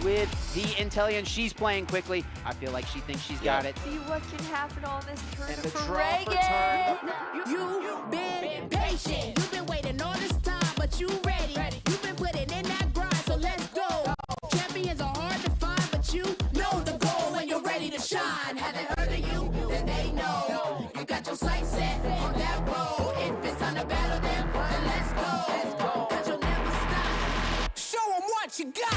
with the Intellion. She's playing quickly. I feel like she thinks she's got it. See what can happen on this turn And the for draw for Reagan. You've been patient. You've been waiting all this time, but you ready. You've been putting in that grind, so let's go. Champions are hard to find, but you know the goal when you're ready to shine. Haven't heard of you, then they know. You got your sights set on that road. If it's on the battle, then let's go. Cause you'll never stop. Show them what you got.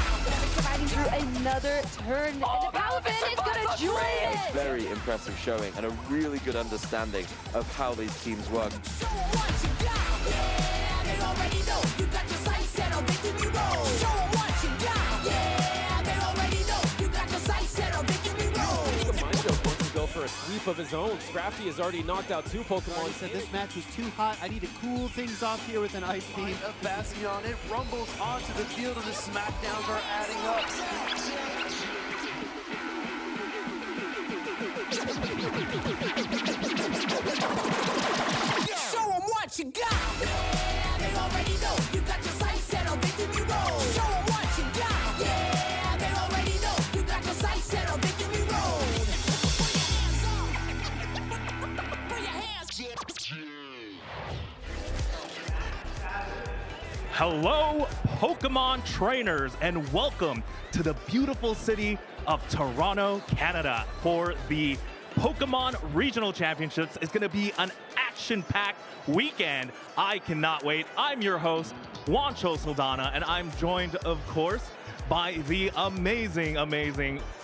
Riding through another turn, and the Paladin is gonna join it. Very impressive showing and a really good understanding of how these teams work. Show 'em what you got. Yeah, they already know. You got your sights set on victory road. Show 'em what you got. Yeah, they already know. You got your sights set on victory road. The Mindjoke wants to go for a sweep of his own. Scrafty has already knocked out 2 Pokemon. He said this match was too hot. I need to cool things off here with an ice beam. A Bastion, it rumbles onto the field, and the smackdowns are adding up. Show 'em what you got. Yeah, they already know. You got your sights set on victory road. Show 'em what you got. Yeah, they already know. You got your sights set on victory road. Put your hands Hello, Pokemon trainers, and welcome to the beautiful city of Toronto, Canada for the Pokemon Regional Championships. It's going to be an action-packed weekend. I cannot wait. I'm your host, Juancho Saldana, and I'm joined, of course, by the amazing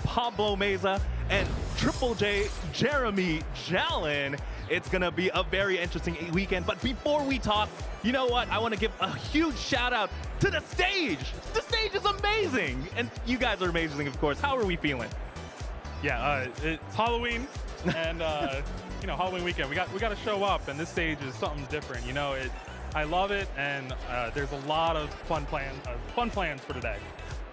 Pablo Meza and Triple J Jeremy Jalen. It's gonna be a very interesting weekend, but before we talk, you know what? I want to give a huge shout out to the stage. The stage is amazing, and you guys are amazing, of course. How are we feeling? Yeah, it's Halloween, and you know, Halloween weekend. We got to show up, and this stage is something different. You know, I love it, and there's a lot of fun plans for today.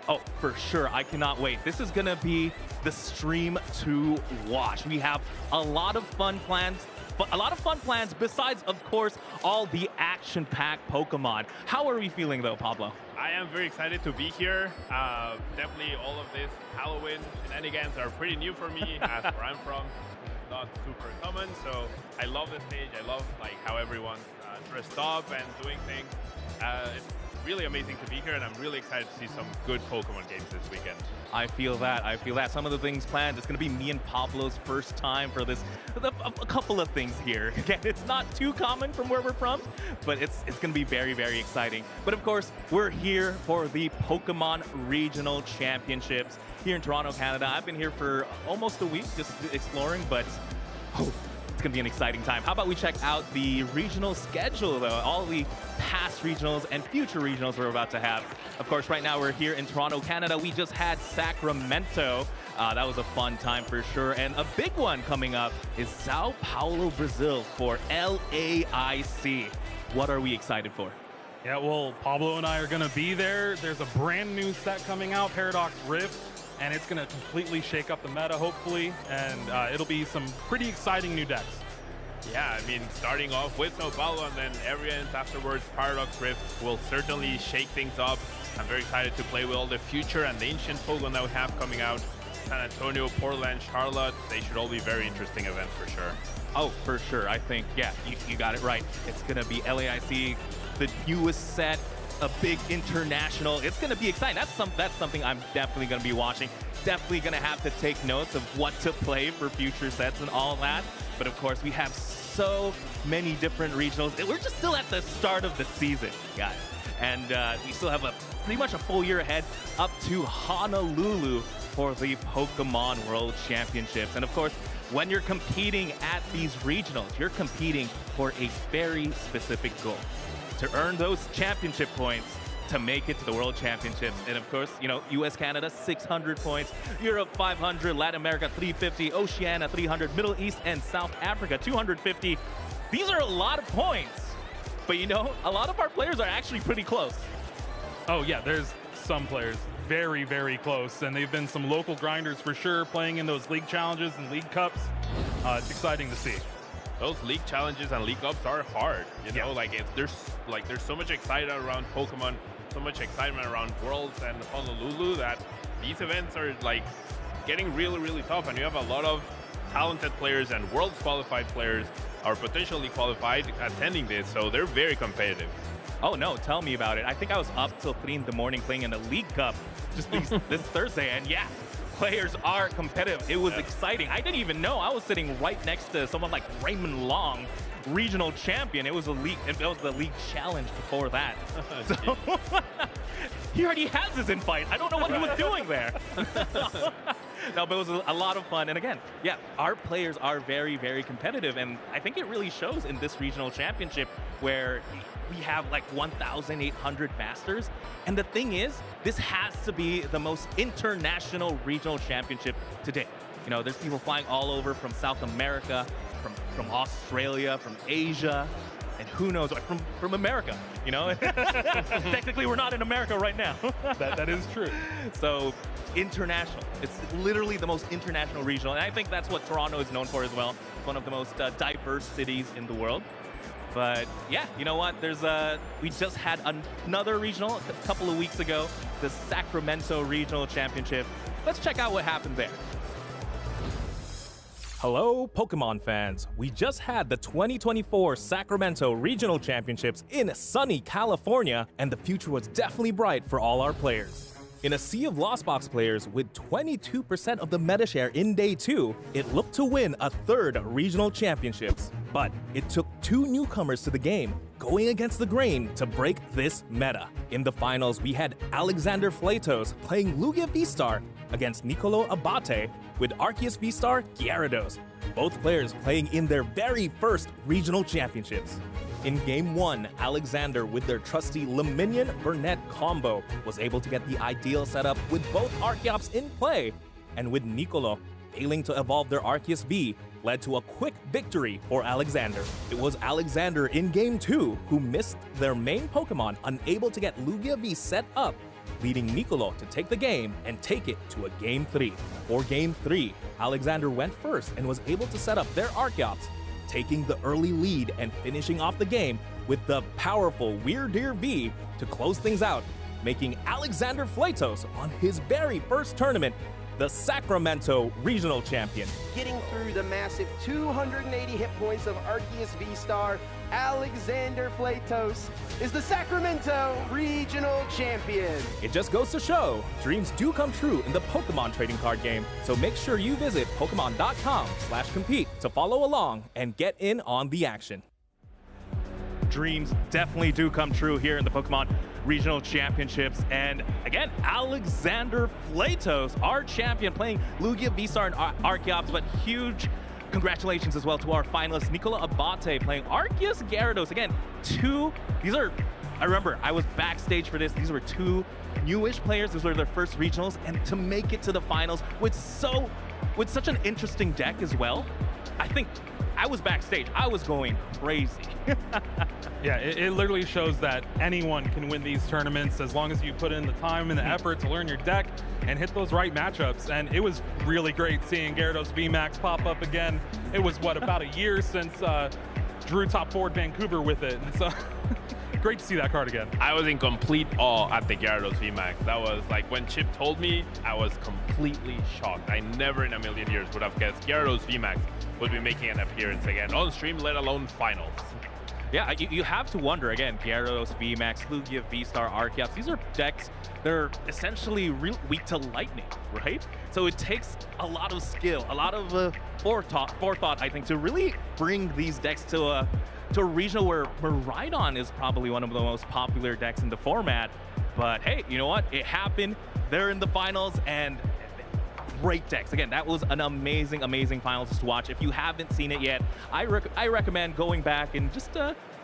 Oh, for sure. I cannot wait. This is going to be the stream to watch. We have a lot of fun plans. But a lot of fun plans besides, of course, all the action-packed Pokemon. How are we feeling, though, Pablo? I am very excited to be here. Definitely all of this Halloween shenanigans are pretty new for me, as where I'm from. It's not super common, so I love the stage. I love how everyone's dressed up and doing things. It's really amazing to be here, and I'm really excited to see some good Pokemon games this weekend. I feel that. Some of the things planned, it's going to be me and Pablo's first time for this. A couple of things here. Again, it's not too common from where we're from, but it's going to be very, very exciting. But of course, we're here for the Pokemon Regional Championships here in Toronto, Canada. I've been here for almost a week just exploring, but it's going to be an exciting time. How about we check out the regional schedule, though? All the past regionals and future regionals we're about to have. Of course, right now we're here in Toronto, Canada. We just had Sacramento. That was a fun time for sure. And a big one coming up is Sao Paulo, Brazil for LAIC. What are we excited for? Yeah, well, Pablo and I are going to be there. There's a brand new set coming out, Paradox Rift, and it's going to completely shake up the meta, hopefully, and it'll be some pretty exciting new decks. Yeah, I mean, starting off with Sao Paulo and then Arians afterwards, Paradox Rift will certainly shake things up. I'm very excited to play with all the future and the ancient Pokemon that we have coming out. San Antonio, Portland, Charlotte, they should all be very interesting events for sure. Oh, for sure. I think, yeah, you got it right. It's going to be LAIC, the newest set, a big international. It's going to be exciting. That's something I'm definitely going to be watching. Definitely going to have to take notes of what to play for future sets and all that. But of course, we have so many different regionals. We're just still at the start of the season, guys. And we still have pretty much a full year ahead up to Honolulu for the Pokemon World Championships. And of course, when you're competing at these regionals, you're competing for a very specific goal: to earn those championship points to make it to the World Championships. And of course, you know, US, Canada, 600 points, Europe, 500, Latin America, 350, Oceania, 300, Middle East and South Africa, 250. These are a lot of points, but you know, a lot of our players are actually pretty close. Oh yeah, there's some players very, very close, and they've been some local grinders for sure, playing in those league challenges and league cups. It's exciting to see. Those league challenges and league ups are hard, you know, there's so much excitement around Pokemon, so much excitement around Worlds and Honolulu that these events are like getting really, really tough, and you have a lot of talented players and world qualified players are potentially qualified attending this, so they're very competitive. Oh no, tell me about it. I think I was up till 3 in the morning playing in the League Cup just this Thursday, and yeah, players are competitive. It was exciting. I didn't even know. I was sitting right next to someone like Raymond Long, regional champion. It was the league challenge before that. So, he already has his invite. I don't know what he was doing there. No, but it was a lot of fun. And again, yeah, our players are very, very competitive. And I think it really shows in this regional championship where we have like 1,800 masters. And the thing is, this has to be the most international regional championship to date. You know, there's people flying all over from South America, from Australia, from Asia, and who knows, like from America, you know? Technically, we're not in America right now. That is true. So, international. It's literally the most international regional, and I think that's what Toronto is known for as well. It's one of the most diverse cities in the world. But yeah, you know what? We just had another regional a couple of weeks ago, the Sacramento Regional Championship. Let's check out what happened there. Hello, Pokemon fans. We just had the 2024 Sacramento Regional Championships in sunny California, and the future was definitely bright for all our players. In a sea of Lost Box players with 22% of the meta share in Day 2, it looked to win a 3rd Regional Championships. But it took 2 newcomers to the game, going against the grain to break this meta. In the finals, we had Alexander Flatos playing Lugia V-Star against Nicolo Abate with Arceus V-Star Gyarados, both players playing in their very first regional championships. In Game 1, Alexander, with their trusty Luminion-Burnett combo, was able to get the ideal setup with both Archeops in play, and with Nicolo failing to evolve their Arceus V, led to a quick victory for Alexander. It was Alexander in Game 2 who missed their main Pokemon, unable to get Lugia V set up, leading Nicolo to take the game and take it to a Game 3. For Game 3, Alexander went first and was able to set up their Archeops, taking the early lead and finishing off the game with the powerful Weirdeer V to close things out, making Alexander Flatos on his very first tournament the Sacramento Regional Champion. Getting through the massive 280 hit points of Arceus V-Star, Alexander Flatos is the Sacramento Regional Champion. It just goes to show, dreams do come true in the Pokemon trading card game, so make sure you visit Pokemon.com/compete to follow along and get in on the action. Dreams definitely do come true here in the Pokemon Regional Championships. And again, Alexander Flatos, our champion, playing Lugia V-Star and Archeops, but huge congratulations as well to our finalists, Nicolo Abate playing Arceus Gyarados. Again, I remember I was backstage for this. These were 2 newish players. These were their first regionals, and to make it to the finals with such an interesting deck as well, I think I was backstage. I was going crazy. Yeah, it literally shows that anyone can win these tournaments as long as you put in the time and the effort to learn your deck and hit those right matchups. And it was really great seeing Gyarados VMAX pop up again. It was, about a year since Drew top 4 Vancouver with it. And so great to see that card again. I was in complete awe at the Gyarados VMAX. That was like, when Chip told me, I was completely shocked. I never in a million years would have guessed Gyarados VMAX would be making an appearance again on stream, let alone finals. Yeah, you have to wonder, again, Gyarados, VMAX, Lugia, V-Star, Archeops, these are decks, they're essentially weak to lightning, right? So it takes a lot of skill, a lot of forethought, I think, to really bring these decks to a regional where Rhydon is probably one of the most popular decks in the format. But hey, you know what? It happened. They're in the finals, and great decks. Again, that was an amazing, amazing finals to watch. If you haven't seen it yet, I recommend going back and just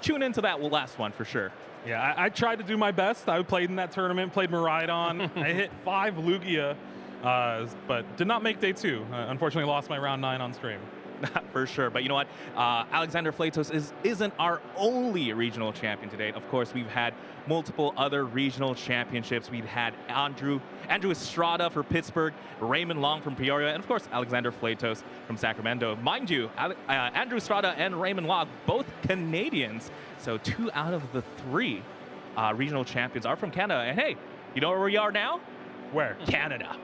tune into that last one for sure. Yeah, I tried to do my best. I played in that tournament, played Miraidon. I hit 5 Lugia, but did not make Day 2. Unfortunately, lost my round 9 on stream. For sure, but you know what? Alexander Flatos isn't our only regional champion to date. Of course, we've had multiple other regional championships. We've had Andrew Estrada for Pittsburgh, Raymond Long from Peoria, and of course, Alexander Flatos from Sacramento. Mind you, Andrew Estrada and Raymond Long, both Canadians, so 2 out of the 3 regional champions are from Canada. And hey, you know where we are now? Where? Canada.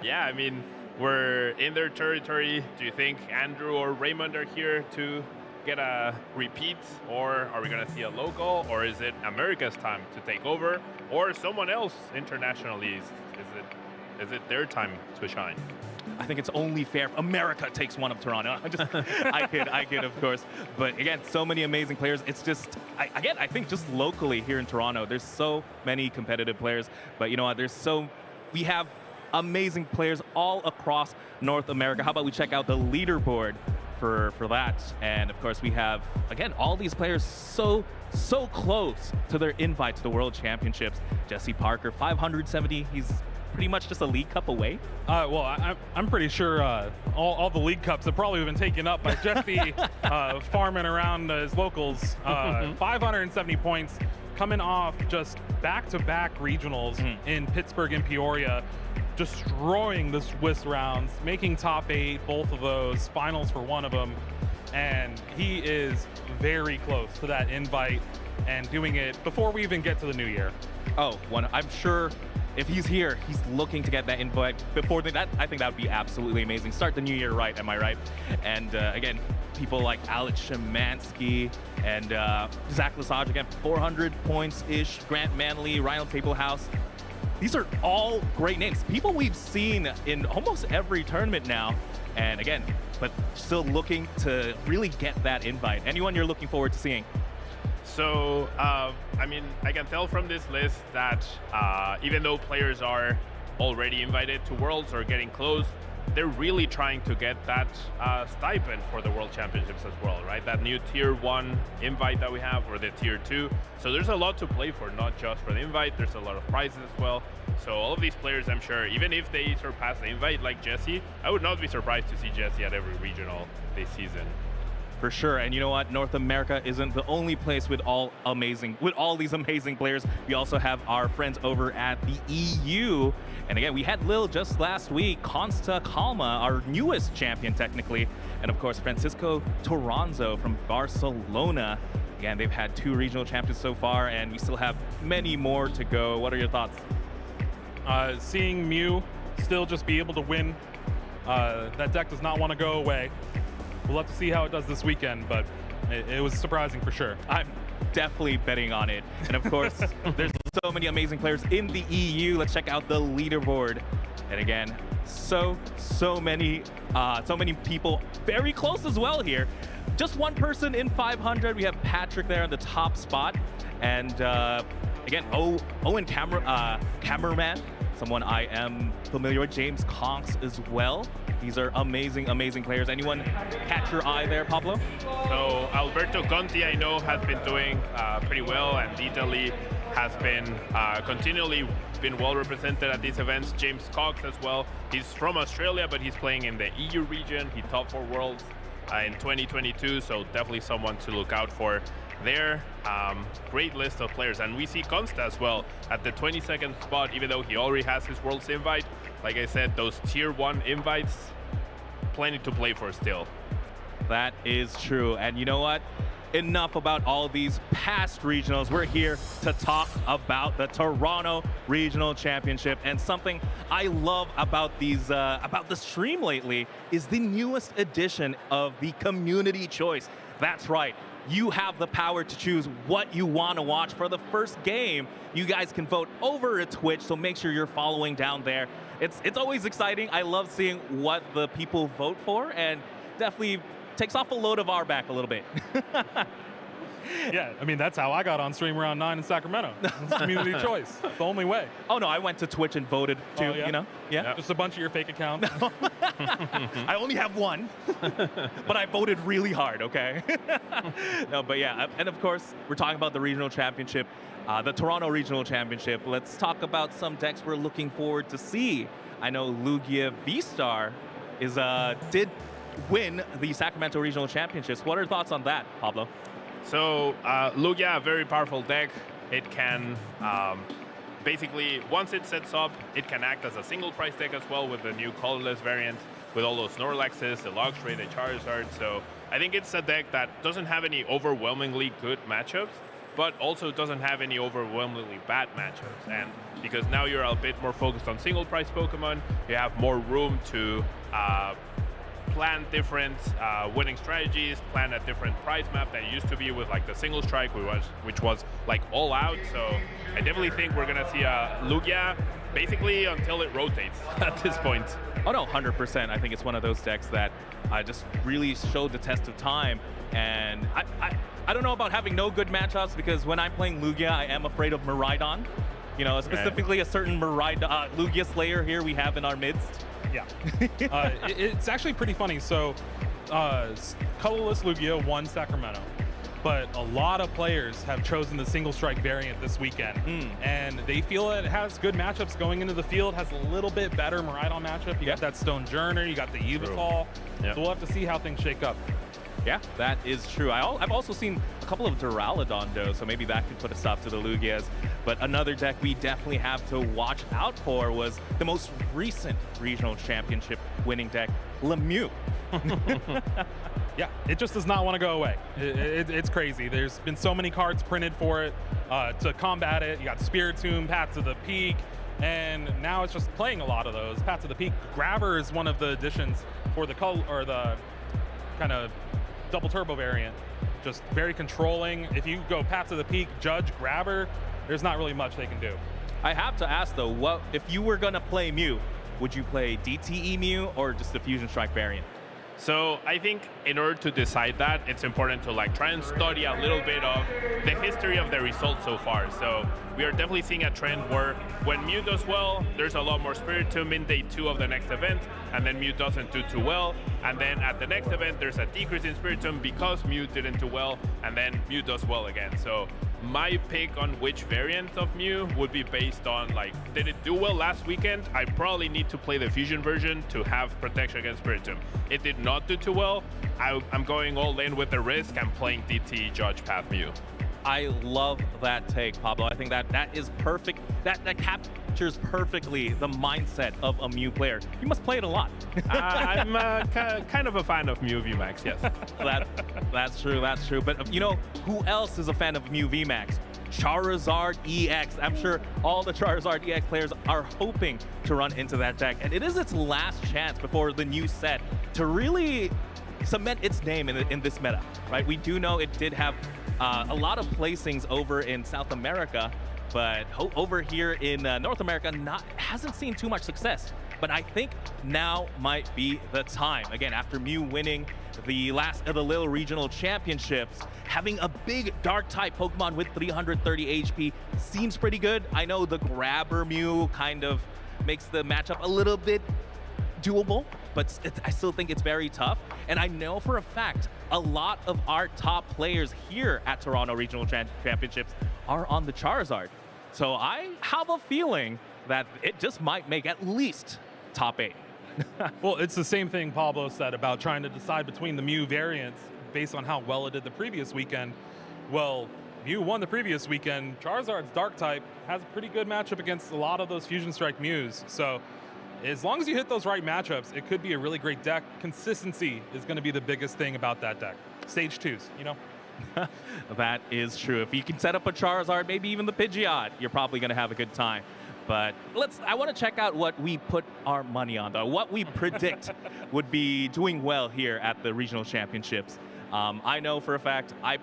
Yeah, I mean, we're in their territory. Do you think Andrew or Raymond are here to get a repeat, or are we going to see a local, or is it America's time to take over, or someone else internationally? Is it their time to shine? I think it's only fair if America takes one of Toronto. I kid, of course. But again, so many amazing players. It's just, I think just locally here in Toronto, there's so many competitive players. But you know what? We have amazing players all across North America. How about we check out the leaderboard for that? And of course, we have, again, all these players so close to their invite to the World Championships. Jesse Parker, 570. He's pretty much just a League Cup away. Well, I'm pretty sure all the League Cups have probably been taken up by Jesse farming around his locals. 570 points, coming off just back-to-back regionals in Pittsburgh and Peoria, destroying the Swiss rounds, making top 8, both of those, finals for one of them. And he is very close to that invite and doing it before we even get to the new year. I'm sure if he's here, he's looking to get that invite before that. I think that would be absolutely amazing. Start the new year right, am I right? And again, people like Alex Szymanski and Zach Lesage, again, 400 points-ish. Grant Manley, Ryan Tablehouse. These are all great names. People we've seen in almost every tournament now. And again, but still looking to really get that invite. Anyone you're looking forward to seeing? So, I mean, I can tell from this list that even though players are already invited to Worlds or getting close, they're really trying to get that stipend for the World Championships as well, right? That new Tier 1 invite that we have, or the Tier 2. So there's a lot to play for, not just for the invite. There's a lot of prizes as well. So all of these players, I'm sure, even if they surpass the invite like Jesse, I would not be surprised to see Jesse at every regional this season. For sure. And you know what? North America isn't the only place with all these amazing players. We also have our friends over at the EU. And again, we had Lil just last week, Consta Calma, our newest champion technically. And of course, Francisco Toronzo from Barcelona. Again, they've had 2 regional champions so far, and we still have many more to go. What are your thoughts? Seeing Mew still just be able to win, that deck does not want to go away. We'll have to see how it does this weekend, but it was surprising for sure. I'm definitely betting on it. And of course, there's so many amazing players in the EU. Let's check out the leaderboard. And again, so many people very close as well here. Just one person in 500. We have Patrick there in the top spot. And again, Owen Cameraman, someone I am familiar with, James Conks as well. These are amazing players. Anyone catch your eye there, Pablo? So Alberto Conti, I know, has been doing pretty well, and Italy has been continually been well represented at these events. James Cox as well. He's from Australia, but he's playing in the EU region. He topped 4 Worlds in 2022, so definitely someone to look out for there. Great list of players, and we see Consta as well at the 22nd spot, even though he already has his Worlds invite. Like I said, those Tier 1 invites, plenty to play for still. That is true. And you know what? Enough about all these past regionals. We're here to talk about the Toronto Regional Championship. And something I love about about the stream lately is the newest edition of the community choice. That's right. You have the power to choose what you want to watch for the first game. You guys can vote over at Twitch, so make sure you're following down there. It's always exciting. I love seeing what the people vote for, and definitely takes off a load of our back a little bit. Yeah, I mean, that's how I got on Stream Round 9 in Sacramento. It's community choice. It's the only way. Oh, no, I went to Twitch and voted, too, oh, yeah? you know? Yeah. Just a bunch of your fake accounts. I only have one, but I voted really hard, okay? No, but yeah, and of course, we're talking about the regional championship, the Toronto Regional Championship. Let's talk about some decks we're looking forward to see. I know Lugia V-Star did win the Sacramento Regional Championships. What are your thoughts on that, Pablo? So Lugia, a very powerful deck. It can basically, once it sets up, it can act as a single price deck as well with the new colorless variant, with all those Snorlaxes, the Luxray, the Charizard. So I think it's a deck that doesn't have any overwhelmingly good matchups, but also doesn't have any overwhelmingly bad matchups. And because now you're a bit more focused on single price Pokemon, you have more room to plan different winning strategies, plan a different price map than it used to be with like the single strike, which was like all out. So I definitely think we're gonna see a Lugia basically until it rotates at this point. Oh no, 100%. I think it's one of those decks that just really showed the test of time. And I don't know about having no good matchups, because when I'm playing Lugia, I am afraid of Miraidon. You know, specifically a certain Miraidon, Lugia Slayer here we have in our midst. Yeah. It's actually pretty funny. So, colorless Lugia won Sacramento, but a lot of players have chosen the single strike variant this weekend, and they feel it has good matchups going into the field, has a little bit better Miraidon matchup. You got that Stone Journer, you got the Yveltal, so we'll have to see how things shake up. Yeah, that is true. I've also seen a couple of Duraludon, though, so maybe that could put a stop to the Lugias. But another deck we definitely have to watch out for was the most recent regional championship winning deck, Lemieux. Yeah, it just does not want to go away. It's crazy. There's been so many cards printed for it to combat it. You got Spiritomb, Paths of the Peak, and now it's just playing a lot of those. Paths of the Peak. Grabber is one of the additions for the kind of double turbo variant. Just very controlling. If you go Paths of the Peak, Judge, Grabber, there's not really much they can do. I have to ask though, what if you were gonna play Mew, would you play DTE Mew or just the Fusion Strike variant? So I think in order to decide that, it's important to like try and study a little bit of the history of the results so far. So we are definitely seeing a trend where when Mew does well, there's a lot more Spiritomb in day 2 of the next event, and then Mew doesn't do too well. And then at the next event, there's a decrease in Spiritomb because Mew didn't do well, and then Mew does well again. So my pick on which variant of Mew would be based on like, did it do well last weekend? I probably need to play the fusion version to have protection against Spiritomb. It did not do too well. I'm going all in with the risk. I'm playing DT Judge Path Mew. I love that take, Pablo. I think that is perfect. That captures perfectly the mindset of a Mew player. You must play it a lot. I'm kind of a fan of Mew VMAX, yes. That's true. But you know, who else is a fan of Mew VMAX? Charizard EX. I'm sure all the Charizard EX players are hoping to run into that deck. And it is its last chance before the new set to really cement its name in this meta, right? We do know it did have a lot of placings over in South America, but over here in North America hasn't seen too much success. But I think now might be the time. Again, after Mew winning the last of the Lille Regional Championships, having a big Dark-type Pokemon with 330 HP seems pretty good. I know the Grabber Mew kind of makes the matchup a little bit doable, but I still think it's very tough. And I know for a fact a lot of our top players here at Toronto Regional Championships are on the Charizard. So I have a feeling that it just might make at least top 8. Well, it's the same thing Pablo said about trying to decide between the Mew variants based on how well it did the previous weekend. Well, Mew won the previous weekend. Charizard's Dark type has a pretty good matchup against a lot of those Fusion Strike Mews. So as long as you hit those right matchups, it could be a really great deck. Consistency is going to be the biggest thing about that deck. Stage 2s, you know? That is true. If you can set up a Charizard, maybe even the Pidgeot, you're probably going to have a good time. But I want to check out what we put our money on, though. What we predict would be doing well here at the Regional Championships. I know for a fact I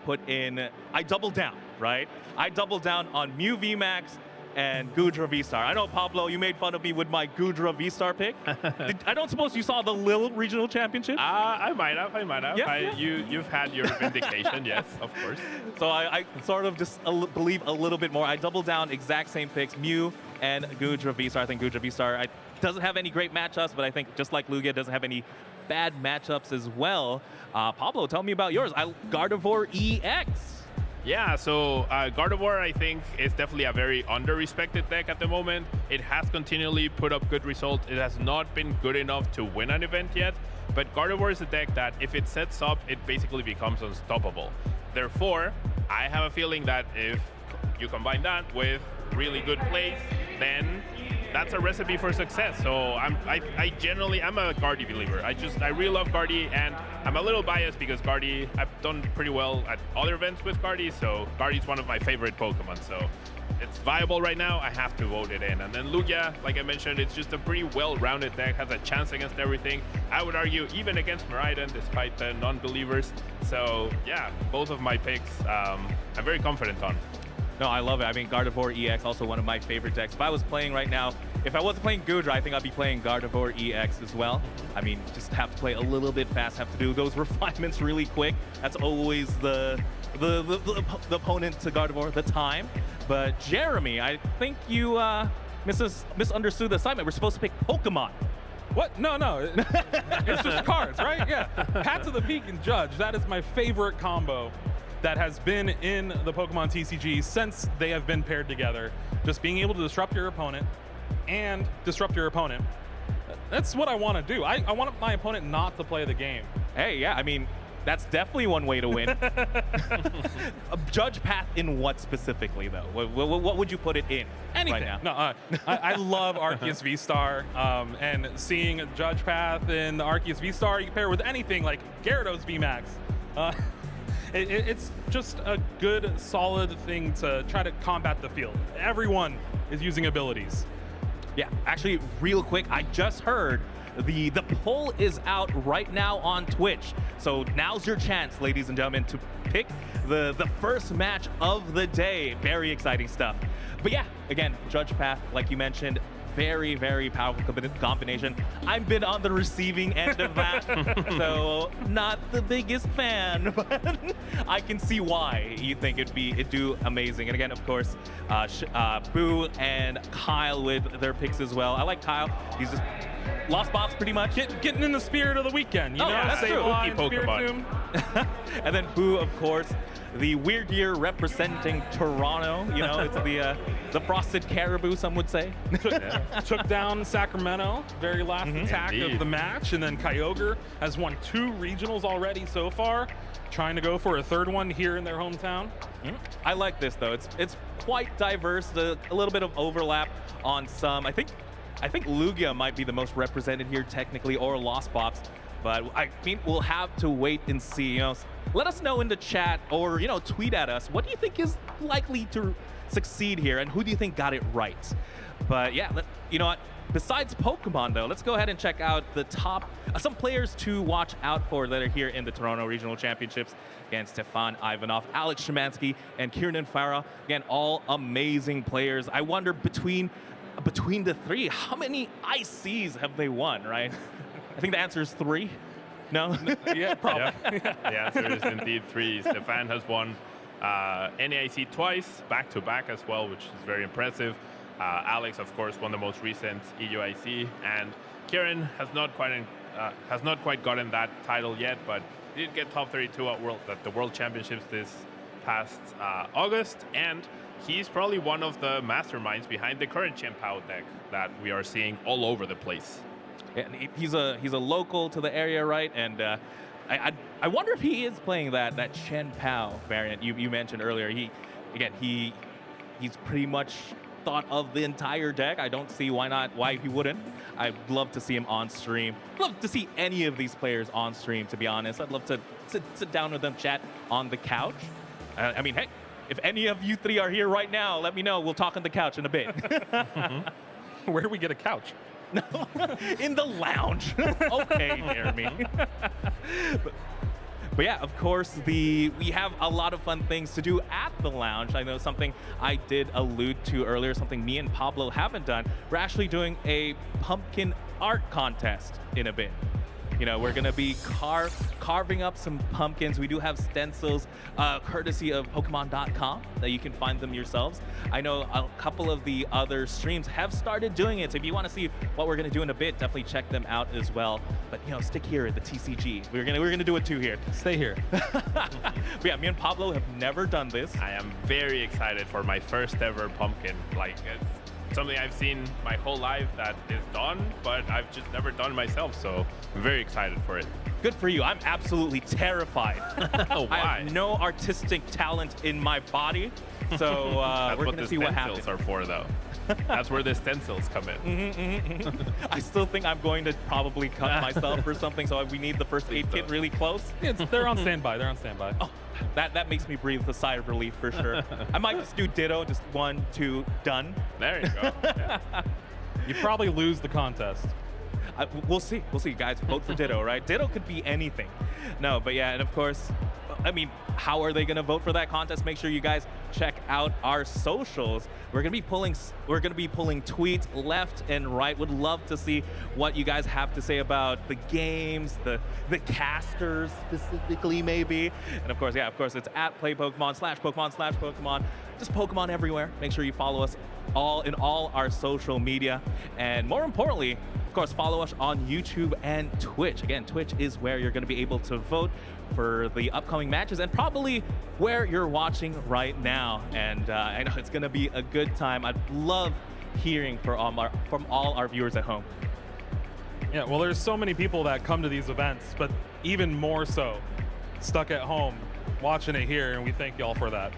doubled down, right? I doubled down on Mew VMAX and Goodra V-Star. I know, Pablo, you made fun of me with my Goodra V-Star pick. I don't suppose you saw the Lille Regional Championship? I might have. Yeah. You've had your vindication, yes, of course. So I sort of just believe a little bit more. I doubled down exact same picks, Mew and Goodra V-Star. I think Goodra V-Star doesn't have any great matchups, but I think just like Lugia, doesn't have any bad matchups as well. Pablo, tell me about yours. Gardevoir EX. Yeah, so Gardevoir, I think, is definitely a very under-respected deck at the moment. It has continually put up good results. It has not been good enough to win an event yet, but Gardevoir is a deck that if it sets up, it basically becomes unstoppable. Therefore, I have a feeling that if you combine that with really good plays, then that's a recipe for success. So I'm a Guardy believer. I really love Guardy, and I'm a little biased because Guardy, I've done pretty well at other events with Guardy, so Guardy's one of my favorite Pokemon. So it's viable right now. I have to vote it in. And then Lugia, like I mentioned, it's just a pretty well-rounded deck, has a chance against everything. I would argue even against Miraidon, despite the non-believers. So yeah, both of my picks, I'm very confident on. No, I love it. I mean, Gardevoir EX, also one of my favorite decks. If I was playing right now, if I wasn't playing Goodra, I think I'd be playing Gardevoir EX as well. I mean, just have to play a little bit fast, have to do those refinements really quick. That's always the opponent to Gardevoir, the time. But Jeremy, I think you misunderstood the assignment. We're supposed to pick Pokemon. What? No. It's just cards, right? Yeah. Path to the Peak and Judge. That is my favorite combo that has been in the Pokemon TCG since they have been paired together. Just being able to disrupt your opponent and disrupt your opponent. That's what I want to do. I want my opponent not to play the game. Hey, yeah, I mean, that's definitely one way to win. Judge Path in what specifically, though? What would you put it in? Anything. Right now? No, I love Arceus V-Star, and seeing Judge Path in the Arceus V-Star, you can pair it with anything like Gyarados VMAX. It's just a good, solid thing to try to combat the field. Everyone is using abilities. Yeah, actually, real quick, I just heard the poll is out right now on Twitch. So now's your chance, ladies and gentlemen, to pick the first match of the day. Very exciting stuff. But yeah, again, Judge Path, like you mentioned, very, very powerful combination. I've been on the receiving end of that, so not the biggest fan, but I can see why you think it'd do amazing. And again, of course, Boo and Kyle with their picks as well. I like Kyle. He's just Lost Box pretty much. Getting in the spirit of the weekend, you know? That's Say true. hi, Pokemon. And then Boo, of course, the weird year representing Toronto. You know, it's the frosted caribou, some would say. Took down Sacramento, very last attack of the match, and then Kyogre has won 2 regionals already so far, trying to go for a 3rd one here in their hometown. I like this though. It's quite diverse. A little bit of overlap on some. I think Lugia might be the most represented here technically, or Lost Box. But I mean, we'll have to wait and see. You know, let us know in the chat, or tweet at us. What do you think is likely to succeed here, and who do you think got it right? But yeah, you know what? Besides Pokemon, though, let's go ahead and check out the top some players to watch out for that are here in the Toronto Regional Championships. Again, Stefan Ivanov, Alex Szymanski, and Kiernan Farah. Again, all amazing players. I wonder between the 3, how many ICs have they won? Right? I think the answer is 3. No? Yeah, probably. Yeah. The answer is indeed 3. Stefan has won NAIC twice, back-to-back as well, which is very impressive. Alex, of course, won the most recent EUIC, and Kieran has not quite gotten that title yet, but did get top 32 at the World Championships this past August, and he's probably one of the masterminds behind the current Chen-Pao deck that we are seeing all over the place. And he's a local to the area, right? And I wonder if he is playing that Chen-Pao variant you mentioned earlier. He's pretty much thought of the entire deck. I don't see why he wouldn't. I'd love to see him on stream. Love to see any of these players on stream, to be honest. I'd love to sit down with them, chat on the couch. I mean, hey, if any of you 3 are here right now, let me know. We'll talk on the couch in a bit. Where do we get a couch? No, in the lounge. Okay, Jeremy. But yeah, of course, we have a lot of fun things to do at the lounge. I know something I did allude to earlier, something me and Pablo haven't done. We're actually doing a pumpkin art contest in a bit. You know, we're gonna be carving up some pumpkins. We do have stencils, courtesy of Pokemon.com, that you can find them yourselves. I know a couple of the other streams have started doing it, so if you want to see what we're gonna do in a bit, definitely check them out as well. But stick here at the TCG. We're gonna do it too here. Stay here. But yeah, me and Pablo have never done this. I am very excited for my first ever pumpkin. Like, something I've seen my whole life that is done, but I've just never done myself, so I'm very excited for it. Good for you. I'm absolutely terrified. Why? I have no artistic talent in my body, so we're going to see what happens. That's what the stencils are for, though. That's where the stencils come in. I still think I'm going to probably cut myself or something, so we need the first aid kit really close. Yeah, they're on standby. They're on standby. Oh, that makes me breathe a sigh of relief for sure. I might just do ditto, just 1, 2, done. There you go. Yeah. You probably lose the contest. We'll see. We'll see, guys. Vote for ditto, right? Ditto could be anything. No, but yeah, and of course, I mean, how are they going to vote for that contest? Make sure you guys check out our socials. We're going to be pulling tweets left and right. Would love to see what you guys have to say about the games, the casters specifically, maybe. And of course, yeah, of course, it's at @PlayPokemon/Pokemon/Pokemon. Just Pokemon everywhere. Make sure you follow us in all our social media, and more importantly, of course, follow us on YouTube and Twitch. Again, Twitch is where you're going to be able to vote for the upcoming matches, and probably where you're watching right now. And I know it's going to be a good time. I'd love hearing from all our viewers at home. Yeah, well, there's so many people that come to these events, but even more so stuck at home watching it here, and we thank y'all for that.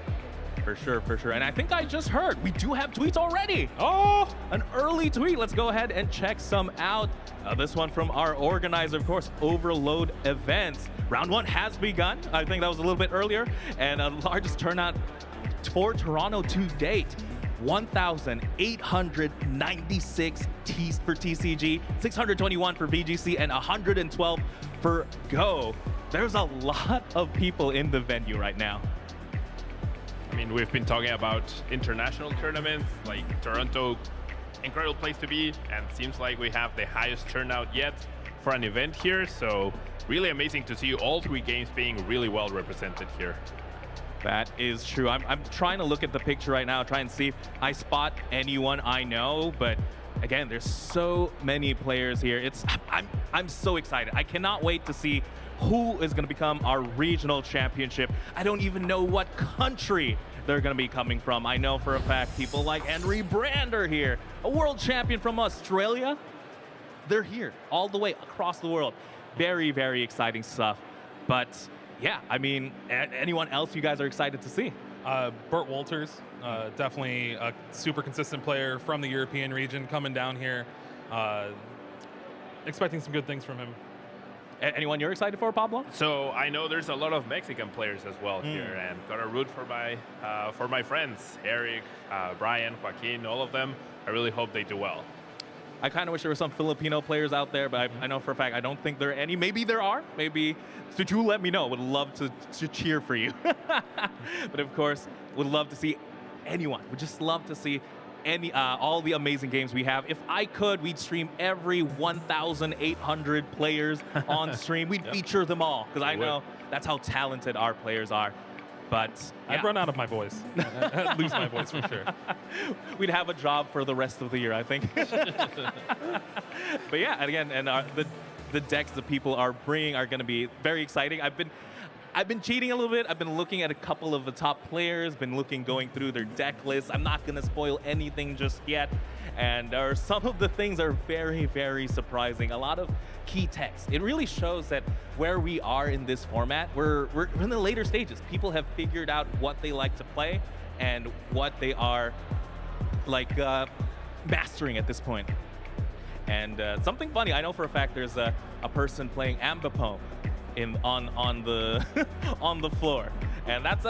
For sure, for sure. And I think I just heard we do have tweets already. Oh, an early tweet. Let's go ahead and check some out. This one from our organizer, of course, Overload Events. Round 1 has begun. I think that was a little bit earlier. And largest turnout for Toronto to date. 1,896 for TCG, 621 for VGC, and 112 for Go. There's a lot of people in the venue right now. I mean, we've been talking about international tournaments, like Toronto, incredible place to be, and seems like we have the highest turnout yet for an event here, so really amazing to see all 3 games being really well represented here. That is true. I'm trying to look at the picture right now, try and see if I spot anyone I know, but again, there's so many players here. I'm so excited. I cannot wait to see who is going to become our regional championship. I don't even know what country they're going to be coming from. I know for a fact people like Henry Brand are here, a world champion from Australia. They're here all the way across the world. Very, very exciting stuff. But yeah, I mean, anyone else you guys are excited to see? Bert Walters, definitely a super consistent player from the European region coming down here. Expecting some good things from him. Anyone you're excited for, Pablo? So I know there's a lot of Mexican players as well here, and gotta root for my friends, Eric, Brian, Joaquin, all of them. I really hope they do well. I kind of wish there were some Filipino players out there, but I know for a fact I don't think there are any. Maybe there are. Maybe. So do let me know. Would love to cheer for you. But of course, would love to see anyone. Would just love to see all the amazing games we have. If I could, we'd stream every 1,800 players on stream. We'd feature them all, because I know that's how talented our players are. But yeah. I'd run out of my voice. I'd lose my voice for sure. We'd have a job for the rest of the year, I think. But yeah, and again, and the decks that people are bringing are going to be very exciting. I've been cheating a little bit. I've been looking at a couple of the top players, going through their deck lists. I'm not going to spoil anything just yet. And some of the things are very, very surprising. A lot of key text. It really shows that where we are in this format, we're in the later stages. People have figured out what they like to play and what they are like mastering at this point. And something funny, I know for a fact there's a person playing Ambipom on the floor, and that's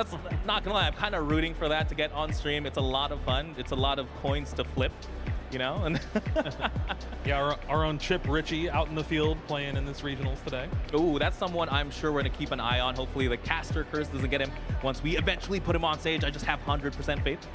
not gonna lie, I'm kind of rooting for that to get on stream. It's a lot of fun. It's a lot of coins to flip, you know. And yeah, our own Chip Ritchie out in the field playing in this regionals today. Ooh, that's someone I'm sure we're gonna keep an eye on. Hopefully the caster curse doesn't get him once we eventually put him on stage. I just have 100% faith.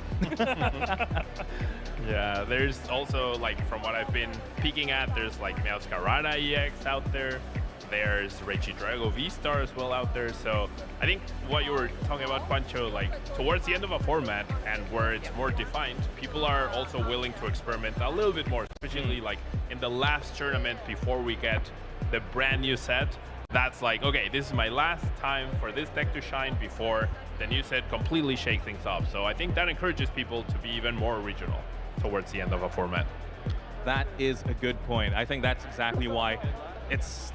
Yeah, there's also, like, from what I've been peeking at, there's like Meowscarada EX out there. There's Regidrago V-Star as well out there. So I think what you were talking about, Pancho, like towards the end of a format and where it's more defined, people are also willing to experiment a little bit more, especially like in the last tournament before we get the brand new set. That's like, okay, this is my last time for this deck to shine before the new set completely shakes things up. So I think that encourages people to be even more original. towards the end of a format. That is a good point. I think that's exactly why this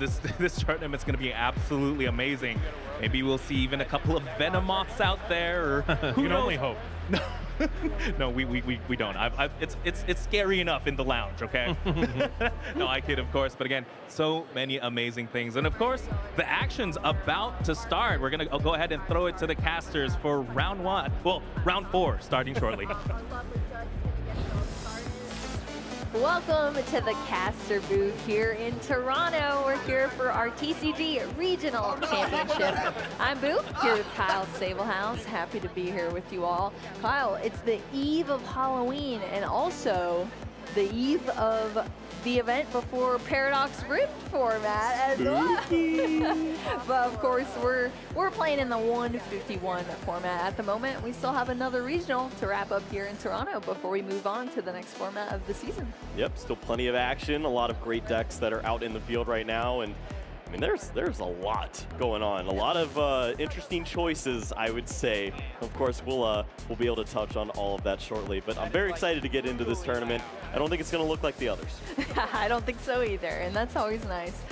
tournament's going to be absolutely amazing. Maybe we'll see even a couple of Venomoths out there. Or You can only hope. No, we don't. It's scary enough in the lounge, okay? No, I kid, of course. But again, so many amazing things. And of course, the action's about to start. We're going to go ahead and throw it to the casters for round 1. Well, round 4 starting shortly. Welcome to the caster booth here in Toronto. We're here for our TCG Regional Championship. I'm Boo, here with Kyle Sablehouse. Happy to be here with you all. Kyle, it's the eve of Halloween and also the eve of the event before Paradox Rift format as well. But of course, we're playing in the 151 format at the moment. We still have another regional to wrap up here in Toronto before we move on to the next format of the season. Yep, still plenty of action, a lot of great decks that are out in the field right now, and I mean, there's a lot going on, a lot of interesting choices, I would say. Of course, we'll be able to touch on all of that shortly, but I'm very excited to get into this tournament. I don't think it's going to look like the others. I don't think so either, and that's always nice.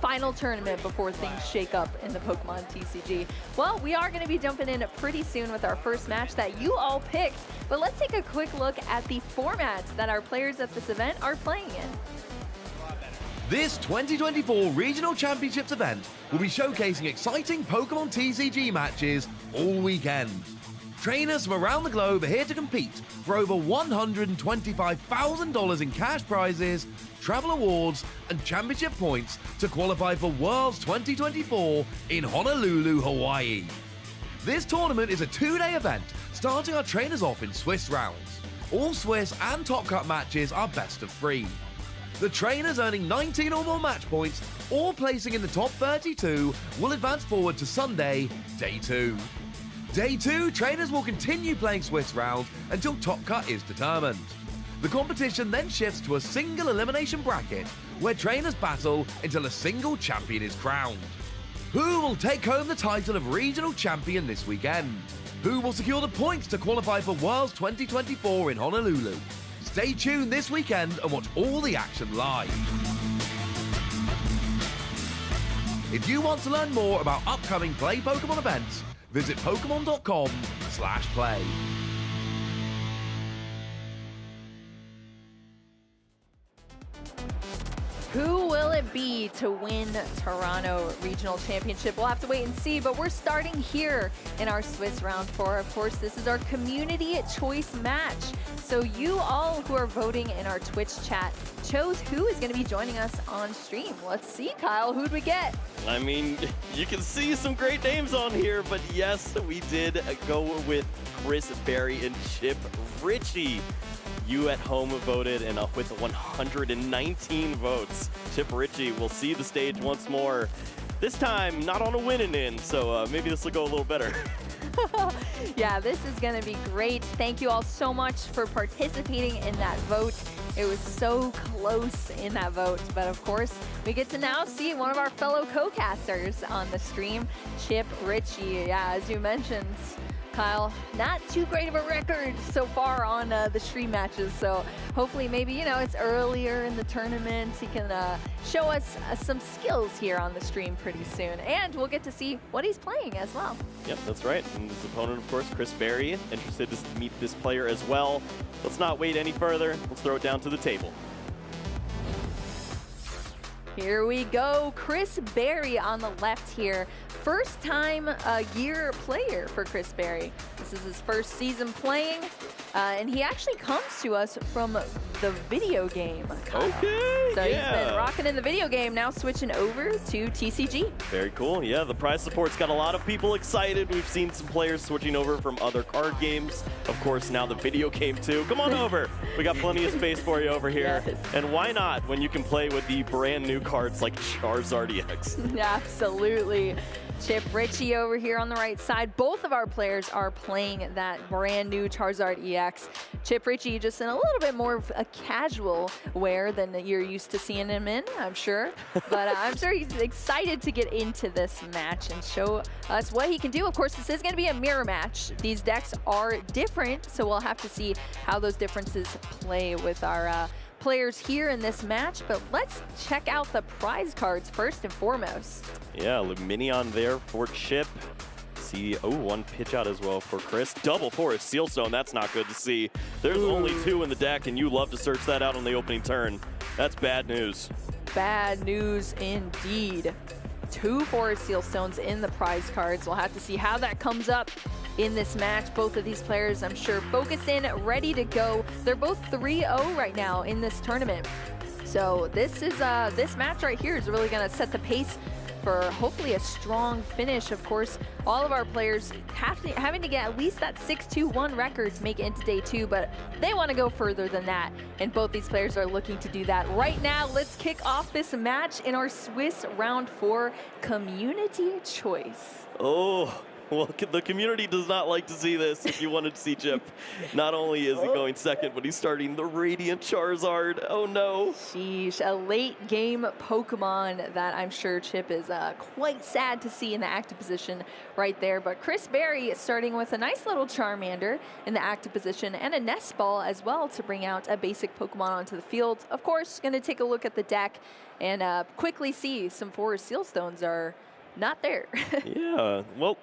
Final tournament before things shake up in the Pokemon TCG. Well, we are going to be jumping in pretty soon with our first match that you all picked, but let's take a quick look at the formats that our players at this event are playing in. This 2024 Regional Championships event will be showcasing exciting Pokémon TCG matches all weekend. Trainers from around the globe are here to compete for over $125,000 in cash prizes, travel awards, and championship points to qualify for Worlds 2024 in Honolulu, Hawaii. This tournament is a 2-day event, starting our trainers off in Swiss rounds. All Swiss and Top Cut matches are best of 3. The trainers earning 19 or more match points or placing in the top 32 will advance forward to Sunday, Day 2. Day 2, trainers will continue playing Swiss rounds until Top Cut is determined. The competition then shifts to a single elimination bracket where trainers battle until a single champion is crowned. Who will take home the title of Regional Champion this weekend? Who will secure the points to qualify for Worlds 2024 in Honolulu? Stay tuned this weekend and watch all the action live. If you want to learn more about upcoming Play Pokemon events, visit Pokemon.com/play. Who will it be to win Toronto Regional Championship? We'll have to wait and see, but we're starting here in our Swiss round 4. Of course, this is our community choice match. So you all who are voting in our Twitch chat chose who is going to be joining us on stream. Let's see, Kyle, who'd we get? I mean, you can see some great names on here, but yes, we did go with Chris Berry and Chip Ritchie. You at home voted, and with 119 votes, Chip Ritchie will see the stage once more. This time, not on a winning end, so maybe this will go a little better. Yeah, this is going to be great. Thank you all so much for participating in that vote. It was so close in that vote, but of course, we get to now see one of our fellow co-casters on the stream, Chip Ritchie. Yeah, as you mentioned, Kyle, not too great of a record so far on the stream matches, so hopefully maybe, you know, it's earlier in the tournament. He can show us some skills here on the stream pretty soon, and we'll get to see what he's playing as well. Yep, that's right. And his opponent, of course, Chris Berry, interested to meet this player as well. Let's not wait any further. Let's throw it down to the table. Here we go, Chris Berry on the left here. First time year player for Chris Berry. This is his first season playing, and he actually comes to us from the video game. Okay, so he's been rocking in the video game, now switching over to TCG. Very cool. Yeah, the prize support's got a lot of people excited. We've seen some players switching over from other card games. Of course, now the video game too. Come on over. We got plenty of space for you over here. Yes. And why not when you can play with the brand new cards like Charizard EX? Absolutely. Chip Ritchie over here on the right side. Both of our players are playing that brand new Charizard EX. Chip Ritchie just in a little bit more of a casual wear than you're used to seeing him in, I'm sure. But I'm sure he's excited to get into this match and show us what he can do. Of course, this is going to be a mirror match. These decks are different, so we'll have to see how those differences play with our players here in this match, but let's check out the prize cards first and foremost. Yeah, Luminion there for Chip. See, one pitch out as well for Chris. Double Forest Sealstone, that's not good to see. There's only 2 in the deck, and you love to search that out on the opening turn. That's bad news. Bad news indeed. 2 Forest Sealstones in the prize cards. We'll have to see how that comes up in this match. Both of these players, I'm sure, focused in, ready to go. They're both 3-0 right now in this tournament. So this is this match right here is really going to set the pace for hopefully a strong finish. Of course, all of our players having to get at least that 6-2-1 record to make it into day 2, but they want to go further than that, and both these players are looking to do that. Right now, let's kick off this match in our Swiss Round 4 Community Choice. Oh. Well, the community does not like to see this. If you wanted to see Chip, not only is he going second, but he's starting the Radiant Charizard. Oh no. Sheesh, a late game Pokemon that I'm sure Chip is quite sad to see in the active position right there. But Chris Berry is starting with a nice little Charmander in the active position and a Nest Ball as well to bring out a basic Pokemon onto the field. Of course, going to take a look at the deck and quickly see some Forest Sealstones are not there. Yeah, well,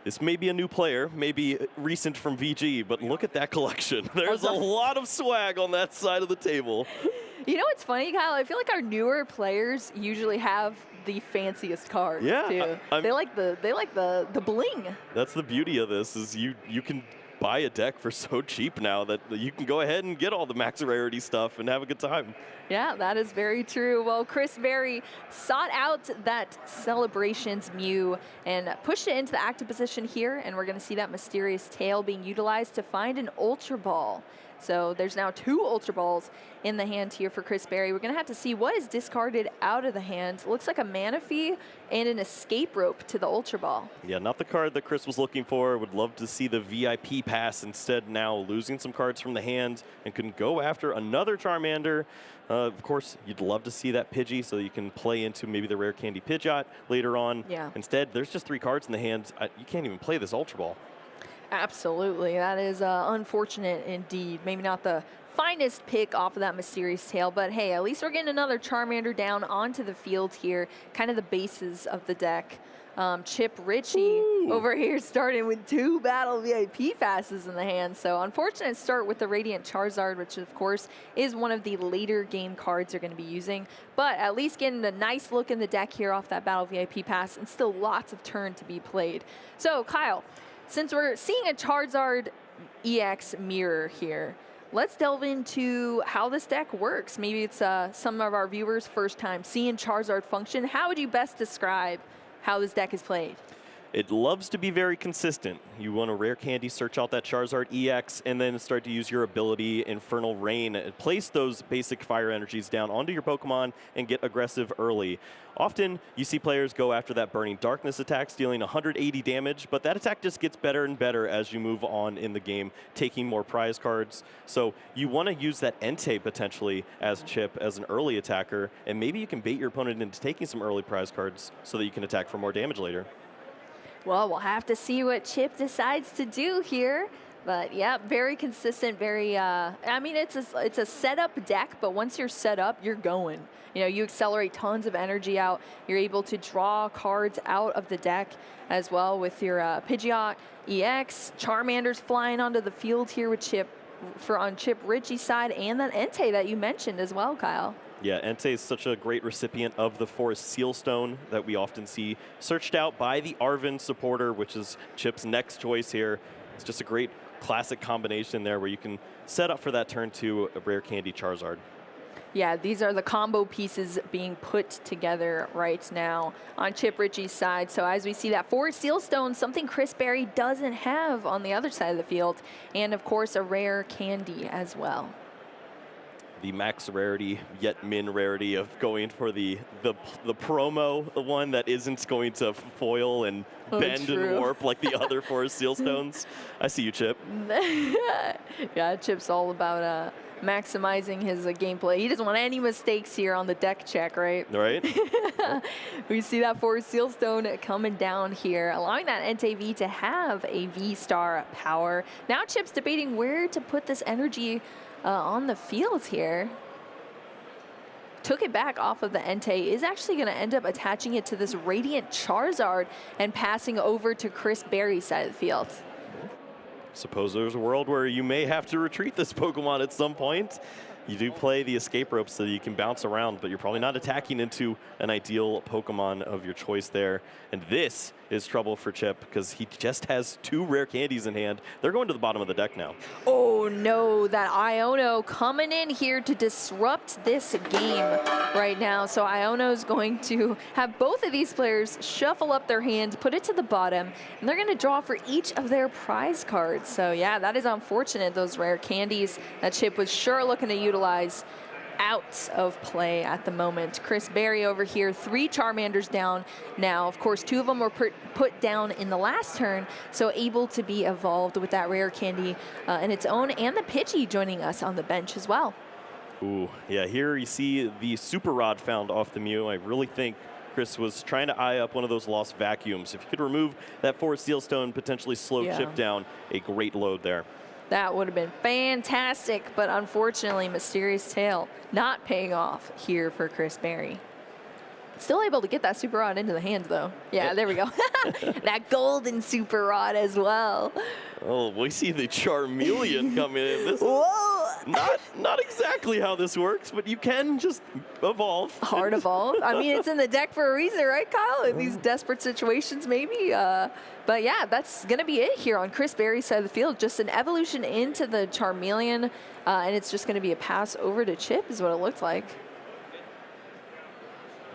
this may be a new player, maybe recent from VG, but look at that collection. There's a lot of swag on that side of the table. You know what's funny, Kyle? I feel like our newer players usually have the fanciest cards too. They like the bling. That's the beauty of this, is you can buy a deck for so cheap now that you can go ahead and get all the max rarity stuff and have a good time. Yeah, that is very true. Well, Chris Berry sought out that Celebrations Mew and pushed it into the active position here, and we're going to see that Mysterious Tail being utilized to find an Ultra Ball. So there's now 2 Ultra Balls in the hand here for Chris Berry. We're going to have to see what is discarded out of the hand. It looks like a Manaphy and an Escape Rope to the Ultra Ball. Yeah, not the card that Chris was looking for. Would love to see the VIP pass instead, now losing some cards from the hand and can go after another Charmander. Of course, you'd love to see that Pidgey so you can play into maybe the Rare Candy Pidgeot later on. Yeah. Instead, there's just 3 cards in the hand. You can't even play this Ultra Ball. Absolutely. That is unfortunate indeed. Maybe not the finest pick off of that Mysterious Tail, but hey, at least we're getting another Charmander down onto the field here, kind of the bases of the deck. Chip Ritchie over here starting with 2 Battle VIP passes in the hand. So unfortunate start with the Radiant Charizard, which of course is one of the later game cards you're going to be using. But at least getting a nice look in the deck here off that Battle VIP pass, and still lots of turn to be played. So Kyle, since we're seeing a Charizard EX mirror here, let's delve into how this deck works. Maybe it's some of our viewers' first time seeing Charizard function. How would you best describe how this deck is played? It loves to be very consistent. You want a Rare Candy, search out that Charizard EX, and then start to use your ability, Infernal Rain. Place those basic fire energies down onto your Pokemon and get aggressive early. Often, you see players go after that Burning Darkness attack, dealing 180 damage, but that attack just gets better and better as you move on in the game, taking more prize cards. So you want to use that Entei potentially as Chip, as an early attacker, and maybe you can bait your opponent into taking some early prize cards so that you can attack for more damage later. Well, we'll have to see what Chip decides to do here. But yeah, very consistent, very, I mean, it's a setup deck, but once you're set up, you're going. You know, you accelerate tons of energy out. You're able to draw cards out of the deck as well with your Pidgeot, EX, Charmander's flying onto the field here with Chip on Chip Ritchie's side, and that Entei that you mentioned as well, Kyle. Yeah, Entei is such a great recipient of the Forest Sealstone that we often see searched out by the Arven supporter, which is Chip's next choice here. It's just a great classic combination there where you can set up for that turn 2 a Rare Candy Charizard. Yeah, these are the combo pieces being put together right now on Chip Ritchie's side. So as we see that Forest Sealstone, something Chris Berry doesn't have on the other side of the field, and of course a Rare Candy as well. the max rarity yet min rarity of going for the promo, the one that isn't going to foil and bend and warp like the other 4 seal stones. I see you, Chip. Yeah, Chip's all about maximizing his gameplay. He doesn't want any mistakes here on the deck check, right? Right. We see that 4 seal stone coming down here, allowing that Entei V to have a V-star power. Now Chip's debating where to put this energy on the field here. Took it back off of the Entei, is actually going to end up attaching it to this Radiant Charizard and passing over to Chris Berry's side of the field. Suppose there's a world where you may have to retreat this Pokemon at some point. You do play the escape rope so that you can bounce around, but you're probably not attacking into an ideal Pokemon of your choice there. And this is trouble for Chip because he just has 2 rare candies in hand. They're going to the bottom of the deck now. Oh no, that Iono coming in here to disrupt this game right now. So Iono's going to have both of these players shuffle up their hand, put it to the bottom, and they're going to draw for each of their prize cards. So yeah, that is unfortunate. Those rare candies that Chip was sure looking to utilize out of play at the moment. Chris Berry over here, 3 Charmanders down now. Of course, 2 of them were put down in the last turn, so able to be evolved with that rare candy in its own, and the Pidgey joining us on the bench as well. Ooh, yeah, here you see the Super Rod found off the Mew. I really think Chris was trying to eye up one of those lost vacuums. If you could remove that 4 Seal Stone, potentially slow Chip down, a great load there. That would have been fantastic, but unfortunately, Mysterious Tail not paying off here for Chris Berry. Still able to get that Super Rod into the hands, though. Yeah, there we go. That golden Super Rod as well. Oh, we see the Charmeleon coming in. This Whoa! is not exactly how this works, but you can just evolve. Hard evolve. I mean, it's in the deck for a reason, right, Kyle? In these desperate situations, maybe. But yeah, that's going to be it here on Chris Berry's side of the field. Just an evolution into the Charmeleon, and it's just going to be a pass over to Chip is what it looked like.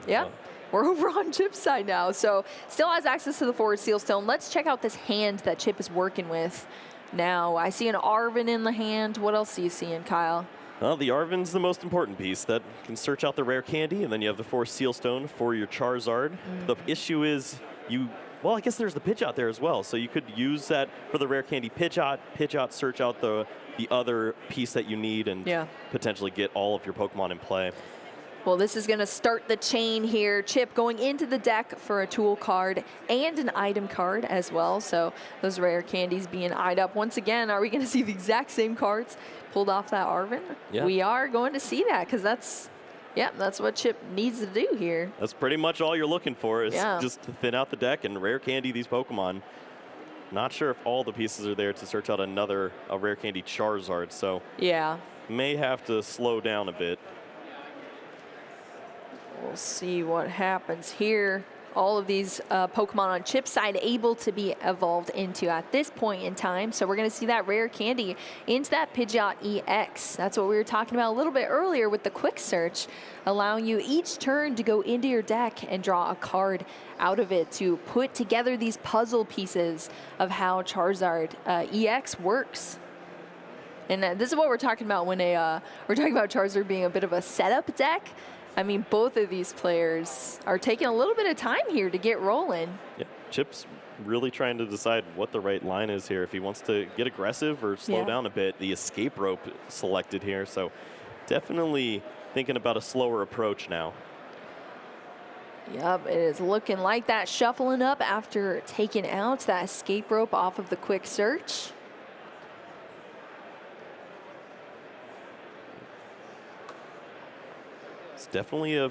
Yeah, we're over on Chip's side now. So still has access to the 4 Seal Stone. Let's check out this hand that Chip is working with now. I see an Arven in the hand. What else do you see in, Kyle? Well, the Arven's the most important piece that can search out the rare candy, and then you have the 4 Seal Stone for your Charizard. The issue is well, I guess there's the Pidgeot there as well. So you could use that for the rare candy Pidgeot, search out the other piece that you need, and potentially get all of your Pokemon in play. Well, this is going to start the chain here. Chip going into the deck for a tool card and an item card as well. So those rare candies being eyed up. Once again, are we going to see the exact same cards pulled off that Arven? Yeah. We are going to see that because that's what Chip needs to do here. That's pretty much all you're looking for is just to thin out the deck and rare candy these Pokemon. Not sure if all the pieces are there to search out a rare candy Charizard. So may have to slow down a bit. We'll see what happens here. All of these Pokemon on Chip's side able to be evolved into at this point in time. So we're going to see that rare candy into that Pidgeot EX. That's what we were talking about a little bit earlier with the quick search, allowing you each turn to go into your deck and draw a card out of it to put together these puzzle pieces of how Charizard EX works. And this is what we're talking about when we're talking about Charizard being a bit of a setup deck. I mean, both of these players are taking a little bit of time here to get rolling. Yeah, Chip's really trying to decide what the right line is here. If he wants to get aggressive or slow down a bit. The escape rope selected here, so definitely thinking about a slower approach now. Yep, it is looking like that, shuffling up after taking out that escape rope off of the quick search. It's definitely a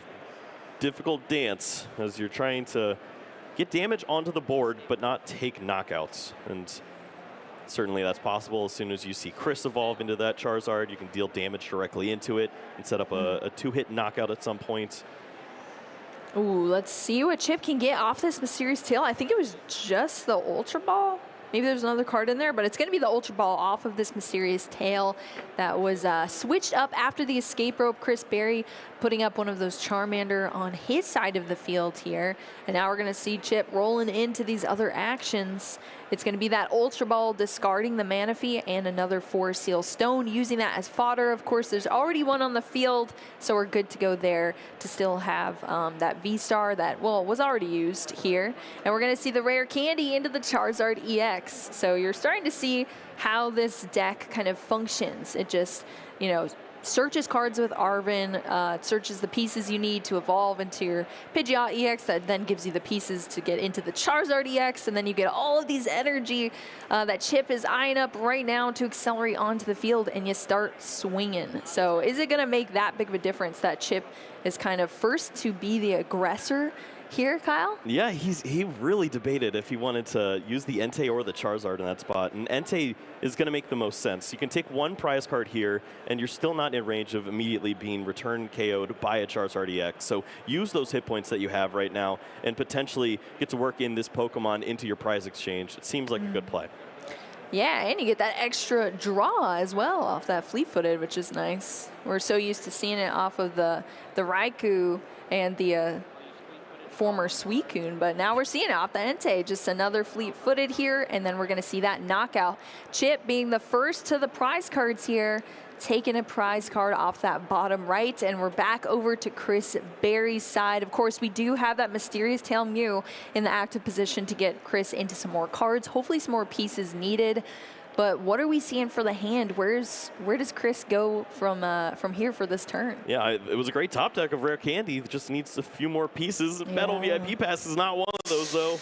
difficult dance as you're trying to get damage onto the board but not take knockouts. And certainly that's possible as soon as you see Chris evolve into that Charizard. You can deal damage directly into it and set up a 2-hit knockout at some point. Ooh, let's see what Chip can get off this Mysterious Tail. I think it was just the Ultra Ball. Maybe there's another card in there, but it's going to be the Ultra Ball off of this Mysterious Tail that was switched up after the escape rope. Chris Berry putting up one of those Charmander on his side of the field here. And now we're going to see Chip rolling into these other actions It's going to be that Ultra Ball discarding the Manaphy and another Forest Seal Stone, using that as fodder. Of course, there's already one on the field, so we're good to go there to still have that V-Star that, well, was already used here. And we're going to see the rare candy into the Charizard EX. So you're starting to see how this deck kind of functions. It just, you know, searches cards with Arven, searches the pieces you need to evolve into your Pidgeot EX, that then gives you the pieces to get into the Charizard EX, and then you get all of these energy that Chip is eyeing up right now to accelerate onto the field, and you start swinging. So is it going to make that big of a difference that Chip is kind of first to be the aggressor here, Kyle? Yeah, he really debated if he wanted to use the Entei or the Charizard in that spot, and Entei is going to make the most sense. You can take one prize card here, and you're still not in range of immediately being return KO'd by a Charizard EX. So use those hit points that you have right now and potentially get to work in this Pokemon into your prize exchange. It seems like a good play. Yeah, and you get that extra draw as well off that fleet-footed, which is nice. We're so used to seeing it off of the Raikou and the former Suicune, but now we're seeing it off the Entei. Just another fleet-footed here, and then we're going to see that knockout. Chip being the first to the prize cards here, taking a prize card off that bottom right, and we're back over to Chris Berry's side. Of course, we do have that Mysterious Tail Mew in the active position to get Chris into some more cards, hopefully some more pieces needed. But what are we seeing for the hand? Where does Chris go from here for this turn? Yeah, it was a great top deck of rare candy. It just needs a few more pieces. Yeah. Battle VIP Pass is not one of those, though.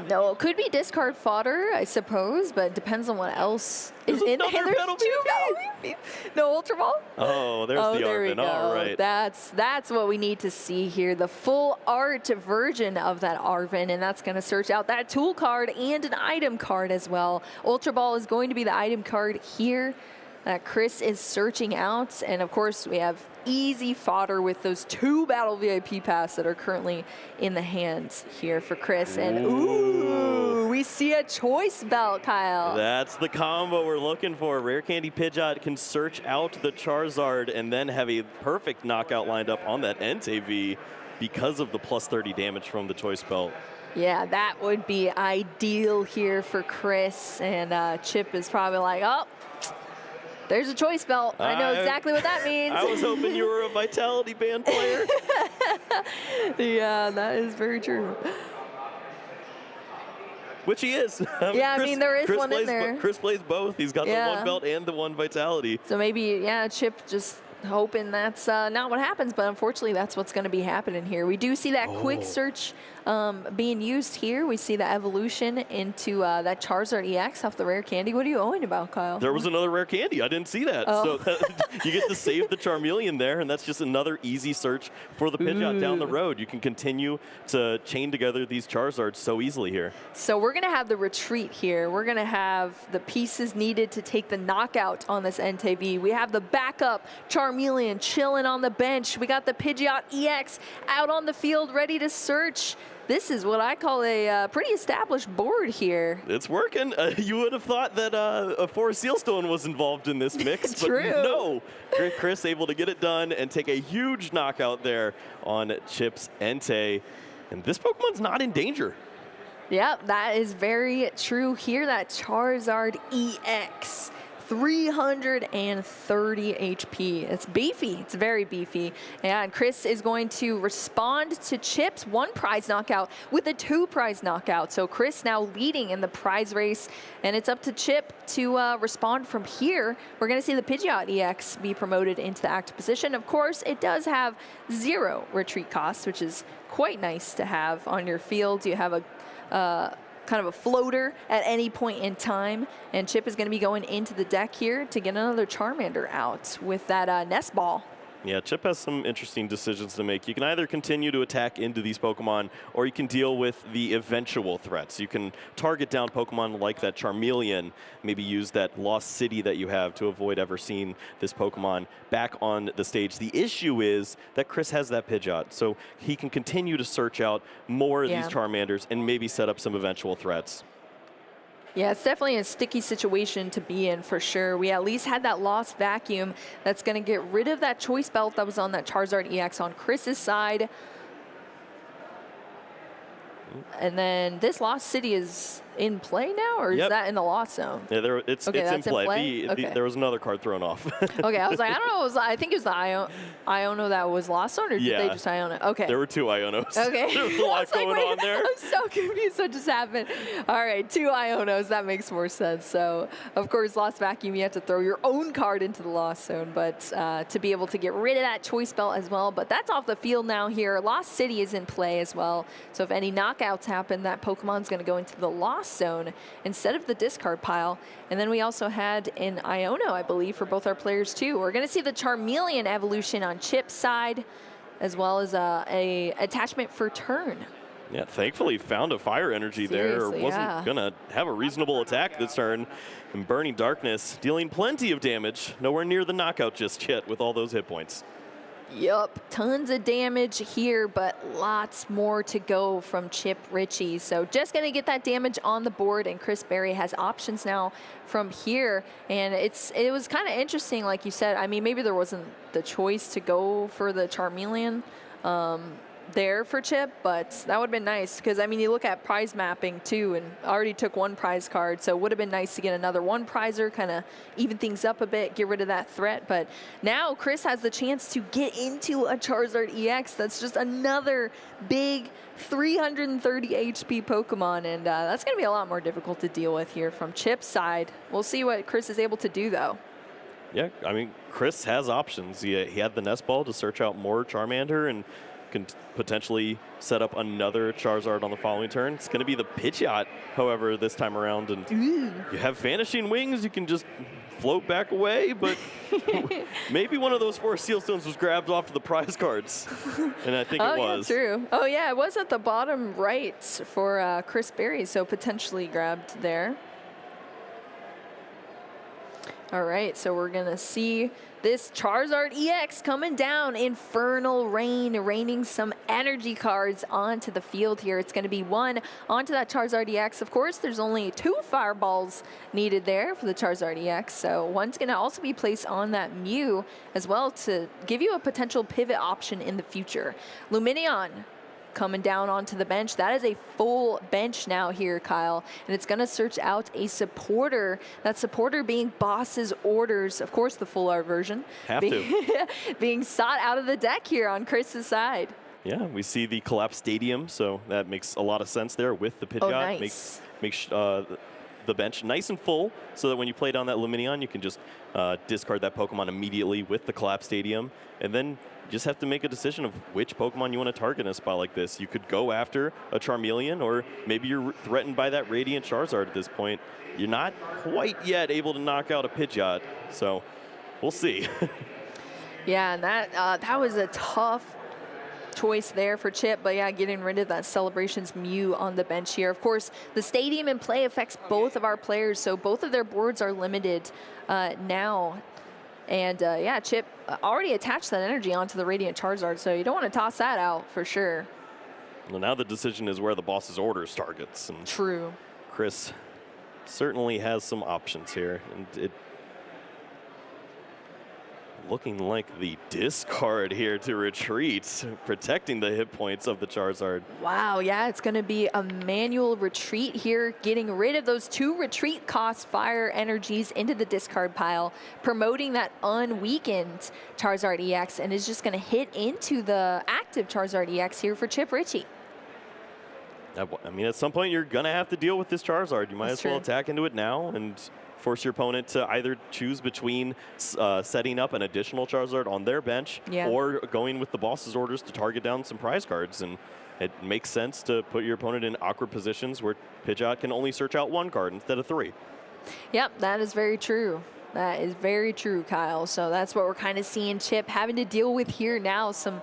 No, it could be discard fodder, I suppose, but it depends on what else is in there. There's Battle two Battle. No Ultra Ball? Oh, there's the there we Arven. go. All right. That's what we need to see here. The full art version of that Arven, and that's going to search out that tool card and an item card as well. Ultra Ball is going to be the item card here that Chris is searching out. And of course, we have easy fodder with those two Battle VIP Pass that are currently in the hands here for Chris. And ooh, we see a choice belt, Kyle. That's the combo we're looking for. Rare Candy Pidgeot can search out the Charizard and then have a perfect knockout lined up on that Entei V because of the plus 30 damage from the choice belt. Yeah, that would be ideal here for Chris. And Chip is probably like, oh, there's a choice belt. I know exactly what that means. I was hoping you were a Vitality Band player. Yeah, that is very true. Which he is. Yeah, I mean, there is one in there. Chris plays both. He's got the one belt and the one Vitality. So maybe, yeah, Chip just hoping that's not what happens, but unfortunately that's what's going to be happening here. We do see that quick search being used here. We see the evolution into that Charizard EX off the rare candy. What are you owing about, Kyle? There was another rare candy. I didn't see that. Oh. So you get to save the Charmeleon there, and that's just another easy search for the Pidgeot down the road. You can continue to chain together these Charizards so easily here. So we're going to have the retreat here. We're going to have the pieces needed to take the knockout on this Entei V. We have the backup Charmeleon chilling on the bench. We got the Pidgeot EX out on the field ready to search. This is what I call a pretty established board here. It's working. You would have thought that a Forest Seal Stone was involved in this mix, but True. no. Chris able to get it done and take a huge knockout there on Chip's Entei. And this Pokemon's not in danger. Yep, that is very true here. That Charizard EX. 330 HP. It's beefy. It's very beefy. And Chris is going to respond to Chip's one prize knockout with a two prize knockout. So Chris now leading in the prize race, and it's up to Chip to respond from here. We're going to see the Pidgeot EX be promoted into the active position. Of course, it does have 0 retreat cost, which is quite nice to have on your field. You have a kind of a floater at any point in time, and Chip is going to be going into the deck here to get another Charmander out with that Nest Ball. Yeah, Chip has some interesting decisions to make. You can either continue to attack into these Pokemon, or you can deal with the eventual threats. You can target down Pokemon like that Charmeleon, maybe use that Lost City that you have to avoid ever seeing this Pokemon back on the stage. The issue is that Chris has that Pidgeot, so he can continue to search out more of these Charmanders and maybe set up some eventual threats. Yeah, it's definitely a sticky situation to be in for sure. We at least had that lost vacuum that's going to get rid of that choice belt that was on that Charizard EX on Chris's side. And then this Lost City is in play now, or is that in the lost zone? Yeah, it's in play. There was another card thrown off. Okay, I was like, I don't know. I think it was the Iono that was lost zone, or did they just Iono? Okay. There were 2 Ionos. Okay. There was a lot going on there. I'm so confused what just happened. All right, 2 Ionos. That makes more sense. So, of course, Lost Vacuum, you have to throw your own card into the lost zone, but to be able to get rid of that choice belt as well. But that's off the field now here. Lost City is in play as well. So if any knockouts happen, that Pokemon's going to go into the lost zone instead of the discard pile. And then we also had an Iono, I believe, for both our players too. We're going to see the Charmeleon evolution on Chip's side, as well as a attachment for Turn. Yeah, thankfully found a fire energy there. Wasn't going to have a reasonable attack this turn. And Burning Darkness dealing plenty of damage. Nowhere near the knockout just yet with all those hit points. Yup, tons of damage here, but lots more to go from Chip Ritchie. So just going to get that damage on the board, and Chris Berry has options now from here. And it was kind of interesting, like you said. I mean, maybe there wasn't the choice to go for the Charmeleon there for Chip, but that would have been nice, because I mean, you look at prize mapping too, and already took 1 prize card, so it would have been nice to get another 1 prizer, kind of even things up a bit, get rid of that threat. But now Chris has the chance to get into a Charizard EX. That's just another big 330 HP Pokemon, and that's going to be a lot more difficult to deal with here from Chip's side. We'll see what Chris is able to do, though. Yeah, I mean, Chris has options. He had the Nest Ball to search out more Charmander, and can potentially set up another Charizard on the following turn. It's going to be the Pidgeot, however, this time around. And you have Vanishing Wings. You can just float back away, but maybe one of those 4 Seal Stones was grabbed off of the prize cards. And I think it was. Yeah, true. Oh, yeah, it was at the bottom right for Chris Berry, so potentially grabbed there. All right, so we're going to see this Charizard EX coming down. Infernal Rain, raining some energy cards onto the field here. It's going to be 1 onto that Charizard EX. Of course, there's only 2 fireballs needed there for the Charizard EX. So 1's going to also be placed on that Mew as well to give you a potential pivot option in the future. Lumineon coming down onto the bench. That is a full bench now here, Kyle. And it's going to search out a supporter. That supporter being Boss's Orders. Of course, the full art version. Being sought out of the deck here on Chris's side. Yeah, we see the collapsed stadium, so that makes a lot of sense there with the Pidgeot. Oh, nice. Makes the bench nice and full, so that when you play down that Lumineon, you can just discard that Pokemon immediately with the collapsed stadium. And then you just have to make a decision of which Pokemon you want to target in a spot like this. You could go after a Charmeleon, or maybe you're threatened by that Radiant Charizard at this point. You're not quite yet able to knock out a Pidgeot, so we'll see. Yeah, and that was a tough choice there for Chip, but yeah, getting rid of that Celebrations Mew on the bench here. Of course, the stadium in play affects both of our players, so both of their boards are limited now. And yeah, Chip already attached that energy onto the Radiant Charizard, so you don't want to toss that out for sure. Well, now the decision is where the Boss's Orders targets. And true. Chris certainly has some options here, and it looking like the discard here to retreat, protecting the hit points of the Charizard. Wow, yeah, it's going to be a manual retreat here, getting rid of those 2 retreat cost fire energies into the discard pile, promoting that unweakened Charizard EX, and is just going to hit into the active Charizard EX here for Chip Ritchie. I mean, at some point, you're going to have to deal with this Charizard. You might as well attack into it now and force your opponent to either choose between setting up an additional Charizard on their bench or going with the Boss's Orders to target down some prize cards. And it makes sense to put your opponent in awkward positions where Pidgeot can only search out 1 card instead of 3. Yep, that is very true. That is very true, Kyle. So that's what we're kind of seeing Chip having to deal with here now. Some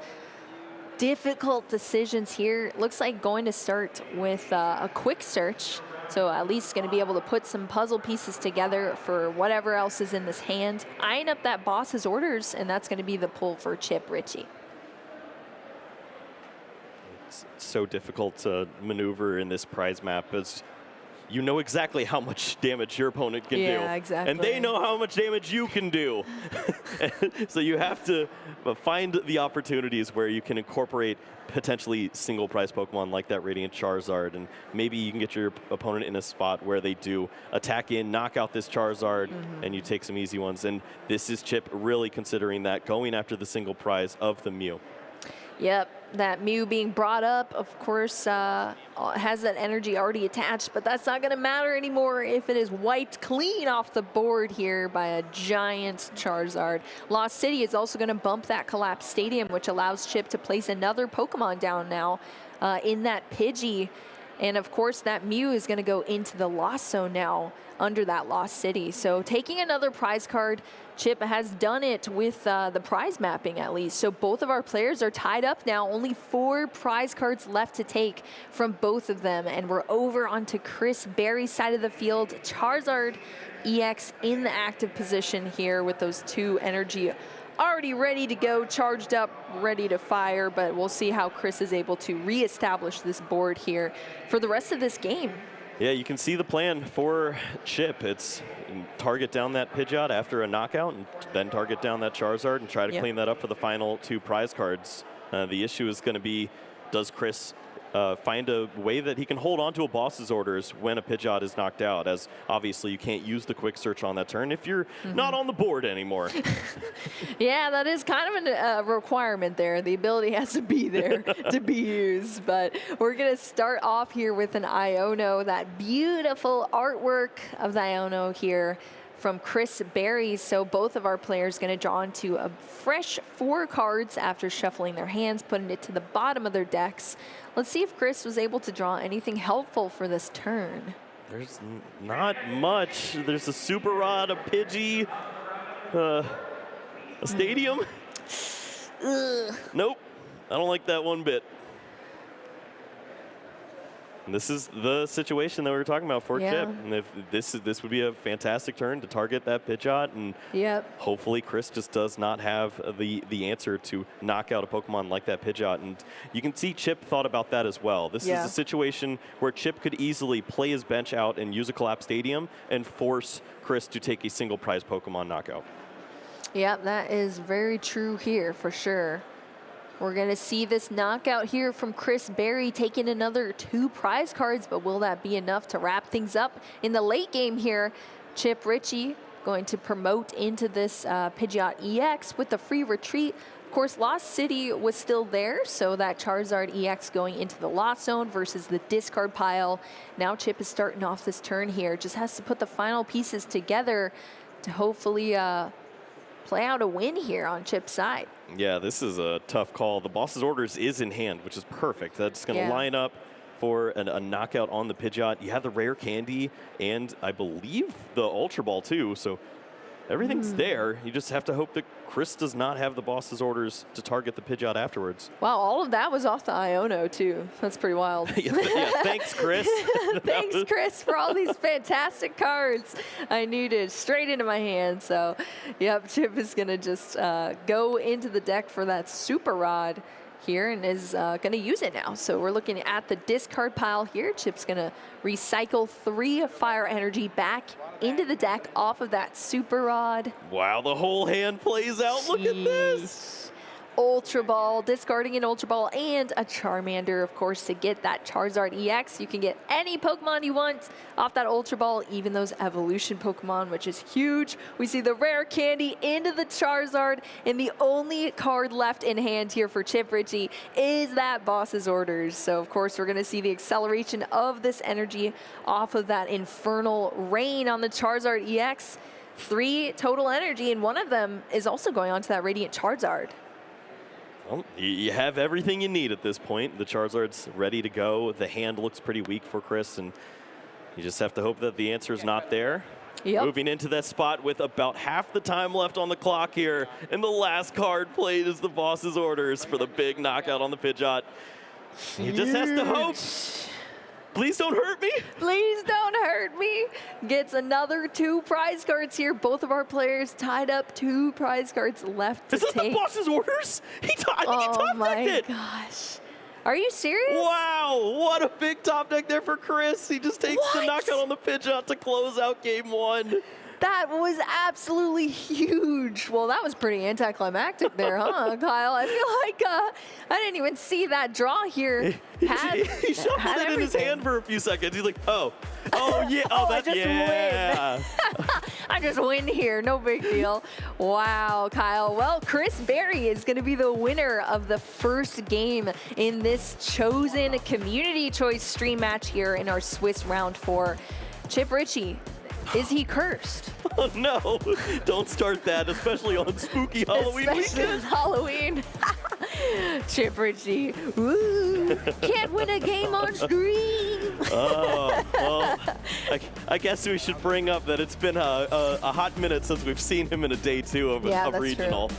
difficult decisions here. Looks like going to start with a quick search. So at least going to be able to put some puzzle pieces together for whatever else is in this hand. Eyeing up that Boss's Orders, and that's going to be the pull for Chip Ritchie. It's so difficult to maneuver in this prize map, as you know exactly how much damage your opponent can do. Yeah, exactly. And they know how much damage you can do. So you have to find the opportunities where you can incorporate potentially single prize Pokemon like that Radiant Charizard, and maybe you can get your opponent in a spot where they do attack in, knock out this Charizard, and you take some easy ones. And this is Chip really considering that, going after the single prize of the Mew. Yep, that Mew being brought up, of course, has that energy already attached, but that's not going to matter anymore if it is wiped clean off the board here by a giant Charizard. Lost City is also going to bump that collapsed stadium, which allows Chip to place another Pokemon down now in that Pidgey. And of course, that Mew is going to go into the Lost Zone now under that Lost City. So taking another prize card, Chip has done it with the prize mapping at least. So both of our players are tied up now. Only 4 prize cards left to take from both of them. And we're over onto Chris Berry's side of the field. Charizard EX in the active position here with those 2 energy already ready to go, charged up, ready to fire. But we'll see how Chris is able to reestablish this board here for the rest of this game. Yeah, you can see the plan for Chip. It's target down that Pidgeot after a knockout, and then target down that Charizard and try to clean that up for the final 2 prize cards. The issue is going to be, does Chris find a way that he can hold on to a boss's orders when a Pidgeot is knocked out, as obviously you can't use the quick search on that turn if you're not on the board anymore. Yeah, that is kind of a requirement there. The ability has to be there to be used. But we're going to start off here with an Iono, that beautiful artwork of the Iono here from Chris Berry. So both of our players going to draw into a fresh 4 cards after shuffling their hands, putting it to the bottom of their decks. Let's see if Chris was able to draw anything helpful for this turn. There's not much. There's a Super Rod, a Pidgey, a Stadium. Nope, I don't like that one bit. And this is the situation that we were talking about for Chip. And if this would be a fantastic turn to target that Pidgeot, and hopefully Chris just does not have the answer to knock out a Pokemon like that Pidgeot. And you can see Chip thought about that as well. This is a situation where Chip could easily play his bench out and use a collapsed stadium and force Chris to take a single prize Pokemon knockout. Yep, that is very true here for sure. We're going to see this knockout here from Chris Berry, taking another 2 prize cards, but will that be enough to wrap things up in the late game here? Chip Ritchie going to promote into this Pidgeot EX with the free retreat. Of course, Lost City was still there, so that Charizard EX going into the Lost Zone versus the discard pile. Now Chip is starting off this turn here, just has to put the final pieces together to hopefully play out a win here on Chip's side. Yeah, this is a tough call. The boss's orders is in hand, which is perfect. That's going to line up for a knockout on the Pidgeot. You have the rare candy and I believe the Ultra Ball too, so everything's there. You just have to hope that Chris does not have the boss's orders to target the Pidgeot afterwards. Wow, all of that was off the Iono too. That's pretty wild. Thanks, Chris. Thanks, Chris, for all these fantastic cards I needed straight into my hand. So, yep, Chip is going to just go into the deck for that Super Rod here and is going to use it now. So we're looking at the discard pile here. Chip's going to recycle 3 fire energy back into the deck off of that Super Rod. Wow, the whole hand plays out. Look at this. Ultra Ball, discarding an Ultra Ball and a Charmander, of course, to get that Charizard EX. You can get any Pokemon you want off that Ultra Ball, even those evolution Pokemon, which is huge. We see the rare candy into the Charizard, and the only card left in hand here for Chip Ritchie is that boss's orders. So, of course, we're going to see the acceleration of this energy off of that Infernal Rain on the Charizard EX. 3 total energy, and one of them is also going on to that Radiant Charizard. Well, you have everything you need at this point. The Charizard's ready to go. The hand looks pretty weak for Chris, and you just have to hope that the answer is not there. Moving into that spot with about half the time left on the clock here, and the last card played is the boss's orders for the big knockout on the Pidgeot. He just has to hope. Please don't hurt me. Please don't hurt me. Gets another 2 prize cards here. Both of our players tied up, 2 prize cards left to take. Is that the boss's orders? He topped Oh it. my gosh. Are you serious? Wow, what a big top deck there for Chris. He just takes the knockout on the pitch out to close out game 1. That was absolutely huge. Well, that was pretty anticlimactic there, huh, Kyle? I feel like I didn't even see that draw here. He shuffled it in his hand for a few seconds. He's like, oh yeah, yeah. I just win here, no big deal. Wow, Kyle. Well, Chris Berry is going to be the winner of the first game in this chosen community choice stream match here in our Swiss round 4. Chip Ritchie, is he cursed? Oh no, don't start that, especially on spooky Halloween weekend. Halloween. Chip Ritchie, woo, can't win a game on stream. Oh, well, I guess we should bring up that it's been a hot minute since we've seen him in a day 2 of regional. True.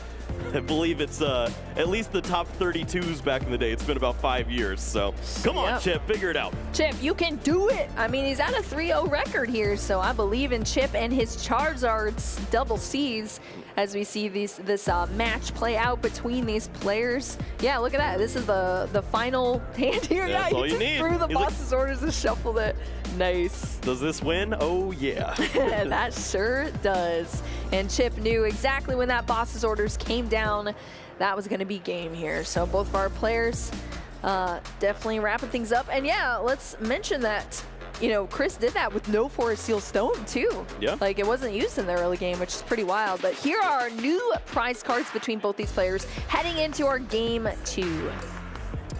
I believe it's at least the top 32s back in the day. It's been about 5 years, so come on, Chip, figure it out. Chip, you can do it. I mean, he's at a 3-0 record here, so I believe in Chip and his Charizard's double C's as we see this match play out between these players. Yeah, look at that. This is the final hand here. That's all you need. Threw the boss's orders and shuffled it. Nice. Does this win? Oh, yeah. That sure does. And Chip knew exactly when that boss's orders came down, that was going to be game here. So both of our players definitely wrapping things up. And yeah, let's mention that, you know, Chris did that with no Forest Seal Stone too. Yeah. Like it wasn't used in the early game, which is pretty wild. But here are our new prize cards between both these players heading into our game 2.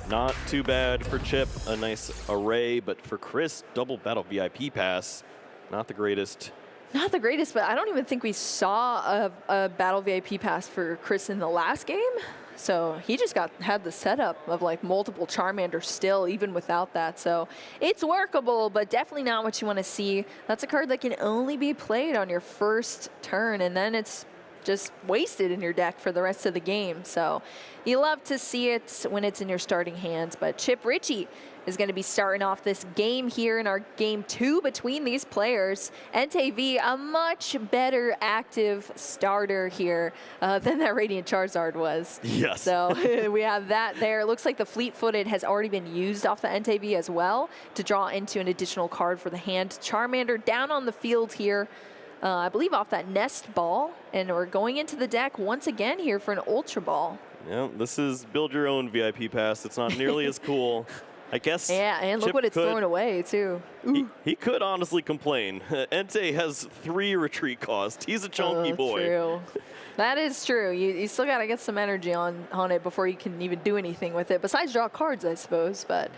Not too bad for Chip, a nice array, but for Chris, double battle VIP pass, not the greatest. Not the greatest, but I don't even think we saw a battle VIP pass for Chris in the last game. So he just had the setup of like multiple Charmander still, even without that. So it's workable, but definitely not what you want to see. That's a card that can only be played on your first turn, and then it's just wasted in your deck for the rest of the game. So you love to see it when it's in your starting hands. But Chip Ritchie is going to be starting off this game here in our game 2 between these players. Entei V, a much better active starter here than that Radiant Charizard was. Yes. So we have that there. It looks like the Fleet-Footed has already been used off the Entei V as well to draw into an additional card for the hand. Charmander down on the field here. I believe off that Nest Ball, and we're going into the deck once again here for an Ultra Ball. Yeah, this is build your own VIP pass. It's not nearly as cool. I guess. Yeah, and look what it's throwing away too. He could honestly complain. Entei has 3 retreat cost. He's a chunky boy. True. That is true. You still got to get some energy on it before you can even do anything with it, besides draw cards, I suppose. But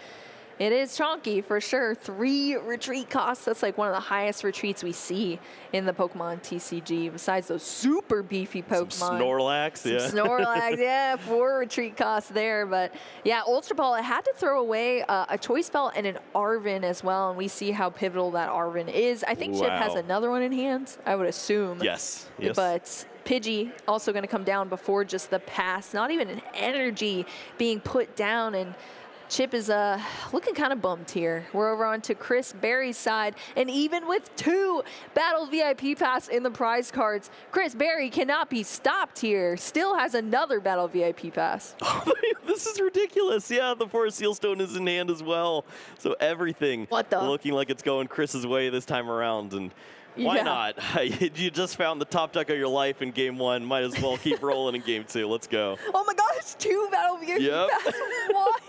it is chunky for sure. 3 retreat costs. That's like one of the highest retreats we see in the Pokemon TCG, besides those super beefy Pokemon. Some Snorlax, yeah. Snorlax, yeah, 4 retreat costs there. But yeah, Ultra Ball, it had to throw away a Choice Belt and an Arven as well, and we see how pivotal that Arven is. I think Chip has another one in hand, I would assume. Yes. But Pidgey also going to come down before just the pass. Not even an energy being put down, and Chip is looking kind of bummed here. We're over on to Chris Berry's side, and even with 2 Battle VIP Pass in the prize cards, Chris Berry cannot be stopped here. Still has another Battle VIP Pass. This is ridiculous. Yeah, the Forest Seal Stone is in hand as well. So everything looking like it's going Chris's way this time around. And why not? You just found the top deck of your life in game 1. Might as well keep rolling in game 2. Let's go. Oh my gosh, 2 Battle VIP Pass. What?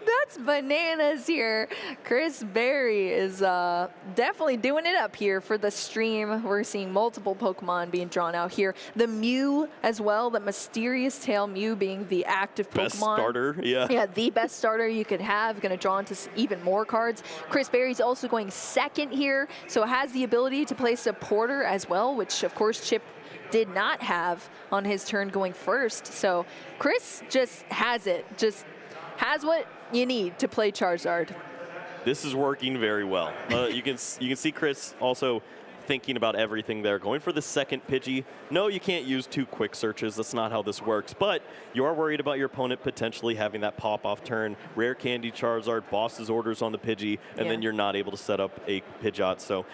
That's bananas here. Chris Berry is definitely doing it up here for the stream. We're seeing multiple Pokemon being drawn out here. The Mew as well, the Mysterious Tail Mew being the active Pokemon. Best starter, yeah. Yeah, the best starter you could have. Going to draw into even more cards. Chris Berry's also going second here, so has the ability to play supporter as well, which of course Chip did not have on his turn going first. So Chris just has it, just has what you need to play Charizard. This is working very well. You can see Chris also thinking about everything there. Going for the second Pidgey. No, you can't use 2 quick searches. That's not how this works. But you are worried about your opponent potentially having that pop-off turn, Rare Candy Charizard, Boss's Orders on the Pidgey, and then you're not able to set up a Pidgeot. So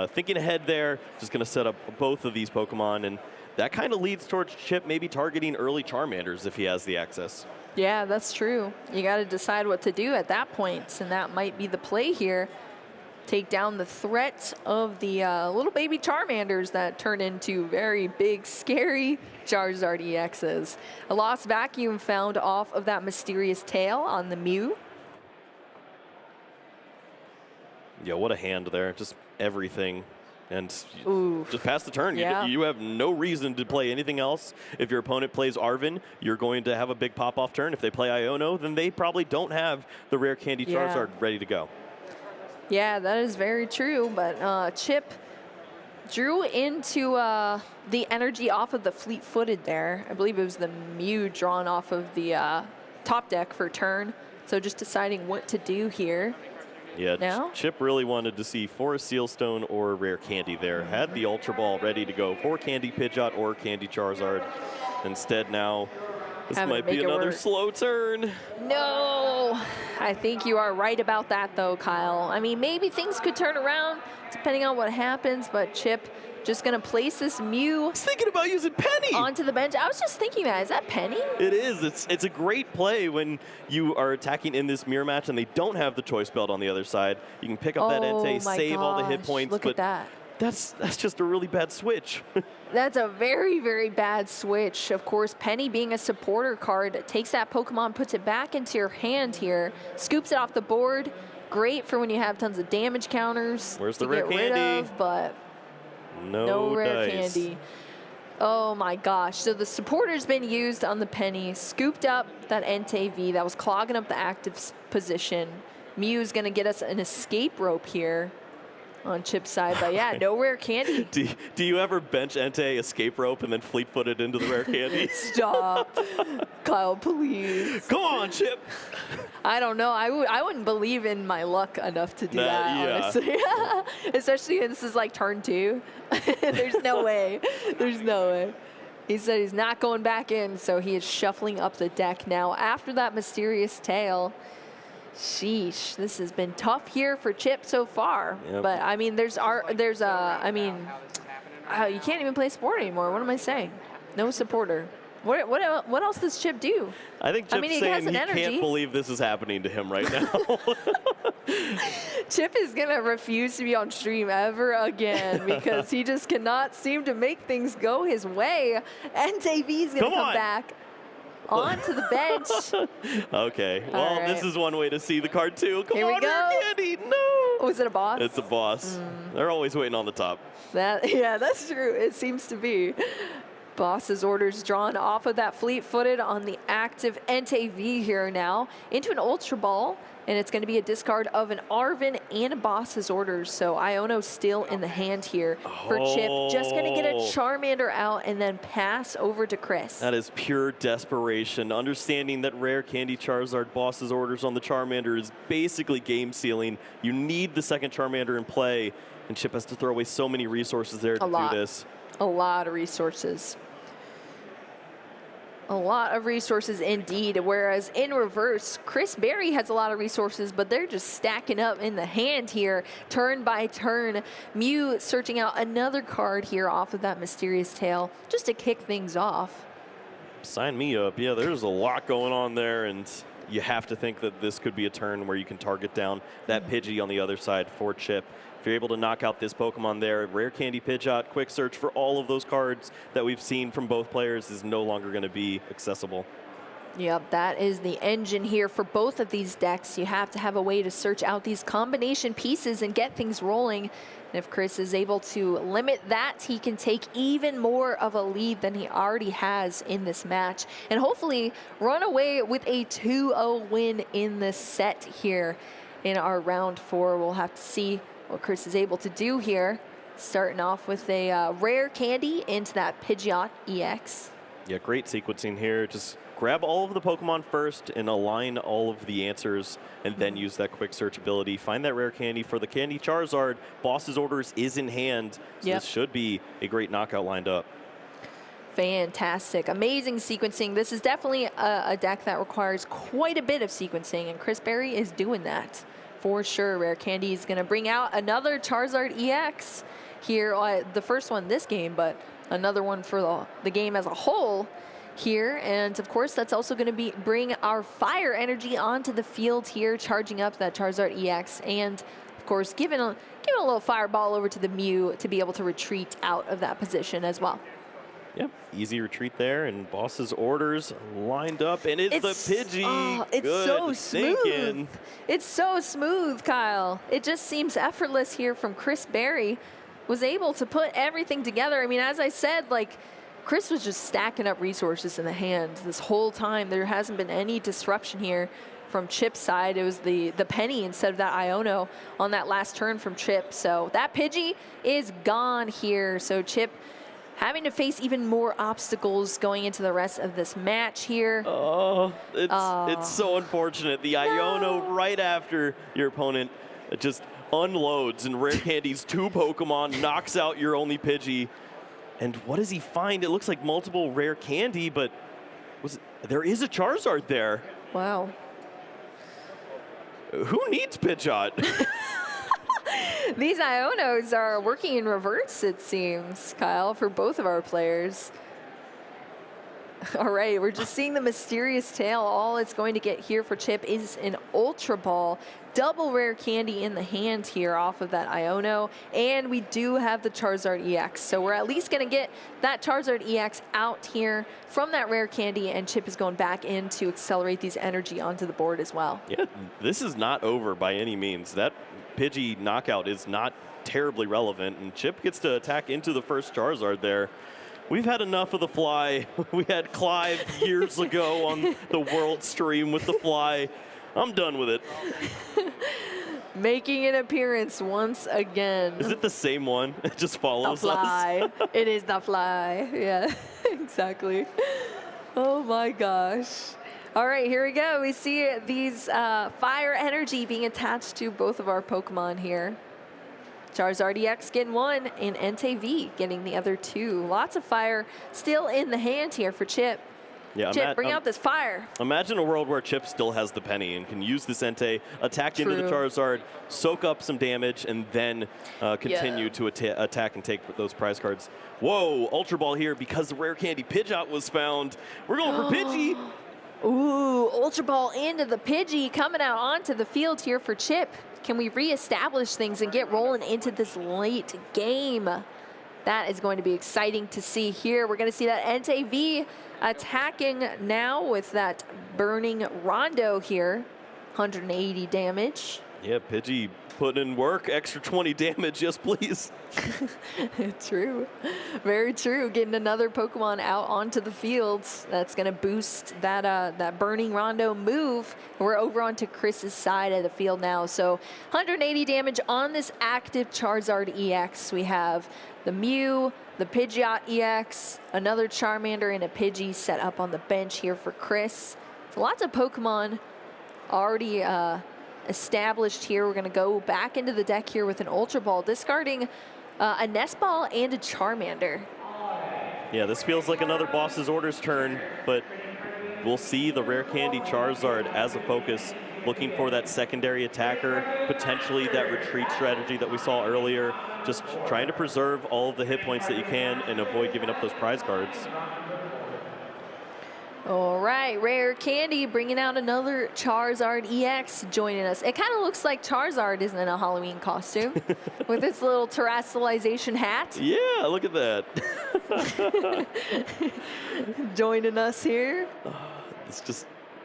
thinking ahead there, just going to set up both of these Pokemon, and that kind of leads towards Chip maybe targeting early Charmanders if he has the access. Yeah, that's true. You got to decide what to do at that point, and that might be the play here. Take down the threat of the little baby Charmanders that turn into very big, scary Charizard EXs. A lost vacuum found off of that mysterious tail on the Mew. Yeah, what a hand there. Just everything. And just pass the turn. Yeah. You have no reason to play anything else. If your opponent plays Arven, you're going to have a big pop-off turn. If they play Iono, then they probably don't have the Rare Candy Charizard ready to go. Yeah, that is very true, but Chip drew into the energy off of the fleet-footed there. I believe it was the Mew drawn off of the top deck for turn, so just deciding what to do here. Yeah, Chip really wanted to see Forest Sealstone or Rare Candy there. Had the Ultra Ball ready to go for Candy Pidgeot or Candy Charizard. Instead now, this might be another slow turn. No, I think you are right about that though, Kyle. I mean, maybe things could turn around depending on what happens, but Chip just gonna place this Mew. I was thinking about using Penny onto the bench. I was just thinking that. Is that Penny? It is. It's a great play when you are attacking in this mirror match and they don't have the choice belt on the other side. You can pick up that Entei, save all the hit points. Look at that. That's just a really bad switch. That's a very, very bad switch. Of course, Penny being a supporter card takes that Pokemon, puts it back into your hand here, scoops it off the board. Great for when you have tons of damage counters. Where's the Rare Candy? But no Rare dice. Candy. Oh my gosh. So the supporter's been used on the Penny, scooped up that Entei V that was clogging up the active position. Mew's gonna get us an escape rope here on Chip's side, but yeah, no Rare Candy. Do you ever bench Entei, escape rope, and then fleet-footed into the Rare Candy? Stop. Kyle, please. Come on, Chip. I don't know. I wouldn't believe in my luck enough to do that, honestly. Especially when this is like turn 2. There's no way. There's no way. He said he's not going back in, so he is shuffling up the deck now after that mysterious tail. Sheesh, this has been tough here for Chip so far. Yep. But I mean, you can't even play support anymore. What am I saying? No supporter. What else does Chip do? I think Chip's saying he energy. can't believe this is happening to him right now. Chip is gonna refuse to be on stream ever again because he just cannot seem to make things go his way. Entei V is gonna come back onto the bench. Okay, well, this is one way to see the card too. Come on, Rare Candy, no! Oh, is it a boss? It's a boss. They're always waiting on the top. Yeah, that's true. It seems to be. Boss's Orders drawn off of that fleet-footed on the active Entei V here now into an Ultra Ball, and it's going to be a discard of an Arven and a Boss's Orders. So Iono still in the hand here for Chip. Just going to get a Charmander out and then pass over to Chris. That is pure desperation. Understanding that Rare Candy Charizard Boss's Orders on the Charmander is basically game sealing. You need the second Charmander in play, and Chip has to throw away so many resources there to do this. A lot of resources. A lot of resources indeed, whereas in reverse, Chris Berry has a lot of resources, but they're just stacking up in the hand here, turn by turn. Mew searching out another card here off of that mysterious tail, just to kick things off. Sign me up. Yeah, there's a lot going on there, and you have to think that this could be a turn where you can target down that Pidgey on the other side for Chip. If you're able to knock out this Pokemon there, Rare Candy Pidgeot, quick search for all of those cards that we've seen from both players is no longer going to be accessible. Yep, that is the engine here for both of these decks. You have to have a way to search out these combination pieces and get things rolling. And if Chris is able to limit that, he can take even more of a lead than he already has in this match. And hopefully run away with a 2-0 win in this set here in our round 4. We'll have to see what Chris is able to do here. Starting off with a Rare Candy into that Pidgeot EX. Yeah, great sequencing here. Just grab all of the Pokemon first and align all of the answers, and then use that quick search ability. Find that rare candy for the Candy Charizard. Boss's Orders is in hand, so this should be a great knockout lined up. Fantastic. Amazing sequencing. This is definitely a deck that requires quite a bit of sequencing, and Chris Berry is doing that for sure. Rare Candy is going to bring out another Charizard EX here. The first one this game, but another one for the game as a whole here. And of course, that's also going to bring our fire energy onto the field here, charging up that Charizard EX, and of course giving a little fireball over to the Mew to be able to retreat out of that position as well. Yep, easy retreat there, and Boss's Orders lined up, and it's the Pidgey. Oh, it's Good so smooth. thinking. It's so smooth, Kyle. It just seems effortless here from Chris Berry. Was able to put everything together. I mean, as I said, like, Chris was just stacking up resources in the hand this whole time. There hasn't been any disruption here from Chip's side. It was the penny instead of that Iono on that last turn from Chip. So that Pidgey is gone here. So Chip having to face even more obstacles going into the rest of this match here. Oh, it's so unfortunate. The Iono right after your opponent just unloads, and Rare Candy's 2 Pokemon knocks out your only Pidgey. And what does he find? It looks like multiple Rare Candy, but there is a Charizard there. Wow. Who needs Pidgeot? These Ionos are working in reverse, it seems, Kyle, for both of our players. All right, we're just seeing the mysterious tail. All it's going to get here for Chip is an Ultra Ball. Double Rare Candy in the hand here off of that Iono. And we do have the Charizard EX. So we're at least going to get that Charizard EX out here from that Rare Candy. And Chip is going back in to accelerate these energy onto the board as well. Yeah, this is not over by any means. That Pidgey knockout is not terribly relevant. And Chip gets to attack into the first Charizard there. We've had enough of the fly. We had Clive years ago on the world stream with the fly. I'm done with it. Making an appearance once again. Is it the same one? It just follows the fly. us. It is the fly. Yeah, exactly. Oh my gosh. All right, here we go. We see these fire energy being attached to both of our Pokemon here. Charizard EX getting 1, and Entei V getting the other 2. Lots of fire still in the hand here for Chip. Yeah, Chip, bring out this fire. Imagine a world where Chip still has the penny and can use this Entei, attack into the Charizard, soak up some damage, and then continue to attack and take those prize cards. Whoa, Ultra Ball here because the Rare Candy Pidgeot was found. We're going for Pidgey. Ooh, Ultra Ball into the Pidgey, coming out onto the field here for Chip. Can we reestablish things and get rolling into this late game? That is going to be exciting to see here. We're going to see that Entei V attacking now with that Burning Rondo here. 180 damage. Yeah, Pidgey putting in work. Extra 20 damage, yes please. True. Very true. Getting another Pokemon out onto the field. That's going to boost that that Burning Rondo move. We're over onto Chris's side of the field now. So 180 damage on this active Charizard EX. We have the Mew, the Pidgeot EX, another Charmander, and a Pidgey set up on the bench here for Chris. So lots of Pokemon already established here. We're going to go back into the deck here with an Ultra Ball, discarding a Nest Ball and a Charmander. Yeah, this feels like another Boss's Orders turn, but we'll see the Rare Candy Charizard as a focus, looking for that secondary attacker, potentially that retreat strategy that we saw earlier, just trying to preserve all of the hit points that you can and avoid giving up those prize cards. All right, Rare Candy bringing out another Charizard EX joining us. It kind of looks like Charizard is in a Halloween costume with its little terrestrialization hat. Yeah, look at that. Joining us here. It's just,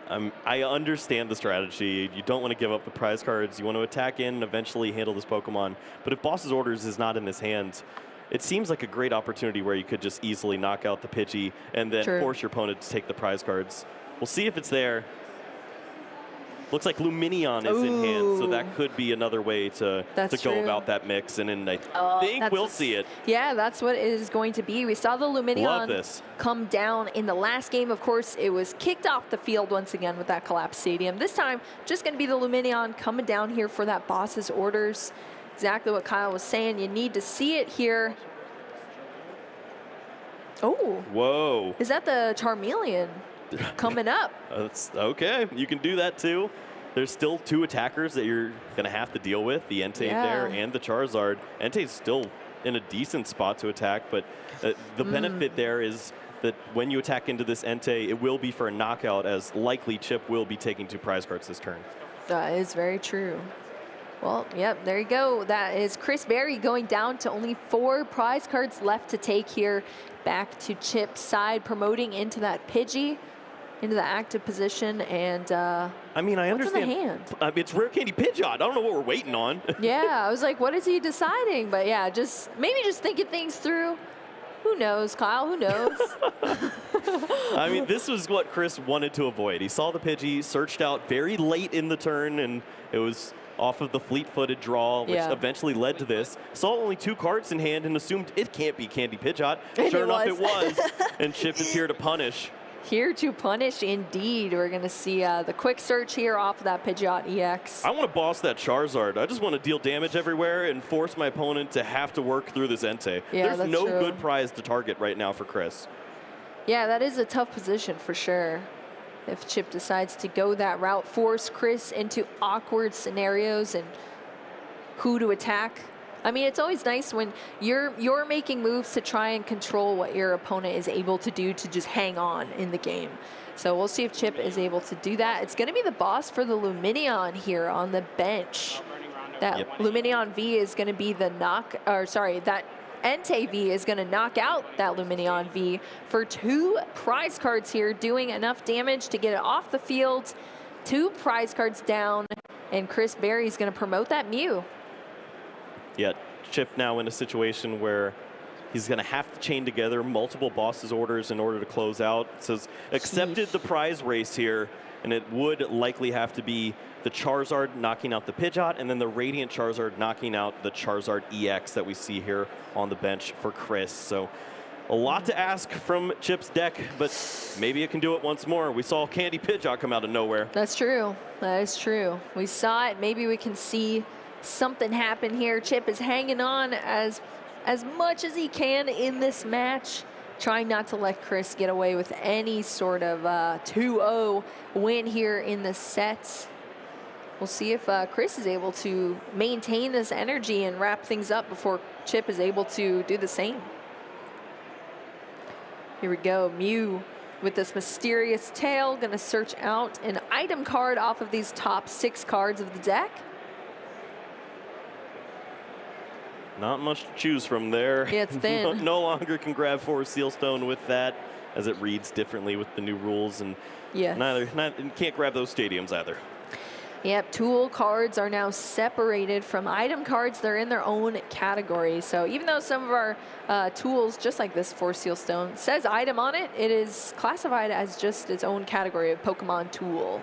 I understand the strategy. You don't want to give up the prize cards. You want to attack in and eventually handle this Pokemon. But if Boss's Orders is not in his hands, it seems like a great opportunity where you could just easily knock out the Pidgey and then force your opponent to take the prize cards. We'll see if it's there. Looks like Luminion is in hand, so that could be another way to go about that mix. And I think we'll see it. Yeah, that's what it is going to be. We saw the Luminion come down in the last game. Of course, it was kicked off the field once again with that collapsed stadium. This time, just going to be the Luminion coming down here for that boss's orders. Exactly what Kyle was saying. You need to see it here. Oh. Whoa. Is that the Charmeleon coming up? That's okay. You can do that too. There's still 2 attackers that you're going to have to deal with, the Entei there and the Charizard. Entei's still in a decent spot to attack, but the benefit there is that when you attack into this Entei, it will be for a knockout, as likely Chip will be taking 2 prize cards this turn. That is very true. Well, yep, there you go. That is Chris Berry going down to only 4 prize cards left to take here. Back to Chip's side, promoting into that Pidgey, into the active position, and I mean, I understand. In the hand? It's Rare Candy Pidgeot. I don't know what we're waiting on. Yeah, I was like, what is he deciding? But yeah, maybe just thinking things through. Who knows, Kyle? Who knows? I mean, this was what Chris wanted to avoid. He saw the Pidgey, searched out very late in the turn, and it was off of the fleet-footed draw, which eventually led to this. Saw only 2 cards in hand and assumed it can't be Candy Pidgeot. Sure enough, it was. And Chip is here to punish. Here to punish, indeed. We're going to see the quick search here off of that Pidgeot EX. I want to boss that Charizard. I just want to deal damage everywhere and force my opponent to have to work through this Entei. Yeah, There's no good prize to target right now for Chris. Yeah, that is a tough position for sure. If Chip decides to go that route, force Chris into awkward scenarios and who to attack. I mean, it's always nice when you're making moves to try and control what your opponent is able to do to just hang on in the game. So we'll see if Chip is able to do that. It's going to be the boss for the Luminion here on the bench. That Luminion V is going to be the that Entei V is going to knock out that Luminion V for 2 prize cards here, doing enough damage to get it off the field. 2 prize cards down, and Chris Berry is going to promote that Mew. Yet Chip now in a situation where he's going to have to chain together multiple bosses' orders in order to close out. It says accepted the prize race here, and it would likely have to be the Charizard knocking out the Pidgeot, and then the Radiant Charizard knocking out the Charizard EX that we see here on the bench for Chris. So a lot to ask from Chip's deck, but maybe it can do it once more. We saw Candy Pidgeot come out of nowhere. That's true. That is true. We saw it. Maybe we can see something happen here. Chip is hanging on as much as he can in this match, trying not to let Chris get away with any sort of 2-0 win here in the set. We'll see if Chris is able to maintain this energy and wrap things up before Chip is able to do the same. Here we go, Mew with this mysterious tail, gonna search out an item card off of these top 6 cards of the deck. Not much to choose from there. Yeah, it's thin. No longer can grab 4 Sealstone with that, as it reads differently with the new rules, and can't grab those stadiums either. Yep, tool cards are now separated from item cards. They're in their own category. So even though some of our tools, just like this 4 Sealstone, says item on it, it is classified as just its own category of Pokemon tool.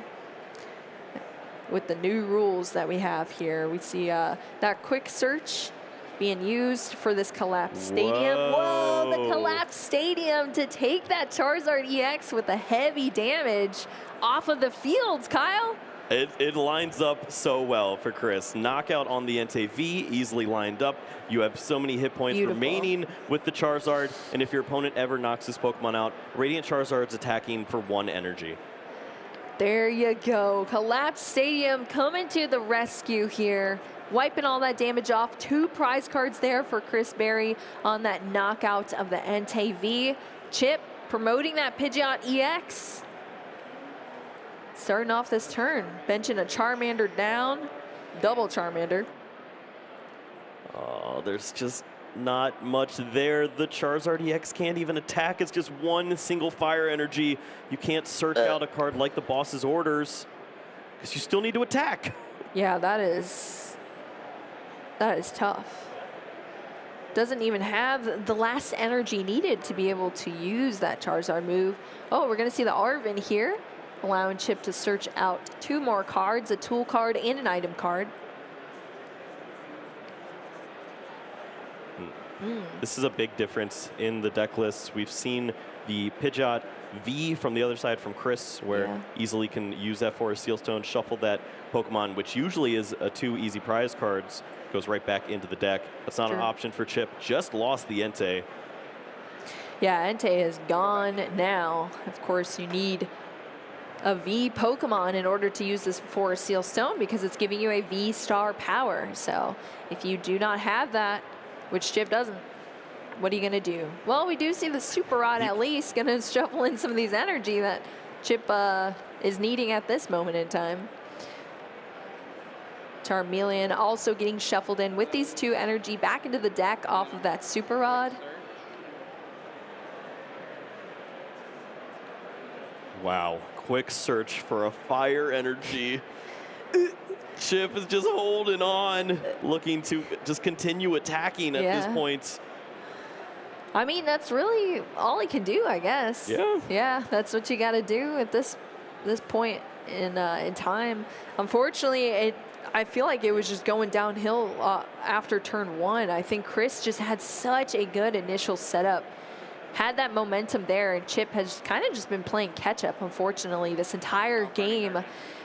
With the new rules that we have here, we see that quick search being used for this collapsed stadium. Whoa, the collapsed stadium to take that Charizard EX with the heavy damage off of the fields, Kyle. It lines up so well for Chris. Knockout on the Entei V, easily lined up. You have so many hit points remaining with the Charizard, and if your opponent ever knocks this Pokemon out, Radiant Charizard's attacking for 1 energy. There you go. Collapsed Stadium coming to the rescue here. Wiping all that damage off. 2 prize cards there for Chris Berry on that knockout of the Entei V. Chip promoting that Pidgeot EX. Starting off this turn, benching a Charmander down, double Charmander. Oh, there's just not much there. The Charizard EX can't even attack. It's just 1 single fire energy. You can't search out a card like the boss's orders because you still need to attack. Yeah, that is tough. Doesn't even have the last energy needed to be able to use that Charizard move. Oh, we're going to see the Arven here. allowing Chip to search out 2 more cards, a tool card and an item card. This is a big difference in the deck lists. We've seen the Pidgeot V from the other side from Chris, where easily can use that for a Sealstone, shuffle that Pokemon, which usually is a 2 easy prize cards, goes right back into the deck. That's not an option for Chip. Just lost the Entei. Yeah, Entei is gone now. Of course, you need a V Pokemon in order to use this for a Sealstone because it's giving you a V-star power. So if you do not have that, which Chip doesn't, what are you going to do? Well, we do see the Super Rod at least going to shuffle in some of these energy that Chip is needing at this moment in time. Charmeleon also getting shuffled in with these 2 energy back into the deck off of that Super Rod. Wow, quick search for a fire energy. Chip is just holding on, looking to just continue attacking at this point. I mean, that's really all he can do, I guess. Yeah. Yeah, that's what you got to do at this point in time. Unfortunately, I feel like it was just going downhill after turn 1. I think Chris just had such a good initial setup. Had that momentum there, and Chip has kind of just been playing catch-up, unfortunately, this entire game.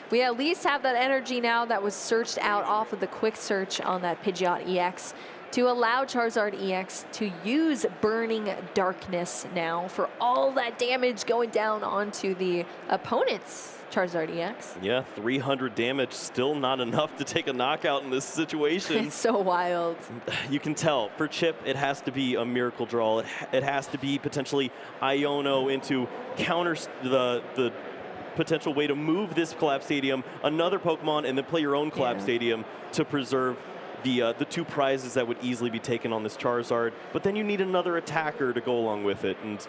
We at least have that energy now that was searched out off of the quick search on that Pidgeot EX to allow Charizard EX to use Burning Darkness now for all that damage going down onto the opponent's Charizard EX. Yeah, 300 damage, still not enough to take a knockout in this situation. It's so wild. You can tell, for Chip, it has to be a miracle draw. It has to be potentially Iono into counter the potential way to move this Collapse Stadium, another Pokemon, and then play your own Collapse Stadium to preserve the 2 prizes that would easily be taken on this Charizard. But then you need another attacker to go along with it. And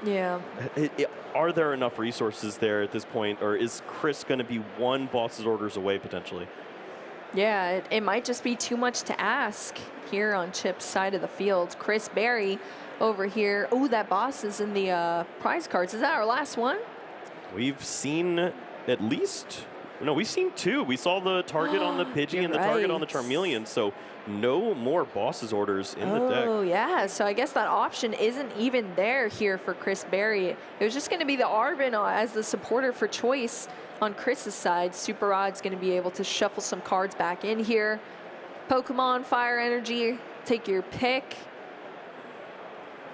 are there enough resources there at this point, or is Chris going to be 1 boss's orders away potentially? Yeah, it might just be too much to ask here on Chip's side of the field. Chris Berry over here. Oh, that boss is in the prize cards. Is that our last one? We've seen at least, no, we've seen 2. We saw the target on the Pidgey and the target on the Charmeleon, so no more boss's orders in the deck. Oh, yeah, so I guess that option isn't even there here for Chris Berry. It was just going to be the Arvin as the supporter for choice on Chris's side. Super Rod's going to be able to shuffle some cards back in here. Pokemon, Fire Energy, take your pick.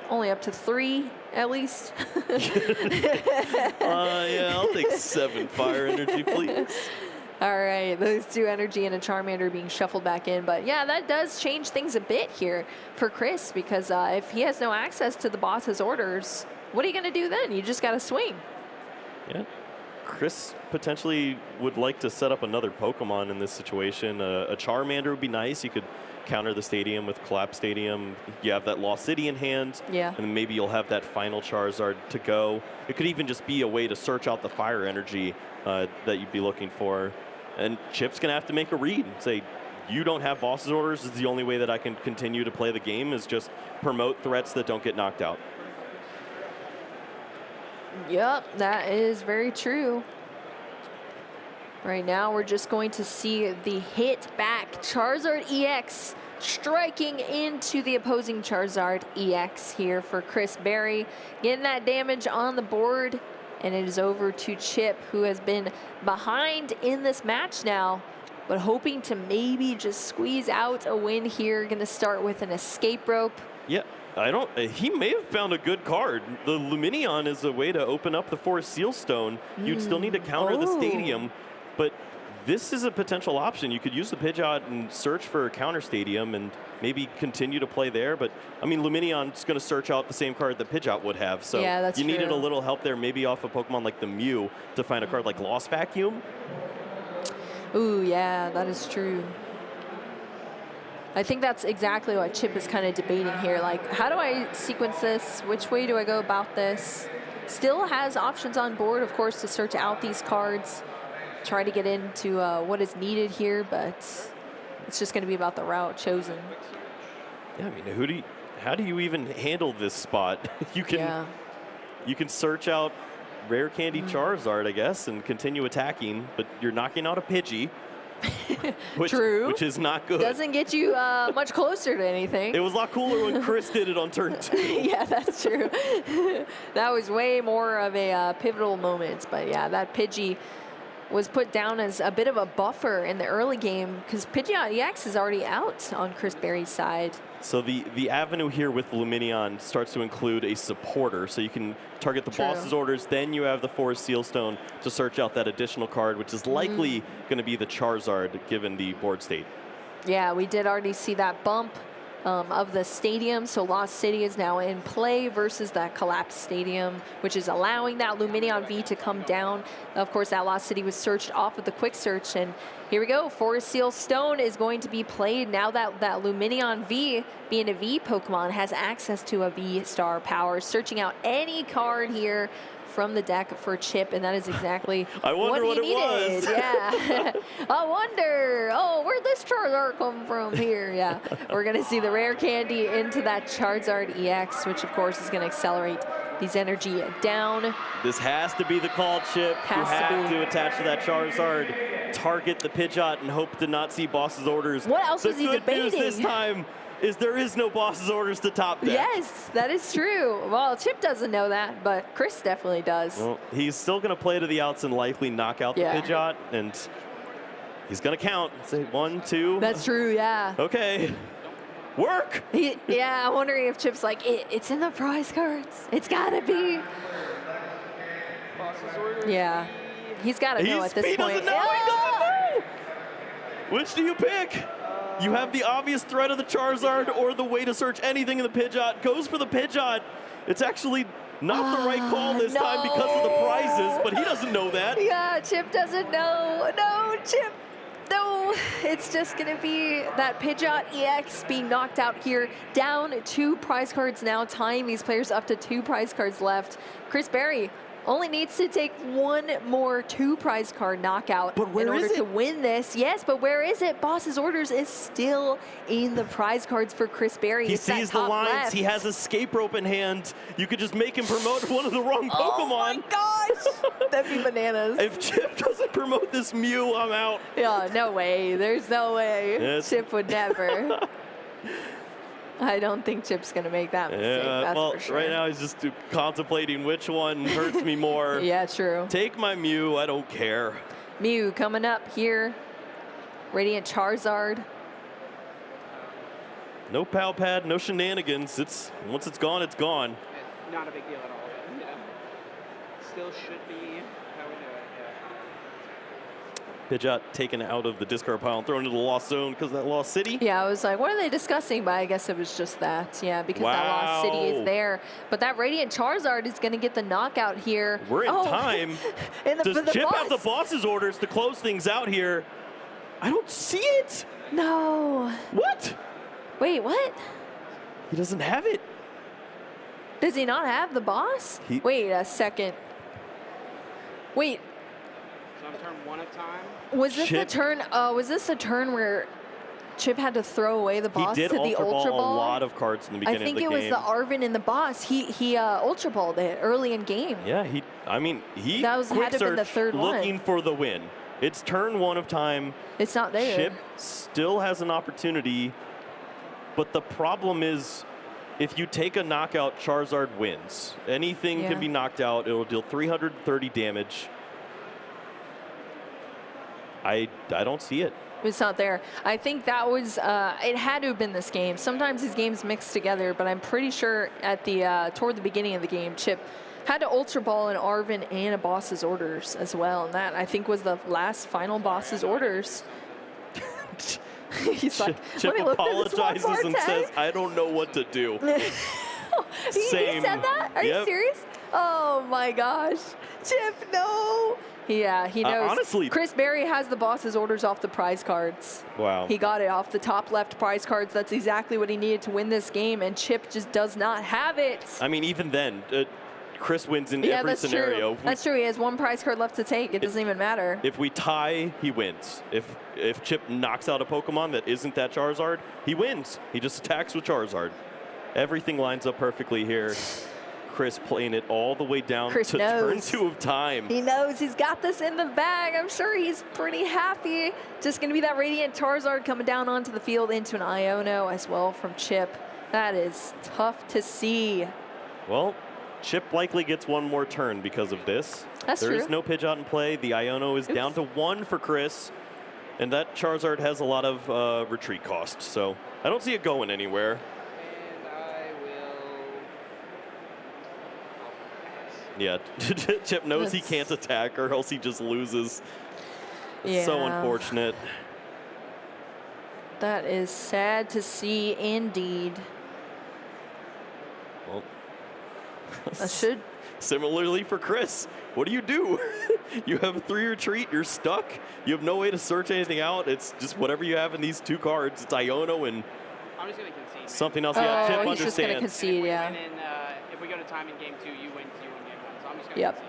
Only up to 3. At least. Yeah, I'll take 7 fire energy, please. All right, those 2 energy and a Charmander being shuffled back in. But yeah, that does change things a bit here for Chris, because if he has no access to the boss's orders, what are you going to do then? You just got to swing. Yeah. Chris potentially would like to set up another Pokemon in this situation. A Charmander would be nice. You could counter the stadium with Collapse Stadium. You have that Lost City in hand, and then maybe you'll have that final Charizard to go. It could even just be a way to search out the fire energy that you'd be looking for. And Chip's going to have to make a read and say, you don't have boss's orders. This is the only way that I can continue to play the game, is just promote threats that don't get knocked out. Yep, that is very true. Right now, we're just going to see the hit back. Charizard EX striking into the opposing Charizard EX here for Chris Berry. Getting that damage on the board, and it is over to Chip, who has been behind in this match now, but hoping to maybe just squeeze out a win here. Going to start with an escape rope. Yeah. He may have found a good card. The Lumineon is a way to open up the Forest Sealstone. You'd still need to counter the stadium, but this is a potential option. You could use the Pidgeot and search for a counter stadium and maybe continue to play there. But, I mean, Lumineon's going to search out the same card that Pidgeot would have. So you needed a little help there, maybe off a Pokemon like the Mew to find a card like Lost Vacuum. Ooh, yeah, that is true. I think that's exactly what Chip is kind of debating here. Like, how do I sequence this? Which way do I go about this? Still has options on board, of course, to search out these cards. Try to get into what is needed here, but it's just going to be about the route chosen. Yeah, I mean, how do you even handle this spot? You can search out Rare Candy Charizard, I guess, and continue attacking, but you're knocking out a Pidgey. True. Which is not good. Doesn't get you much closer to anything. It was a lot cooler when Chris did it on turn 2. Yeah, that's true. That was way more of a pivotal moment. But yeah, that Pidgey was put down as a bit of a buffer in the early game because Pidgeot EX is already out on Chris Berry's side. So the avenue here with Luminion starts to include a supporter, so you can target the boss's orders, then you have the Forest Sealstone to search out that additional card, which is likely going to be the Charizard given the board state. Yeah, we did already see that bump of the stadium, so Lost City is now in play versus that collapsed stadium, which is allowing that Luminion V to come down. Of course, that Lost City was searched off of the quick search, and here we go. Forest Seal Stone is going to be played now that Luminion V, being a V Pokemon, has access to a V-Star power, searching out any card here from the deck for Chip, and that is exactly what he needed. Yeah. I wonder, where'd this Charizard come from here? Yeah, we're going to see the Rare Candy into that Charizard EX, which of course is going to accelerate these energy down. This has to be the call, Chip. You have to attach to that Charizard, target the Pidgeot, and hope to not see boss's orders. What else was he debating? The good news this time is there is no boss's orders to top deck. Yes, that is true. Well, Chip doesn't know that, but Chris definitely does. Well, he's still going to play to the outs and likely knock out the Pidgeot, and he's going to count. Say 1, 2. That's true, yeah. Okay. Work! Yeah, I'm wondering if Chip's like, it's in the prize cards. It's got to be. Yeah. He's got to know at this point. He doesn't know! Which do you pick? You have the obvious threat of the Charizard or the way to search anything in the Pidgeot. Goes for the Pidgeot. It's actually not the right call this time because of the prizes, but he doesn't know that. Yeah, Chip doesn't know. No, Chip. No, it's just going to be that Pidgeot EX being knocked out here. Down 2 prize cards now, tying these players up to 2 prize cards left. Chris Berry only needs to take 1 more 2 prize card knockout in order to win this. Yes, but where is it? Boss's orders is still in the prize cards for Chris Berry. He sees the lines. Left. He has escape rope in hand. You could just make him promote one of the wrong Pokemon. Oh my gosh! That'd be bananas. If Chip doesn't promote this Mew, I'm out. Yeah, no way. There's no way. Chip would never. I don't think Chip's going to make that mistake, that's well, for sure. Right now he's just contemplating which one hurts me more. Yeah, true. Take my Mew, I don't care. Mew coming up here. Radiant Charizard. No Pal Pad, no shenanigans. Once it's gone, it's gone. Not a big deal at all. Yeah. Still should be how we do it, Pidgeot taken out of the discard pile and thrown into the Lost Zone because of that Lost City. Yeah, I was like, what are they discussing? But I guess it was just that. Yeah, because that Lost City is there. But that Radiant Charizard is going to get the knockout here. We're in time. Does Chip have the boss's orders to close things out here? I don't see it. No. What? Wait, what? He doesn't have it. Does he not have the boss? Wait a second. Wait. So I'm turn 1 at time. Was this the turn? Was this the turn where Chip had to throw away the boss to the Ultra Ball? A lot of cards in the beginning of the game. I think it was the Arvin and the boss. He Ultra Balled it early in game. Yeah, he that had to have been the third one. Looking for the win. It's turn 1 of time. It's not there. Chip still has an opportunity, but the problem is, if you take a knockout, Charizard wins. Anything can be knocked out. It'll deal 330 damage. I don't see it. It's not there. I think that was, it had to have been this game. Sometimes these games mix together, but I'm pretty sure at the, toward the beginning of the game, Chip had to Ultra Ball an Arvin and a boss's orders as well. And that, I think, was the last final boss's orders. He's like, Chip apologizes and says, I don't know what to do. He said that? Are you serious? Oh my gosh. Chip, no. Yeah, he knows. Honestly, Chris Berry has the boss's orders off the prize cards. Wow. He got it off the top left prize cards. That's exactly what he needed to win this game, and Chip just does not have it. I mean, even then, Chris wins in every scenario. True. That's true. He has 1 prize card left to take. It doesn't even matter. If we tie, he wins. If Chip knocks out a Pokemon that isn't that Charizard, he wins. He just attacks with Charizard. Everything lines up perfectly here. Chris playing it all the way down Chris to knows. turn 2 of time. He knows he's got this in the bag. I'm sure he's pretty happy. Just going to be that Radiant Charizard coming down onto the field into an Iono as well from Chip. That is tough to see. Well, Chip likely gets one more turn because of this. That's There true. is no Pidgeot in play. The Iono is down to 1 for Chris. And that Charizard has a lot of retreat cost. So I don't see it going anywhere. And I will. Yeah, Chip knows he can't attack or else he just loses. Yeah. So unfortunate. That is sad to see indeed. Well, I should. Similarly for Chris, what do? You have a 3 retreat, you're stuck. You have no way to search anything out. It's just whatever you have in these 2 cards. It's Iono and I'm just going to concede. something else. Oh, Yeah, Chip he's just gonna understands. concede, yeah. If we go to time in game 2, you win game 1. So I'm just going to Yep. concede.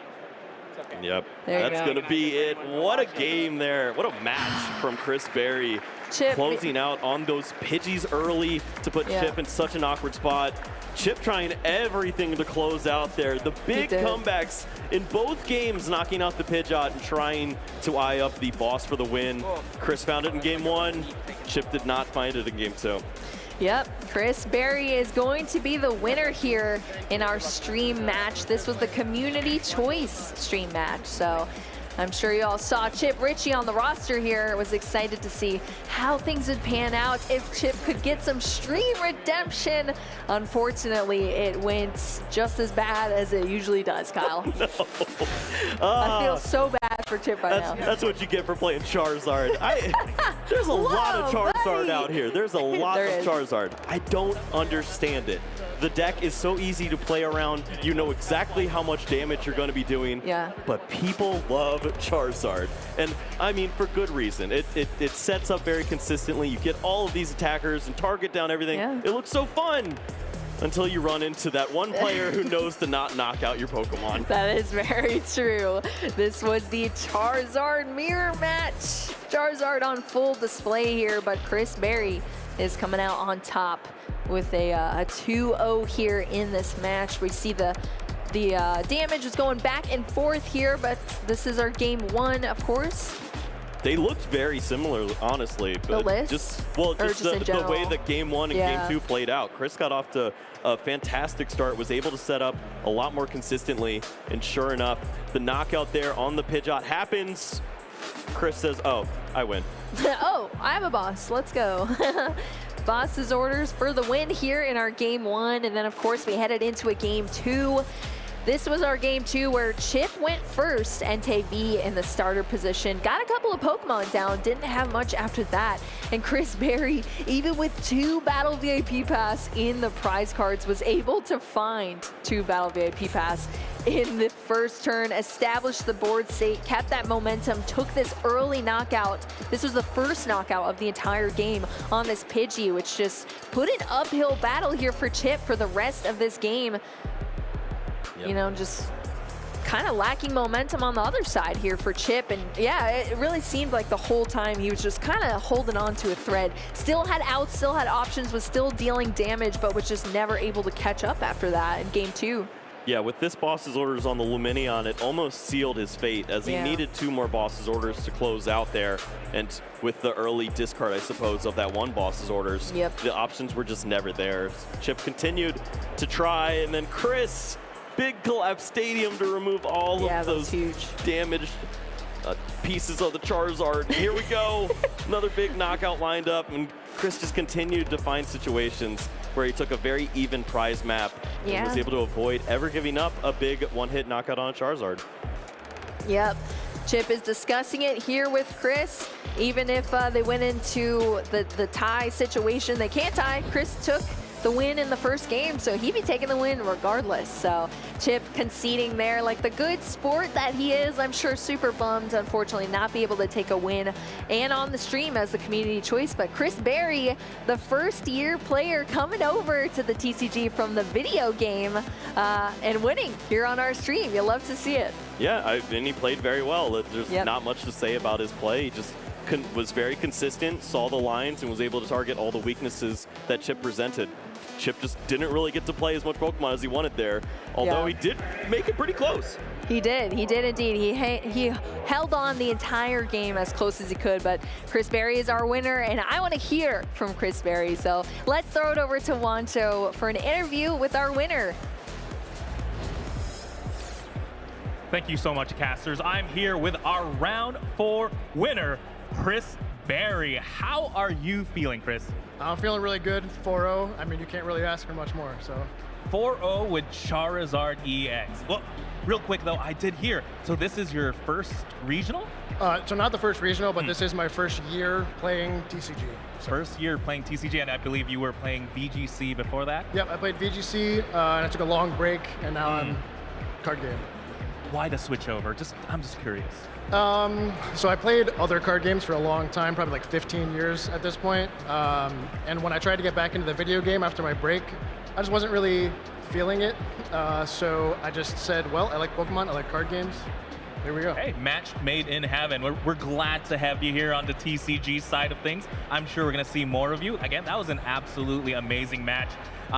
It's okay. Yep, There you that's go. going to be it. What a game there. What a match from Chris Berry. Chip Closing out on those Pidgeys early to put Yeah. Chip in such an awkward spot. Chip trying everything to close out there. The big did. comebacks in both games, knocking out the Pidgeot and trying to eye up the boss for the win. Chris found it in game 1. Chip did not find it in game 2. Yep, Chris Berry is going to be the winner here in our stream match. This was the community choice stream match, so I'm sure you all saw Chip Ritchie on the roster here. Was excited to see how things would pan out if Chip could get some stream redemption. Unfortunately, it went just as bad as it usually does, Kyle. I feel so bad for Chip right now. That's what you get for playing Charizard. There's a lot of Whoa, Charizard buddy. out here. There's a lot There of is. Charizard. I don't understand it. The deck is so easy to play around. You know exactly how much damage you're going to be doing. Yeah. But people love Charizard. And I mean, for good reason. It sets up very consistently. You get all of these attackers and target down everything. Yeah. It looks so fun. Until you run into that one player who knows to not knock out your Pokemon. That is very true. This was the Charizard mirror match. Charizard on full display here, but Chris Berry is coming out on top with a 2-0 here in this match. We see the damage is going back and forth here, but this is our game 1, of course. They looked very similar, honestly. But list? just Or just in the general? way that game 1 and Yeah. game 2 played out. Chris got off to a fantastic start, was able to set up a lot more consistently, and sure enough, the knockout there on the Pidgeot happens. Chris says, oh, I win. Oh, I'm a boss. Let's go. Boss's orders for the win here in our game 1. And then, of course, we headed into a game 2. This was our game 2 where Chip went first and Tay-B in the starter position. Got a couple of Pokemon down, didn't have much after that. And Chris Berry, even with 2 Battle VIP Pass in the prize cards, was able to find 2 Battle VIP Pass in the first turn, established the board state, kept that momentum, took this early knockout. This was the first knockout of the entire game on this Pidgey, which just put an uphill battle here for Chip for the rest of this game. Yep. You know, just kind of lacking momentum on the other side here for Chip. And yeah, it really seemed like the whole time he was just kind of holding on to a thread. Still had outs, still had options, was still dealing damage, but was just never able to catch up after that in game 2. Yeah, with this boss's orders on the Luminion, it almost sealed his fate as he needed 2 more boss's orders to close out there. And with the early discard, I suppose, of that one boss's orders, the options were just never there. Chip continued to try, and then Chris, big collapse stadium to remove all of those damaged pieces of the Charizard. Here we go. Another big knockout lined up, and Chris just continued to find situations where he took a very even prize map and was able to avoid ever giving up a big one-hit knockout on a Charizard. Yep. Chip is discussing it here with Chris. Even if they went into the tie situation, they can't tie. Chris took the win in the first game, so he'd be taking the win regardless. So Chip conceding there like the good sport that he is. I'm sure super bummed, unfortunately, not be able to take a win and on the stream as the community choice. But Chris Berry, the first-year player coming over to the TCG from the video game and winning here on our stream. You love to see it. Yeah, and he played very well. There's not much to say about his play. He just was very consistent, saw the lines, and was able to target all the weaknesses that Chip presented. Chip just didn't really get to play as much Pokemon as he wanted there, although he did make it pretty close. He did indeed. He held on the entire game as close as he could, but Chris Berry is our winner, and I want to hear from Chris Berry. So let's throw it over to Wancho for an interview with our winner. Thank you so much, casters. I'm here with our round 4 winner, Chris Berry. How are you feeling, Chris? I'm feeling really good. 4-0. I mean, you can't really ask for much more, so. 4-0 with Charizard EX. Well, real quick though, I did hear, so this is your first regional? So not the first regional, but this is my first year playing TCG. So. First year playing TCG, and I believe you were playing VGC before that? Yep, I played VGC, and I took a long break, and now I'm card game. Why the switch over? I'm just curious. So I played other card games for a long time, probably like 15 years at this point. And when I tried to get back into the video game after my break, I just wasn't really feeling it. So I just said, well, I like Pokemon, I like card games. There we go. Hey, match made in heaven. We're glad to have you here on the TCG side of things. I'm sure we're going to see more of you. Again, that was an absolutely amazing match.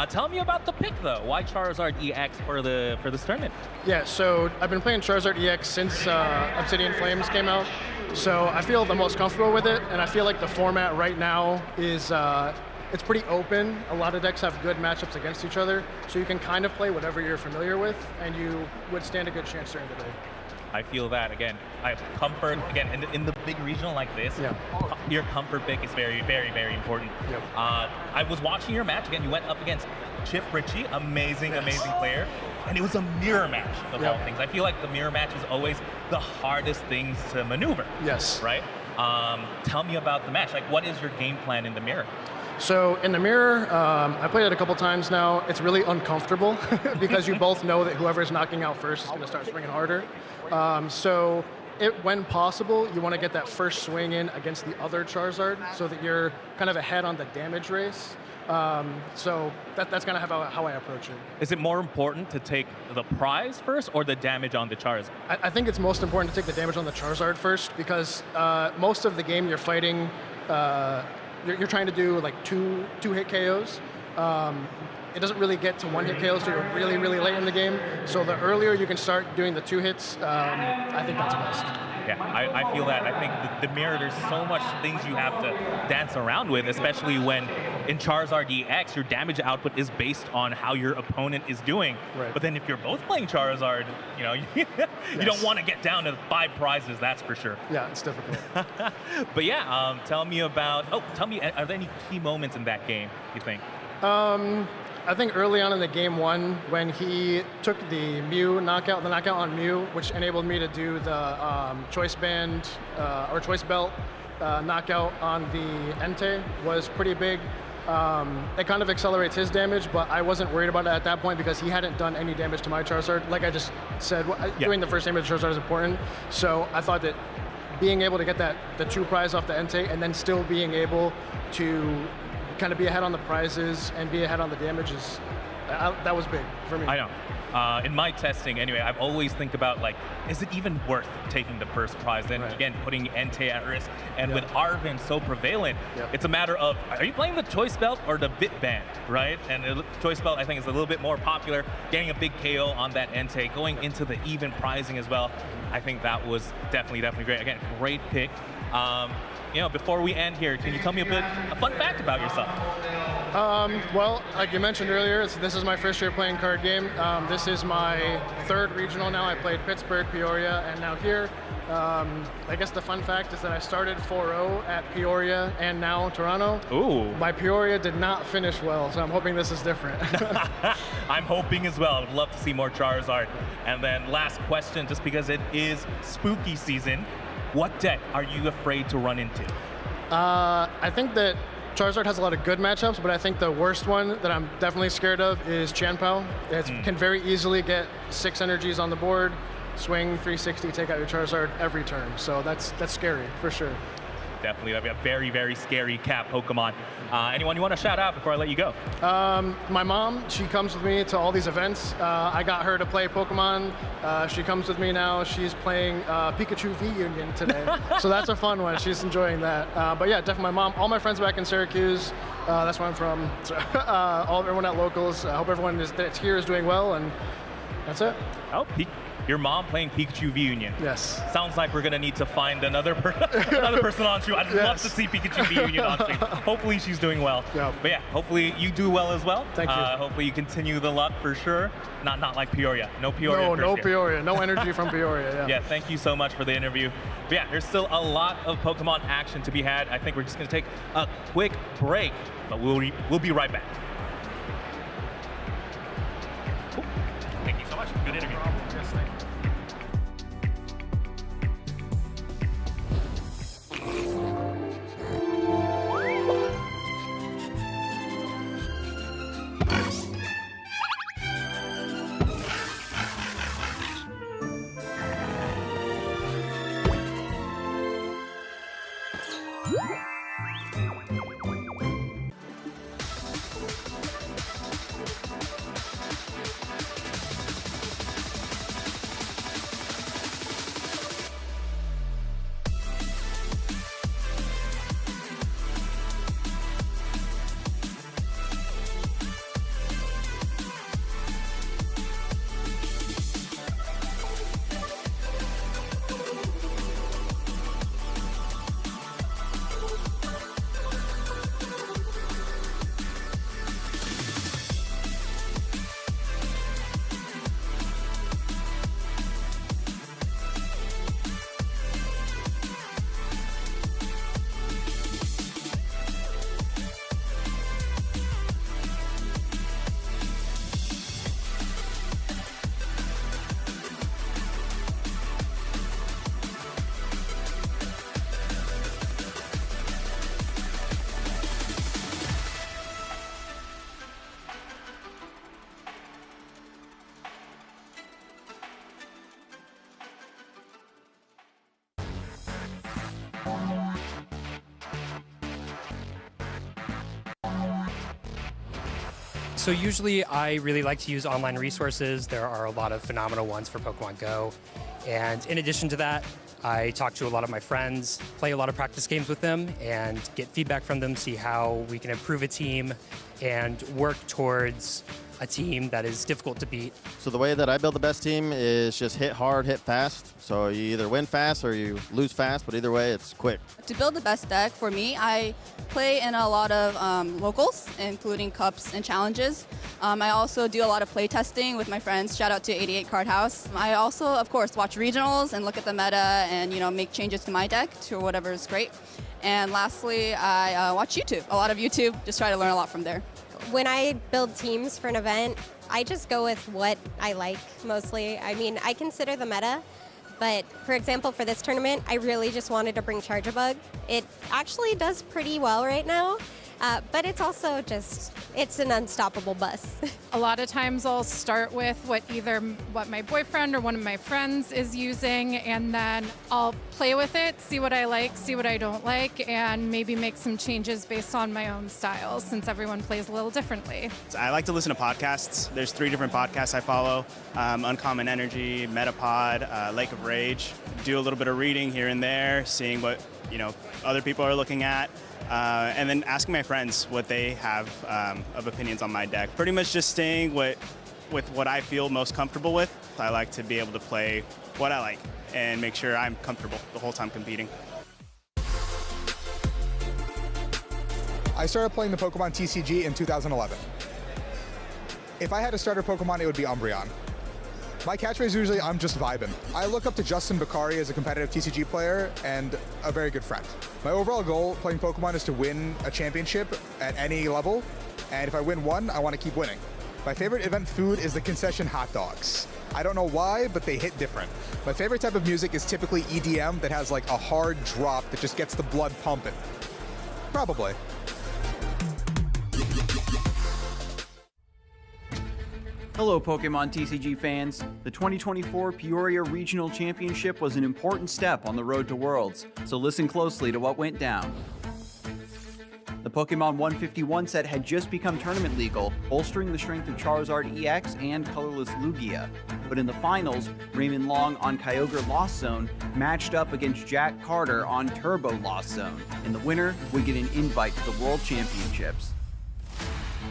Tell me about the pick, though. Why Charizard EX for this tournament? Yeah, so I've been playing Charizard EX since Obsidian Flames came out. So I feel the most comfortable with it, and I feel like the format right now is it's pretty open. A lot of decks have good matchups against each other, so you can kind of play whatever you're familiar with, and you would stand a good chance during the day. I feel that, again, I have comfort, again, in the big regional like this, your comfort pick is very, very, very important. Yep. I was watching your match, again, you went up against Chip Ritchie, amazing player, and it was a mirror match of all things. I feel like the mirror match is always the hardest things to maneuver. Yes. Right? Tell me about the match. Like, what is your game plan in the mirror? So in the mirror, I played it a couple times now. It's really uncomfortable because you both know that whoever's knocking out first is going to start swinging harder. So when possible, you want to get that first swing in against the other Charizard so that you're kind of ahead on the damage race. So that's kind of how I approach it. Is it more important to take the prize first or the damage on the Charizard? I think it's most important to take the damage on the Charizard first because most of the game you're fighting, you're trying to do like two hit KOs. It doesn't really get to 1-hit KOs until you're really, really late in the game. So the earlier you can start doing the 2 hits, I think that's best. Yeah, I feel that. I think the mirror, there's so much things you have to dance around with, especially when in Charizard EX, your damage output is based on how your opponent is doing. Right. But then if you're both playing Charizard, you know, you don't want to get down to 5 prizes, that's for sure. Yeah, it's difficult. But yeah, tell me, are there any key moments in that game, you think? I think early on in the game 1, when he took the knockout on Mew, which enabled me to do the choice band or choice belt knockout on the Entei, was pretty big. It kind of accelerates his damage, but I wasn't worried about it at that point because he hadn't done any damage to my Charizard. Like I just said, doing the first damage to Charizard is important. So I thought that being able to get the 2 prize off the Entei and then still being able to kind of be ahead on the prizes and be ahead on the damages, that was big for me. I know. In my testing, anyway, I've always think about, like, is it even worth taking the first prize? Then again, putting Entei at risk. And with Arven so prevalent, it's a matter of, are you playing the Choice Belt or the Bit Band, right? And the Choice Belt, I think, is a little bit more popular. Getting a big KO on that Entei, going into the even prizing as well. I think that was definitely great. Again, great pick. You know, before we end here, can you tell me a fun fact about yourself? Well, like you mentioned earlier, this is my first year playing card game. This is my 3rd regional now. I played Pittsburgh, Peoria, and now here. I guess the fun fact is that I started 4-0 at Peoria and now Toronto. Ooh. My Peoria did not finish well, so I'm hoping this is different. I'm hoping as well. I would love to see more Charizard. And then last question, just because it is spooky season, what deck are you afraid to run into? I think that Charizard has a lot of good matchups, but I think the worst one that I'm definitely scared of is Chanpao. It can very easily get 6 energies on the board, swing 360, take out your Charizard every turn. So that's scary for sure. definitely. That'd be a very, very scary cat Pokemon. Anyone you want to shout out before I let you go? My mom, she comes with me to all these events. I got her to play Pokemon. She comes with me now. She's playing Pikachu V Union today. So that's a fun one. She's enjoying that. But yeah, definitely my mom. All my friends back in Syracuse. That's where I'm from. So, everyone at Locals. I hope everyone that's here is doing well, and that's it. Oh, your mom playing Pikachu V Union. Yes. Sounds like we're going to need to find another person on stream. I'd love to see Pikachu V Union on stream. Hopefully she's doing well. Yeah. But yeah, hopefully you do well as well. Thank you. Hopefully you continue the luck for sure. Not like Peoria. No Peoria. No Peoria. No energy from Peoria. Yeah. Yeah, thank you so much for the interview. But yeah, there's still a lot of Pokemon action to be had. I think we're just going to take a quick break, but we'll be right back. Cool. Thank you so much. Good interview. Yes, thank you. So usually I really like to use online resources. There are a lot of phenomenal ones for Pokemon Go. And in addition to that, I talk to a lot of my friends, play a lot of practice games with them, and get feedback from them, see how we can improve a team and work towards a team that is difficult to beat. So the way that I build the best team is just hit hard, hit fast. So you either win fast or you lose fast, but either way, it's quick. To build the best deck, for me, I play in a lot of locals, including cups and challenges. I also do a lot of play testing with my friends. Shout out to 88 Card House. I also, of course, watch regionals and look at the meta and make changes to my deck to whatever is great. And lastly, I watch YouTube. A lot of YouTube. Just try to learn a lot from there. When I build teams for an event, I just go with what I like mostly. I mean, I consider the meta, but for example, for this tournament, I really just wanted to bring Charge-a-Bug. It actually does pretty well right now, but it's also it's an unstoppable bus. A lot of times I'll start with what my boyfriend or one of my friends is using, and then I'll play with it, see what I like, see what I don't like, and maybe make some changes based on my own style, since everyone plays a little differently. I like to listen to podcasts. There's 3 different podcasts I follow: Uncommon Energy, Metapod, Lake of Rage. Do a little bit of reading here and there, seeing what other people are looking at. And then asking my friends what they have of opinions on my deck. Pretty much just staying with what I feel most comfortable with. I like to be able to play what I like and make sure I'm comfortable the whole time competing. I started playing the Pokemon TCG in 2011. If I had a starter Pokemon, it would be Umbreon. My catchphrase is usually, I'm just vibing. I look up to Justin Bakari as a competitive TCG player and a very good friend. My overall goal playing Pokemon is to win a championship at any level, and if I win one, I want to keep winning. My favorite event food is the concession hot dogs. I don't know why, but they hit different. My favorite type of music is typically EDM that has like a hard drop that just gets the blood pumping. Probably. Hello, Pokemon TCG fans. The 2024 Peoria Regional Championship was an important step on the road to Worlds, so listen closely to what went down. The Pokemon 151 set had just become tournament legal, bolstering the strength of Charizard EX and colorless Lugia. But in the finals, Raymond Long on Kyogre Lost Zone matched up against Jack Carter on Turbo Lost Zone, and the winner would get an invite to the World Championships.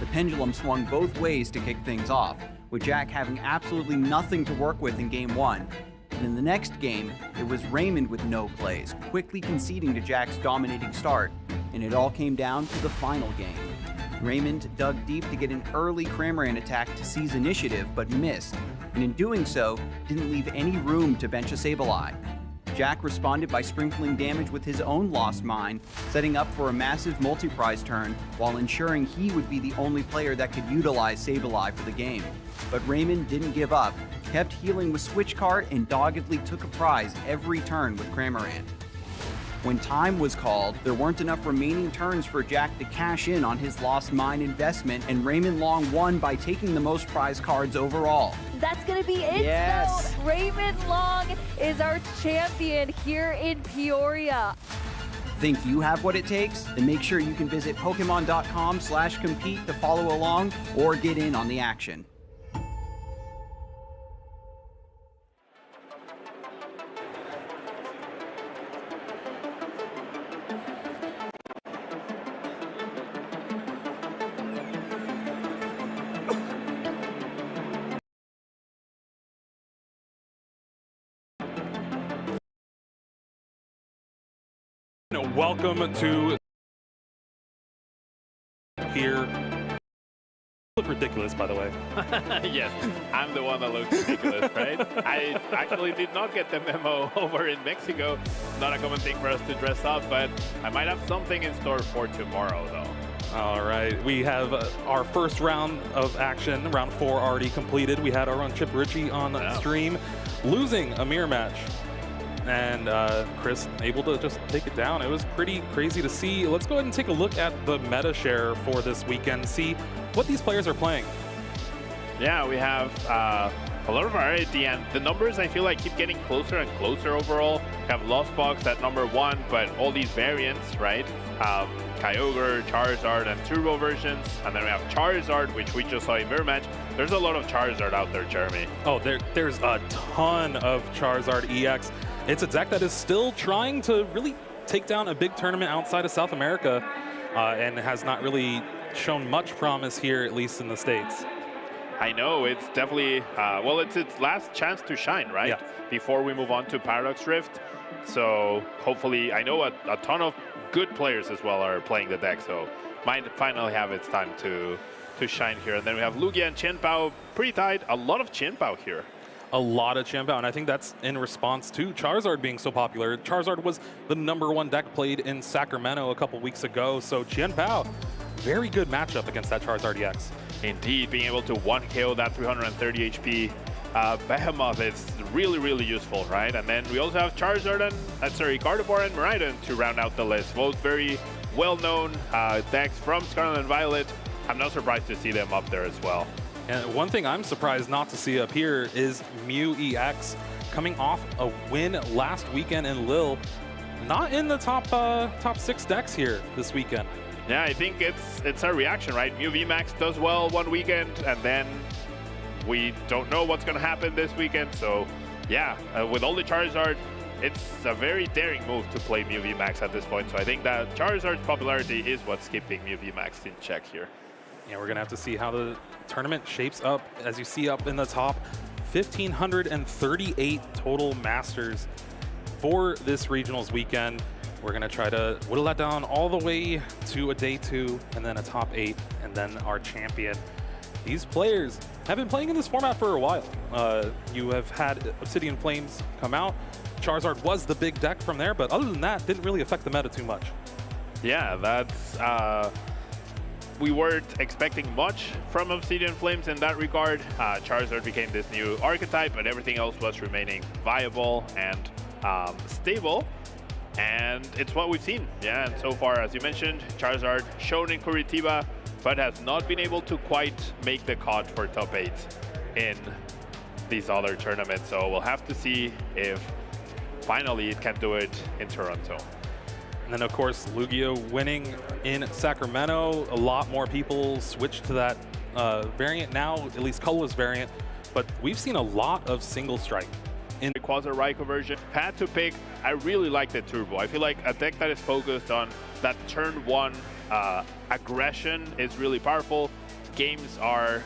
The pendulum swung both ways to kick things off, with Jack having absolutely nothing to work with in Game 1. And in the next game, it was Raymond with no plays, quickly conceding to Jack's dominating start, and it all came down to the final game. Raymond dug deep to get an early Cramorant attack to seize initiative, but missed, and in doing so, didn't leave any room to bench a Sableye. Jack responded by sprinkling damage with his own Lost Mine, setting up for a massive multi-prize turn while ensuring he would be the only player that could utilize Sableye for the game. But Raymond didn't give up, kept healing with Switch Card, and doggedly took a prize every turn with Cramorant. When time was called, there weren't enough remaining turns for Jack to cash in on his Lost Mine investment, and Raymond Long won by taking the most prize cards overall. That's going to be it. Yes. So Raymond Long is our champion here in Peoria. Think you have what it takes? Then make sure you can visit Pokemon.com/compete to follow along or get in on the action. Welcome to here. Look ridiculous, by the way. Yes, I'm the one that looks ridiculous, right? I actually did not get the memo over in Mexico. Not a common thing for us to dress up, but I might have something in store for tomorrow, though. All right, we have our first round of action, round 4 already completed. We had our own Chip Ritchie on stream, losing a mirror match. And Chris able to just take it down. It was pretty crazy to see. Let's go ahead and take a look at the meta share for this weekend, see what these players are playing. Yeah, we have a lot of variety, and the numbers I feel like keep getting closer and closer overall. We have Lost Box at number 1, but all these variants, right? Kyogre, Charizard, and Turbo versions, and then we have Charizard, which we just saw in Mirror Match. There's a lot of Charizard out there, Jeremy. Oh, there's a ton of Charizard EX. It's a deck that is still trying to really take down a big tournament outside of South America and has not really shown much promise here, at least in the States. I know, it's definitely, well, it's its last chance to shine, right? Yeah. Before we move on to Paradox Rift. So hopefully, I know a ton of good players as well are playing the deck, so might finally have its time to shine here. And then we have Lugia and Qianbao, pretty tight. A lot of Qianbao here. A lot of Qianbao, and I think that's in response to Charizard being so popular. Charizard was the #1 deck played in Sacramento a couple weeks ago, so Qianbao, very good matchup against that Charizard EX. Indeed, being able to 1-KO that 330 HP Behemoth is really, really useful, right? And then we also have Charizard and, Gardevoir and Miraidon to round out the list. Both very well-known decks from Scarlet and Violet. I'm not surprised to see them up there as well. And one thing I'm surprised not to see up here is Mew EX coming off a win last weekend in Lille. Not in the top 6 decks here this weekend. Yeah, I think it's a reaction, right? Mew VMAX does well one weekend, and then we don't know what's going to happen this weekend. So, yeah, with all the Charizard, it's a very daring move to play Mew VMAX at this point. So I think that Charizard's popularity is what's keeping Mew VMAX in check here. Yeah, we're going to have to see how the tournament shapes up. As you see up in the top, 1,538 total Masters for this Regionals weekend. We're going to try to whittle that down all the way to a day 2, and then a top 8, and then our champion. These players have been playing in this format for a while. You have had Obsidian Flames come out. Charizard was the big deck from there, but other than that, didn't really affect the meta too much. Yeah, that's... we weren't expecting much from Obsidian Flames in that regard. Charizard became this new archetype, but everything else was remaining viable and stable. And it's what we've seen. Yeah, and so far, as you mentioned, Charizard shown in Curitiba, but has not been able to quite make the cut for top 8. in these other tournaments. So we'll have to see if finally it can do it in Toronto. And then, of course, Lugia winning in Sacramento. A lot more people switched to that variant now, at least colorless variant. But we've seen a lot of single strike. In the Quasar Raikou version, had to pick, I really like the Turbo. I feel like a deck that is focused on that turn one aggression is really powerful. Games are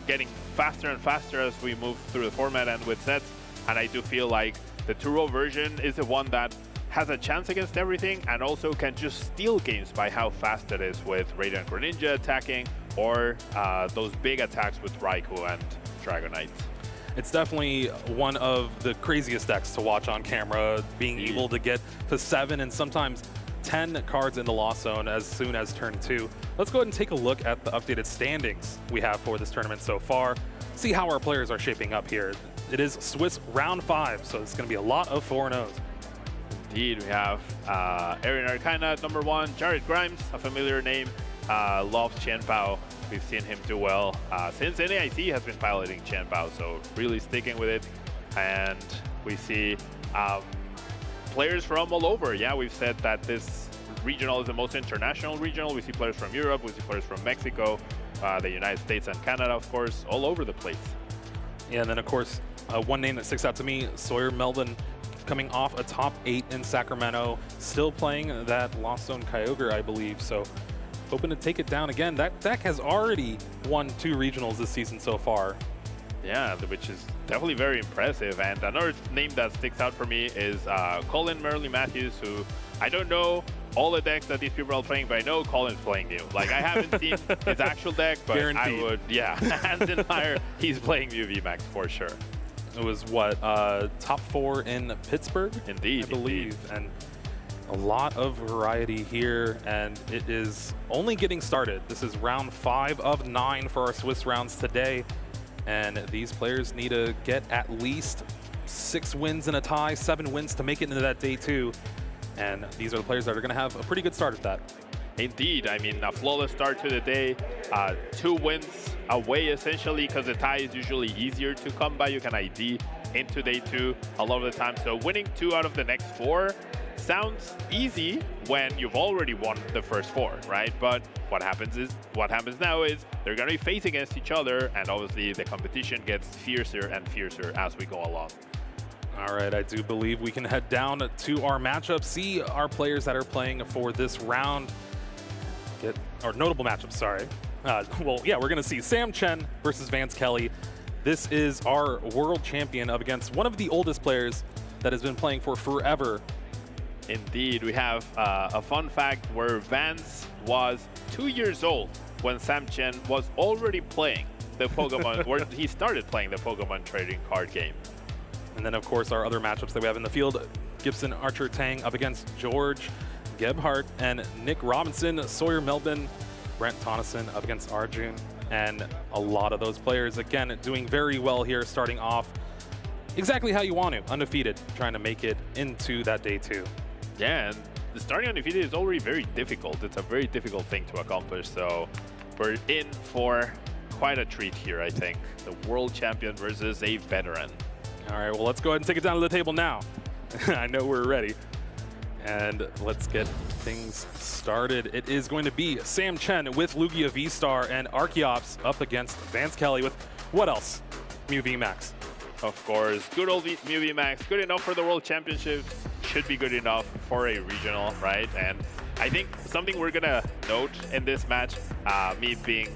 getting faster and faster as we move through the format and with sets. And I do feel like the Turbo version is the one that has a chance against everything and also can just steal games by how fast it is with Radiant Greninja attacking or those big attacks with Raikou and Dragonite. It's definitely one of the craziest decks to watch on camera, being able to get to 7 and sometimes 10 cards in the Lost Zone as soon as turn 2. Let's go ahead and take a look at the updated standings we have for this tournament so far, see how our players are shaping up here. It is Swiss round 5, so it's going to be a lot of 4-0s. Indeed, we have Arian Arcana at number 1, Jared Grimes, a familiar name, loves Qianbao. We've seen him do well since NAIC has been piloting Qianbao, so really sticking with it. And we see players from all over. Yeah, we've said that this regional is the most international regional. We see players from Europe, we see players from Mexico, the United States and Canada, of course, all over the place. Yeah, and then of course, one name that sticks out to me, Sawyer Melvin, coming off a top 8 in Sacramento, still playing that Lost Zone Kyogre, I believe. So hoping to take it down again. That deck has already won 2 regionals this season so far. Yeah, which is definitely very impressive. And another name that sticks out for me is Colin Merrily Matthews, who I don't know all the decks that these people are playing, but I know Colin's playing Mew. Like, I haven't seen his actual deck, but Guaranteed. I would, yeah, hands in fire, he's playing Mew VMAX for sure. It was what, top 4 in Pittsburgh? Indeed, I believe. Indeed. And a lot of variety here, and it is only getting started. This is round 5 of 9 for our Swiss rounds today, and these players need to get at least 6 wins and a tie, 7 wins to make it into that day 2, and these are the players that are going to have a pretty good start at that. Indeed, I mean, a flawless start to the day, 2 wins away essentially, because the tie is usually easier to come by. You can ID into day 2 a lot of the time, so winning 2 out of the next 4 sounds easy when you've already won the first 4, right? But what happens now is they're going to be facing against each other, and obviously the competition gets fiercer and fiercer as we go along. All right, I do believe we can head down to our matchup, see our players that are playing for this round. Or notable matchups, sorry. Well, yeah, we're going to see Sam Chen versus Vance Kelly. This is our world champion up against one of the oldest players that has been playing for forever. Indeed, we have a fun fact where Vance was 2 years old when Sam Chen was already playing the Pokemon, where he started playing the Pokemon trading card game. And then, of course, our other matchups that we have in the field, Gibson Archer Tang up against George Gebhardt and Nick Robinson, Sawyer Melvin, Brent Tonneson up against Arjun, and a lot of those players, again, doing very well here, starting off exactly how you want to, undefeated, trying to make it into that day 2. Yeah, and the starting undefeated is already very difficult. It's a very difficult thing to accomplish, so we're in for quite a treat here, I think. The world champion versus a veteran. All right, well, let's go ahead and take it down to the table now. I know we're ready. And let's get things started. It is going to be Sam Chen with Lugia V-Star and Archeops up against Vance Kelly with what else? Mew VMAX. Of course, good old Mew VMAX, good enough for the World Championships, should be good enough for a regional, right? And I think something we're gonna note in this match, me being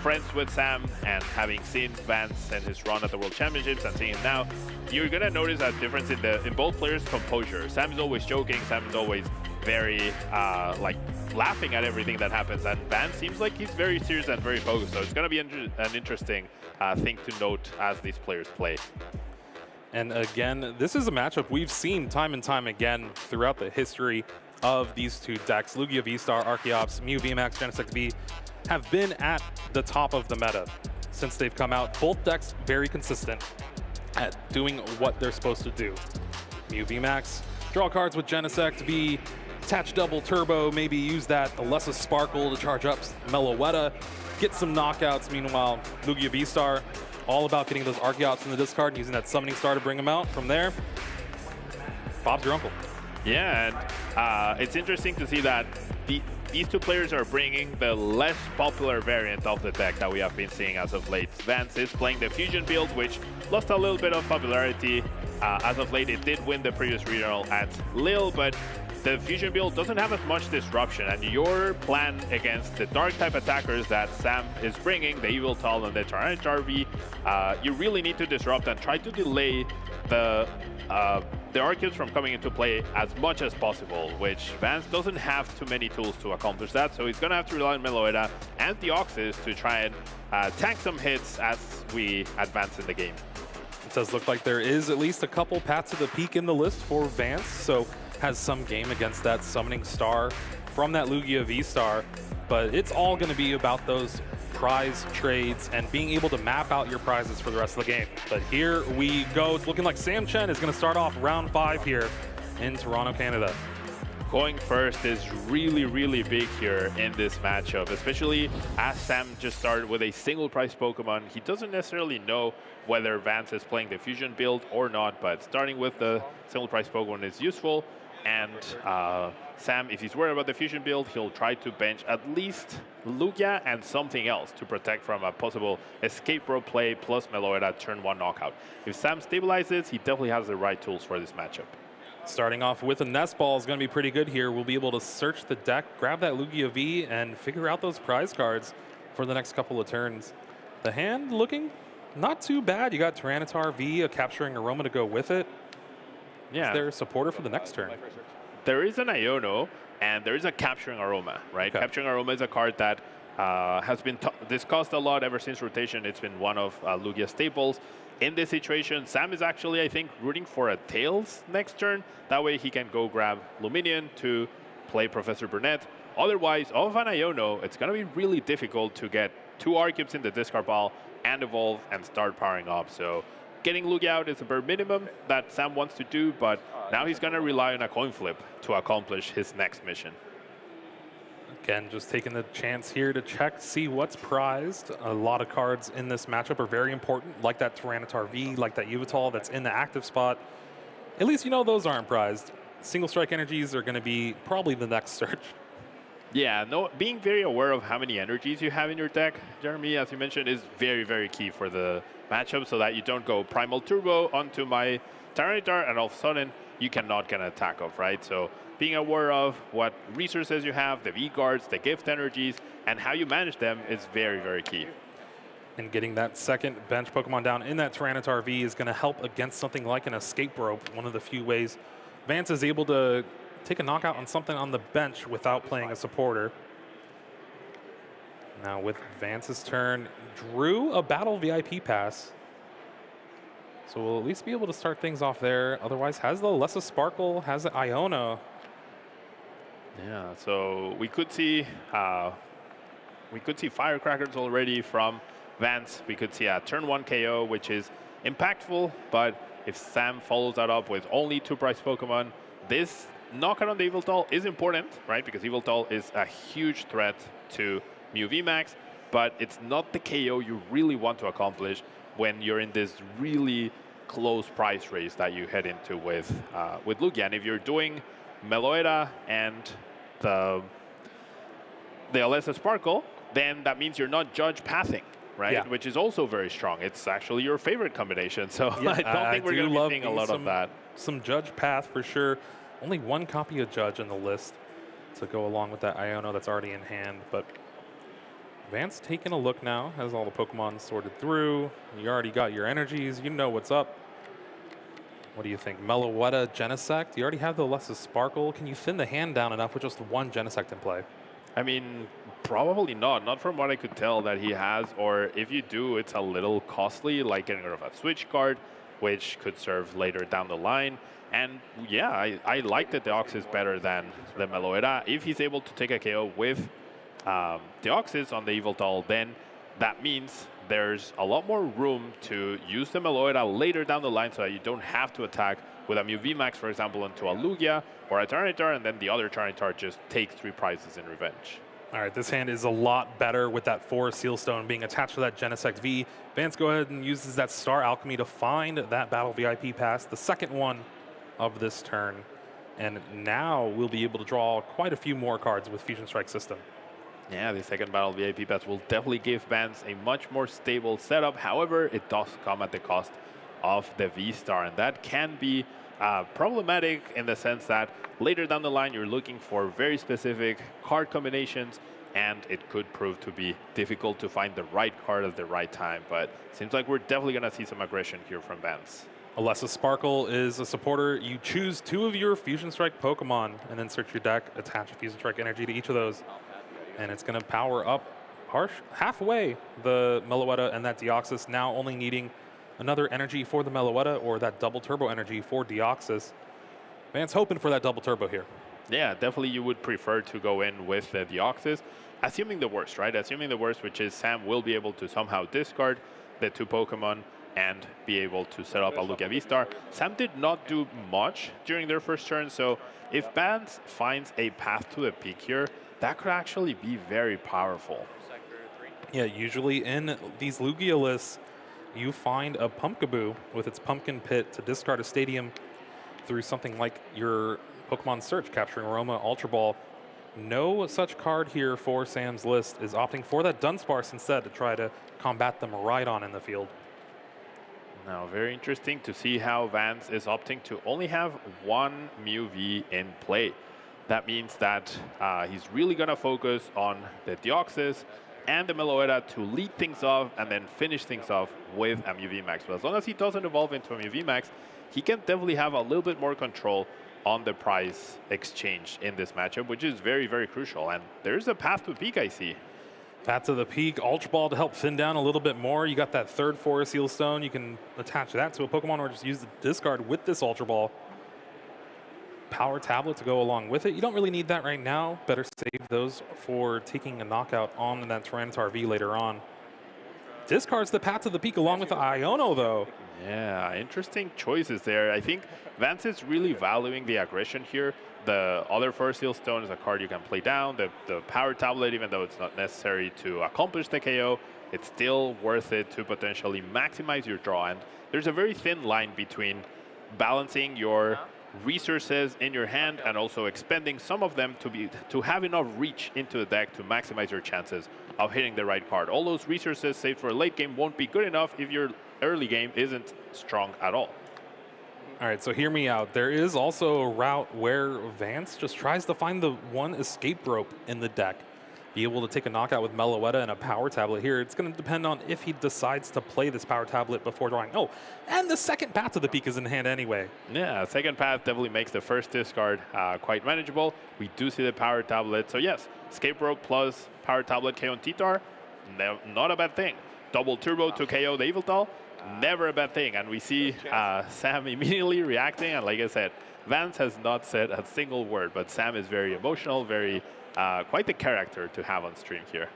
friends with Sam and having seen Vance and his run at the World Championships and seeing him now, you're gonna notice a difference in both players' composure. Sam is always joking, Sam is always very like laughing at everything that happens, and Vance seems like he's very serious and very focused. So it's gonna be an interesting thing to note as these players play. And again, this is a matchup we've seen time and time again throughout the history of these two decks. Lugia V-Star, Archeops, Mew VMAX, Genesect V have been at the top of the meta since they've come out. Both decks very consistent at doing what they're supposed to do. Mew VMAX, draw cards with Genesect V, attach double turbo, maybe use that Alessa Sparkle to charge up Meloetta, get some knockouts. Meanwhile, Lugia V-Star all about getting those Archeops in the discard and using that Summoning Star to bring them out. From there, Bob's your uncle. Yeah, and it's interesting to see that these two players are bringing the less popular variant of the deck that we have been seeing as of late. Vance is playing the Fusion build, which lost a little bit of popularity. As of late, it did win the previous regional at Lille, but the Fusion build doesn't have as much disruption, and your plan against the Dark-type attackers that Sam is bringing, the Yveltal and the Tyranitar V, you really need to disrupt and try to delay the Arceus from coming into play as much as possible, which Vance doesn't have too many tools to accomplish that, so he's going to have to rely on Meloetta and Deoxys to try and tank some hits as we advance in the game. It does look like there is at least a couple paths to the peak in the list for Vance, so has some game against that Summoning Star from that Lugia V-Star, but it's all going to be about those prize trades and being able to map out your prizes for the rest of the game. But here we go. It's looking like Sam Chen is going to start off round 5 here in Toronto, Canada. Going first is really, really big here in this matchup, especially as Sam just started with a single prize Pokemon. He doesn't necessarily know whether Vance is playing the Fusion build or not, but starting with the single prize Pokemon is useful. And Sam, if he's worried about the Fusion build, he'll try to bench at least Lugia and something else to protect from a possible Escape Rope play plus Meloetta turn 1 knockout. If Sam stabilizes, he definitely has the right tools for this matchup. Starting off with a Nest Ball is going to be pretty good here. We'll be able to search the deck, grab that Lugia V, and figure out those prize cards for the next couple of turns. The hand looking not too bad. You got Tyranitar V, a Capturing Aroma to go with it. Yeah. Is there a supporter for the next turn? There is an Iono, and there is a Capturing Aroma, right? Okay. Capturing Aroma is a card that has been discussed a lot ever since rotation. It's been one of Lugia's staples. In this situation, Sam is actually, I think, rooting for a Tails next turn. That way he can go grab Luminion to play Professor Burnett. Otherwise, off an Iono, it's going to be really difficult to get 2 Arceus in the discard pile and evolve and start powering up. So getting Lugia out is a bare minimum that Sam wants to do, but now he's going to rely on a coin flip to accomplish his next mission. Again, just taking the chance here to check, see what's prized. A lot of cards in this matchup are very important, like that Tyranitar V, like that Yveltal that's in the active spot. At least you know those aren't prized. Single strike energies are going to be probably the next search. Yeah, no, being very aware of how many energies you have in your deck, Jeremy, as you mentioned, is very, very key for the matchup so that you don't go Primal Turbo onto my Tyranitar and all of a sudden you cannot get an attack off, right? So being aware of what resources you have, the V-Guards, the gift energies, and how you manage them is very, very key. And getting that second bench Pokemon down in that Tyranitar V is going to help against something like an Escape Rope, one of the few ways Vance is able to take a knockout on something on the bench without playing a supporter. Now with Vance's turn, drew a Battle VIP pass. So we'll at least be able to start things off there. Otherwise, has the Lesser Sparkle, has the Iono. Yeah, so we could see Firecrackers already from Vance. We could see a turn 1 KO, which is impactful, but if Sam follows that up with only 2 prize Pokemon, this knockout on the Yveltal is important, right? Because Yveltal is a huge threat to Mew VMAX, but it's not the KO you really want to accomplish when you're in this really close price race that you head into with Lugia. And if you're doing Meloetta and the Alessa Sparkle, then that means you're not judge pathing, right? Yeah. Which is also very strong. It's actually your favorite combination. So yeah, I don't think we're going to be seeing a lot of that. Some judge path for sure. Only 1 copy of Judge in the list to go along with that Iono that's already in hand. But Vance taking a look now, has all the Pokemon sorted through. You already got your energies. You know what's up. What do you think? Meloetta, Genesect? You already have the Lesser Sparkle. Can you thin the hand down enough with just 1 Genesect in play? I mean, probably not. Not from what I could tell that he has. Or if you do, it's a little costly, like getting rid of a Switch card, which could serve later down the line. And yeah, I like that Deoxys better than the Meloetta. If he's able to take a KO with Deoxys on the Yveltal, then that means there's a lot more room to use the Meloetta later down the line so that you don't have to attack with a Mew VMAX, for example, into a Lugia or a Tyranitar, and then the other Tyranitar just takes 3 prizes in revenge. All right, this hand is a lot better with that 4 Sealstone being attached to that Genesect V. Vance go ahead and uses that Star Alchemy to find that Battle VIP pass, the second one of this turn. And now we'll be able to draw quite a few more cards with Fusion Strike system. Yeah, the second Battle VIP pass will definitely give Vance a much more stable setup. However, it does come at the cost of the V-Star, and that can be problematic in the sense that later down the line you're looking for very specific card combinations, and it could prove to be difficult to find the right card at the right time. But seems like we're definitely going to see some aggression here from Vance. Alessa Sparkle is a supporter. You choose 2 of your Fusion Strike Pokemon and then search your deck, attach a Fusion Strike energy to each of those, and it's going to power up halfway the Meloetta and that Deoxys, now only needing another energy for the Meloetta or that double turbo energy for Deoxys. Vance hoping for that double turbo here. Yeah, definitely you would prefer to go in with the Deoxys, assuming the worst, right? Assuming the worst, which is Sam will be able to somehow discard the 2 Pokemon and be able to set up a Lugia V-Star. Sam did not do much during their first turn, so if Vance finds a path to the peak here, that could actually be very powerful. Yeah, usually in these Lugia lists, you find a Pumpkaboo with its Pumpkin Pit to discard a Stadium through something like your Pokemon Search, Capturing Aroma, Ultra Ball. No such card here for Sam's list, is opting for that Dunsparce instead to try to combat them right on in the field. Now, very interesting to see how Vance is opting to only have 1 Mew V in play. That means that he's really going to focus on the Deoxys and the Meloetta to lead things off and then finish things off with a Mew V Max. But as long as he doesn't evolve into a Mew V Max, he can definitely have a little bit more control on the prize exchange in this matchup, which is very, very crucial. And there's a path to peak, I see. Path to the peak, Ultra Ball to help thin down a little bit more. You got that 3rd Forest Seal Stone. You can attach that to a Pokemon or just use the discard with this Ultra Ball. Power Tablet to go along with it. You don't really need that right now. Better save those for taking a knockout on that Tyranitar V later on. Discards the Path to the Peak along with the Iono, though. Yeah, interesting choices there. I think Vance is really valuing the aggression here. The other Forest Seal Stone is a card you can play down. The Power Tablet, even though it's not necessary to accomplish the KO, it's still worth it to potentially maximize your draw. And there's a very thin line between balancing your resources in your hand and also expending some of them to have enough reach into the deck to maximize your chances of hitting the right card. All those resources saved for a late game won't be good enough if your early game isn't strong at all. All right, so hear me out. There is also a route where Vance just tries to find the 1 escape rope in the deck. Be able to take a knockout with Meloetta and a Power Tablet here. It's going to depend on if he decides to play this Power Tablet before drawing. Oh, and the second Path to the Peak is in hand anyway. Yeah, second path definitely makes the first discard quite manageable. We do see the Power Tablet. So yes, Escape Rope plus Power Tablet KO on T-Tar, not a bad thing. Double Turbo to KO the Yveltal, never a bad thing. And we see Sam immediately reacting. And like I said, Vance has not said a single word, but Sam is very emotional, very quite the character to have on stream here.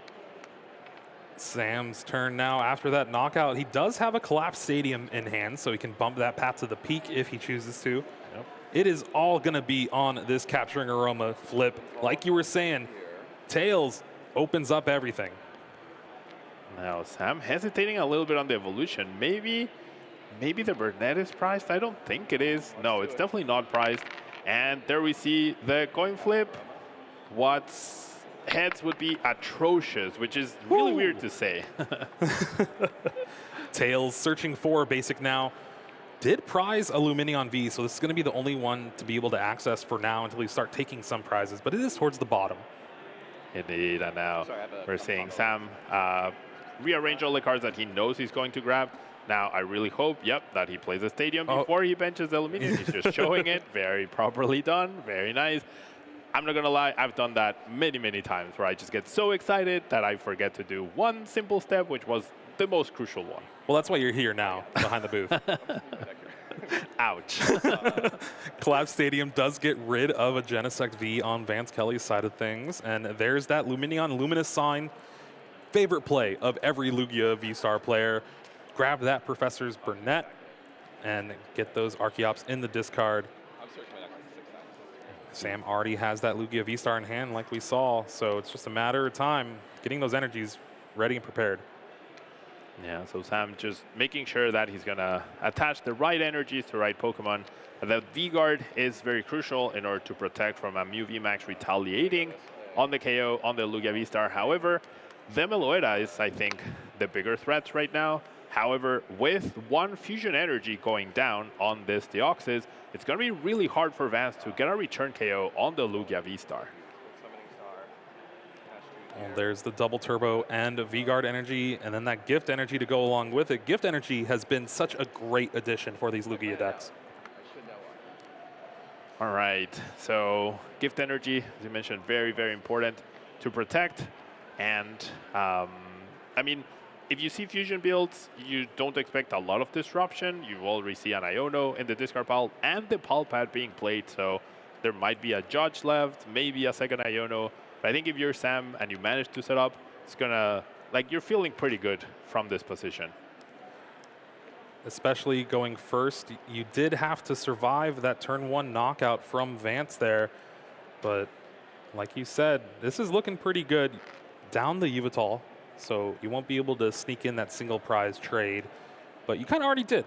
Sam's turn now after that knockout. He does have a Collapse Stadium in hand, so he can bump that Path to the Peak if he chooses to. Yep. It is all going to be on this Capturing Aroma flip. Like you were saying, Tails opens up everything. Now, Sam hesitating a little bit on the evolution. Maybe the Burnett is priced. I don't think it is. No, it's definitely not priced. And there we see the coin flip. What's heads would be atrocious, which is really weird to say. Tails searching for basic now. Did prize a Luminion V, so this is going to be the only one to be able to access for now until you start taking some prizes, but it is towards the bottom. Indeed, and now we're seeing Sam rearrange all the cards that he knows he's going to grab. Now, I really hope, that he plays a Stadium before he benches the Luminion. He's just showing it. Very properly done. Very nice. I'm not going to lie, I've done that many, many times where I just get so excited that I forget to do one simple step, which was the most crucial one. Well, that's why you're here now, behind the booth. Ouch. Collapse Stadium does get rid of a Genesect V on Vance Kelly's side of things, and there's that Luminion Luminous sign. Favorite play of every Lugia V-Star player. Grab that Professor's Burnett and get those Archeops in the discard. Sam already has that Lugia V-Star in hand like we saw, so it's just a matter of time getting those energies ready and prepared. Yeah, so Sam just making sure that he's going to attach the right energies to the right Pokemon. And that V-Guard is very crucial in order to protect from a Mew VMAX retaliating on the KO on the Lugia V-Star. However, the Meloetta is, I think, the bigger threat right now. However, with one Fusion Energy going down on this Deoxys, it's going to be really hard for Vance to get a return KO on the Lugia V-Star. Well, there's the double turbo and a V-Guard energy, and then that gift energy to go along with it. Gift energy has been such a great addition for these Lugia decks. All right, so gift energy, as you mentioned, very, very important to protect. And I mean, if you see fusion builds, you don't expect a lot of disruption. You already see an Iono in the discard pile and the pile pad being played, so there might be a Judge left, maybe a second Iono. But I think if you're Sam and you manage to set up, it's gonna, like, you're feeling pretty good from this position. Especially going first, you did have to survive that turn 1 knockout from Vance there. But like you said, this is looking pretty good. Down the Yveltal, so you won't be able to sneak in that single prize trade. But you kind of already did.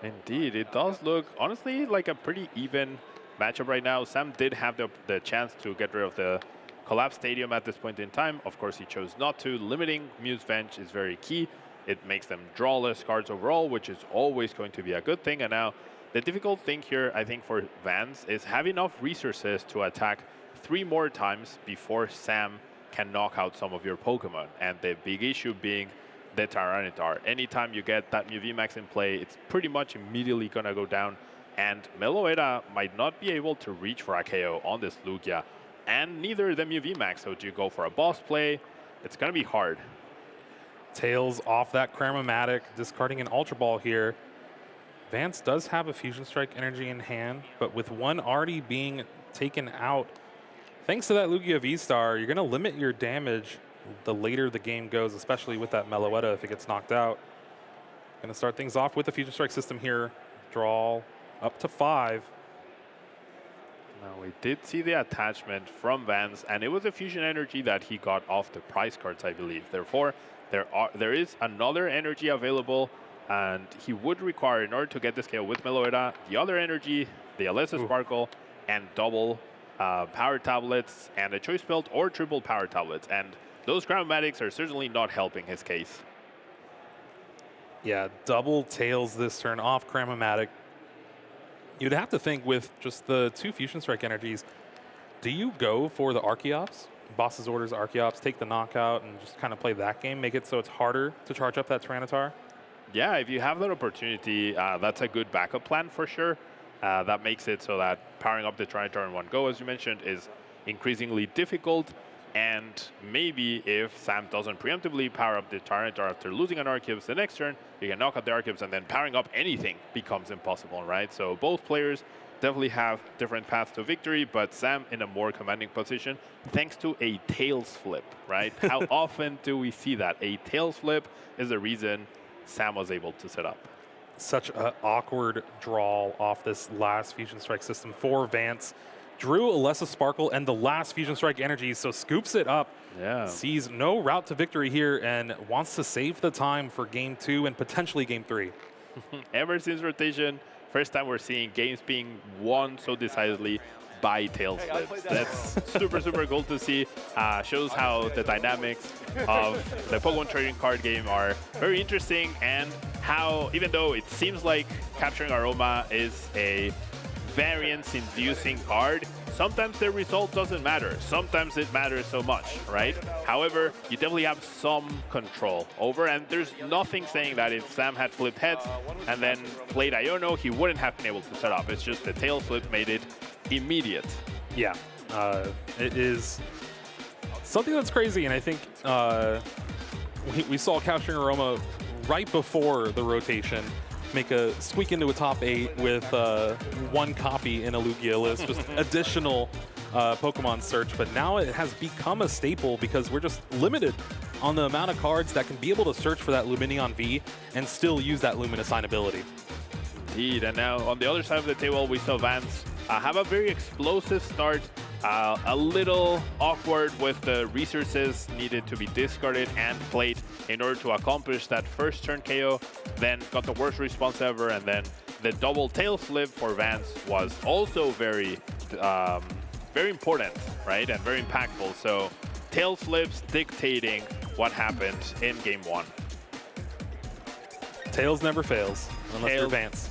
Indeed, it does look, honestly, like a pretty even matchup right now. Sam did have the chance to get rid of the Collapse Stadium at this point in time. Of course, he chose not to. Limiting Mew's Venge is very key. It makes them draw less cards overall, which is always going to be a good thing. And now, the difficult thing here, I think, for Vance is have enough resources to attack 3 more times before Sam can knock out some of your Pokemon. And the big issue being the Tyranitar. Anytime you get that Mew VMAX in play, it's pretty much immediately going to go down. And Meloetta might not be able to reach for a KO on this Lugia, and neither the Mew VMAX. So do you go for a boss play? It's going to be hard. Tails off that Cramomatic, discarding an Ultra Ball here. Vance does have a Fusion Strike energy in hand, but with one already being taken out, thanks to that Lugia V-Star, you're going to limit your damage the later the game goes, especially with that Meloetta if it gets knocked out. Going to start things off with the Fusion Strike system here. Draw up to 5. Now we did see the attachment from Vance, and it was a Fusion Energy that he got off the prize cards, I believe. Therefore, there is another energy available, and he would require, in order to get this KO with Meloetta, the other energy, the Alessa Sparkle, and double power tablets, and a choice belt or triple power tablets. And those Chromatics are certainly not helping his case. Yeah, double Tails this turn off Cramomatic. You'd have to think with just the 2 Fusion Strike energies, do you go for the Archeops? Boss's orders Archeops, take the knockout and just kind of play that game, make it so it's harder to charge up that Tyranitar? Yeah, if you have that opportunity, that's a good backup plan for sure. That makes it so that powering up the Tyranitar in one go, as you mentioned, is increasingly difficult. And maybe if Sam doesn't preemptively power up the Tyranitar after losing an Archeops the next turn, you can knock out the Archeops, and then powering up anything becomes impossible, right? So both players definitely have different paths to victory, but Sam in a more commanding position thanks to a Tails flip, right? How often do we see that? A Tails flip is the reason Sam was able to set up. Such an awkward draw off this last Fusion Strike system for Vance. Drew Alessa Sparkle and the last Fusion Strike energy, so scoops it up. Yeah. Sees no route to victory here and wants to save the time for Game 2 and potentially Game 3. Ever since rotation, first time we're seeing games being won so decidedly by Tails flips. That's super, super cool to see. Shows how the dynamics of the Pokemon trading card game are very interesting, and how, even though it seems like Capturing Aroma is a variance-inducing card, sometimes the result doesn't matter. Sometimes it matters so much, right? However, you definitely have some control over, and there's nothing saying that if Sam had flipped heads and then played Iono, he wouldn't have been able to set up. It's just the tail flip made it immediate. Yeah, it is something that's crazy, and I think we saw Capturing Aroma right before the rotation make a squeak into a top 8 with 1 copy in a Lugia list, just additional Pokemon search. But now it has become a staple because we're just limited on the amount of cards that can be able to search for that Lumineon V and still use that Luminous Sign ability. Indeed, and now on the other side of the table, we saw Vance have a very explosive start, a little awkward with the resources needed to be discarded and played in order to accomplish that first turn KO, then got the worst response ever, and then the double tail flip for Vance was also very important, right, and very impactful. So tail flips dictating what happened in game 1. Tails never fails, unless you're Vance.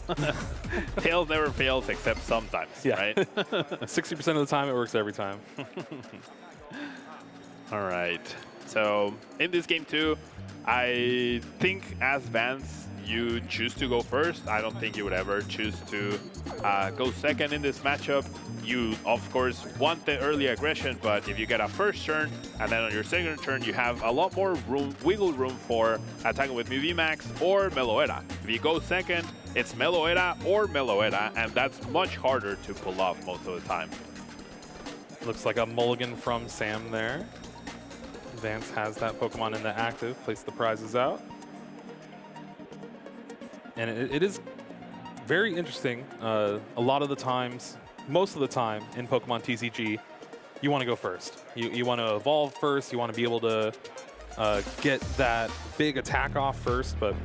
Tails never fails, except sometimes, right? 60% of the time, it works every time. All right. So in this game too, I think as Vance, you choose to go first. I don't think you would ever choose to go second in this matchup. You, of course, want the early aggression, but if you get a first turn, and then on your second turn, you have a lot more wiggle room for attacking with VMAX or Meloera. If you go second, it's Meloera or Meloera, and that's much harder to pull off most of the time. Looks like a mulligan from Sam there. Vance has that Pokemon in the active, place the prizes out. And it is very interesting. A lot of the times, most of the time in Pokemon TCG, you want to go first. You want to evolve first. You want to be able to get that big attack off first. But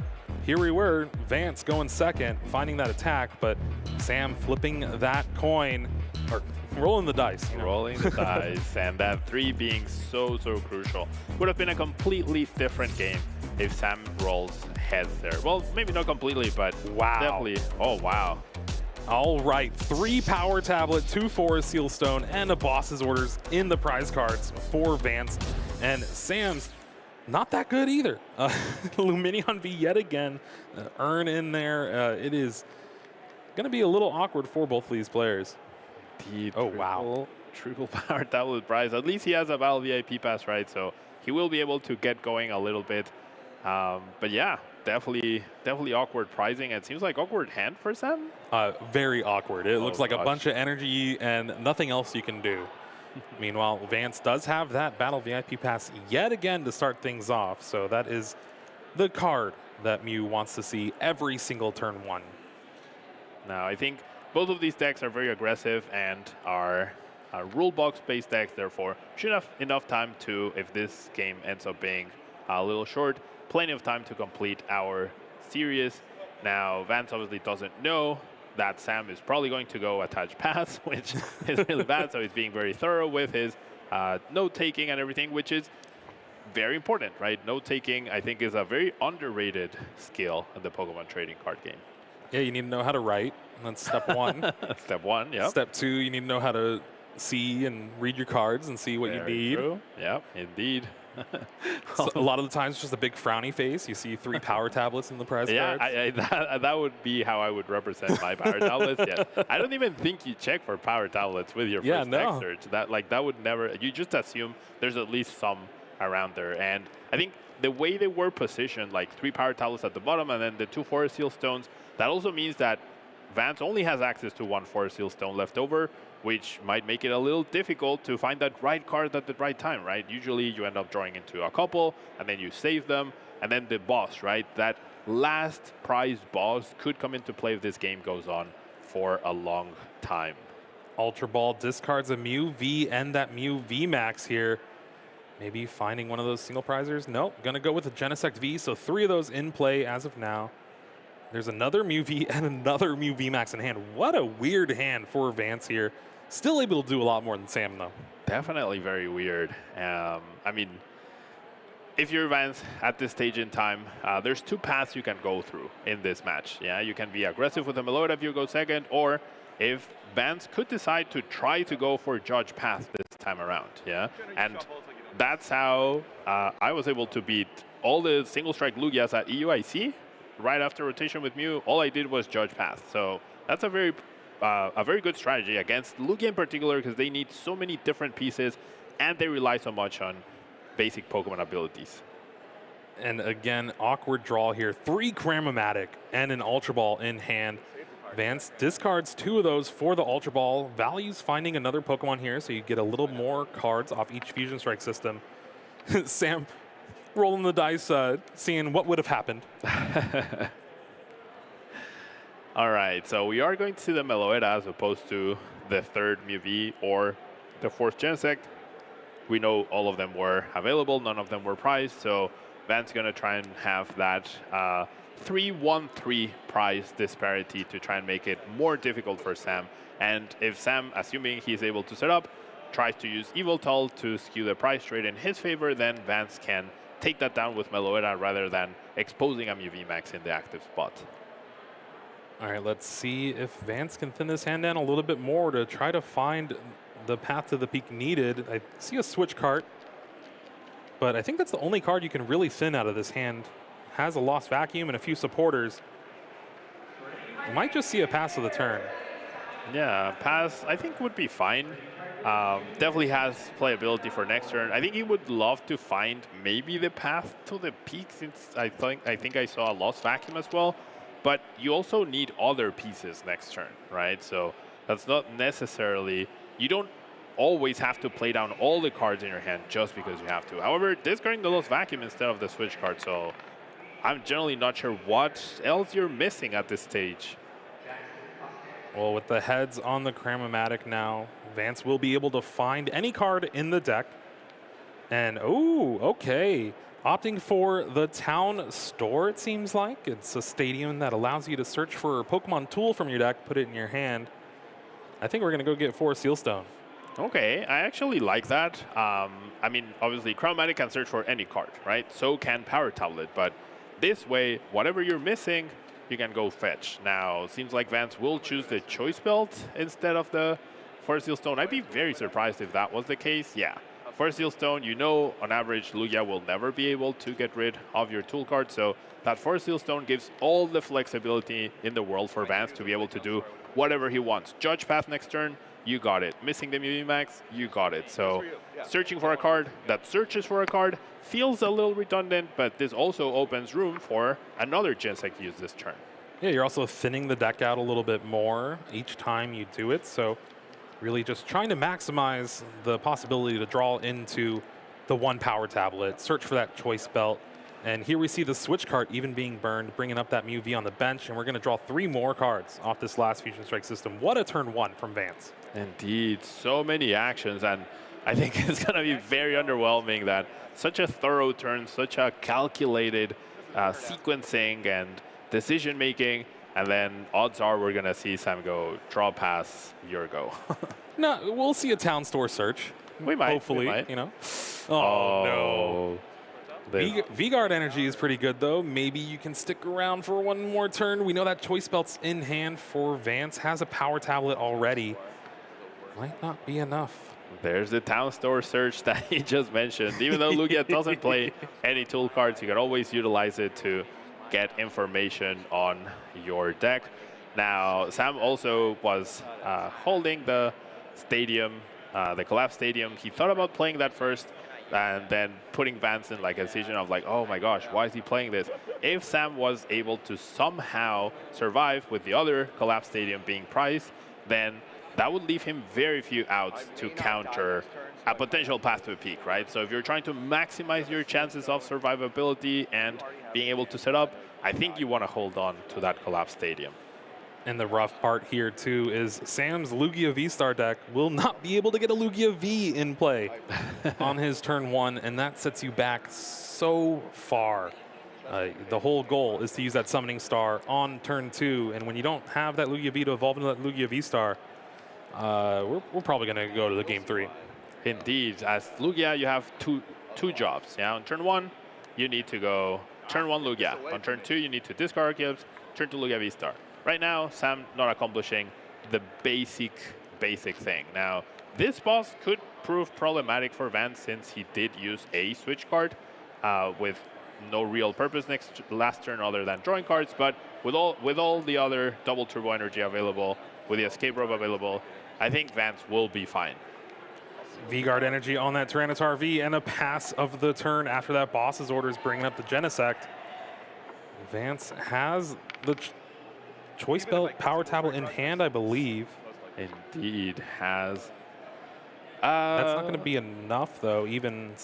here we were, Vance going second, finding that attack, but Sam flipping that coin, or rolling the dice. Rolling the dice, and that 3 being so crucial. Would have been a completely different game if Sam rolls heads there. Well, maybe not completely, but definitely. Oh, wow. All right, 3 Power Tablet, 2 Forest Seal Stone, and a Boss's Orders in the prize cards for Vance. And Sam's not that good either. Lumineon V yet again, earn in there. It is going to be a little awkward for both of these players. Indeed. Oh, wow. Triple Power Tablet prize. At least he has a Battle VIP pass, right? So he will be able to get going a little bit. But yeah, definitely awkward pricing. It seems like awkward hand for Sam. Very awkward. It looks like gosh. a bunch of energy and nothing else you can do. Meanwhile, Vance does have that Battle VIP pass yet again to start things off. So that is the card that Mew wants to see every single turn 1. Now, I think both of these decks are very aggressive and are rule box based decks. Therefore, should have enough time to, if this game ends up being a little short, plenty of time to complete our series. Now, Vance obviously doesn't know that Sam is probably going to go attach pass, which is really bad. So he's being very thorough with his note-taking and everything, which is very important, right? Note-taking, I think, is a very underrated skill in the Pokemon trading card game. Yeah, you need to know how to write. That's step 1. Step 1, yeah. Step 2, you need to know how to see and read your cards and see what you need. True. Yeah, indeed. So a lot of the times, it's just a big frowny face. You see 3 Power Tablets in the prize cards. Yeah, that would be how I would represent my Power Tablets. Yeah, I don't even think you check for Power Tablets with your first deck search. That would never. You just assume there's at least some around there. And I think the way they were positioned, like 3 Power Tablets at the bottom and then the 2 Forest Seal Stones, that also means that Vance only has access to 1 Forest Seal Stone left over, which might make it a little difficult to find that right card at the right time, right? Usually you end up drawing into a couple, and then you save them, and then the boss, right? That last prize boss could come into play if this game goes on for a long time. Ultra Ball discards a Mew V and that Mew V Max here. Maybe finding one of those single prizers. Nope, gonna go with the Genesect V, so 3 of those in play as of now. There's another Mew V and another Mew V Max in hand. What a weird hand for Vance here. Still able to do a lot more than Sam, though. Definitely very weird. I mean, if you're Vance at this stage in time, there's 2 paths you can go through in this match. Yeah, you can be aggressive with the Meloetta if you go second, or if Vance could decide to try to go for Judge Path this time around. Yeah, and that's how I was able to beat all the single strike Lugias at EUIC. Right after rotation with Mew, all I did was Judge Path. So that's a very good strategy against Lugia in particular, because they need so many different pieces and they rely so much on basic Pokemon abilities. And again, awkward draw here. 3 Cramomatic and an Ultra Ball in hand. Vance discards 2 of those for the Ultra Ball. Values finding another Pokemon here, so you get a little more cards off each Fusion Strike system. Sam rolling the dice, seeing what would have happened. All right, so we are going to see the Meloetta as opposed to the third Mew V or the fourth Genesect. We know all of them were available, none of them were priced, so Van's going to try and have that 3-1-3 price disparity to try and make it more difficult for Sam. And if Sam, assuming he's able to set up, tries to use Evoltal to skew the price trade in his favor, then Vance can take that down with Meloetta rather than exposing a Mew VMAX in the active spot. All right, let's see if Vance can thin this hand down a little bit more to try to find the path to the peak needed. I see a switch cart, but I think that's the only card you can really thin out of this hand. Has a Lost Vacuum and a few supporters. You might just see a pass of the turn. Yeah, pass I think would be fine. Definitely has playability for next turn. I think he would love to find maybe the path to the peak, since I think I saw a Lost Vacuum as well. But you also need other pieces next turn, right? So that's not necessarily, you don't always have to play down all the cards in your hand just because you have to. However, discarding the Lost Vacuum instead of the switch card, so I'm generally not sure what else you're missing at this stage. Well, with the heads on the Cramomatic now, Vance will be able to find any card in the deck. And, oh, okay. Opting for the town store, it seems like. It's a stadium that allows you to search for a Pokemon tool from your deck, put it in your hand. I think we're going to go get 4 Sealstone. Okay, I actually like that. I mean, obviously, Chromatic can search for any card, right? So can Power Tablet, but this way, whatever you're missing, you can go fetch. Now, seems like Vance will choose the Choice Belt instead of the 4 Sealstone. I'd be very surprised if that was the case. Yeah, 4 Sealstone, you know, on average, Lugia will never be able to get rid of your tool card, so that 4 Sealstone gives all the flexibility in the world for Vance to be able to do whatever he wants. Judge Path next turn, you got it. Missing the Mew VMAX, you got it. So searching for a card that searches for a card feels a little redundant, but this also opens room for another Genesect use this turn. Yeah, you're also thinning the deck out a little bit more each time you do it, so really just trying to maximize the possibility to draw into the 1 Power Tablet, search for that Choice Belt, and here we see the switch card even being burned, bringing up that Mew V on the bench, and we're going to draw 3 more cards off this last Fusion Strike system. What a turn 1 from Vance. Indeed, so many actions, and I think it's going to be very underwhelming that such a thorough turn, such a calculated sequencing and decision-making, and then odds are we're going to see Sam go draw, pass, your go. No, we'll see a town store search. We might. Hopefully, we might. You know. Oh, no. V-Guard energy is pretty good, though. Maybe you can stick around for 1 more turn. We know that Choice Belt's in hand for Vance. Has a Power Tablet already. Might not be enough. There's the town store search that he just mentioned. Even though Lugia doesn't play any tool cards, you can always utilize it to get information on your deck. Now, Sam also was holding the stadium, the collapse stadium. He thought about playing that first and then putting Vance in like a decision of like, oh my gosh, why is he playing this? If Sam was able to somehow survive with the other collapse stadium being priced, then that would leave him very few outs to counter a potential path to a peak, right? So if you're trying to maximize your chances of survivability and being able to set up, I think you want to hold on to that collapse stadium. And the rough part here, too, is Sam's Lugia V-Star deck will not be able to get a Lugia V in play on his turn 1, and that sets you back so far. The whole goal is to use that Summoning Star on turn 2, and when you don't have that Lugia V to evolve into that Lugia V-Star, we're probably going to go to the game 3. Indeed. As Lugia, you have two jobs. Yeah, on turn 1, you need to go turn 1 Lugia. On turn 2, you need to discard Archeops, turn 2 Lugia V-Star. Right now, Sam not accomplishing the basic thing. Now, this boss could prove problematic for Vance since he did use a switch card with no real purpose last turn other than drawing cards, but with all the other double turbo energy available, with the escape rope available, I think Vance will be fine. V-Guard energy on that Tyranitar V and a pass of the turn after that boss's orders bringing up the Genesect. Vance has the Choice Belt Power Tablet in hand, I believe. Indeed has. That's not going to be enough, though, even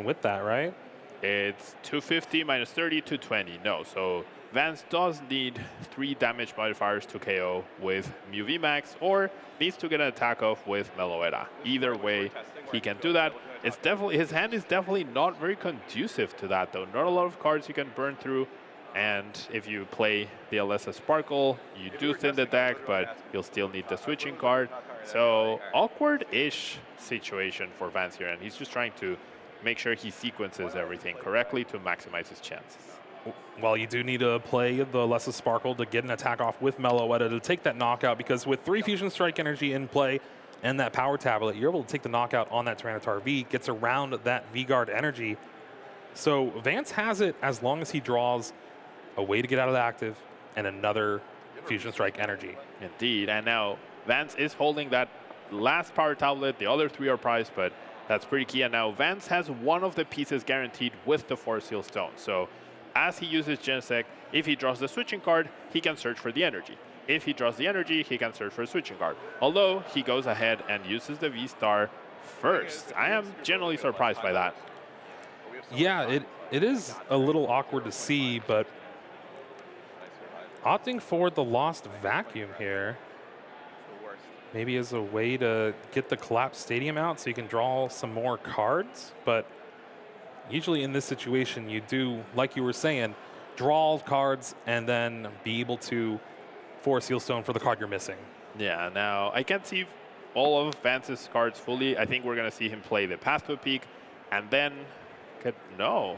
with that, right? It's 250 minus 30, 220. No, so Vance does need 3 damage modifiers to KO with Mew VMAX, or needs to get an attack off with Meloetta. Either way, he can do that. It's definitely, his hand is definitely not very conducive to that, though. Not a lot of cards you can burn through, and if you play the Alessa Sparkle, you do thin the deck, but you'll still need the switching card. So awkward-ish situation for Vance here, and he's just trying to make sure he sequences everything correctly to maximize his chances. Well, you do need to play the Alessa Sparkle to get an attack off with Meloetta to take that knockout, because with 3 Fusion Strike energy in play and that power tablet, you're able to take the knockout on that Tyranitar V, gets around that V-Guard energy. So Vance has it as long as he draws a way to get out of the active and another Fusion Strike energy. Indeed, and now Vance is holding that last power tablet. The other 3 are prized, but that's pretty key. And now Vance has one of the pieces guaranteed with the Force Seal Stone. So as he uses Genesect, if he draws the switching card, he can search for the energy. If he draws the energy, he can search for a switching card. Although he goes ahead and uses the V-Star first. I am generally surprised by that. Yeah, it is a little awkward to see, but opting for the Lost Vacuum here, maybe as a way to get the Collapsed Stadium out so you can draw some more cards. But usually in this situation, you do, like you were saying, draw cards and then be able to Force Seal Stone for the card you're missing. Yeah, now I can't see all of Vance's cards fully. I think we're going to see him play the Path to a Peak, and then no.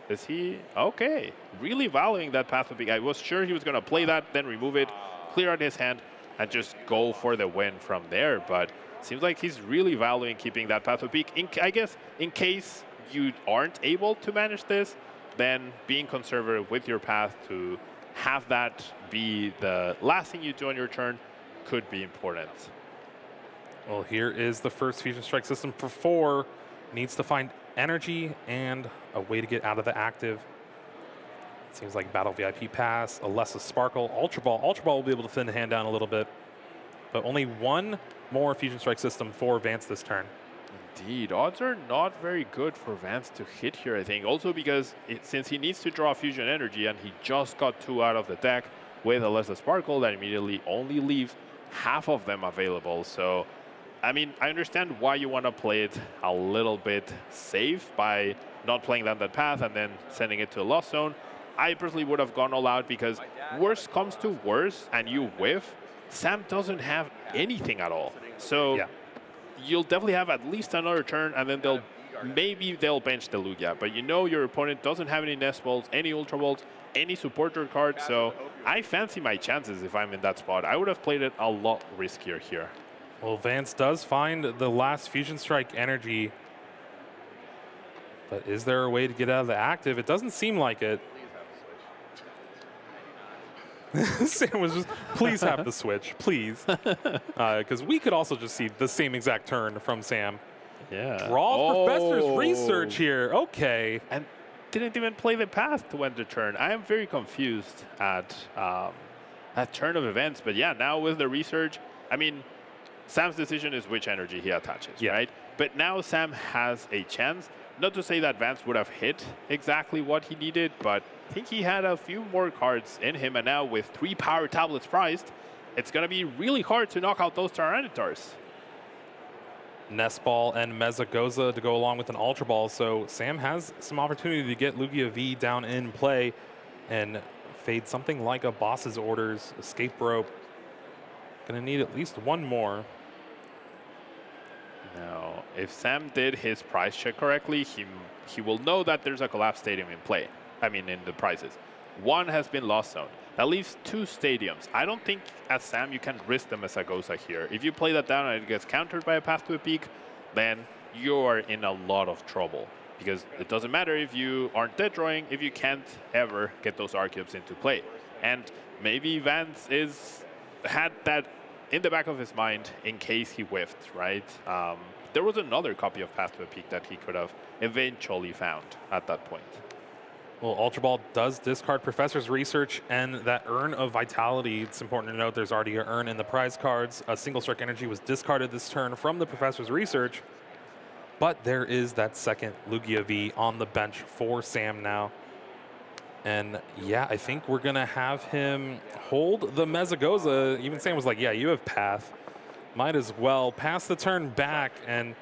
Is he? Okay. Really valuing that Path to a Peak. I was sure he was going to play that, then remove it, clear out his hand, and just go for the win from there. But seems like he's really valuing keeping that Path to a Peak. I guess in case you aren't able to manage this, then being conservative with your path to have that be the last thing you do on your turn could be important. Well, here is the first Fusion Strike system for 4. Needs to find energy and a way to get out of the active. It seems like Battle VIP Pass, Alessa Sparkle, Ultra Ball. Ultra Ball will be able to thin the hand down a little bit, but only 1 more Fusion Strike system for Vance this turn. Indeed, odds are not very good for Vance to hit here, I think. Also because since he needs to draw Fusion Energy and he just got 2 out of the deck with Alessa Sparkle, that immediately only leaves half of them available. So, I mean, I understand why you want to play it a little bit safe by not playing down that path and then sending it to a Lost Zone. I personally would have gone all out because worst comes to worst and you whiff, Sam doesn't have anything at all. So yeah, you'll definitely have at least another turn, and then maybe they'll bench the Lugia. But you know your opponent doesn't have any Nest Balls, any Ultra Balls, any supporter cards. So I fancy my chances if I'm in that spot. I would have played it a lot riskier here. Well, Vance does find the last Fusion Strike energy. But is there a way to get out of the active? It doesn't seem like it. Sam was just, please have the switch, please. Because we could also just see the same exact turn from Sam. Yeah. Draw Professor's Research here. Okay. And didn't even play the path to end the turn. I am very confused at that turn of events. But yeah, now with the research, I mean, Sam's decision is which energy he attaches, right? But now Sam has a chance. Not to say that Vance would have hit exactly what he needed, but I think he had a few more cards in him, and now with 3 power tablets prized, it's going to be really hard to knock out those Tyranitars. Nest Ball and Mezagoza to go along with an Ultra Ball, so Sam has some opportunity to get Lugia V down in play and fade something like a Boss's Orders, Escape Rope. Going to need at least 1 more. Now, if Sam did his price check correctly, he will know that there's a Collapsed Stadium in play. I mean, in the prizes. 1 has been Lost Zone. That leaves 2 stadiums. I don't think, as Sam, you can risk the Mezagoza here. If you play that down and it gets countered by a Path to a Peak, then you are in a lot of trouble. Because it doesn't matter if you aren't dead drawing, if you can't ever get those Archeops into play. And maybe Vance had that in the back of his mind in case he whiffed, right? There was another copy of Path to a Peak that he could have eventually found at that point. Well, Ultra Ball does discard Professor's Research and that Urn of Vitality. It's important to note there's already an Urn in the prize cards. A Single Strike Energy was discarded this turn from the Professor's Research. But there is that second Lugia V on the bench for Sam now. And yeah, I think we're going to have him hold the Mezagoza. Even Sam was like, yeah, you have path. Might as well pass the turn back. And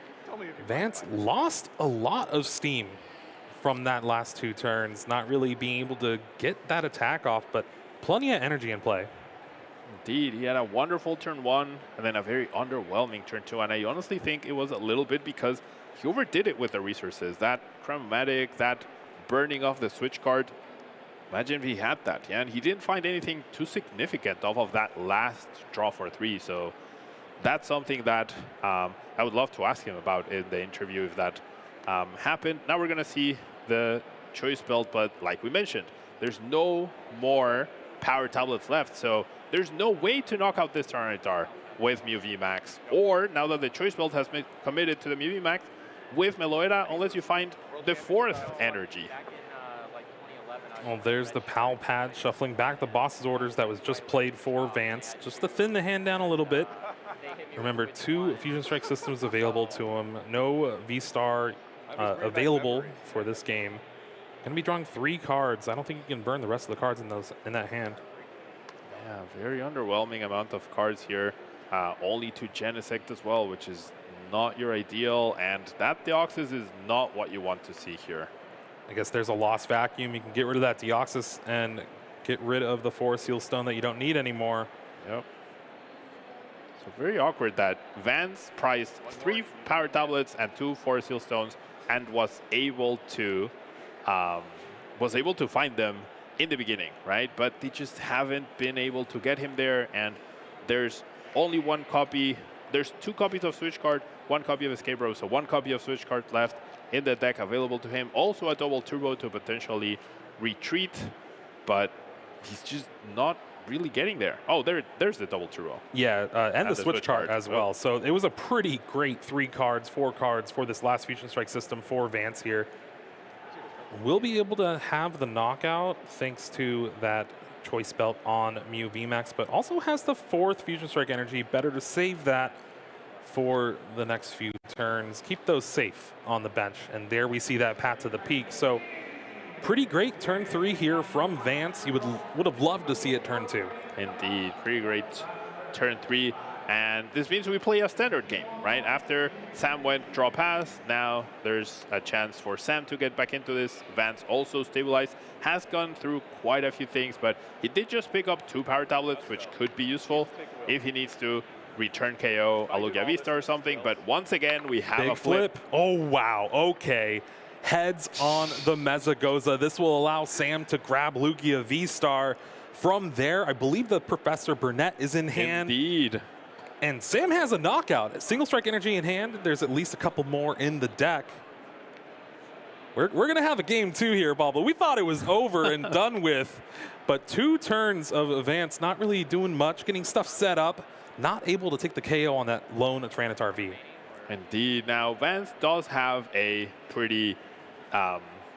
Vance lost a lot of steam from that last 2 turns, not really being able to get that attack off, but plenty of energy in play. Indeed, he had a wonderful turn 1 and then a very underwhelming turn 2. And I honestly think it was a little bit because he overdid it with the resources. That Chromatic, that burning of the switch card. Imagine if he had that, yeah, and he didn't find anything too significant off of that last draw for 3. So that's something that I would love to ask him about in the interview if that happened. Now we're going to see the choice belt, but like we mentioned, there's no more power tablets left. So there's no way to knock out this Tyranitar with Mew VMAX, or now that the choice belt has been committed to the Mew VMAX with Meloetta, unless you find the 4th energy. Well, there's the PAL pad shuffling back the boss's orders that was just played for Vance, just to thin the hand down a little bit. Remember, 2 Fusion Strike systems available to him. No V-Star available for this game. Going to be drawing 3 cards. I don't think he can burn the rest of the cards in that hand. Yeah, very underwhelming amount of cards here. Only 2 Genesect as well, which is not your ideal. And that Deoxys is not what you want to see here. I guess there's a lost vacuum. You can get rid of that Deoxys and get rid of the 4 Seal Stone that you don't need anymore. Yep. So very awkward that Vance priced 3 power tablets and 2 4 Seal Stones and was able to find them in the beginning, right? But they just haven't been able to get him there. And there's only 1 copy. There's 2 copies of Switch Card, 1 copy of Escape Rope, so 1 copy of Switch Card left in the deck available to him. Also a double turbo to potentially retreat, but he's just not really getting there. Oh, there's the double turbo. Yeah, and the switch card as well. So it was a pretty great 3 cards, 4 cards for this last Fusion Strike system for Vance here. We'll be able to have the knockout thanks to that choice belt on Mew VMAX, but also has the 4th Fusion Strike energy. Better to save that for the next few turns. Keep those safe on the bench. And there we see that path to the peak. So pretty great turn 3 here from Vance. You would have loved to see it turn 2. Indeed, pretty great turn 3. And this means we play a standard game, right? After Sam went draw pass, now there's a chance for Sam to get back into this. Vance also stabilized, has gone through quite a few things, but he did just pick up 2 power tablets, which could be useful if he needs to return KO a Lugia Vista or something. But once again, we have Big a flip. Oh, wow. Okay. Heads on the Mezagoza. This will allow Sam to grab Lugia V-Star. From there, I believe the Professor Burnett is in hand. Indeed. And Sam has a knockout. Single strike energy in hand. There's at least a couple more in the deck. We're going to have a game 2 here, Bobble. We thought it was over and done with. But 2 turns of Vance not really doing much, getting stuff set up. Not able to take the KO on that lone Tyranitar V. Indeed. Now, Vance does have a pretty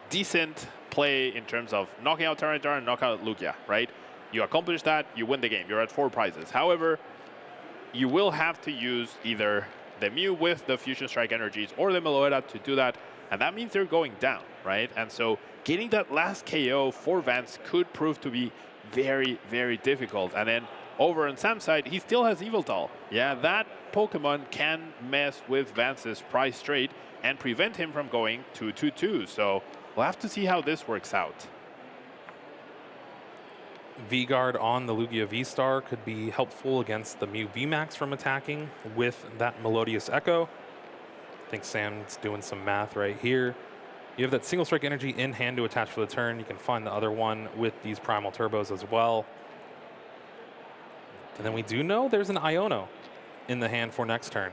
decent play in terms of knocking out Tyranitar and knocking out Lugia, right? You accomplish that, you win the game. You're at 4 prizes. However, you will have to use either the Mew with the Fusion Strike energies or the Meloetta to do that, and that means they're going down, right? And so getting that last KO for Vance could prove to be very, very difficult. And then over on Sam's side, he still has Yveltal. Yeah, that Pokemon can mess with Vance's prize straight and prevent him from going 2-2-2. So we'll have to see how this works out. V-Guard on the Lugia V-Star could be helpful against the Mew VMAX from attacking with that Melodious Echo. I think Sam's doing some math right here. You have that single strike energy in hand to attach for the turn. You can find the other one with these Primal Turbos as well. And then we do know there's an Iono in the hand for next turn.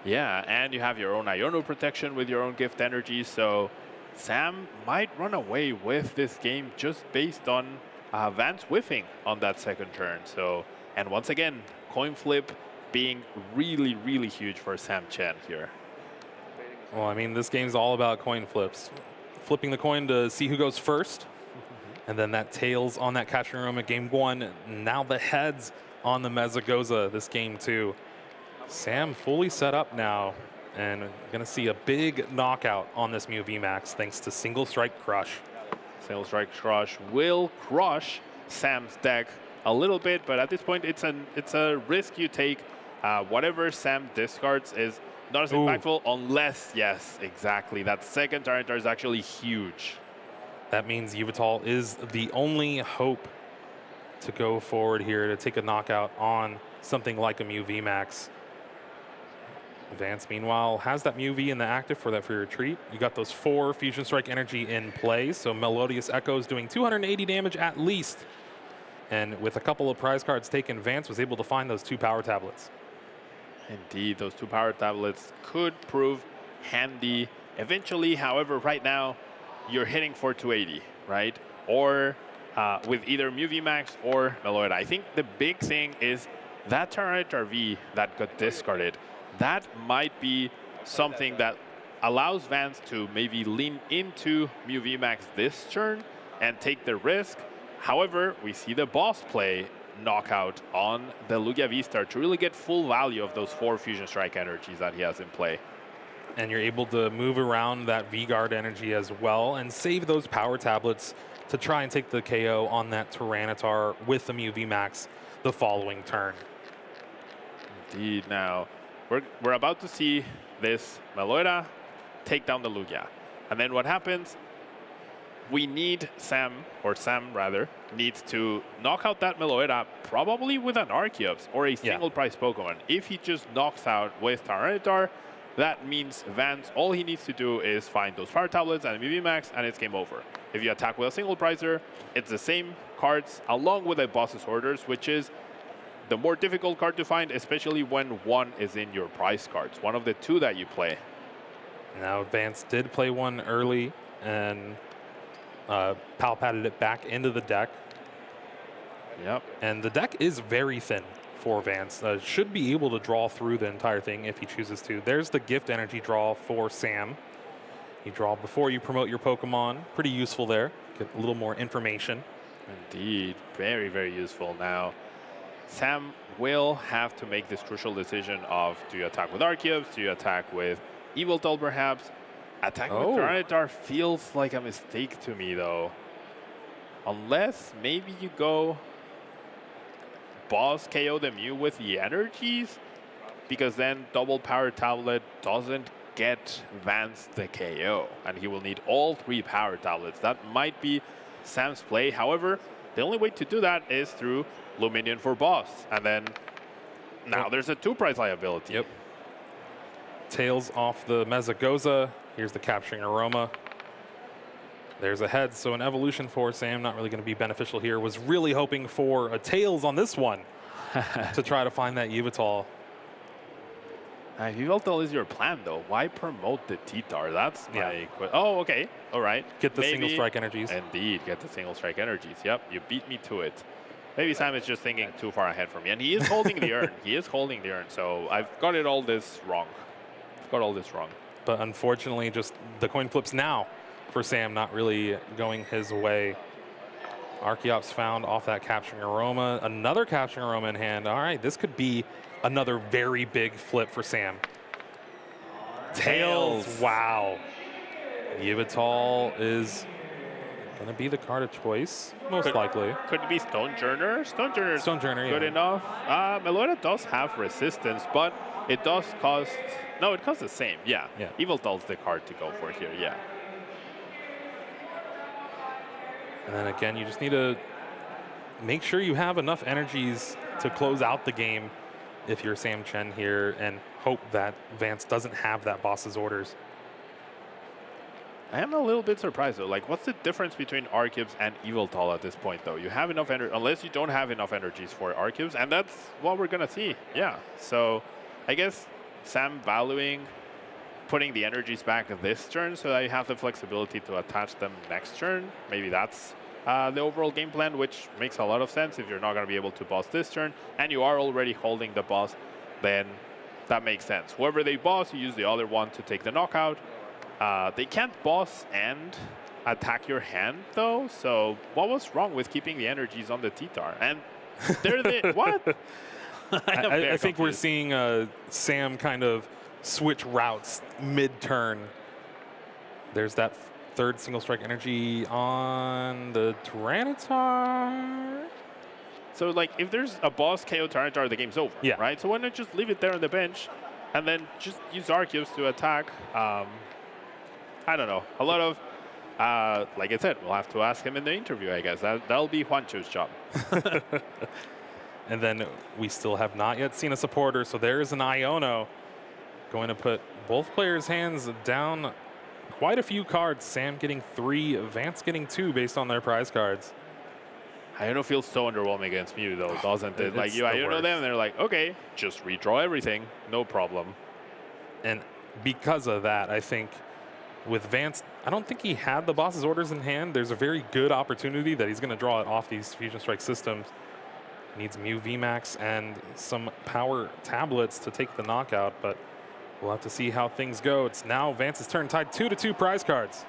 Yeah, and you have your own Iono protection with your own gift energy. So Sam might run away with this game just based on Vance whiffing on that second turn. So, and once again, coin flip being really, really huge for Sam Chen here. Well, I mean, this game's all about coin flips. Flipping the coin to see who goes first. And then that tails on that catching room at game 1. Now the heads on the Mezagoza this game 2. Sam fully set up now. And going to see a big knockout on this Mew VMAX thanks to Single Strike Crush. Single Strike Crush will crush Sam's deck a little bit, but at this point, it's a risk you take. Whatever Sam discards is not as impactful unless, yes, exactly. That second Tyranitar is actually huge. That means Yveltal is the only hope to go forward here to take a knockout on something like a Mew VMAX. Vance, meanwhile, has that Mew V in the active for that free retreat. You got those 4 Fusion Strike energy in play, so Melodious Echoes doing 280 damage at least. And with a couple of prize cards taken, Vance was able to find those 2 power tablets. Indeed, those 2 power tablets could prove handy eventually. However, right now, you're hitting for 280, right? Or with either Mew VMAX or Meloetta. I think the big thing is that Tyranitar V that got discarded. That might be something that allows Vance to maybe lean into Mew VMAX this turn and take the risk. However, we see the boss play knockout on the Lugia V-Star to really get full value of those 4 Fusion Strike energies that he has in play. And you're able to move around that V-Guard energy as well and save those power tablets to try and take the KO on that Tyranitar with the Mew VMAX the following turn. Indeed. Now, we're about to see this Meloetta take down the Lugia. And then what happens? We need Sam rather, needs to knock out that Meloetta, probably with an Archeops or a single prize Pokemon. If he just knocks out with Tyranitar, that means Vance, all he needs to do is find those power tablets and Mew VMAX, and it's game over. If you attack with a single prizer, it's the same cards along with a boss's orders, which is the more difficult card to find, especially when one is in your prize cards, one of the 2 that you play. Now, Vance did play one early, and Pal patted it back into the deck. Yep. And the deck is very thin for Vance. Should be able to draw through the entire thing if he chooses to. There's the gift energy draw for Sam. You draw before you promote your Pokemon. Pretty useful there. Get a little more information. Indeed. Very, very useful. Now, Sam will have to make this crucial decision of, do you attack with Archeops? Do you attack with Yveltal perhaps? Attacking with Tyranitar feels like a mistake to me though. Unless maybe you go boss KO the Mew with the energies, because then double power tablet doesn't get Vance the KO, and he will need all 3 power tablets. That might be Sam's play. However, the only way to do that is through Luminion for boss, and then now there's a 2 prize liability. Yep. Tails off the Mezagoza. Here's the Capturing Aroma. There's a head, so an evolution for Sam, not really going to be beneficial here. Was really hoping for a Tails on this one to try to find that Yveltal. If Yveltal is your plan, though, why promote the T-Tar? That's my oh, okay. All right. Get the single strike energies. Indeed, get the single strike energies. Yep, you beat me to it. Maybe Sam is just thinking too far ahead from me. And he is holding the urn. He is holding the urn, so I've got it all this wrong. I've got all this wrong. But unfortunately, just the coin flips now for Sam, not really going his way. Archeops found off that Capturing Aroma. Another Capturing Aroma in hand. All right, this could be another very big flip for Sam. Tails. Wow. Yveltal is going to be the card of choice, most likely. Could it be Stonejourner? Stonejourner, good enough. Meloetta does have resistance, but it does cost... No, it costs the same, yeah. Yveltal's the card to go for here, yeah. And then again, you just need to make sure you have enough energies to close out the game if you're Sam Chen here, and hope that Vance doesn't have that boss's orders. I am a little bit surprised though. Like, what's the difference between Arceus and Yveltal at this point though? You have enough energy, unless you don't have enough energies for Arceus, and that's what we're gonna see. Yeah. So, I guess Sam valuing putting the energies back this turn so that you have the flexibility to attach them next turn. Maybe that's the overall game plan, which makes a lot of sense. If you're not gonna be able to boss this turn, and you are already holding the boss, then that makes sense. Whoever they boss, you use the other one to take the knockout. They can't boss and attack your hand, though. So what was wrong with keeping the energies on the T-Tar? And they're the... What? I think we're seeing Sam kind of switch routes mid-turn. There's that third single strike energy on the Tyranitar. So, like, if there's a boss KO Tyranitar, the game's over, Yeah. right? So why not just leave it there on the bench and then just use Arceus to attack? I don't know. A lot of, like I said, we'll have to ask him in the interview, I guess. That'll be Juancho's job. And then we still have not yet seen a supporter, so there is an Iono going to put both players' hands down quite a few cards. Sam getting 3, Vance getting 2 based on their prize cards. Iono feels so underwhelming against Mew, though, doesn't it? Like, you Iono them, and they're like, okay, just redraw everything, no problem. And because of that, I think with Vance, I don't think he had the boss's orders in hand. There's a very good opportunity that he's going to draw it off these Fusion Strike systems. Needs Mew VMAX and some power tablets to take the knockout, but we'll have to see how things go. It's now Vance's turn, tied 2-2 prize cards.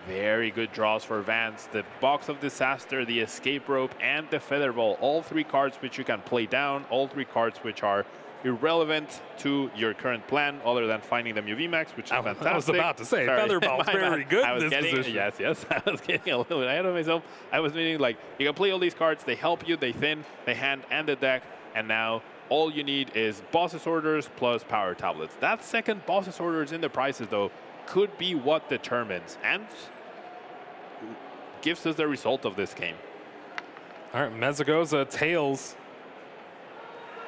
Very good draws for Vance. The Box of Disaster, the Escape Rope, and the Feather Ball. All 3 cards which you can play down. All 3 cards which are irrelevant to your current plan, other than finding the Mew VMAX, which is fantastic. I was about to say, Sorry. Feather Ball's very good I was in this getting, position. Yes, I was getting a little bit ahead of myself. I was meaning, like, you can play all these cards. They help you. They thin the hand and the deck. And now all you need is Boss's Orders plus Power Tablets. That second Boss's Orders in the prizes, though, could be what determines and gives us the result of this game. All right, Mezagoza, Tails.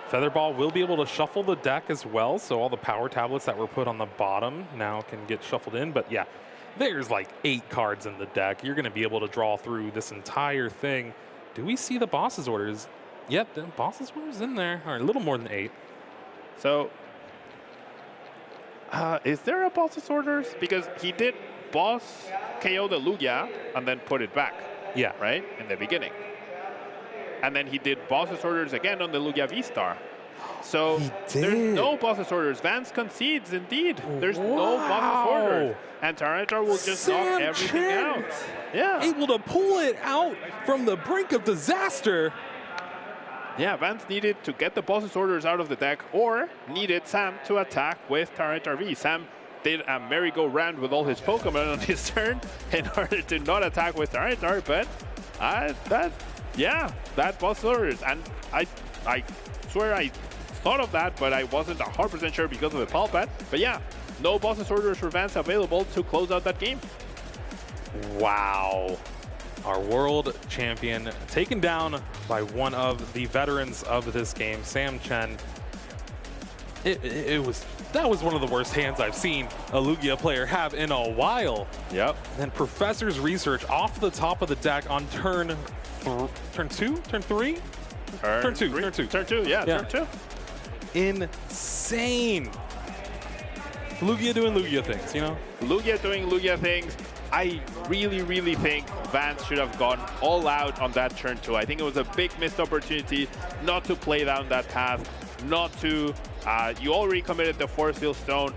Featherball will be able to shuffle the deck as well, so all the power tablets that were put on the bottom now can get shuffled in. But yeah, there's like 8 cards in the deck. You're going to be able to draw through this entire thing. Do we see the boss's orders? Yep, the boss's orders in there. All right, a little more than 8. So, is there a boss's orders? Because he did boss KO the Lugia and then put it back. Yeah. Right? In the beginning. And then he did boss's orders again on the Lugia V-Star. So there's no boss's orders. Vance concedes, indeed. There's no boss's orders. And Tyranitar will just knock everything out. Yeah. Able to pull it out from the brink of disaster. Yeah, Vance needed to get the boss's orders out of the deck, or needed Sam to attack with Tyranitar V. Sam did a merry-go-round with all his Pokemon on his turn in order to not attack with Tyranitar, but that boss orders. And I swear I thought of that, but I wasn't 100% sure because of the Palpat. But yeah, no boss's orders for Vance available to close out that game. Wow. Our world champion taken down by one of the veterans of this game, Sam Chen. That was one of the worst hands I've seen a Lugia player have in a while. Yep. And Professor's Research off the top of the deck on turn 2? Turn 3? Turn two, yeah. Turn 2. Insane. Lugia doing Lugia things, you know? Lugia doing Lugia things. I really think Vance should have gone all out on that turn 2. I think it was a big missed opportunity not to play down that path, not to, you already committed the Force Field Stone,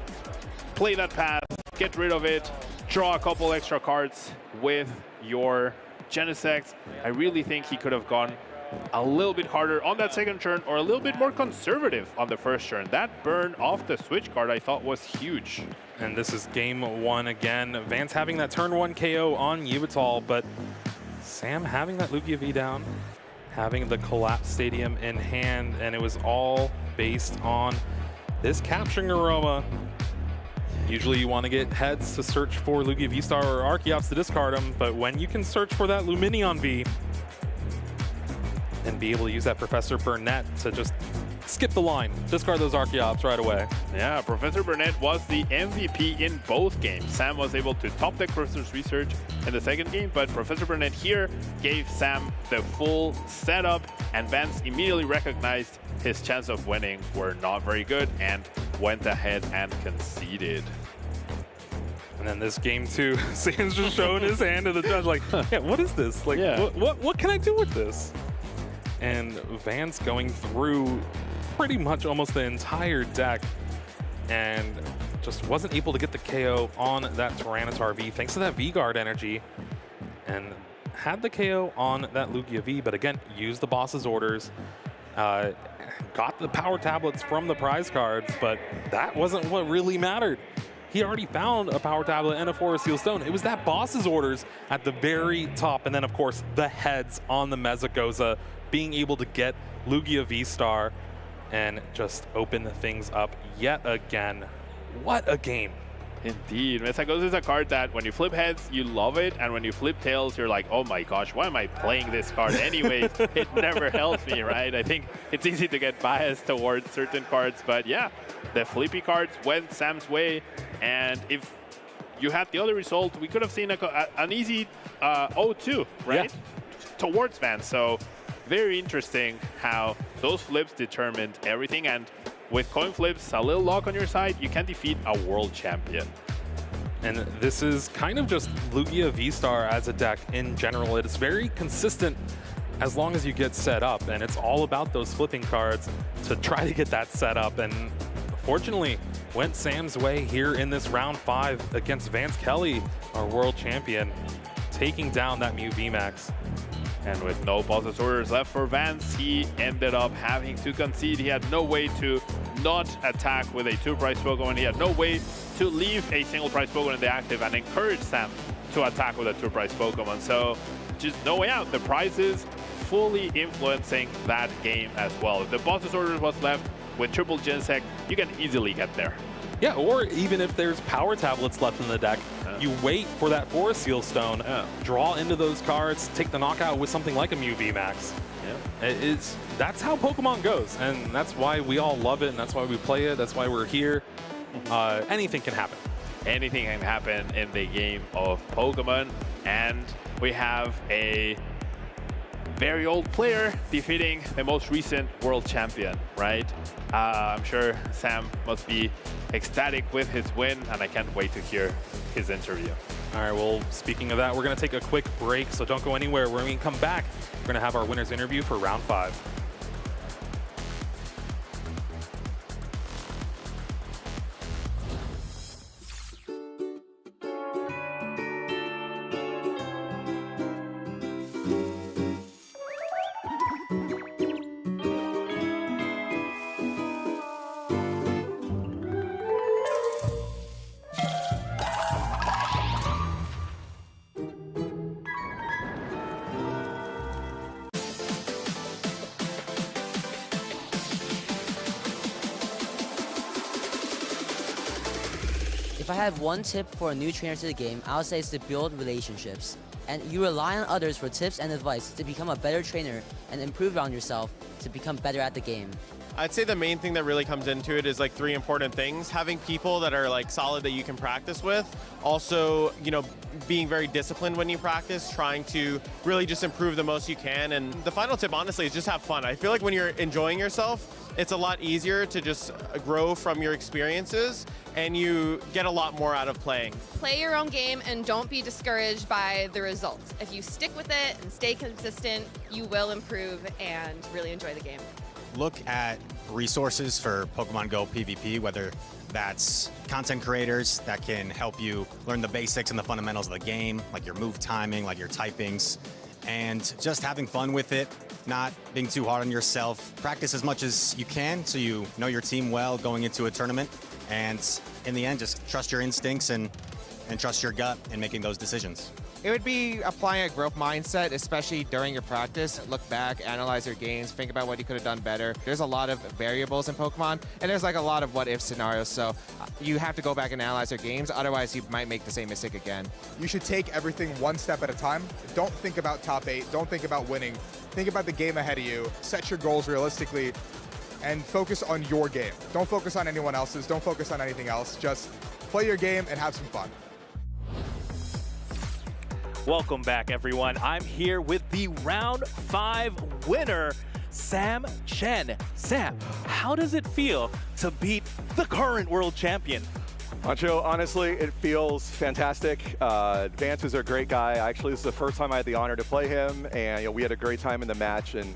play that path, get rid of it, draw a couple extra cards with your Genesect. I really think he could have gone a little bit harder on that second turn, or a little bit more conservative on the first turn. That burn off the switch card I thought was huge. And this is game 1 again. Vance having that turn 1 KO on Yubitol, but Sam having that Lugia V down, having the Collapse Stadium in hand, and it was all based on this Capturing Aroma. Usually you want to get heads to search for Lugia V-Star or Archeops to discard them, but when you can search for that Luminion V and be able to use that Professor Burnett to just skip the line, discard those Archeops right away. Yeah, Professor Burnett was the MVP in both games. Sam was able to top deck Professor's Research in the second game, but Professor Burnett here gave Sam the full setup, and Vance immediately recognized his chance of winning were not very good and went ahead and conceded. And then this game 2, Sam's just showing his hand to the judge like, yeah, what is this? Like, what can I do with this? And Vance going through pretty much almost the entire deck and just wasn't able to get the KO on that Tyranitar V thanks to that V-Guard energy, and had the KO on that Lugia V, but again, used the boss's orders, got the power tablets from the prize cards, but that wasn't what really mattered. he already found a power tablet and a Forest Seal Stone. It was that boss's orders at the very top. And then, of course, the heads on the Mezagoza, being able to get Lugia V-Star and just open things up yet again. What a game. Indeed. Mezagoza is a card that when you flip heads, you love it. And when you flip tails, you're like, oh my gosh, why am I playing this card anyways? It never helps me, right? I think it's easy to get biased towards certain cards. But yeah, the flippy cards went Sam's way. And if you had the other result, we could have seen an easy 0-2, right? Yeah. Towards Vance. So very interesting how those flips determined everything. And with coin flips, a little luck on your side, you can defeat a world champion. And this is kind of just Lugia V-Star as a deck in general. It is very consistent as long as you get set up, and it's all about those flipping cards to try to get that set up. And fortunately, went Sam's way here in this round 5 against Vance Kelly, our world champion, taking down that Mew VMAX. And with no boss's orders left for Vance, he ended up having to concede. He had no way to not attack with a 2-price Pokemon. He had no way to leave a single-price Pokemon in the active and encourage Sam to attack with a 2-price Pokemon. So just no way out. The prizes fully influencing that game as well. If the boss's orders was left with triple Ginsect, you can easily get there. Yeah, or even if there's power tablets left in the deck, you wait for that Forest Seal Stone, draw into those cards, take the knockout with something like a Mew VMAX. Yeah. That's how Pokemon goes, and that's why we all love it, and that's why we play it, that's why we're here. Anything can happen. Anything can happen in the game of Pokemon, and we have a very old player defeating the most recent world champion, right? I'm sure Sam must be ecstatic with his win, and I can't wait to hear his interview. All right, well, speaking of that, we're going to take a quick break, so don't go anywhere. When we come back, we're going to have our winner's interview for round 5. If I had one tip for a new trainer to the game, I would say it's to build relationships. And you rely on others for tips and advice to become a better trainer and improve on yourself to become better at the game. I'd say the main thing that really comes into it is like 3 important things. Having people that are like solid that you can practice with. Also, you know, being very disciplined when you practice, trying to really just improve the most you can. And the final tip, honestly, is just have fun. I feel like when you're enjoying yourself, it's a lot easier to just grow from your experiences, and you get a lot more out of playing. Play your own game and don't be discouraged by the results. If you stick with it and stay consistent, you will improve and really enjoy the game. Look at resources for Pokemon Go PvP, whether that's content creators that can help you learn the basics and the fundamentals of the game, like your move timing, like your typings, and just having fun with it, not being too hard on yourself. Practice as much as you can so you know your team well going into a tournament, and in the end, just trust your instincts and trust your gut in making those decisions. It would be applying a growth mindset, especially during your practice. Look back, analyze your games, think about what you could have done better. There's a lot of variables in Pokemon, and there's like a lot of what-if scenarios, so you have to go back and analyze your games, otherwise you might make the same mistake again. You should take everything one step at a time. Don't think about top 8, don't think about winning. Think about the game ahead of you, set your goals realistically, and focus on your game. Don't focus on anyone else's, don't focus on anything else. Just play your game and have some fun. Welcome back, everyone. I'm here with the round 5 winner, Sam Chen. Sam, how does it feel to beat the current world champion? Ancho, honestly, it feels fantastic. Vance is a great guy. Actually, this is the first time I had the honor to play him, and we had a great time in the match. And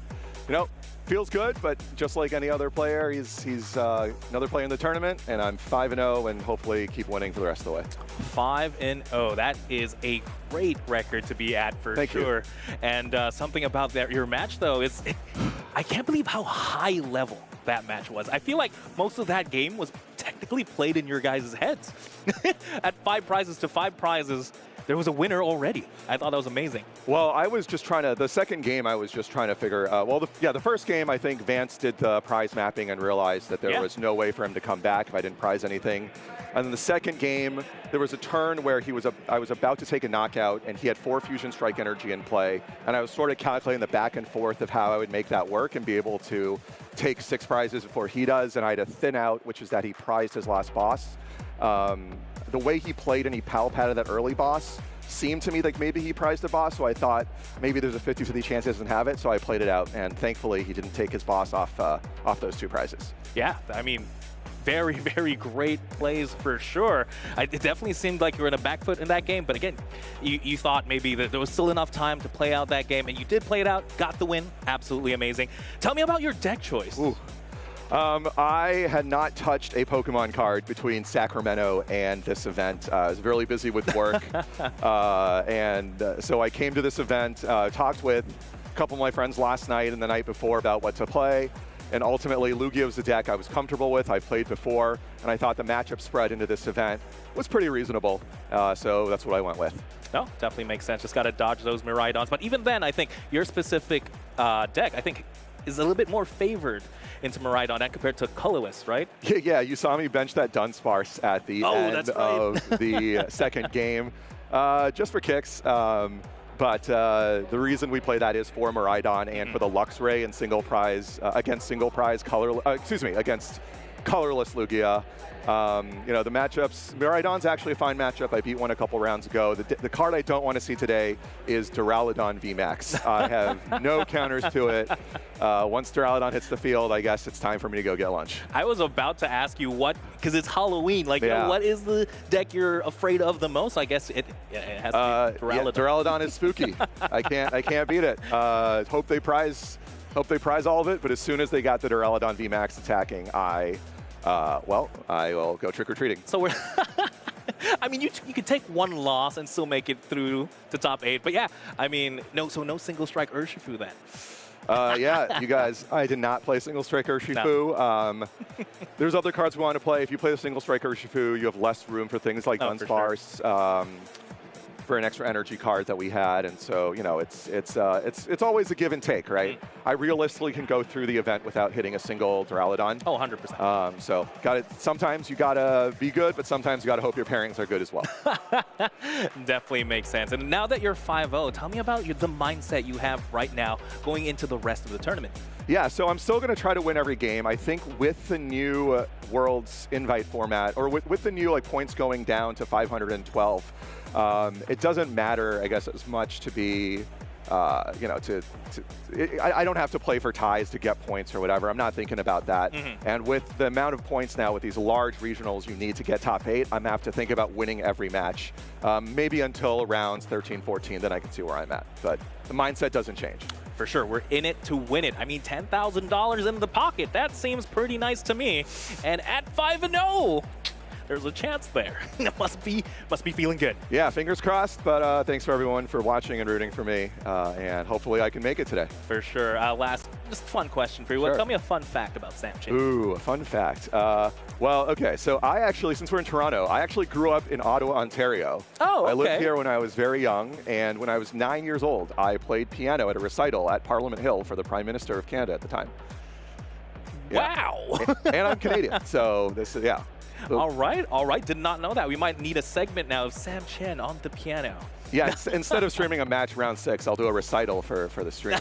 feels good, but just like any other player, he's another player in the tournament, and I'm 5-0, and hopefully keep winning for the rest of the way. 5-0. That is a great record to be at for sure. And something about your match, though, is I can't believe how high level that match was. I feel like most of that game was technically really played in your guys' heads. At 5 prizes to 5 prizes, there was a winner already. I thought that was amazing. Well, I was just trying to, the second game I was just trying to figure, the first game I think Vance did the prize mapping and realized that there was no way for him to come back if I didn't prize anything. And then the second game, there was a turn where I was about to take a knockout and he had 4 Fusion Strike energy in play. And I was sort of calculating the back and forth of how I would make that work and be able to take 6 prizes before he does. And I had a thin out, which is that he prized his last boss. The way he played and he pal padded that early boss seemed to me like maybe he prized the boss, so I thought maybe there's a 50-50 chance he doesn't have it, so I played it out, and thankfully he didn't take his boss off those 2 prizes. Yeah, I mean, very, very great plays for sure. It definitely seemed like you were in a back foot in that game, but again, you thought maybe that there was still enough time to play out that game, and you did play it out, got the win, absolutely amazing. Tell me about your deck choice. Ooh. I had not touched a Pokemon card between Sacramento and this event. I was really busy with work, so I came to this event, talked with a couple of my friends last night and the night before about what to play, and ultimately Lugia was a deck I was comfortable with, I've played before, and I thought the matchup spread into this event was pretty reasonable, so that's what I went with. No, definitely makes sense. Just got to dodge those Miraidons. But even then, I think your specific deck, I think, is a little bit more favored into Miraidon and compared to colorless, right? Yeah, you saw me bench that Dunsparce at the end of the second game, just for kicks. But the reason we play that is for Miraidon and for the Luxray and single prize against against colorless Lugia. The matchups, Miraidon's actually a fine matchup. I beat one a couple rounds ago. The card I don't want to see today is Duraludon VMAX. I have no counters to it. Once Duraludon hits the field, I guess it's time for me to go get lunch. I was about to ask you what, because it's Halloween, like, you know, what is the deck you're afraid of the most? I guess it has to be Duraludon. Yeah, Duraludon is spooky. I can't beat it. Hope they prize all of it, but as soon as they got the Duraludon VMAX attacking, I will go trick-or-treating. So we're I mean, you could take one loss and still make it through to top 8. But yeah, I mean, no single strike Urshifu then. Yeah, you guys, I did not play single strike Urshifu. No. There's other cards we want to play. If you play the single strike Urshifu, you have less room for things like Dunsparce. For an extra energy card that we had, and so it's always a give and take, right? I realistically can go through the event without hitting a single Duraludon. Oh, 100%. So sometimes you gotta be good, but sometimes you gotta hope your pairings are good as well. Definitely makes sense. And now that you're 5-0, tell me about the mindset you have right now going into the rest of the tournament. Yeah, so I'm still going to try to win every game. I think with the new Worlds invite format, or with the new points going down to 512, it doesn't matter, I guess, as much to be, I don't have to play for ties to get points or whatever. I'm not thinking about that. And with the amount of points now with these large regionals you need to get top 8, I'm going to have to think about winning every match. Maybe until rounds 13, 14, then I can see where I'm at. But the mindset doesn't change. For sure, we're in it to win it. I mean, $10,000 in the pocket. That seems pretty nice to me. And at 5-0, there's a chance there. It must be feeling good. Yeah, fingers crossed. But thanks for everyone for watching and rooting for me. And hopefully I can make it today. For sure. Last, just fun question for you. Sure. Tell me a fun fact about Sam Chin. Ooh, a fun fact. Well, okay. So I actually, since we're in Toronto, I actually grew up in Ottawa, Ontario. Oh, okay. I lived here when I was very young. And when I was 9 years old, I played piano at a recital at Parliament Hill for the Prime Minister of Canada at the time. Yeah. Wow. and I'm Canadian. So this is, yeah. All right. Did not know that. We might need a segment now of Sam Chen on the piano. Yeah, instead of streaming a match round 6, I'll do a recital for the stream.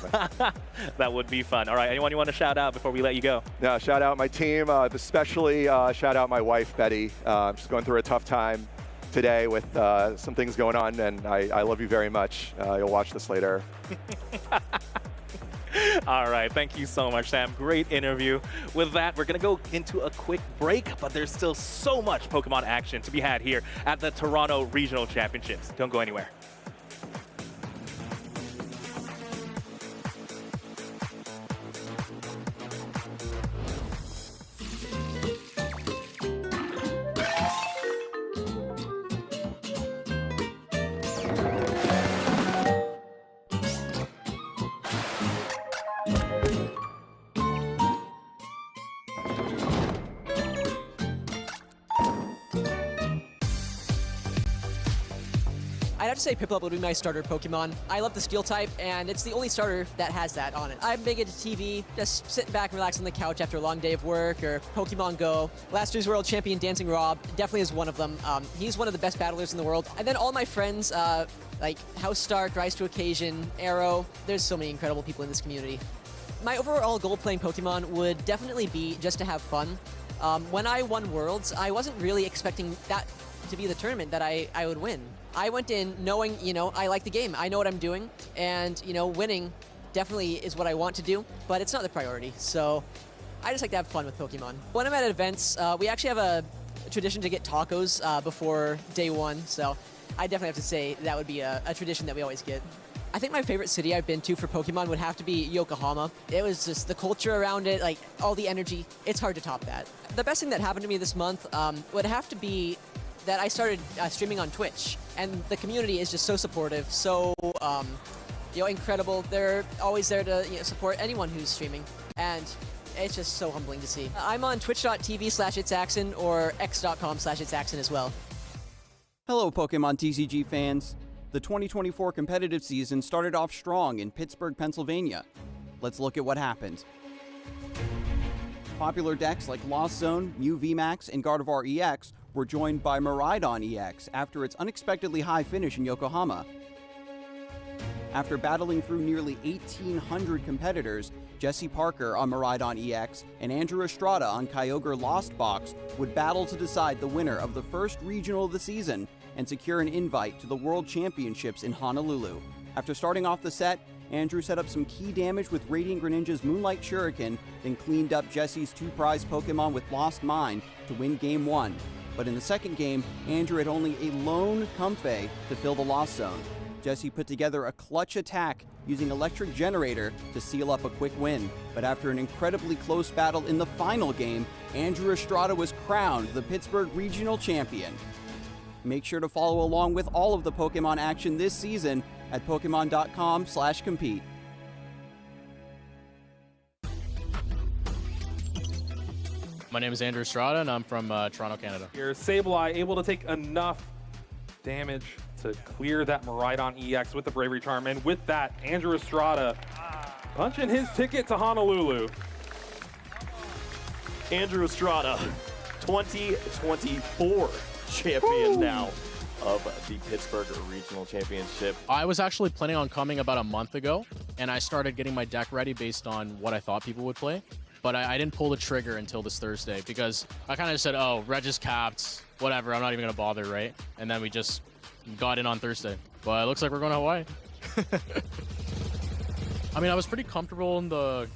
That would be fun. All right, anyone you want to shout out before we let you go? Yeah, shout out my team, especially shout out my wife, Betty. She's going through a tough time today with some things going on, and I love you very much. You'll watch this later. All right, thank you so much, Sam. Great interview. With that, we're going to go into a quick break, but there's still so much Pokemon action to be had here at the Toronto Regional Championships. Don't go anywhere. I'd have to say Piplup would be my starter Pokemon. I love the Steel type, and it's the only starter that has that on it. I'm big into TV, just sitting back and relaxing on the couch after a long day of work, or Pokemon Go. Last year's world champion Dancing Rob definitely is one of them. He's one of the best battlers in the world. And then all my friends, like House Stark, Rise to Occasion, Arrow, there's so many incredible people in this community. My overall goal playing Pokemon would definitely be just to have fun. When I won Worlds, I wasn't really expecting that to be the tournament that I would win. I went in knowing, I like the game. I know what I'm doing, and, winning definitely is what I want to do, but it's not the priority. So I just like to have fun with Pokemon. When I'm at events, we actually have a tradition to get tacos before day one, so I definitely have to say that would be a tradition that we always get. I think my favorite city I've been to for Pokemon would have to be Yokohama. It was just the culture around it, like all the energy. It's hard to top that. The best thing that happened to me this month would have to be that I started streaming on Twitch, and the community is just so supportive, so incredible. They're always there to support anyone who's streaming, and it's just so humbling to see. I'm on twitch.tv/itsaxon or x.com/itsaxon as well. Hello, Pokemon TCG fans. The 2024 competitive season started off strong in Pittsburgh, Pennsylvania. Let's look at what happened. Popular decks like Lost Zone, Mew VMAX, and Gardevoir EX were joined by Miraidon EX after its unexpectedly high finish in Yokohama. After battling through nearly 1,800 competitors, Jesse Parker on Miraidon EX and Andrew Estrada on Kyogre Lost Box would battle to decide the winner of the first regional of the season and secure an invite to the World Championships in Honolulu. After starting off the set, Andrew set up some key damage with Radiant Greninja's Moonlight Shuriken, then cleaned up Jesse's 2 prize Pokemon with Lost Mine to win Game 1. But in the second game, Andrew had only a lone Comfey to fill the Lost Zone. Jesse put together a clutch attack using Electric Generator to seal up a quick win. But after an incredibly close battle in the final game, Andrew Estrada was crowned the Pittsburgh Regional Champion. Make sure to follow along with all of the Pokemon action this season at Pokemon.com/compete. My name is Andrew Estrada, and I'm from Toronto, Canada. Here, Sableye able to take enough damage to clear that Miraidon EX with the Bravery Charm, and with that, Andrew Estrada punching his ticket to Honolulu. Andrew Estrada, 2024 champion now of the Pittsburgh Regional Championship. I was actually planning on coming about a month ago, and I started getting my deck ready based on what I thought people would play. But I didn't pull the trigger until this Thursday because I kind of just said, oh, Reg is capped, whatever, I'm not even going to bother, right? And then we just got in on Thursday. But it looks like we're going to Hawaii. I mean, I was pretty comfortable in the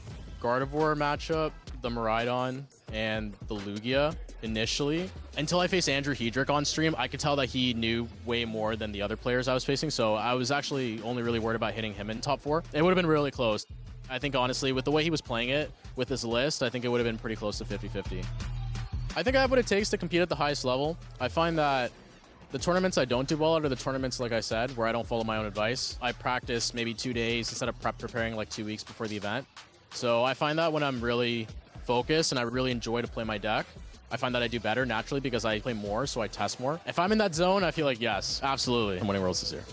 Gardevoir matchup, the Miraidon, and the Lugia initially. Until I faced Andrew Hedrick on stream, I could tell that he knew way more than the other players I was facing, so I was actually only really worried about hitting him in top 4. It would have been really close. I think, honestly, with the way he was playing it with this list, I think it would have been pretty close to 50-50. I think I have what it takes to compete at the highest level. I find that the tournaments I don't do well at are the tournaments, like I said, where I don't follow my own advice. I practice maybe 2 days instead of preparing like 2 weeks before the event. So I find that when I'm really focused and I really enjoy to play my deck, I find that I do better naturally because I play more, so I test more. If I'm in that zone, I feel like, yes, absolutely, I'm winning Worlds this year.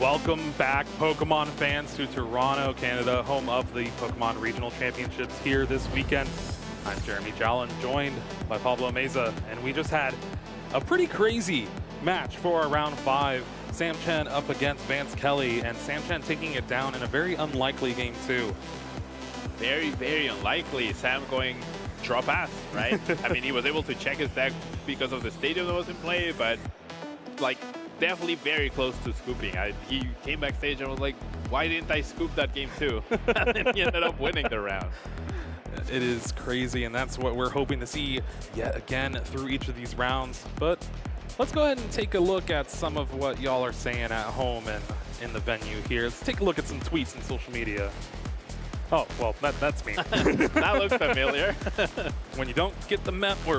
Welcome back, Pokemon fans, to Toronto, Canada, home of the Pokemon Regional Championships here this weekend. I'm Jeremy Jallin, joined by Pablo Meza, and we just had a pretty crazy match for round 5. Sam Chen up against Vance Kelly, and Sam Chen taking it down in a very unlikely game 2. Very, very unlikely. Sam going drop ass, right? I mean, he was able to check his deck because of the stadium that was in play, but like definitely very close to scooping. He came backstage and was like, why didn't I scoop that game 2? And then he ended up winning the round. It is crazy, and that's what we're hoping to see yet again through each of these rounds. But let's go ahead and take a look at some of what y'all are saying at home and in the venue here. Let's take a look at some tweets and social media. Oh, well, that's me. That looks familiar. When you don't get the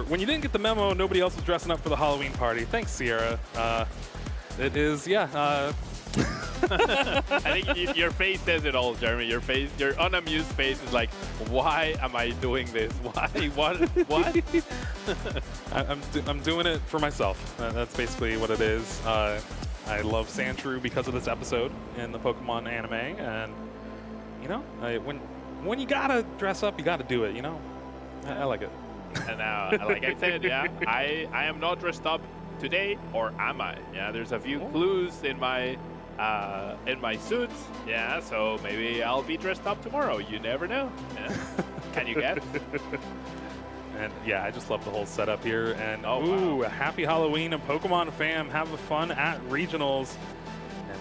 when you didn't get the memo, nobody else was dressing up for the Halloween party. Thanks, Sierra. It is, yeah. I think your face says it all, Jeremy. Your unamused face is like, why am I doing this? Why? What? I'm doing it for myself. That's basically what it is. I love Sandshrew because of this episode in the Pokemon anime, and you know, when you gotta dress up, you gotta do it. You know, I like it. And now, like I said, yeah, I am not dressed up today, or am I? Yeah, there's a few clues in my suits. Yeah, so maybe I'll be dressed up tomorrow. You never know. Yeah. Can you get? And yeah, I just love the whole setup here. And ooh, wow. Happy Halloween and Pokemon fam, have fun at regionals. And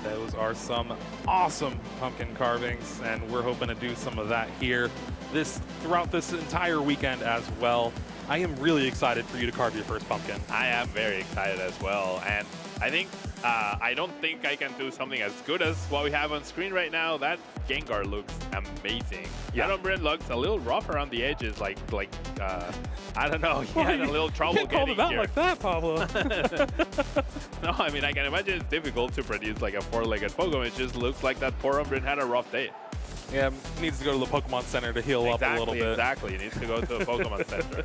those are some awesome pumpkin carvings, and we're hoping to do some of that here throughout this entire weekend as well. I am really excited for you to carve your first pumpkin. I am very excited as well, and I think I don't think I can do something as good as what we have on screen right now. That Gengar looks amazing. Yeah. That Umbreon looks a little rough around the edges, like I don't know, he had a little trouble you can't getting call it here. out like that, Pablo. No, I mean, I can imagine it's difficult to produce like a 4-legged Pokemon. It just looks like that poor Umbreon had a rough day. Yeah, needs to go to the Pokemon Center to heal up a little bit. Exactly, he needs to go to the Pokemon Center.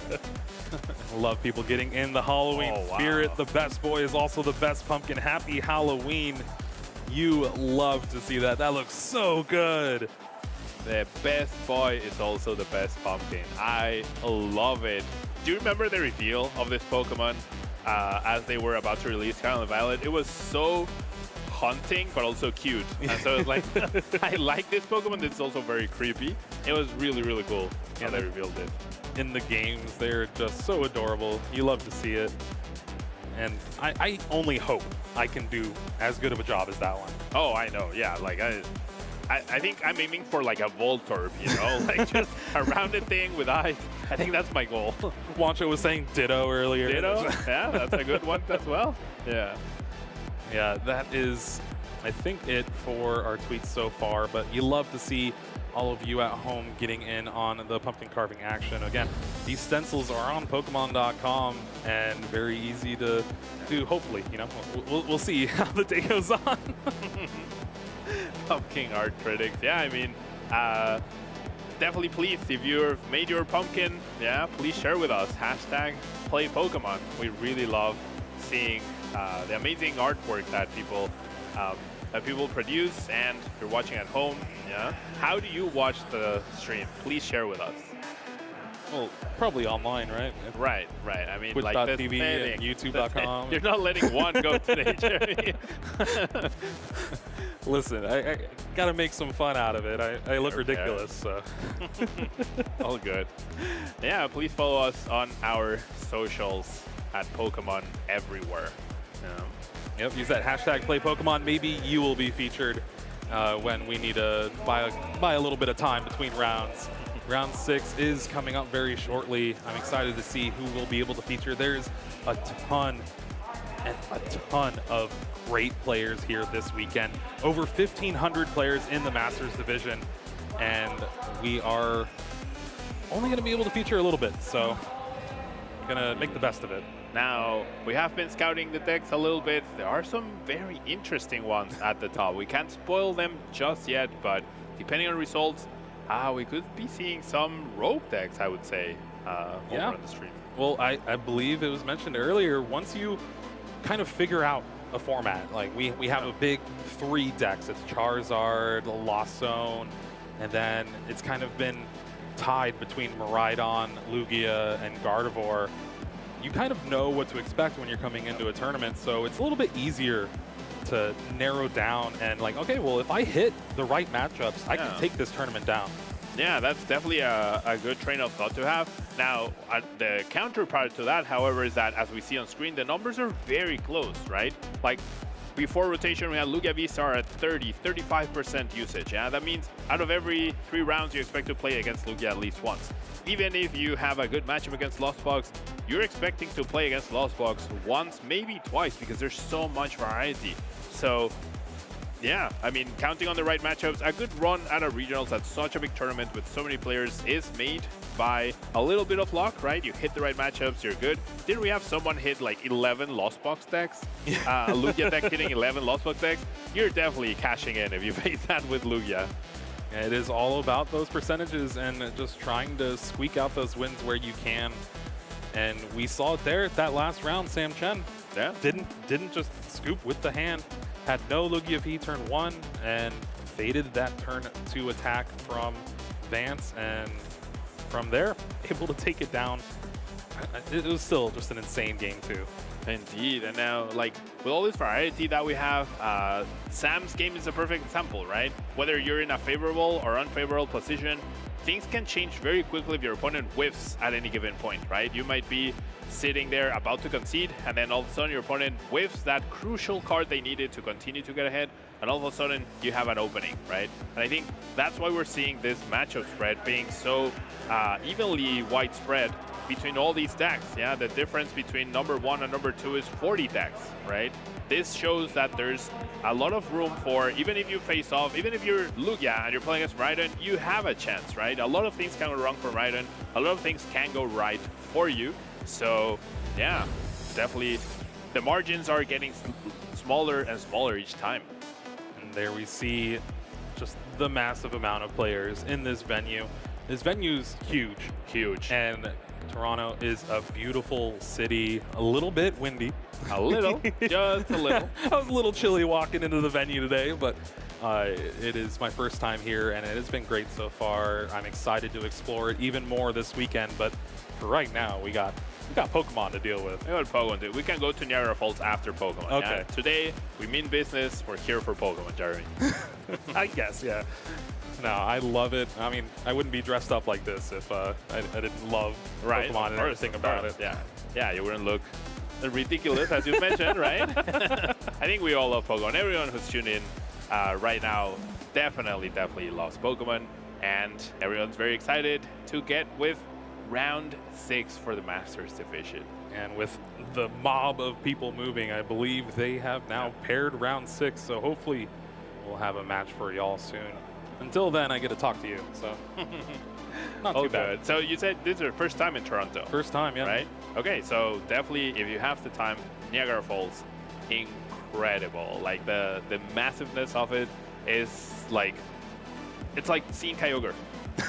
Love people getting in the Halloween spirit. The best boy is also the best pumpkin. Happy Halloween. You love to see that. That looks so good. The best boy is also the best pumpkin. I love it. Do you remember the reveal of this Pokemon as they were about to release Scarlet and Violet? It was so haunting, but also cute. And so it's like, I like this Pokemon. It's also very creepy. It was really, really cool how they revealed it. In the games, they're just so adorable. You love to see it. And I only hope I can do as good of a job as that one. Oh, I know. Yeah, like I think I'm aiming for like a Voltorb, you know, like just a rounded thing with eyes. I think that's my goal. Wancho was saying Ditto earlier. Ditto? Yeah, that's a good one as well. Yeah. Yeah, that is, I think, it for our tweets so far. But you love to see all of you at home getting in on the pumpkin carving action. Again, these stencils are on Pokemon.com and very easy to do. Hopefully, you know, we'll see how the day goes on. Pumpkin art critics. Yeah, I mean, definitely please, if you've made your pumpkin, yeah, please share with us. Hashtag play Pokemon. We really love seeing the amazing artwork that people produce. And if you're watching at home, yeah, how do you watch the stream? Please share with us. Well, probably online, right? Right. I mean, like Twitch.tv and YouTube.com. You're not letting one go today, Jeremy. Listen, I gotta make some fun out of it. I look ridiculous, so. All good. Yeah, please follow us on our socials at Pokemon everywhere. Yep, use that hashtag play Pokemon. Maybe you will be featured when we need to buy a little bit of time between rounds. Round 6 is coming up very shortly. I'm excited to see who will be able to feature. There's a ton of great players here this weekend. Over 1,500 players in the Masters Division, and we are only going to be able to feature a little bit, so we're going to make the best of it. Now, we have been scouting the decks a little bit. There are some very interesting ones at the top. We can't spoil them just yet, but depending on results, we could be seeing some rogue decks, I would say, over on the stream. Well, I believe it was mentioned earlier, once you kind of figure out a format, like we have a big 3 decks. It's Charizard, Lost Zone, and then it's kind of been tied between Miraidon, Lugia, and Gardevoir. you kind of know what to expect when you're coming into a tournament, so it's a little bit easier to narrow down and like, okay, well, if I hit the right matchups, I can take this tournament down. Yeah, that's definitely a good train of thought to have. Now, the counterpart to that, however, is that as we see on screen, the numbers are very close, right? Like before rotation, we had Lugia V-Star at 35% usage. Yeah, that means out of every 3 rounds, you expect to play against Lugia at least once. Even if you have a good matchup against Lost Box, you're expecting to play against Lost Box once, maybe twice, because there's so much variety. So yeah, I mean, counting on the right matchups, a good run at a regionals at such a big tournament with so many players is made by a little bit of luck, right? You hit the right matchups, you're good. Didn't we have someone hit like 11 Lost Box decks? A Lugia deck hitting 11 Lost Box decks? You're definitely cashing in if you face that with Lugia. And it is all about those percentages and just trying to squeak out those wins where you can. And we saw it there at that last round. Sam Chen didn't just scoop with the hand. Had no Lugia P turn 1 and faded that turn 2 attack from Vance, and from there, able to take it down. It was still just an insane game too. Indeed, and now like with all this variety that we have, Sam's game is a perfect example, right? Whether you're in a favorable or unfavorable position, things can change very quickly if your opponent whiffs at any given point, right? You might be sitting there about to concede, and then all of a sudden your opponent whiffs that crucial card they needed to continue to get ahead, and all of a sudden you have an opening, right? And I think that's why we're seeing this matchup spread being so evenly widespread between all these decks. Yeah, the difference between number 1 and number 2 is 40 decks, right? This shows that there's a lot of room for, even if you face off, even if you're Lugia and you're playing against Raiden, you have a chance, right? A lot of things can go wrong for Raiden, a lot of things can go right for you. So yeah, definitely the margins are getting smaller and smaller each time. And there we see just the massive amount of players in this venue. This venue's huge. Huge. And Toronto is a beautiful city, a little bit windy. A little, just a little. I was a little chilly walking into the venue today, but it is my first time here, and it has been great so far. I'm excited to explore it even more this weekend, but for right now, we got Pokemon to deal with. We got Pokemon. We can go to Niagara Falls after Pokemon. Okay. Yeah? Today, we mean business. We're here for Pokemon, Jeremy. I guess, yeah. No, I love it. I mean, I wouldn't be dressed up like this if I didn't love Pokemon and everything about it. Yeah, yeah, you wouldn't look ridiculous, as you mentioned, right? I think we all love Pokemon. Everyone who's tuned in right now definitely loves Pokemon, and everyone's very excited to get with round 6 for the Masters Division. And with the mob of people moving, I believe they have now paired round 6, so hopefully we'll have a match for y'all soon. Until then, I get to talk to you, so not too bad. So you said this is your first time in Toronto? First time, yeah. Right? Okay, so definitely, if you have the time, Niagara Falls, incredible. Like the massiveness of it is like, it's like seeing Kyogre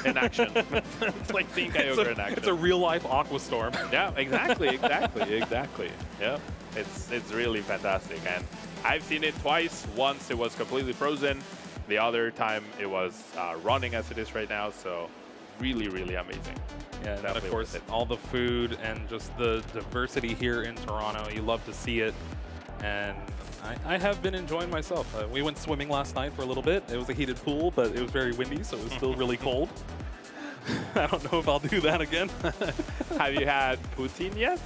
in action. It's like seeing Kyogre in action. It's a real life Aqua Storm. Yeah, exactly. Yeah, it's really fantastic, and I've seen it twice. Once it was completely frozen. The other time it was running as it is right now, so really amazing. Yeah, and of course, all the food and just the diversity here in Toronto, you love to see it. And I have been enjoying myself. We went swimming last night for a little bit. It was a heated pool, but it was very windy, so it was still really cold. I don't know if I'll do that again. Have you had poutine yet?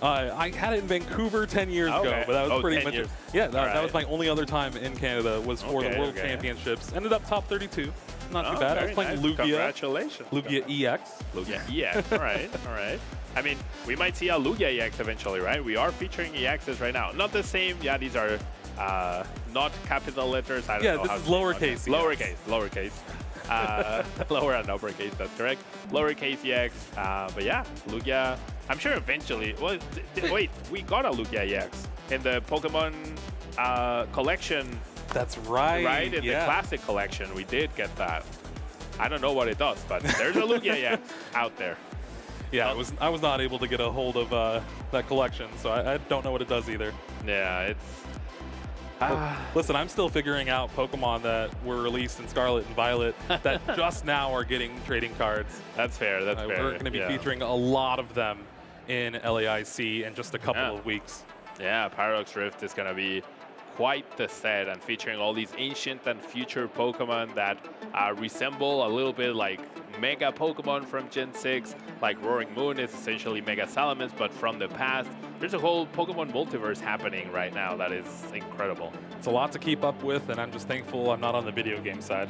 I had it in Vancouver 10 years ago, but that was pretty much it. Yeah, that was my only other time in Canada was for the World Championships. Ended up top 32. Not too bad. I was playing Lugia. Congratulations. Lugia EX. Lugia EX. All right. I mean, we might see a Lugia EX eventually, right? We are featuring EXs right now. Not the same. Yeah, these are not capital letters. I don't know this is lowercase. Lowercase. Lower and uppercase, that's correct. Lowercase EX. But yeah, Lugia. I'm sure eventually. Well, wait, we got a Lugia EX in the Pokemon collection. That's right. Right, in the classic collection, we did get that. I don't know what it does, but there's a Lugia EX out there. Yeah, I was not able to get a hold of that collection, so I don't know what it does either. Yeah, it's. Listen, I'm still figuring out Pokemon that were released in Scarlet and Violet that just now are getting trading cards. That's fair. That's fair. We're going to be featuring a lot of them in LAIC in just a couple of weeks. Yeah, Paradox Rift is going to be quite the set, and featuring all these ancient and future Pokemon that resemble a little bit like Mega Pokemon from Gen 6. Like Roaring Moon is essentially Mega Salamence, but from the past. There's a whole Pokemon multiverse happening right now that is incredible. It's a lot to keep up with, and I'm just thankful I'm not on the video game side.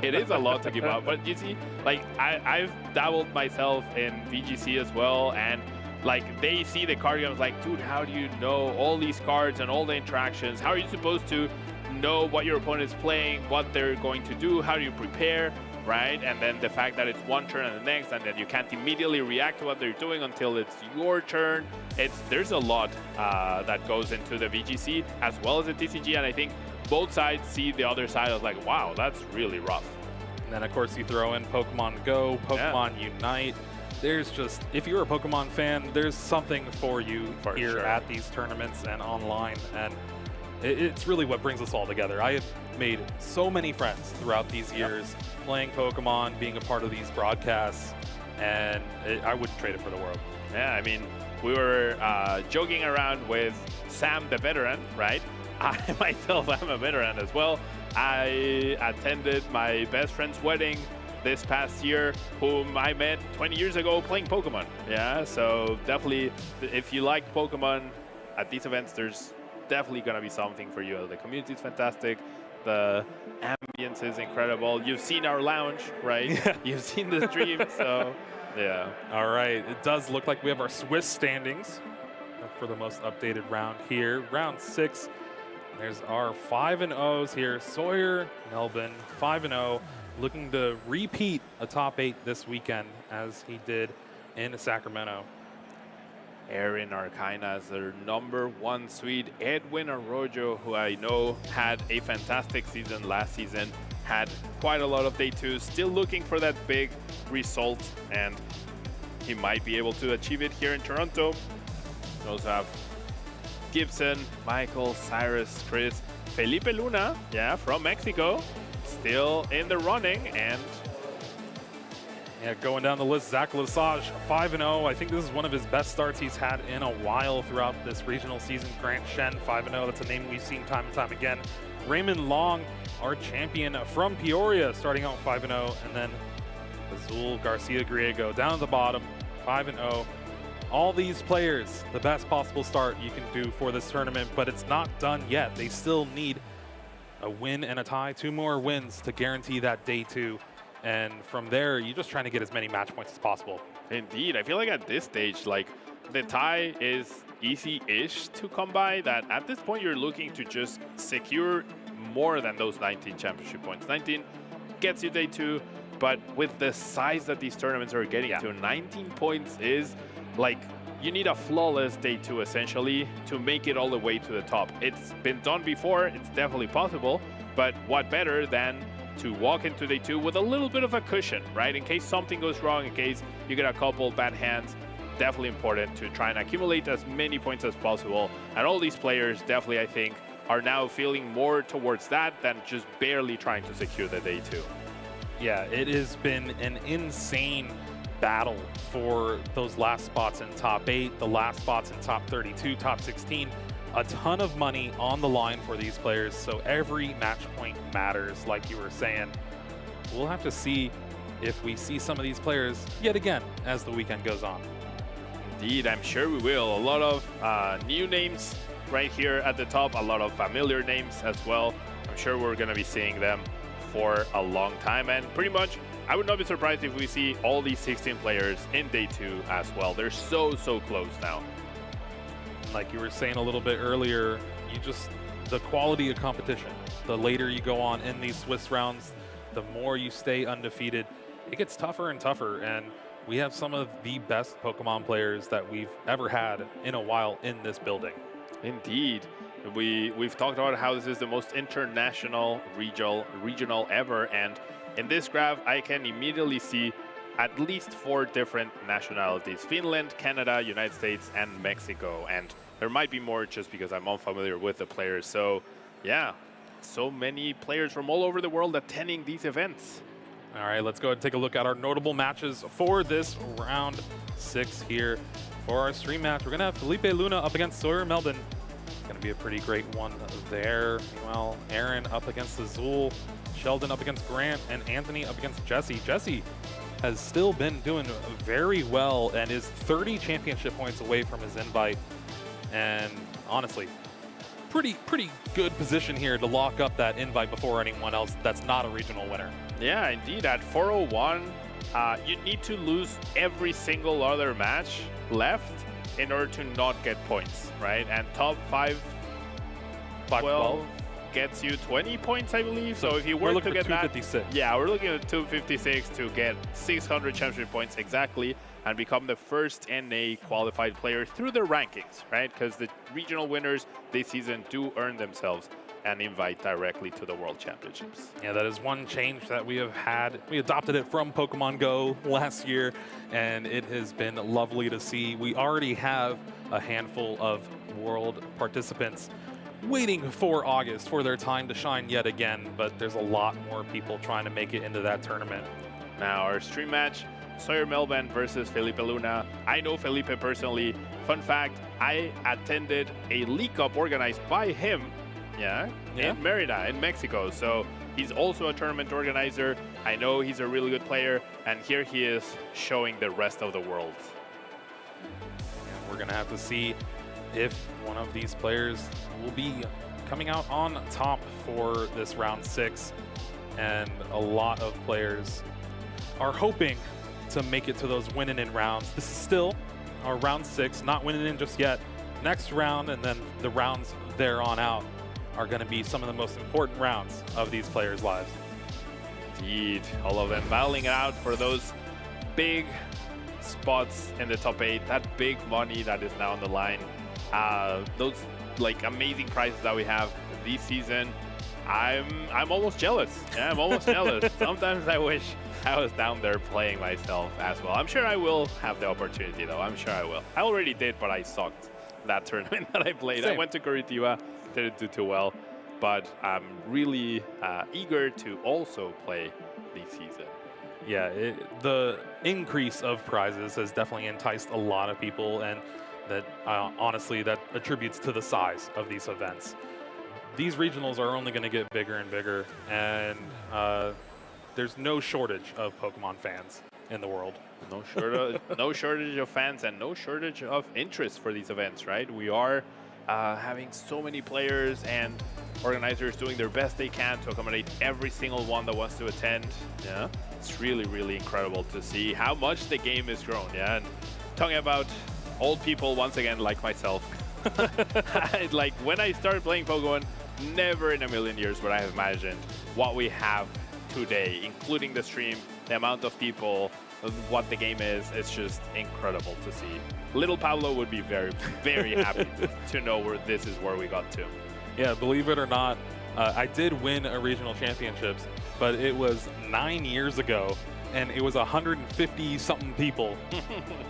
It is a lot to keep up, but you see, like I've dabbled myself in VGC as well, and like they see the card games like, dude, how do you know all these cards and all the interactions? How are you supposed to know what your opponent is playing, what they're going to do? How do you prepare, right? And then the fact that it's one turn and the next, and then you can't immediately react to what they're doing until it's your turn. There's a lot that goes into the VGC as well as the TCG, and I think both sides see the other side as like, wow, that's really rough. And then of course you throw in Pokemon Go, Pokemon Unite. There's just, if you're a Pokemon fan, there's something for you here at these tournaments and online, and it's really what brings us all together. I have made so many friends throughout these years playing Pokemon, being a part of these broadcasts, and I wouldn't trade it for the world. Yeah, I mean, we were joking around with Sam the veteran, right? I myself am a veteran as well. I attended my best friend's wedding this past year, whom I met 20 years ago playing Pokemon. Yeah, so definitely, if you like Pokemon at these events, there's definitely going to be something for you. The community is fantastic. The ambience is incredible. You've seen our lounge, right? Yeah. You've seen the stream, so yeah. All right, it does look like we have our Swiss standings for the most updated round here. Round 6, there's our 5-0s here. Sawyer, Melvin, 5-0. Looking to repeat a top 8 this weekend as he did in Sacramento. Aaron Arcana as their #1 Swede. Edwin Arroyo, who I know had a fantastic season last season, had quite a lot of day 2s, still looking for that big result, and he might be able to achieve it here in Toronto. We also have Gibson, Michael, Cyrus, Chris, Felipe Luna, yeah, from Mexico, still in the running, and yeah, going down the list, Zach Lesage, 5-0. I think this is one of his best starts he's had in a while throughout this regional season. Grant Shen, 5-0. That's a name we've seen time and time again. Raymond Long, our champion from Peoria, starting out 5-0. And then Azul Garcia Griego down at the bottom, 5-0. All these players, the best possible start you can do for this tournament, but it's not done yet. They still need a win and a tie, 2 more wins to guarantee that day 2. And from there, you're just trying to get as many match points as possible. Indeed. I feel like at this stage, like, the tie is easy-ish to come by, that at this point you're looking to just secure more than those 19 championship points. 19 gets you day 2, but with the size that these tournaments are getting to, 19 points is like, you need a flawless day 2 essentially to make it all the way to the top. It's been done before, it's definitely possible, but what better than to walk into day 2 with a little bit of a cushion, right? In case something goes wrong, in case you get a couple bad hands. Definitely important to try and accumulate as many points as possible. And all these players definitely, I think, are now feeling more towards that than just barely trying to secure the day 2. Yeah, it has been an insane battle for those last spots in top 8, the last spots in top 32, top 16. A ton of money on the line for these players, so every match point matters, like you were saying. We'll have to see if we see some of these players yet again as the weekend goes on. Indeed, I'm sure we will. A lot of new names right here at the top, a lot of familiar names as well. I'm sure we're going to be seeing them for a long time, and pretty much I would not be surprised if we see all these 16 players in day 2 as well. They're so close now. Like you were saying a little bit earlier, the quality of competition, the later you go on in these Swiss rounds, the more you stay undefeated, it gets tougher and tougher. And we have some of the best Pokemon players that we've ever had in a while in this building. Indeed. We've talked about how this is the most international regional ever. And in this graph, I can immediately see at least 4 different nationalities: Finland, Canada, United States, and Mexico. And there might be more just because I'm unfamiliar with the players. So yeah, so many players from all over the world attending these events. All right, let's go ahead and take a look at our notable matches for this round 6 here. For our stream match, we're going to have Felipe Luna up against Sawyer Melvin. Going to be a pretty great one there. Meanwhile, Aaron up against Azul, Sheldon up against Grant, and Anthony up against Jesse. Jesse has still been doing very well and is 30 championship points away from his invite. And honestly, pretty good position here to lock up that invite before anyone else that's not a regional winner. Yeah, indeed. At 401, you need to lose every single other match left in order to not get points, right? And top 5-12 gets you 20 points, I believe. So if you were to get that, yeah, we're looking at 256 to get 600 championship points exactly and become the first NA qualified player through the rankings, right? Because the regional winners this season do earn themselves an invite directly to the World Championships. Yeah, that is one change that we have had. We adopted it from Pokemon Go last year, and it has been lovely to see. We already have a handful of world participants waiting for August for their time to shine yet again, but there's a lot more people trying to make it into that tournament. Now, our stream match, Sawyer Melvin versus Felipe Luna. I know Felipe personally. Fun fact, I attended a League Cup organized by him in Merida, in Mexico. So he's also a tournament organizer. I know he's a really good player, and here he is showing the rest of the world. And we're going to have to see if one of these players will be coming out on top for this round 6. And a lot of players are hoping to make it to those winning in rounds. This is still our round 6, not winning in just yet. Next round and then the rounds there on out are going to be some of the most important rounds of these players' lives. Indeed, all of them battling it out for those big spots in the top 8, that big money that is now on the line, those like amazing prizes that we have this season. I'm almost jealous. Yeah, I'm almost jealous. Sometimes I wish I was down there playing myself as well. I'm sure I will have the opportunity though. I'm sure I will. I already did, but I sucked that tournament that I played. Same. I went to Curitiba, didn't do too well, but I'm really eager to also play this season. Yeah, the increase of prizes has definitely enticed a lot of people, and that honestly, that attributes to the size of these events. These regionals are only going to get bigger and bigger, and there's no shortage of Pokemon fans in the world. No shortage of fans and no shortage of interest for these events, right? We are having so many players and organizers doing their best they can to accommodate every single one that wants to attend. Yeah, it's really, really incredible to see how much the game has grown. Yeah, and talking about old people once again, like myself, like when I started playing Pokemon, never in a million years would I have imagined what we have today, including the stream, the amount of people, what the game is. It's just incredible to see. Little Pablo would be very, very happy to know where this is where we got to. Yeah, believe it or not, I did win a regional championships, but it was 9 years ago, and it was 150-something people.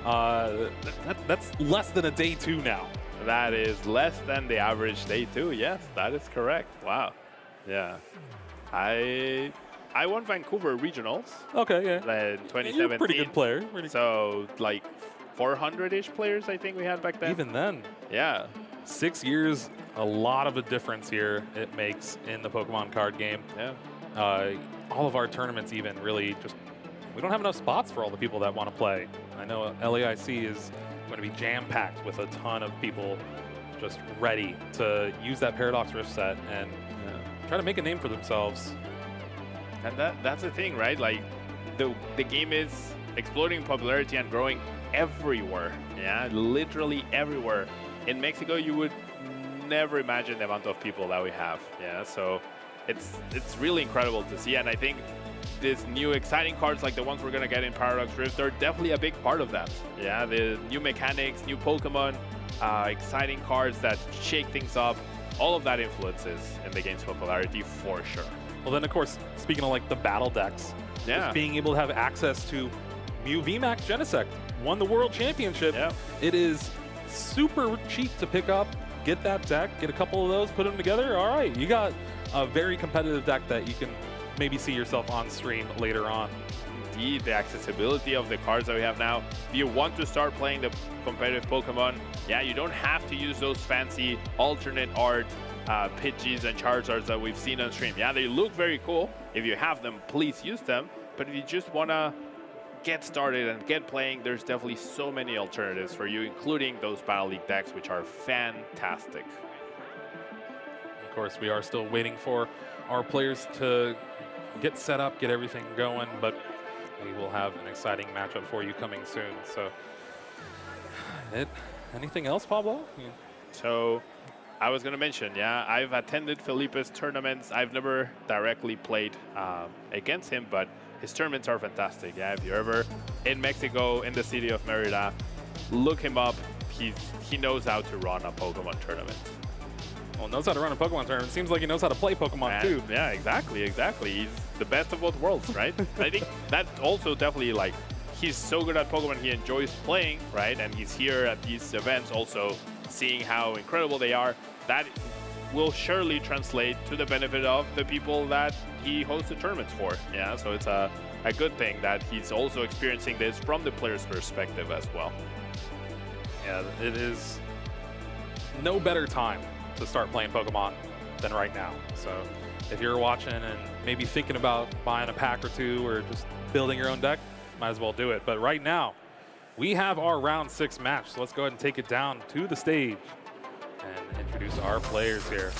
That's less than a day 2 now. That is less than the average day 2. Yes, that is correct. Wow. Yeah. I won Vancouver regionals. Okay, yeah. In 2017. You're a pretty good player. So like 400-ish players I think we had back then. Even then. Yeah. 6 years, a lot of a difference here it makes in the Pokemon card game. Yeah. All of our tournaments even really just, we don't have enough spots for all the people that want to play. I know LAIC is going to be jam-packed with a ton of people just ready to use that Paradox Rift set and try to make a name for themselves. And that's the thing, right? Like the game is exploding in popularity and growing everywhere. Yeah, literally everywhere. In Mexico, you would never imagine the amount of people that we have. Yeah, so it's really incredible to see, and I think these new exciting cards like the ones we're gonna get in Paradox Rift are definitely a big part of that. Yeah, the new mechanics, new Pokemon, exciting cards that shake things up. All of that influences in the game's popularity for sure. Well, then of course, speaking of like the battle decks, just being able to have access to Mew VMAX Genesect, won the World Championship. Yeah. It is super cheap to pick up, get that deck, get a couple of those, put them together. All right, you got a very competitive deck that you can maybe see yourself on stream later on. Indeed, the accessibility of the cards that we have now. If you want to start playing the competitive Pokemon, yeah, you don't have to use those fancy alternate art Pidgeys and Charizards that we've seen on stream. Yeah, they look very cool. If you have them, please use them. But if you just want to get started and get playing, there's definitely so many alternatives for you, including those Battle League decks, which are fantastic. Of course, we are still waiting for our players to get set up, get everything going, but we will have an exciting matchup for you coming soon. So, anything else, Pablo? So, I was going to mention, yeah, I've attended Felipe's tournaments. I've never directly played against him, but his tournaments are fantastic. Yeah, if you're ever in Mexico, in the city of Merida, look him up. He knows how to run a Pokemon tournament. Well, knows how to run a Pokemon tournament. Seems like he knows how to play Pokemon too. Yeah, exactly. He's the best of both worlds, right? I think that also definitely, like, he's so good at Pokemon, he enjoys playing, right? And he's here at these events also seeing how incredible they are. That will surely translate to the benefit of the people that he hosts the tournaments for. Yeah, so it's a good thing that he's also experiencing this from the player's perspective as well. Yeah, it is no better time to start playing Pokemon than right now. So if you're watching and maybe thinking about buying a pack or two or just building your own deck, might as well do it. But right now, we have our round 6 match. So let's go ahead and take it down to the stage and introduce our players here.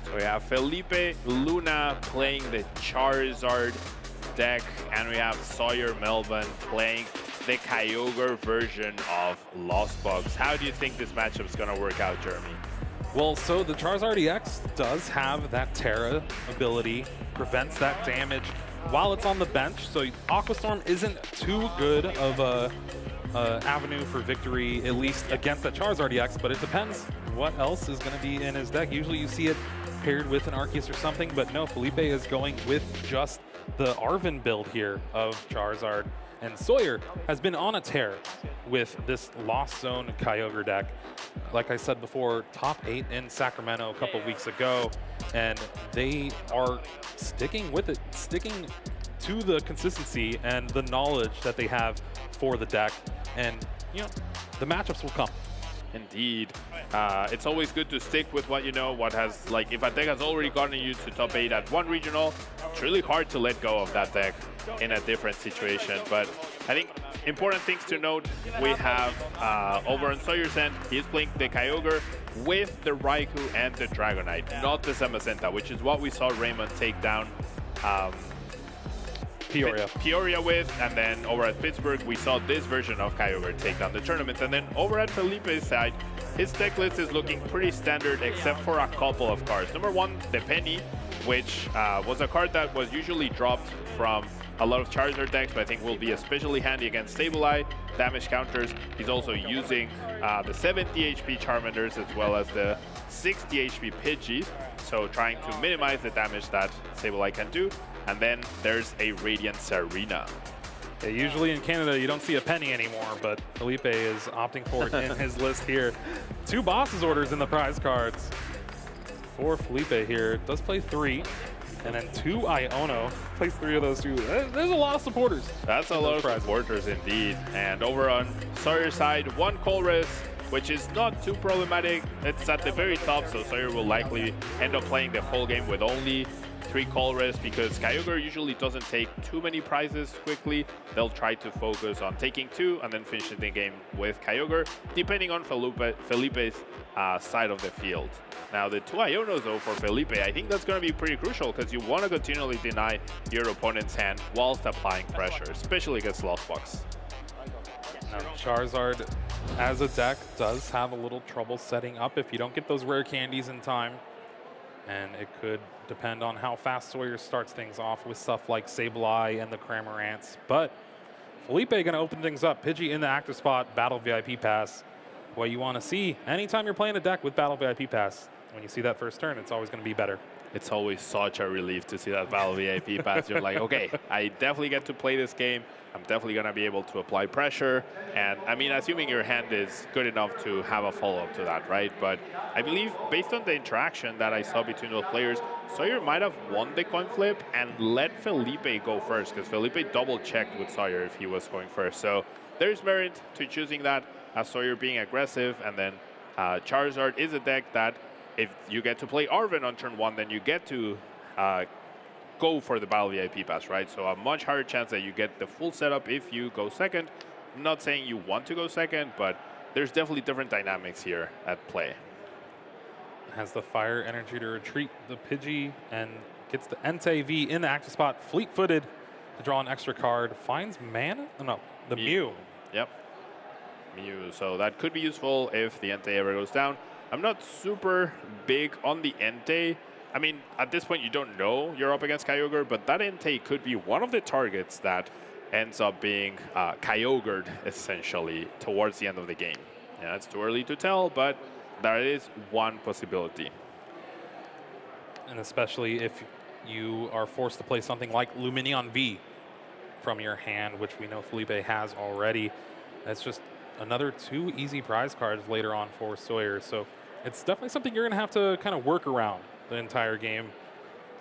So we have Felipe Luna playing the Charizard deck, and we have Sawyer Melvin playing the Kyogre version of Lost Bugs. How do you think this matchup is going to work out, Jeremy? Well, so the Charizard EX does have that Terra ability, prevents that damage while it's on the bench. So Aqua Storm isn't too good of a avenue for victory, at least against that Charizard EX, but it depends what else is going to be in his deck. Usually you see it paired with an Arceus or something, but no, Felipe is going with just the Arven build here of Charizard. And Sawyer has been on a tear with this Lost Zone Kyogre deck. Like I said before, top 8 in Sacramento a couple weeks ago, and they are sticking with it, sticking to the consistency and the knowledge that they have for the deck. And, you know, the matchups will come. Indeed. It's always good to stick with what you know, what has, like, if a deck has already gotten you to top 8 at one regional, it's really hard to let go of that deck in a different situation. But I think important things to note, we have over on Sawyer's end, he's playing the Kyogre with the Raikou and the Dragonite, not the Zamazenta, which is what we saw Raymond take down Peoria with, and then over at Pittsburgh, we saw this version of Kyogre take down the tournament. And then over at Felipe's side, his deck list is looking pretty standard except for a couple of cards. Number one, the Penny, which was a card that was usually dropped from a lot of Charizard decks, but I think will be especially handy against Sableye, damage counters. He's also using the 70 HP Charmanders as well as the 60 HP Pidgeys, so trying to minimize the damage that Sableye can do. And then there's a Radiant Serena. Yeah, usually in Canada, you don't see a Penny anymore, but Felipe is opting for it in his list here. 2 Boss's Orders in the prize cards for Felipe here. Does play 3, and then 2 Iono. Plays 3 of those 2. There's a lot of supporters. That's a lot of supporters indeed. And over on Sawyer's side, 1 Colress, which is not too problematic. It's at the very top, so Sawyer will likely end up playing the whole game with only 3 Colress, because Kyogre usually doesn't take too many prizes quickly. They'll try to focus on taking 2 and then finishing the game with Kyogre, depending on Felipe's side of the field. Now, the 2 Ionos, though, for Felipe, I think that's going to be pretty crucial, because you want to continually deny your opponent's hand whilst applying pressure, especially against Lost Bugs. Now, Charizard, as a deck, does have a little trouble setting up if you don't get those rare candies in time. And it could depend on how fast Sawyer starts things off with stuff like Sableye and the Cramorants. But Felipe going to open things up. Pidgey in the active spot, Battle VIP Pass. What you want to see anytime you're playing a deck with Battle VIP Pass, when you see that first turn, it's always going to be better. it's always such a relief to see that Battle VIP pass. You're like, okay, I definitely get to play this game. I'm definitely going to be able to apply pressure. And I mean, assuming your hand is good enough to have a follow-up to that, right? But I believe based on the interaction that I saw between those players, Sawyer might have won the coin flip and let Felipe go first, because Felipe double-checked with Sawyer if he was going first. So there's merit to choosing that, as Sawyer being aggressive, and then Charizard is a deck that if you get to play Arven on turn 1, then you get to go for the Battle VIP pass, right? So a much higher chance that you get the full setup if you go second. I'm not saying you want to go second, but there's definitely different dynamics here at play. Has the fire energy to retreat the Pidgey and gets the Entei V in the active spot, fleet-footed to draw an extra card. Finds mana? No, the Mew. Yep. Mew. So that could be useful if the Entei ever goes down. I'm not super big on the Entei. I mean, at this point, you don't know you're up against Kyogre, but that Entei could be one of the targets that ends up being Kyogred, essentially, towards the end of the game. Yeah, it's too early to tell, but that is one possibility. And especially if you are forced to play something like Lumineon V from your hand, which we know Felipe has already. That's just another 2 easy prize cards later on for Sawyer. So it's definitely something you're going to have to kind of work around the entire game.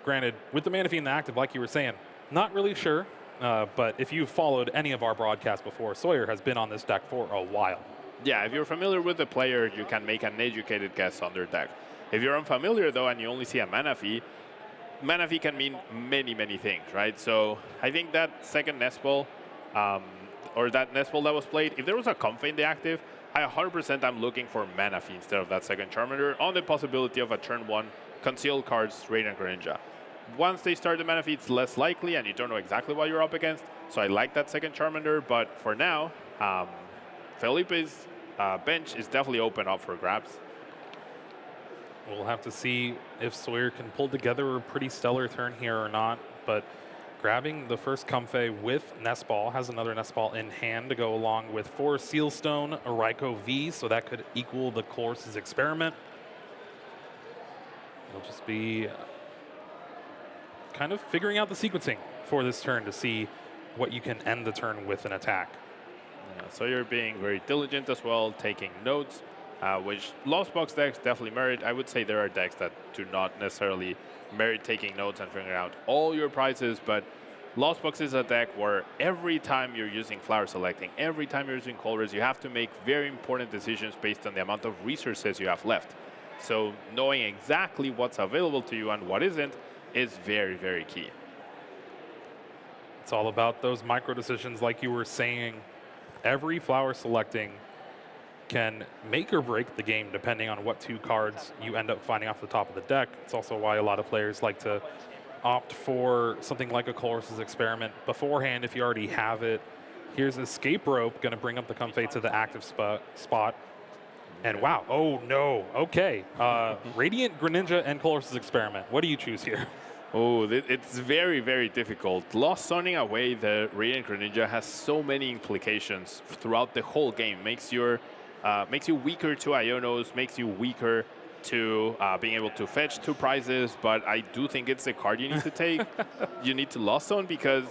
Granted, with the Manaphy in the active, like you were saying, not really sure. But if you've followed any of our broadcasts before, Sawyer has been on this deck for a while. Yeah, if you're familiar with the player, you can make an educated guess on their deck. If you're unfamiliar, though, and you only see a Manaphy, Manaphy can mean many, many things, right? So I think that second Nest Ball, or that Nest Ball that was played, if there was a Comfey in the active, I 100% I'm looking for Manaphy instead of that second Charmander on the possibility of a turn 1 concealed cards Radiant Greninja. Once they start the Manaphy, it's less likely, and you don't know exactly what you're up against. So I like that second Charmander, but for now, Felipe's bench is definitely open up for grabs. We'll have to see if Sawyer can pull together a pretty stellar turn here or not, but grabbing the first Comfey with Nest Ball, has another Nest Ball in hand to go along with 4 Sealstone, a Raikou V, so that could equal the Colress's Experiment. It'll just be kind of figuring out the sequencing for this turn to see what you can end the turn with an attack. Yeah, so you're being very diligent as well, taking notes, which Lost Box decks definitely merit. I would say there are decks that do not necessarily merit taking notes and figuring out all your prizes, but Lost Box is a deck where every time you're using Flower Selecting, every time you're using Colress, you have to make very important decisions based on the amount of resources you have left. So knowing exactly what's available to you and what isn't is very, very key. It's all about those micro decisions, like you were saying. Every Flower Selecting can make or break the game depending on what 2 cards you end up finding off the top of the deck. It's also why a lot of players like to opt for something like a Colress's Experiment beforehand if you already have it. Here's Escape Rope, going to bring up the Comfey to the active spot. And wow, oh no, okay. Radiant Greninja and Colress's Experiment. What do you choose here? Oh, it's very, very difficult. Lost Zoning away the Radiant Greninja has so many implications throughout the whole game. Makes you weaker to Ionos, makes you weaker to being able to fetch 2 prizes, but I do think it's the card you need to take. You need to Lost Zone because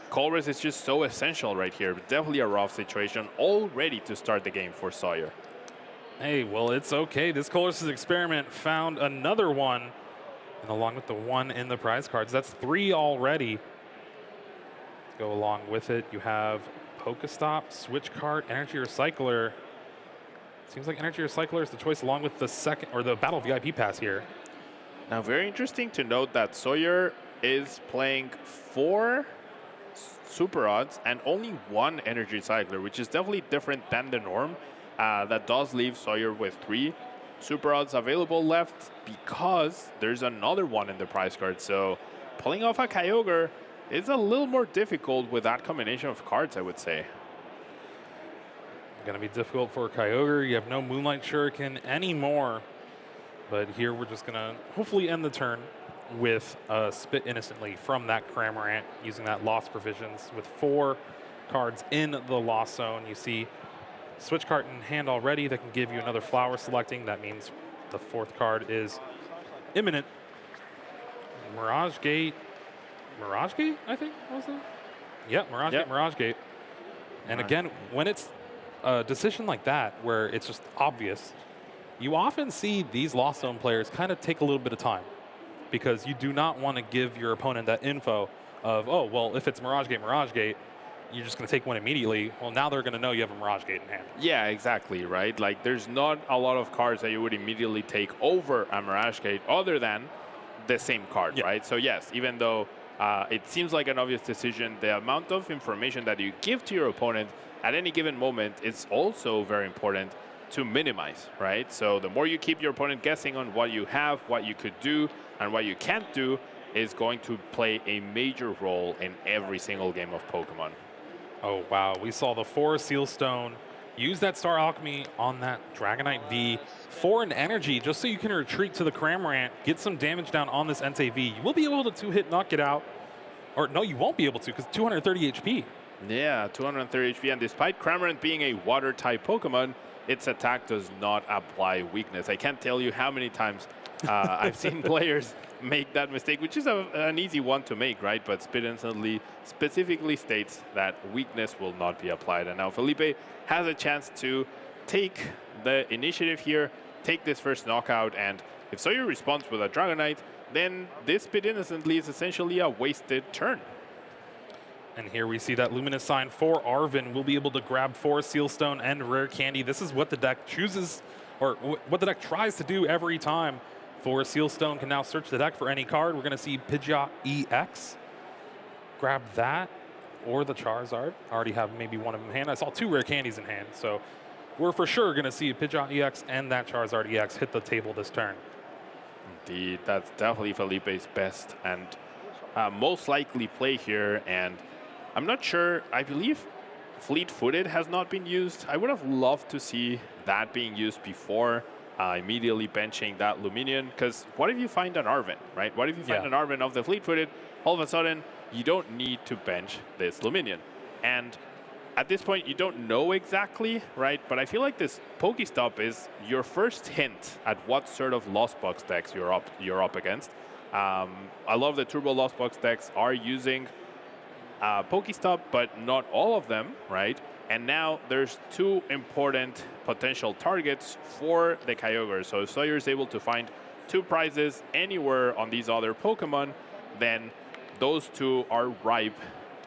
Colress is just so essential right here. Definitely a rough situation already to start the game for Sawyer. Hey, well, it's okay. This Colress's Experiment found another one, and along with the 1 in the prize cards, that's 3 already. Let's go along with it. You have Pokestop, Switch Cart, Energy Recycler. Seems like Energy Recycler is the choice along with the second, or the Battle VIP pass here. Now, very interesting to note that Sawyer is playing 4 Super Odds and only 1 Energy Recycler, which is definitely different than the norm. That does leave Sawyer with 3 Super Odds available left because there's another one in the prize card. So pulling off a Kyogre is a little more difficult with that combination of cards, I would say. Going to be difficult for Kyogre. You have no Moonlight Shuriken anymore. But here we're just going to hopefully end the turn with Spit Innocently from that Cramorant using that Lost Provisions with 4 cards in the Lost Zone. You see Switch Cart in hand already that can give you another Flower Selecting. That means the 4th card is imminent. Mirage Gate, I think, was it? Yeah, Mirage Gate, Mirage Gate. And again, when it's a decision like that, where it's just obvious, you often see these Lost Zone players kind of take a little bit of time because you do not want to give your opponent that info of, oh, well, if it's Mirage Gate, you're just going to take one immediately. Well, now they're going to know you have a Mirage Gate in hand. Yeah, exactly, right? Like, there's not a lot of cards that you would immediately take over a Mirage Gate other than the same card, right? So, yes, even though it seems like an obvious decision, the amount of information that you give to your opponent at any given moment is also very important to minimize, right? So the more you keep your opponent guessing on what you have, what you could do, and what you can't do is going to play a major role in every single game of Pokemon. Oh, wow. We saw the 4 Sealstone use that Star Alchemy on that Dragonite V for an energy just so you can retreat to the Cramorant, get some damage down on this Entei V. You will be able to 2-hit knock it out. Or no, you won't be able to because 230 HP. Yeah, 230 HP. And despite Cramorant being a water-type Pokemon, its attack does not apply weakness. I can't tell you how many times I've seen players make that mistake, which is an easy one to make, right? But Spit Instantly specifically states that weakness will not be applied. And now Felipe has a chance to take the initiative here, take this first knockout, and if Sawyer responds with a Dragonite, then this Spit Instantly is essentially a wasted turn. And here we see that Luminous Sign for Arven will be able to grab 4 Sealstone and Rare Candy. This is what the deck chooses, or what the deck tries to do every time. 4 Sealstone can now search the deck for any card. We're going to see Pidgeot EX. Grab that, or the Charizard. I already have maybe one of them in hand. I saw 2 Rare Candies in hand, so we're for sure going to see Pidgeot EX and that Charizard EX hit the table this turn. Indeed, that's definitely Felipe's best and most likely play here. And I'm not sure, I believe Fleet-Footed has not been used. I would have loved to see that being used before immediately benching that Luminion, because what if you find an Arven, right? What if you find an Arven of the Fleet-Footed? All of a sudden, you don't need to bench this Luminion. And at this point, you don't know exactly, right? But I feel like this Pokestop is your first hint at what sort of Lost Box decks you're up against. A lot of the Turbo Lost Box decks are using Pokestop, but not all of them, right? And now there's 2 important potential targets for the Kyogre. So if Sawyer is able to find 2 prizes anywhere on these other Pokemon, then those 2 are ripe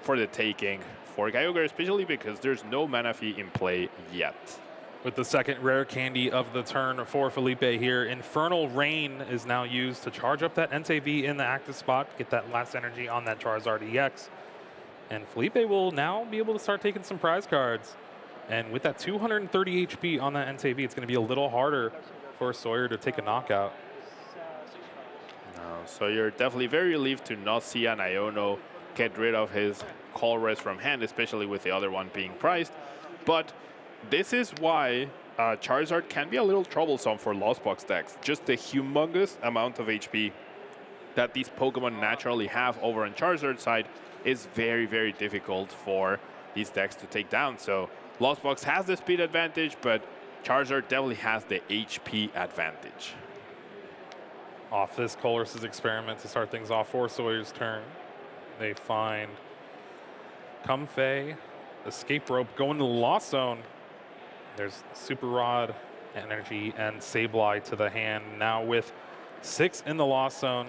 for the taking for Kyogre, especially because there's no Manaphy in play yet. With the second Rare Candy of the turn for Felipe here, Infernal Rain is now used to charge up that Entei V in the active spot, get that last energy on that Charizard EX. And Felipe will now be able to start taking some prize cards. And with that 230 HP on that Entei V, it's going to be a little harder for Sawyer to take a knockout. No, so you're definitely very relieved to not see an Iono get rid of his Colress from hand, especially with the other one being prized. But this is why Charizard can be a little troublesome for Lost Box decks. Just the humongous amount of HP that these Pokemon naturally have over on Charizard's side is very, very difficult for these decks to take down. So Lost Box has the speed advantage, but Charizard definitely has the HP advantage. Off this Colress's experiment to start things off for Sawyer's turn. They find Comfey, Escape Rope, going to the Lost Zone. There's Super Rod, Energy, and Sableye to the hand. Now with 6 in the Lost Zone.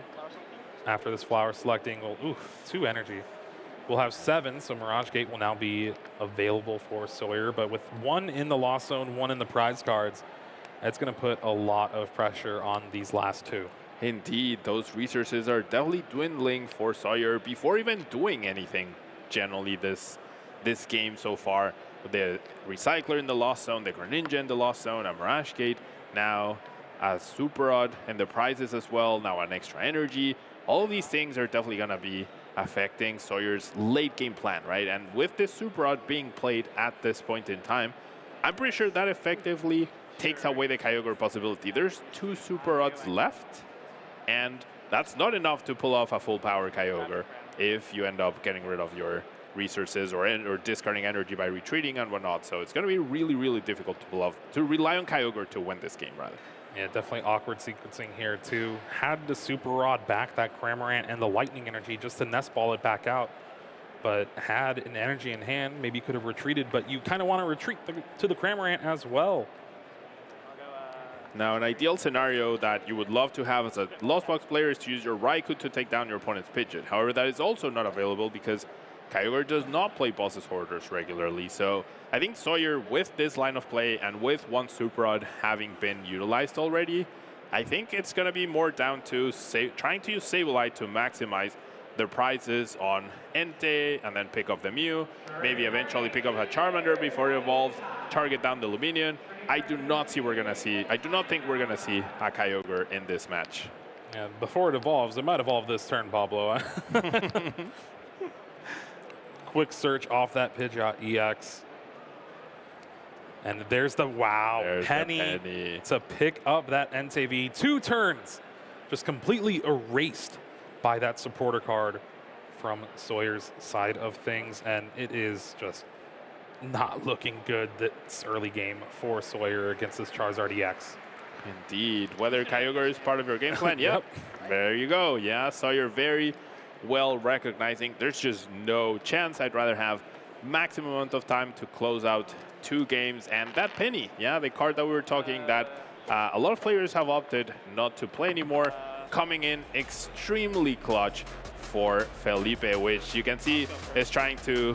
After this flower selecting, well, 2 energy. We'll have 7, so Mirage Gate will now be available for Sawyer. But with 1 in the Lost Zone, 1 in the prize cards, that's going to put a lot of pressure on these last 2. Indeed, those resources are definitely dwindling for Sawyer before even doing anything generally this game so far. The Recycler in the Lost Zone, the Greninja in the Lost Zone, a Mirage Gate, now a Super Rod, and the prizes as well, now an extra energy. All of these things are definitely going to be affecting Sawyer's late game plan, right? And with this Super Rod being played at this point in time, I'm pretty sure that effectively takes away the Kyogre possibility. There's 2 Super Rods left, and that's not enough to pull off a full power Kyogre if you end up getting rid of your resources or discarding energy by retreating and whatnot. So it's going to be really, really difficult to pull off, to rely on Kyogre to win this game, rather. Yeah, definitely awkward sequencing here too. Had the Super Rod back that Cramorant and the Lightning Energy just to nest ball it back out. But had an energy in hand, maybe could have retreated, but you kind of want to retreat to the Cramorant as well. Now, an ideal scenario that you would love to have as a Lost Box player is to use your Raikou to take down your opponent's Pidgeot. However, that is also not available because Kyogre does not play Boss's Hoarders regularly. So I think Sawyer, with this line of play and with one Super Rod having been utilized already, I think it's going to be more down to trying to use Sableye to maximize their prizes on Entei and then pick up the Mew, maybe eventually pick up a Charmander before it evolves, target down the Luminion. I do not think we're gonna see a Kyogre in this match. Yeah, before it evolves, it might evolve this turn, Pablo. Quick search off that Pidgeot EX. And there's the Penny to pick up that Entei V. 2 turns, just completely erased by that supporter card from Sawyer's side of things, and it is just not looking good this early game for Sawyer against this Charizard EX. Indeed. Whether Kyogre is part of your game plan, yep. There you go. Yeah, Sawyer very well recognizing there's just no chance. I'd rather have maximum amount of time to close out 2 games. And that Penny, yeah, the card that we were talking that a lot of players have opted not to play anymore, coming in extremely clutch for Felipe, which you can see is trying to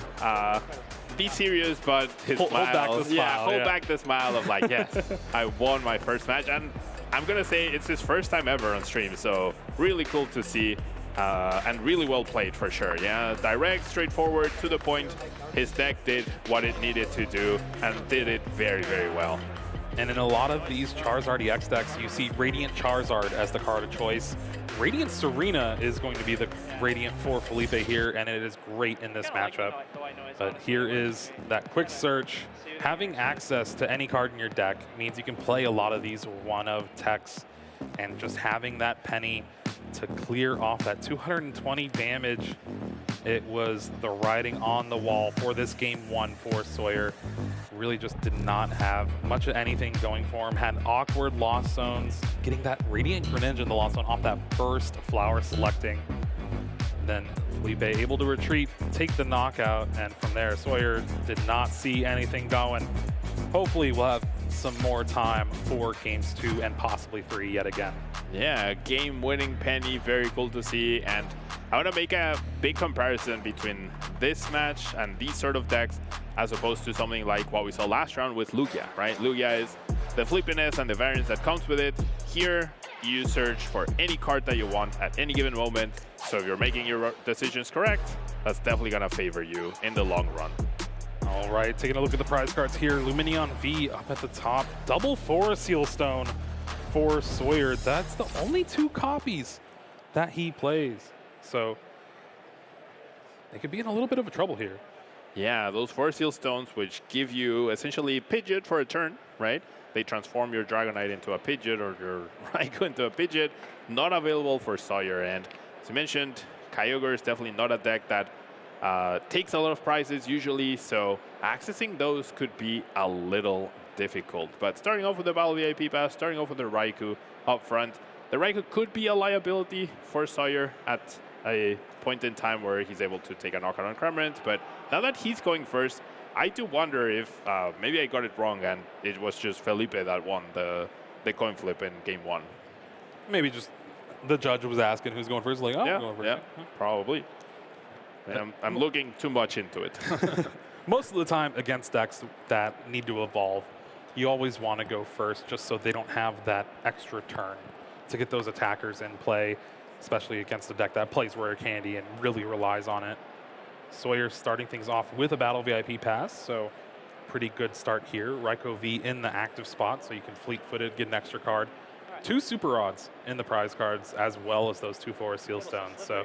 be serious, but his smile, hold back the smile of like, yes, I won my first match. And I'm going to say it's his first time ever on stream, so really cool to see and really well played for sure. Yeah, direct, straightforward, to the point. His deck did what it needed to do and did it very, very well. And in a lot of these Charizard EX decks, you see Radiant Charizard as the card of choice. Radiant Serena is going to be the Radiant for Felipe here, and it is great in this matchup. But here is that quick search. Having access to any card in your deck means you can play a lot of these one-of techs, and just having that Penny to clear off that 220 damage, it was the writing on the wall for this game 1 for Sawyer. Really just did not have much of anything going for him. Had awkward lost zones, getting that Radiant Greninja in the lost zone off that first flower selecting. Then Felipe able to retreat, take the knockout, and from there Sawyer did not see anything going. Hopefully we'll have some more time for games 2 and possibly 3 yet again. Yeah, game-winning Penny, very cool to see. And I want to make a big comparison between this match and these sort of decks as opposed to something like what we saw last round with Lugia, right? Lugia is the flippiness and the variance that comes with it. Here, you search for any card that you want at any given moment. So if you're making your decisions correct, that's definitely going to favor you in the long run. All right, taking a look at the prize cards here. Luminion V up at the top. Double Forest Seal Stone for Sawyer. That's the only 2 copies that he plays. So they could be in a little bit of a trouble here. Yeah, those Forest Seal Stones, which give you essentially Pidgeot for a turn, right? They transform your Dragonite into a Pidgeot or your Raikou into a Pidgeot. Not available for Sawyer. And as you mentioned, Kyogre is definitely not a deck that takes a lot of prizes usually, so accessing those could be a little difficult. But starting off with the Battle VIP Pass, starting off with the Raikou up front, the Raikou could be a liability for Sawyer at a point in time where he's able to take a knockout on Cramorant. But now that he's going first, I do wonder if maybe I got it wrong and it was just Felipe that won the coin flip in game 1. Maybe just the judge was asking who's going first, like, oh, I'm going first. Yeah, probably. And I'm looking too much into it. Most of the time against decks that need to evolve, you always want to go first just so they don't have that extra turn to get those attackers in play, especially against a deck that plays Rare Candy and really relies on it. Sawyer starting things off with a Battle VIP Pass, so pretty good start here. Raikou V in the active spot, so you can fleet-footed, get an extra card. 2 Super Rods in the prize cards, as well as those 2 Forest Seal Stones. So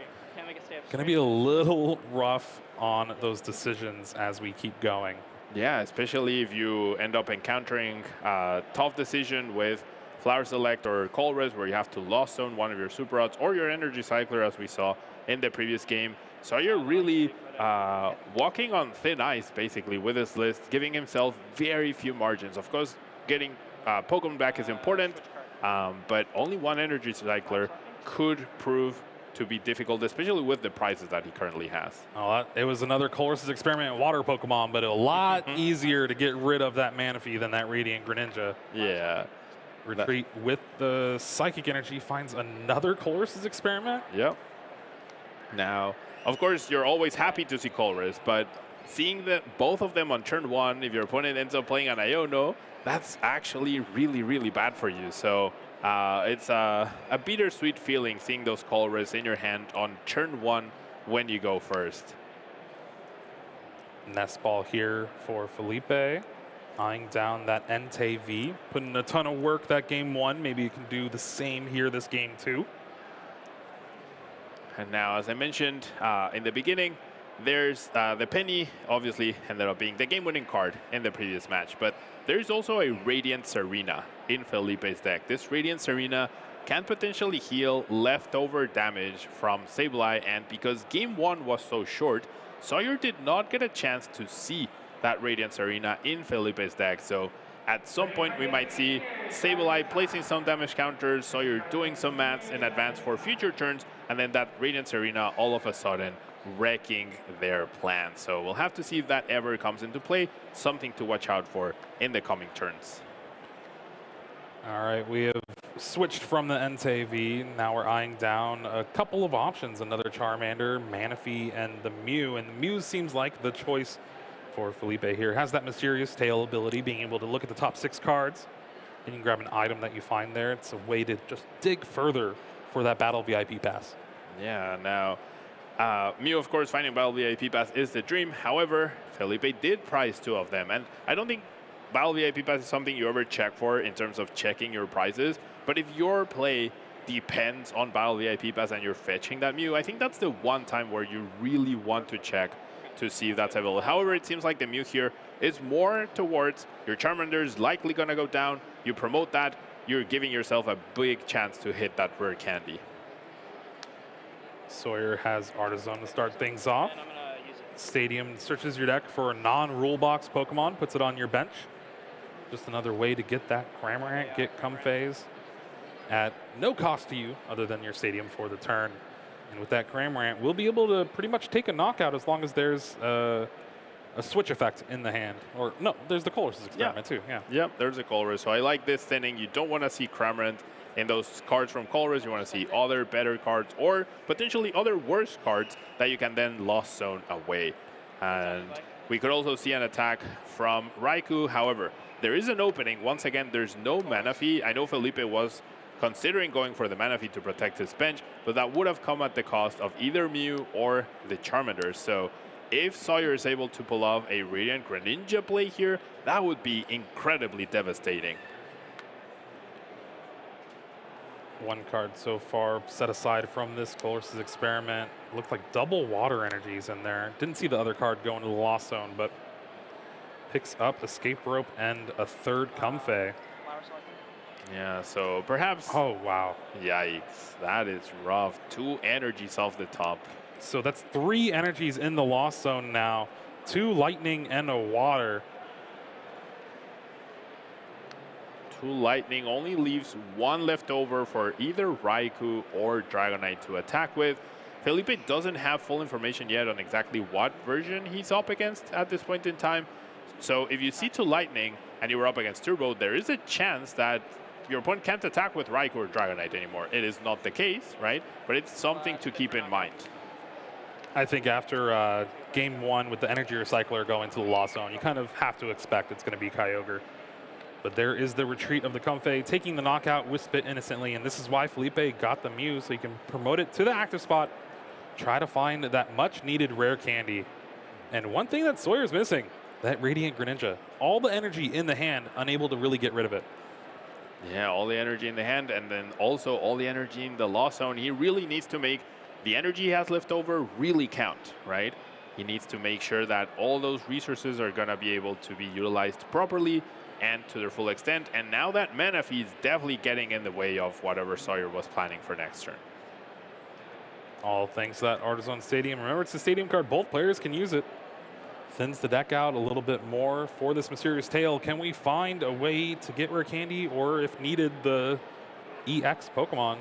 going to be a little rough on those decisions as we keep going. Yeah, especially if you end up encountering a tough decision with Flower Select or Colress, where you have to Lost Zone one of your Super Rods or your Energy Cycler, as we saw in the previous game. So you're really walking on thin ice, basically, with this list, giving himself very few margins. Of course, getting Pokemon back is important, but only one energy cycler could prove to be difficult, especially with the prices that he currently has. Oh, it was another Colress's experiment water Pokemon, but a lot easier to get rid of that Manaphy than that Radiant Greninja. Yeah. Retreat with the Psychic Energy finds another Colress's experiment. Yep. Now, of course, you're always happy to see Colress, but seeing that both of them on turn 1, if your opponent ends up playing an Iono, that's actually really, really bad for you. So it's a bittersweet feeling seeing those Colress in your hand on turn 1 when you go first. Nest Ball here for Felipe. Eyeing down that Entei V, putting in a ton of work that game 1. Maybe you can do the same here this game 2. And now, as I mentioned in the beginning, there's the Penny, obviously ended up being the game-winning card in the previous match, but there's also a Radiant Serena in Felipe's deck. This Radiant Serena can potentially heal leftover damage from Sableye, and because game 1 was so short, Sawyer did not get a chance to see that Radiant Serena in Felipe's deck. So at some point we might see Sableye placing some damage counters, Sawyer doing some maths in advance for future turns, and then that Radiant Serena all of a sudden wrecking their plan. So we'll have to see if that ever comes into play. Something to watch out for in the coming turns. All right, we have switched from the Entei V. Now we're eyeing down a couple of options. Another Charmander, Manaphy, and the Mew. And the Mew seems like the choice for Felipe here. Has that Mysterious Tail ability, being able to look at the top 6 cards. And you can grab an item that you find there. It's a way to just dig further for that Battle VIP pass. Yeah, now Mew, of course, finding Battle VIP pass is the dream. However, Felipe did prize 2 of them. And I don't think Battle VIP pass is something you ever check for in terms of checking your prizes. But if your play depends on Battle VIP pass and you're fetching that Mew, I think that's the one time where you really want to check to see if that's available. However, it seems like the Mew here is more towards your Charmander is likely going to go down. You promote that, you're giving yourself a big chance to hit that rare candy. Sawyer has Artisan to start things off. Stadium searches your deck for a non-rule box Pokemon, puts it on your bench. Just another way to get that Cramorant, get Comphase at no cost to you other than your Stadium for the turn. And with that Cramorant, we'll be able to pretty much take a knockout as long as there's a switch effect in the hand. Or no, there's the Colress's experiment too. Yeah. Yep, there's a Colress. So I like this thinning. You don't want to see Cramorant in those cards from Colress. You want to see other better cards or potentially other worse cards that you can then Lost Zone away. And we could also see an attack from Raikou. However, there is an opening. Once again, there's no Manaphy. I know Felipe was considering going for the Manaphy to protect his bench, but that would have come at the cost of either Mew or the Charmander. So if Sawyer is able to pull off a Radiant Greninja play here, that would be incredibly devastating. One card so far set aside from this Colress's experiment. Looked like double water energies in there. Didn't see the other card go into the Lost Zone, but picks up Escape Rope and a third Comfey. Yeah, so perhaps... Oh, wow. Yikes, that is rough. 2 energies off the top. So that's 3 energies in the Lost Zone now. 2 lightning and a water. 2 lightning only leaves 1 left over for either Raikou or Dragonite to attack with. Felipe doesn't have full information yet on exactly what version he's up against at this point in time. So if you see 2 lightning and you were up against Turbo, there is a chance that your opponent can't attack with Raikou or Dragonite anymore. It is not the case, right? But it's something to keep in mind. I think after game 1 with the Energy Recycler going to the Lost Zone, you kind of have to expect it's going to be Kyogre. But there is the retreat of the Comfey, taking the knockout with Spit innocently, and this is why Felipe got the Mew, so he can promote it to the active spot, try to find that much-needed rare candy. And one thing that Sawyer's missing, that Radiant Greninja. All the energy in the hand, unable to really get rid of it. Yeah, all the energy in the hand, and then also all the energy in the Lost Zone. He really needs to make the energy he has left over really count, right? He needs to make sure that all those resources are going to be able to be utilized properly and to their full extent. And now that Manaphy is definitely getting in the way of whatever Sawyer was planning for next turn. All thanks to that Artisan Stadium. Remember, it's a Stadium card. Both players can use it. Thins the deck out a little bit more for this Mysterious Tail. Can we find a way to get rare candy, or if needed, the EX Pokemon.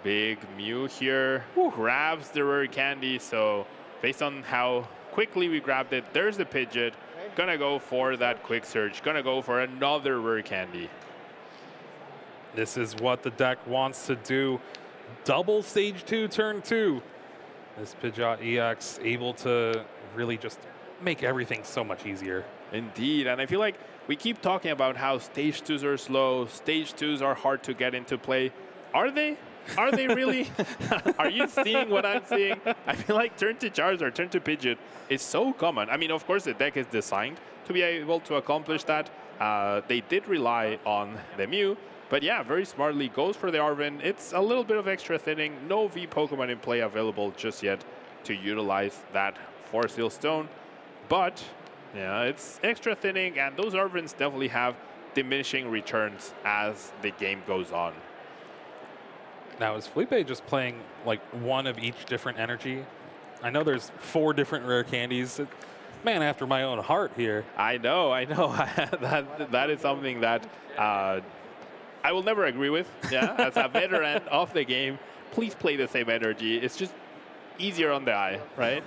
Big Mew here grabs the rare candy. So based on how quickly we grabbed it, there's the Pidgeot. Gonna go for that quick search. Gonna go for another rare candy. This is what the deck wants to do. Double stage 2, turn 2. This Pidgeot EX able to really just make everything so much easier. Indeed, and I feel like we keep talking about how stage 2s are slow, stage 2s are hard to get into play. Are they? Are they really? Are you seeing what I'm seeing? I feel like turn to Charizard, turn to Pidgeot is so common. I mean, of course, the deck is designed to be able to accomplish that. They did rely on the Mew, but yeah, very smartly goes for the Arven. It's a little bit of extra thinning. No V Pokemon in play available just yet to utilize that Force Seal Stone. But yeah, it's extra thinning, and those Arvens definitely have diminishing returns as the game goes on. Now, is Felipe just playing like one of each different energy? I know there's 4 different rare candies. Man after my own heart here. I know. that is something that I will never agree with. Yeah, as a veteran of the game, please play the same energy. It's just easier on the eye, right?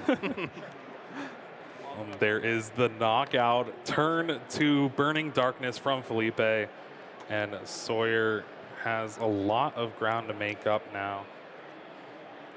There is the knockout. Turn to Burning Darkness from Felipe. And Sawyer has a lot of ground to make up now.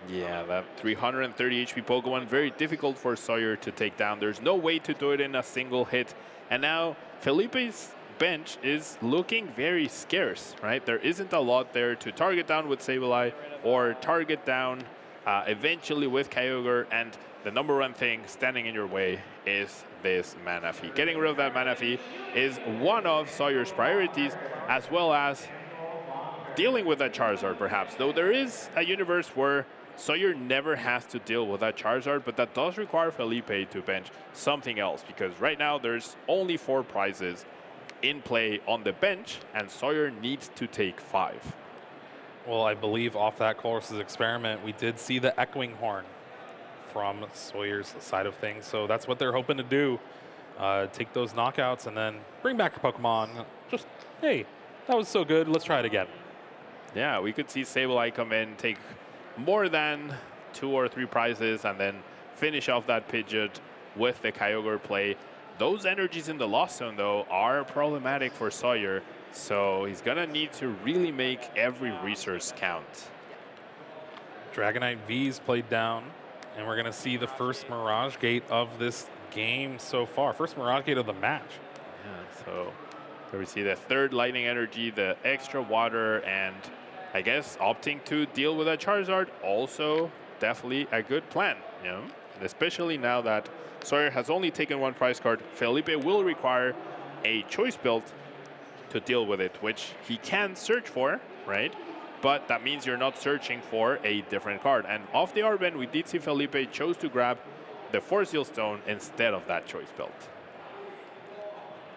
Yeah, that 330 HP Pokemon, very difficult for Sawyer to take down. There's no way to do it in a single hit. And now Felipe's bench is looking very scarce, right? There isn't a lot there to target down with Sableye or target down eventually with Kyogre. And the number one thing standing in your way is this Manaphy. Getting rid of that Manaphy is one of Sawyer's priorities, as well as dealing with that Charizard, perhaps. Though there is a universe where Sawyer never has to deal with that Charizard, but that does require Felipe to bench something else, because right now there's only 4 prizes in play on the bench, and Sawyer needs to take 5. Well, I believe off that course's experiment, we did see the Echoing Horn from Sawyer's side of things, so that's what they're hoping to do. Take those knockouts and then bring back your Pokemon. Just, hey, that was so good, let's try it again. Yeah, we could see Sableye come in, take more than 2 or 3 prizes, and then finish off that Pidgeot with the Kyogre play. Those energies in the Lost Zone, though, are problematic for Sawyer, so he's going to need to really make every resource count. Dragonite V's played down, and we're going to see the first Mirage Gate of this game so far. First Mirage Gate of the match. Yeah, so here we see the 3rd Lightning Energy, the extra water, and I guess opting to deal with a Charizard also definitely a good plan, you know? Especially now that Sawyer has only taken 1 prize card, Felipe will require a choice build to deal with it, which he can search for, right? But that means you're not searching for a different card. And off the Arben, we did see Felipe chose to grab the Force Seal Stone instead of that choice build.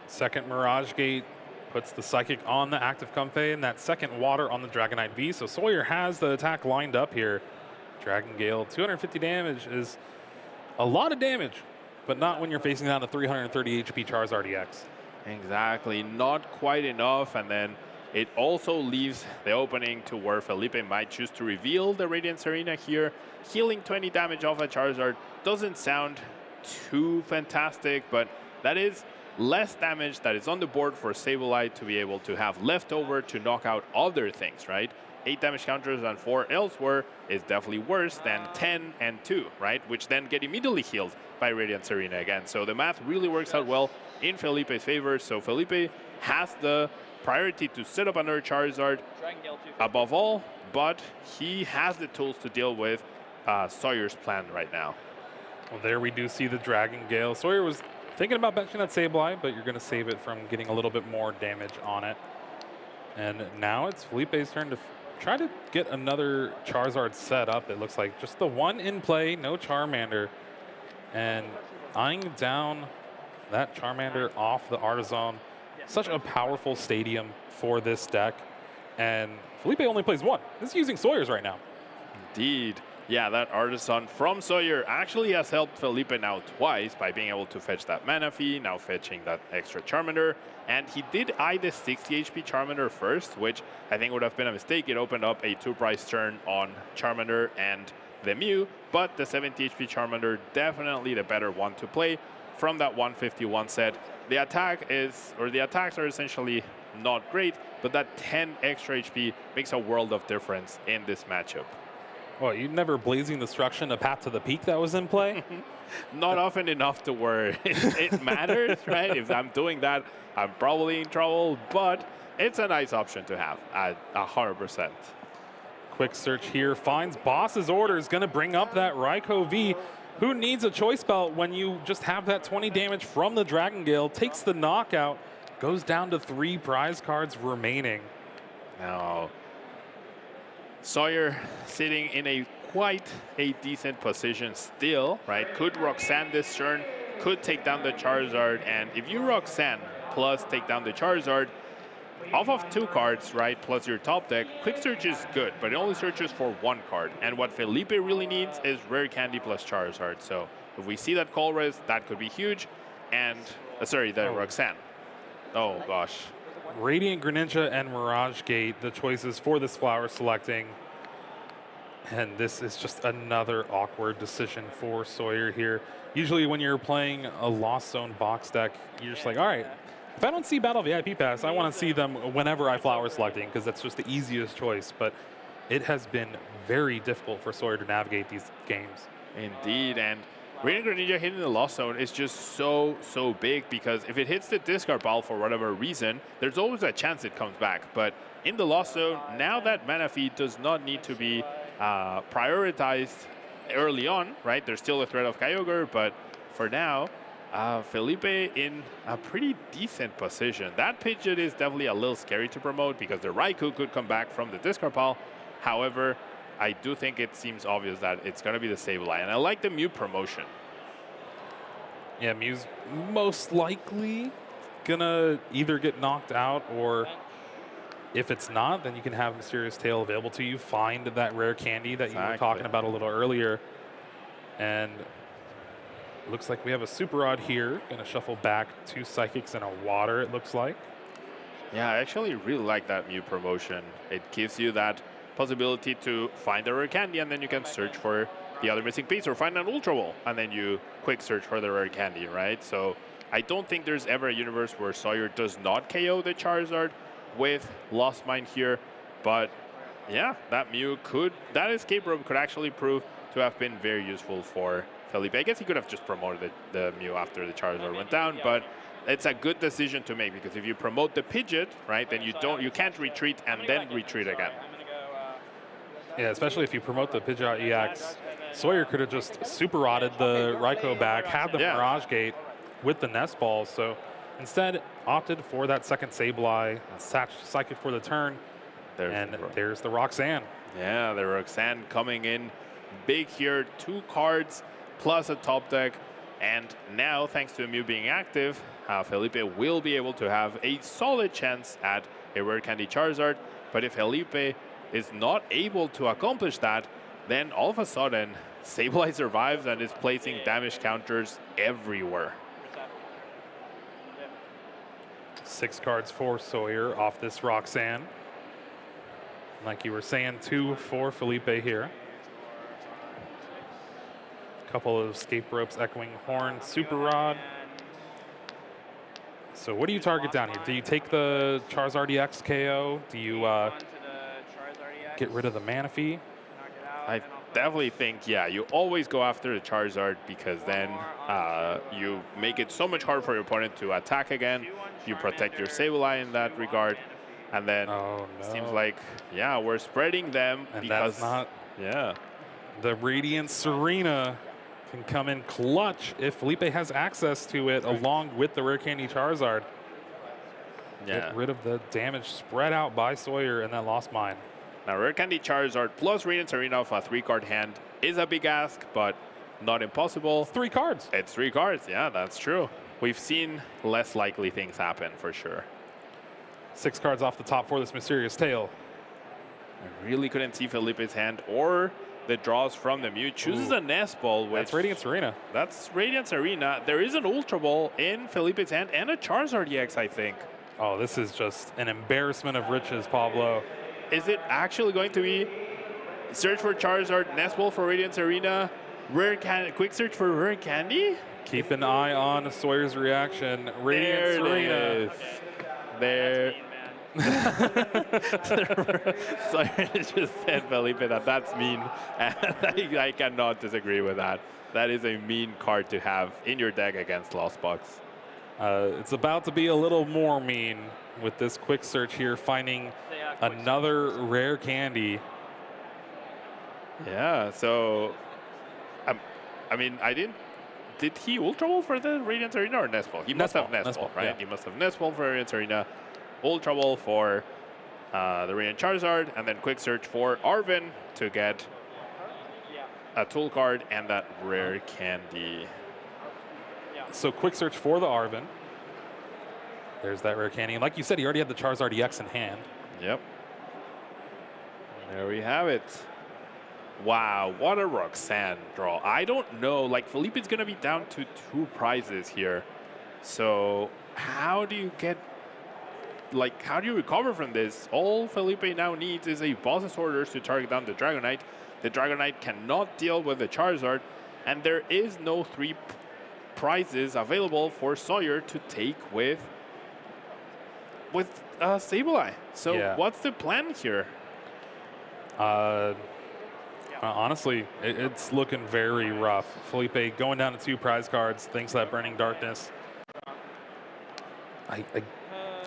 Second Mirage Gate puts the Psychic on the active Comfey, and that second Water on the Dragonite V. So Sawyer has the attack lined up here. Dragon Gale, 250 damage is a lot of damage, but not when you're facing down a 330 HP Charizard EX. Exactly, not quite enough, and then it also leaves the opening to where Felipe might choose to reveal the Radiance Arena here. Healing 20 damage off a Charizard doesn't sound too fantastic, but that is less damage that is on the board for Sableye to be able to have left over to knock out other things, right? 8 damage counters and 4 elsewhere is definitely worse than 10 and 2, right? Which then get immediately healed by Radiance Arena again. So the math really works out well in Felipe's favor. So Felipe has the priority to set up another Charizard above all, but he has the tools to deal with Sawyer's plan right now. Well, there we do see the Dragon Gale. Sawyer was thinking about benching that Sableye, but you're going to save it from getting a little bit more damage on it. And now it's Felipe's turn to try to get another Charizard set up. It looks like just the one in play, no Charmander. And eyeing down that Charmander off the Artazon. Such a powerful stadium for this deck. And Felipe only plays 1. This is using Sawyer's right now. Indeed. Yeah, that Artisan from Sawyer actually has helped Felipe now twice by being able to fetch that mana fee, now fetching that extra Charmander. And he did eye the 60 HP Charmander first, which I think would have been a mistake. It opened up a 2-price turn on Charmander and the Mew, but the 70 HP Charmander definitely the better one to play from that 151 set. The attacks are essentially not great, but that 10 extra HP makes a world of difference in this matchup. Well, you never Blazing Destruction, a Path to the Peak that was in play? Not often enough to where it matters, right? If I'm doing that, I'm probably in trouble, but it's a nice option to have at 100%. Quick search here, finds Boss's Orders, gonna bring up that Raikou V. Who needs a choice belt when you just have that 20 damage from the Dragon Gale, takes the knockout, goes down to 3 prize cards remaining. Now, Sawyer sitting in quite a decent position still, right? Could Roxanne this turn, could take down the Charizard, and if you Roxanne plus take down the Charizard, off of 2 cards, right, plus your top deck, Quick Search is good, but it only searches for 1 card. And what Felipe really needs is Rare Candy plus Charizard. So if we see that Colress, that could be huge. And, Roxanne. Oh, gosh. Radiant Greninja and Mirage Gate, the choices for this flower selecting. And this is just another awkward decision for Sawyer here. Usually when you're playing a Lost Zone box deck, you're just like, all right, if I don't see Battle VIP Pass, I want to see them whenever I flower selecting because that's just the easiest choice. But it has been very difficult for Sawyer to navigate these games. Indeed, and Radiant Greninja hitting the Lost Zone is just so big because if it hits the discard pile for whatever reason, there's always a chance it comes back. But in the Lost Zone, now that mana feed does not need to be prioritized early on, right? There's still a threat of Kyogre, but for now, Felipe in a pretty decent position. That Pidgeot is definitely a little scary to promote because the Raikou could come back from the discard pile. However, I do think it seems obvious that it's going to be the Sableye. And I like the Mew promotion. Yeah, Mew's most likely going to either get knocked out or if it's not, then you can have Mysterious Tail available to you. Find that rare candy that you were talking about a little earlier. And looks like we have a Super Rod here. Going to shuffle back 2 Psychics and a Water, it looks like. Yeah, I actually really like that Mew promotion. It gives you that possibility to find a rare candy and then you can search for the other missing piece or find an Ultra Ball and then you quick search for the rare candy, right? So I don't think there's ever a universe where Sawyer does not KO the Charizard with Lost Mine here, but yeah, that escape rope could actually prove to have been very useful for Felipe. I guess he could have just promoted the Mew after the Charizard went down, but it's a good decision to make because if you promote the Pidgeot, right, then you can't retreat and then retreat again. Yeah, especially if you promote the Pidgeot EX. Sawyer could have just Super Rodded the Raikou back, had the Mirage Gate with the Nest Balls, so instead opted for that second Sableye, Psychic for the turn, there's the Roxanne. Yeah, the Roxanne coming in big here, 2 cards plus a top deck, and now thanks to Mew being active, Felipe will be able to have a solid chance at a Rare Candy Charizard, but if Felipe is not able to accomplish that, then all of a sudden, Sableye survives and is placing damage counters everywhere. 6 cards for Sawyer off this Roxanne. Like you were saying, 2 for Felipe here. Couple of Escape Ropes, Echoing Horn, Super Rod. So what do you target down here? Do you take the Charizard EX KO? Do you get rid of the Mana Fee? I definitely think, yeah, you always go after the Charizard because then you make it so much harder for your opponent to attack again. You protect your Sableye in that regard. And then it seems like, yeah, we're spreading them and because, that's not, yeah. The Radiant Serena can come in clutch if Felipe has access to it along with the Rare Candy Charizard. Yeah. Get rid of the damage spread out by Sawyer and that Lost Mine. Now, Rare Candy Charizard plus Radiant Serena off a 3-card hand is a big ask, but not impossible. 3 cards. It's 3 cards. Yeah, that's true. We've seen less likely things happen for sure. 6 cards off the top for this Mysterious Tail. I really couldn't see Felipe's hand or the draws from the Mew. Chooses a Nest Ball. That's Radiance Arena. That's Radiance Arena. There is an Ultra Ball in Felipe's hand and a Charizard EX, I think. Oh, this is just an embarrassment of riches, Pablo. Is it actually going to be search for Charizard, Nest Ball for Radiance Arena, quick search for Rare Candy? Keep an eye on Sawyer's reaction. Radiance Arena. There. Sawyer just said, Felipe, that's mean. And I cannot disagree with that. That is a mean card to have in your deck against Lost Box. It's about to be a little more mean with this quick search here, finding another rare candy. Yeah, so, I mean, did he Ultra Ball for the Radiance Arena or Nest Ball? He must have Nest Ball, right? Yeah. He must have Nest Ball for Radiance Arena, Ultra Ball for the Radiant Charizard, and then quick search for Arvin to get a tool card and that rare candy. So quick search for the Arvin. There's that rare candy. And like you said, he already had the Charizard EX in hand. Yep. There we have it. Wow, what a Roxanne draw. I don't know, like Felipe's gonna be down to 2 prizes here. So how do you get, like, how do you recover from this? All Felipe now needs is a boss's orders to target down the Dragonite. The Dragonite cannot deal with the Charizard, and there is no 3 prizes available for Sawyer to take with Sableye. So what's the plan here? Honestly, it's looking very rough. Felipe going down to 2 prize cards, thanks to that Burning Darkness.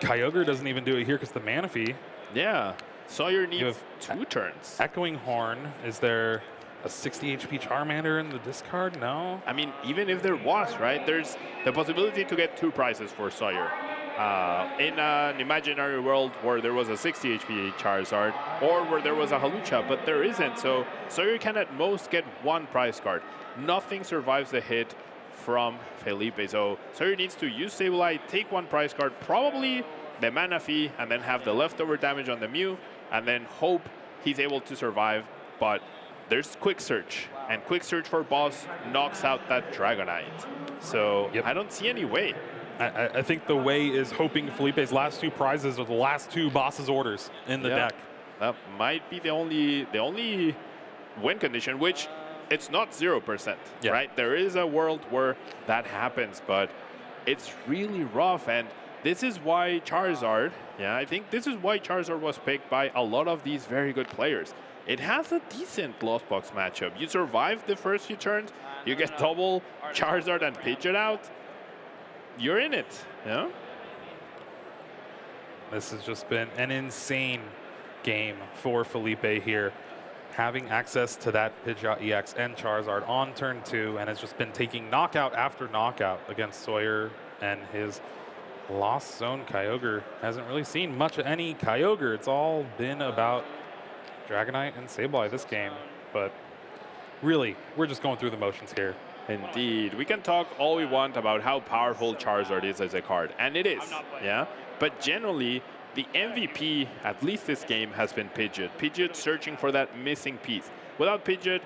Kyogre doesn't even do it here because the Manaphy. Yeah, Sawyer needs 2 turns. Echoing Horn, is there a 60 HP Charmander in the discard? No. I mean, even if there was, right, there's the possibility to get 2 prizes for Sawyer. In an imaginary world where there was a 60 HP Charizard or where there was a Hawlucha, but there isn't. So Sawyer can at most get 1 prize card. Nothing survives the hit from Felipe. So Sawyer needs to use Sableye, take 1 prize card, probably the Manaphy, and then have the leftover damage on the Mew, and then hope he's able to survive. But there's quick search, and quick search for boss knocks out that Dragonite. So I don't see any way. I think the way is hoping Felipe's last 2 prizes are the last 2 boss's orders in the deck. That might be the only win condition, which it's not 0%, right? There is a world where that happens, but it's really rough. And this is why Charizard, I think this is why Charizard was picked by a lot of these very good players. It has a decent Lost Box matchup. You survive the first few turns, you get double Charizard and Pidgeot out, you're in it, This has just been an insane game for Felipe here. Having access to that Pidgeot EX and Charizard on turn 2, and has just been taking knockout after knockout against Sawyer and his Lost Zone Kyogre. Hasn't really seen much of any Kyogre. It's all been about Dragonite and Sableye this game. But really, we're just going through the motions here. Indeed. We can talk all we want about how powerful Charizard is as a card, and it is, But generally, the MVP, at least this game, has been Pidgeot. Pidgeot searching for that missing piece. Without Pidgeot,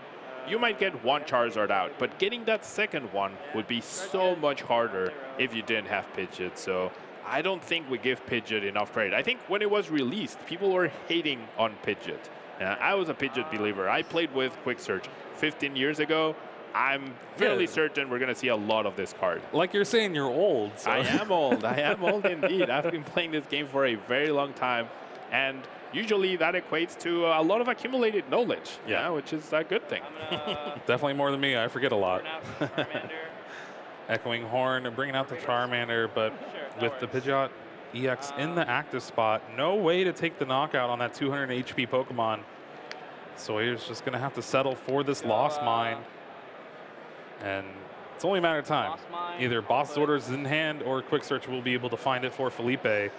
you might get 1 Charizard out, but getting that second one would be so much harder if you didn't have Pidgeot. So I don't think we give Pidgeot enough credit. I think when it was released, people were hating on Pidgeot. I was a Pidgeot believer. I played with Quick Search 15 years ago. I'm fairly certain we're going to see a lot of this card. Like you're saying, you're old. So. I am old. I am old indeed. I've been playing this game for a very long time. And usually that equates to a lot of accumulated knowledge, which is a good thing. Definitely more than me. I forget a lot. Echoing Horn, bringing out the Charmander, but with the Pidgeot EX in the active spot, no way to take the knockout on that 200 HP Pokemon. Sawyer's just going to have to settle for this Lost Mine. And it's only a matter of time. Either boss orders in hand or quick search will be able to find it for Felipe.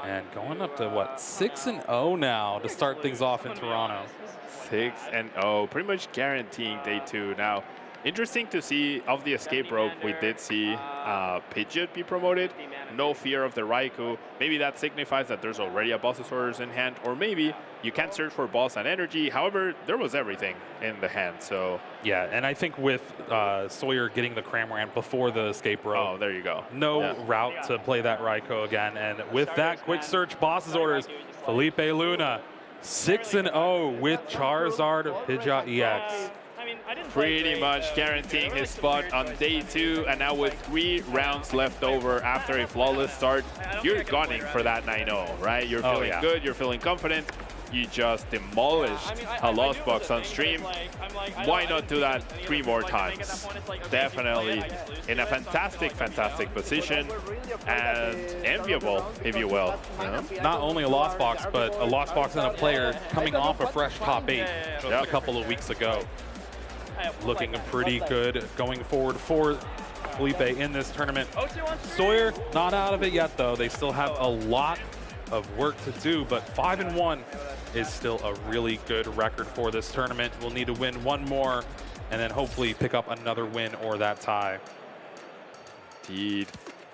And going up to what, 6-0 now to start things off in Toronto. 6-0, pretty much guaranteeing day 2. Now, Interesting to see of the escape rope, we did see Pidgeot be promoted. No fear of the Raikou. Maybe that signifies that there's already a boss's orders in hand, or maybe you can't search for boss and energy. However, there was everything in the hand, so. Yeah, and I think with Sawyer getting the Cramorant before the escape rope. Oh, there you go. No route to play that Raikou again, and with that quick search boss's orders, Felipe Luna 6-0 with Charizard Pidgeot EX. Pretty much guaranteeing his spot on day 2, and now with 3 rounds left over after a flawless start, you're gunning for that 9-0, right? You're feeling good, you're feeling confident. You just demolished a Lost Box on stream. Why not do that 3 more times? Definitely in a fantastic, fantastic position and enviable, if you will. Not only a Lost Box, but a Lost Box and a player coming off a fresh top 8 just a couple of weeks ago. Looking pretty good going forward for Felipe in this tournament. Sawyer not out of it yet, though. They still have a lot of work to do, but 5-1 is still a really good record for this tournament. We'll need to win 1 more and then hopefully pick up another win or that tie. Indeed.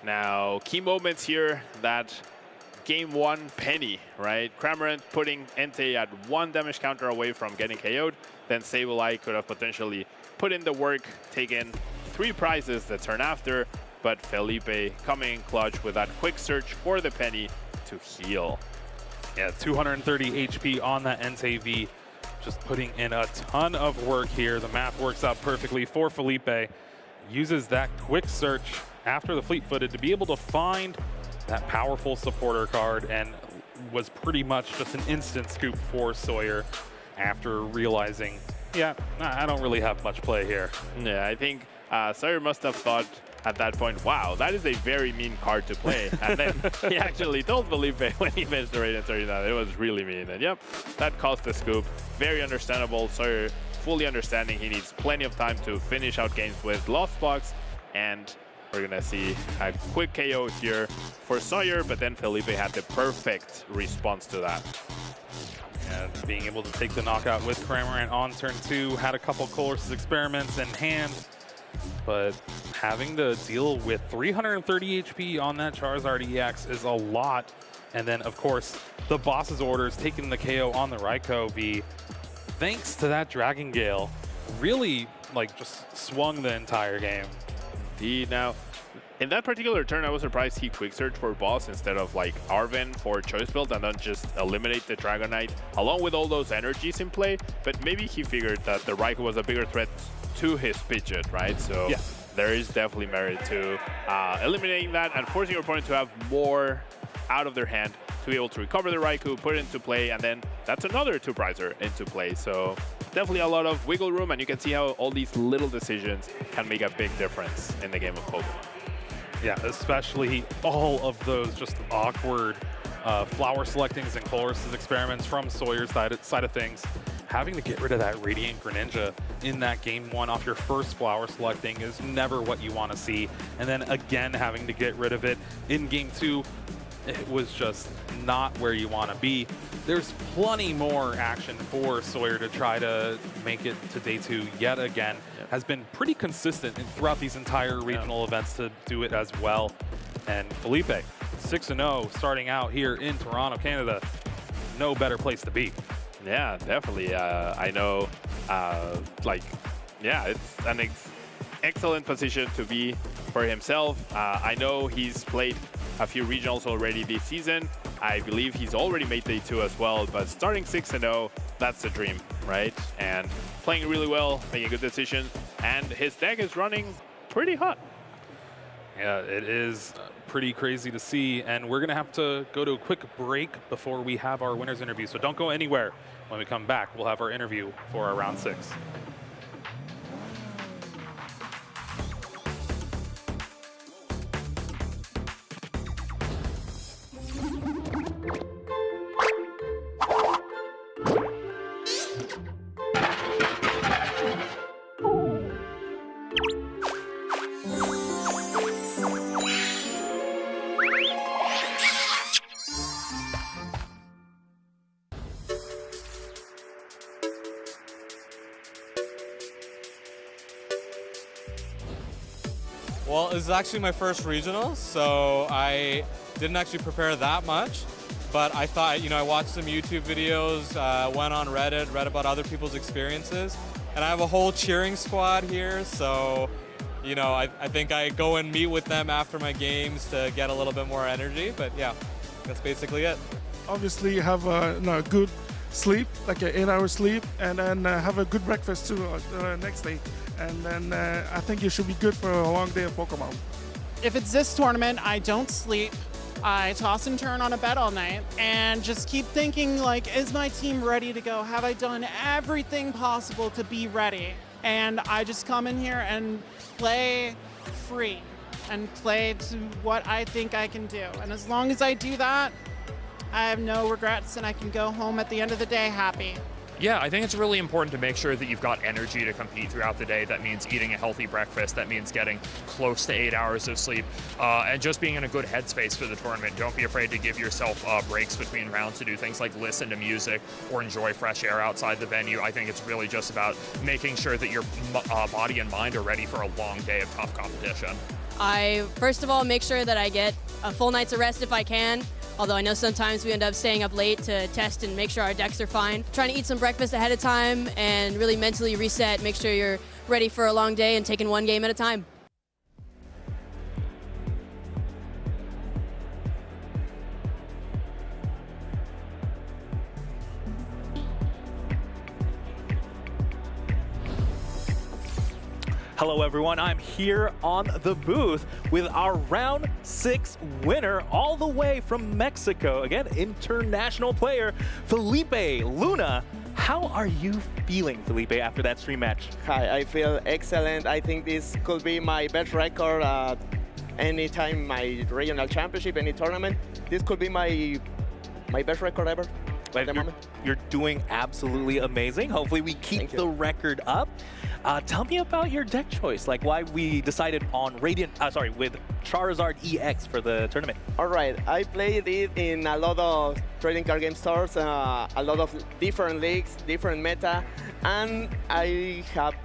Now, key moments here, that game 1 penny, right? Cramorant putting Entei at 1 damage counter away from getting KO'd. Then Sableye could have potentially put in the work, taken 3 prizes the turn after, but Felipe coming in clutch with that quick search for the penny to heal. Yeah, 230 HP on that Entei V, just putting in a ton of work here. The math works out perfectly for Felipe. Uses that quick search after the fleet-footed to be able to find that powerful supporter card, and was pretty much just an instant scoop for Sawyer after realizing, yeah, I don't really have much play here. Yeah, I think Sawyer must have thought at that point, wow, that is a very mean card to play. And then he actually told Felipe when he missed the Radiant 39, it was really mean. And yep, that caused the scoop. Very understandable. Sawyer fully understanding he needs plenty of time to finish out games with Lost Box. And we're gonna see a quick KO here for Sawyer, but then Felipe had the perfect response to that. And being able to take the knockout with Cramorant on turn 2, had a couple Colress's experiments in hand, but having to deal with 330 HP on that Charizard EX is a lot. And then, of course, the boss's orders taking the KO on the Raikou V. Thanks to that Dragon Gale, really just swung the entire game. Indeed. Now, in that particular turn, I was surprised he quick searched for boss instead of Arven for choice build and then just eliminate the Dragonite along with all those energies in play. But maybe he figured that the Raikou was a bigger threat to his Pidgeot, right? So yeah, there is definitely merit to eliminating that and forcing your opponent to have more out of their hand to be able to recover the Raikou, put it into play, and then that's another 2-prizer into play. So definitely a lot of wiggle room, and you can see how all these little decisions can make a big difference in the game of Pokemon. Yeah, especially all of those just awkward flower selectings and Colress's experiments from Sawyer's side of things. Having to get rid of that Radiant Greninja in that game 1 off your first flower selecting is never what you want to see. And then again, having to get rid of it in game 2, it was just not where you want to be. There's plenty more action for Sawyer to try to make it to day 2 yet again. Has been pretty consistent throughout these entire regional events to do it as well. And Felipe, 6-0 starting out here in Toronto, Canada. No better place to be. Yeah, definitely. I know, yeah, it's an excellent position to be for himself. I know he's played a few regionals already this season. I believe he's already made day 2 as well, but starting 6-0, that's the dream, right? And playing really well, making good decisions, and his deck is running pretty hot. Yeah, it is pretty crazy to see, and we're gonna have to go to a quick break before we have our winners interview, so don't go anywhere. When we come back, we'll have our interview for our round 6. Well, this is actually my first regional, so I didn't actually prepare that much. But I thought, I watched some YouTube videos, went on Reddit, read about other people's experiences, and I have a whole cheering squad here, so, I think I go and meet with them after my games to get a little bit more energy, but yeah, that's basically it. Obviously have a good sleep, like an 8-hour sleep, and then have a good breakfast too next day. And then I think you should be good for a long day of Pokemon. If it's this tournament, I don't sleep. I toss and turn on a bed all night and just keep thinking, like, is my team ready to go? Have I done everything possible to be ready? And I just come in here and play free and play to what I think I can do. And as long as I do that, I have no regrets and I can go home at the end of the day happy. Yeah, I think it's really important to make sure that you've got energy to compete throughout the day. That means eating a healthy breakfast. That means getting close to 8 hours of sleep and just being in a good headspace for the tournament. Don't be afraid to give yourself breaks between rounds to do things like listen to music or enjoy fresh air outside the venue. I think it's really just about making sure that your body and mind are ready for a long day of tough competition. I, first of all, make sure that I get a full night's of rest if I can. Although I know sometimes we end up staying up late to test and make sure our decks are fine. Trying to eat some breakfast ahead of time and really mentally reset, make sure you're ready for a long day and taking one game at a time. Hello everyone, I'm here on the booth with our round 6 winner all the way from Mexico. Again, international player, Felipe Luna. How are you feeling, Felipe, after that stream match? Hi, I feel excellent. I think this could be my best record anytime my regional championship, any tournament. This could be my best record ever at the moment. You're doing absolutely amazing. Hopefully we keep the record up. Tell me about your deck choice, like why we decided on with Charizard EX for the tournament. All right, I played it in a lot of trading card game stores, a lot of different leagues, different meta, and I have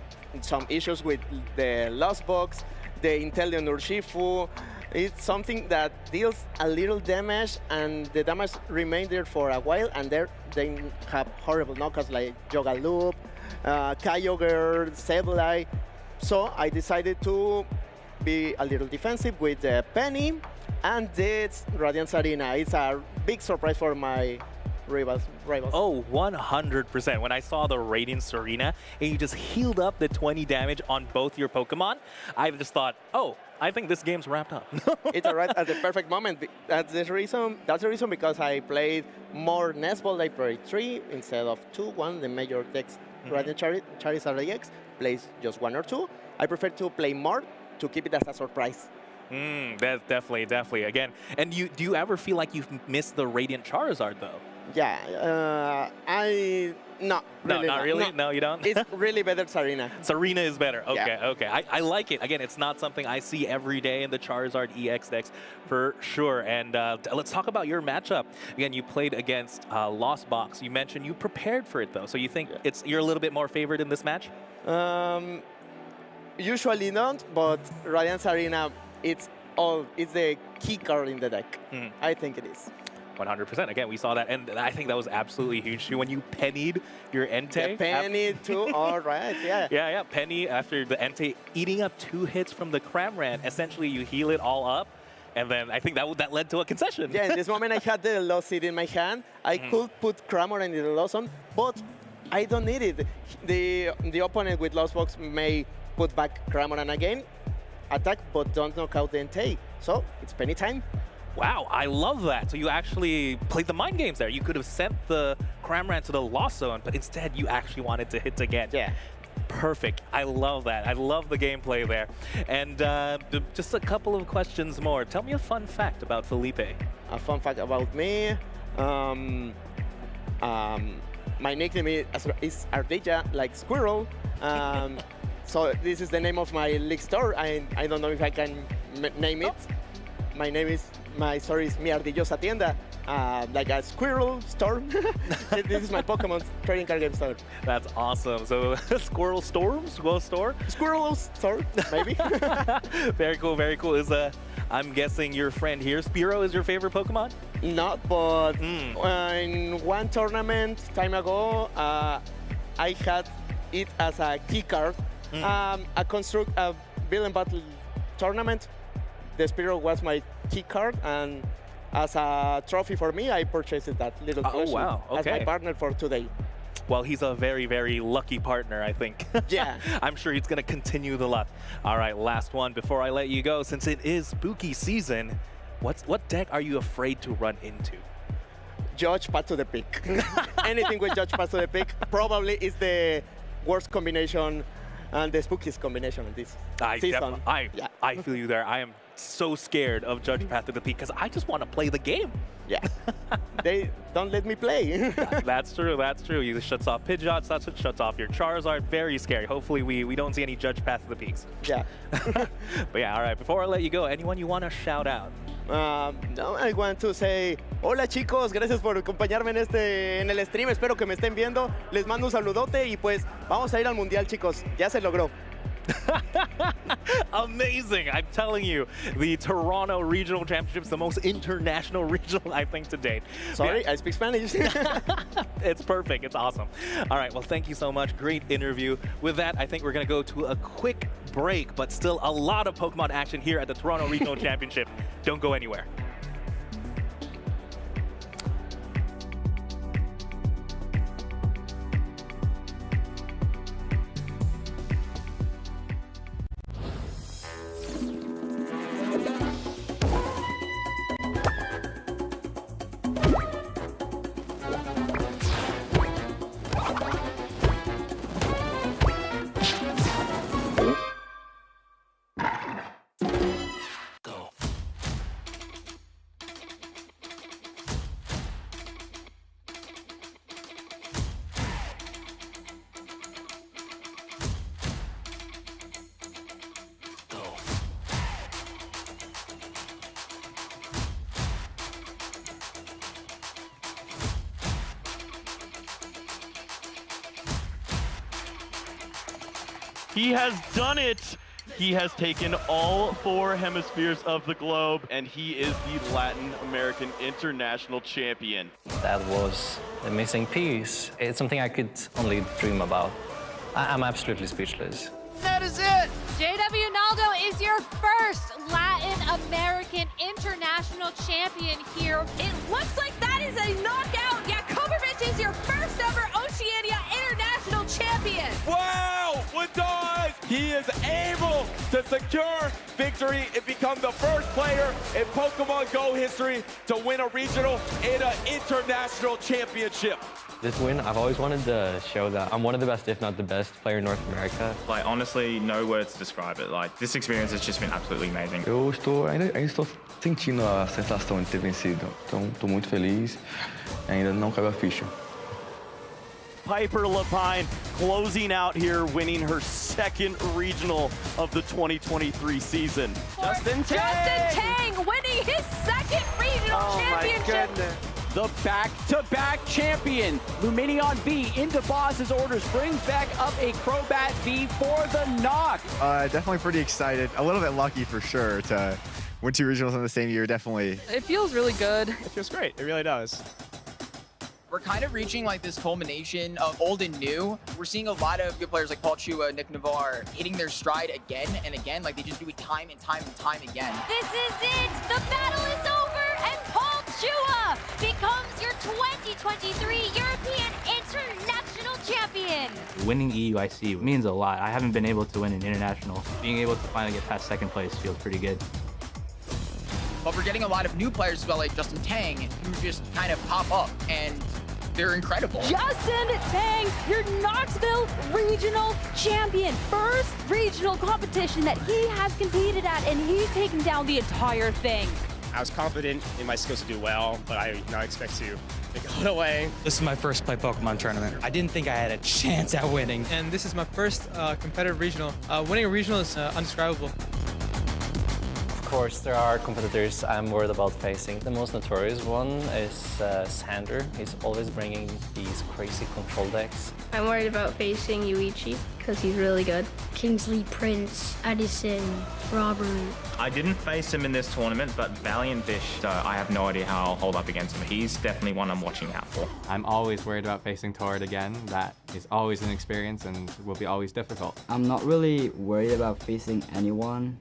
some issues with the Lost Box, the Intellion Urshifu. It's something that deals a little damage, and the damage remains there for a while, and they have horrible knockouts like Yoga Loop, Kyogre, Sableye. So I decided to be a little defensive with Penny, and this Radiance Arena. It's a big surprise for my rivals. Oh, 100%. When I saw the Radiance Arena and you just healed up the 20 damage on both your Pokemon, I just thought, oh, I think this game's wrapped up. It's arrived at the perfect moment. That's the reason because I played more Nest Ball. I played 3 instead of 2. One, the major decks, Radiant Charizard EX, plays just 1 or 2. I prefer to play more to keep it as a surprise. That's definitely. Again, and do you ever feel like you've missed the Radiant Charizard, though? Yeah, not really. No, you don't? It's really better Sarina. Sarina is better. Okay, Yeah. okay. I like it. Again, it's not something I see every day in the Charizard EX decks for sure. And let's talk about your matchup. Again, you played against Lost Box. You mentioned you prepared for it, though. So you think you're a little bit more favored in this match? Usually not, but Radiance Arena, it's the key card in the deck. I think it is. 100%. Again, we saw that, and I think that was absolutely huge too when you pennied your Entei. Yeah, penny too. All right. Yeah. Yeah. Penny after the Entei eating up 2 hits from the Cramorant. Essentially, you heal it all up, and then I think that led to a concession. Yeah. In this moment, I had the Lost Seed in my hand. I could put Cramorant in the Lost Zone, but I don't need it. The opponent with Lost Box may put back Cramorant again, attack, but don't knock out the Entei. So it's penny time. Wow, I love that. So you actually played the mind games there. You could have sent the Cramorant to the Lost Zone, but instead you actually wanted to hit again. Yeah. Perfect. I love that. I love the gameplay there. And just a couple of questions more. Tell me a fun fact about Felipe. A fun fact about me. My nickname is Ardilla, like squirrel. So this is the name of my league store. I don't know if I can name it. My name is my store is Mi Ardillosa Tienda, like a squirrel store. This is my Pokemon trading card game store. That's awesome. So Squirrel Storms store? Squirrel store, maybe. Very cool, very cool. I'm guessing your friend here, Spearow, is your favorite Pokemon? Not, but in one tournament time ago, I had it as a key card. A Build and Battle tournament. The Spearow was my key card, and as a trophy for me, I purchased that little plushie wow. Okay. as my partner for today. Well, he's a very, very lucky partner, I think. Yeah. I'm sure he's going to continue the luck. All right, last one before I let you go. Since it is spooky season, what deck are you afraid to run into? Judge Path to the Peak. Anything with Judge Path to the Peak probably is the worst combination and the spookiest combination in this season. I feel you there. I am so scared of Judge Path to the Peak because I just want to play the game. Yeah. They don't let me play. That's true. That's true. It shuts off Pidgeot, shuts off your Charizard. Very scary. Hopefully we don't see any Judge Path to the Peaks. Yeah. But yeah, all right. Before I let you go, anyone you want to shout out? No, I want to say, hola chicos, gracias por acompañarme en el stream, espero que me estén viendo, les mando un saludote y pues vamos a ir al mundial chicos, ya se logró. Amazing. I'm telling you, the Toronto Regional Championships, the most international regional, I think, to date. Sorry, I speak Spanish. It's perfect. It's awesome. All right. Well, thank you so much. Great interview. With that, I think we're going to go to a quick break, but still a lot of Pokemon action here at the Toronto Regional Championship. Don't go anywhere. He has done it! He has taken all 4 hemispheres of the globe, and he is the Latin American International Champion. That was a missing piece. It's something I could only dream about. I'm absolutely speechless. That is it! JW Naldo is your first Latin American International Champion here. It looks like that is a knockout. Yeah, Kovacic is your first ever Oceania International Champion. Wow! What does? He is able to secure victory and become the first player in Pokemon Go history to win a regional and an international championship. This win, I've always wanted to show that I'm one of the best, if not the best, player in North America. Like, honestly, no words to describe it. Like, this experience has just been absolutely amazing. Ainda estou sentindo a sensação de ter vencido. Então, estou muito feliz. Ainda não caiu a ficha. Piper Lapine closing out here, winning her 2nd regional of the 2023 season. Justin Tang winning his 2nd regional championship. My goodness. The back-to-back champion, Luminion V, into boss's orders, brings back up a Crobat V for the knock. Definitely pretty excited. A little bit lucky for sure to win 2 regionals in the same year, definitely. It feels really good. It feels great, it really does. We're kind of reaching like this culmination of old and new. We're seeing a lot of good players like Paul Chua, Nick Navarre hitting their stride again and again, like they just do it time and time and time again. This is it! The battle is over, and Paul Chua becomes your 2023 European International Champion. Winning EUIC means a lot. I haven't been able to win an international. Being able to finally get past 2nd place feels pretty good. But we're getting a lot of new players as well, like Justin Tang, who just kind of pop up and they're incredible. Justin Tang, your Knoxville Regional Champion. First regional competition that he has competed at, and he's taken down the entire thing. I was confident in my skills to do well, but I did not expect to go away. This is my first play Pokemon tournament. I didn't think I had a chance at winning. And this is my first competitive regional. Winning a regional is undescribable. Of course, there are competitors I'm worried about facing. The most notorious one is Sander. He's always bringing these crazy control decks. I'm worried about facing Yuichi because he's really good. Kingsley, Prince, Edison, Robert. I didn't face him in this tournament, but Valiant Vish, I have no idea how I'll hold up against him. He's definitely one I'm watching out for. I'm always worried about facing Tord again. That is always an experience and will be always difficult. I'm not really worried about facing anyone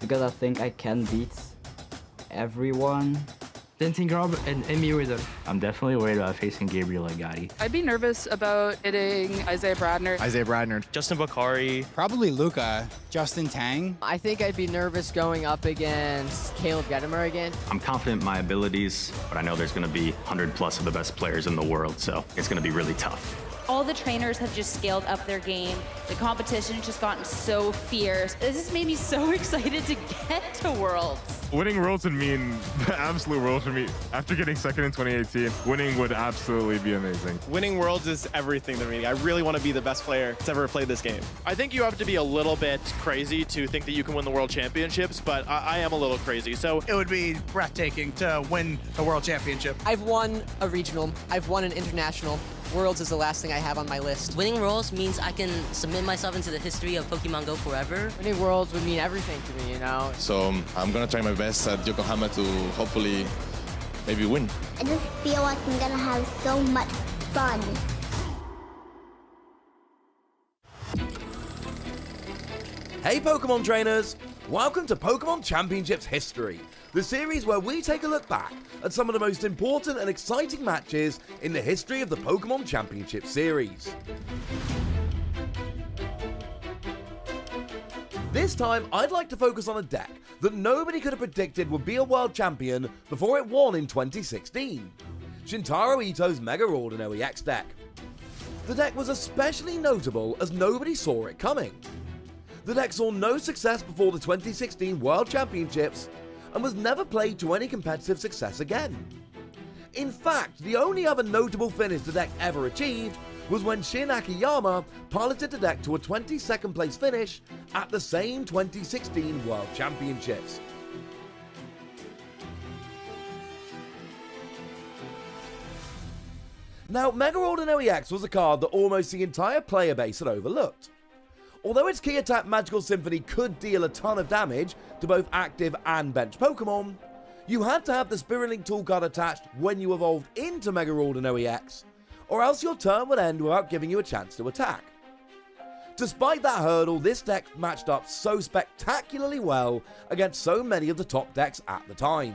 because I think I can beat everyone. Denting Rob and Emi Riddle. I'm definitely worried about facing Gabriel Agati. I'd be nervous about hitting Isaiah Bradner. Justin Bakari. Probably Luca. Justin Tang. I think I'd be nervous going up against Caleb Gedimer again. I'm confident in my abilities, but I know there's going to be 100+ of the best players in the world, so it's going to be really tough. All the trainers have just scaled up their game. The competition has just gotten so fierce. This has made me so excited to get to Worlds. Winning Worlds would mean the absolute world for me. After getting second in 2018, winning would absolutely be amazing. Winning Worlds is everything to me. I really want to be the best player that's ever played this game. I think you have to be a little bit crazy to think that you can win the World Championships, but I am a little crazy. So It would be breathtaking to win a World Championship. I've won a regional. I've won an international. Worlds is the last thing I have on my list. Winning Worlds means I can submit myself into the history of Pokemon Go forever. Winning Worlds would mean everything to me, you know? So I'm going to try my best at Yokohama to hopefully maybe win. I just feel like I'm going to have so much fun. Hey Pokemon trainers! Welcome to Pokemon Championships History, the series where we take a look back at some of the most important and exciting matches in the history of the Pokemon Championship series. This time, I'd like to focus on a deck that nobody could have predicted would be a world champion before it won in 2016. Shintaro Ito's Mega Ordinary EX deck. The deck was especially notable as nobody saw it coming. The deck saw no success before the 2016 World Championships and was never played to any competitive success again. In fact, the only other notable finish the deck ever achieved was when Shin Akiyama piloted the deck to a 22nd place finish at the same 2016 World Championships. Now, Mega Ordinary EX was a card that almost the entire player base had overlooked. Although its key attack Magical Symphony could deal a ton of damage to both active and bench Pokemon, you had to have the Spirit Link tool card attached when you evolved into Mega Ordinary EX, or else your turn would end without giving you a chance to attack. Despite that hurdle, this deck matched up so spectacularly well against so many of the top decks at the time.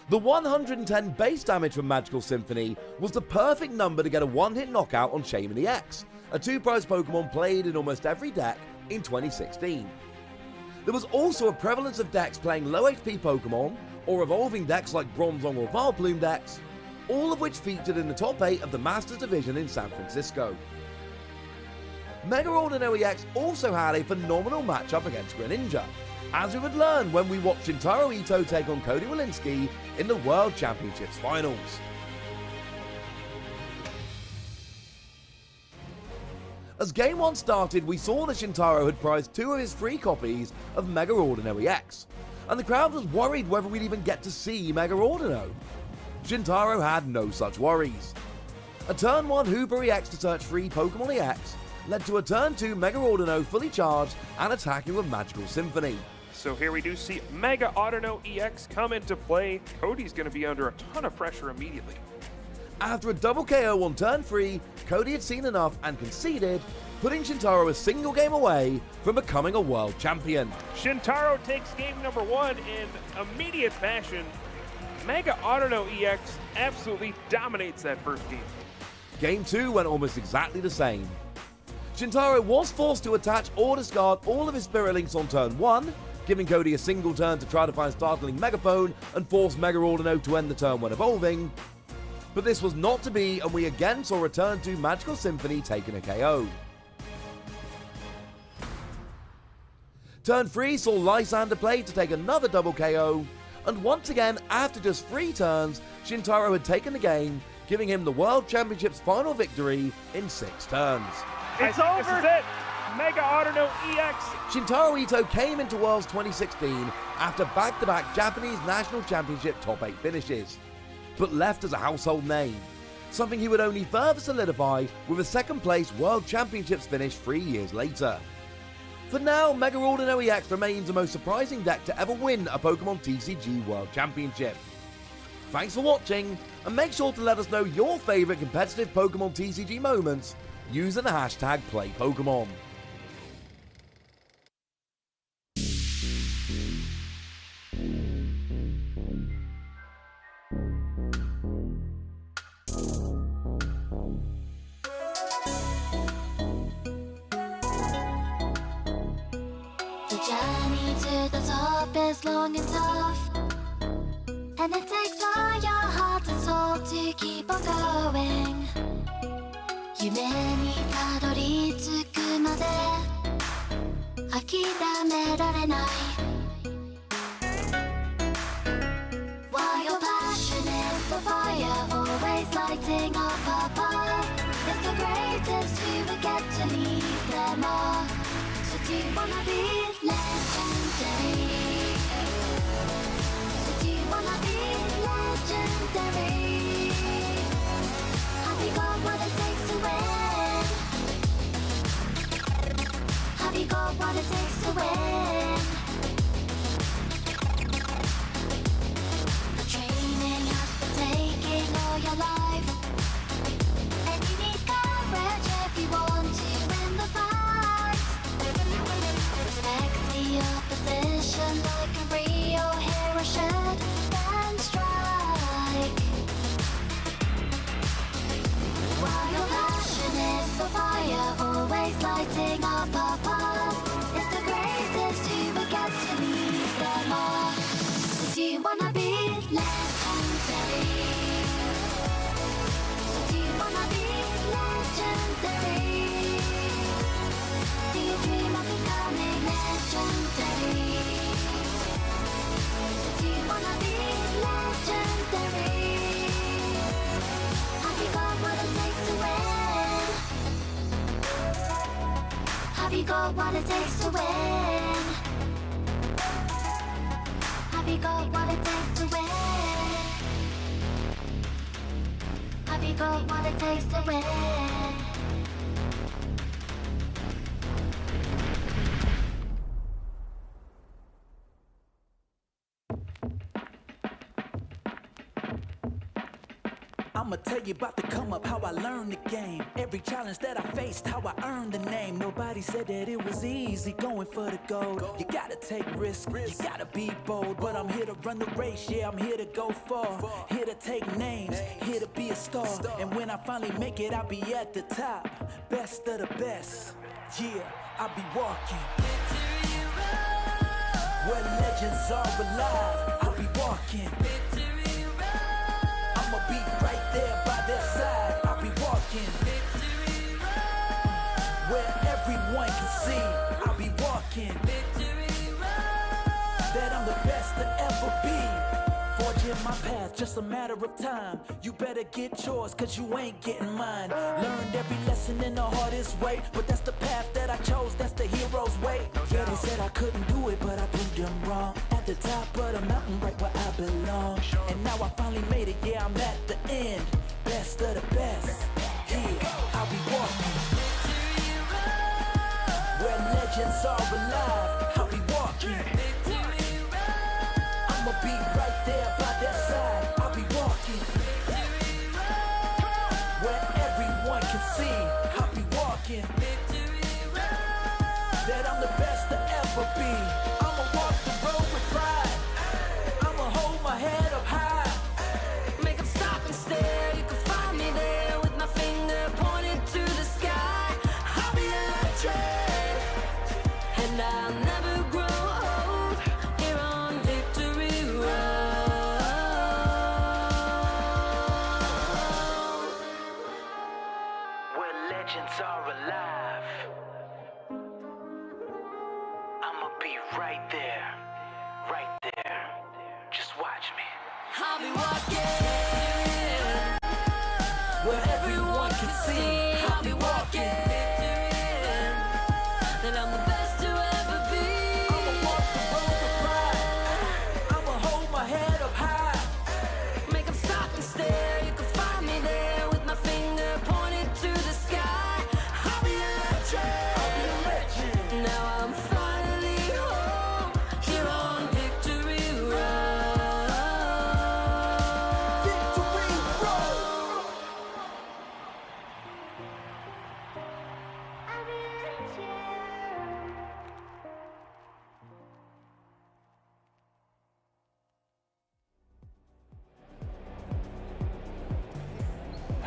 The 110 base damage from Magical Symphony was the perfect number to get a one-hit knockout on Shaymin EX, a two-prize Pokemon played in almost every deck in 2016. There was also a prevalence of decks playing low HP Pokemon, or evolving decks like Bronzong or Vileplume decks, all of which featured in the top 8 of the Masters Division in San Francisco. Mega Ordinary EX also had a phenomenal matchup against Greninja, as we would learn when we watched Shintaro Ito take on Cody Walensky in the World Championships Finals. As Game 1 started, we saw that Shintaro had prized 2 of his free copies of Mega Ordinary EX, and the crowd was worried whether we'd even get to see Mega Ordino. Shintaro had no such worries. A turn 1 Hooper EX to search free Pokemon EX led to a turn 2 Mega Ordino fully charged and attacking with Magical Symphony. So here we do see Mega Ordino EX come into play. Cody's going to be under a ton of pressure immediately. After a double KO on turn 3, Cody had seen enough and conceded, putting Shintaro a single game away from becoming a world champion. Shintaro takes game number 1 in immediate fashion. Mega Ordino EX absolutely dominates that first game. Game 2 went almost exactly the same. Shintaro was forced to attach or discard all of his Spirit Links on turn 1, giving Cody a single turn to try to find Startling Megaphone and force Mega Ordino to end the turn when evolving. But this was not to be, and we again saw return to Magical Symphony taking a KO. Turn 3 saw Lysander play to take another double KO, and once again, after just 3 turns, Shintaro had taken the game, giving him the World Championships final victory in 6 turns. It's over! This is it! Mega Autono EX. Shintaro Ito came into Worlds 2016 after back-to-back Japanese National Championship top 8 finishes, but left as a household name, something he would only further solidify with a second place World Championships finish 3 years later. For now, Mega Autono EX remains the most surprising deck to ever win a Pokémon TCG World Championship. Thanks for watching, and make sure to let us know your favourite competitive Pokémon TCG moments using the hashtag PlayPokemon. The journey to the top is long and tough, and it takes all your heart and soul to keep on going. 夢にたどり着くまで諦められない。 While your passion is the fire, always lighting up a path, it's the greatest who will get to lead them all. So do you wanna be legendary? So do you wanna be legendary? Have you got what it takes to win? Have you got what it takes to win? The training has been taking all your life, and you need courage if you want to win the fight. Respect the opposition like a real hero should, then strike. While your passion is the fire, always lighting up a path, it's the greatest who will get to lead them all. So do you wanna be legendary? So do you wanna be legendary? Do you dream of becoming legendary? So do you wanna be legendary? Have you got what it takes to win? Have you got what it takes to win? Have you got what it takes to win? Have you got what it takes to win? I'ma tell you about the come up, how I learned the game. Every challenge that I faced, how I earned the name. Nobody said that it was easy going for the gold. You gotta take risks, you gotta be bold. But I'm here to run the race, yeah, I'm here to go far. Here to take names, here to be a star. And when I finally make it, I'll be at the top. Best of the best, yeah, I'll be walking where legends are alive. I'll be walking, I'ma be right there by their side. I'll be walking where everyone can see. I'll be walking that I'm the best to ever be. Forging my path, just a matter of time. You better get yours, cause you ain't getting mine. Learned every lesson in the hardest way, but that's the path that I chose, that's the hero's way. Yeah, they said I couldn't do it, but I proved them wrong. At the top of the mountain, right where I belong. And now I finally made it, yeah, I'm at the end. Best of the best, yeah, I'll be walking where legends are alive. I'll be walking, I'ma be right there by their side. I'll be walking where everyone can see. I'll be walking that I'm the best to ever be. I'ma walk the road with pride, I'ma hold my head up high. Make them stop and stare, you can find me there with my finger pointed to the sky. I'll be electric, and I'll never grow old here on Victory Road. Where legends are alive, I'ma be right there, right there. Just watch me. I'll be walking where everyone can see. I'll be walking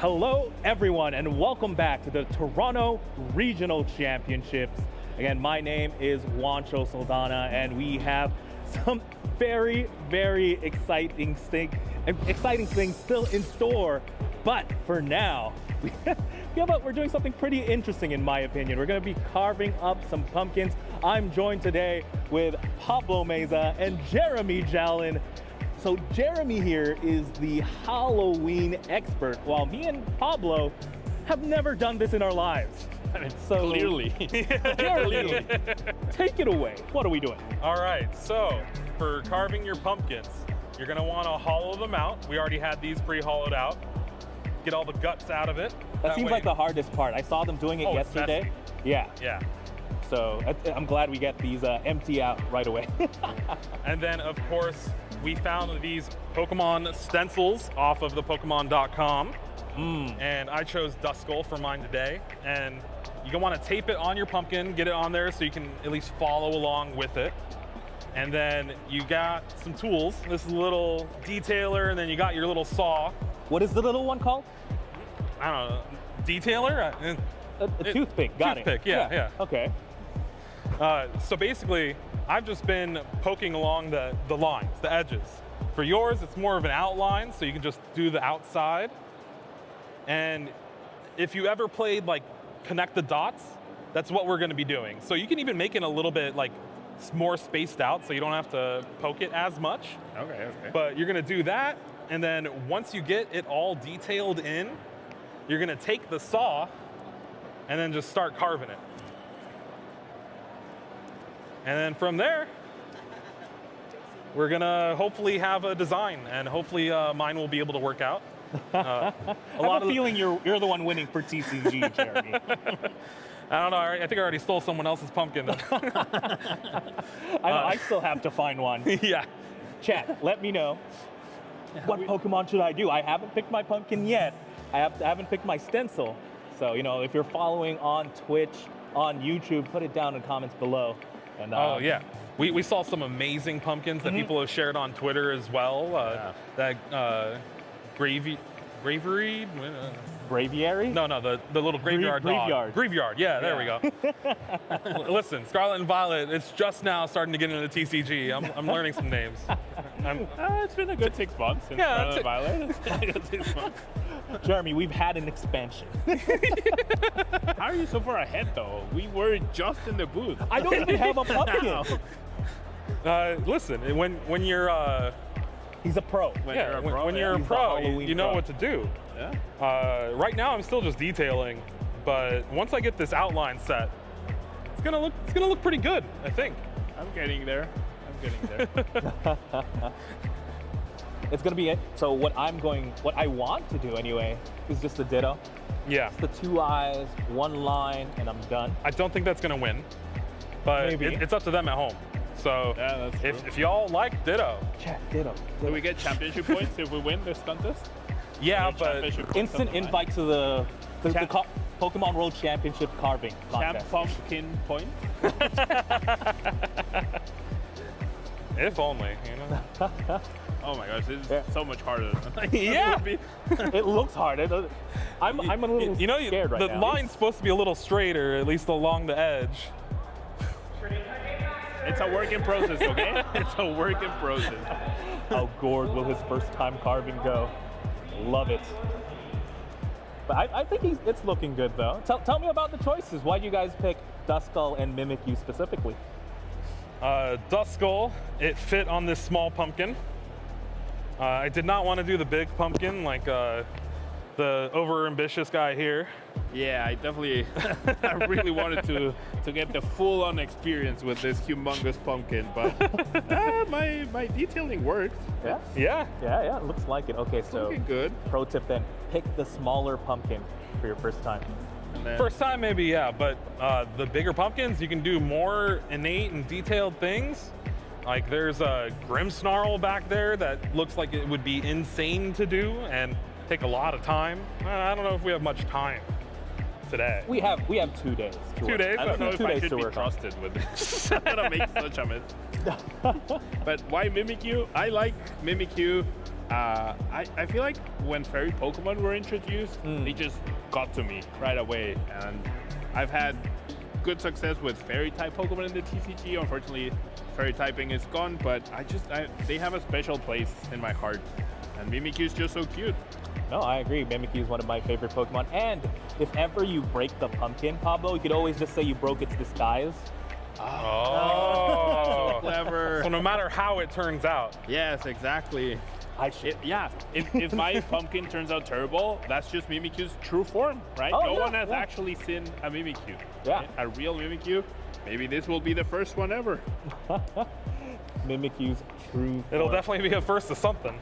Hello, everyone, and welcome back to the Toronto Regional Championships. Again, my name is Juancho Saldana, and we have some very, very exciting things still in store. But for now, we're doing something pretty interesting, in my opinion. We're going to be carving up some pumpkins. I'm joined today with Pablo Meza and Jeremy Jallin. So Jeremy here is the Halloween expert, while me and Pablo have never done this in our lives. So Clearly. Jeremy, take it away. What are we doing? All right, so for carving your pumpkins, you're gonna wanna hollow them out. We already had these pre-hollowed out. Get all the guts out of it. That seems way- like the hardest part. I saw them doing it Oh, it's yesterday. messy. Yeah. Yeah. So I'm glad we get these empty out right away. And then, of course, we found these Pokemon stencils off of the Pokemon.com. And I chose Duskull for mine today. And you're gonna wanna tape it on your pumpkin, get it on there so you can at least follow along with it. And then you got some tools. This is a little detailer, and then you got your little saw. What is the little one called? I don't know, detailer? A toothpick, got it. Toothpick, yeah. Okay. So basically, I've just been poking along the lines, the edges. For yours, it's more of an outline, so you can just do the outside. And if you ever played like connect the dots, that's what we're gonna be doing. So you can even make it a little bit like more spaced out so you don't have to poke it as much. Okay. But you're gonna do that, and then once you get it all detailed in, you're gonna take the saw and then just start carving it. And then from there, we're gonna hopefully have a design, and hopefully mine will be able to work out. I have a feeling you're the one winning for TCG, Jeremy. I don't know, I think I already stole someone else's pumpkin. I still have to find one. Yeah. Chat, let me know. What Pokemon should I do? I haven't picked my pumpkin yet. I haven't picked my stencil. So, if you're following on Twitch, on YouTube, put it down in the comments below. And, oh, yeah. We saw some amazing pumpkins that people have shared on Twitter as well. That Gravery? Braviary? No, the little graveyard dog. Graveyard. Yeah, there we go. Listen, Scarlet and Violet, it's just now starting to get into the TCG. I'm learning some names. It's been a good 6 months since Scarlet and Violet. It's been a good 6 months. Jeremy, we've had an expansion. How are you so far ahead, though? We were just in the booth. I don't even have a pumpkin. Listen, when you're... He's a pro. When you're a pro, you know what to do. Yeah. Right now, I'm still just detailing, but once I get this outline set, it's gonna look pretty good, I think. I'm getting there. It's gonna be it. So what I want to do anyway is just a ditto. Yeah. Just the 2 eyes, 1 line, and I'm done. I don't think that's gonna win, but it's up to them at home. So if y'all like ditto, chat ditto. Do we get championship points if we win this contest? Yeah, but instant invite to the Pokemon World Championship carving contest. Champ pumpkin point. If only, Oh my gosh, this is so much harder. Yeah, it looks hard. I'm a little scared right now. The line's supposed to be a little straighter, at least along the edge. It's a work in process, okay? It's a work in process. How gourd will his first time carving go? Love it. But I think it's looking good though. Tell me about the choices. Why do you guys pick Duskull and Mimikyu specifically? Duskull, it fit on this small pumpkin. I did not want to do the big pumpkin like the over-ambitious guy here. Yeah, I really wanted to get the full-on experience with this humongous pumpkin, but my detailing works. Yeah. It looks like it. Okay, so looking good. Pro tip then: pick the smaller pumpkin for your first time. First time, maybe, yeah, but the bigger pumpkins, you can do more innate and detailed things. Like there's a Grimmsnarl back there that looks like it would be insane to do and take a lot of time. I don't know if we have much time today. We have 2 days. 2 days? I don't know if I should be trusted with this. I don't make such a mess. But why Mimikyu? I like Mimikyu. I feel like when fairy Pokemon were introduced, they just got to me right away. And I've had good success with fairy type Pokemon in the TCG. Unfortunately, fairy typing is gone, but they have a special place in my heart. And Mimikyu is just so cute. No, I agree. Mimikyu is one of my favorite Pokemon. And if ever you break the pumpkin, Pablo, you could always just say you broke its disguise. Oh, clever. So no matter how it turns out. Yes, exactly. If my pumpkin turns out terrible, that's just Mimikyu's true form, right? No one has actually seen a Mimikyu. Yeah. A real Mimikyu. Maybe this will be the first one ever. Mimikyu's true form. It'll definitely be a first of something.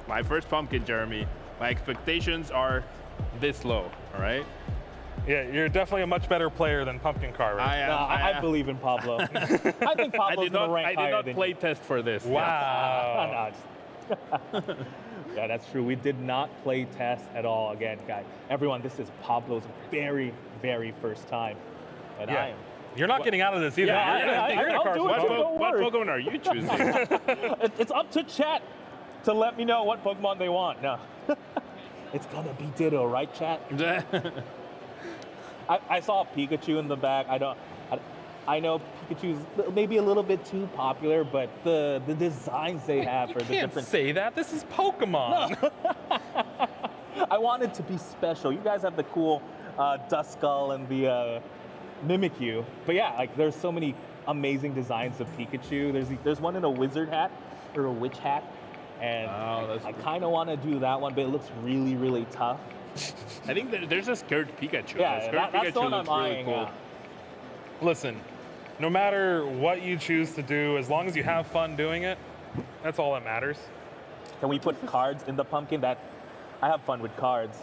My first pumpkin, Jeremy. My expectations are this low, all right? Yeah, you're definitely a much better player than Pumpkin Car, right? I believe in Pablo. I think Pablo's going to rank higher I did not play test for this. Wow. Yeah, that's true. We did not play test at all. Again, guys, everyone, this is Pablo's very, very first time. And I am. You're not getting out of this either. What Pokemon are you choosing? It's up to chat to let me know what Pokemon they want. No. It's going to be Ditto, right, chat? I saw Pikachu in the back. I know Pikachu's maybe a little bit too popular, but the designs they have for the different. You can't say that. This is Pokemon. No. I want it to be special. You guys have the cool Duskull and the Mimikyu, but yeah, like there's so many amazing designs of Pikachu. There's one in a wizard hat or a witch hat, and I kind of want to do that one, but it looks really, really tough. I think there's a scared Pikachu. Yeah, that's the one I'm eyeing. Cool. Listen, no matter what you choose to do, as long as you have fun doing it, that's all that matters. Can we put cards in the pumpkin? I have fun with cards.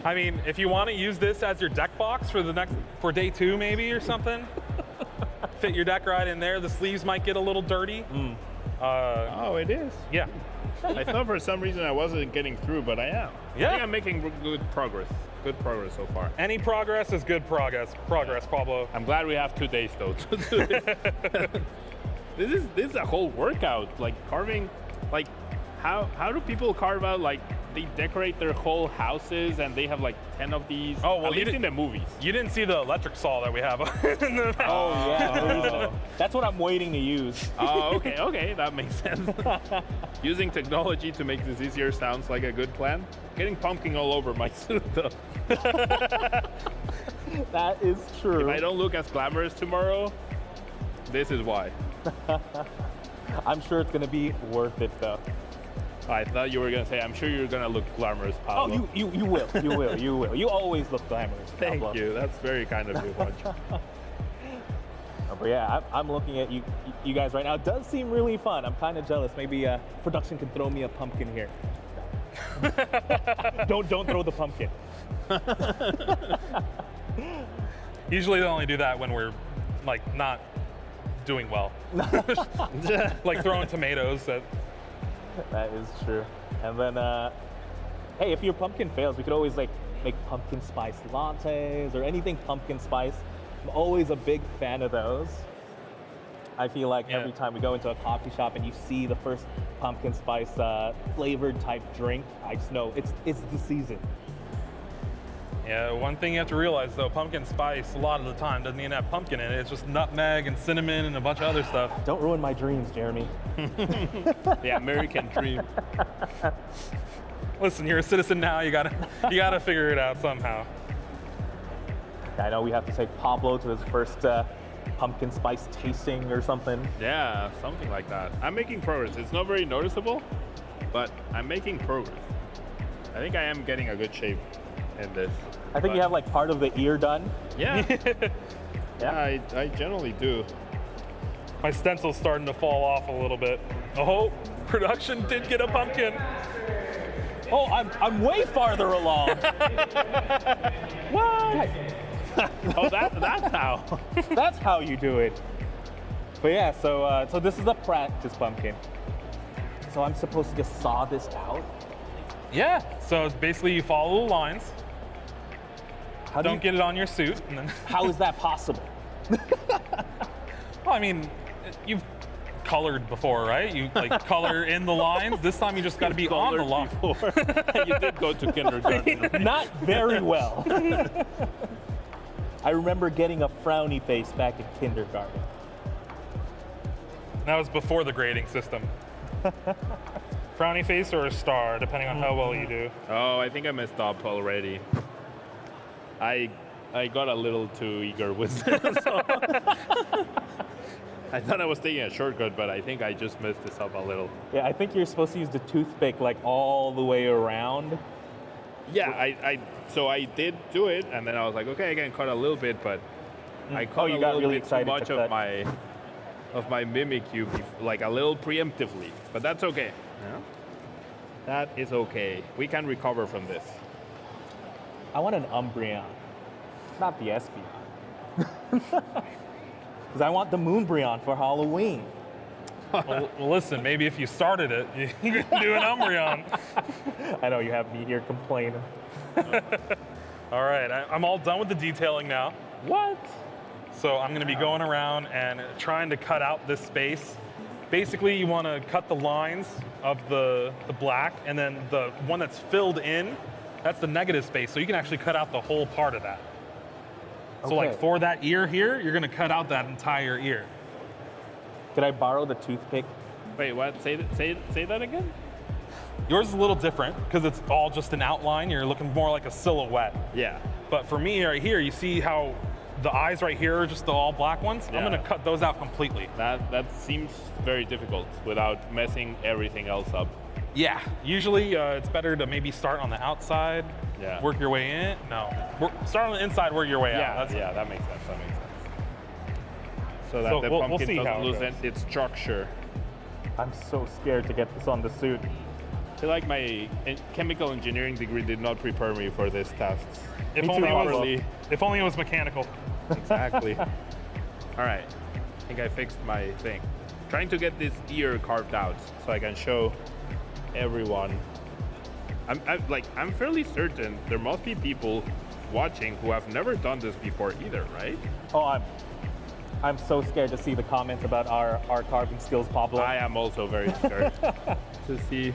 I mean, if you want to use this as your deck box for day 2 maybe or something, fit your deck right in there. The sleeves might get a little dirty. Oh, it is? Yeah. I thought for some reason I wasn't getting through, but I am. Yeah. I think I'm making good progress. Good progress so far. Any progress is good progress, Pablo. I'm glad we have 2 days though to do this. This is a whole workout. Like carving, like how do people carve out, like they decorate their whole houses and they have like 10 of these? Oh, well, at least in the movies. You didn't see the electric saw that we have in the back. Oh yeah, that's what I'm waiting to use. Oh, okay, that makes sense. Using technology to make this easier sounds like a good plan. Getting pumpkin all over my suit though. That is true. If I don't look as glamorous tomorrow, this is why. I'm sure it's gonna be worth it though. I thought you were gonna say, I'm sure you're gonna look glamorous, Pablo. Oh, you will. You always look glamorous, Pablo. Thank you. That's very kind of you, Watch. But yeah, I'm looking at you guys right now. It does seem really fun. I'm kind of jealous. Maybe production can throw me a pumpkin here. Don't throw the pumpkin. Usually they only do that when we're like not doing well. Like throwing tomatoes at. That is true. And then, hey, if your pumpkin fails, we could always like make pumpkin spice lattes or anything pumpkin spice. I'm always a big fan of those. I feel like every time we go into a coffee shop and you see the first pumpkin spice flavored type drink, I just know it's the season. Yeah, one thing you have to realize though, pumpkin spice a lot of the time doesn't even have pumpkin in it. It's just nutmeg and cinnamon and a bunch of other stuff. Don't ruin my dreams, Jeremy. The American dream. Listen, you're a citizen now. You gotta figure it out somehow. I know we have to take Pablo to his first pumpkin spice tasting or something. Yeah, something like that. I'm making progress. It's not very noticeable, but I'm making progress. I think I am getting a good shape in this. I think you have like part of the ear done. Yeah. Yeah, I generally do. My stencil's starting to fall off a little bit. Oh, production did get a pumpkin. Oh, I'm way farther along. What? Oh, that's how. That's how you do it. But yeah, so this is a practice pumpkin. So I'm supposed to just saw this out? Yeah. So it's basically you follow the lines. Don't get it on your suit. And then how is that possible? Well, I mean, you've colored before, right? You like color in the lines. This time you just got to be on the line. You did go to kindergarten, right? Not very well. I remember getting a frowny face back in kindergarten. That was before the grading system. Frowny face or a star, depending on how well you do. Oh, I think I messed up already. I got a little too eager with this. So I thought I was taking a shortcut, but I think I just messed this up a little. Yeah, I think you're supposed to use the toothpick like all the way around. Yeah, so I did do it, and then I was like, okay, I can cut a little bit, but I cut a little bit too much of my Mimikyu, like a little preemptively, but that's okay. Yeah? That is okay. We can recover from this. I want an Umbreon, not the Espeon. Because I want the Moonbreon for Halloween. Well, listen, maybe if you started it, you could do an Umbreon. I know you have me here complaining. All right, I'm all done with the detailing now. What? So I'm going to be going around and trying to cut out this space. Basically, you want to cut the lines of the black, and then the one that's filled in, that's the negative space. So you can actually cut out the whole part of that. So like for that ear here, you're going to cut out that entire ear. Could I borrow the toothpick? Wait, what? Say that again? Yours is a little different because it's all just an outline. You're looking more like a silhouette. Yeah. But for me right here, you see how the eyes right here are just the all black ones? Yeah. I'm going to cut those out completely. That seems very difficult without messing everything else up. Yeah. Usually it's better to maybe start on the outside, work your way in. No. Start on the inside, work your way out. That makes sense. So that the pumpkin doesn't lose its structure. I'm so scared to get this on the suit. I feel like my chemical engineering degree did not prepare me for this task. If only it was mechanical. Exactly. All right. I think I fixed my thing. Trying to get this ear carved out so I can show everyone. I'm fairly certain there must be people watching who have never done this before either, right? Oh, I'm so scared to see the comments about our carving skills, Pablo. I am also very scared to see.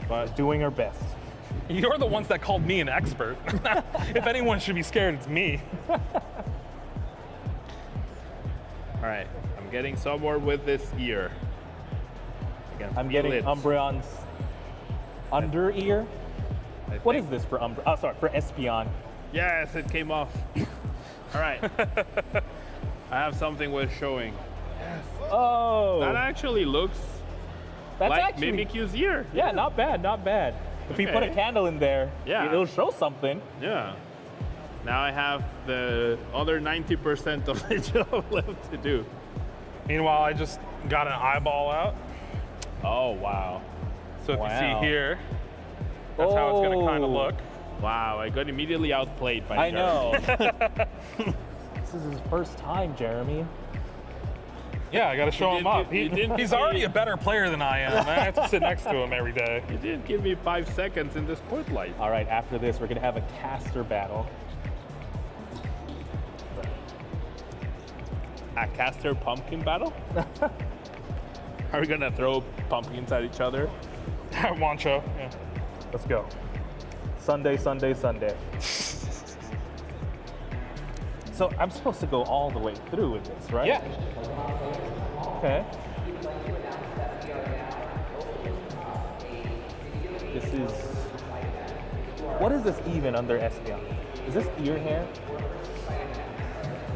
But doing our best. You're the ones that called me an expert. If anyone should be scared, it's me. All right, I'm getting somewhere with this ear. I'm getting Umbreon's under ear. What is this for Umbreon? Oh, sorry, for Espeon. Yes, it came off. All right. I have something worth showing. Yes. Oh. That actually looks like Mimikyu's ear. Yeah, not bad, not bad. If we put a candle in there, it'll show something. Yeah. Now I have the other 90% of the job left to do. Meanwhile, I just got an eyeball out. Oh, wow. So if you see here, that's how it's going to kind of look. Wow, I got immediately outplayed by Jeremy. I know. This is his first time, Jeremy. Yeah, I got to show him up. He's already a better player than I am. I have to sit next to him every day. You didn't give me 5 seconds in the spotlight. All right, after this, we're going to have a caster battle. A caster pumpkin battle? Are we going to throw pumpkins at each other? Wancho. Yeah. Let's go. Sunday, Sunday, Sunday. So I'm supposed to go all the way through with this, right? Yeah. Okay. This is... What is this even under Espeon? Is this ear hair?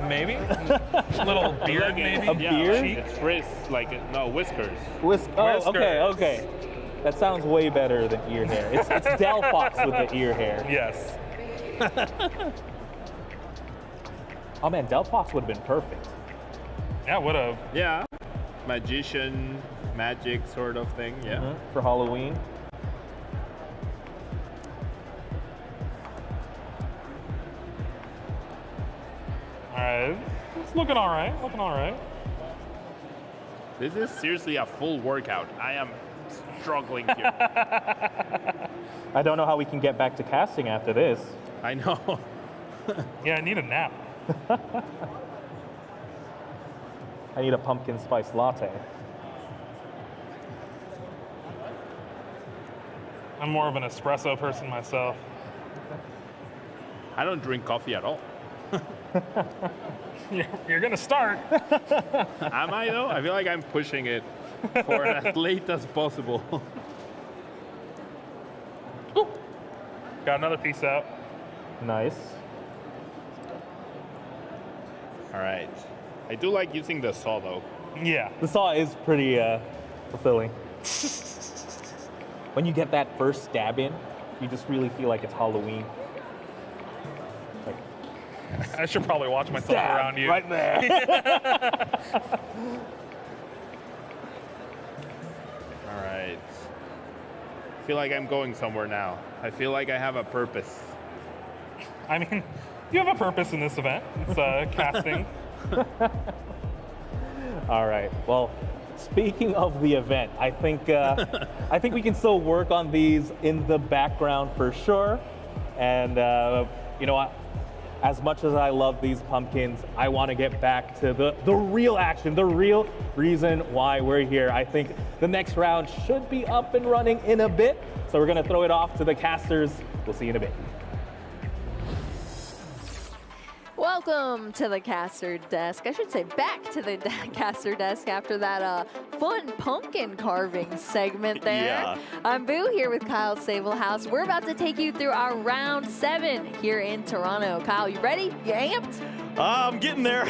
Maybe. A little beard, maybe. A beard? It's frizz, no, whiskers. Oh, okay. That sounds way better than ear hair. It's Delphox with the ear hair. Yes. Oh man, Delphox would have been perfect. Yeah, would have. Yeah. Magician, magic sort of thing, yeah. Mm-hmm. For Halloween. All right. It's looking all right. This is seriously a full workout. I am struggling here. I don't know how we can get back to casting after this. I know. Yeah, I need a nap. I need a pumpkin spice latte. I'm more of an espresso person myself. I don't drink coffee at all. You're gonna start. Am I though? I feel like I'm pushing it for as late as possible. Got another piece out. Nice. All right. I do like using the saw though. Yeah. The saw is pretty fulfilling. When you get that first stab in, you just really feel like it's Halloween. Like, I should probably watch myself stab around you. right there. All right. I feel like I'm going somewhere now. I feel like I have a purpose. I mean, you have a purpose in this event. It's casting. All right. Well, speaking of the event, I think we can still work on these in the background for sure. And you know what? As much as I love these pumpkins, I want to get back to the real action, the real reason why we're here. I think the next round should be up and running in a bit. So we're going to throw it off to the casters. We'll see you in a bit. Welcome to the caster desk. I should say back to the caster desk after that fun pumpkin carving segment there. Yeah. I'm Boo here with Kyle Sablehouse. We're about to take you through our round 7 here in Toronto. Kyle, you ready? You amped? I'm getting there.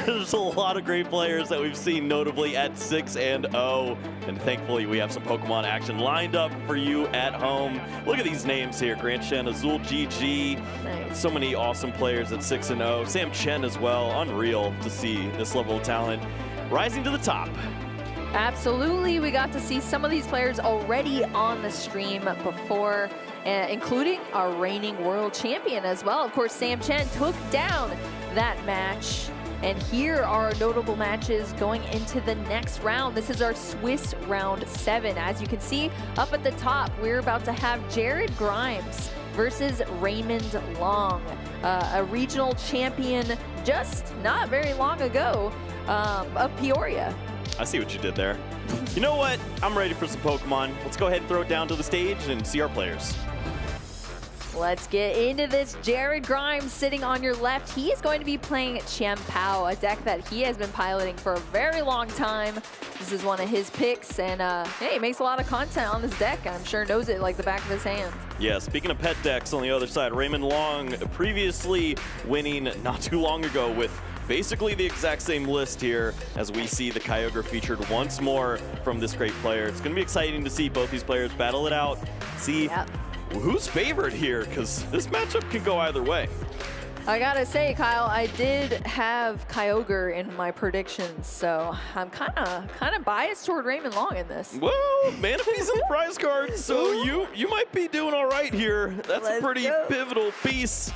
There's a lot of great players that we've seen, notably at 6-0. And thankfully, we have some Pokemon action lined up for you at home. Look at these names here. Grant Shen, Azul GG. Nice. So many awesome players at 6-0. Sam Chen as well. Unreal to see this level of talent rising to the top. Absolutely. We got to see some of these players already on the stream before, including our reigning world champion as well. Of course, Sam Chen took down that match. And here are notable matches going into the next round. This is our Swiss round 7. As you can see up at the top, we're about to have Jared Grimes versus Raymond Long, a regional champion just not very long ago of Peoria. I see what you did there. You know what? I'm ready for some Pokemon. Let's go ahead and throw it down to the stage and see our players. Let's get into this. Jared Grimes sitting on your left. He is going to be playing Chen Pao, a deck that he has been piloting for a very long time. This is one of his picks, and hey, he makes a lot of content on this deck. I'm sure knows it like the back of his hand. Yeah, speaking of pet decks on the other side, Raymond Long previously winning not too long ago with basically the exact same list here as we see the Kyogre featured once more from this great player. It's going to be exciting to see both these players battle it out, see who's favored here, because this matchup can go either way. I gotta say, Kyle, I did have Kyogre in my predictions, so I'm kind of biased toward Raymond Long in this. Well, Manaphy's in the prize card, so you might be doing all right here. That's a pretty pivotal piece.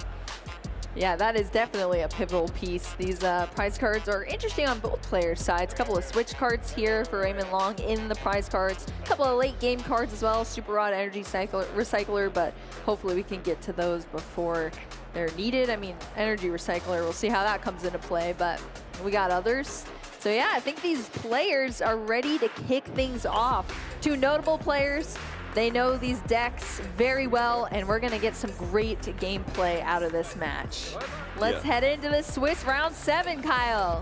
Yeah, that is definitely a pivotal piece. These prize cards are interesting on both players' sides. A couple of switch cards here for Raymond Long in the prize cards. A couple of late game cards as well. Super Rod, Energy Recycler, but hopefully we can get to those before they're needed. I mean, Energy Recycler, we'll see how that comes into play, but we got others. So yeah, I think these players are ready to kick things off. Two notable players. They know these decks very well, and we're going to get some great gameplay out of this match. Let's head into the Swiss round 7, Kyle.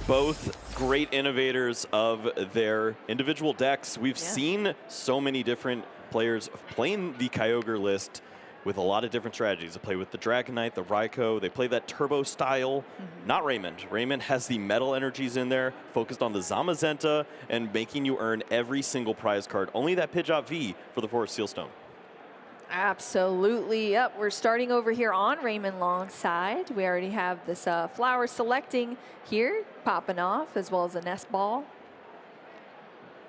Both great innovators of their individual decks. We've seen so many different players playing the Kyogre list with a lot of different strategies. They play with the Dragonite, the Raikou, they play that turbo style. Not Raymond. Raymond has the metal energies in there, focused on the Zamazenta and making you earn every single prize card. Only that Pidgeot V for the Forest Sealstone. Absolutely. Yep, we're starting over here on Raymond Long's side. We already have this flower selecting here, popping off, as well as a nest ball.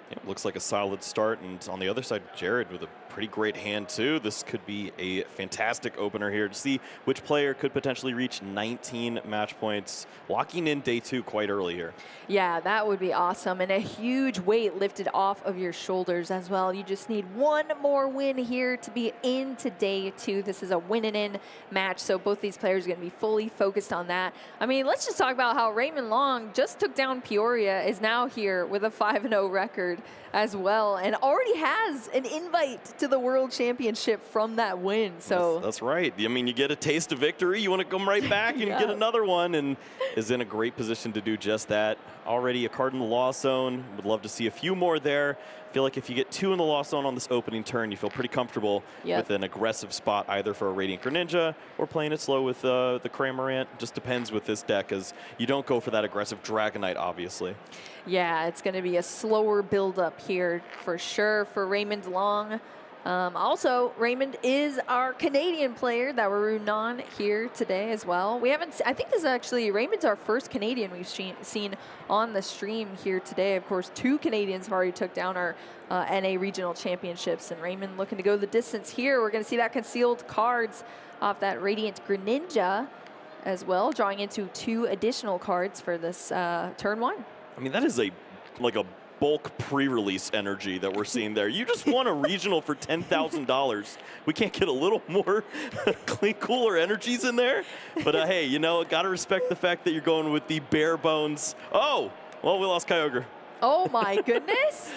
It looks like a solid start, and on the other side, Jared with a pretty great hand too. This could be a fantastic opener here to see which player could potentially reach 19 match points, locking in day 2 quite early here. Yeah, that would be awesome, and a huge weight lifted off of your shoulders as well. You just need one more win here to be into day 2. This is a win and in match, so both these players are going to be fully focused on that. I mean, let's just talk about how Raymond Long just took down Peoria, is now here with a 5-0 record as well, and already has an invite to the World Championship from that win. So that's right. I mean, you get a taste of victory, you want to come right back and get another one, and is in a great position to do just that. Already a card in the loss zone. Would love to see a few more there. Feel like if you get 2 in the loss zone on this opening turn, you feel pretty comfortable with an aggressive spot either for a Radiant Greninja or playing it slow with the Cramorant. Just depends with this deck, as you don't go for that aggressive Dragonite, obviously. Yeah, it's going to be a slower build-up here for sure for Raymond Long. Also, Raymond is our Canadian player that we're rooting on here today as well. We haven't, I think this is actually, Raymond's our first Canadian we've seen on the stream here today. Of course, 2 Canadians have already took down our NA Regional Championships, and Raymond looking to go the distance here. We're going to see that concealed cards off that Radiant Greninja as well, drawing into 2 additional cards for this turn 1. I mean, that is like a bulk pre-release energy that we're seeing there. You just won a regional for $10,000. We can't get a little more cooler energies in there? But hey, you know, gotta respect the fact that you're going with the bare bones. Oh, well, we lost Kyogre. Oh my goodness.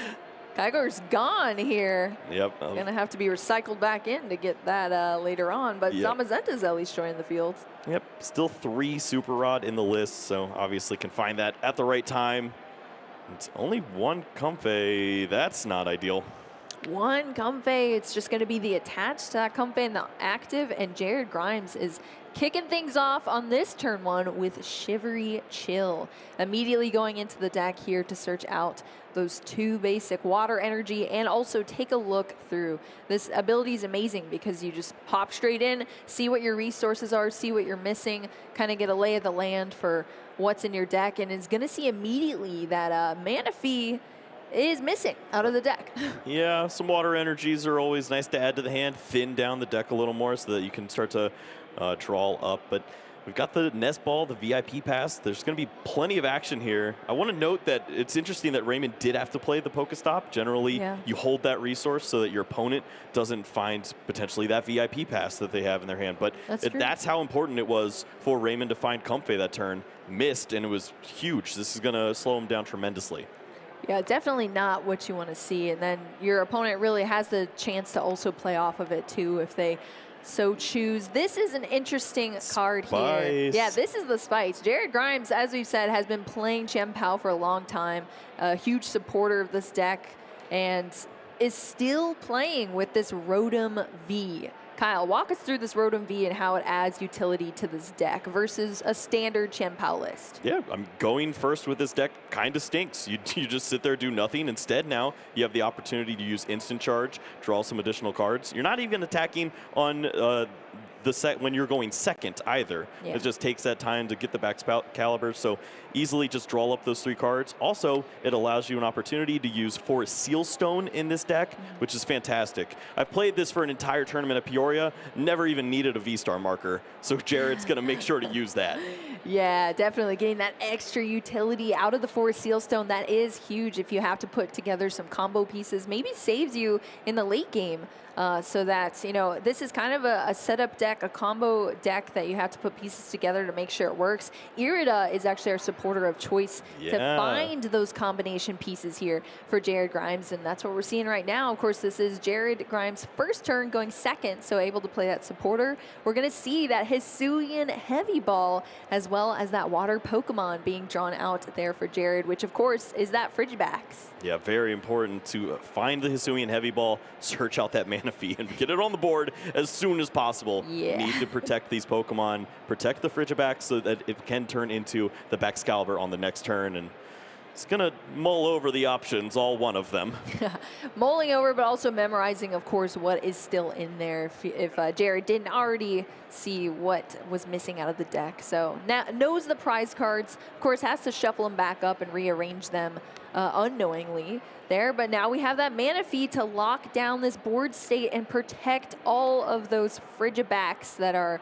Kyogre's gone here. Yep. Gonna have to be recycled back in to get that later on, but Zamazenta's at least joining the field. Yep, still 3 Super Rod in the list, so obviously can find that at the right time. It's only 1 Comfey. That's not ideal. 1 Comfey. It's just going to be the attached to that Comfey and the active, and Jared Grimes is kicking things off on this turn 1 with Shivery Chill. Immediately going into the deck here to search out those 2 basic water energy and also take a look through. This ability is amazing because you just pop straight in, see what your resources are, see what you're missing, kind of get a lay of the land for what's in your deck, and is going to see immediately that Manaphy is missing out of the deck. Yeah, some water energies are always nice to add to the hand, thin down the deck a little more so that you can start to draw up. But we've got the Nest Ball, the VIP Pass. There's going to be plenty of action here. I want to note that it's interesting that Raymond did have to play the Pokestop. Generally, you hold that resource so that your opponent doesn't find potentially that VIP Pass that they have in their hand. But that's how important it was for Raymond to find Comfey that turn. Missed, and it was huge. This is going to slow him down tremendously. Yeah, definitely not what you want to see. And then your opponent really has the chance to also play off of it too if they so choose. This is an interesting card here. Yeah, this is the Spice. Jared Grimes, as we've said, has been playing Chien-Pao for a long time, a huge supporter of this deck, and is still playing with this Rotom V. Kyle, walk us through this Rotom V and how it adds utility to this deck versus a standard Chien-Pao list. Yeah, I'm going first with this deck kind of stinks. You just sit there, do nothing. Instead, now you have the opportunity to use Instant Charge, draw some additional cards. You're not even attacking on the set when you're going second either. It just takes that time to get the back caliber, so easily just draw up those 3 cards. Also, it allows you an opportunity to use 4 Seal Stone in this deck, which is fantastic. I've played this for an entire tournament at Peoria, never even needed a V-Star marker, so Jared's gonna make sure to use that. Yeah, definitely getting that extra utility out of the 4 Seal Stone. That is huge if you have to put together some combo pieces. Maybe saves you in the late game. So that, you know, this is kind of a setup deck, a combo deck that you have to put pieces together to make sure it works. Irida is actually our supporter of choice to find those combination pieces here for Jared Grimes, and that's what we're seeing right now. Of course, this is Jared Grimes' first turn going second, so able to play that supporter. We're going to see that Hisuian Heavy Ball as well as that water Pokemon being drawn out there for Jared, which of course is that Frigibax. Yeah, very important to find the Hisuian Heavy Ball, search out that Manaphy, and get it on the board as soon as possible. Need to protect these Pokemon, protect the Frigibax so that it can turn into the Baxcalibur on the next turn. And He's going to mull over the options, all one of them. Mulling over, but also memorizing, of course, what is still in there if Jared didn't already see what was missing out of the deck. So now knows the prize cards, of course, has to shuffle them back up and rearrange them unknowingly there. But now we have that mana fee to lock down this board state and protect all of those Frigibacks that are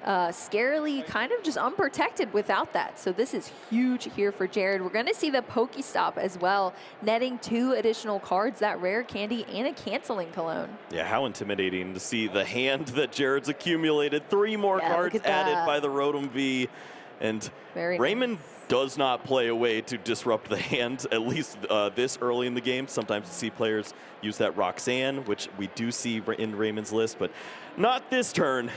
scarily kind of just unprotected without that. So this is huge here for Jared. We're going to see the Pokestop as well, netting 2 additional cards, that rare candy and a canceling cologne. Yeah, how intimidating to see the hand that Jared's accumulated. 3 more cards added by the Rotom V. And Raymond does not play a way to disrupt the hand, at least this early in the game. Sometimes you see players use that Roxanne, which we do see in Raymond's list, but not this turn.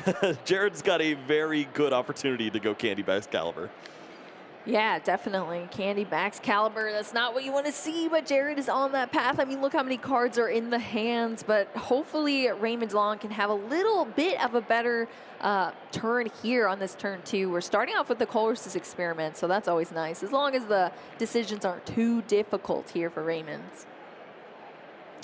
Jared's got a very good opportunity to go Candy Excalibur. Yeah, definitely. Candy Excalibur, that's not what you want to see, but Jared is on that path. I mean, look how many cards are in the hands, but hopefully Raymond Long can have a little bit of a better turn here on this turn 2. We're starting off with the Colress's Experiment, so that's always nice, as long as the decisions aren't too difficult here for Raymond.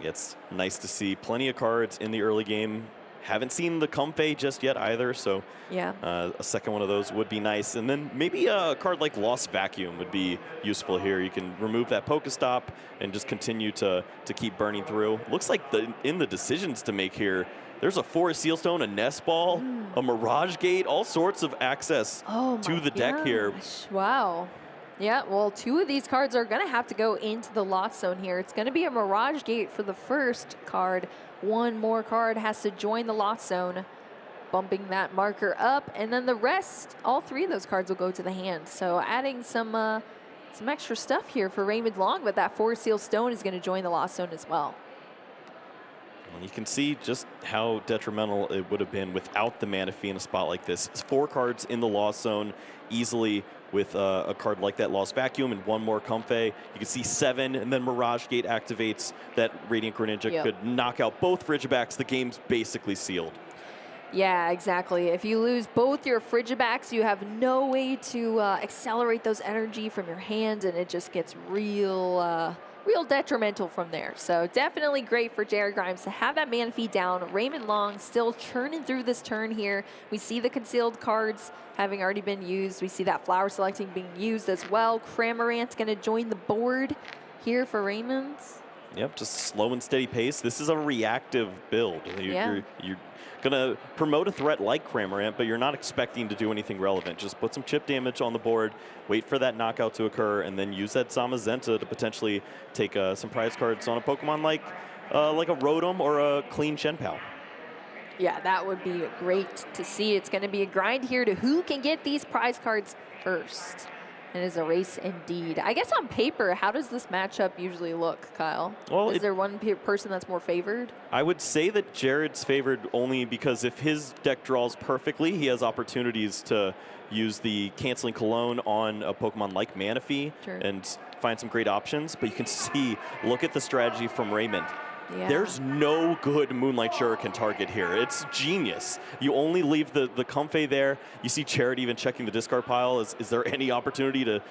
It's nice to see plenty of cards in the early game. Haven't seen the Comfey just yet either, so yeah, a second one of those would be nice. And then maybe a card like Lost Vacuum would be useful here. You can remove that Pokestop and just continue to keep burning through. Looks like in the decisions to make here, there's a Forest Sealstone, a Nest Ball, a Mirage Gate, all sorts of access to the deck here. Wow. Yeah, well, 2 of these cards are going to have to go into the Lost Zone here. It's going to be a Mirage Gate for the first card. 1 more card has to join the Lost Zone, bumping that marker up, and then the rest, all 3 of those cards will go to the hand. So adding some extra stuff here for Raymond Long, but that Forest Sealstone is going to join the Lost Zone as well. You can see just how detrimental it would have been without the mana fee in a spot like this. It's 4 cards in the Lost Zone easily with a card like that Lost Vacuum and 1 more Comfey. You can see 7, and then Mirage Gate activates that Radiant Greninja could knock out both Frigibacks. The game's basically sealed. Yeah, exactly. If you lose both your Frigibacks, you have no way to accelerate those energy from your hand, and it just gets real detrimental from there. So definitely great for Jared Grimes to have that mana fee down. Raymond Long still churning through this turn here. We see the concealed cards having already been used. We see that Flower Selecting being used as well. Cramorant's going to join the board here for Raymond. Yep, just slow and steady pace. This is a reactive build. You're going to promote a threat like Cramorant, but you're not expecting to do anything relevant. Just put some chip damage on the board, wait for that knockout to occur, and then use that Zamazenta to potentially take some prize cards on a Pokemon like a Rotom or a clean Shenpao. Yeah, that would be great to see. It's going to be a grind here to who can get these prize cards first. It is a race indeed. I guess on paper, how does this matchup usually look, Kyle? Well, is there one person that's more favored? I would say that Jared's favored only because if his deck draws perfectly, he has opportunities to use the Canceling Cologne on a Pokemon like Manaphy and find some great options. But you can see, look at the strategy from Raymond. Yeah. There's no good Moonlight Shuriken target here. It's genius. You only leave the Comfey there. You see Jared even checking the discard pile. Is there any opportunity to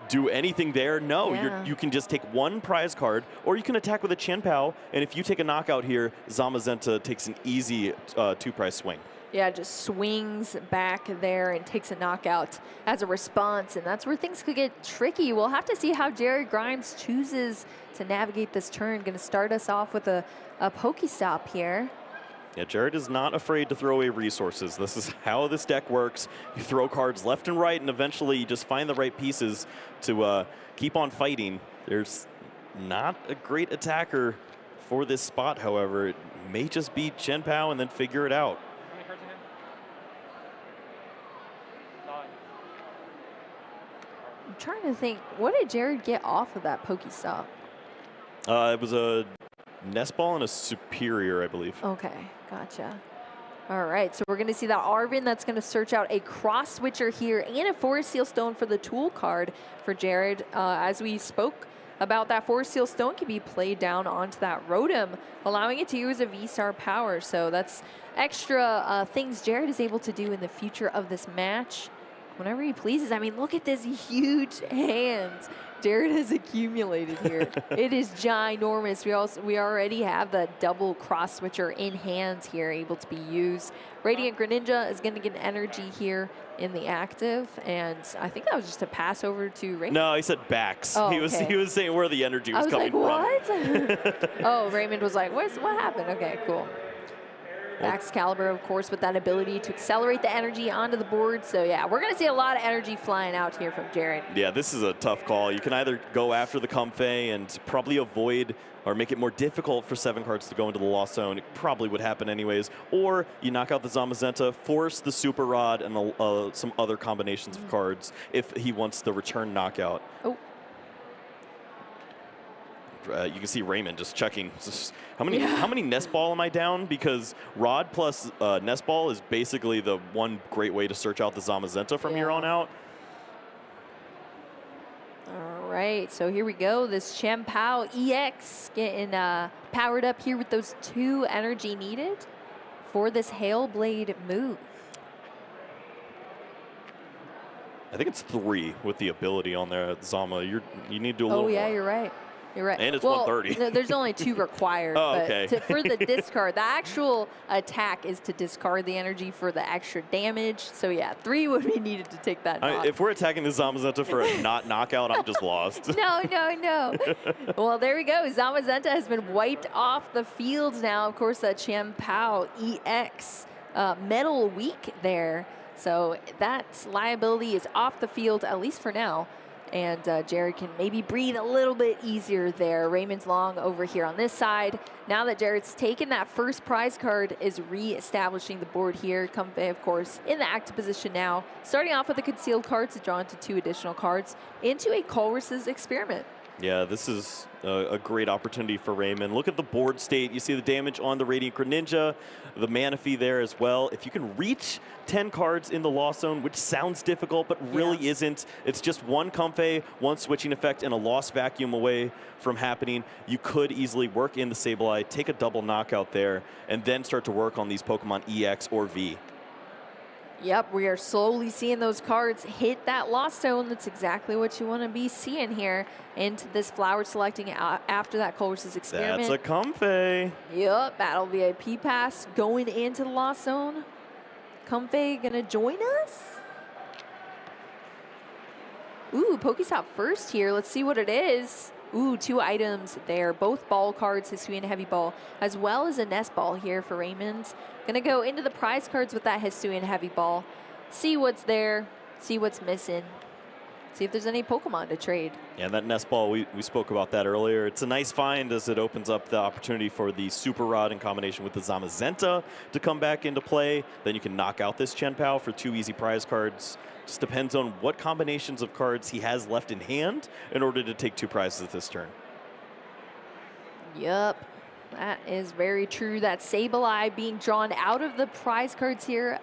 do anything there? No, you can just take 1 prize card, or you can attack with a Chien-Pao, and if you take a knockout here, Zamazenta takes an easy 2-prize swing. Yeah, just swings back there and takes a knockout as a response, and that's where things could get tricky. We'll have to see how Jared Grimes chooses to navigate this turn. Going to start us off with a Pokestop here. Yeah, Jared is not afraid to throw away resources. This is how this deck works. You throw cards left and right, and eventually you just find the right pieces to keep on fighting. There's not a great attacker for this spot, however. It may just be Chien-Pao and then figure it out. I'm trying to think, what did Jared get off of that Pokestop? It was a Nest Ball and a Superior, I believe. Okay, gotcha. All right, so we're going to see that Arvin that's going to search out a Cross Switcher here and a Forest Sealstone for the tool card for Jared. As we spoke about, that Forest Sealstone can be played down onto that Rotom, allowing it to use a V-Star power. So that's extra things Jared is able to do in the future of this match. whenever he pleases. I mean, look at this huge hands Jared has accumulated here. It is ginormous. We already have the double cross switcher in hands here, able to be used. Radiant Greninja is going to get energy here in the active, and I think that was just a pass over to Raymond. No, he said backs. Oh, he okay. was saying where the energy was coming like, from. what? Oh, Raymond was like, what happened? Okay, cool. Excalibur, of course, with that ability to accelerate the energy onto the board. So yeah, we're going to see a lot of energy flying out here from Jared. Yeah, this is a tough call. You can either go after the Comfey and probably avoid or make it more difficult for 7 cards to go into the Lost Zone. It probably would happen anyways. Or you knock out the Zamazenta, force the Super Rod and some other combinations of cards if he wants the return knockout. Oh. You can see Raymond just checking how many Nest Ball am I down, because Rod plus Nest Ball is basically the one great way to search out the Zamazenta from here on out. All right, so here we go. This Chien-Pao EX getting powered up here with those 2 energy needed for this Hail Blade move. I think it's 3 with the ability on there. Zama, you need to do a little Oh yeah, more. you're right. You're right. And it's well, 130. No, there's only 2 required. Oh, but okay. For the discard, the actual attack is to discard the energy for the extra damage. So yeah, 3 would be needed to take that knock. If we're attacking the Zamazenta for a not knockout, I'm just lost. No. Well, there we go. Zamazenta has been wiped off the field now. Of course, that Chien-Pao EX Metal Weak there. So that liability is off the field, at least for now. And Jared can maybe breathe a little bit easier there. Raymond's long over here on this side. Now that Jared's taken that first prize card, is re-establishing the board here. Comfey, of course, in the active position now. Starting off with the concealed cards to draw into 2 additional cards into a Colress's Experiment. Yeah, this is a great opportunity for Raymond. Look at the board state. You see the damage on the Radiant Greninja, the Manaphy there as well. If you can reach 10 cards in the Lost Zone, which sounds difficult, but really isn't. It's just 1 Comfey, 1 switching effect, and a Lost Vacuum away from happening. You could easily work in the Sableye, take a double knockout there, and then start to work on these Pokemon EX or V. Yep, we are slowly seeing those cards hit that Lost Zone. That's exactly what you want to be seeing here into this flower selecting after that Colress's Experiment. That's a Comfey. Yep, Battle VIP pass going into the Lost Zone. Comfey gonna join us? Ooh, Pokestop first here. Let's see what it is. Ooh, 2 items there. Both ball cards, Hisuian Heavy Ball, as well as a Nest Ball here for Raymond. Gonna go into the prize cards with that Hisuian Heavy Ball. See what's there, see what's missing. See if there's any Pokemon to trade. Yeah, that Nest Ball, we spoke about that earlier. It's a nice find as it opens up the opportunity for the Super Rod in combination with the Zamazenta to come back into play. Then you can knock out this Chien-Pao for 2 easy prize cards. Just depends on what combinations of cards he has left in hand in order to take 2 prizes this turn. Yep, that is very true. That Sableye being drawn out of the prize cards here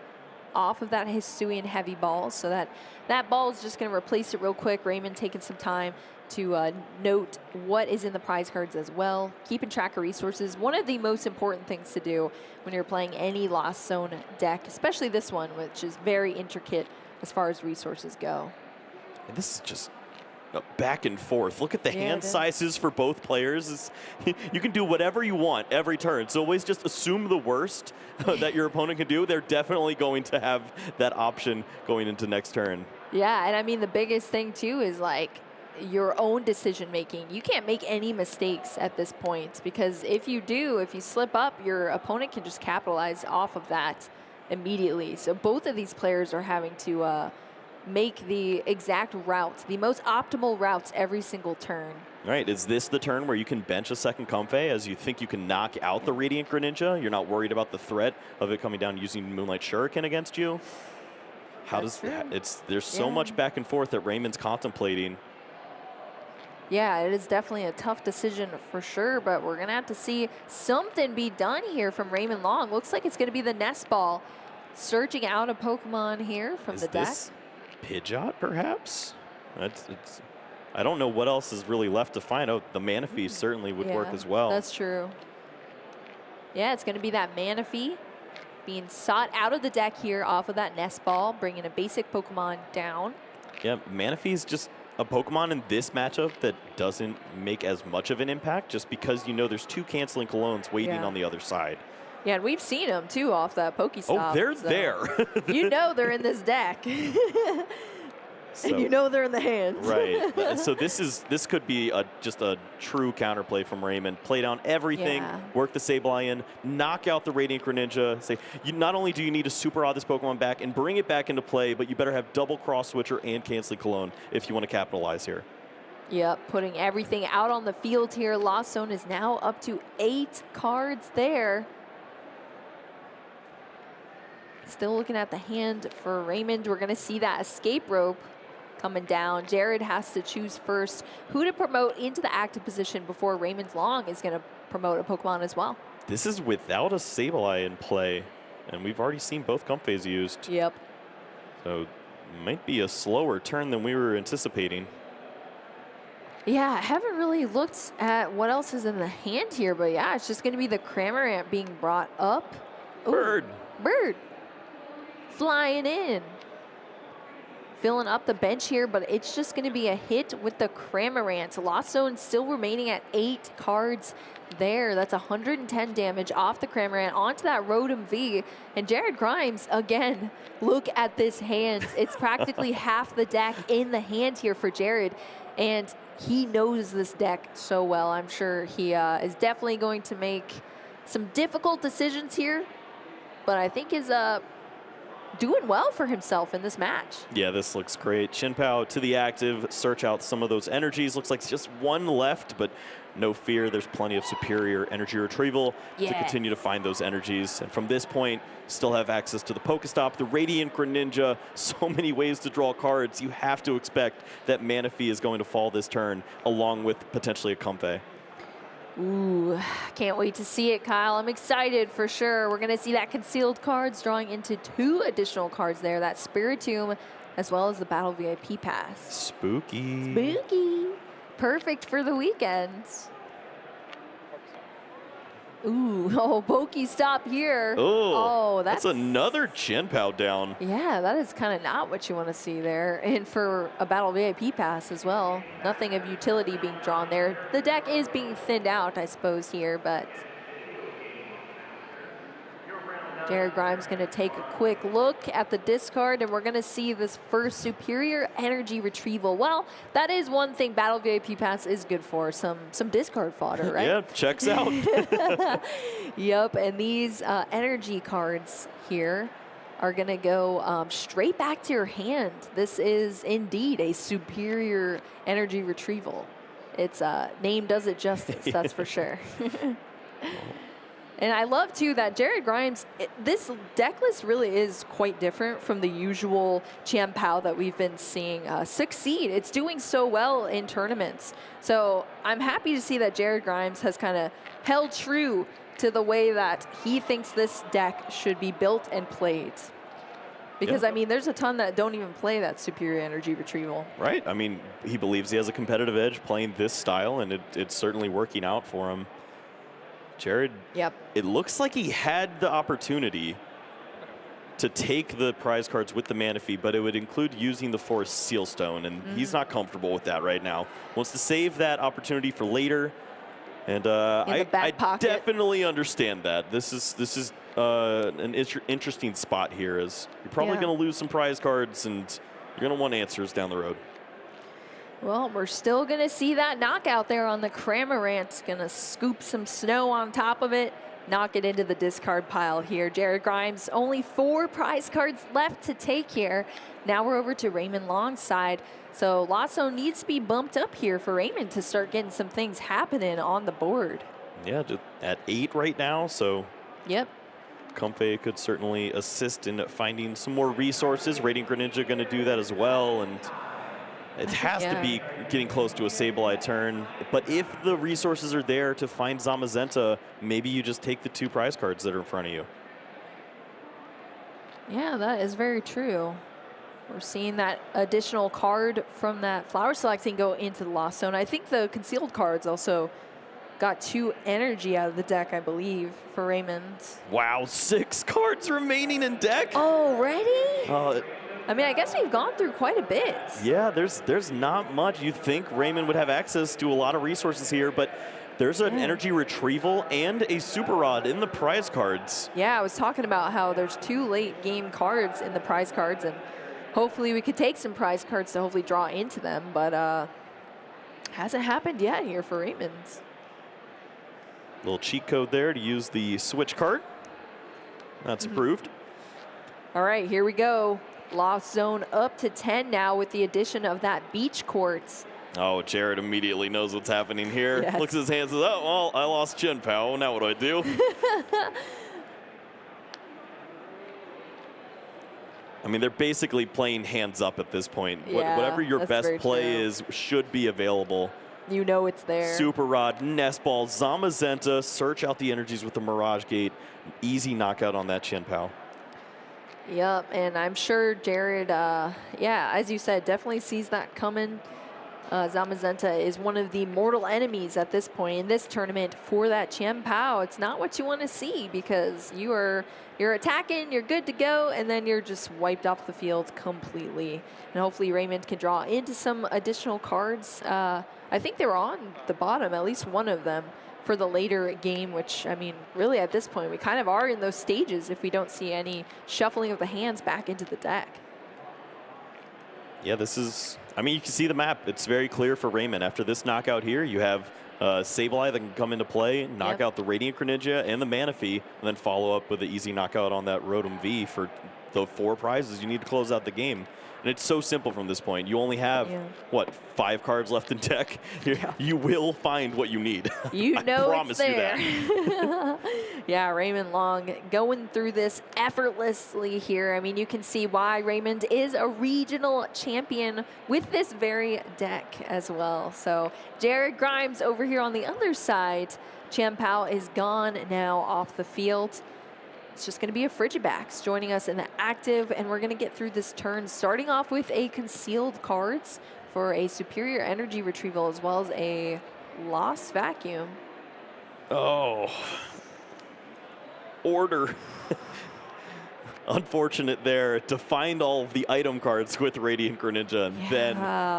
off of that Hisuian Heavy Ball. So that ball is just going to replace it real quick. Raymond taking some time to note what is in the prize cards as well. Keeping track of resources. One of the most important things to do when you're playing any Lost Zone deck, especially this one, which is very intricate as far as resources go. And this is just back and forth. Look at the hand sizes for both players. You can do whatever you want every turn. So always just assume the worst that your opponent can do. They're definitely going to have that option going into next turn. Yeah, and I mean, the biggest thing too is like your own decision making. You can't make any mistakes at this point, because if you do, if you slip up, your opponent can just capitalize off of that immediately. So both of these players are having to make the exact routes, the most optimal routes every single turn. All right, is this the turn where you can bench a second Comfey as you think you can knock out the Radiant Greninja? You're not worried about the threat of it coming down using Moonlight Shuriken against you? How does there's so much back and forth that Raymond's contemplating. Yeah, it is definitely a tough decision for sure, but we're gonna have to see something be done here from Raymond Long. Looks like it's gonna be the Nest Ball searching out a Pokemon here from the deck. Pidgeot, perhaps? I don't know what else is really left to find out. The Manaphy certainly would work as well. That's true. Yeah, it's going to be that Manaphy being sought out of the deck here off of that Nest Ball, bringing a basic Pokemon down. Yeah, Manaphy is just a Pokemon in this matchup that doesn't make as much of an impact just because you know there's 2 canceling Colognes waiting on the other side. Yeah, and we've seen them too off that Pokestop. Oh, they're so there. you know they're in this deck. So, and you know they're in the hands. Right. So this could be just a true counterplay from Raymond. Play down everything, work the Sableye in, knock out the Radiant Greninja. Say, not only do you need to super odd this Pokemon back and bring it back into play, but you better have double Cross Switcher and canceling Cologne if you want to capitalize here. Yep, putting everything out on the field here. Lost Zone is now up to 8 cards there. Still looking at the hand for Raymond. We're going to see that escape rope coming down. Jared has to choose first who to promote into the active position before Raymond Long is going to promote a Pokemon as well. This is without a Sableye in play, and we've already seen both Comfeys used. Yep. So might be a slower turn than we were anticipating. Yeah, I haven't really looked at what else is in the hand here, but yeah, it's just going to be the Cramorant being brought up. Ooh, Bird. Bird. Flying in. Filling up the bench here, but it's just going to be a hit with the Cramorant. Lost Zone still remaining at 8 cards there. That's 110 damage off the Cramorant onto that Rotom V. And Jared Grimes, again, look at this hand. It's practically half the deck in the hand here for Jared. And he knows this deck so well. I'm sure he is definitely going to make some difficult decisions here, but I think is doing well for himself in this match. Yeah, this looks great. Shinpao to the active, search out some of those energies. Looks like just 1 left, but no fear. There's plenty of superior energy retrieval to continue to find those energies. And from this point, still have access to the Pokestop, the Radiant Greninja, so many ways to draw cards. You have to expect that Manaphy is going to fall this turn, along with potentially a Comfey. Ooh, can't wait to see it, Kyle. I'm excited for sure. We're going to see that concealed cards drawing into 2 additional cards there, that Spiritomb, as well as the Battle VIP Pass. Spooky. Spooky. Perfect for the weekend. Ooh, oh, Pokestop here. Oh, that's another Shinpao down. Yeah, that is kind of not what you want to see there. And for a Battle VIP Pass as well, nothing of utility being drawn there. The deck is being thinned out, I suppose, here, but Jared Grimes going to take a quick look at the discard, and we're going to see this first superior energy retrieval. Well, that is one thing Battle VIP Pass is good for, some discard fodder, right? Yeah, checks out. Yep, and these energy cards here are going to go straight back to your hand. This is indeed a superior energy retrieval. Its name does it justice, that's for sure. And I love, too, that Jared Grimes, this deck list really is quite different from the usual Chien-Pao that we've been seeing succeed. It's doing so well in tournaments. So I'm happy to see that Jared Grimes has kind of held true to the way that he thinks this deck should be built and played. Because, I mean, there's a ton that don't even play that superior energy retrieval. Right. I mean, he believes he has a competitive edge playing this style, and it's certainly working out for him. Jared, it looks like he had the opportunity to take the prize cards with the Manaphy, but it would include using the Forest Sealstone, and he's not comfortable with that right now. Wants to save that opportunity for later, and I definitely understand that. This is an interesting spot here, as you're probably going to lose some prize cards, and you're going to want answers down the road. Well, we're still going to see that knockout there on the Cramorant. Going to scoop some snow on top of it, knock it into the discard pile here. Jared Grimes, only 4 prize cards left to take here. Now we're over to Raymond Long's side. So Lost Zone needs to be bumped up here for Raymond to start getting some things happening on the board. Yeah, just at 8 right now, so. Yep. Comfey could certainly assist in finding some more resources. Radiant Greninja going to do that as well, and it has to be getting close to a Sableye turn. But if the resources are there to find Zamazenta, maybe you just take the 2 prize cards that are in front of you. Yeah, that is very true. We're seeing that additional card from that flower selecting go into the Lost Zone. I think the concealed cards also got 2 energy out of the deck, I believe, for Raymond. Wow, 6 cards remaining in deck. Already? I mean, I guess we've gone through quite a bit. Yeah, there's not much. You think Raymond would have access to a lot of resources here, but there's an energy retrieval and a super rod in the prize cards. Yeah, I was talking about how there's 2 late game cards in the prize cards, and hopefully we could take some prize cards to hopefully draw into them, but hasn't happened yet here for Raymond. Little cheat code there to use the switch card. That's approved. All right, here we go. Lost zone up to 10 now with the addition of that beach court. Oh, Jared immediately knows what's happening here. Yes. Looks at his hands and says, oh, well, I lost Chin Pao. Now what do I do? I mean, they're basically playing hands up at this point. Yeah, Whatever your that's best very play true. is should be available. You know it's there. Super Rod, Nest Ball, Zamazenta, search out the energies with the Mirage Gate. Easy knockout on that Chin Pao. Yep, and I'm sure Jared, yeah, as you said, definitely sees that coming. Zamazenta is one of the mortal enemies at this point in this tournament for that Chin Pao. It's not what you want to see because you're attacking, you're good to go, and then you're just wiped off the field completely. And hopefully Raymond can draw into some additional cards. I think they were on the bottom, at least one of them, for the later game, which, I mean, really at this point, we kind of are in those stages if we don't see any shuffling of the hands back into the deck. Yeah, this is, I mean, you can see the map. It's very clear for Raymond. After this knockout here, you have Sableye that can come into play, knock out the Radiant Greninja and the Manaphy, and then follow up with an easy knockout on that Rotom V for the 4 prizes you need to close out the game. And it's so simple from this point. You only have, what, 5 cards left in deck? You will find what you need. You I know promise it's you there. that. Yeah, Raymond Long going through this effortlessly here. I mean, you can see why Raymond is a regional champion with this very deck as well. So Jared Grimes over here on the other side. Chin Pao is gone now off the field. It's just going to be a Frigibax joining us in the active, and we're going to get through this turn, starting off with a concealed cards for a superior energy retrieval as well as a lost vacuum. Oh. Order. Unfortunate there to find all of the item cards with Radiant Greninja and then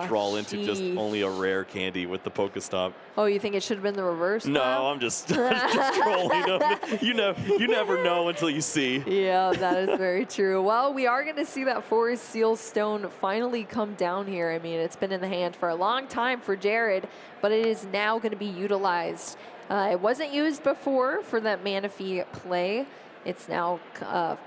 draw into just only a rare candy with the Pokestop. Oh, you think it should have been the reverse? No, I'm just trolling them. You never know until you see. Yeah, that is very true. Well, we are going to see that Forest Seal Stone finally come down here. I mean, it's been in the hand for a long time for Jared, but it is now going to be utilized. It wasn't used before for that Manaphy play. It's now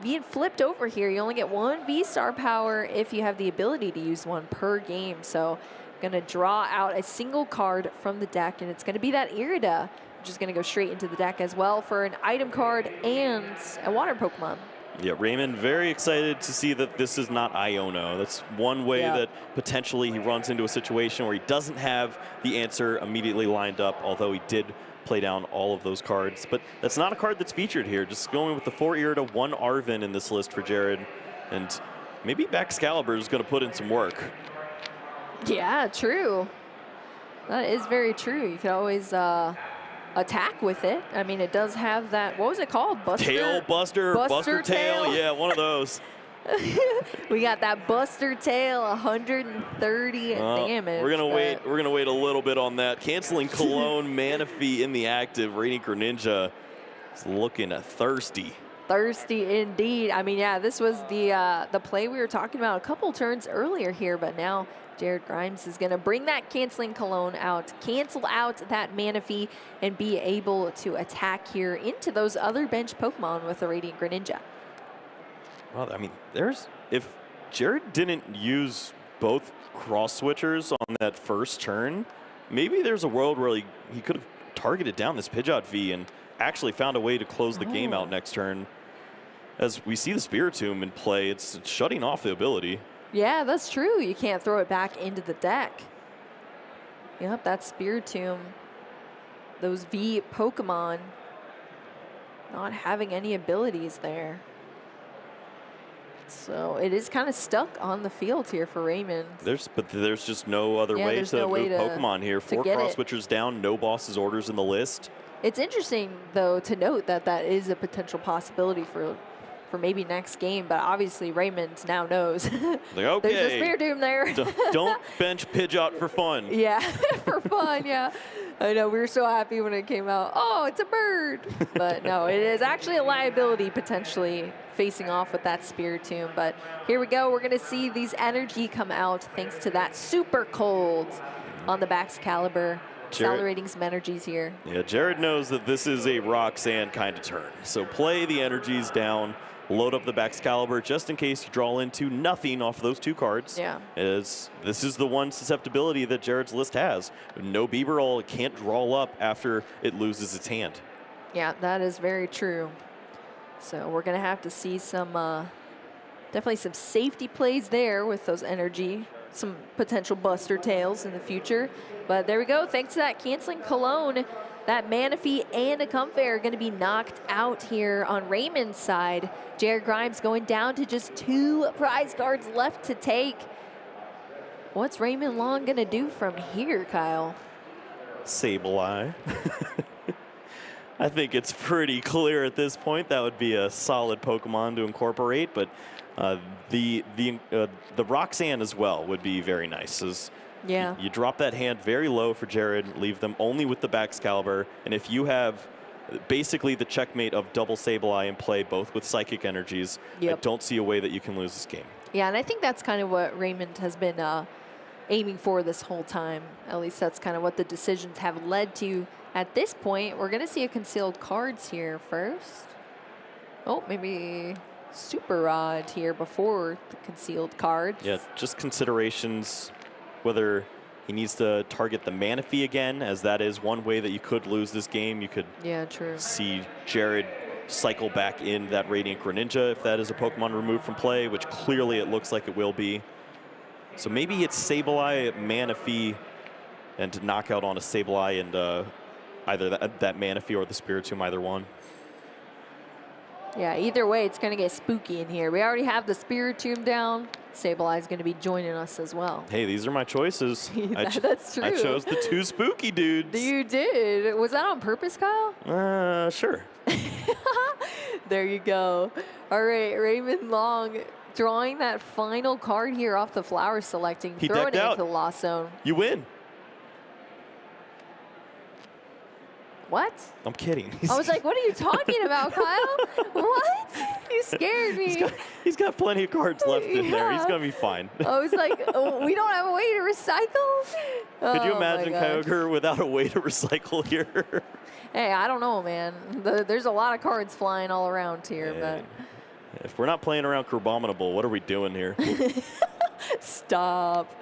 being flipped over here. You only get 1 V-Star power if you have the ability to use 1 per game. So going to draw out a single card from the deck, and it's going to be that Irida, which is going to go straight into the deck as well for an item card and a water Pokemon. Yeah, Raymond very excited to see that this is not Iono. That's one way that potentially he runs into a situation where he doesn't have the answer immediately lined up, although he did play down all of those cards. But that's not a card that's featured here. Just going with the 4 Irida, 1 Arven in this list for Jared. And maybe Baxcalibur is going to put in some work. Yeah, true. That is very true. You could always attack with it. I mean, it does have that, what was it called? Buster Tail. Yeah, one of those. We got that Buster Tail, 130 damage. We're gonna wait a little bit on that. Canceling Cologne, Manaphy in the active. Radiant Greninja is looking thirsty. Thirsty indeed. I mean, yeah, this was the play we were talking about a couple turns earlier here, but now Jared Grimes is going to bring that Canceling Cologne out, cancel out that Manaphy, and be able to attack here into those other bench Pokemon with the Radiant Greninja. Well, I mean, if Jared didn't use both cross switchers on that first turn, maybe there's a world where he could have targeted down this Pidgeot V and actually found a way to close the game out next turn. As we see the Spiritomb in play, it's shutting off the ability. Yeah, that's true. You can't throw it back into the deck. Yep, that Spiritomb, those V Pokemon not having any abilities there. So it is kind of stuck on the field here for Raymond. But there's just no other way there's to no way move to- Pokemon here. to 4 get cross it. switchers down, no boss's orders in the list. It's interesting, though, to note that that is a potential possibility for maybe next game, but obviously Raymond now knows. Like, okay, There's a Spiritomb there. don't bench Pidgeot for fun. Yeah, for fun, yeah. I know, we were so happy when it came out. Oh, it's a bird. But no, it is actually a liability potentially facing off with that Spiritomb. But here we go. We're going to see these energy come out thanks to that super cold on the Baxcalibur. Accelerating some energies here. Yeah, Jared knows that this is a Roxanne kind of turn. So play the energies down, load up the Baxcalibur just in case you draw into nothing off those 2 cards. Yeah. As this is the one susceptibility that Jared's list has. No Bieberol, it can't draw up after it loses its hand. Yeah, that is very true. So we're going to have to see some, definitely some safety plays there with those energy, some potential Buster Tails in the future. But there we go. Thanks to that canceling Cologne, that Manaphy and a Comfey are going to be knocked out here on Raymond's side. Jared Grimes going down to just 2 prize cards left to take. What's Raymond Long going to do from here, Kyle? Sableye. I think it's pretty clear at this point that would be a solid Pokemon to incorporate, but the Roxanne as well would be very nice. Yeah. You drop that hand very low for Jared, leave them only with the Baxcalibur, and if you have basically the checkmate of double Sableye in play, both with Psychic Energies, I don't see a way that you can lose this game. Yeah, and I think that's kind of what Raymond has been aiming for this whole time. At least that's kind of what the decisions have led to at this point. We're going to see a concealed cards here first. Oh, maybe Super Rod here before the concealed cards. Yeah, just considerations whether he needs to target the Manaphy again, as that is one way that you could lose this game. You could see Jared cycle back in that Radiant Greninja if that is a Pokemon removed from play, which clearly it looks like it will be. So maybe it's Sableye, Manaphy, and to knock out on a Sableye and either that Manaphy or the Spiritomb, either one. Yeah, either way, it's going to get spooky in here. We already have the Spiritomb down. Sableye is going to be joining us as well. Hey, these are my choices. That's true. I chose the 2 spooky dudes. You did. Was that on purpose, Kyle? Sure. There you go. All right, Raymond Long drawing that final card here off the flower selecting, throwing it into the lost zone. You win. What? I'm kidding. I was like, what are you talking about, Kyle? What? You scared me. He's got plenty of cards left in there. He's going to be fine. I was like, oh, we don't have a way to recycle? Could you imagine Kyogre without a way to recycle here? Hey, I don't know, man. There's a lot of cards flying all around here. But if we're not playing around Crabominable, what are we doing here? Stop.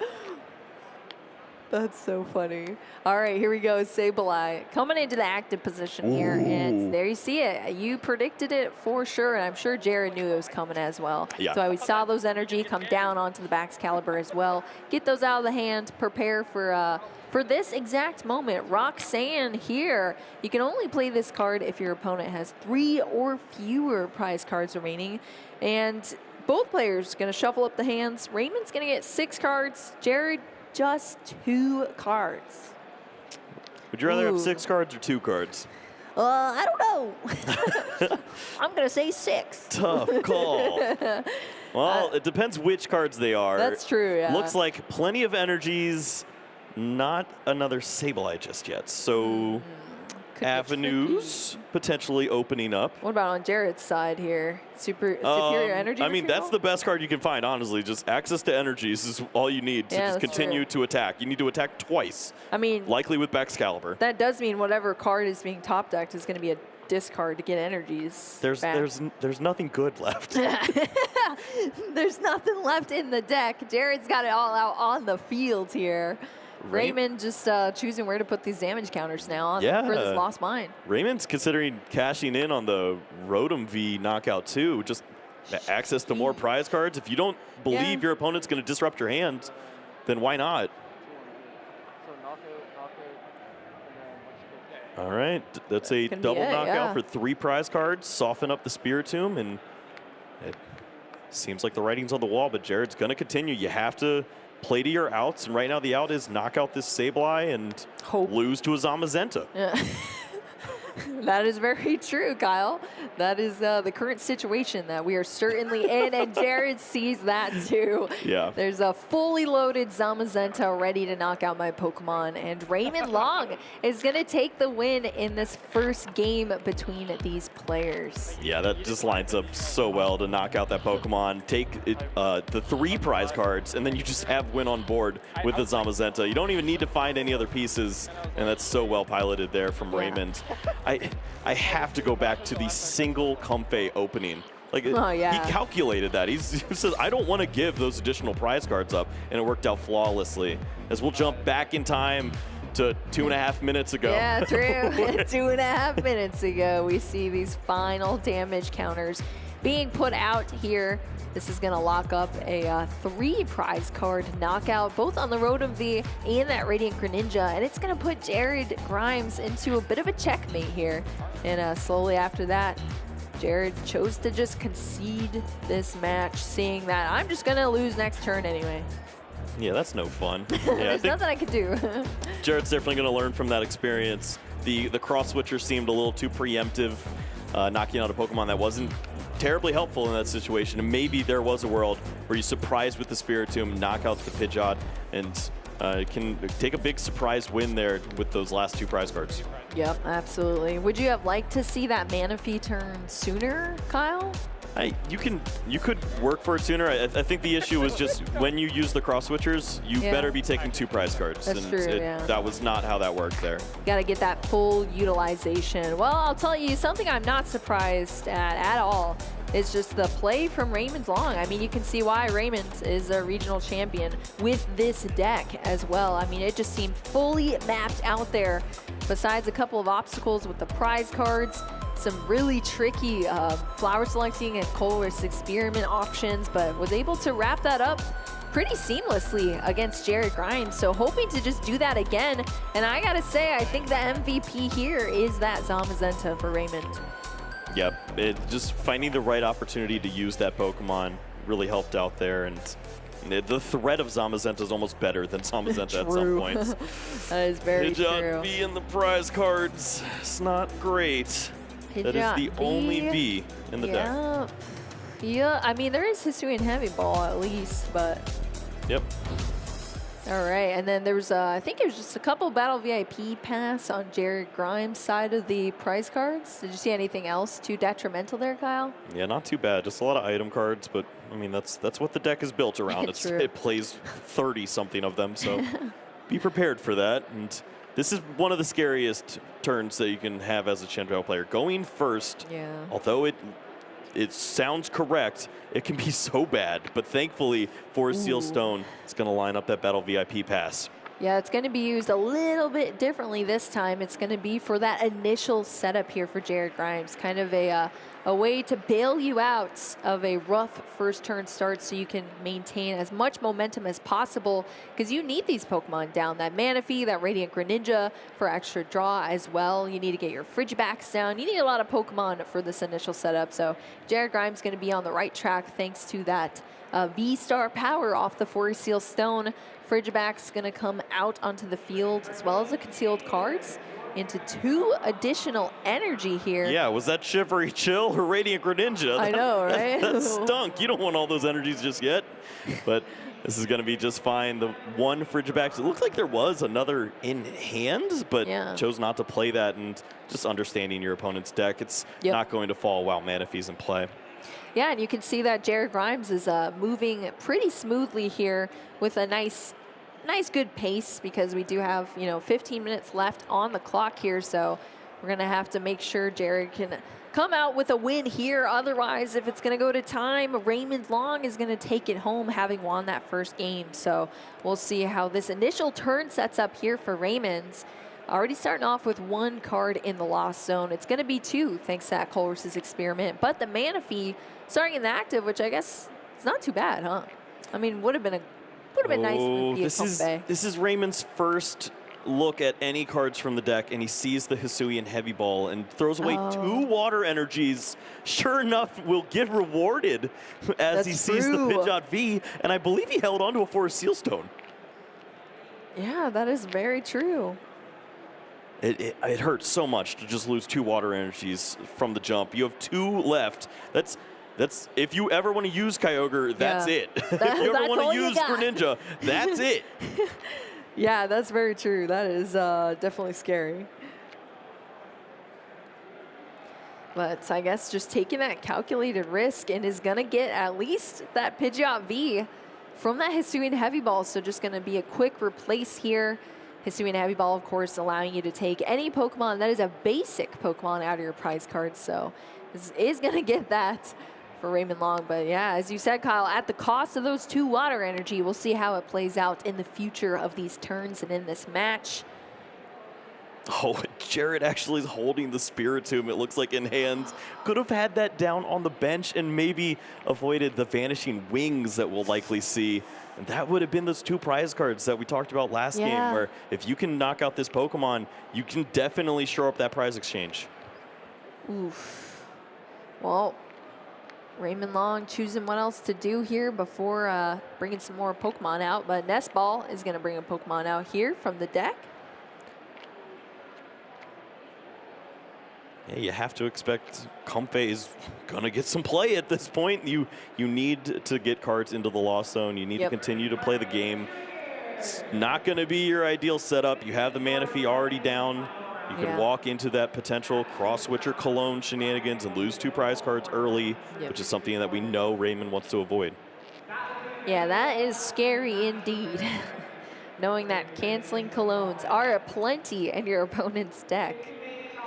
That's so funny. All right, here we go. Sableye coming into the active position here. And there you see it. You predicted it for sure, and I'm sure Jared knew it was coming as well. Yeah. So we saw those energy come down onto the Baxcalibur as well. Get those out of the hand. Prepare for this exact moment. Roxanne here. You can only play this card if your opponent has 3 or fewer prize cards remaining. And both players going to shuffle up the hands. Raymond's going to get 6 cards. Jared, just 2 cards. Would you rather have 6 cards or 2 cards? I don't know. I'm going to say 6. Tough call. Well, it depends which cards they are. That's true, yeah. Looks like plenty of energies, not another Sableye just yet. So avenues potentially opening up. What about on Jared's side here? Superior energy I mean, retrieval? that's the best card you can find, honestly. Just access to energies is all you need to just continue to attack. You need to attack twice. I mean, likely with Baxcalibur. That does mean whatever card is being top decked is going to be a discard to get energies. There's nothing good left. There's nothing left in the deck. Jared's got it all out on the field here. Raymond just choosing where to put these damage counters now on for this Lost Mine. Raymond's considering cashing in on the Rotom V knockout too. Just access to more prize cards. If you don't believe your opponent's going to disrupt your hand, then why not? All right, that's a double knockout for 3 prize cards. Soften up the Spiritomb, and seems like the writing's on the wall, but Jared's going to continue. You have to play to your outs, and right now the out is knock out this Sableye and lose to a Zamazenta. Yeah. That is very true, Kyle. That is the current situation that we are certainly in, and Jared sees that too. Yeah. There's a fully loaded Zamazenta ready to knock out my Pokemon, and Raymond Long is going to take the win in this first game between these players. Yeah, that just lines up so well to knock out that Pokemon, take the 3 prize cards, and then you just have win on board with the Zamazenta. You don't even need to find any other pieces, and that's so well piloted there from Raymond. I have to go back to the single Comfey opening. Like, he calculated that. He says, I don't want to give those additional prize cards up, and it worked out flawlessly. As we'll jump back in time to 2.5 minutes ago. Yeah, true. 2.5 minutes ago, we see these final damage counters being put out here. This is going to lock up a 3 prize card knockout, both on the Rotom V and that Radiant Greninja, and it's going to put Jared Grimes into a bit of a checkmate here. And slowly after that, Jared chose to just concede this match, seeing that I'm just going to lose next turn anyway. Yeah, that's no fun. Yeah, There's nothing I could do. Jared's definitely going to learn from that experience. The cross switcher seemed a little too preemptive, knocking out a Pokemon that wasn't terribly helpful in that situation, and maybe there was a world where you surprise with the Spiritomb, knock out the Pidgeot, and can take a big surprise win there with those last 2 prize cards. Yep, absolutely. Would you have liked to see that Manaphy turn sooner, Kyle? You could work for it sooner. I think the issue was just when you use the cross switchers, you better be taking 2 prize cards. That's true, That was not how that worked there. Got to get that full utilization. Well, I'll tell you something I'm not surprised at all is just the play from Raymond Long. I mean, you can see why Raymond is a regional champion with this deck as well. I mean, it just seemed fully mapped out there. Besides a couple of obstacles with the prize cards, some really tricky flower selecting and colorless experiment options, but was able to wrap that up pretty seamlessly against Jared Grimes. So hoping to just do that again. And I gotta say, I think the MVP here is that Zamazenta for Raymond. Yep, just finding the right opportunity to use that Pokemon really helped out there, and the threat of Zamazenta is almost better than Zamazenta at some points. That is very true. Pidgeot V in the prize cards, it's not great. That is the only V in the deck. Yeah, I mean, there is Hisuian Heavy Ball at least, but... Yep. All right, and then there's, I think it was just a couple Battle VIP pass on Jared Grimes' side of the prize cards. Did you see anything else too detrimental there, Kyle? Yeah, not too bad. Just a lot of item cards, but I mean, that's what the deck is built around. It plays 30-something of them, so be prepared for that. And this is one of the scariest turns that you can have as a Chenpao player. Going first, although it sounds correct, it can be so bad. But thankfully, for Seal Stone, it's going to line up that Battle VIP pass. Yeah, it's going to be used a little bit differently this time. It's going to be for that initial setup here for Jared Grimes. Kind of a way to bail you out of a rough first turn start so you can maintain as much momentum as possible, because you need these Pokemon down. That Manaphy, that Radiant Greninja for extra draw as well. You need to get your Frigibacks down. You need a lot of Pokemon for this initial setup. So Jared Grimes going to be on the right track thanks to that V-Star power off the Forest Seal Stone. Frigiback's going to come out onto the field, as well as the concealed cards, into 2 additional energy here. Yeah, was that Shivery Chill or Radiant Greninja? I know, right? That stunk. You don't want all those energies just yet. But this is going to be just fine. The 1 Frigiback, it looks like there was another in hand, but chose not to play that. And just understanding your opponent's deck, it's not going to fall while Manaphy's in play. Yeah, and you can see that Jared Grimes is moving pretty smoothly here with a nice good pace, because we do have 15 minutes left on the clock here, so we're gonna have to make sure Jared can come out with a win here. Otherwise, if it's gonna go to time, Raymond Long is gonna take it home, having won that first game. So we'll see how this initial turn sets up here for Raymond. Already starting off with 1 card in the Lost Zone. It's gonna be 2 thanks to that Colress's experiment, but the Manaphy starting in the active, which I guess is not too bad, huh? I mean, would have been nice. This is Raymond's first look at any cards from the deck and he sees the Hisuian Heavy Ball and throws away 2 water energies, sure enough, will get rewarded as he sees the Pidgeot V, and I believe he held onto a Forest Seal Stone. Yeah, that is very true. It hurts so much to just lose 2 water energies from the jump. You have 2 left. That's if you ever want to use Kyogre, that's it. If you ever want to use Greninja, that's it. Yeah, that's very true. That is definitely scary. But I guess just taking that calculated risk and is going to get at least that Pidgeot V from that Hisuian Heavy Ball. So just going to be a quick replace here. Hisuian Heavy Ball, of course, allowing you to take any Pokemon that is a basic Pokemon out of your prize card. So this is going to get that for Raymond Long. But yeah, as you said, Kyle, at the cost of those 2 water energy, we'll see how it plays out in the future of these turns and in this match. Oh, Jared actually is holding the Spiritomb, it looks like, in hand. Could have had that down on the bench and maybe avoided the Vanishing Wings that we'll likely see. And that would have been those 2 prize cards that we talked about last game, where if you can knock out this Pokemon, you can definitely shore up that prize exchange. Oof. Well, Raymond Long choosing what else to do here before bringing some more Pokemon out. But Nest Ball is going to bring a Pokemon out here from the deck. Yeah, you have to expect Comfey is going to get some play at this point. You need to get cards into the Lost Zone. You need to continue to play the game. It's not going to be your ideal setup. You have the Manaphy already down. You can walk into that potential cross-switcher Cologne shenanigans and lose 2 prize cards early, which is something that we know Raymond wants to avoid. Yeah, that is scary indeed. Knowing that canceling Colognes are aplenty in your opponent's deck.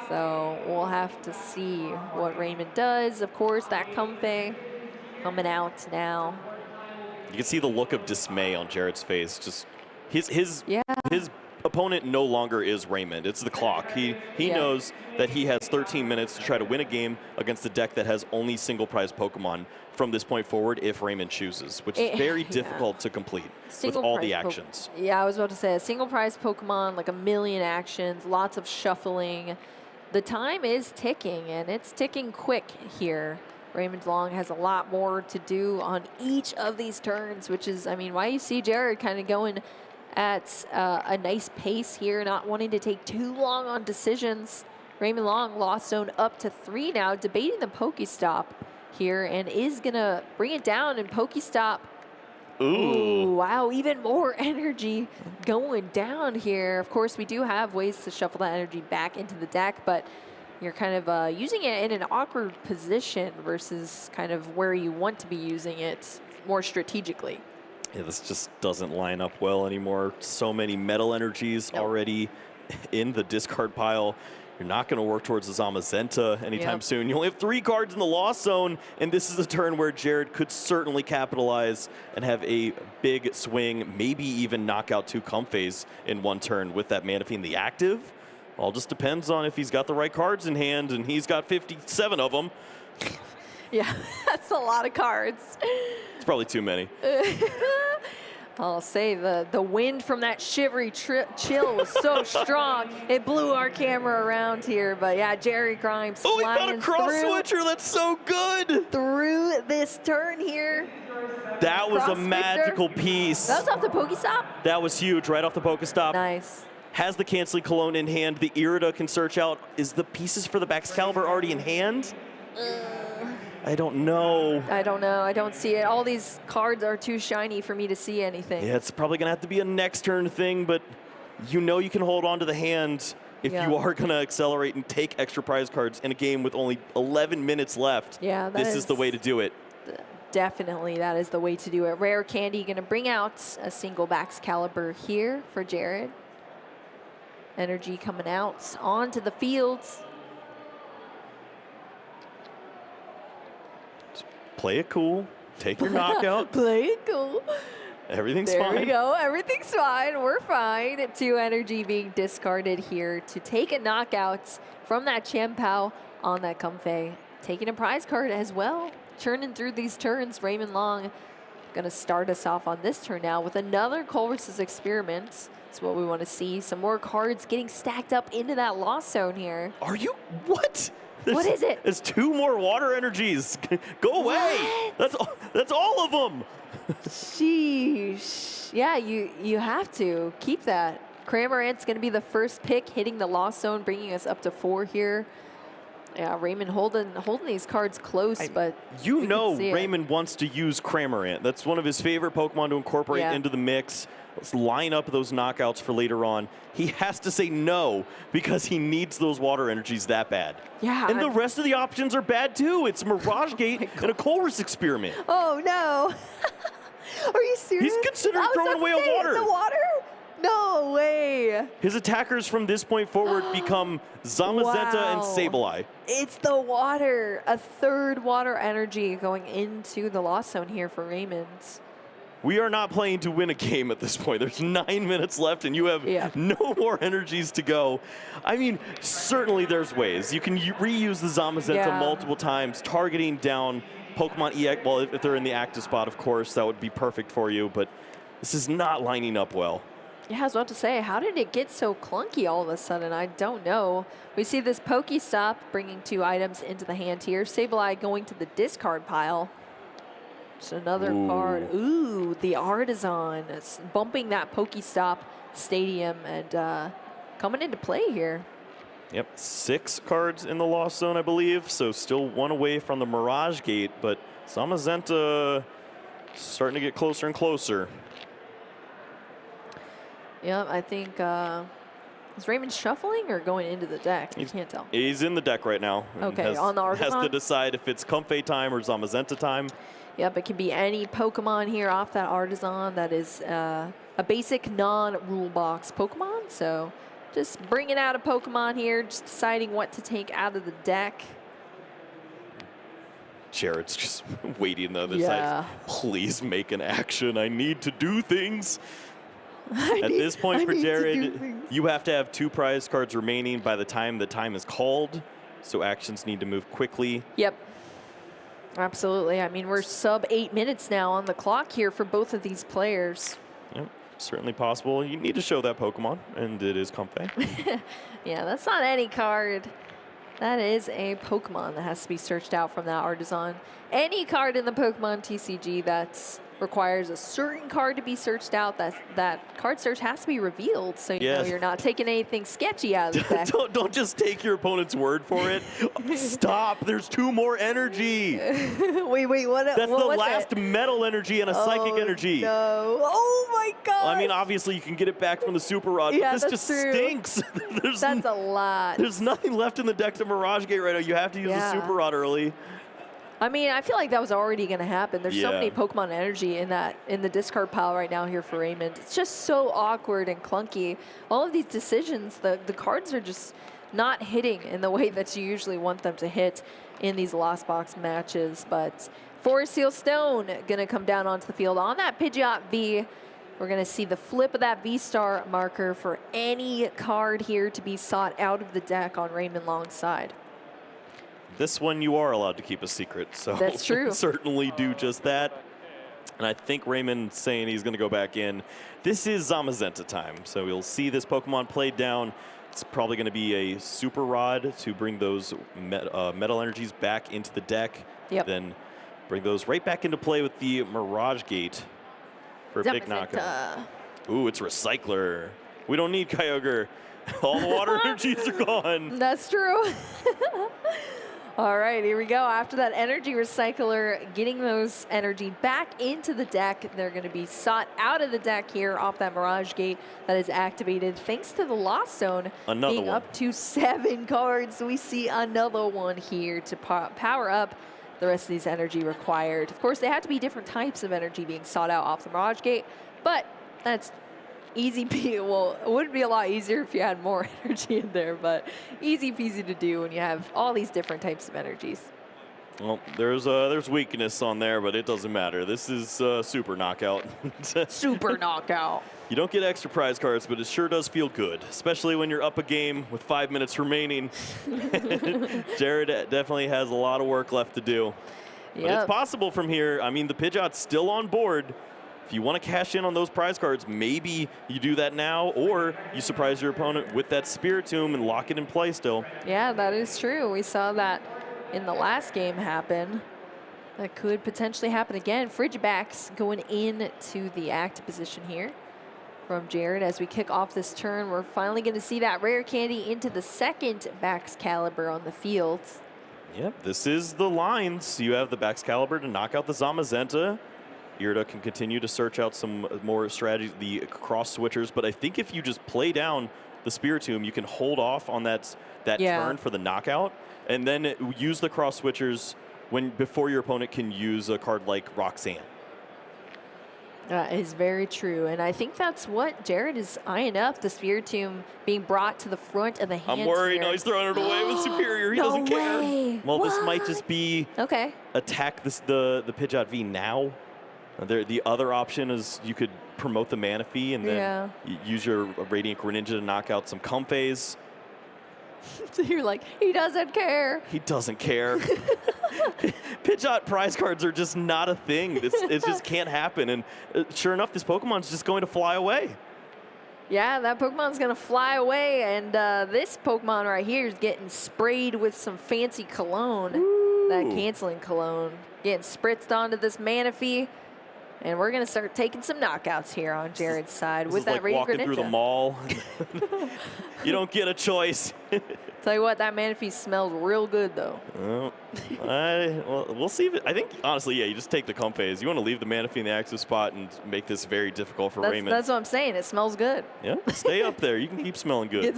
So we'll have to see what Raymond does. Of course, that Comfey coming out now. You can see the look of dismay on Jared's face. Just his opponent no longer is Raymond. It's the clock. He knows that he has 13 minutes to try to win a game against a deck that has only single prize Pokemon from this point forward if Raymond chooses, which is very difficult to complete with all the actions. Yeah, I was about to say a single prize Pokemon, like a million actions, lots of shuffling. The time is ticking, and it's ticking quick here. Raymond Long has a lot more to do on each of these turns, which is, I mean, why you see Jared kind of going at a nice pace here, not wanting to take too long on decisions. Raymond Long Lost Zone up to 3 now, debating the Pokestop here, and is going to bring it down in Pokestop. Ooh, wow, even more energy going down here. Of course, we do have ways to shuffle that energy back into the deck, but you're kind of using it in an awkward position versus kind of where you want to be using it more strategically. Yeah, this just doesn't line up well anymore. So many metal energies already in the discard pile. You're not going to work towards the Zamazenta anytime soon. You only have 3 cards in the Lost Zone, and this is a turn where Jared could certainly capitalize and have a big swing, maybe even knock out 2 Comfeys in one turn with that Manaphy in the active. All just depends on if he's got the right cards in hand, and he's got 57 of them. Yeah, that's a lot of cards. It's probably too many. I'll say the wind from that shivery chill was so strong, it blew our camera around here. But yeah, Jerry Grimes he got a cross switcher. That's so good. Through this turn here. That was a magical piece. That was off the Pokestop? That was huge, right off the Pokestop. Nice. Has the canceling Cologne in hand. The Irida can search out. Is the pieces for the Baxcalibur already in hand? I don't know. I don't know. I don't see it. All these cards are too shiny for me to see anything. Yeah, it's probably going to have to be a next turn thing, but you know you can hold on to the hand if you are going to accelerate and take extra prize cards in a game with only 11 minutes left. Yeah, this is the way to do it. Definitely, that is the way to do it. Rare Candy going to bring out a single Baxcalibur here for Jared. Energy coming out onto the field. Play it cool. Take your knockout. Play it cool. Everything's fine. There we go. Everything's fine. We're fine. 2 energy being discarded here to take a knockout from that Champao on that Comfey. Taking a prize card as well. Churning through these turns, Raymond Long Going to start us off on this turn now with another Colress's Experiment. That's what we want to see. Some more cards getting stacked up into that lost zone here. Are you? What? What is it? There's 2 more water energies. Go away. That's all of them. Sheesh. Yeah, you have to keep that. Cramorant's going to be the first pick, hitting the lost zone, bringing us up to 4 here. Yeah, Raymond holding these cards close, but you know Raymond wants to use Cramorant. That's one of his favorite Pokemon to incorporate into the mix. Let's line up those knockouts for later on. He has to say no because he needs those water energies that bad. Yeah. And the rest of the options are bad too. It's Mirage Gate and a Colress Experiment. Oh no. Are you serious? He's considering throwing away a water. The water? No way. His attackers from this point forward become Zamazenta and Sableye. It's the water. A 3rd water energy going into the lost zone here for Raymond. We are not playing to win a game at this point. There's 9 minutes left, and you have no more energies to go. I mean, certainly there's ways. You can reuse the Zamazenta multiple times, targeting down Pokemon EX. Well, if they're in the active spot, of course, that would be perfect for you, but this is not lining up well. Yeah, I was about to say, how did it get so clunky all of a sudden? I don't know. We see this Pokestop bringing 2 items into the hand here. Sableye going to the discard pile. Just another card. Ooh, the Artisan. It's bumping that Pokestop Stadium and coming into play here. Yep, 6 cards in the Lost Zone, I believe. So still 1 away from the Mirage Gate, but Zamazenta starting to get closer and closer. Yeah, I think, is Raymond shuffling or going into the deck? I can't tell. He's in the deck right now. Okay, on the Artisan? Has to decide if it's Comfey time or Zamazenta time. Yep, it can be any Pokemon here off that Artisan that is a basic non-rule box Pokemon. So just bringing out a Pokemon here, just deciding what to take out of the deck. Jared's just waiting on the other side. Please make an action. I need to do things. At this point for Jared, you have to have 2 prize cards remaining by the time the time is called. So actions need to move quickly. Yep. Absolutely. I mean, we're sub 8 minutes now on the clock here for both of these players. Yep, certainly possible. You need to show that Pokemon, and it is Comfey. Yeah, that's not any card. That is a Pokemon that has to be searched out from that Artisan. Any card in the Pokemon TCG that requires a certain card to be searched out, that card search has to be revealed, so you know you're not taking anything sketchy out of the deck. Don't just take your opponent's word for it. Stop, there's 2 more energy. Wait, what? That's the last metal energy and a psychic energy. No. Oh my god. I mean, obviously you can get it back from the Super Rod, Yeah, but this just stinks. That's a lot. There's nothing left in the deck to Mirage Gate right now. You have to use the Super Rod early. I mean, I feel like that was already going to happen. There's so many Pokemon energy in the discard pile right now here for Raymond. It's just so awkward and clunky. All of these decisions, the cards are just not hitting in the way that you usually want them to hit in these Lost Box matches. But Forest Seal Stone going to come down onto the field on that Pidgeot V. We're going to see the flip of that V-Star marker for any card here to be sought out of the deck on Raymond Long's side. This one you are allowed to keep a secret, so that's true. Certainly do just that. And I think Raymond's saying he's going to go back in. This is Zamazenta time, so we'll see this Pokemon played down. It's probably going to be a Super Rod to bring those metal energies back into the deck. Yep. Then bring those right back into play with the Mirage Gate for a big knockout. Ooh, it's Recycler. We don't need Kyogre. All the water energies are gone. That's true. All right, here we go. After that energy recycler, getting those energy back into the deck, they're going to be sought out of the deck here off that Mirage Gate that is activated thanks to the Lost Zone being up to 7 cards. We see another one here to power up the rest of these energy required. Of course, they have to be different types of energy being sought out off the Mirage Gate, but that's easy peasy. Well, it would be a lot easier if you had more energy in there, but easy peasy to do when you have all these different types of energies. Well, there's weakness on there, but it doesn't matter. This is Super Knockout. Super Knockout. You don't get extra prize cards, but it sure does feel good, especially when you're up a game with 5 minutes remaining. Jared definitely has a lot of work left to do. But it's possible from here. I mean, the Pidgeot's still on board. If you want to cash in on those prize cards, maybe you do that now, or you surprise your opponent with that Spiritomb and lock it in play still. Yeah, that is true. We saw that in the last game happen. That could potentially happen again. Frigibacks going into the active position here from Jared. As we kick off this turn, we're finally going to see that rare candy into the second Baxcalibur on the field. Yep, this is the lines. You have the Baxcalibur to knock out the Zamazenta. Irida can continue to search out some more strategies, the cross switchers, but I think if you just play down the Spiritomb, you can hold off on that turn for the knockout, and then use the cross switchers before your opponent can use a card like Roxanne. That is very true, and I think that's what Jared is eyeing up, the Spiritomb being brought to the front of the hand. I'm worried. Here. No, he's throwing it away with Superior. He doesn't care. Well, this might just be attack the Pidgeot V now. The other option is you could promote the Manaphy and then use your Radiant Greninja to knock out some Comfeys. So you're like, he doesn't care. He doesn't care. Pidgeot prize cards are just not a thing. It just can't happen. And sure enough, this Pokemon's just going to fly away. Yeah, that Pokemon's going to fly away. And this Pokemon right here is getting sprayed with some fancy cologne. That canceling cologne. Getting spritzed onto this Manaphy. And we're going to start taking some knockouts here on Jared's side with that Radiant Greninja. Walking through the mall. You don't get a choice. Tell you what, that Manaphy smells real good, though. Well, we'll see. I think, honestly, you just take the Comfeys. You want to leave the Manaphy in the active spot and make this very difficult for Raymond. That's what I'm saying. It smells good. Yeah, stay up there. You can keep smelling good.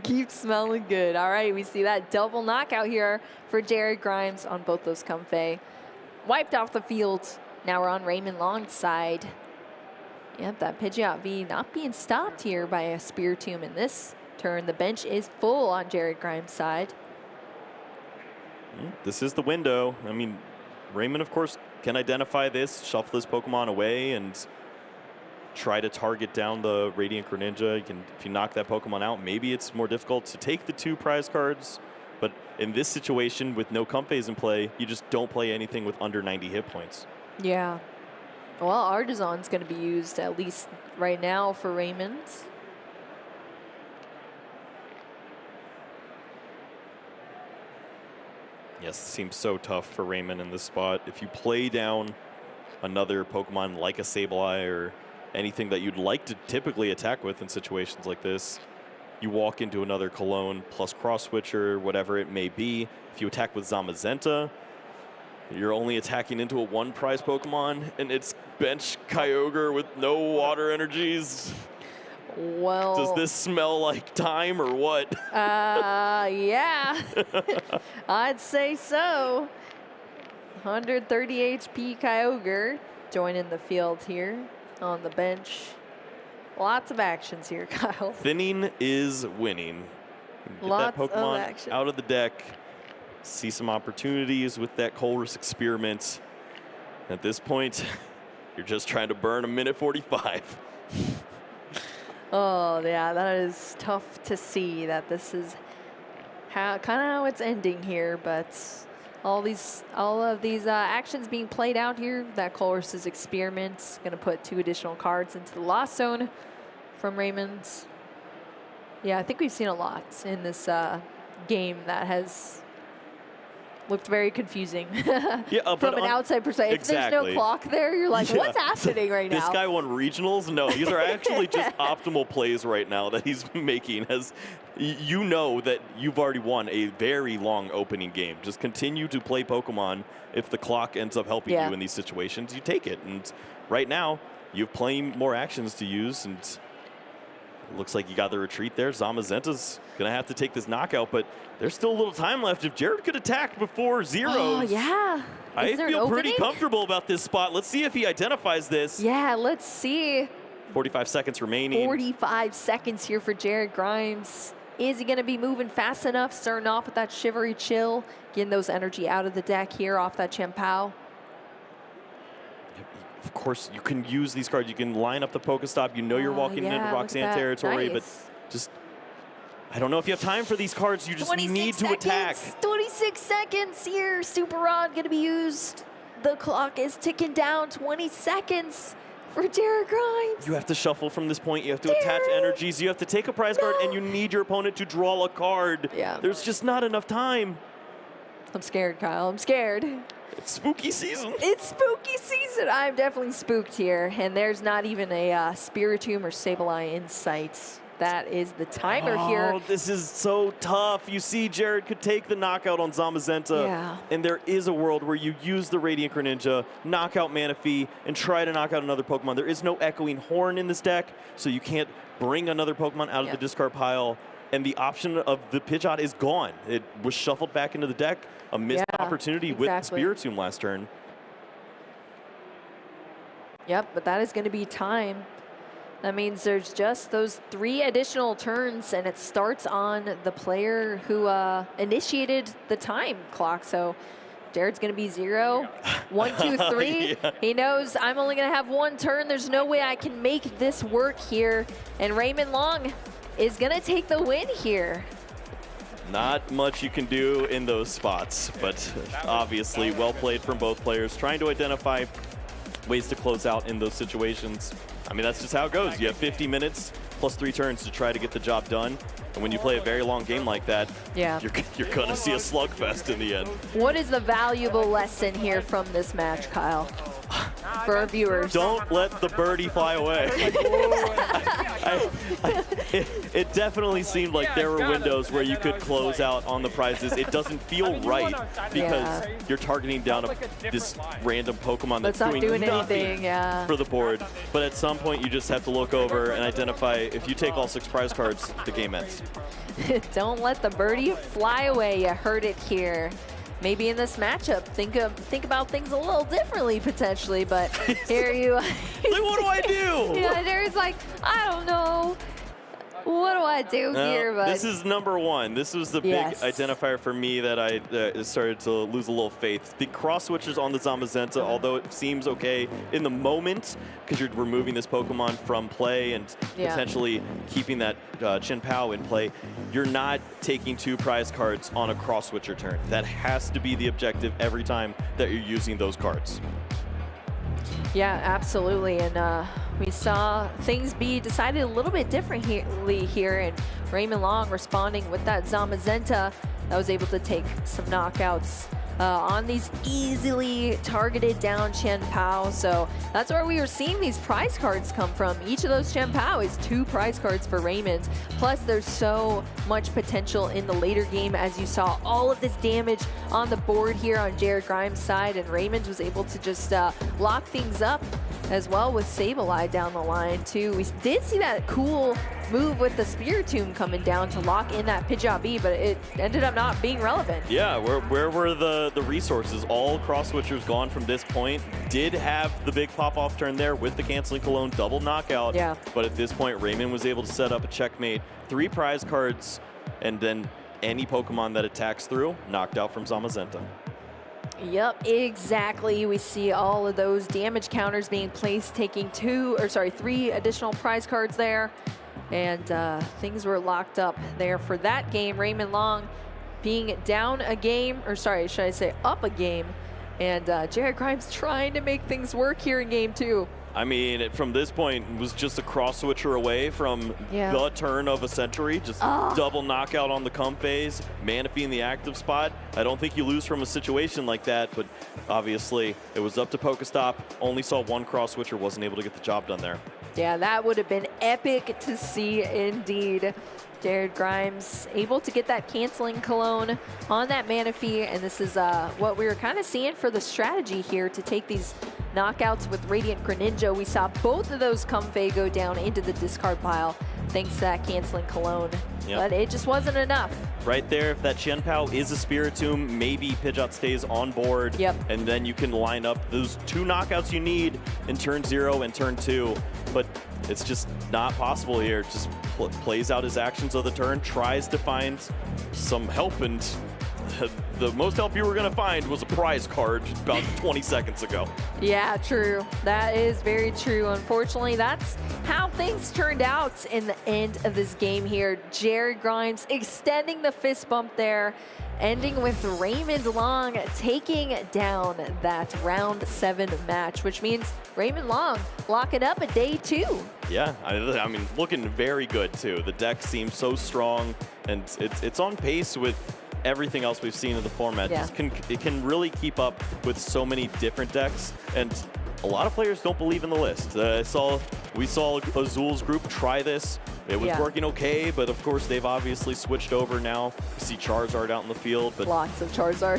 Keep smelling good. All right, we see that double knockout here for Jared Grimes on both those Comfey. Wiped off the field. Now we're on Raymond Long's side. Yep, that Pidgeot V not being stopped here by a Spiritomb in this turn. The bench is full on Jared Grimes' side. This is the window. I mean, Raymond, of course, can identify this, shuffle this Pokemon away, and try to target down the Radiant Greninja. If you knock that Pokemon out, maybe it's more difficult to take the 2 prize cards. But in this situation, with no Comfeys in play, you just don't play anything with under 90 hit points. Yeah. Well, Artisan's going to be used at least right now for Raymond. Yes, seems so tough for Raymond in this spot. If you play down another Pokemon like a Sableye or anything that you'd like to typically attack with in situations like this, you walk into another Cologne plus Cross Switcher, whatever it may be. If you attack with Zamazenta, you're only attacking into a 1 prize Pokemon, and it's bench Kyogre with no water energies. Well, does this smell like time or what? Yeah, I'd say so. 130 HP Kyogre joining the field here on the bench. Lots of actions here, Kyle. Thinning is winning. Get Lots that Pokemon of action. out of the deck. See some opportunities with that Colress experiment. At this point, you're just trying to burn a minute 45. Oh, yeah, that is tough to see that this is kind of how it's ending here, but all of these actions being played out here, that Colress's experiment, going to put 2 additional cards into the Lost Zone from Raymond. Yeah, I think we've seen a lot in this game that has looked very confusing from an outside perspective. Exactly. If there's no clock there, you're like, what's happening right now? This guy won regionals? No, these are actually just optimal plays right now that he's making. You know that you've already won a very long opening game. Just continue to play Pokemon. If the clock ends up helping you in these situations, you take it. And right now, you have plenty more actions to use, and it looks like you got the retreat there. Zamazenta's going to have to take this knockout, but there's still a little time left. If Jared could attack before zeros. Oh, yeah. I feel pretty comfortable about this spot. Let's see if he identifies this. Yeah, let's see. 45 seconds remaining. 45 seconds here for Jared Grimes. Is he going to be moving fast enough? Starting off with that Shivery Chill. Getting those energy out of the deck here off that Chien-Pao. Of course, you can use these cards. You can line up the Pokestop. You know you're walking into Roxanne territory, but just I don't know if you have time for these cards. You just need to attack. 26 seconds here. Super Rod going to be used. The clock is ticking down. 20 seconds for Jared Grimes. You have to shuffle from this point. You have to attach energies. You have to take a prize card, and you need your opponent to draw a card. Yeah. There's just not enough time. I'm scared, Kyle. I'm scared. It's spooky season. It's spooky season. I'm definitely spooked here. And there's not even a Spiritomb or Sableye in sight. That is the timer here. Oh, this is so tough. You see Jared could take the knockout on Zamazenta. Yeah. And there is a world where you use the Radiant Greninja, knock out Manaphy, and try to knock out another Pokemon. There is no Echoing Horn in this deck, so you can't bring another Pokemon out of the discard pile. And the option of the Pidgeot is gone. It was shuffled back into the deck. A missed opportunity with Spiritomb last turn. Yep, but that is going to be time. That means there's just those 3 additional turns, and it starts on the player who initiated the time clock. So Jared's going to be 0, 1, 2, 3. Yeah. He knows I'm only going to have 1 turn. There's no way I can make this work here. And Raymond Long is going to take the win here. Not much you can do in those spots, but obviously well played from both players, trying to identify ways to close out in those situations. I mean, that's just how it goes. You have 50 minutes plus 3 turns to try to get the job done. And when you play a very long game like that, you're going to see a slugfest in the end. What is the valuable lesson here from this match, Kyle, for our viewers? Don't let the birdie fly away. It definitely seemed like there were windows where you could close out on the prizes. It doesn't feel right because you're targeting down this random Pokemon that's doing nothing for the board. But at some point, you just have to look over and identify if you take all 6 prize cards, the game ends. Don't let the birdie fly away. You heard it here. Maybe in this matchup, think about things a little differently potentially, but here you. Like, what do I do? Yeah, there's like, I don't know. What do I do here? But this is number 1. This was the big identifier for me that I started to lose a little faith. The cross switches on the Zamazenta, although it seems okay in the moment because you're removing this Pokemon from play and potentially keeping that Chin Pao in play, you're not taking 2 prize cards on a cross switcher turn. That has to be the objective every time that you're using those cards. Yeah, absolutely. And we saw things be decided a little bit differently here, and Raymond Long responding with that Zamazenta that was able to take some knockouts on these easily targeted down Chen Pao. So that's where we were seeing these prize cards come from. Each of those Chen Pao is 2 prize cards for Raymond. Plus there's so much potential in the later game, as you saw all of this damage on the board here on Jared Grimes' side, and Raymond was able to just lock things up as well with Sableye down the line too. We did see that cool move with the Spiritomb coming down to lock in that Pidgeot B, but it ended up not being relevant. Yeah, where were the resources? All cross switchers gone from this point. Did have the big pop-off turn there with the Canceling Cologne double knockout. Yeah. But at this point, Raymond was able to set up a checkmate. 3 prize cards, and then any Pokemon that attacks through, knocked out from Zamazenta. Yep, exactly. We see all of those damage counters being placed, taking 3 additional prize cards there. And things were locked up there for that game. Raymond Long being down a game, or sorry, should I say up a game. And Jared Grimes trying to make things work here in game 2. I mean, from this point, it was just a cross switcher away from the turn of a century. Just double knockout on the come phase, Manaphy in the active spot. I don't think you lose from a situation like that, but obviously it was up to Pokestop. Only saw 1 cross switcher, wasn't able to get the job done there. Yeah, that would have been epic to see indeed. Jared Grimes able to get that Canceling Cologne on that Manaphy, and this is what we were kind of seeing for the strategy here to take these knockouts with Radiant Greninja. We saw both of those Comfey go down into the discard pile thanks to that Canceling Cologne, but it just wasn't enough. Right there, if that Chen Pao is a Spiritomb, maybe Pidgeot stays on board, and then you can line up those 2 knockouts you need in turn 0 and turn 2, but it's just not possible here. Just plays out his actions of the turn, tries to find some help, and the most help you were going to find was a prize card about 20 seconds ago. Yeah, true. That is very true. Unfortunately, that's how things turned out in the end of this game here. Jared Grimes extending the fist bump there, ending with Raymond Long taking down that round 7 match, which means Raymond Long locking up a day 2. Yeah, I mean, looking very good too. The deck seems so strong, and it's on pace with everything else we've seen in the format. Yeah. It can really keep up with so many different decks, and a lot of players don't believe in the list. We saw Azul's group try this. It was working okay, but of course they've obviously switched over now. You see Charizard out in the field, but lots of Charizard.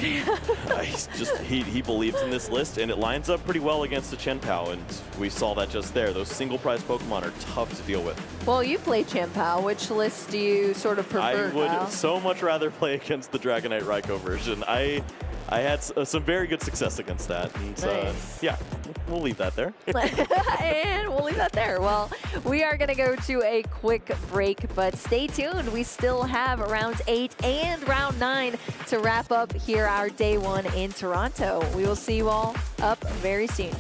he believes in this list, and it lines up pretty well against the Chen Pao, and we saw that just there. Those single prize Pokemon are tough to deal with. Well, you play Chen Pao. Which list do you sort of prefer? I would Kyle? so much rather play against the Dragonite Raikou version. I had some very good success against that. And, nice. Yeah, we'll leave that there. And we'll leave that there. Well, we are going to go to a quick break, but stay tuned. We still have round 8 and round 9 to wrap up here our day 1 in Toronto. We will see you all up very soon.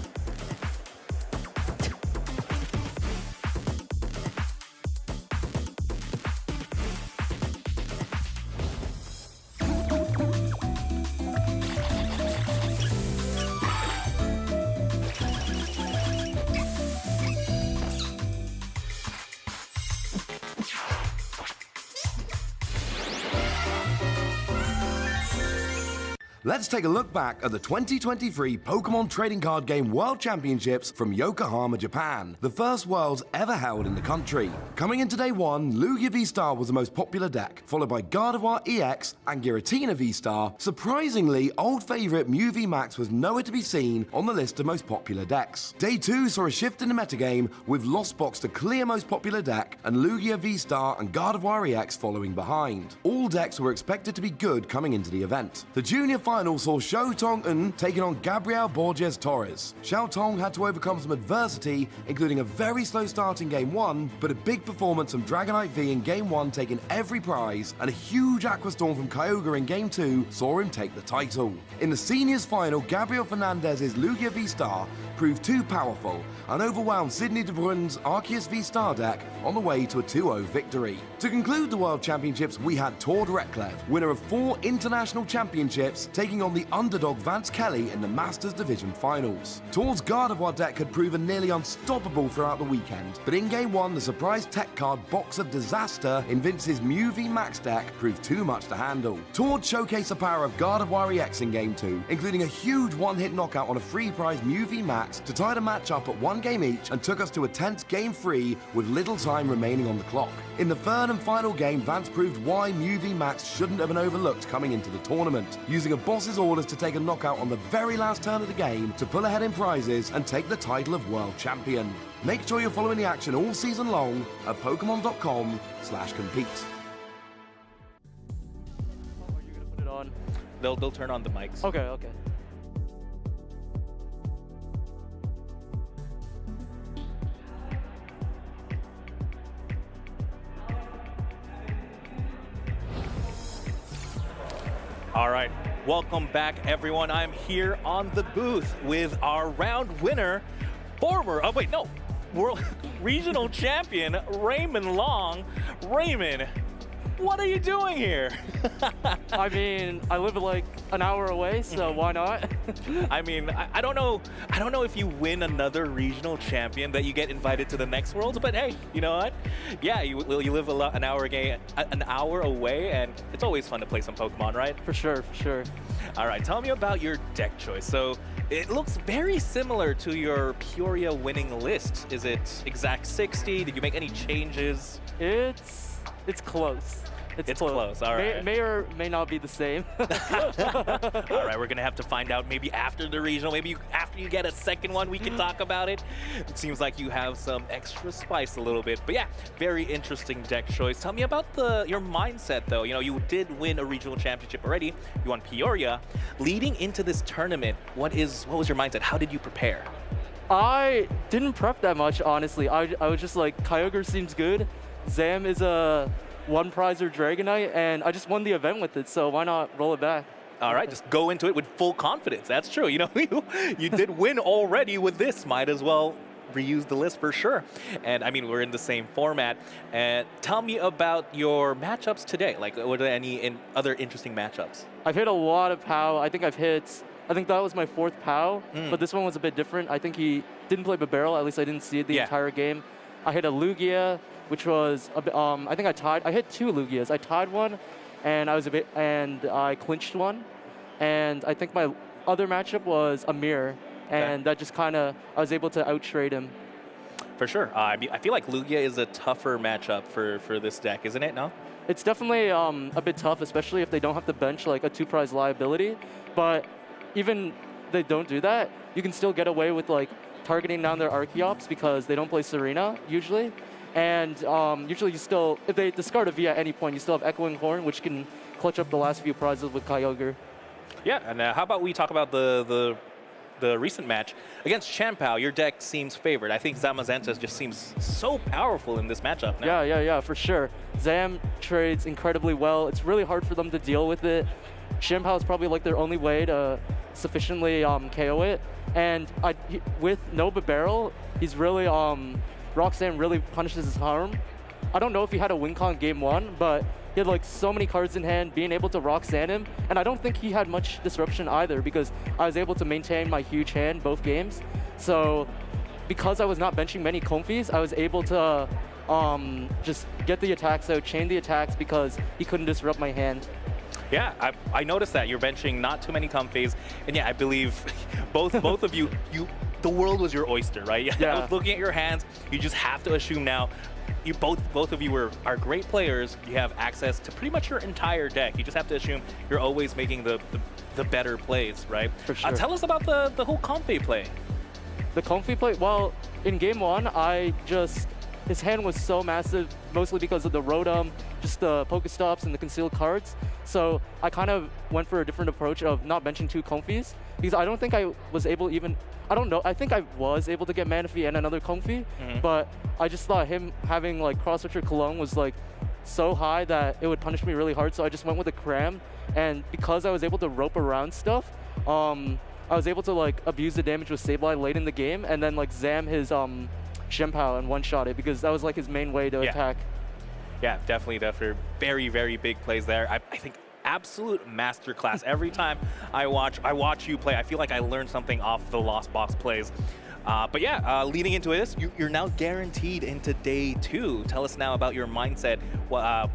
Let's take a look back at the 2023 Pokemon Trading Card Game World Championships from Yokohama, Japan, the first Worlds ever held in the country. Coming into day 1, Lugia V-Star was the most popular deck, followed by Gardevoir EX and Giratina V-Star. Surprisingly, old favourite Mew VMAX was nowhere to be seen on the list of most popular decks. Day 2 saw a shift in the metagame, with Lost Box the clear most popular deck, and Lugia V-Star and Gardevoir EX following behind. All decks were expected to be good coming into the event. The junior final saw Xiao Tong-un taking on Gabriel Borges Torres. Xiao Tong had to overcome some adversity, including a very slow start in Game 1, but a big performance from Dragonite V in Game 1 taking every prize, and a huge Aqua Storm from Kyogre in Game 2 saw him take the title. In the seniors final, Gabriel Fernandez's Lugia V-Star proved too powerful and overwhelmed Sidney De Bruyne's Arceus V-Star deck on the way to a 2-0 victory. To conclude the World Championships, we had Tord Reklev, winner of 4 international championships, taking on the underdog Vance Kelly in the Masters Division Finals. Tord's Gardevoir deck had proven nearly unstoppable throughout the weekend, but in Game 1, the surprise tech card Box of Disaster in Vince's Mew VMAX deck proved too much to handle. Tord showcased the power of Gardevoir EX in Game 2, including a huge one-hit knockout on a free prize Mew VMAX to tie the match up at 1 game each, and took us to a tense Game 3 with little time remaining on the clock. In the third and final game, Vance proved why Mew VMAX shouldn't have been overlooked coming into the tournament, using a boss's orders to take a knockout on the very last turn of the game to pull ahead in prizes and take the title of World Champion. Make sure you're following the action all season long at Pokemon.com/compete. Are you gonna put it on? They'll turn on the mics. Okay. All right, welcome back, everyone. I'm here on the booth with our round winner, world regional champion, Raymond Long. Raymond, what are you doing here? I mean, I live like an hour away, so why not? I mean, I don't know if you win another regional champion that you get invited to the next Worlds, but hey, you know what? Yeah, you live an hour away, and it's always fun to play some Pokemon, right? For sure. All right, tell me about your deck choice. So it looks very similar to your Peoria winning list. Is it exact 60? Did you make any changes? It's close. It's close. All right. May or may not be the same. All right, we're gonna have to find out maybe after the regional, maybe after you get a second one, we can talk about it. It seems like you have some extra spice a little bit, but yeah, very interesting deck choice. Tell me about your mindset though. You know, you did win a regional championship already. You won Peoria. Leading into this tournament, what was your mindset? How did you prepare? I didn't prep that much, honestly. I was just like, Kyogre seems good. Zam is a one prizer Dragonite, and I just won the event with it, so why not roll it back? All right, just go into it with full confidence. That's true. You know, you did win already with this. Might as well reuse the list for sure. And I mean, we're in the same format. And tell me about your matchups today. Like, were there any other interesting matchups? I've hit a lot of POW. I think that was my 4th POW, but this one was a bit different. I think he didn't play barrel. At least I didn't see it the entire game. I hit a Lugia, which was a bit, I think I hit 2 Lugias. I tied one, and I clinched one. And I think my other matchup was a mirror. And that just kind of, I was able to out-trade him. For sure. I feel like Lugia is a tougher matchup for this deck, isn't it? No? It's definitely a bit tough, especially if they don't have to bench like a 2-prize liability. But even they don't do that, you can still get away with like targeting down their Archeops because they don't play Serena usually. And usually you still, if they discard a V at any point, you still have Echoing Horn, which can clutch up the last few prizes with Kyogre. Yeah, and how about we talk about the recent match against Champao? Your deck seems favored. I think Zamazenta just seems so powerful in this matchup now. Yeah, for sure. Zam trades incredibly well. It's really hard for them to deal with it. Champao is probably like their only way to sufficiently KO it. And with no barrel, he's really, Roxanne really punishes his harm. I don't know if he had a win con game 1, but he had like so many cards in hand, being able to Roxanne him. And I don't think he had much disruption either because I was able to maintain my huge hand both games. So because I was not benching many Comfies, I was able to just get the attacks out, chain the attacks because he couldn't disrupt my hand. Yeah, I noticed that. You're benching not too many Comfies. And yeah, I believe both of you, the world was your oyster, right? Yeah. I was looking at your hands. You just have to assume now, you both of you are great players. You have access to pretty much your entire deck. You just have to assume you're always making the better plays, right? For sure. Tell us about the whole Comfy play. The Comfy play? Well, in game 1, his hand was so massive, mostly because of the Rotom, just the Pokestops and the concealed cards. So I kind of went for a different approach of not benching 2 Comfies because I don't think I was able I don't know, I think I was able to get Manaphy and another Comfy, but I just thought him having like Cross-Switcher Cologne was like so high that it would punish me really hard, so I just went with a Cram, and because I was able to rope around stuff, I was able to like abuse the damage with Sableye late in the game and then like Zam his Shempao and one-shot it because that was like his main way to attack. Yeah, definitely very, very big plays there. I think absolute masterclass. Every time I watch you play, I feel like I learned something off the Lost Box plays. But yeah, leading into this, you're now guaranteed into day 2. Tell us now about your mindset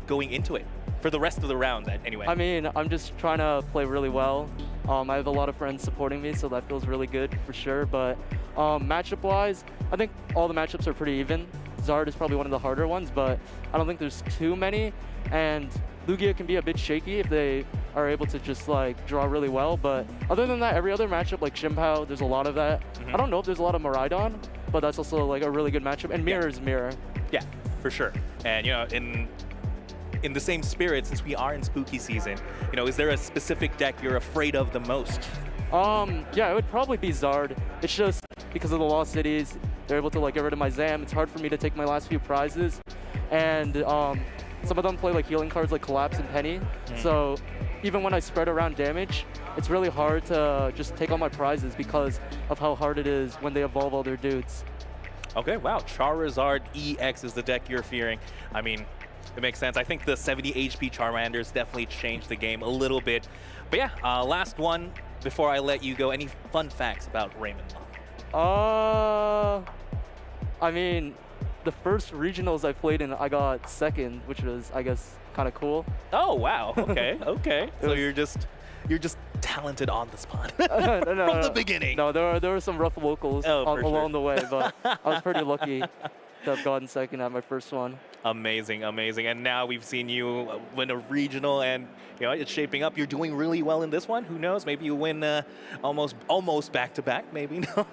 going into it for the rest of the rounds anyway. I mean, I'm just trying to play really well. I have a lot of friends supporting me, so that feels really good for sure. But matchup-wise, I think all the matchups are pretty even. Zard is probably one of the harder ones, but I don't think there's too many. And Lugia can be a bit shaky if they are able to just like draw really well. But other than that, every other matchup like Shempao, there's a lot of that. I don't know if there's a lot of Miraidon, but that's also like a really good matchup. And Mirror is Mirror. Yeah, for sure. And you know, in the same spirit, since we are in spooky season, you know, is there a specific deck you're afraid of the most? Yeah, it would probably be Zard. It's just because of the Lost Cities, they're able to like get rid of my Zam. It's hard for me to take my last few prizes. And some of them play like healing cards like Collapse and Penny. So even when I spread around damage, it's really hard to just take all my prizes because of how hard it is when they evolve all their dudes. Okay, wow. Charizard EX is the deck you're fearing. I mean, it makes sense. I think the 70 HP Charmanders definitely changed the game a little bit. But yeah, last one before I let you go. Any fun facts about Raymond Long? I mean, the first regionals I played in, I got 2nd, which was, I guess, kind of cool. Oh, wow. Okay, okay. So you're just talented on the spot from the beginning. No, there were some rough locals along the way, but I was pretty lucky to have gotten 2nd at my first one. Amazing, amazing. And now we've seen you win a regional, and you know it's shaping up. You're doing really well in this one. Who knows? Maybe you win almost back-to-back. Maybe no.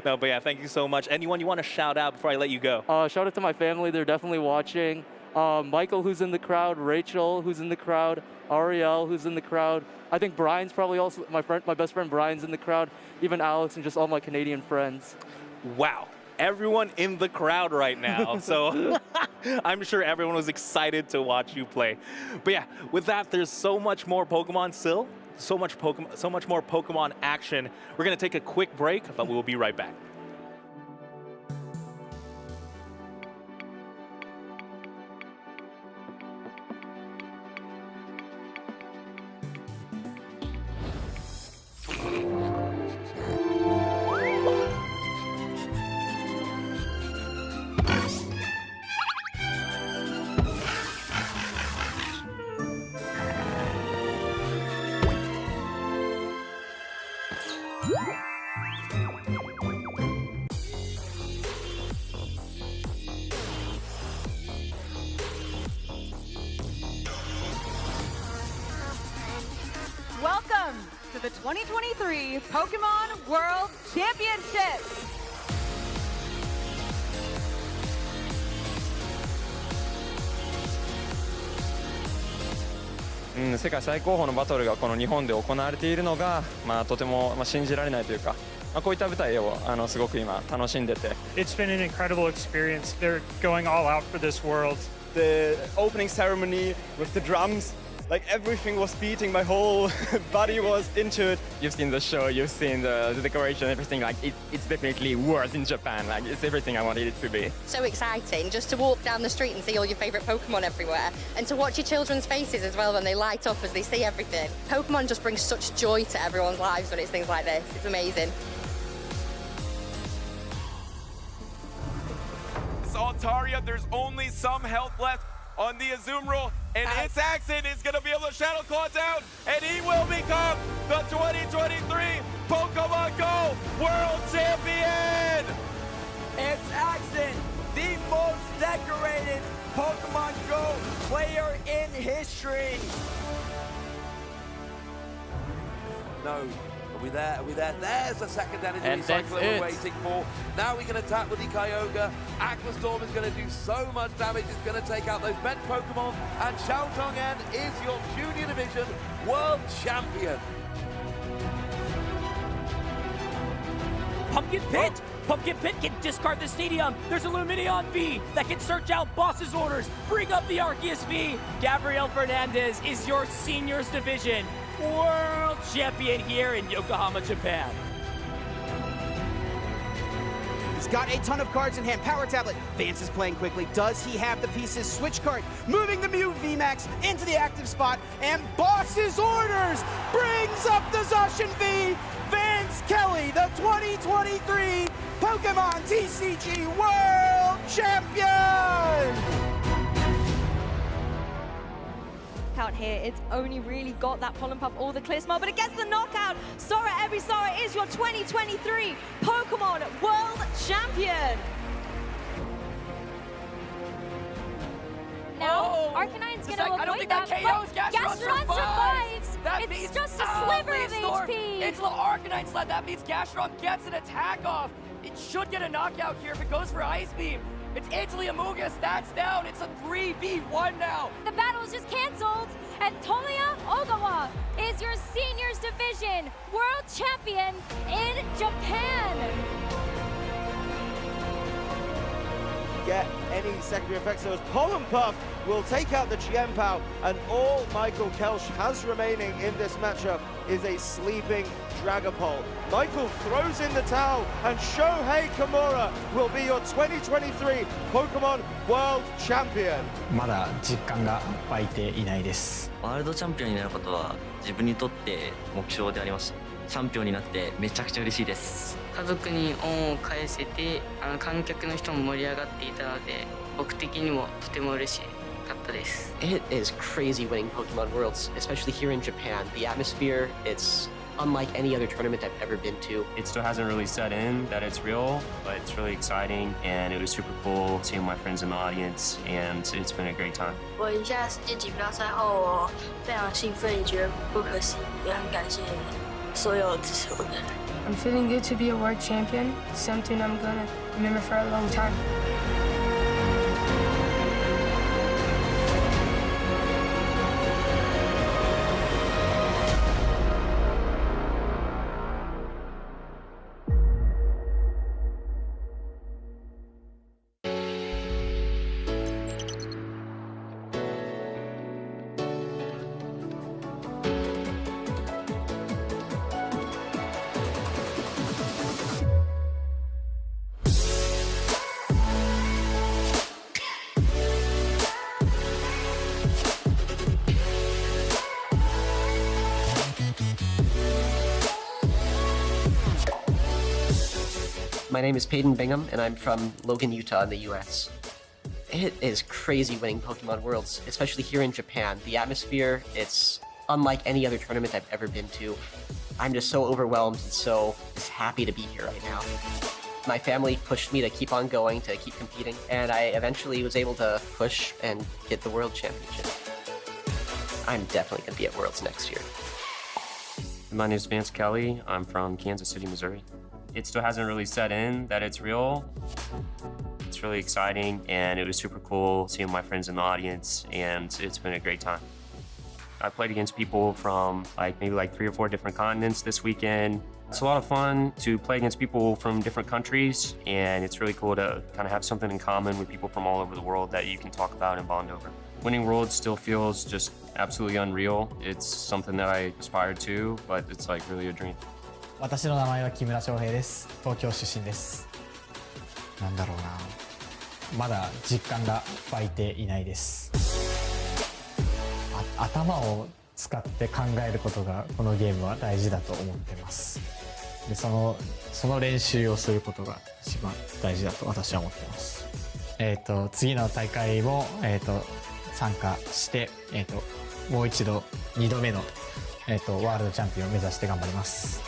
No, but yeah, thank you so much. Anyone you want to shout out before I let you go? Shout out to my family. They're definitely watching. Michael, who's in the crowd. Rachel, who's in the crowd. Ariel, who's in the crowd. I think Brian's probably also my best friend Brian's in the crowd. Even Alex and just all my Canadian friends. Wow. everyone in the crowd right now. So I'm sure everyone was excited to watch you play. But yeah, with that, there's so much more Pokemon still, so much more Pokemon action. We're gonna take a quick break, but we will be right back. Welcome to the 2023 Pokemon World Championships. 世界最高峰のバトルがこの日本で行われているのが、とても信じられないというか、こういった舞台をすごく今楽しんでて。It's been an incredible experience. They're going all out for this world. The opening ceremony with the drums, like everything was beating, my whole body was into it. You've seen the show, you've seen the decoration, everything. Like it's definitely worse in Japan. Like it's everything I wanted it to be. So exciting just to walk down the street and see all your favorite Pokemon everywhere, and to watch your children's faces as well when they light up as they see everything. Pokemon just brings such joy to everyone's lives when it's things like this. It's amazing. Altaria, there's only some health left on the Azumarill, and its accent is going to be able to Shadow Claw down, and he will become the 2023 Pokemon Go World Champion! It's Accent, the most decorated Pokemon Go player in history. No. Are we there? Are we there? There's a second energy And that's recycler we're it. waiting for. Now we can attack with the Kyogre. Aqua Storm is going to do so much damage. It's going to take out those bench Pokemon. And Xiao Tongen is your Junior Division World Champion. Pumpkin Pit! Pumpkin Pit can discard the stadium. There's a Lumineon V that can search out boss's orders. Bring up the Arceus V. Gabriel Fernandez is your Seniors Division World Champion here in Yokohama, Japan. He's got a ton of cards in hand. Power Tablet. Vance is playing quickly. Does he have the pieces? Switch card. Moving the Mew VMAX into the active spot. And Boss's Orders brings up the Zacian V. Vance Kelly, the 2023 Pokemon TCG World Champion! Out here, it's only really got that Pollen Puff or the Clear Smile, but it gets the knockout. Sora Ebisawa is your 2023 Pokemon World Champion. Now, Arcanine's gonna avoid I don't think that, that KOs Gastrodon survives. That It's means just a sliver of HP. It's the Arcanine sled. That means Gastrodon gets an attack off. It should get a knockout here if it goes for Ice Beam. It's Angelia Amogus, that's down. It's a 3v1 now. The battle is just canceled, and Tolia Ogawa is your Seniors Division World Champion in Japan. Get any secondary effects. So as Pollen Puff will take out the Chien-Pao, and all Michael Kelsch has remaining in this matchup is a sleeping Dragapult. Michael throws in the towel, and Shohei Kimura will be your 2023 Pokemon World Champion. まだ実感が湧いていないです。ワールドチャンピオンになることは自分にとって目標でありました。チャンピオンになってめちゃくちゃ嬉しいです。家族に恩を返せて、観客の人も盛り上がっていたので、僕的にもとても嬉しかったです。It is crazy winning Pokemon Worlds, especially here in Japan. The atmosphere, it's unlike any other tournament I've ever been to. It still hasn't really set in that it's real, but it's really exciting, and it was super cool seeing my friends in the audience, and it's been a great time. 我赢下世界锦标赛后，我非常兴奋，也觉得不可思议，也很感谢所有支持我的人。I'm feeling good to be a world champion, something I'm gonna remember for a long time. My name is Peyton Bingham, and I'm from Logan, Utah in the US. It is crazy winning Pokemon Worlds, especially here in Japan. The atmosphere, it's unlike any other tournament I've ever been to. I'm just so overwhelmed and so just happy to be here right now. My family pushed me to keep on going, to keep competing, and I eventually was able to push and get the World Championship. I'm definitely going to be at Worlds next year. My name is Vance Kelly. I'm from Kansas City, Missouri. It still hasn't really set in that it's real. It's really exciting, and it was super cool seeing my friends in the audience, and it's been a great time. I played against people from maybe 3 or 4 different continents this weekend. It's a lot of fun to play against people from different countries, and it's really cool to kind of have something in common with people from all over the world that you can talk about and bond over. Winning Worlds still feels just absolutely unreal. It's something that I aspire to, but it's really a dream. 私の名前は木村翔平です。東京出身です。なんだろうな。まだ実感が湧いていないです。頭を使って考えることがこのゲームは大事だと思ってます。でその練習をすることが一番大事だと私は思ってます。次の大会も参加して、もう一度2度目のワールドチャンピオンを目指して頑張ります。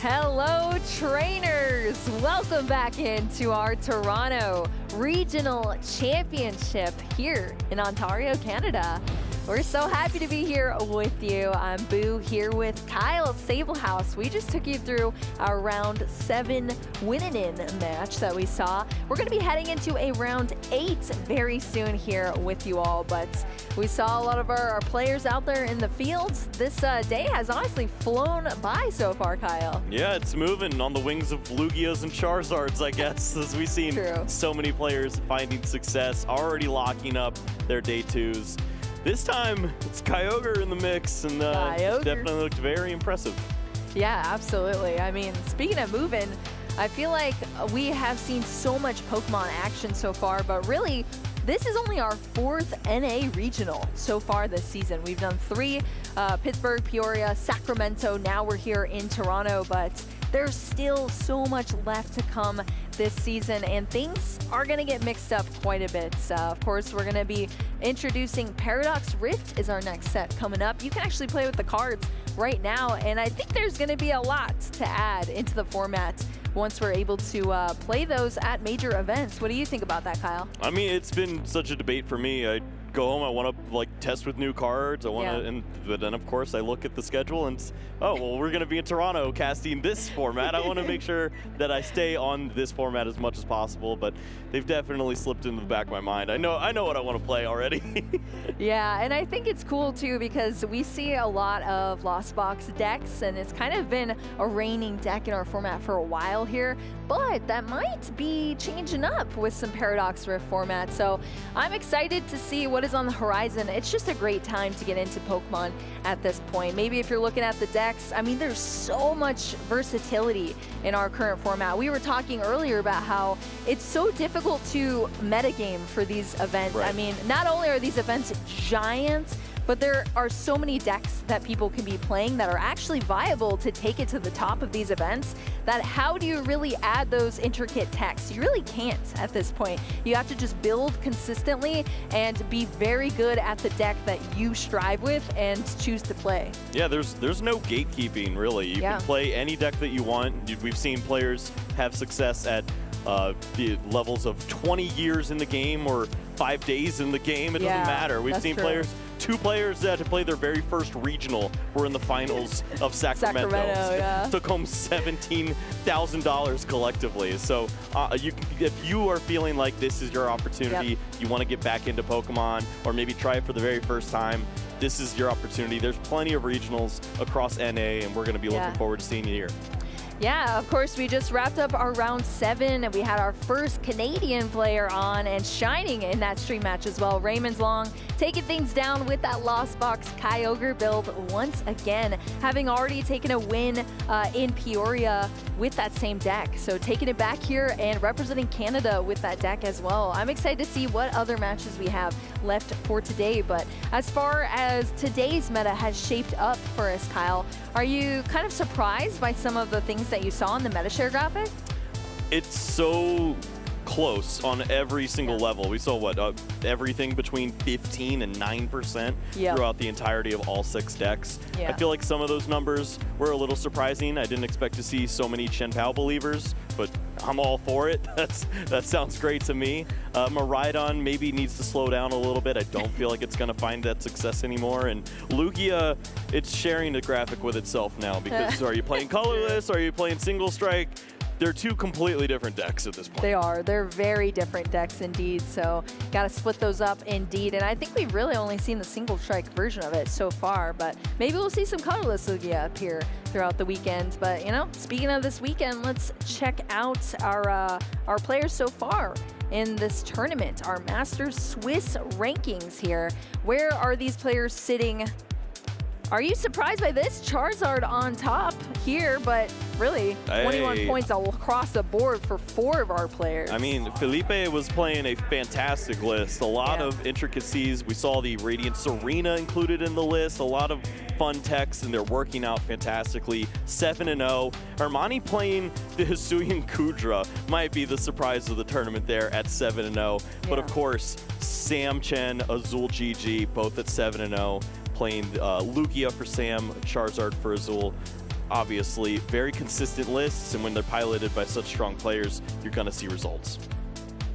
Hello, trainers! Welcome back into our Toronto Regional Championship here in Ontario, Canada. We're so happy to be here with you. I'm Boo here with Kyle Sablehouse. We just took you through our round 7 win-in match that we saw. We're going to be heading into a round 8 very soon here with you all, but we saw a lot of our players out there in the fields. This day has honestly flown by so far, Kyle. Yeah, it's moving on the wings of Lugias and Charizards, I guess, as we've seen so many players finding success, already locking up their day 2s. This time, it's Kyogre in the mix, and definitely looked very impressive. Yeah, absolutely. I mean, speaking of moving, I feel like we have seen so much Pokemon action so far, but really, this is only our 4th NA regional so far this season. We've done 3, Pittsburgh, Peoria, Sacramento, now we're here in Toronto, but there's still so much left to come this season, and things are going to get mixed up quite a bit. Of course, we're going to be introducing Paradox Rift is our next set coming up. You can actually play with the cards right now, and I think there's going to be a lot to add into the format once we're able to play those at major events. What do you think about that, Kyle? I mean, it's been such a debate for me. I go home, I want to test with new cards. I want to, but then of course I look at the schedule and oh well, we're going to be in Toronto casting this format. I want to make sure that I stay on this format as much as possible. But they've definitely slipped into the back of my mind. I know what I want to play already. Yeah, and I think it's cool too because we see a lot of Lost Box decks, and it's kind of been a reigning deck in our format for a while here. But that might be changing up with some Paradox Rift format. So I'm excited to see what is on the horizon. It's just a great time to get into Pokemon at this point. Maybe if you're looking at the decks, I mean, there's so much versatility in our current format. We were talking earlier about how it's so difficult to metagame for these events. I mean, not only are these events giant, but there are so many decks that people can be playing that are actually viable to take it to the top of these events, that how do you really add those intricate techs? You really can't at this point. You have to just build consistently and be very good at the deck that you strive with and choose to play. Yeah, there's no gatekeeping, really. You can play any deck that you want. We've seen players have success at the levels of 20 years in the game or 5 days in the game. It doesn't matter. We've seen players, 2 players that had to play their very first regional were in the finals of Sacramento. Took home $17,000 collectively. So if you are feeling like this is your opportunity, you want to get back into Pokemon or maybe try it for the very first time, this is your opportunity. There's plenty of regionals across NA, and we're going to be looking forward to seeing you here. Yeah, of course, we just wrapped up our round 7, and we had our first Canadian player on and shining in that stream match as well. Raymond's Long taking things down with that Lost Box Kyogre build once again, having already taken a win in Peoria with that same deck. So taking it back here and representing Canada with that deck as well. I'm excited to see what other matches we have left for today. But as far as today's meta has shaped up for us, Kyle, are you kind of surprised by some of the things that you saw in the MetaShare graphic? It's so close on every single level. We saw what, everything between 15 and 9% throughout the entirety of all 6 decks. I feel like some of those numbers were a little surprising. I didn't expect to see so many Chen Pao believers, but I'm all for it. That sounds great to me. Miraidon maybe needs to slow down a little bit. I don't feel like it's going to find that success anymore. And Lugia, it's sharing the graphic with itself now, because are you playing colorless? Are you playing single strike? They're 2 completely different decks at this point. They are. They're very different decks indeed. So got to split those up indeed. And I think we've really only seen the single strike version of it so far, but maybe we'll see some colorless Lugia appear throughout the weekend. But, you know, speaking of this weekend, let's check out our players so far in this tournament, our Masters Swiss rankings here. Where are these players sitting? Are you surprised by this? Charizard on top here, but really 21 points all across the board for 4 of our players. I mean, Felipe was playing a fantastic list. A lot of intricacies. We saw the Radiant Serena included in the list. A lot of fun techs, and they're working out fantastically. 7-0. Armani playing the Hisuian Kudra might be the surprise of the tournament there at 7-0. But of course, Sam Chen, Azul GG, both at 7-0. Playing Lugia for Sam, Charizard for Azul. Obviously, very consistent lists, and when they're piloted by such strong players, you're going to see results.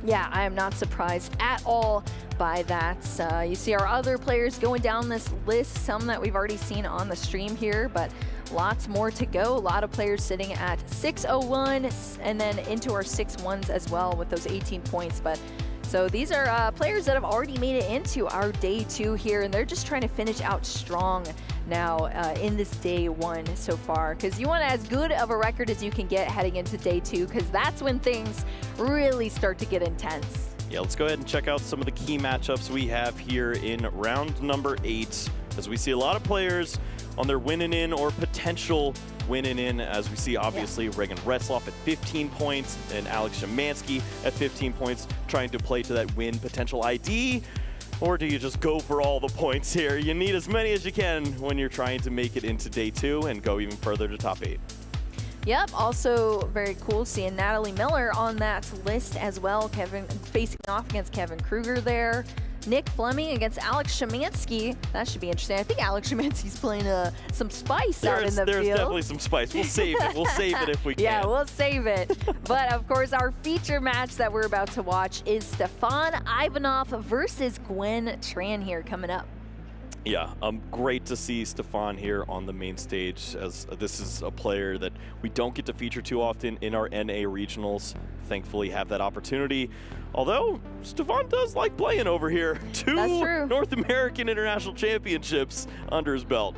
Yeah, I am not surprised at all by that. You see our other players going down this list, some that we've already seen on the stream here, but lots more to go. A lot of players sitting at 601 and then into our 6-1s as well with those 18 points. But so these are players that have already made it into our day 2 here, and they're just trying to finish out strong now in this day 1 so far, because you want as good of a record as you can get heading into day 2, because that's when things really start to get intense. Yeah, let's go ahead and check out some of the key matchups we have here in round number 8, as we see a lot of players on their winning in or potential winning in, as we see obviously Regan Retzloff at 15 points and Alex Szymanski at 15 points, trying to play to that win potential ID. Or do you just go for all the points here? You need as many as you can when you're trying to make it into day 2 and go even further to top 8. Yep, also very cool seeing Natalie Miller on that list as well. Kevin facing off against Kevin Kruger there. Nick Fleming against Alex Szymanski. That should be interesting. I think Alex Szymanski's playing some spice out in the field. There's definitely some spice. We'll save it. We'll save it if we can. Yeah, we'll save it. But of course, our feature match that we're about to watch is Stefan Ivanov versus Gwen Tran here coming up. Yeah, great to see Stefan here on the main stage, as this is a player that we don't get to feature too often in our NA regionals. Thankfully have that opportunity. Although, Stefan does like playing over here. 2 North American International Championships under his belt.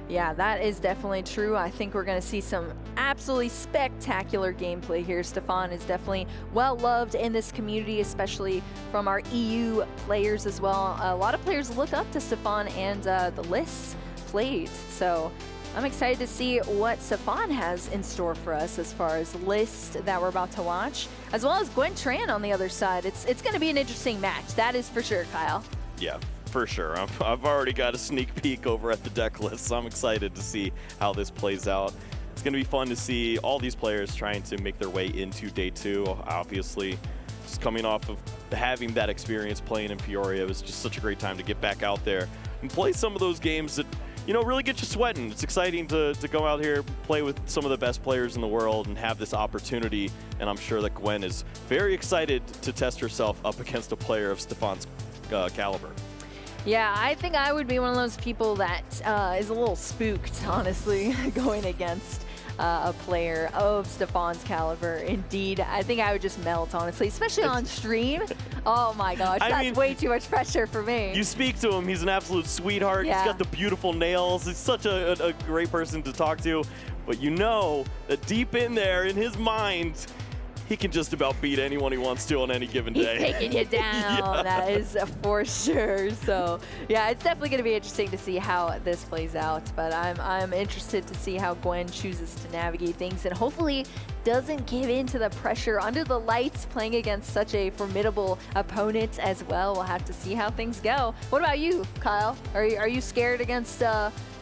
Yeah, that is definitely true. I think we're going to see some absolutely spectacular gameplay here. Stefan is definitely well loved in this community, especially from our EU players as well. A lot of players look up to Stefan and the lists played. So I'm excited to see what Stefan has in store for us as far as lists that we're about to watch, as well as Gwen Tran on the other side. It's going to be an interesting match. That is for sure, Kyle. Yeah. For sure. I've already got a sneak peek over at the deck list, so I'm excited to see how this plays out. It's going to be fun to see all these players trying to make their way into day 2. Obviously, just coming off of having that experience playing in Peoria, it was just such a great time to get back out there and play some of those games that, you know, really get you sweating. It's exciting to go out here, play with some of the best players in the world, and have this opportunity. And I'm sure that Gwen is very excited to test herself up against a player of Stefan's caliber. Yeah, I think I would be one of those people that is a little spooked, honestly, going against a player of Stefan's caliber. Indeed, I think I would just melt, honestly, especially on stream. Oh my gosh, that's way too much pressure for me. You speak to him, he's an absolute sweetheart. Yeah. He's got the beautiful nails. He's such a great person to talk to. But you know that deep in there, in his mind, he can just about beat anyone he wants to on any given day. He's taking you down, Yeah. that is for sure. So yeah, it's definitely going to be interesting to see how this plays out. But I'm interested to see how Gwen chooses to navigate things and hopefully doesn't give in to the pressure under the lights playing against such a formidable opponent as well. We'll have to see how things go. What about you, Kyle? Are you scared against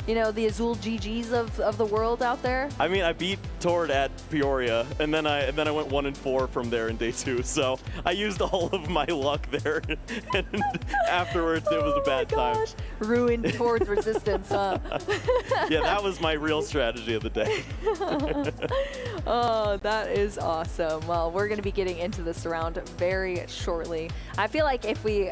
you know, the Azul GGs of the world out there? I mean, I beat Tord at Peoria, and then I went 1-4 from there in day 2. So I used all of my luck there, and afterwards it was a bad time. Ruined Tord's resistance, huh? Yeah, that was my real strategy of the day. Oh, that is awesome. Well, we're going to be getting into this round very shortly. I feel like if we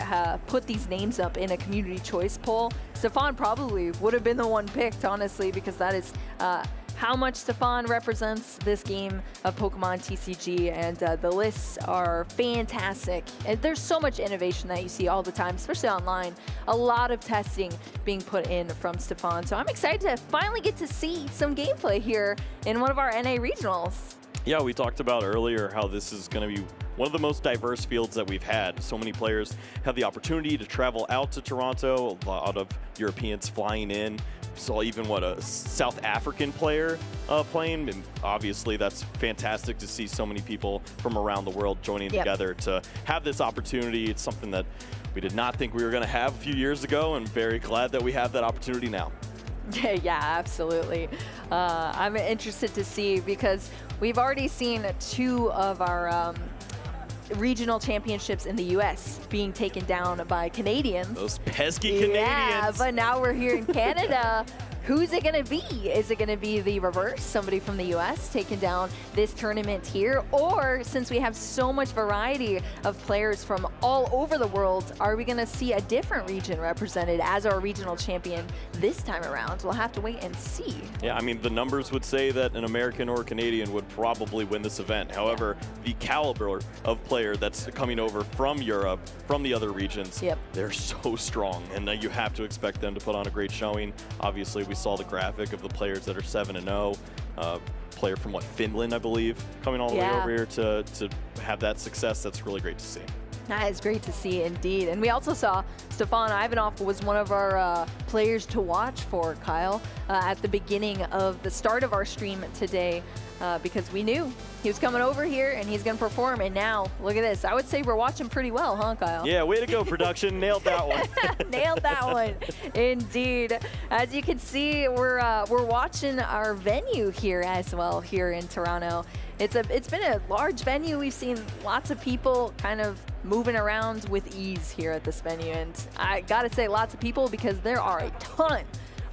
put these names up in a community choice poll, Stefan probably would have been the one picked, honestly, because that is how much Stefan represents this game of Pokemon TCG, and the lists are fantastic. And there's so much innovation that you see all the time, especially online. A lot of testing being put in from Stefan. So I'm excited to finally get to see some gameplay here in one of our NA regionals. Yeah, we talked about earlier how this is going to be one of the most diverse fields that we've had. So many players have the opportunity to travel out to Toronto, a lot of Europeans flying in. Saw even a South African player playing, and obviously that's fantastic to see so many people from around the world joining together to have this opportunity. It's something that we did not think we were going to have a few years ago, and very glad that we have that opportunity now. Yeah, absolutely. I'm interested to see, because we've already seen 2 of our regional championships in the U.S. being taken down by Canadians. Those pesky Canadians. Yeah, but now we're here in Canada. Who's it going to be? Is it going to be the reverse? Somebody from the U.S. taking down this tournament here? Or since we have so much variety of players from all over the world, are we going to see a different region represented as our regional champion this time around? We'll have to wait and see. Yeah, I mean, the numbers would say that an American or Canadian would probably win this event. However, the caliber of player that's coming over from Europe, from the other regions, they're so strong. And you have to expect them to put on a great showing. Obviously, we saw the graphic of the players that are 7-0. Player from Finland, I believe, coming all the way over here to have that success. That's really great to see. That is great to see indeed. And we also saw Stefan Ivanov was one of our players to watch for, Kyle, at the beginning of the start of our stream today, because we knew he was coming over here and he's going to perform. And now, look at this. I would say we're watching pretty well, huh, Kyle? Yeah, way to go, production. Nailed that one. Nailed that one, indeed. As you can see, we're watching our venue here as well, here in Toronto. It's been a large venue. We've seen lots of people kind of moving around with ease here at this venue. And I gotta say lots of people, because there are a ton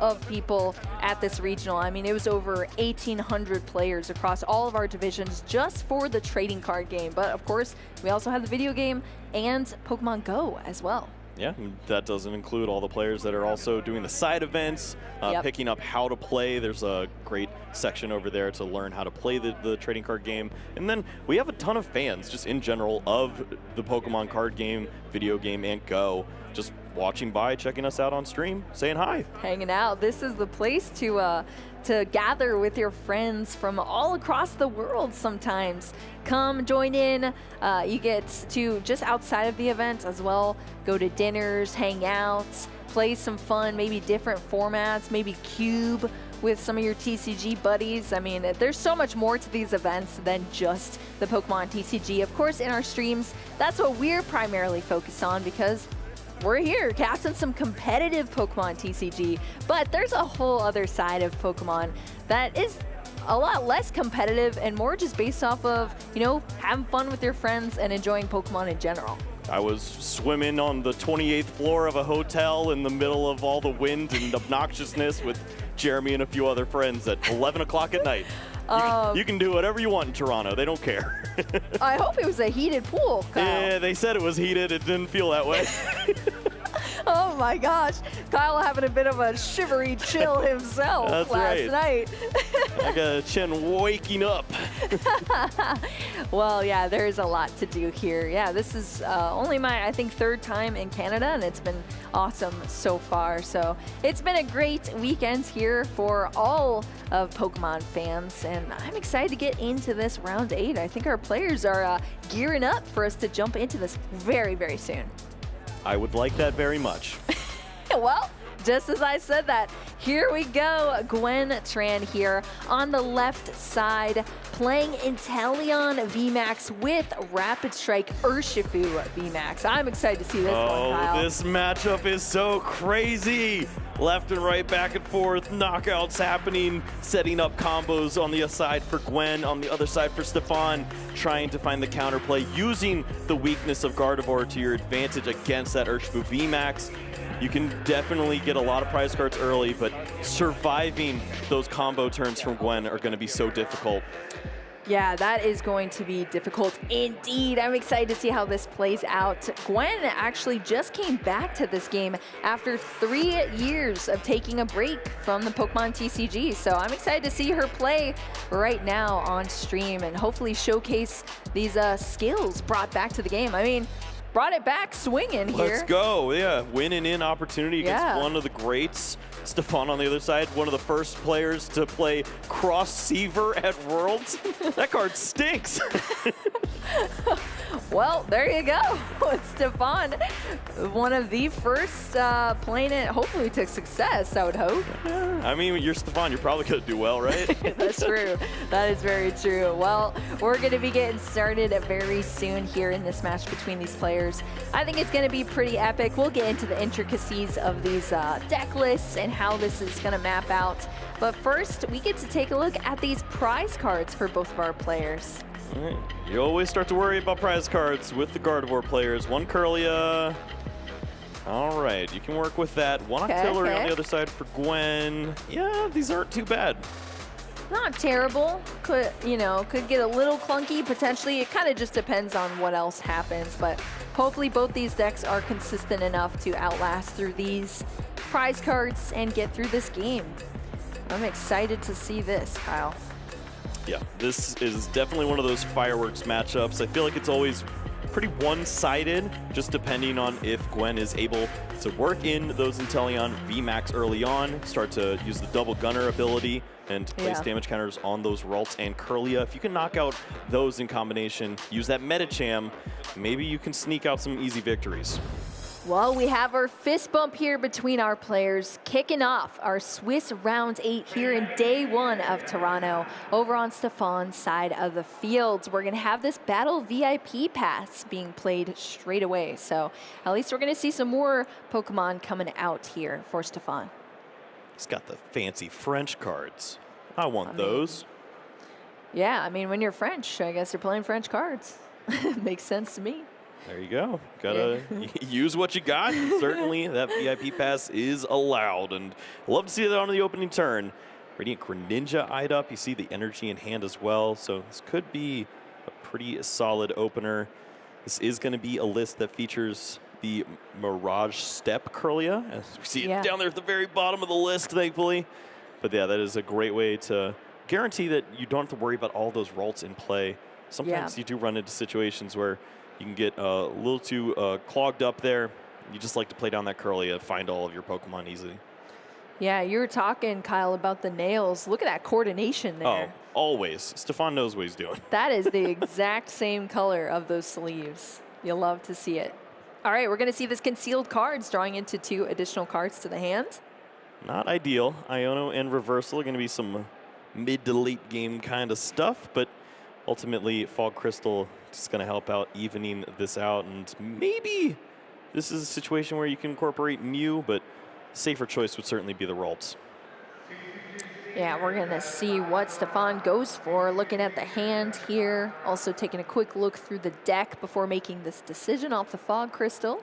of people at this regional. I mean, it was over 1,800 players across all of our divisions just for the trading card game. But of course, we also have the video game and Pokemon Go as well. Yeah, that doesn't include all the players that are also doing the side events, picking up how to play. There's a great section over there to learn how to play the trading card game. And then we have a ton of fans just in general of the Pokemon card game, video game, and Go, just watching by, checking us out on stream, saying hi. Hanging out. This is the place to gather with your friends from all across the world sometimes. Come join in. You get to, just outside of the event as well, go to dinners, hang out, play some fun, maybe different formats, maybe cube with some of your TCG buddies. I mean, there's so much more to these events than just the Pokemon TCG. Of course, in our streams, that's what we're primarily focused on, because we're here casting some competitive Pokemon TCG, but there's a whole other side of Pokemon that is a lot less competitive and more just based off of, you know, having fun with your friends and enjoying Pokemon in general. I was swimming on the 28th floor of a hotel in the middle of all the wind and obnoxiousness with Jeremy and a few other friends at 11 o'clock at night. You can do whatever you want in Toronto. They don't care. I hope it was a heated pool, Kyle. Yeah, they said it was heated. It didn't feel that way. All my gosh. Kyle having a bit of a shivery chill himself That's last night. I got a chin waking up. Well, yeah, there's a lot to do here. Yeah, this is only my, I think, 3rd time in Canada, and it's been awesome so far. So it's been a great weekend here for all of Pokemon fans, and I'm excited to get into this round 8. I think our players are gearing up for us to jump into this very, very soon. I would like that very much. Well, just as I said that, here we go. Gwen Tran here on the left side, playing Inteleon VMAX with Rapid Strike Urshifu VMAX. I'm excited to see this one, Kyle. This matchup is so crazy. Left and right, back and forth, knockouts happening, setting up combos on the side for Gwen, on the other side for Stefan, trying to find the counterplay, using the weakness of Gardevoir to your advantage against that Urshifu VMAX. You can definitely get a lot of prize cards early, but surviving those combo turns from Gwen are going to be so difficult. Yeah, that is going to be difficult indeed. I'm excited to see how this plays out. Gwen actually just came back to this game after 3 years of taking a break from the Pokemon TCG. So I'm excited to see her play right now on stream and hopefully showcase these skills brought back to the game. I mean, brought it back swinging here. Let's go. Yeah, winning in opportunity against one of the greats. Stefan on the other side, one of the first players to play Cross-Seaver at Worlds. That card stinks. Well, there you go. Stefan, one of the first playing it, hopefully to success, I would hope. I mean, you're Stefan, you're probably going to do well, right? That's true. That is very true. Well, we're going to be getting started very soon here in this match between these players. I think it's going to be pretty epic. We'll get into the intricacies of these deck lists and how this is going to map out. But first, we get to take a look at these prize cards for both of our players. All right. You always start to worry about prize cards with the Gardevoir players. One Curlia. All right, you can work with that. One Octillery on the other side for Gwen. Yeah, these aren't too bad. Not terrible. Could get a little clunky potentially. It kind of just depends on what else happens, but hopefully both these decks are consistent enough to outlast through these prize cards and get through this game. I'm excited to see this, Kyle. Yeah, this is definitely one of those fireworks matchups. I feel like it's always pretty one-sided, just depending on if Gwen is able to work in those Inteleon VMAX early on, start to use the double gunner ability, and place damage counters on those Ralts and Curlia. If you can knock out those in combination, use that Medicham, maybe you can sneak out some easy victories. Well, we have our fist bump here between our players, kicking off our Swiss round 8 here in day 1 of Toronto. Over on Stefan's side of the field, we're going to have this battle VIP pass being played straight away. So at least we're going to see some more Pokemon coming out here for Stefan. He's got the fancy French cards. I want those. Yeah, I mean, when you're French, I guess you're playing French cards. Makes sense to me. There you go. Gotta use what you got. Certainly, that VIP pass is allowed, and I love to see that on the opening turn. Radiant Greninja eyed up. You see the energy in hand as well, so this could be a pretty solid opener. This is going to be a list that features the Mirage Step Curlia, as we see it down there at the very bottom of the list, thankfully. But yeah, that is a great way to guarantee that you don't have to worry about all those Ralts in play. Sometimes you do run into situations where you can get a little too clogged up there. You just like to play down that Curlia, find all of your Pokemon easily. Yeah, you were talking, Kyle, about the nails. Look at that coordination there. Oh, always. Stefan knows what he's doing. That is the exact same color of those sleeves. You'll love to see it. All right, we're going to see this concealed cards drawing into 2 additional cards to the hand. Not ideal. Iono and Reversal are going to be some mid to late game kind of stuff, but ultimately Fog Crystal is going to help out evening this out, and maybe this is a situation where you can incorporate Mew, but safer choice would certainly be the Ralts. Yeah, we're going to see what Stefan goes for, looking at the hand here, also taking a quick look through the deck before making this decision off the Fog Crystal.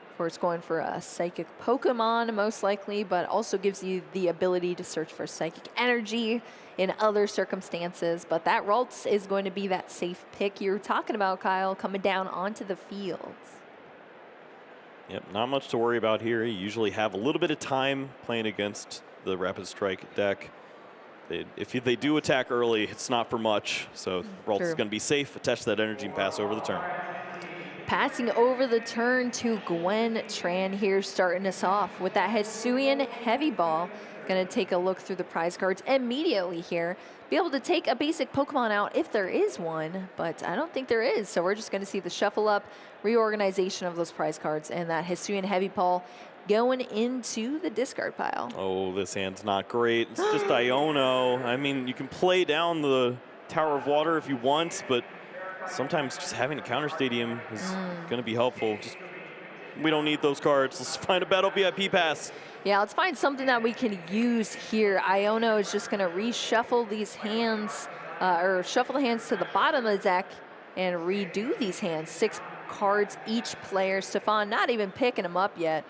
Of course, going for a Psychic Pokemon, most likely, but also gives you the ability to search for Psychic Energy in other circumstances. But that Ralts is going to be that safe pick you're talking about, Kyle, coming down onto the field. Yep, not much to worry about here. You usually have a little bit of time playing against the Rapid Strike deck. If they do attack early, it's not for much. So Ralts is going to be safe, attach that energy, and pass over the turn. Passing over the turn to Gwen Tran here, starting us off with that Hisuian Heavy Ball. Going to take a look through the prize cards immediately here. Be able to take a basic Pokemon out if there is one, but I don't think there is. So we're just going to see the shuffle up, reorganization of those prize cards, and that Hisuian Heavy Ball going into the discard pile. Oh, this hand's not great. It's just Iono. I mean, you can play down the Tower of Water if you want, but sometimes just having a counter stadium is going to be helpful. We don't need those cards. Let's find a Battle VIP pass. Yeah, let's find something that we can use here. Iono is just going to reshuffle these hands, or shuffle the hands to the bottom of the deck and redo these hands. 6 cards each player. Stefan not even picking them up yet.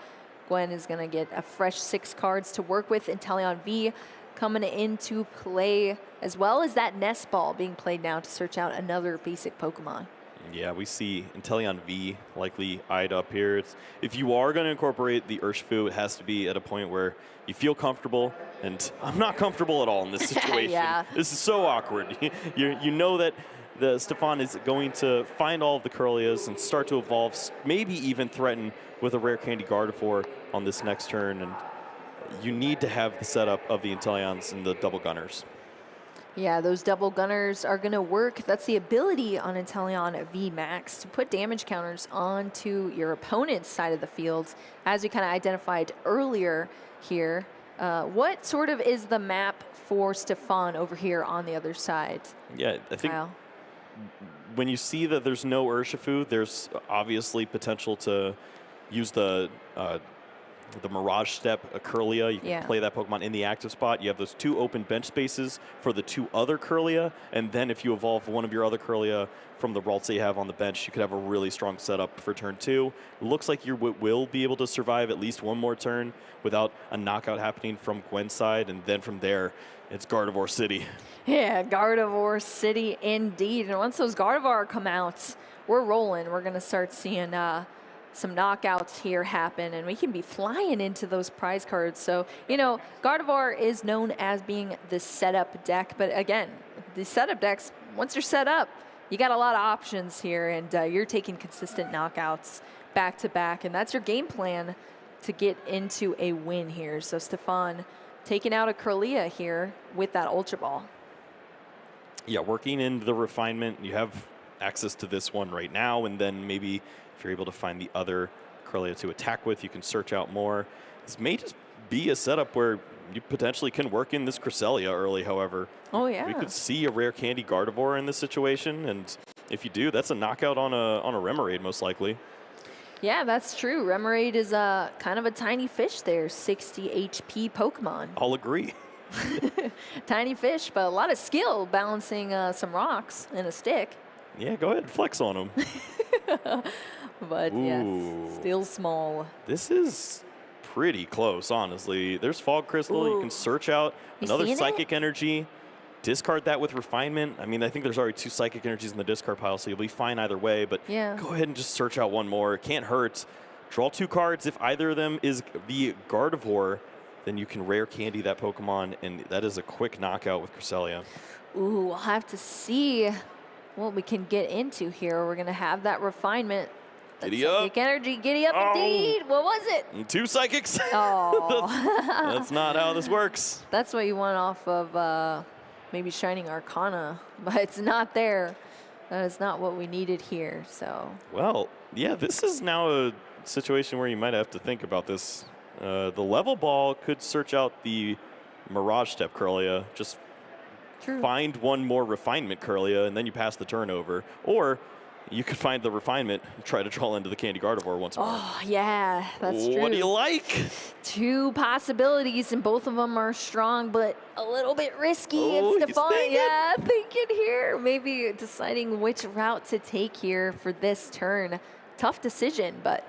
Gwen is going to get a fresh 6 cards to work with. Inteleon V coming into play, as well as that Nest Ball being played now to search out another basic Pokemon. Yeah, we see Inteleon V likely eyed up here. If you are going to incorporate the Urshifu, it has to be at a point where you feel comfortable, and I'm not comfortable at all in this situation. Yeah. This is so awkward. You know that Stefan is going to find all of the Curlias and start to evolve, maybe even threaten with a Rare Candy Gardevoir on this next turn, and you need to have the setup of the Inteleons and the Double Gunners. Yeah, those double gunners are going to work. That's the ability on Inteleon V Max to put damage counters onto your opponent's side of the field, as we kind of identified earlier here. What sort of is the map for Stefan over here on the other side? Yeah, I think Kyle? When you see that there's no Urshifu, there's obviously potential to use the Mirage Step Curlia. You can play that Pokemon in the active spot. You have those 2 open bench spaces for the 2 other Curlia, and then if you evolve one of your other Curlia from the Ralts that you have on the bench, you could have a really strong setup for turn 2. It looks like you will be able to survive at least one more turn without a knockout happening from Gwen's side, and then from there, it's Gardevoir City. Yeah, Gardevoir City indeed. And once those Gardevoir come out, we're rolling. We're going to start seeing some knockouts here happen, and we can be flying into those prize cards. So, you know, Gardevoir is known as being the setup deck, but again, the setup decks, once you're set up, you got a lot of options here, and you're taking consistent knockouts back to back, and that's your game plan to get into a win here. So Stefan taking out a Curlia here with that Ultra Ball. Yeah, working into the refinement, you have access to this one right now, and then maybe if you're able to find the other Curlia to attack with, you can search out more. This may just be a setup where you potentially can work in this Cresselia early, however. Oh, yeah. We could see a Rare Candy Gardevoir in this situation, and if you do, that's a knockout on a Remoraid, most likely. Yeah, that's true. Remoraid is kind of a tiny fish there, 60 HP Pokemon. I'll agree. Tiny fish, but a lot of skill balancing some rocks and a stick. Yeah, go ahead, flex on him. But yes, still small. This is pretty close, honestly. There's Fog Crystal. You can search out another Psychic Energy, discard that with Refinement. I mean, I think there's already 2 Psychic Energies in the discard pile, so you'll be fine either way. But go ahead and just search out one more. It can't hurt. Draw 2 cards. If either of them is the Gardevoir, then you can Rare Candy that Pokemon, and that is a quick knockout with Cresselia. Ooh, we'll have to see what we can get into here. We're going to have that Refinement. Giddy up. Psychic Energy, giddy up indeed. What was it? 2 Psychics. Oh. That's not how this works. That's what you want off of maybe Shining Arcana, but it's not there. That is not what we needed here, so. Well, yeah, this is now a situation where you might have to think about this. The Level Ball could search out the Mirage Step Curlia, just find one more Refinement Curlia, and then you pass the turn over. Or you could find the Refinement and try to draw into the Candy Gardevoir once more. Oh, yeah, that's true. What do you like? 2 possibilities, and both of them are strong, but a little bit risky. Oh, It's Stefan, thinking here. Maybe deciding which route to take here for this turn. Tough decision, but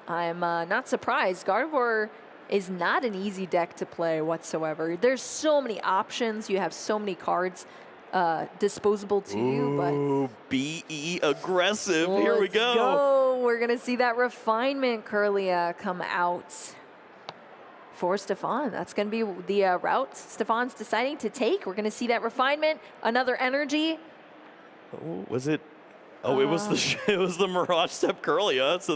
I'm not surprised. Gardevoir is not an easy deck to play whatsoever. There's so many options. You have so many cards disposable too. Ooh, BE aggressive. But Here we let's go. We're going to see that refinement Kirlia come out for Stefan. That's going to be the route Stefan's deciding to take. We're going to see that refinement, another energy. Oh, was it? Oh, it was the Mirage Step Kirlia. So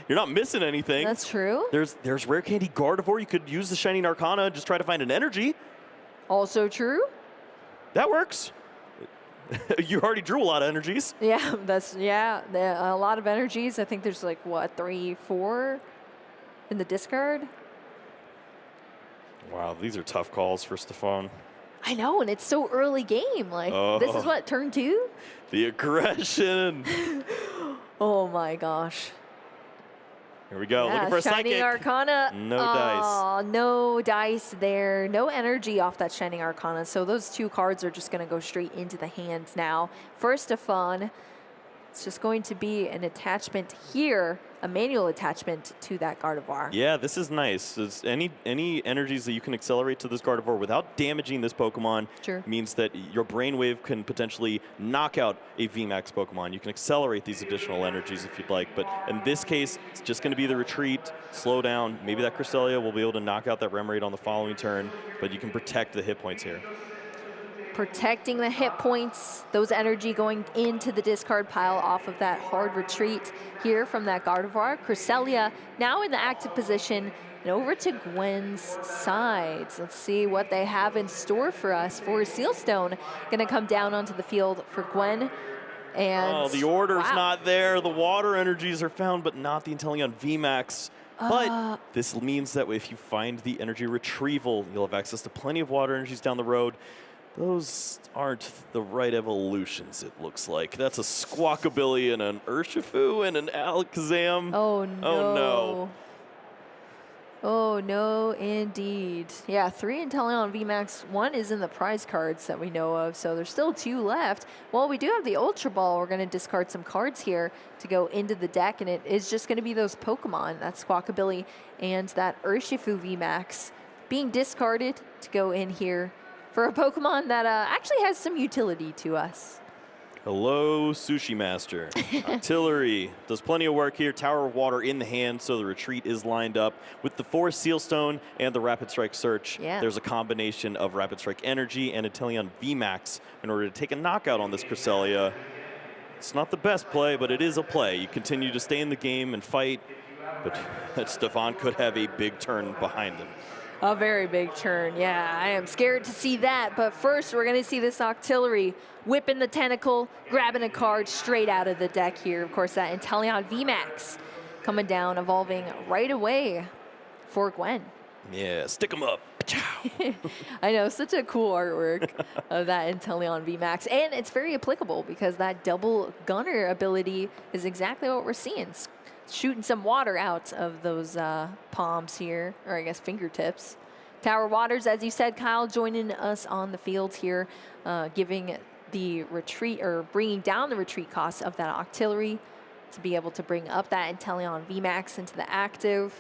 you're not missing anything. That's true. There's Rare Candy Gardevoir. You could use the Shining Arcana, just try to find an energy. Also true. That works. You already drew a lot of energies. Yeah, a lot of energies. I think there's like what, 3, 4 in the discard. Wow, these are tough calls for Stefan. I know, and it's so early game. Like this is what, turn 2? The aggression. Oh my gosh. Here we go. Yeah, looking for a Shining psychic. Arcana. No dice. No dice there. No energy off that Shining Arcana. So those 2 cards are just going to go straight into the hands now. For Stefan, it's just going to be an attachment here, a manual attachment to that Gardevoir. Yeah, this is nice. Any energies that you can accelerate to this Gardevoir without damaging this Pokemon means that your Brainwave can potentially knock out a VMAX Pokemon. You can accelerate these additional energies if you'd like, but in this case, it's just going to be the retreat, slow down. Maybe that Cresselia will be able to knock out that Remoraid on the following turn, but you can protect the hit points here. Protecting the hit points, those energy going into the discard pile off of that hard retreat here from that Gardevoir. Cresselia now in the active position, and over to Gwen's side. Let's see what they have in store for us. For Sealstone, gonna come down onto the field for Gwen. And the order's not there. The water energies are found, but not the Inteleon VMAX. But this means that if you find the energy retrieval, you'll have access to plenty of water energies down the road. Those aren't the right evolutions, it looks like. That's a Squawkabilly and an Urshifu and an Alakazam. Oh, no. Oh, no. Oh, no, indeed. Yeah, 3 Inteleon VMAX. 1 is in the prize cards that we know of, so there's still 2 left. Well, we do have the Ultra Ball. We're going to discard some cards here to go into the deck, and it is just going to be those Pokemon, that Squawkabilly and that Urshifu VMAX, being discarded to go in here for a Pokemon that actually has some utility to us. Hello, Sushi Master. Artillery does plenty of work here. Tower of Water in the hand, so the retreat is lined up. With the Forest Sealstone and the Rapid Strike Search, there's a combination of Rapid Strike Energy and Inteleon VMAX in order to take a knockout on this Cresselia. It's not the best play, but it is a play. You continue to stay in the game and fight, but Stefan could have a big turn behind him. A very big turn, yeah. I am scared to see that, but first we're going to see this Octillery whipping the tentacle, grabbing a card straight out of the deck here. Of course, that Inteleon VMAX coming down, evolving right away for Gwen. Yeah, stick them up. I know, such a cool artwork of that Inteleon VMAX, and it's very applicable because that double gunner ability is exactly what we're seeing. Shooting some water out of those palms here, or I guess fingertips. Tower Waters, as you said, Kyle, joining us on the field here, giving the retreat, or bringing down the retreat cost of that Octillery to be able to bring up that Inteleon VMAX into the active.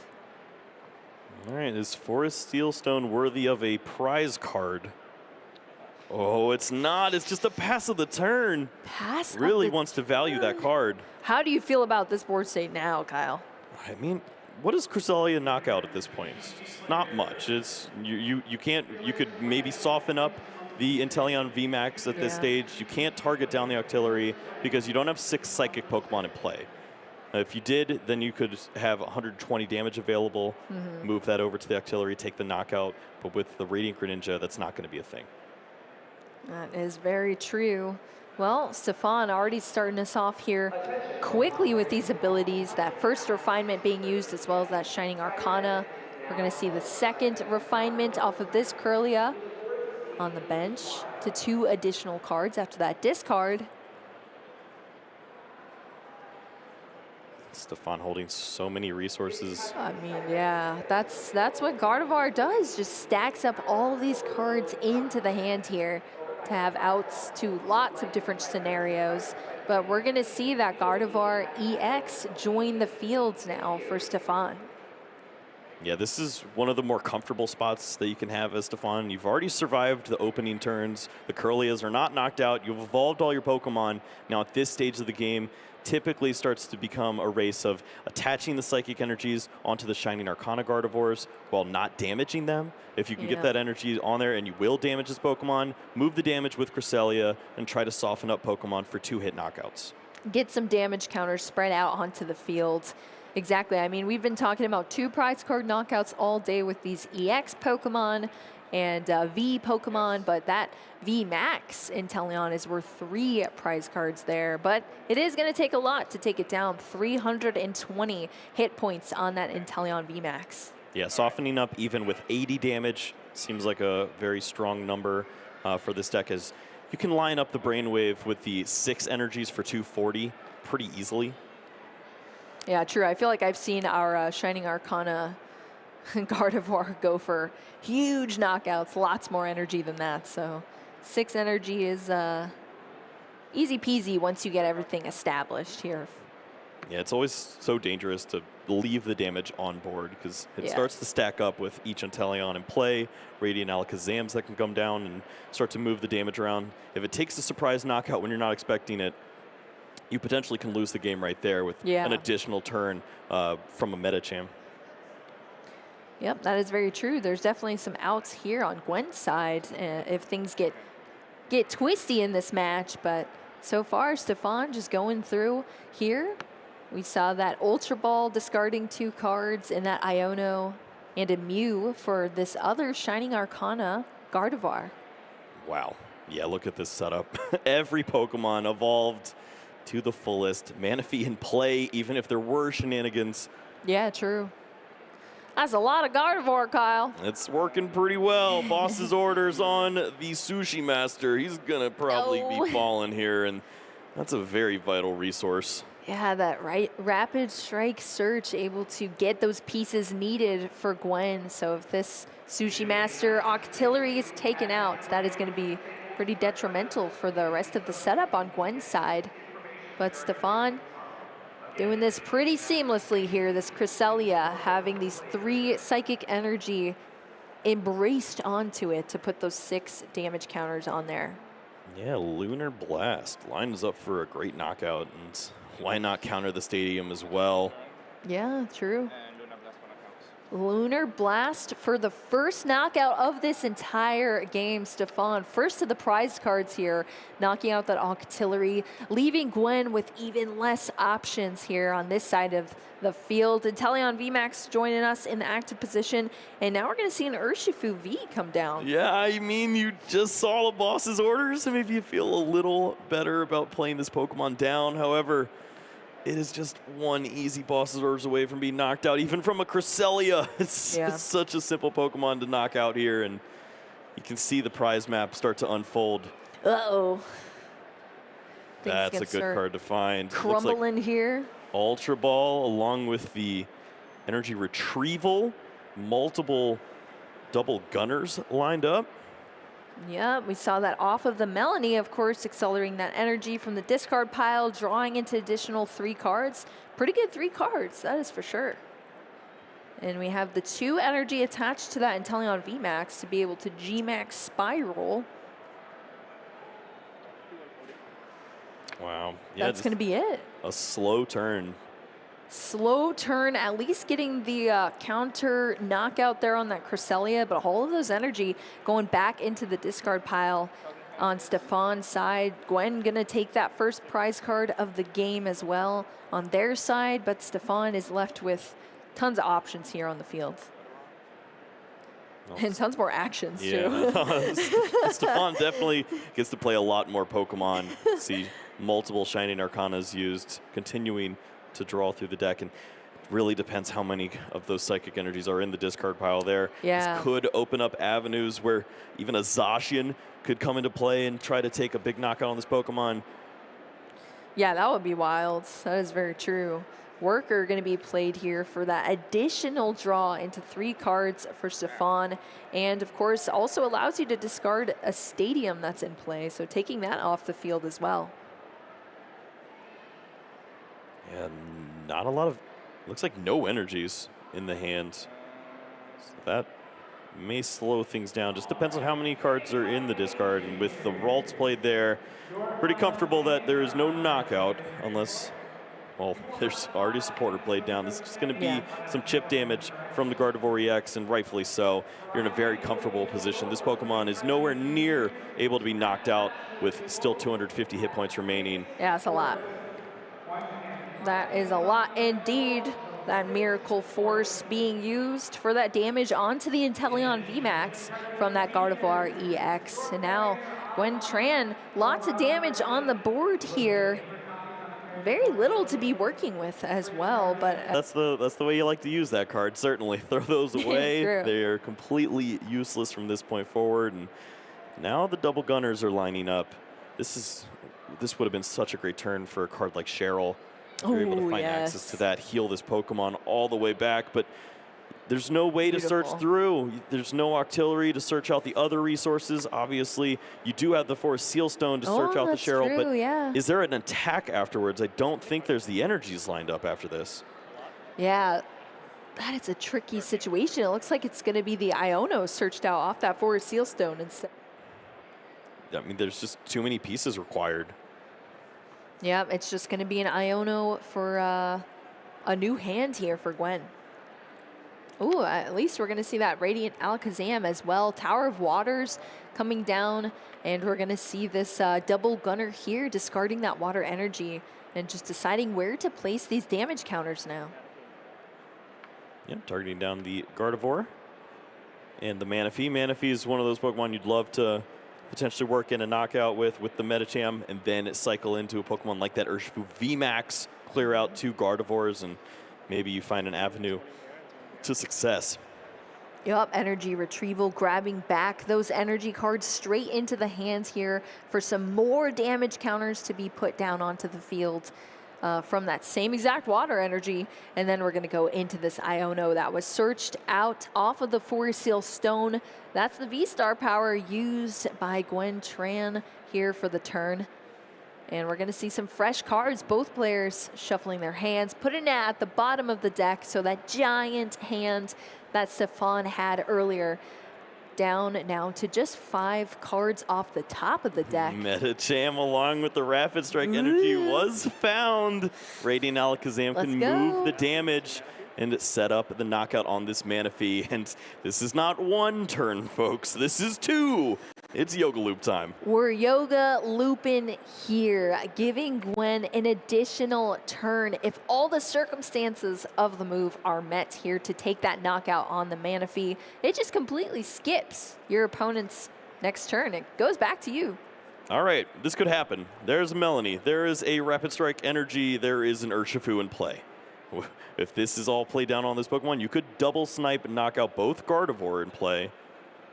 All right, is Forest Sealstone worthy of a prize card? Oh, it's not. It's just a pass of the turn. Pass really of the wants to value that card. How do you feel about this board state now, Kyle? I mean, what does Cresselia knock out at this point? It's not much. It's you can't. You could maybe soften up the Inteleon VMAX at this stage. You can't target down the Octillery because you don't have 6 Psychic Pokemon in play. If you did, then you could have 120 damage available, move that over to the Octillery, take the knockout. But with the Radiant Greninja, that's not going to be a thing. That is very true. Well, Stefan already starting us off here quickly with these abilities. That first refinement being used, as well as that Shining Arcana. We're going to see the second refinement off of this Kirlia on the bench to 2 additional cards after that discard. Stefan holding so many resources. I mean, yeah, that's what Gardevoir does. Just stacks up all of these cards into the hand here to have outs to lots of different scenarios. But we're going to see that Gardevoir EX join the fields now for Stefan. Yeah, this is one of the more comfortable spots that you can have as Stefan. You've already survived the opening turns. The Curlias are not knocked out. You've evolved all your Pokemon. Now at this stage of the game, typically starts to become a race of attaching the Psychic Energies onto the Shining Arcana Gardevoirs while not damaging them. If you can get that energy on there and you will damage this Pokemon, move the damage with Cresselia and try to soften up Pokemon for 2-hit knockouts. Get some damage counters spread out onto the field. Exactly. I mean, we've been talking about 2 prize card knockouts all day with these EX Pokemon and V Pokemon, but that V Max Inteleon is worth 3 prize cards there. But it is going to take a lot to take it down. 320 hit points on that Inteleon V Max. Yeah, softening up even with 80 damage seems like a very strong number for this deck, as you can line up the Brainwave with the 6 energies for 240 pretty easily. Yeah, true. I feel like I've seen our Shining Arcana Gardevoir go for huge knockouts, lots more energy than that. So 6 energy is easy peasy once you get everything established here. Yeah, it's always so dangerous to leave the damage on board because it starts to stack up with each Inteleon in play, Radiant Alakazams that can come down and start to move the damage around. If it takes a surprise knockout when you're not expecting it, you potentially can lose the game right there with an additional turn from a Metacham. Yep, that is very true. There's definitely some outs here on Gwen's side if things get twisty in this match, but so far Stefan just going through here. We saw that Ultra Ball discarding 2 cards and that Iono and a Mew for this other Shining Arcana Gardevoir. Wow. Yeah, look at this setup. Every Pokemon evolved to the fullest. Manaphy in play, even if there were shenanigans. Yeah, true. That's a lot of Gardevoir, Kyle. It's working pretty well. Boss's orders on the Sushi Master. He's going to probably be falling here, and that's a very vital resource. Yeah, that Rapid Strike Search able to get those pieces needed for Gwen. So if this Sushi Master Octillery is taken out, that is going to be pretty detrimental for the rest of the setup on Gwen's side. But Stefan doing this pretty seamlessly here. This Cresselia having these 3 Psychic Energy embraced onto it to put those 6 damage counters on there. Yeah, Lunar Blast lines up for a great knockout, and why not counter the stadium as well? Yeah, true. Lunar Blast for the first knockout of this entire game. Stefan, first of the prize cards here, knocking out that Octillery, leaving Gwen with even less options here on this side of the field. Inteleon VMAX joining us in the active position, and now we're going to see an Urshifu V come down. Yeah, I mean, you just saw the boss's orders, and maybe you feel a little better about playing this Pokemon down. However, it is just 1 easy boss's orders away from being knocked out, even from a Cresselia. It's such a simple Pokemon to knock out here, and you can see the prize map start to unfold. Uh-oh. That's a good card to find. Crumbling here. Ultra Ball along with the energy retrieval, multiple double gunners lined up. Yeah, we saw that off of the Melanie, of course, accelerating that energy from the discard pile, drawing into additional 3 cards. Pretty good 3 cards, that is for sure. And we have the 2 energy attached to that Inteleon VMAX to be able to G-Max Spiral. Wow. Yeah, that's going to be it. A slow turn. Slow turn, at least getting the counter knockout there on that Cresselia, but all of those energy going back into the discard pile on Stefan's side. Gwen gonna take that first prize card of the game as well on their side, but Stefan is left with tons of options here on the field. And tons more actions too. Stefan definitely gets to play a lot more Pokemon. See multiple Shining Arcanas used, continuing to draw through the deck, and really depends how many of those Psychic Energies are in the discard pile there. Yeah. This could open up avenues where even a Zacian could come into play and try to take a big knockout on this Pokemon. Yeah, that would be wild. That is very true. Worker going to be played here for that additional draw into 3 cards for Stefan, and of course also allows you to discard a stadium that's in play, so taking that off the field as well. Yeah, not a lot of, looks like no energies in the hand. That may slow things down. Just depends on how many cards are in the discard. And with the Ralts played there, pretty comfortable that there is no knockout unless, well, there's already a supporter played down. This is just going to be some chip damage from the Gardevoir EX, and rightfully so. You're in a very comfortable position. This Pokemon is nowhere near able to be knocked out with still 250 hit points remaining. Yeah, it's a lot. That is a lot indeed. That Miracle Force being used for that damage onto the Inteleon VMAX from that Gardevoir EX. And now Gwen Tran, lots of damage on the board here. Very little to be working with as well, but that's the way you like to use that card. Certainly, throw those away. They are completely useless from this point forward. And now the double gunners are lining up. This would have been such a great turn for a card like Cheryl. You're able to find access to that, heal this Pokemon all the way back, but there's no way to search through. There's no Octillery to search out the other resources. Obviously, you do have the Forest Seal Stone to search out the Cheryl, but is there an attack afterwards? I don't think there's the energies lined up after this. Yeah, that is a tricky situation. It looks like it's going to be the Iono searched out off that Forest Seal Stone instead. I mean, there's just too many pieces required. Yeah, it's just going to be an Iono for a new hand here for Gwen. Ooh, at least we're going to see that Radiant Alakazam as well. Tower of Waters coming down, and we're going to see this double gunner here discarding that water energy and just deciding where to place these damage counters now. Yep, targeting down the Gardevoir and the Manaphy. Manaphy is one of those Pokemon you'd love to potentially work in a knockout with the Medicham, and then cycle into a Pokemon like that Urshifu VMAX, clear out 2 Gardevoirs, and maybe you find an avenue to success. Yup, energy retrieval, grabbing back those energy cards straight into the hands here for some more damage counters to be put down onto the field from that same exact water energy. And then we're going to go into this Iono that was searched out off of the Forest Seal Stone. That's the V-Star power used by Gwen Tran here for the turn. And we're going to see some fresh cards, both players shuffling their hands, putting it at the bottom of the deck, so that giant hand that Stefan had earlier down now to just 5 cards off the top of the deck. Medicham along with the Rapid Strike energy was found. Radiant Alakazam can move the damage and set up the knockout on this Manaphy. And this is not 1 turn, folks. This is 2. It's Yoga Loop time. We're Yoga Looping here, giving Gwen an additional turn if all the circumstances of the move are met here to take that knockout on the Manaphy. It just completely skips your opponent's next turn. It goes back to you. All right, this could happen. There's Melanie. There is a Rapid Strike energy. There is an Urshifu in play. If this is all played down on this Pokemon, you could double snipe and knock out both Gardevoir in play.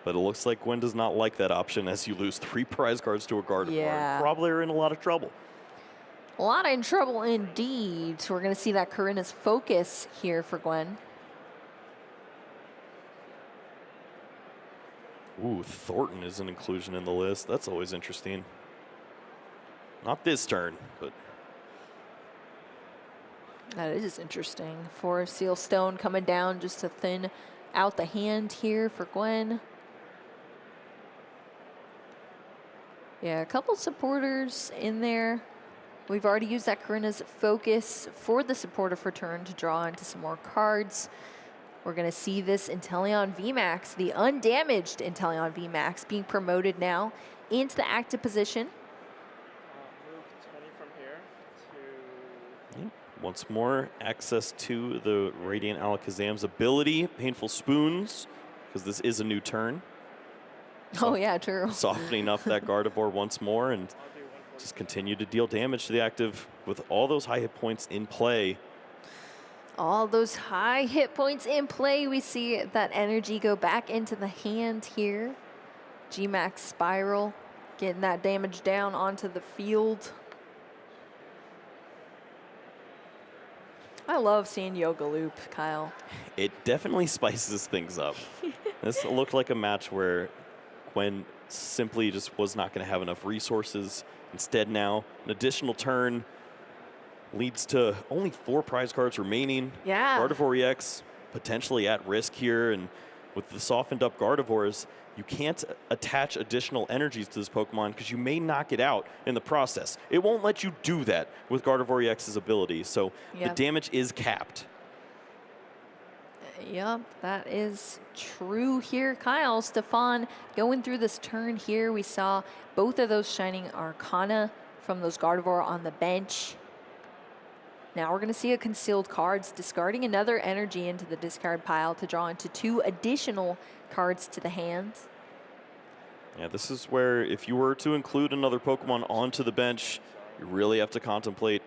But it looks like Gwen does not like that option as you lose 3 prize cards to a Gardevoir. Yeah. Probably are in a lot of trouble. A lot in trouble indeed. So we're going to see that Karina's Focus here for Gwen. Ooh, Thornton is an inclusion in the list. That's always interesting. Not this turn, but... That is interesting. Forest Seal Stone coming down just to thin out the hand here for Gwen. Yeah, a couple supporters in there. We've already used that Karina's Focus for the supporter for turn to draw into some more cards. We're going to see this Inteleon VMAX, the undamaged Inteleon VMAX, being promoted now into the active position. Once more, access to the Radiant Alakazam's ability, Painful Spoons, because this is a new turn. Oh, yeah, true. Softening up that Gardevoir once more and just continue to deal damage to the active with all those high hit points in play. All those high hit points in play. We see that energy go back into the hand here. G-Max Spiral, getting that damage down onto the field. I love seeing Yoga Loop, Kyle. It definitely spices things up. This looked like a match where Gwen simply just was not going to have enough resources. Instead now, an additional turn leads to only 4 prize cards remaining. Yeah. Gardevoir EX potentially at risk here, and with the softened up Gardevoirs, you can't attach additional energies to this Pokemon because you may knock it out in the process. It won't let you do that with Gardevoir EX's ability, so the damage is capped. Yep, that is true here. Kyle, Stefan going through this turn here. We saw both of those Shining Arcana from those Gardevoir on the bench. Now we're going to see a Concealed Cards, discarding another energy into the discard pile to draw into 2 additional cards to the hand. Yeah, this is where if you were to include another Pokemon onto the bench, you really have to contemplate,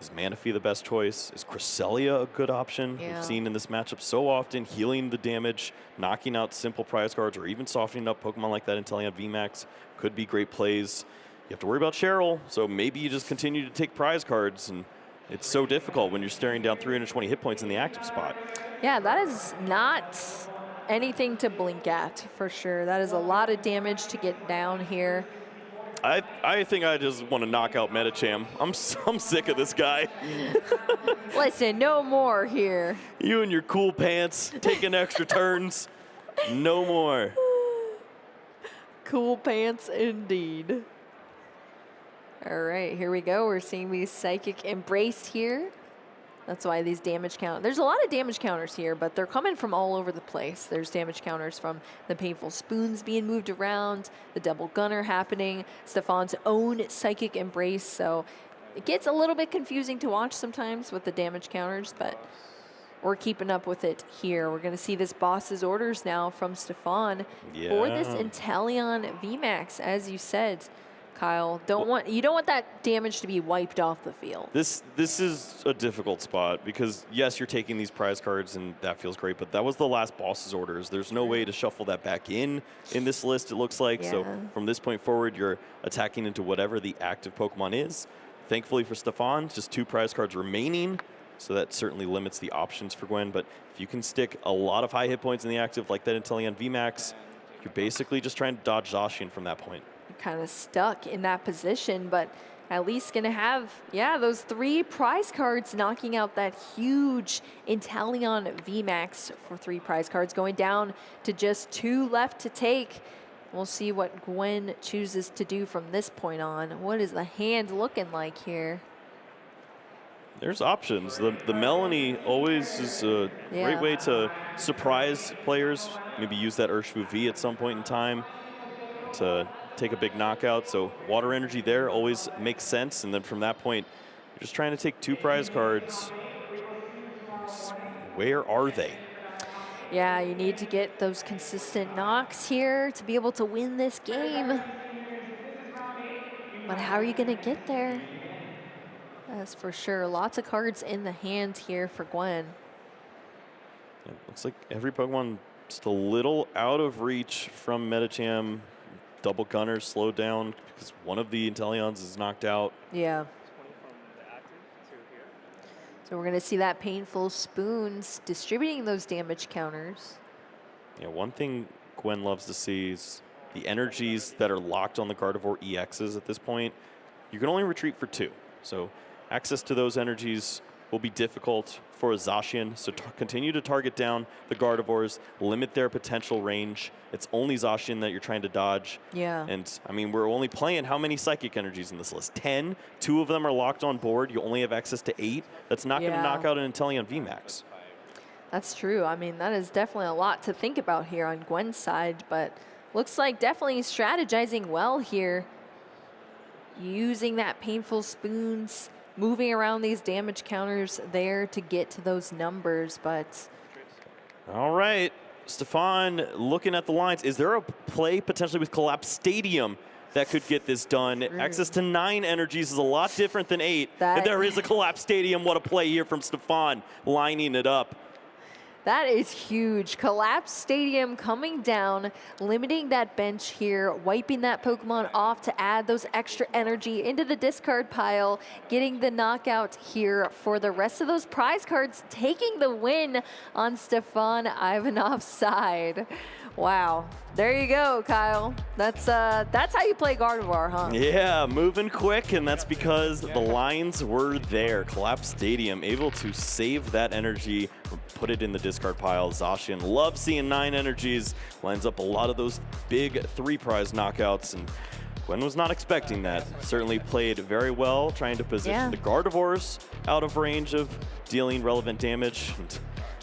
is Manaphy the best choice? Is Cresselia a good option? Yeah. We've seen in this matchup so often, healing the damage, knocking out simple prize cards, or even softening up Pokemon like that Inteleon VMAX could be great plays. You have to worry about Cheryl, so maybe you just continue to take prize cards, and it's so difficult when you're staring down 320 hit points in the active spot. Yeah, that is not anything to blink at, for sure. That is a lot of damage to get down here. I think I just want to knock out Medicham. I'm sick of this guy. Listen, no more here. You and your cool pants, taking extra turns. No more. Cool pants indeed. All right, here we go. We're seeing these Psychic Embrace here. That's why these damage count. There's a lot of damage counters here, but they're coming from all over the place. There's damage counters from the Painful Spoons being moved around, the Double Gunner happening, Stefan's own Psychic Embrace. So it gets a little bit confusing to watch sometimes with the damage counters, but we're keeping up with it here. We're going to see this Boss's Orders now from Stefan for this Inteleon VMAX, as you said. Kyle, you don't want that damage to be wiped off the field. This is a difficult spot because yes, you're taking these prize cards and that feels great, but that was the last Boss's Orders. There's no way to shuffle that back in this list, it looks like. So from this point forward, you're attacking into whatever the active Pokemon is. Thankfully for Stefan, just 2 prize cards remaining, so that certainly limits the options for Gwen. But if you can stick a lot of high hit points in the active like that Inteleon VMAX, you're basically just trying to dodge Zacian from that point. Kind of stuck in that position, but at least gonna have, those 3 prize cards, knocking out that huge Inteleon VMAX for 3 prize cards, going down to just 2 left to take. We'll see what Gwen chooses to do from this point on. What is the hand looking like here? There's options. The Melanie always is a great way to surprise players. Maybe use that Urshifu V at some point in time to take a big knockout. So water energy there always makes sense. And then from that point, you're just trying to take 2 prize cards. Where are they? Yeah, you need to get those consistent knocks here to be able to win this game. But how are you going to get there? That's for sure. Lots of cards in the hand here for Gwen. It looks like every Pokemon just a little out of reach from Medicham. Double Gunner slowed down because one of the Inteleons is knocked out. Yeah. So we're going to see that Painful Spoons distributing those damage counters. Yeah, one thing Gwen loves to see is the energies that are locked on the Gardevoir EXs at this point. You can only retreat for 2. So access to those energies will be difficult for a Zacian, so continue to target down the Gardevoirs, limit their potential range. It's only Zacian that you're trying to dodge. Yeah. And, I mean, we're only playing how many Psychic energies in this list? 10? 2 of them are locked on board. You only have access to 8. That's not going to knock out an Inteleon VMAX. That's true. I mean, that is definitely a lot to think about here on Gwen's side, but looks like definitely strategizing well here. Using that Painful Spoons, moving around these damage counters there to get to those numbers, but... All right, Stefan looking at the lines. Is there a play potentially with Collapse Stadium that could get this done? Access to 9 energies is a lot different than 8. And there is a Collapse Stadium. What a play here from Stefan, lining it up. That is huge. Collapse Stadium coming down, limiting that bench here, wiping that Pokemon off to add those extra energy into the discard pile, getting the knockout here for the rest of those prize cards, taking the win on Stefan Ivanov's side. Wow. There you go, Kyle. That's how you play Gardevoir, huh? Yeah, moving quick, and that's because the lines were there. Collapse Stadium able to save that energy, put it in the discard pile. Zacian loves seeing 9 energies, lines up a lot of those big 3-prize knockouts, and Gwen was not expecting that. Certainly played very well, trying to position the Gardevoirs out of range of dealing relevant damage. And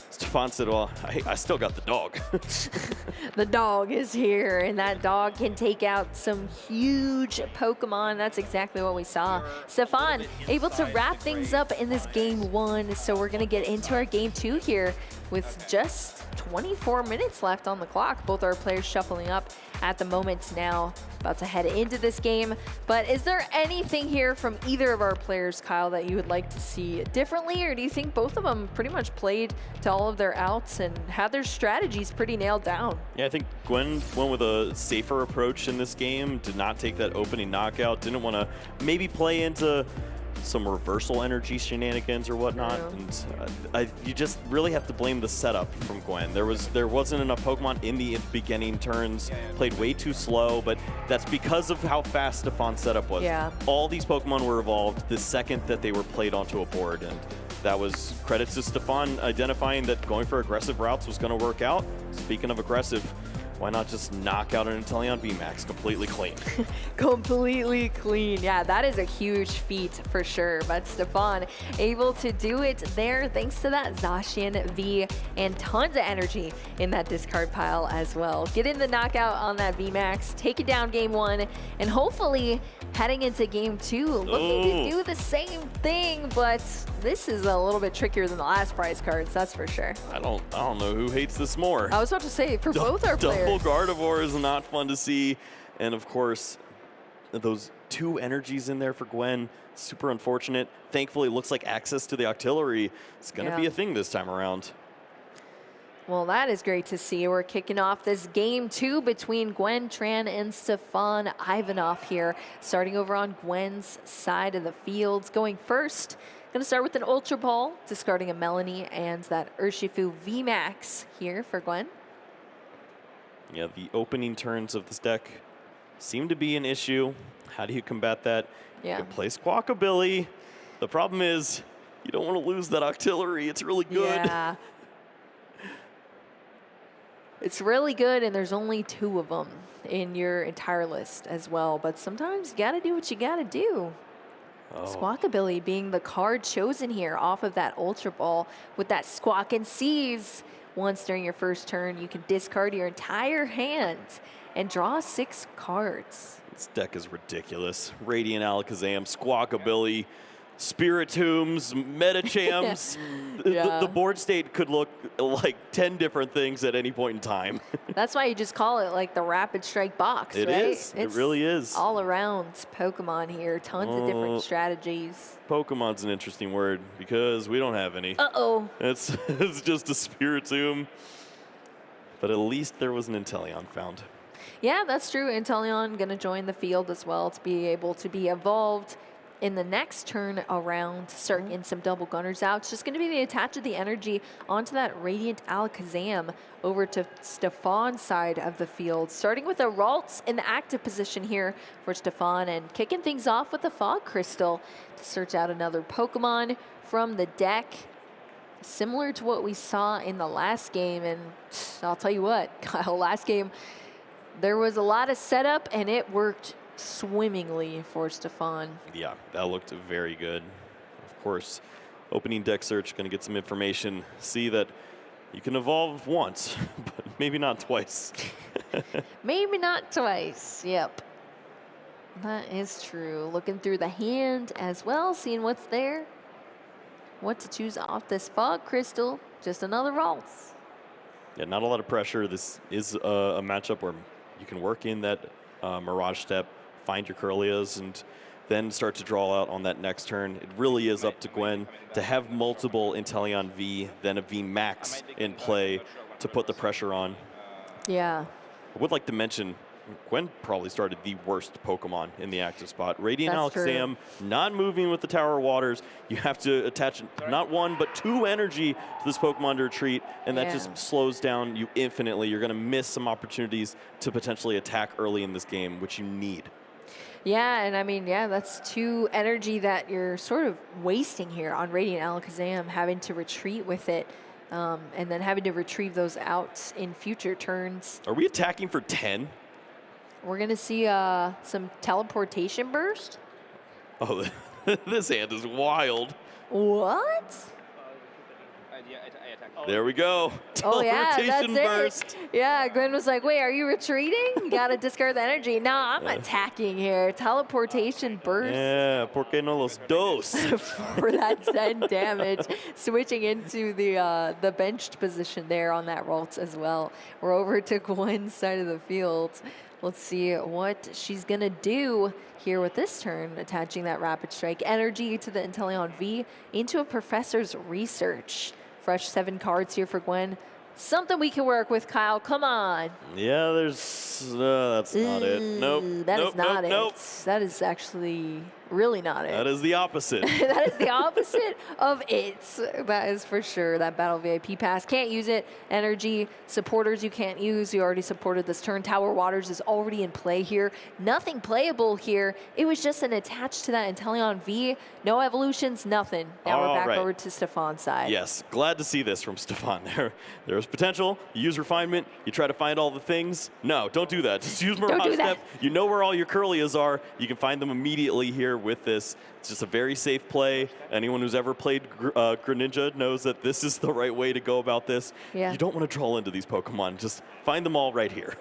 Stefan said, well, I still got the dog. The dog is here, and that dog can take out some huge Pokemon. That's exactly what we saw. Stefan able to wrap things up in this game 1, so we're going to get into our game 2 here with just 24 minutes left on the clock. Both our players shuffling up at the moment now, about to head into this game. But is there anything here from either of our players, Kyle, that you would like to see differently, or do you think both of them pretty much played to all of their outs and had their strategies pretty nailed down? Yeah, I think Gwen went with a safer approach in this game, did not take that opening knockout, didn't want to maybe play into some reversal energy shenanigans or whatnot, and you just really have to blame the setup from Gwen. There wasn't enough Pokemon in the beginning turns, played way too slow, but that's because of how fast Stefan's setup was. Yeah. All these Pokemon were evolved the second that they were played onto a board, and that was credits to Stefan identifying that going for aggressive routes was going to work out. Speaking of aggressive, why not just knock out an Inteleon VMAX completely clean? Completely clean. Yeah, that is a huge feat for sure. But Stefan able to do it there thanks to that Zacian V and tons of energy in that discard pile as well. Get in the knockout on that VMAX, take it down game 1, and hopefully heading into game 2, looking to do the same thing, but this is a little bit trickier than the last prize cards, that's for sure. I don't know who hates this more. I was about to say, for both our players. Double Gardevoir is not fun to see, and of course, those 2 energies in there for Gwen, super unfortunate. Thankfully, it looks like access to the Octillery is going to be a thing this time around. Well, that is great to see. We're kicking off this game 2 between Gwen Tran and Stefan Ivanov here. Starting over on Gwen's side of the field. Going first, going to start with an Ultra Ball, discarding a Melanie and that Urshifu VMAX here for Gwen. Yeah, the opening turns of this deck seem to be an issue. How do you combat that? Yeah. You can play Squawkabilly. The problem is you don't want to lose that Octillery. It's really good. Yeah. It's really good, and there's only 2 of them in your entire list as well. But sometimes you got to do what you got to do. Squawkabilly being the card chosen here off of that Ultra Ball with that Squawk and Seize. Once during your first turn, you can discard your entire hand and draw 6 cards. This deck is ridiculous. Radiant Alakazam, Squawkabilly, Spiritombs, Metachams. The board state could look like 10 different things at any point in time. That's why you just call it like the Rapid Strike box, It right? is. It really is. All around Pokemon here. Tons of different strategies. Pokemon's an interesting word because we don't have any. It's just a Spiritomb. But at least there was an Inteleon found. Yeah, that's true. Inteleon going to join the field as well to be able to be evolved in the next turn around, starting in some double gunners out. It's just going to be the attach of the energy onto that Radiant Alakazam over to Stefan's side of the field. Starting with a Ralts in the active position here for Stefan, and kicking things off with the Fog Crystal to search out another Pokemon from the deck. Similar to what we saw in the last game, and I'll tell you what, Kyle, last game, there was a lot of setup, and it worked swimmingly for Stefan. Yeah, that looked very good. Of course, opening deck search, going to get some information. See that you can evolve once, but maybe not twice. Maybe not twice, yep. That is true. Looking through the hand as well, seeing what's there. What to choose off this Fog Crystal. Just another Ralts. Yeah, not a lot of pressure. This is a matchup where you can work in that Mirage step, find your Kirlias, and then start to draw out on that next turn. It really is up to Gwen to have multiple Inteleon V, then a V Max in play to put the pressure on. Yeah. I would like to mention Gwen probably started the worst Pokemon in the active spot. Radiant That's true. Alakazam not moving with the Tower Waters. You have to attach not 1 but 2 energy to this Pokemon to retreat, and that just slows down you infinitely. You're going to miss some opportunities to potentially attack early in this game, which you need. Yeah, and I mean, yeah, that's 2 energy that you're sort of wasting here on Radiant Alakazam, having to retreat with it, and then having to retrieve those out in future turns. Are we attacking for 10? We're going to see some teleportation burst. Oh, this hand is wild. What? There we go. Oh, yeah, Teleportation that's burst. it. Yeah, Gwen was like, wait, are you retreating? Got to discard the energy. No, I'm attacking here. Teleportation burst. Yeah, porque no los dos. For that 10 damage. Switching into the benched position there on that Ralts as well. We're over to Gwen's side of the field. Let's see what she's going to do here with this turn, attaching that Rapid Strike energy to the Inteleon V into a Professor's Research. Fresh 7 cards here for Gwen. Something we can work with, Kyle. Come on. Yeah, there's... that's not it. Nope. That nope, is not it. Nope. That is actually really not it. That is the opposite. That is the opposite of it. That is for sure. That Battle VIP pass. Can't use it. Energy. Supporters you can't use. You already supported this turn. Tower Waters is already in play here. Nothing playable here. It was just an attached to that Inteleon V. No evolutions, nothing. Now we're back over to Stefan's side. Yes, glad to see this from Stefan. There's potential. You use Refinement. You try to find all the things. No, don't do that. Just use Mirage Step. You know where all your Curlias are. You can find them immediately here with this. It's just a very safe play. Anyone who's ever played Greninja knows that this is the right way to go about this. Yeah. You don't want to troll into these Pokemon. Just find them all right here.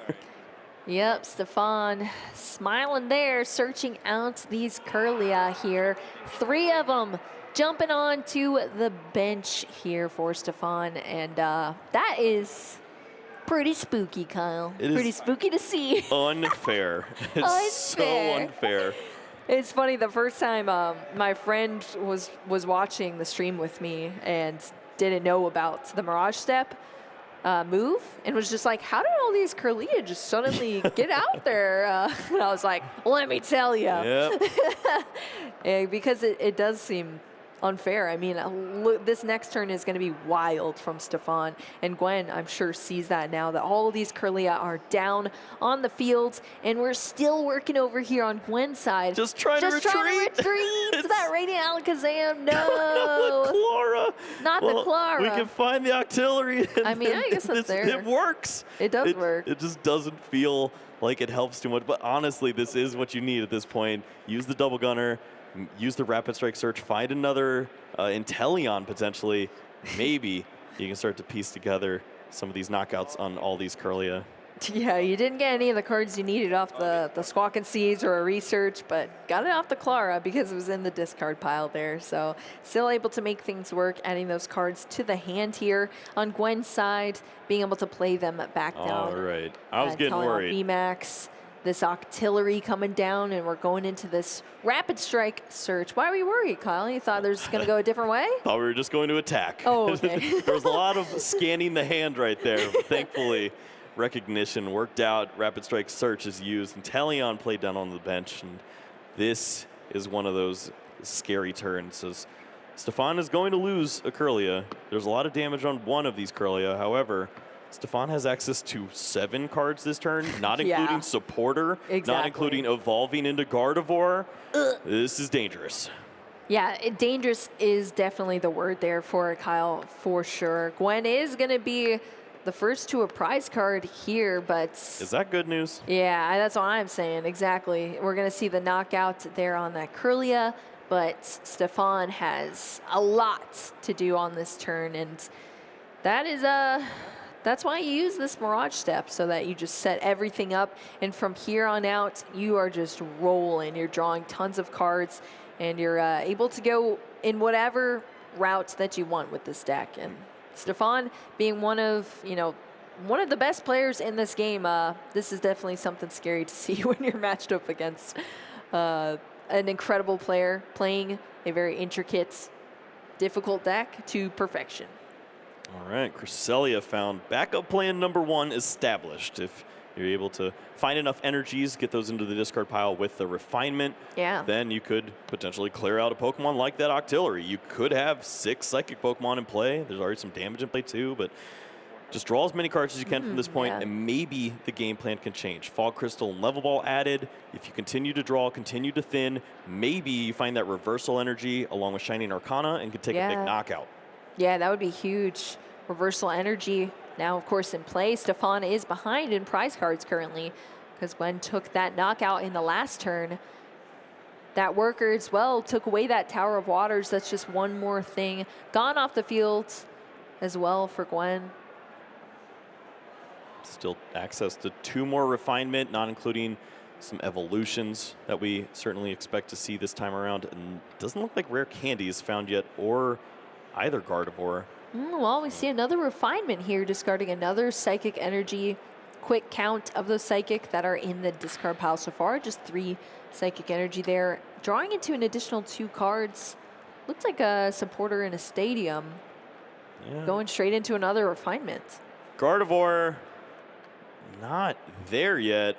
Yep, Stefan smiling there, searching out these Curlia here. 3 of them jumping on to the bench here for Stefan. And that is pretty spooky, Kyle. Pretty spooky to see. Unfair. It's so unfair. It's funny, the first time my friend was watching the stream with me and didn't know about the Mirage Step move and was just like, how did all these Curlia just suddenly get out there? And I was like, let me tell you. Yep. Yeah, because it does seem unfair. I mean, look, this next turn is going to be wild from Stefan, and Gwen, I'm sure, sees that now, that all of these Curlia are down on the field, and we're still working over here on Gwen's side. Just trying to retreat. That Radiant Alakazam, no. Not the Clara. Not the Clara. We can find the Octillery. I mean, I guess that's there. It works. It does work. It just doesn't feel like it helps too much, but honestly, this is what you need at this point. Use the Double Gunner. Use the Rapid Strike Search, find another Inteleon potentially. Maybe you can start to piece together some of these knockouts on all these Curlia. Yeah, you didn't get any of the cards you needed off the Squawk and Seeds or a Research, but got it off the Clara because it was in the discard pile there. So still able to make things work, adding those cards to the hand here on Gwen's side, being able to play them back down. All right. I was getting worried. VMAX. This Octillery coming down, and we're going into this Rapid Strike Search. Why were you worried, Kyle? You thought it was going to go a different way? Thought we were just going to attack. Oh, okay. There was a lot of scanning the hand right there. Thankfully, recognition worked out. Rapid Strike Search is used, and Inteleon played down on the bench. And this is one of those scary turns. As Stefan is going to lose a Curlia. There's a lot of damage on one of these Curlia. However, Stefan has access to 7 cards this turn, not including Supporter, not including Evolving into Gardevoir. This is dangerous. Yeah, dangerous is definitely the word there for Kyle, for sure. Gwen is going to be the first to a prize card here, but... Is that good news? Yeah, that's what I'm saying, exactly. We're going to see the knockout there on that Curlia, but Stefan has a lot to do on this turn, and that is that's why you use this Mirage Step, so that you just set everything up, and from here on out, you are just rolling. You're drawing tons of cards, and you're able to go in whatever route that you want with this deck. And Stefan being one of the best players in this game, this is definitely something scary to see when you're matched up against an incredible player playing a very intricate, difficult deck to perfection. All right, Cresselia found backup plan number 1 established. If you're able to find enough energies, get those into the discard pile with the refinement. Yeah. Then you could potentially clear out a Pokemon like that Octillery. You could have 6 Psychic Pokemon in play. There's already some damage in play too, but just draw as many cards as you can from this point, and maybe the game plan can change. Fog Crystal and Level Ball added. If you continue to draw, continue to thin, maybe you find that reversal energy along with Shining Arcana and can take a big knockout. Yeah, that would be huge. Reversal energy now, of course, in play. Stefan is behind in prize cards currently because Gwen took that knockout in the last turn. That worker as well took away that Tower of Waters. That's just one more thing gone off the field as well for Gwen. Still access to 2 more refinement, not including some evolutions that we certainly expect to see this time around. And doesn't look like rare candy is found yet, or either Gardevoir. Well, we see another refinement here, discarding another Psychic Energy. Quick count of those Psychic that are in the discard pile so far. Just 3 Psychic Energy there. Drawing into an additional 2 cards. Looks like a supporter in a stadium. Yeah. Going straight into another refinement. Gardevoir, not there yet.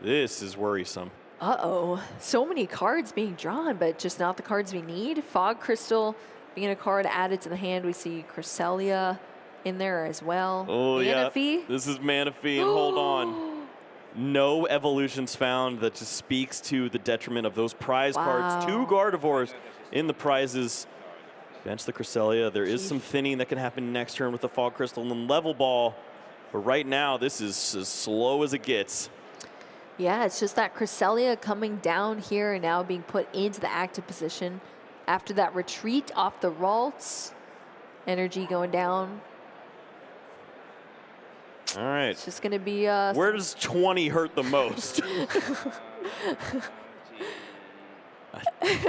This is worrisome. Uh-oh. So many cards being drawn, but just not the cards we need. Fog Crystal being a card added to the hand. We see Cresselia in there as well. Oh, Manaphy. yeah. This is Manaphy, and hold on. No evolutions found. That just speaks to the detriment of those prize cards. 2 Gardevoirs in the prizes. Bench the Cresselia. There is some thinning that can happen next turn with the Fog Crystal and then Level Ball. But right now, this is as slow as it gets. Yeah, it's just that Cresselia coming down here and now being put into the active position after that retreat off the Ralts. Energy going down. All right. It's just going to be... Where does 20 hurt the most?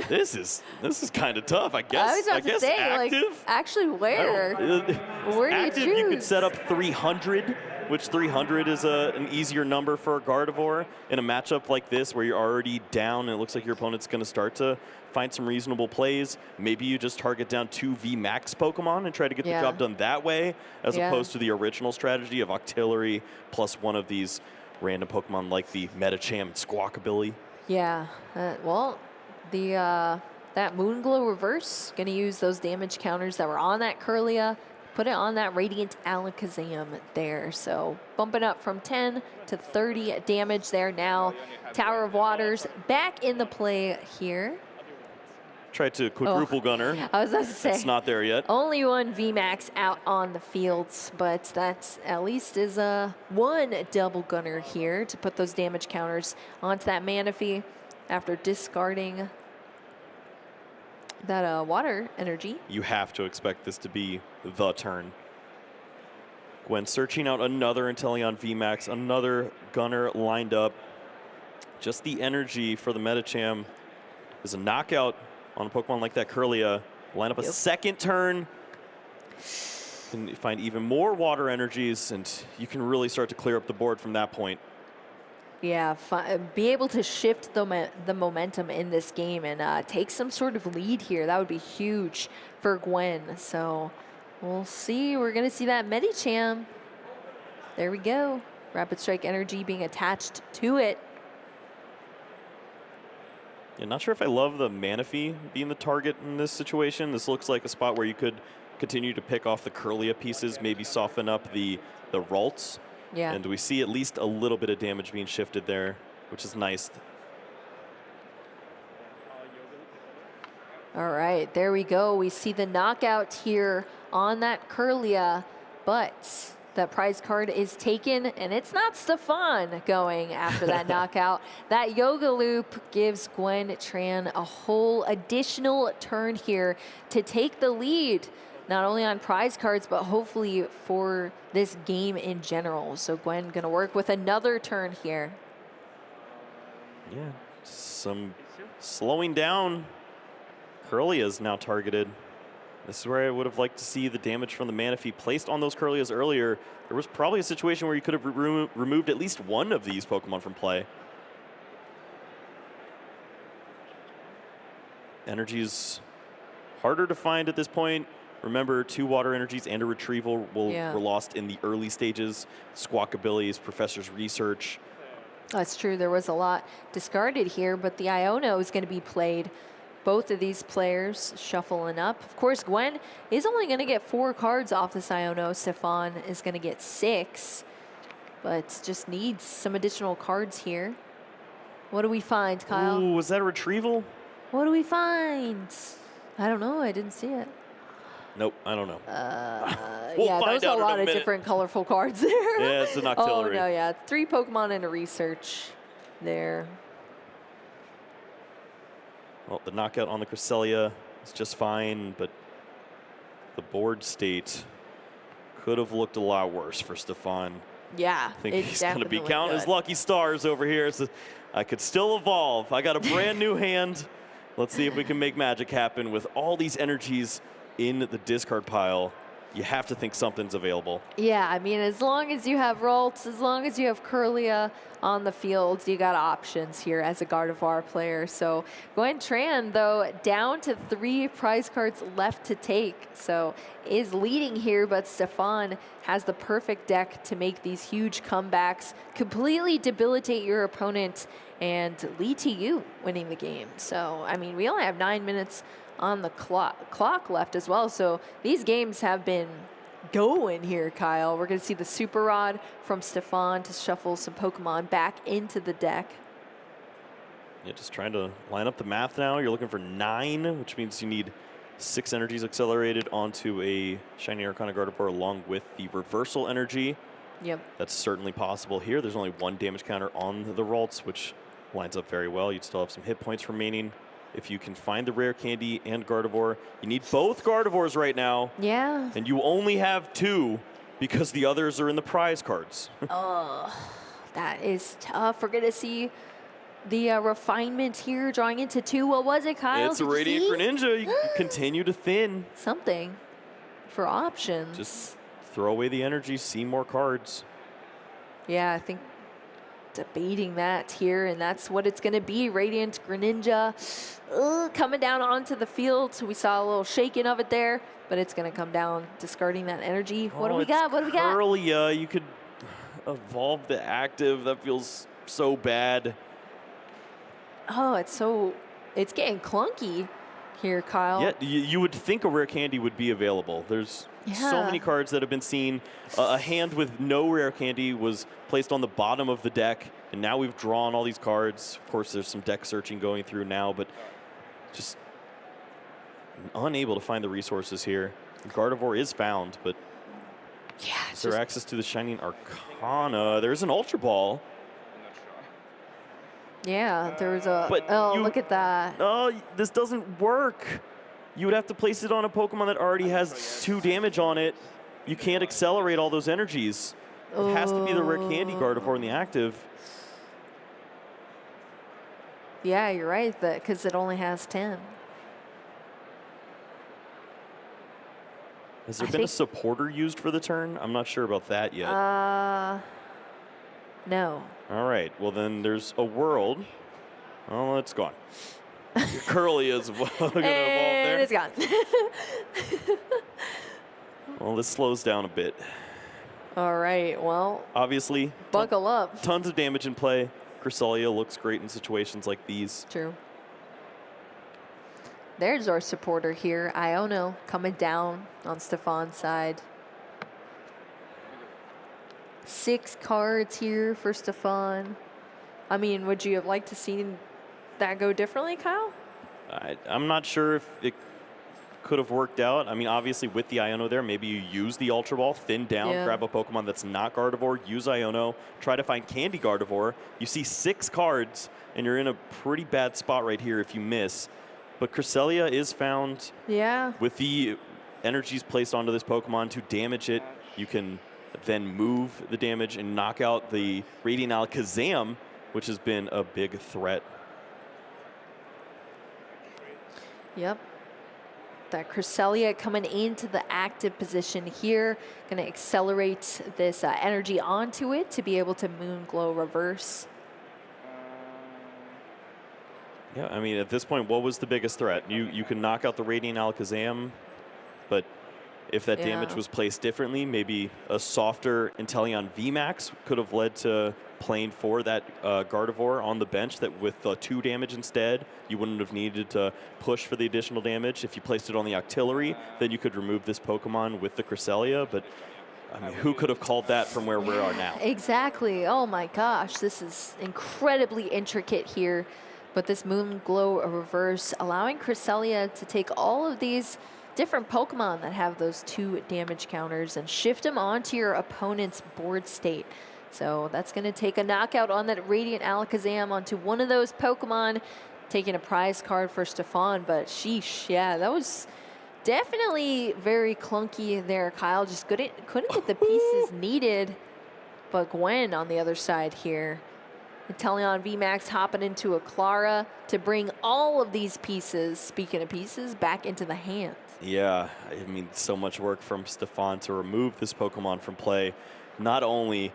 This is kind of tough, I guess. I was about to say, active? like, actually where? Where do you Active, choose? you could set up 300, which 300 is an easier number for a Gardevoir in a matchup like this where you're already down and it looks like your opponent's going to start to find some reasonable plays. Maybe you just target down 2 VMAX Pokemon and try to get the job done that way, as opposed to the original strategy of Octillery plus one of these random Pokemon like the Medicham and Squawkabilly. Yeah, well, that Moonglow reverse, gonna use those damage counters that were on that Curlia, put it on that Radiant Alakazam there. So bumping up from 10 to 30 damage there now. Tower of Waters back in the play here. Tried to quadruple gunner. I was about to say. It's not there yet. Only 1 VMAX out on the fields, but that's at least is one double gunner here to put those damage counters onto that Manaphy after discarding that water energy. You have to expect this to be the turn. Gwen searching out another Inteleon VMAX, another gunner lined up. Just the energy for the Medicham is a knockout on a Pokemon like that Curlia. Line up a second turn. Can find even more water energies, and you can really start to clear up the board from that point. Yeah, be able to shift the momentum in this game and take some sort of lead here. That would be huge for Gwen. So we'll see. We're going to see that Medicham. There we go. Rapid Strike energy being attached to it. Yeah, not sure if I love the Manaphy being the target in this situation. This looks like a spot where you could continue to pick off the Curlia pieces, maybe soften up the Ralts. Yeah. And we see at least a little bit of damage being shifted there, which is nice. All right, there we go. We see the knockout here on that Curlia, but that prize card is taken, and it's not Stefan going after that knockout. That Yoga Loop gives Gwen Tran a whole additional turn here to take the lead, not only on prize cards, but hopefully for this game in general. So Gwen gonna work with another turn here. Yeah, some slowing down. Curlia is now targeted. This is where I would have liked to see the damage from the Manaphy placed on those Curlias earlier. There was probably a situation where you could have removed at least one of these Pokemon from play. Energy's harder to find at this point. Remember, 2 water energies and a retrieval were lost in the early stages. Squawkabilly's Professor's Research. That's true. There was a lot discarded here, but the Iono is going to be played. Both of these players shuffling up. Of course, Gwen is only going to get 4 cards off this Iono. Stefan is going to get 6, but just needs some additional cards here. What do we find, Kyle? Ooh, was that a retrieval? What do we find? I don't know. I didn't see it. Nope, I don't know. We'll yeah, those are a lot of different colorful cards there. Yeah, it's an auxiliary. Oh, no, yeah. 3 Pokemon and a research there. Well, the knockout on the Cresselia is just fine, but the board state could have looked a lot worse for Stefan. Yeah, I think he's going to be counting his lucky stars over here. So I could still evolve. I got a brand new hand. Let's see if we can make magic happen with all these energies in the discard pile. You have to think something's available. Yeah, I mean, as long as you have Ralts, as long as you have Curlia on the field, you got options here as a Gardevoir player. So Gwen Tran, though, down to 3 prize cards left to take. So is leading here, but Stefan has the perfect deck to make these huge comebacks, completely debilitate your opponent, and lead to you winning the game. So, I mean, we only have 9 minutes on the clock left as well. So these games have been going here, Kyle. We're going to see the Super Rod from Stefan to shuffle some Pokemon back into the deck. Yeah, just trying to line up the math now. You're looking for 9, which means you need 6 energies accelerated onto a Shiny Arcana Gardevoir along with the reversal energy. Yep. That's certainly possible here. There's only 1 damage counter on the Ralts, which lines up very well. You'd still have some hit points remaining. If you can find the rare candy and Gardevoir, you need both Gardevoirs right now. Yeah. And you only have 2 because the others are in the prize cards. Oh, that is tough. We're going to see the refinement here, drawing into 2. What was it, Kyle? It's a Radiant Greninja. You continue to thin. Something for options. Just throw away the energy, see more cards. Yeah, I think debating that here, and that's what it's going to be. Radiant Greninja coming down onto the field. So we saw a little shaking of it there, but it's going to come down, discarding that energy. What do we got? What do we got? Curlia, you could evolve the active. That feels so bad. Oh, it's getting clunky here, Kyle. Yeah, you would think a rare candy would be available. There's so many cards that have been seen. A hand with no rare candy was placed on the bottom of the deck, and now we've drawn all these cards. Of course, there's some deck searching going through now, but just unable to find the resources here. Gardevoir is found, but is there access to the Shining Arcana? There's an Ultra Ball. Yeah, there's a, look at that. Oh, this doesn't work. You would have to place it on a Pokemon that already has 2 damage on it. You can't accelerate all those energies. It has to be the rare candy Gardevoir in the active. Yeah, you're right, because it only has 10. Has there been a supporter used for the turn? I'm not sure about that yet. No. All right, well then there's a world. Oh, it's gone. Curlia is going to evolve there. And it's gone. Well, this slows down a bit. All right, well. Obviously. Buckle up. Tons of damage in play. Cresselia looks great in situations like these. True. There's our supporter here. Iono coming down on Stefan's side. 6 cards here for Stefan. I mean, would you have liked to see that go differently, Kyle? I'm not sure if it could have worked out. I mean, obviously with the Iono there, maybe you use the Ultra Ball, thin down, grab a Pokemon that's not Gardevoir, use Iono, try to find Candy Gardevoir. You see 6 cards, and you're in a pretty bad spot right here if you miss. But Cresselia is found. Yeah. With the energies placed onto this Pokemon to damage it, you can then move the damage and knock out the Radiant Alakazam, which has been a big threat. Yep. That Cresselia coming into the active position here. Going to accelerate this energy onto it to be able to Moon Glow reverse. Yeah, I mean, at this point, what was the biggest threat? You can knock out the Radiant Alakazam, but if that damage was placed differently, maybe a softer Inteleon VMAX could have led to playing for that Gardevoir on the bench that with 2 damage instead, you wouldn't have needed to push for the additional damage. If you placed it on the Octillery, then you could remove this Pokemon with the Cresselia, but I mean, who could have called that from where we are now? Exactly. Oh my gosh, this is incredibly intricate here. But this Moon Glow reverse, allowing Cresselia to take all of these different Pokemon that have those 2 damage counters and shift them onto your opponent's board state. So that's going to take a knockout on that Radiant Alakazam onto one of those Pokemon, taking a prize card for Stefan. But sheesh, yeah, that was definitely very clunky there. Kyle just couldn't get the pieces needed. But Gwen on the other side here. Inteleon VMAX hopping into a Clara to bring all of these pieces, speaking of pieces, back into the hand. Yeah, I mean, so much work from Stefan to remove this Pokemon from play. Not only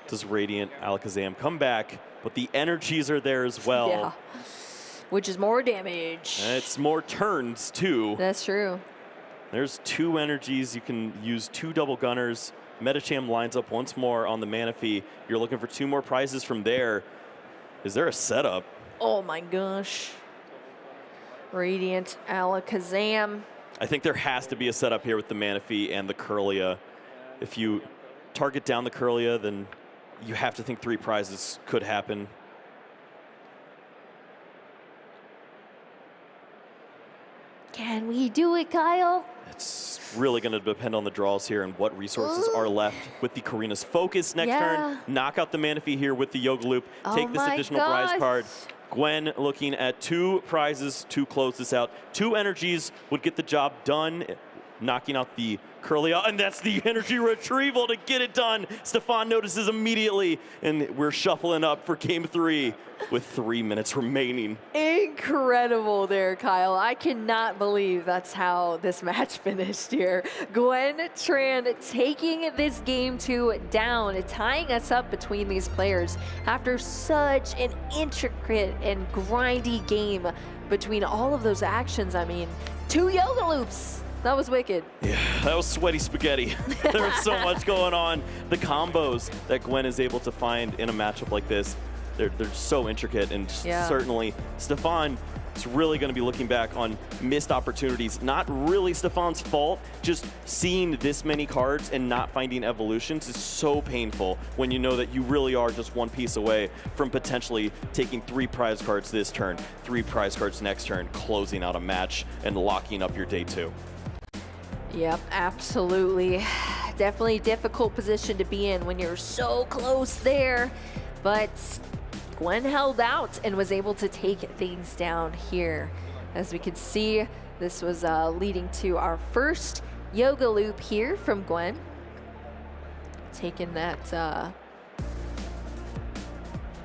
does Radiant Alakazam come back, but the energies are there as well. Yeah, which is more damage. And it's more turns, too. That's true. There's 2 energies. You can use 2 double gunners. Medicham lines up once more on the Manaphy. You're looking for 2 more prizes from there. Is there a setup? Oh my gosh. Radiant Alakazam. I think there has to be a setup here with the Manaphy and the Kirlia. If you target down the Kirlia, then you have to think 3 prizes could happen. Can we do it, Kyle? It's really going to depend on the draws here and what resources are left with the Karina's Focus next turn. Knock out the Manaphy here with the Yoga Loop. Take this additional prize card. Gwen looking at 2 prizes to close this out. 2 energies would get the job done, knocking out the Kirlia, and that's the energy retrieval to get it done. Stefan notices immediately, and we're shuffling up for game 3 with 3 minutes remaining. Incredible there, Kyle. I cannot believe that's how this match finished here. Gwen Tran taking this game 2 down, tying us up between these players after such an intricate and grindy game between all of those actions. I mean, 2 Yoga Loops. That was wicked. Yeah, that was sweaty spaghetti. There was so much going on. The combos that Gwen is able to find in a matchup like this, they're so intricate, and certainly Stefan is really going to be looking back on missed opportunities. Not really Stefan's fault, just seeing this many cards and not finding evolutions is so painful when you know that you really are just 1 piece away from potentially taking 3 prize cards this turn, 3 prize cards next turn, closing out a match and locking up your day 2. Yep, absolutely. Definitely a difficult position to be in when you're so close there. But Gwen held out and was able to take things down here. As we can see, this was leading to our first Yoga Loop here from Gwen. Taking that...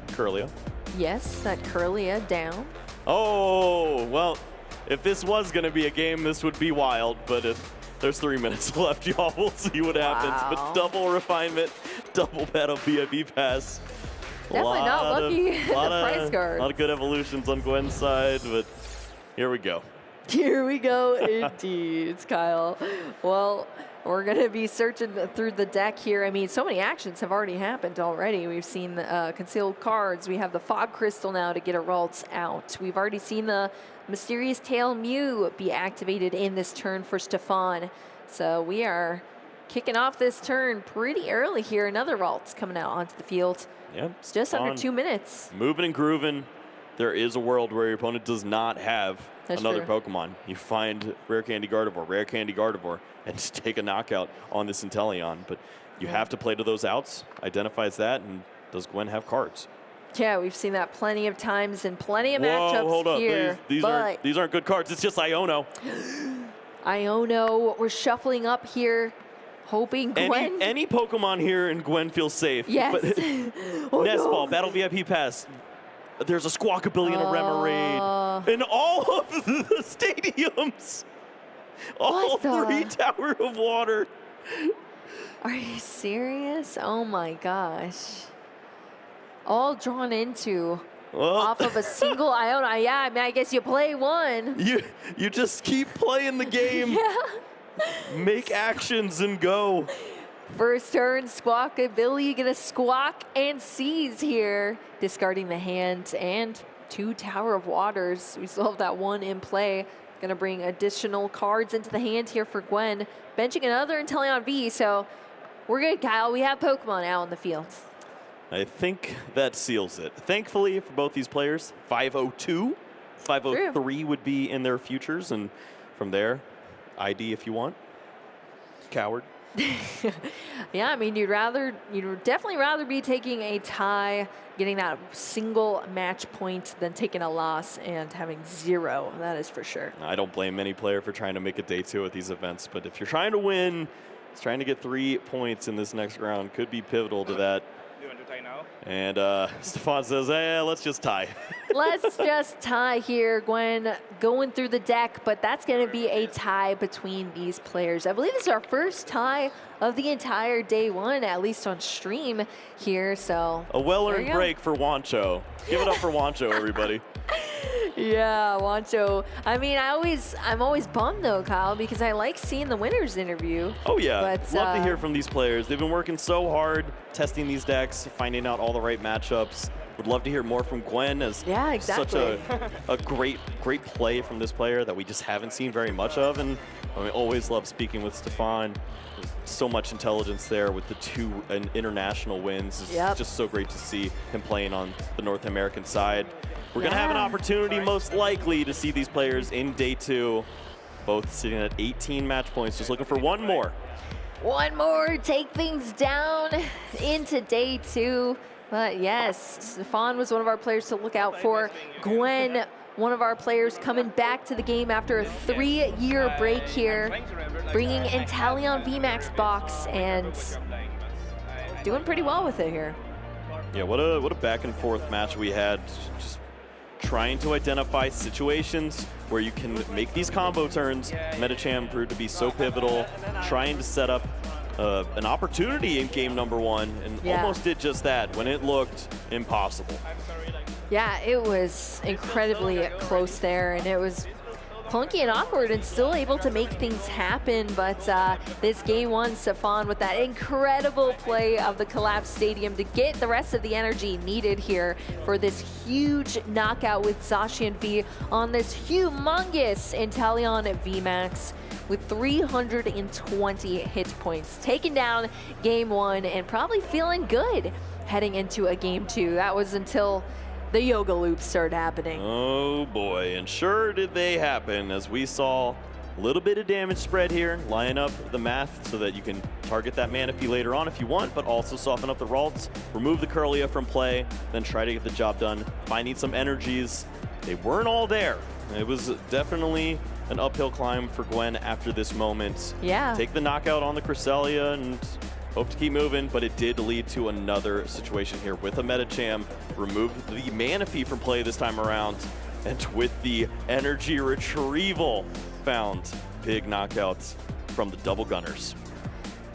Kirlia. Yes, that Kirlia down. Oh, well, if this was going to be a game, this would be wild, but if there's 3 minutes left, y'all. We'll see what happens. But double refinement, double battle VIP pass. Definitely not lucky at the prize card. A lot of good evolutions on Gwen's side, but here we go. Here we go, indeed, Kyle. Well, we're going to be searching through the deck here. I mean, so many actions have already happened already. We've seen the concealed cards. We have the Fog Crystal now to get Aralts out. We've already seen the Mysterious Tail Mew be activated in this turn for Stefan. So we are kicking off this turn pretty early here. Another Aralts coming out onto the field. Yep. It's just under 2 minutes. Moving and grooving. There is a world where your opponent does not have another true. Pokemon. You find Rare Candy Gardevoir, and just take a knockout on this Inteleon. But you have to play to those outs, identifies that, and does Gwen have cards? Yeah, we've seen that plenty of times and plenty of matchups hold up. here. These aren't good cards. It's just Iono. Iono, we're shuffling up here, hoping Gwen. Any Pokemon here and Gwen feels safe. Yes. But Nestball, Battle VIP Pass. There's a Squawkabilly and a Remoraid. In all of the stadiums. All 3 Tower of Water. Are you serious? Oh my gosh. All drawn into off of a single Iono. Yeah, I mean, I guess you play one. You just keep playing the game. Make actions and go. First turn, Squawkabilly gonna squawk and seize here, discarding the hand and 2 Tower of Waters. We still have that 1 in play. Gonna bring additional cards into the hand here for Gwen. Benching another Inteleon V, so we're good, Kyle. We have Pokemon out in the field. I think that seals it. Thankfully for both these players, 502, 503 would be in their futures, and from there, ID if you want. Coward. Yeah, I mean, you'd definitely rather be taking a tie, getting that single match point than taking a loss and having 0. That is for sure. I don't blame any player for trying to make a day 2 at these events, but if you're trying to win, trying to get 3 points in this next round could be pivotal to that. You want to tie now? And Stefan says, let's just tie. Let's just tie here. Gwen going through the deck, but that's going to be a tie between these players. I believe this is our first tie of the entire day 1, at least on stream here. So a well-earned break for Wancho. Give it up for Wancho, everybody. Yeah, Wancho. I mean, I'm always bummed though, Kyle, because I like seeing the winners interview. Oh yeah, but, love to hear from these players. They've been working so hard, testing these decks, finding out all the right matchups. Would love to hear more from Gwen, as such a great play from this player that we just haven't seen very much of. And I always love speaking with Stefan. So much intelligence there with the 2 international wins. It's just so great to see him playing on the North American side. We're going to have an opportunity, most likely, to see these players in day 2, both sitting at 18 match points, just looking for 1 more. 1 more, take things down into day 2. But yes, Stefan was one of our players to look out for. Gwen, one of our players coming back to the game after a 3-year break here, bringing Inteleon VMAX box and doing pretty well with it here. Yeah, what a back and forth match we had. Just trying to identify situations where you can make these combo turns. Medicham proved to be so pivotal, trying to set up an opportunity in game number 1, and almost did just that when it looked impossible. Yeah, it was incredibly close there, and it was clunky and awkward and still able to make things happen. But this game 1, Stefan with that incredible play of the collapsed stadium to get the rest of the energy needed here for this huge knockout with Zacian V on this humongous Inteleon VMAX with 320 hit points. Taking down game 1 and probably feeling good heading into a game 2. That was until the yoga loops started happening. Oh boy, and sure did they happen, as we saw a little bit of damage spread here. Line up the math so that you can target that Manaphy later on if you want, but also soften up the Ralts, remove the Curlia from play, then try to get the job done. Finding some energies. They weren't all there. It was definitely an uphill climb for Gwen after this moment. Yeah. Take the knockout on the Cresselia and hope to keep moving, but it did lead to another situation here with a Medicham. Removed the Manaphy from play this time around, and with the energy retrieval, found big knockouts from the double gunners.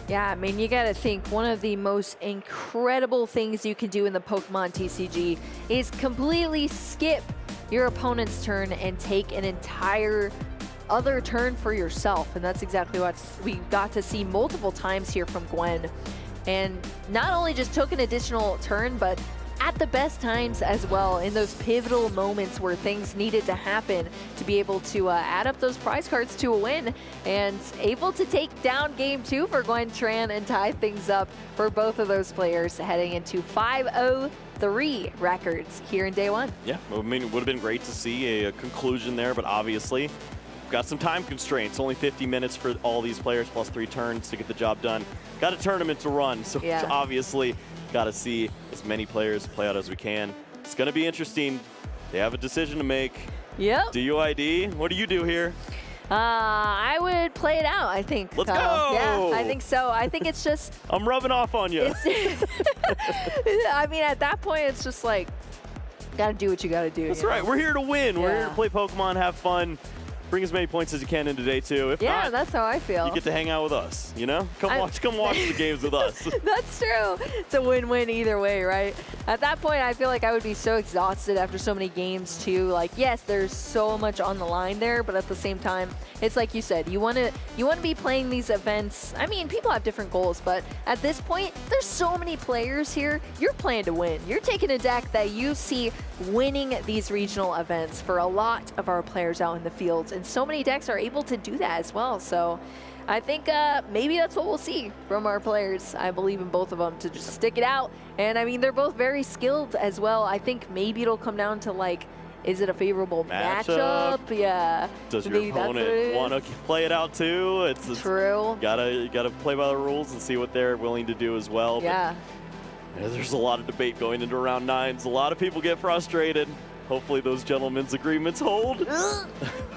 Yeah, I mean, you gotta think one of the most incredible things you can do in the Pokemon TCG is completely skip your opponent's turn and take an entire other turn for yourself. And that's exactly what we got to see multiple times here from Gwen. And not only just took an additional turn, but at the best times as well, in those pivotal moments where things needed to happen to be able to add up those prize cards to a win, and able to take down game 2 for Gwen Tran and tie things up for both of those players, heading into 503 records here in day 1. Yeah, I mean, it would have been great to see a conclusion there, but obviously got some time constraints. Only 50 minutes for all these players, plus 3 turns to get the job done. Got a tournament to run, so it's obviously got to see as many players play out as we can. It's going to be interesting. They have a decision to make. Yep. Do you ID? What do you do here? I would play it out, I think. Let's Kyle. go! Yeah, I think so. I think it's just... I'm rubbing off on you. I mean, at that point, it's just like, gotta do what you gotta do. That's right. We're here to win. Yeah. We're here to play Pokemon, have fun. bring as many points as you can into day 2. If Yeah, not, that's how I feel. you get to hang out with us, you know? Come watch the games with us. That's true. It's a win-win either way, right? At that point, I feel like I would be so exhausted after so many games too. Like, yes, there's so much on the line there, but at the same time, it's like you said, you want to be playing these events. I mean, people have different goals, but at this point, there's so many players here. You're playing to win. You're taking a deck that you see winning these regional events for a lot of our players out in the field, and so many decks are able to do that as well. So I think maybe that's what we'll see from our players. I believe in both of them to just stick it out. And I mean, they're both very skilled as well. I think maybe it'll come down to like, is it a favorable matchup? Yeah. Does your opponent want to play it out too? It's true. You gotta play by the rules and see what they're willing to do as well. Yeah. But there's a lot of debate going into round 9s. A lot of people get frustrated. Hopefully those gentlemen's agreements hold.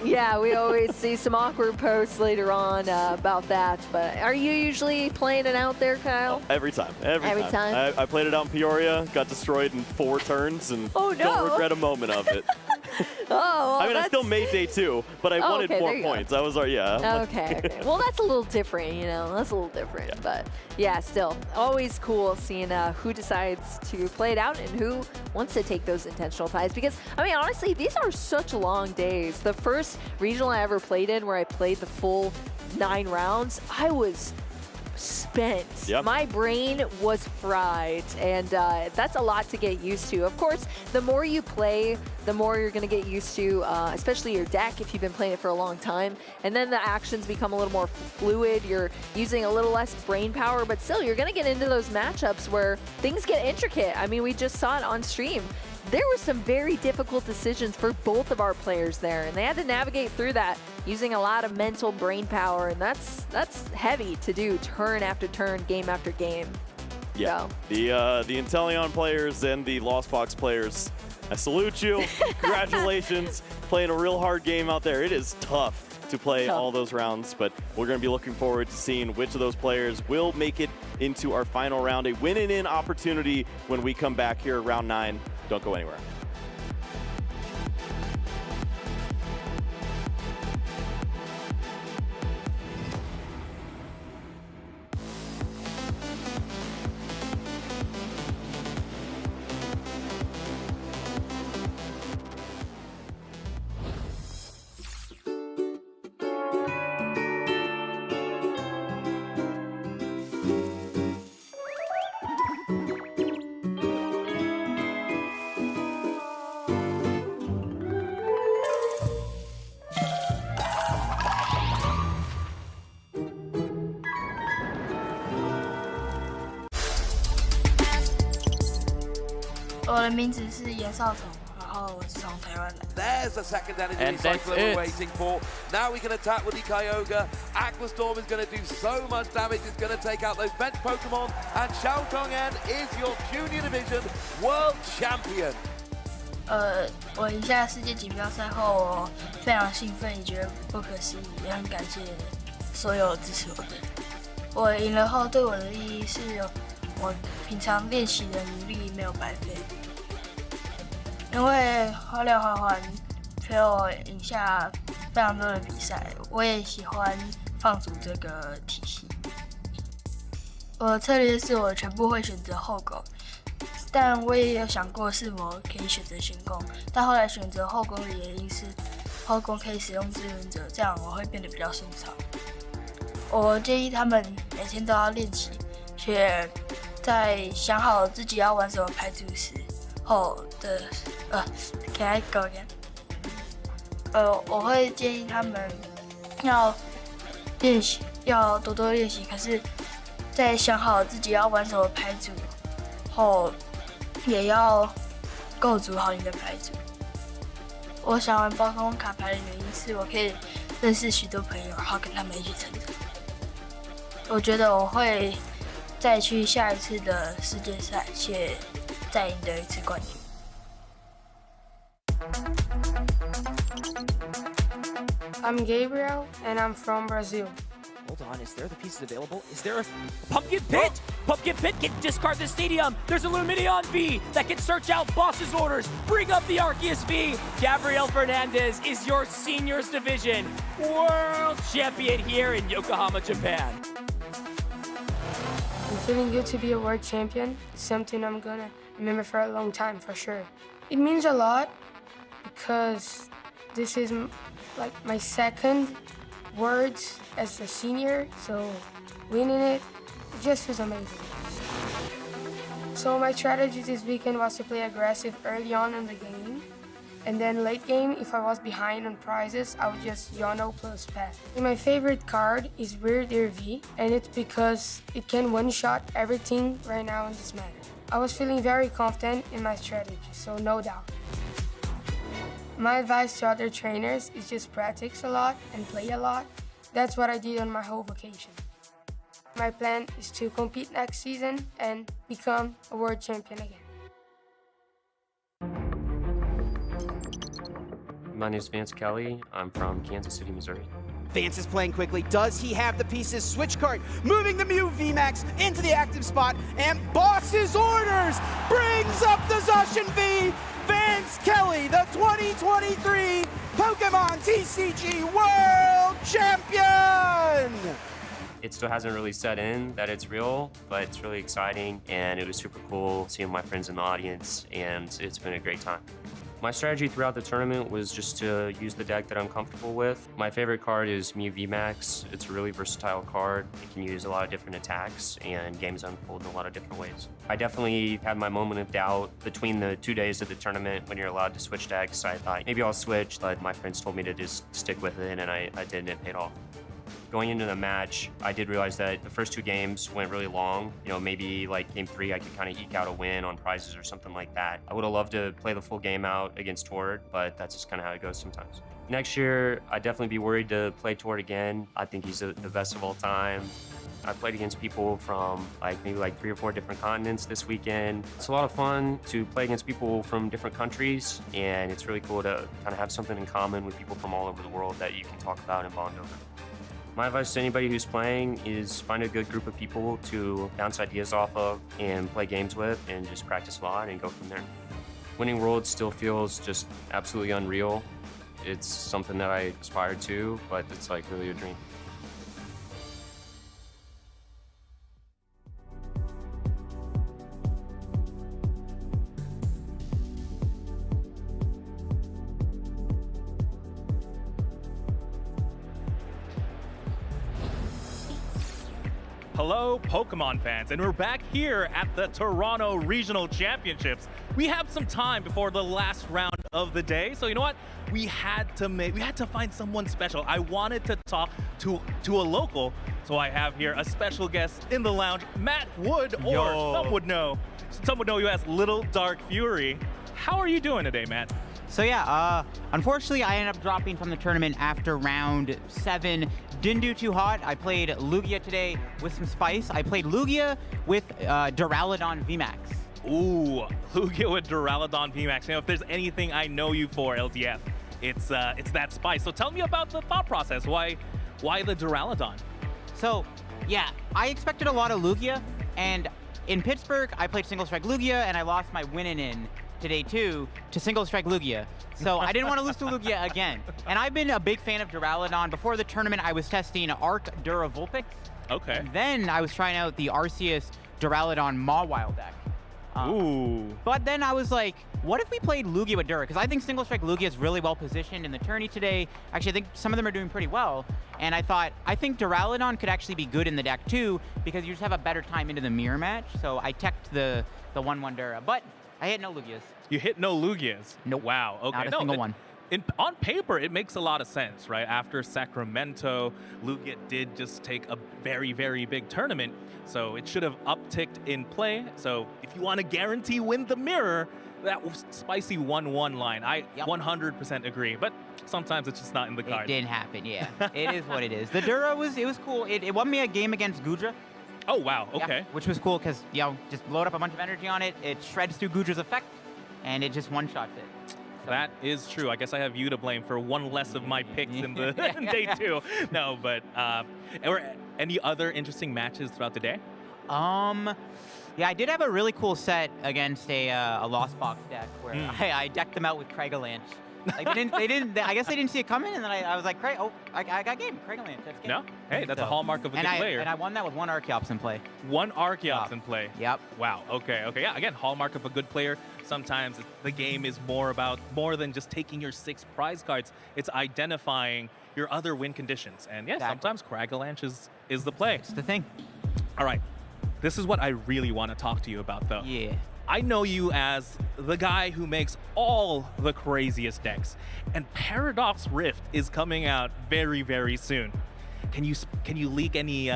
Yeah, we always see some awkward posts later on about that. But are you usually playing it out there, Kyle? Every time. Every time. I played it out in Peoria, got destroyed in 4 turns, and don't regret a moment of it. Oh, well, I mean, I still made day 2, but I wanted more points. I was, yeah. Okay. Well, that's a little different, you know. That's a little different. Yeah. But yeah, still, always cool seeing who decides to play it out and who wants to take those intentional ties. Because, I mean, honestly, these are such long days. The first regional I ever played in where I played the full 9 rounds, I was spent. Yep. My brain was fried, and that's a lot to get used to. Of course, the more you play, the more you're going to get used to, especially your deck if you've been playing it for a long time. And then the actions become a little more fluid. You're using a little less brain power, but still, you're going to get into those matchups where things get intricate. I mean, we just saw it on stream. There were some very difficult decisions for both of our players there, and they had to navigate through that using a lot of mental brain power, and that's heavy to do turn after turn, game after game. Yeah, so. The Inteleon players and the Lost Box players, I salute you. Congratulations, playing a real hard game out there. It is tough to play all those rounds, but we're going to be looking forward to seeing which of those players will make it into our final round, a win-in opportunity when we come back here at round 9. Don't go anywhere. There's a second energy cycle we're waiting for. Now we can attack with the Kyogre. Aqua Storm is going to do so much damage. It's going to take out those bench Pokemon. And Xiao Tong'en is your Junior Division World Champion. 我赢下世界锦标赛后，我非常兴奋，也觉得不可思议，也很感谢所有支持我的人。我赢了后，对我的意义是我平常练习的努力没有白费。因为花聊环环陪我赢下非常多的比赛，我也喜欢放逐这个体系。我的策略是我全部会选择后攻，但我也有想过是否可以选择先攻，但后来选择后攻的原因是后攻可以使用支援者，这样我会变得比较顺畅。我建议他们每天都要练习，且在想好自己要玩什么牌组时后的can I go again？ 我会建议他们要练习，要多多练习。可是，在想好自己要玩什么牌组后，也要构筑好你的牌组。我想玩宝可梦卡牌的原因是我可以认识许多朋友，然后跟他们一起成长。我觉得我会再去下一次的世界赛，且再赢得一次冠军。I'm Gabriel and I'm from Brazil. Hold on, is there the pieces available? Is there a Pumpkin Pit? Pumpkin Pit can discard the stadium. There's a Lumineon V that can search out boss's orders. Bring up the Arceus V. Gabriel Fernandez is your seniors division world champion here in Yokohama, Japan. I'm feeling good to be a world champion. It's something I'm gonna remember for a long time, for sure. It means a lot because this is like my second Worlds as a senior, so winning it just feels amazing. So my strategy this weekend was to play aggressive early on in the game, and then late game, if I was behind on prizes, I would just Yono plus pass. And my favorite card is Weird Ear V, and it's because it can one-shot everything right now in this matter. I was feeling very confident in my strategy, so no doubt. My advice to other trainers is just practice a lot and play a lot. That's what I did on my whole vacation. My plan is to compete next season and become a world champion again. My name is Vance Kelly. I'm from Kansas City, Missouri. Vance is playing quickly. Does he have the pieces? Switch card, moving the Mew VMAX into the active spot, and Boss's Orders brings up the Zacian V. Vance Kelly, the 2023 Pokémon TCG World Champion! It still hasn't really set in that it's real, but it's really exciting, and it was super cool seeing my friends in the audience, and it's been a great time. My strategy throughout the tournament was just to use the deck that I'm comfortable with. My favorite card is Mew VMAX. It's a really versatile card. It can use a lot of different attacks, and games unfold in a lot of different ways. I definitely had my moment of doubt between the 2 days of the tournament when you're allowed to switch decks. I thought maybe I'll switch, but my friends told me to just stick with it, and I did, and it paid off. Going into the match, I did realize that the first 2 games went really long. You know, maybe like game 3, I could kind of eke out a win on prizes or something like that. I would have loved to play the full game out against Tord, but that's just kind of how it goes sometimes. Next year, I'd definitely be worried to play Tord again. I think he's the best of all time. I played against people from maybe 3 or 4 different continents this weekend. It's a lot of fun to play against people from different countries, and it's really cool to kind of have something in common with people from all over the world that you can talk about and bond over. My advice to anybody who's playing is find a good group of people to bounce ideas off of and play games with, and just practice a lot and go from there. Winning Worlds still feels just absolutely unreal. It's something that I aspire to, but it's really a dream. Hello, Pokemon fans, and we're back here at the Toronto Regional Championships. We have some time before the last round of the day, so you know what? We had to find someone special. I wanted to talk to a local, so I have here a special guest in the lounge, Matt Wood, or some would know you as Little Dark Fury. How are you doing today, Matt? So yeah, unfortunately I ended up dropping from the tournament after round 7. Didn't do too hot. I played Lugia today with some spice. I played Lugia with Duraludon VMAX. Ooh, Lugia with Duraludon VMAX. Now, if there's anything I know you for, LDF, it's that spice. So tell me about the thought process. Why the Duraludon? So yeah, I expected a lot of Lugia, and in Pittsburgh I played Single Strike Lugia, and I lost my win-in today too to Single Strike Lugia. So I didn't want to lose to Lugia again. And I've been a big fan of Duraludon. Before the tournament, I was testing Arc Duravulpix. Okay. And then I was trying out the Arceus Duraludon Mawile deck. Ooh. But then I was like, what if we played Lugia with Dura? Because I think Single Strike Lugia is really well positioned in the tourney today. Actually, I think some of them are doing pretty well. And I think Duraludon could actually be good in the deck too, because you just have a better time into the mirror match. So I teched the 1/1 Dura. But I hit no Lugias. You hit no Lugias? Nope. Wow. Okay. Not a single one. On paper, it makes a lot of sense, right? After Sacramento, Lugia did just take a very, very big tournament, so it should have upticked in play. So if you want to guarantee win the mirror, that was spicy 1/1 line. I 100% agree, but sometimes it's just not in the cards. It didn't happen, yeah. It is what it is. The Dura was cool. It won me a game against Gudra. Oh, wow, okay. Yeah, which was cool because, just load up a bunch of energy on it, it shreds through Gudra's effect, and it just one-shots it. So. That is true. I guess I have you to blame for one less of my picks in the in day 2. No, but Any other interesting matches throughout the day? Yeah, I did have a really cool set against a Lost Box deck where I decked them out with Craigalanch. Like I guess they didn't see it coming, and then I was like, I got game, Craigalanch. That's game. No? Hey, that's a hallmark of a good player. And I won that with 1 Archeops in play. 1 Archeops in play. Yep. Wow. Okay. Yeah. Again, hallmark of a good player. Sometimes the game is more than just taking your 6 prize cards. It's identifying your other win conditions. And yeah, sometimes Craigalanch is the play. It's the thing. All right. This is what I really want to talk to you about, though. Yeah. I know you as the guy who makes all the craziest decks, and Paradox Rift is coming out very, very soon. Can you leak any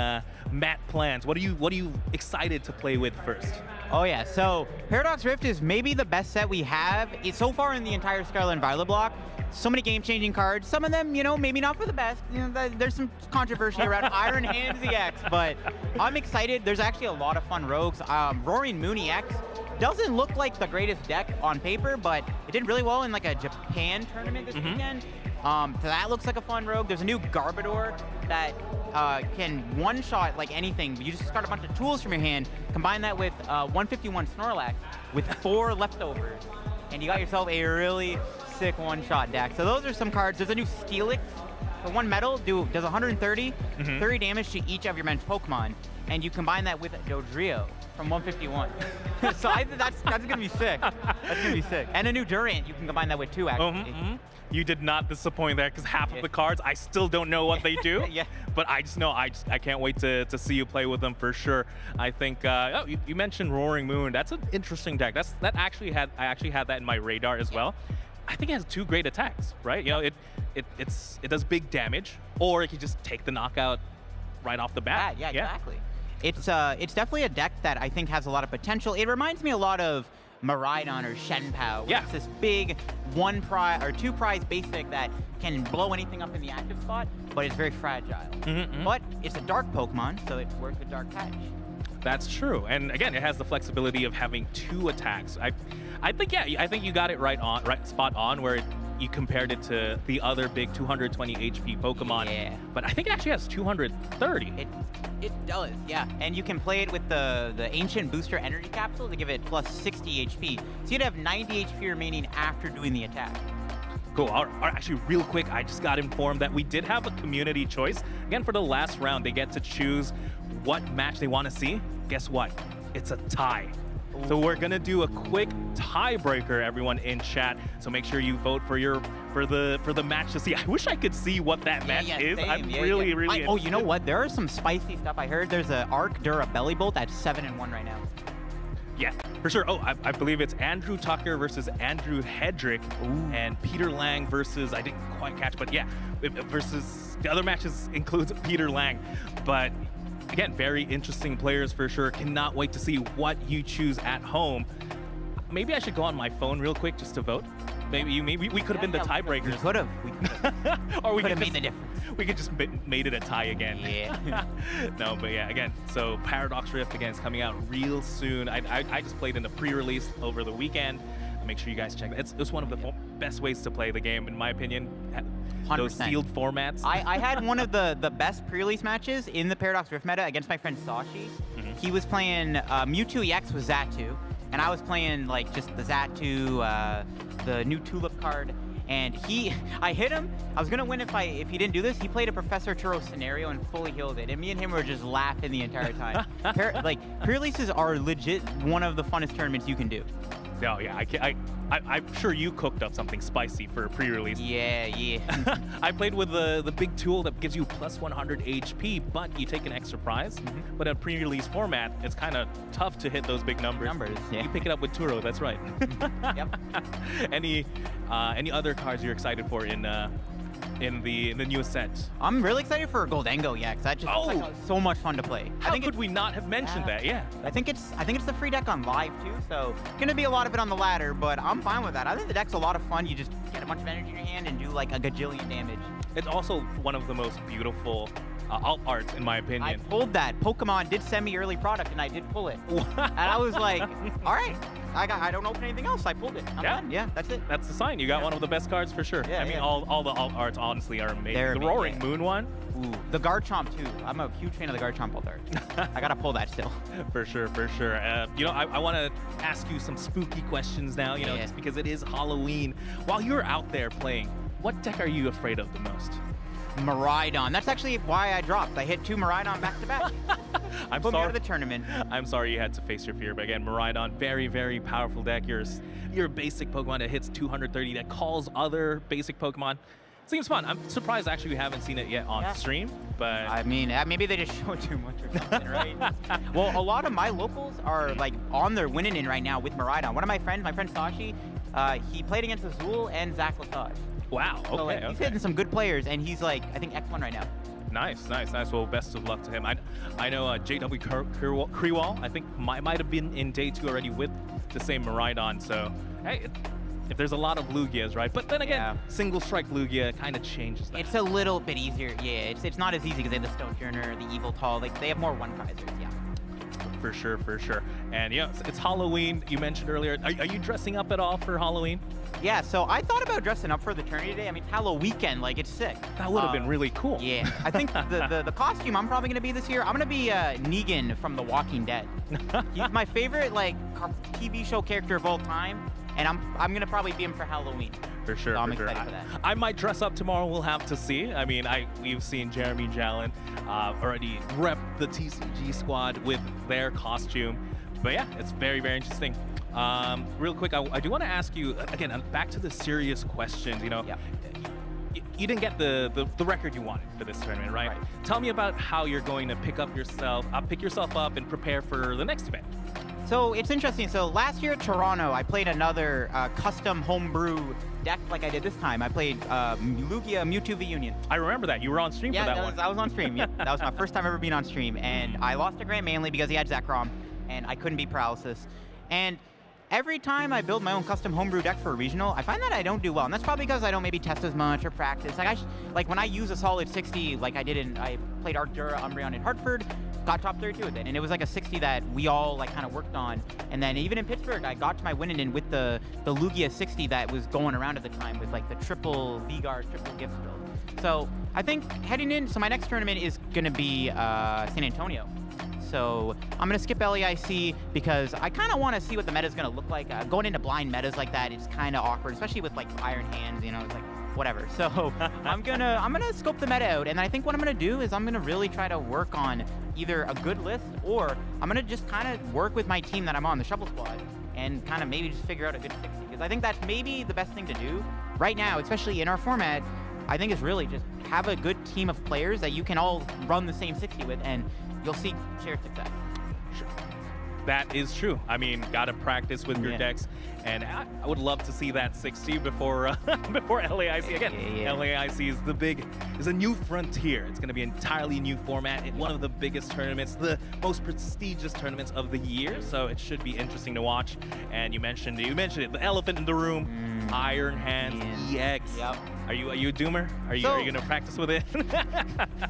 mat plans? What are you excited to play with first? Oh yeah, so Paradox Rift is maybe the best set we have. It's so far in the entire Scarlet and Violet block. So many game-changing cards. Some of them, maybe not for the best. There's some controversy around Iron Hands EX, but I'm excited. There's actually a lot of fun rogues. Roaring Moon EX doesn't look like the greatest deck on paper, but it did really well in like a Japan tournament this weekend. So that looks like a fun rogue. There's a new Garbodor that can one-shot like anything. You just discard a bunch of tools from your hand, combine that with 151 Snorlax with 4 leftovers, and you got yourself a really sick one-shot deck. So those are some cards. There's a new Steelix. For 1 metal, does 130, 30 damage to each of your bench Pokemon, and you combine that with Dodrio from 151. So I think that's gonna be sick. That's gonna be sick. And a new Durant, you can combine that with 2 actually. You did not disappoint there, because half of the cards I still don't know what they do. Yeah. But I just know I can't wait to see you play with them for sure. I think you mentioned Roaring Moon. That's an interesting deck. I actually had that in my radar as well. I think it has 2 great attacks, right? It does big damage, or it can just take the knockout right off the bat. Yeah, exactly. It's definitely a deck that I think has a lot of potential. It reminds me a lot of Miraidon or Shenpao. Yeah. It's this big 1 prize or 2 prize basic that can blow anything up in the active spot, but it's very fragile. But it's a dark Pokemon, so it works with Dark Patch. That's true. And again, it has the flexibility of having 2 attacks. I think you got it spot on where you compared it to the other big 220 HP Pokemon. Yeah. But I think it actually has 230. It does, yeah. And you can play it with the Ancient Booster Energy Capsule to give it plus 60 HP. So you'd have 90 HP remaining after doing the attack. Cool. Actually, real quick, I just got informed that we did have a community choice. Again, for the last round, they get to choose what match they want to see. Guess what? It's a tie. So we're gonna do a quick tiebreaker, everyone in chat. So make sure you vote for the match to see. I wish I could see what that match is. Same. I'm really Oh, you know what? There is some spicy stuff I heard. There's an Arc Dura Belly Bolt that's 7-1 right now. Yeah, for sure. Oh, I believe it's Andrew Tucker versus Andrew Hedrick, and Peter Lang versus, I didn't quite catch, but yeah, versus the other matches includes Peter Lang. But again, very interesting players for sure. Cannot wait to see what you choose at home. Maybe I should go on my phone real quick just to vote. Maybe we could have been the tiebreakers. We could have. Or we could could have made the difference. We could just made it a tie again. Yeah. No, but yeah, again, so Paradox Rift again is coming out real soon. I just played in the pre-release over the weekend. Make sure you guys check it. It's one of the best ways to play the game, in my opinion. 100%. Those sealed formats. I had one of the best pre-release matches in the Paradox Rift meta against my friend Sashi. He was playing Mewtwo EX with Xatu, and I was playing like just the Xatu, the new Tulip card. And I hit him. I was gonna win if he didn't do this. He played a Professor Turo scenario and fully healed it. And me and him were just laughing the entire time. Pre-releases are legit one of the funnest tournaments you can do. No, yeah, I'm sure you cooked up something spicy for pre-release. Yeah. I played with the big tool that gives you plus 100 HP, but you take an extra prize. But in a pre-release format, it's kind of tough to hit those big numbers. Yeah. You pick it up with Turo, that's right. Yep. Any other cards you're excited for in the newest set? I'm really excited for Goldengo, yeah, because that just looks like so much fun to play. How could we not have mentioned that? Yeah. I think it's the free deck on live too, so gonna be a lot of it on the ladder, but I'm fine with that. I think the deck's a lot of fun. You just get a bunch of energy in your hand and do like a gajillion damage. It's also one of the most beautiful alt arts, in my opinion. I pulled that. Pokemon did send me early product, and I did pull it. And I was like, all right, I don't open anything else. I pulled it. I'm done. Yeah, that's it. That's the sign. You got one of the best cards for sure. Yeah, I mean, all the alt arts honestly are amazing. They're The amazing, Roaring Moon one. Ooh, the Garchomp too. I'm a huge fan of the Garchomp alt art. I gotta pull that still. For sure, for sure. You know, I want to ask you some spooky questions now, you know, just because it is Halloween. While you're out there playing, what deck are you afraid of the most? Miraidon. That's actually why I dropped. I hit 2 Miraidon back to back. I'm Put me sorry. out of the tournament. I'm sorry you had to face your fear, but again, Miraidon, very, very powerful deck. You're a basic Pokemon that hits 230, that calls other basic Pokemon. Seems fun. I'm surprised actually we haven't seen it yet on stream, but... I mean, maybe they just show too much or something, right? Well, a lot of my locals are like on their winning in right now with Miraidon. One of my friend Sashi, he played against Azul and Zach Lesage. Wow, okay, So like, he's hitting some good players, and he's like, I think X1 right now. Nice, nice, nice. Well, best of luck to him. I know JW Kriwal, I think might have been in day 2 already with the same Miraidon, so hey, if there's a lot of Lugias, right? But then again, single strike Lugia kind of changes that. It's a little bit easier, yeah. It's not as easy because they have the Stoneturner, the Evil Tall, like they have more one-prizers, yeah. For sure, for sure. And yeah, it's Halloween. You mentioned earlier. Are you dressing up at all for Halloween? Yeah, so I thought about dressing up for the tourney today. I mean, it's Halloween weekend, like it's sick. That would have been really cool. Yeah, I think the costume I'm probably gonna be this year, I'm gonna be Negan from The Walking Dead. He's my favorite like TV show character of all time, and I'm gonna probably be him for Halloween. For sure, So I'm for sure. excited for that. I might dress up tomorrow. We'll have to see. I mean, we've seen Jeremy Jalen already rep the TCG squad with their costume. But yeah, it's very, very interesting. Real quick, I do want to ask you again. Back to the serious questions. You know, you didn't get the record you wanted for this tournament, right? Tell me about how you're going to pick yourself up and prepare for the next event. So it's interesting. So last year at Toronto, I played another custom homebrew deck like I did this time. I played Lugia Mewtwo V Union. I remember that. You were on stream for that one. I was on stream. Yep. That was my first time ever being on stream. And I lost to Grant mainly because he had Zekrom, and I couldn't beat Paralysis. And every time I build my own custom homebrew deck for a regional, I find that I don't do well. And that's probably because I don't maybe test as much or practice. Like when I use a solid 60, like I played Arctura, Umbreon in Hartford, got top 32 with it. And it was like a 60 that we all like kind of worked on. And then even in Pittsburgh, I got to my winning in with the Lugia 60 that was going around at the time with like the triple V-Guard, triple gift build. So I think heading in, so my next tournament is gonna be San Antonio. So I'm gonna skip LEIC because I kind of want to see what the meta is gonna look like. Going into blind metas like that, it's kind of awkward, especially with like Iron Hands. You know, it's like whatever. So I'm gonna scope the meta out, and I think what I'm gonna do is I'm gonna really try to work on either a good list or I'm gonna just kind of work with my team that I'm on, the Shuffle Squad, and kind of maybe just figure out a good 60. Because I think that's maybe the best thing to do right now, especially in our format. I think is really just have a good team of players that you can all run the same 60 with, and you'll see shared success. Sure. That is true. I mean, gotta practice with your decks, and I would love to see that 60 before before LAIC. Again, LAIC is a new frontier. It's gonna be an entirely new format. It's one of the biggest tournaments, the most prestigious tournaments of the year. So it should be interesting to watch. And you mentioned it, the elephant in the room, Iron Hands EX. Yep. Are you a doomer? Are you gonna practice with it?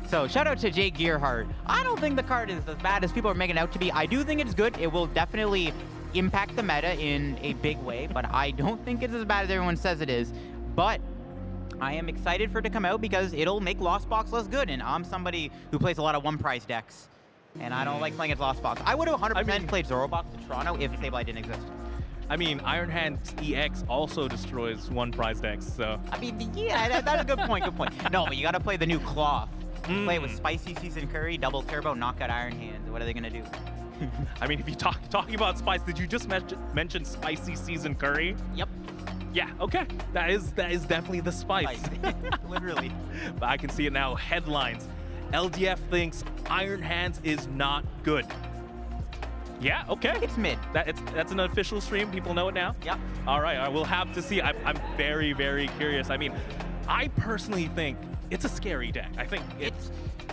So shout out to Jake Gearhart. I don't think the card is as bad as people are making it out to be. I do think it's good. It will definitely impact the meta in a big way, but I don't think it's as bad as everyone says it is. But I am excited for it to come out because it'll make Lost Box less good, and I'm somebody who plays a lot of one-prize decks, and I don't like playing against Lost Box. I would have 100% played Zorobox in Toronto if Sableye didn't exist. I mean, Iron Hands EX also destroys one-prize decks, so... I mean, yeah, that's a good point, No, but you gotta play the new Cloth. Play it with Spicy Seasoned Curry, Double Turbo, knock out Iron Hands. What are they gonna do? I mean, if you talking about spice, did you just mention Spicy Seasoned Curry? Yep. Yeah, okay. That is definitely the spice. Literally. But I can see it now. Headlines. LDF thinks Iron Hands is not good. Yeah, okay. It's mid. That's an official stream. People know it now? Yep. All right, I will have to see. I'm very, very curious. I mean, I personally think it's a scary deck. I think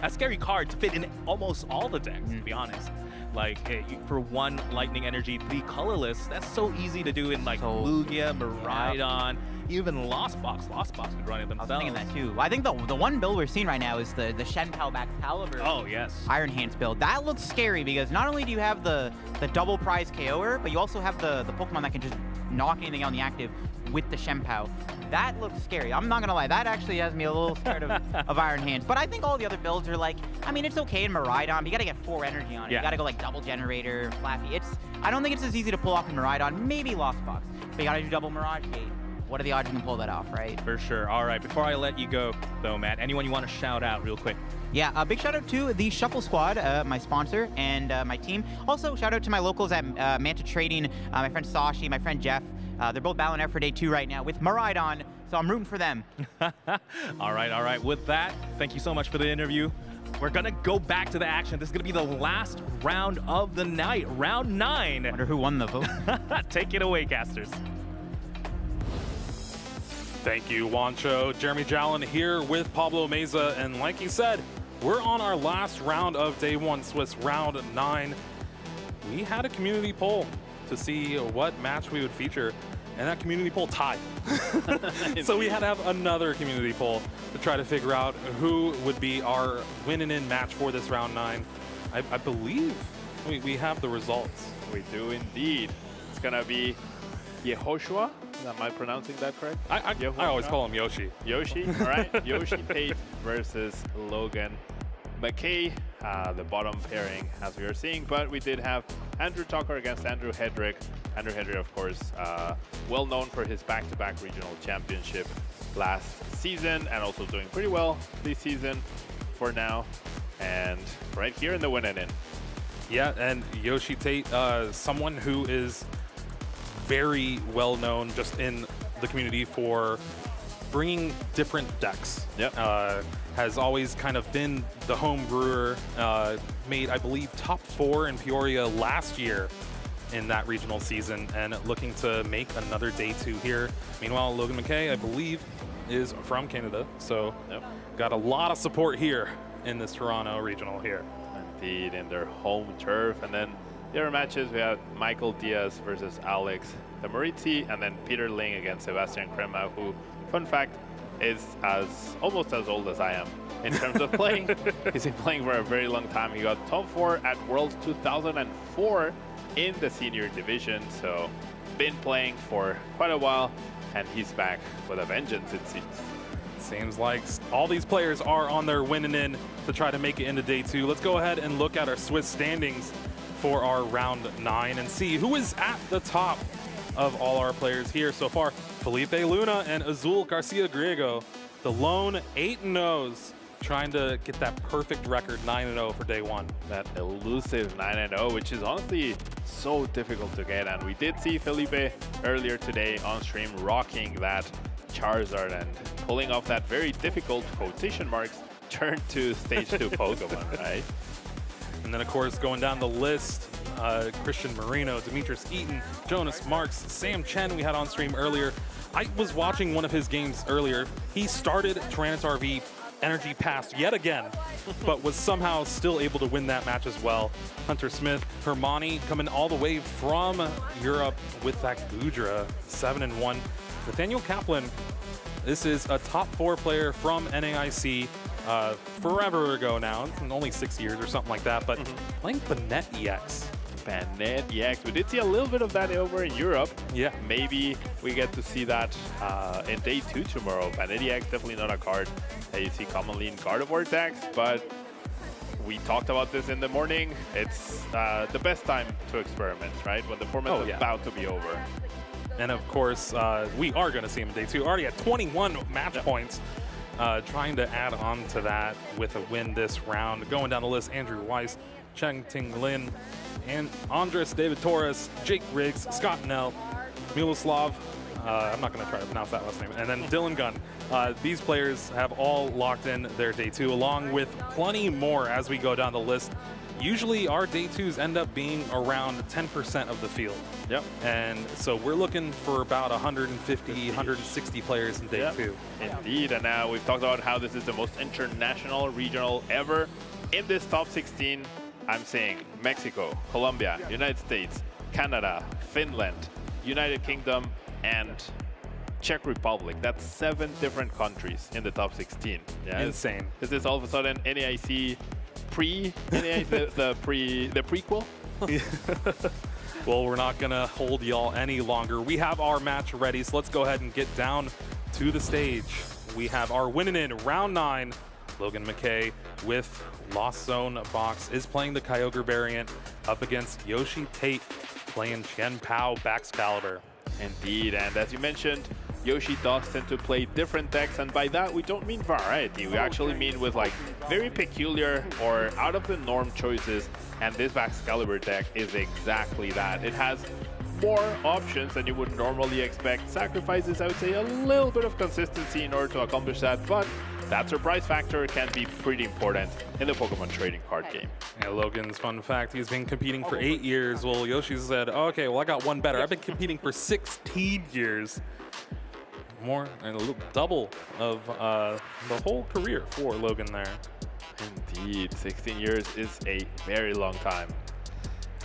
a scary card to fit in almost all the decks, to be honest. Like, for one Lightning Energy, 3 colorless, that's so easy to do in like Lugia, Miraidon, even Lost Box. Lost Box could run it themselves. I was thinking that too. I think the one build we're seeing right now is the Shen Pao Max Caliber. Oh, yes. Iron Hands build. That looks scary because not only do you have the double prize KOer, but you also have the Pokemon that can just knock anything on the active with the Shen Pao. That looks scary. I'm not gonna lie, that actually has me a little scared of Iron Hands. But I think all the other builds are like, I mean, it's okay in Miraidon, but you gotta get 4 energy on it. Yeah. You gotta go like double generator, Flappy. I don't think it's as easy to pull off in Miraidon. Maybe Lost Box, but you gotta do double Mirage Gate. What are the odds you can pull that off, right? For sure. All right, before I let you go, though, Matt, anyone you want to shout out real quick? Yeah, a big shout out to the Shuffle Squad, my sponsor, and my team. Also, shout out to my locals at Manta Trading, my friend Sashi, my friend Jeff. They're both battling out for day 2 right now with Miraidon, so I'm rooting for them. All right. With that, thank you so much for the interview. We're going to go back to the action. This is going to be the last round of the night, round 9. Wonder who won the vote. Take it away, casters. Thank you, Juancho. Jeremy Jallin here with Pablo Meza, and like he said, we're on our last round of Day 1 Swiss, round 9. We had a community poll to see what match we would feature, and that community poll tied. So we had to have another community poll to try to figure out who would be our win-in match for this round 9. I believe we have the results. We do indeed. It's gonna be Yehoshua. Am I pronouncing that correct? I always call him Yoshi. Yoshi, all right. Yoshi Pate versus Logan McKay, the bottom pairing as we are seeing. But we did have Andrew Tucker against Andrew Hedrick. Andrew Hedrick, of course, well known for his back-to-back regional championship last season and also doing pretty well this season for now. And right here in the win-in. Yeah, and Yoshi Tate, someone who is very well known just in the community for bringing different decks. Yep. Has always kind of been the home brewer, made, I believe, top 4 in Peoria last year in that regional season, and looking to make another day 2 here. Meanwhile, Logan McKay, I believe, is from Canada, so got a lot of support here in this Toronto regional here. Indeed, in their home turf. And then the other matches, we have Michael Diaz versus Alex Marizzi, and then Peter Ling against Sebastian Crema, who, fun fact, is almost as old as I am in terms of playing. He's been playing for a very long time. He got top 4 at Worlds 2004 in the senior division, so been playing for quite a while, and he's back with a vengeance, it seems. Seems like all these players are on their winning in to try to make it into day 2. Let's go ahead and look at our Swiss standings for our round 9 and see who is at the top of all our players here so far. Felipe Luna and Azul Garcia Griego, the lone 8-0s, trying to get that perfect record 9-0 for day 1. That elusive 9-0, which is honestly so difficult to get. And we did see Felipe earlier today on stream rocking that Charizard and pulling off that very difficult quotation marks turn to stage 2 Pokemon, right? And then, of course, going down the list, Christian Marino, Demetrius Eaton, Jonas Marks, Sam Chen we had on stream earlier. I was watching one of his games earlier. He started Tyranitar V Energy Pass yet again, but was somehow still able to win that match as well. Hunter Smith, Hermione coming all the way from Europe with that Goodra, 7-1. Nathaniel Kaplan, this is a top 4 player from NAIC. Forever ago now, only 6 years or something like that, but playing Banette EX. Banette EX. We did see a little bit of that over in Europe. Yeah. Maybe we get to see that in day 2 tomorrow. Banette EX, definitely not a card that you see commonly in Gardevoir decks, but we talked about this in the morning. It's the best time to experiment, right? When the format is about to be over. And of course, we are going to see him in day 2. Already at 21 match points. Trying to add on to that with a win this round. Going down the list, Andrew Weiss, Cheng Ting Lin, and Andres David Torres, Jake Riggs, Scott Nell, Miloslav, I'm not going to try to pronounce that last name, and then Dylan Gunn. These players have all locked in their day 2, along with plenty more as we go down the list. usually our day twos end up being around 10% of the field. Yep. And so we're looking for about 150, 160 players in day two. Indeed, and now we've talked about how this is the most international regional ever. In this top 16, I'm saying Mexico, Colombia, United States, Canada, Finland, United Kingdom, and Czech Republic. That's 7 different countries in the top 16. Yeah, Insane. Is this all of a sudden NAIC NAIC, the prequel? Well, we're not gonna hold y'all any longer. We have our match ready, so let's go ahead and get down to the stage. We have our winning in round 9. Logan McKay with Lost Zone Box is playing the Kyogre variant up against Yoshi Tate playing Chen Pao Baxcalibur. Indeed, and as you mentioned, Yoshi does tend to play different decks, and by that we don't mean variety. We actually mean with like very peculiar or out of the norm choices, and this Baxcalibur deck is exactly that. It has more options than you would normally expect. Sacrifices, I would say, a little bit of consistency in order to accomplish that, but that surprise factor can be pretty important in the Pokemon trading card game. Yeah, Logan's fun fact, he's been competing for 8 years. Well, Yoshi said, oh, okay, well, I got one better. I've been competing for 16 years. More, and a little double of the whole career for Logan there. Indeed, 16 years is a very long time.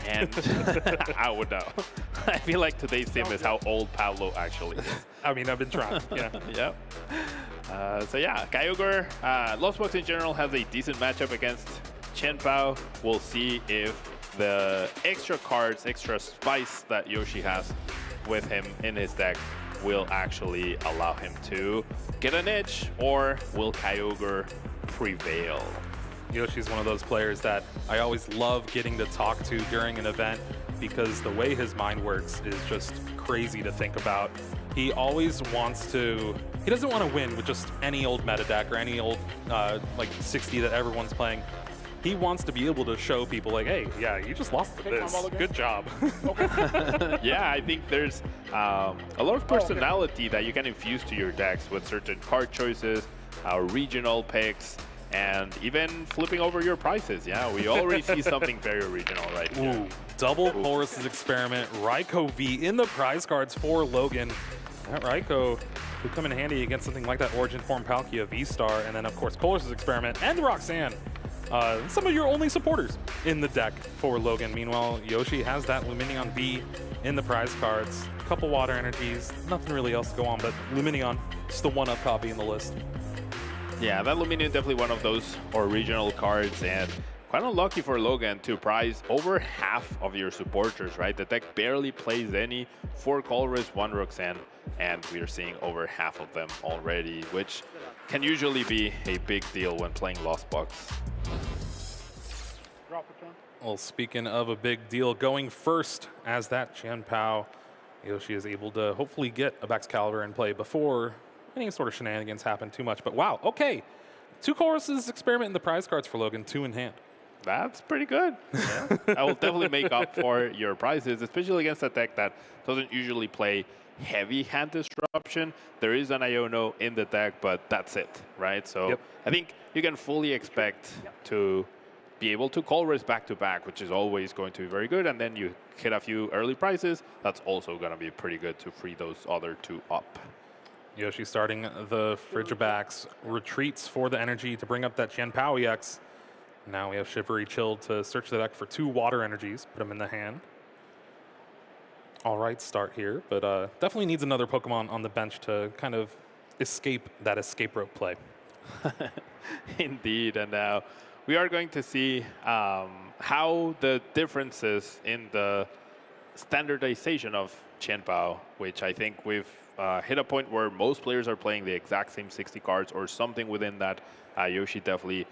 And I would know. I feel like today's sim is how old Pablo actually is. I mean, I've been trying, yeah. Yep. So yeah, Kyogre, Lost Box in general has a decent matchup against Chen Pao. We'll see if the extra cards, extra spice that Yoshi has with him in his deck will actually allow him to get an edge, or will Kyogre prevail? Yoshi's one of those players that I always love getting to talk to during an event because the way his mind works is just crazy to think about. He always wants to, he doesn't want to win with just any old meta deck or any old like 60 that everyone's playing. He wants to be able to show people like, hey, yeah, you just lost to this. Good job. Yeah, I think there's a lot of personality that you can infuse to your decks with certain card choices, regional picks, and even flipping over your prices. Yeah, we already see something very original right here. Ooh, double Chorus's Experiment, Raikou V in the prize cards for Logan. That Raikou could come in handy against something like that Origin Form Palkia V-Star, and then of course Chorus's Experiment and Roxanne. Some of your only supporters in the deck for Logan. Meanwhile, Yoshi has that Lumineon V in the prize cards. A couple Water Energies, nothing really else to go on, but Lumineon, just the one-up copy in the list. Yeah, that Lumineon definitely one of those original cards, and quite unlucky for Logan to prize over half of your supporters, right? The deck barely plays any, 4 Colress, 1 Roxanne, and we're seeing over half of them already, which can usually be a big deal when playing Lost Box. Well, speaking of a big deal, going first as that Chen Pao, Yoshi is able to hopefully get a Baxcalibur in play before any sort of shenanigans happen too much. But wow, okay. 2 Chorus's Experiment in the prize cards for Logan, 2 in hand. That's pretty good. Yeah. I will definitely make up for your prizes, especially against a deck that doesn't usually play heavy hand disruption. There is an Iono in the deck, but that's it, right? So I think you can fully expect to be able to Colress back-to-back, which is always going to be very good, and then you hit a few early prizes. That's also going to be pretty good to free those other 2 up. Yoshi starting the Frigibax, retreats for the energy to bring up that Chen Pao EX. Now we have Shivery Chill to search the deck for 2 Water Energies, put them in the hand. All right, start here, but definitely needs another Pokemon on the bench to kind of escape that escape rope play. Indeed, and now we are going to see how the differences in the standardization of Chen Pao, which I think we've hit a point where most players are playing the exact same 60 cards or something within that. Yoshi definitely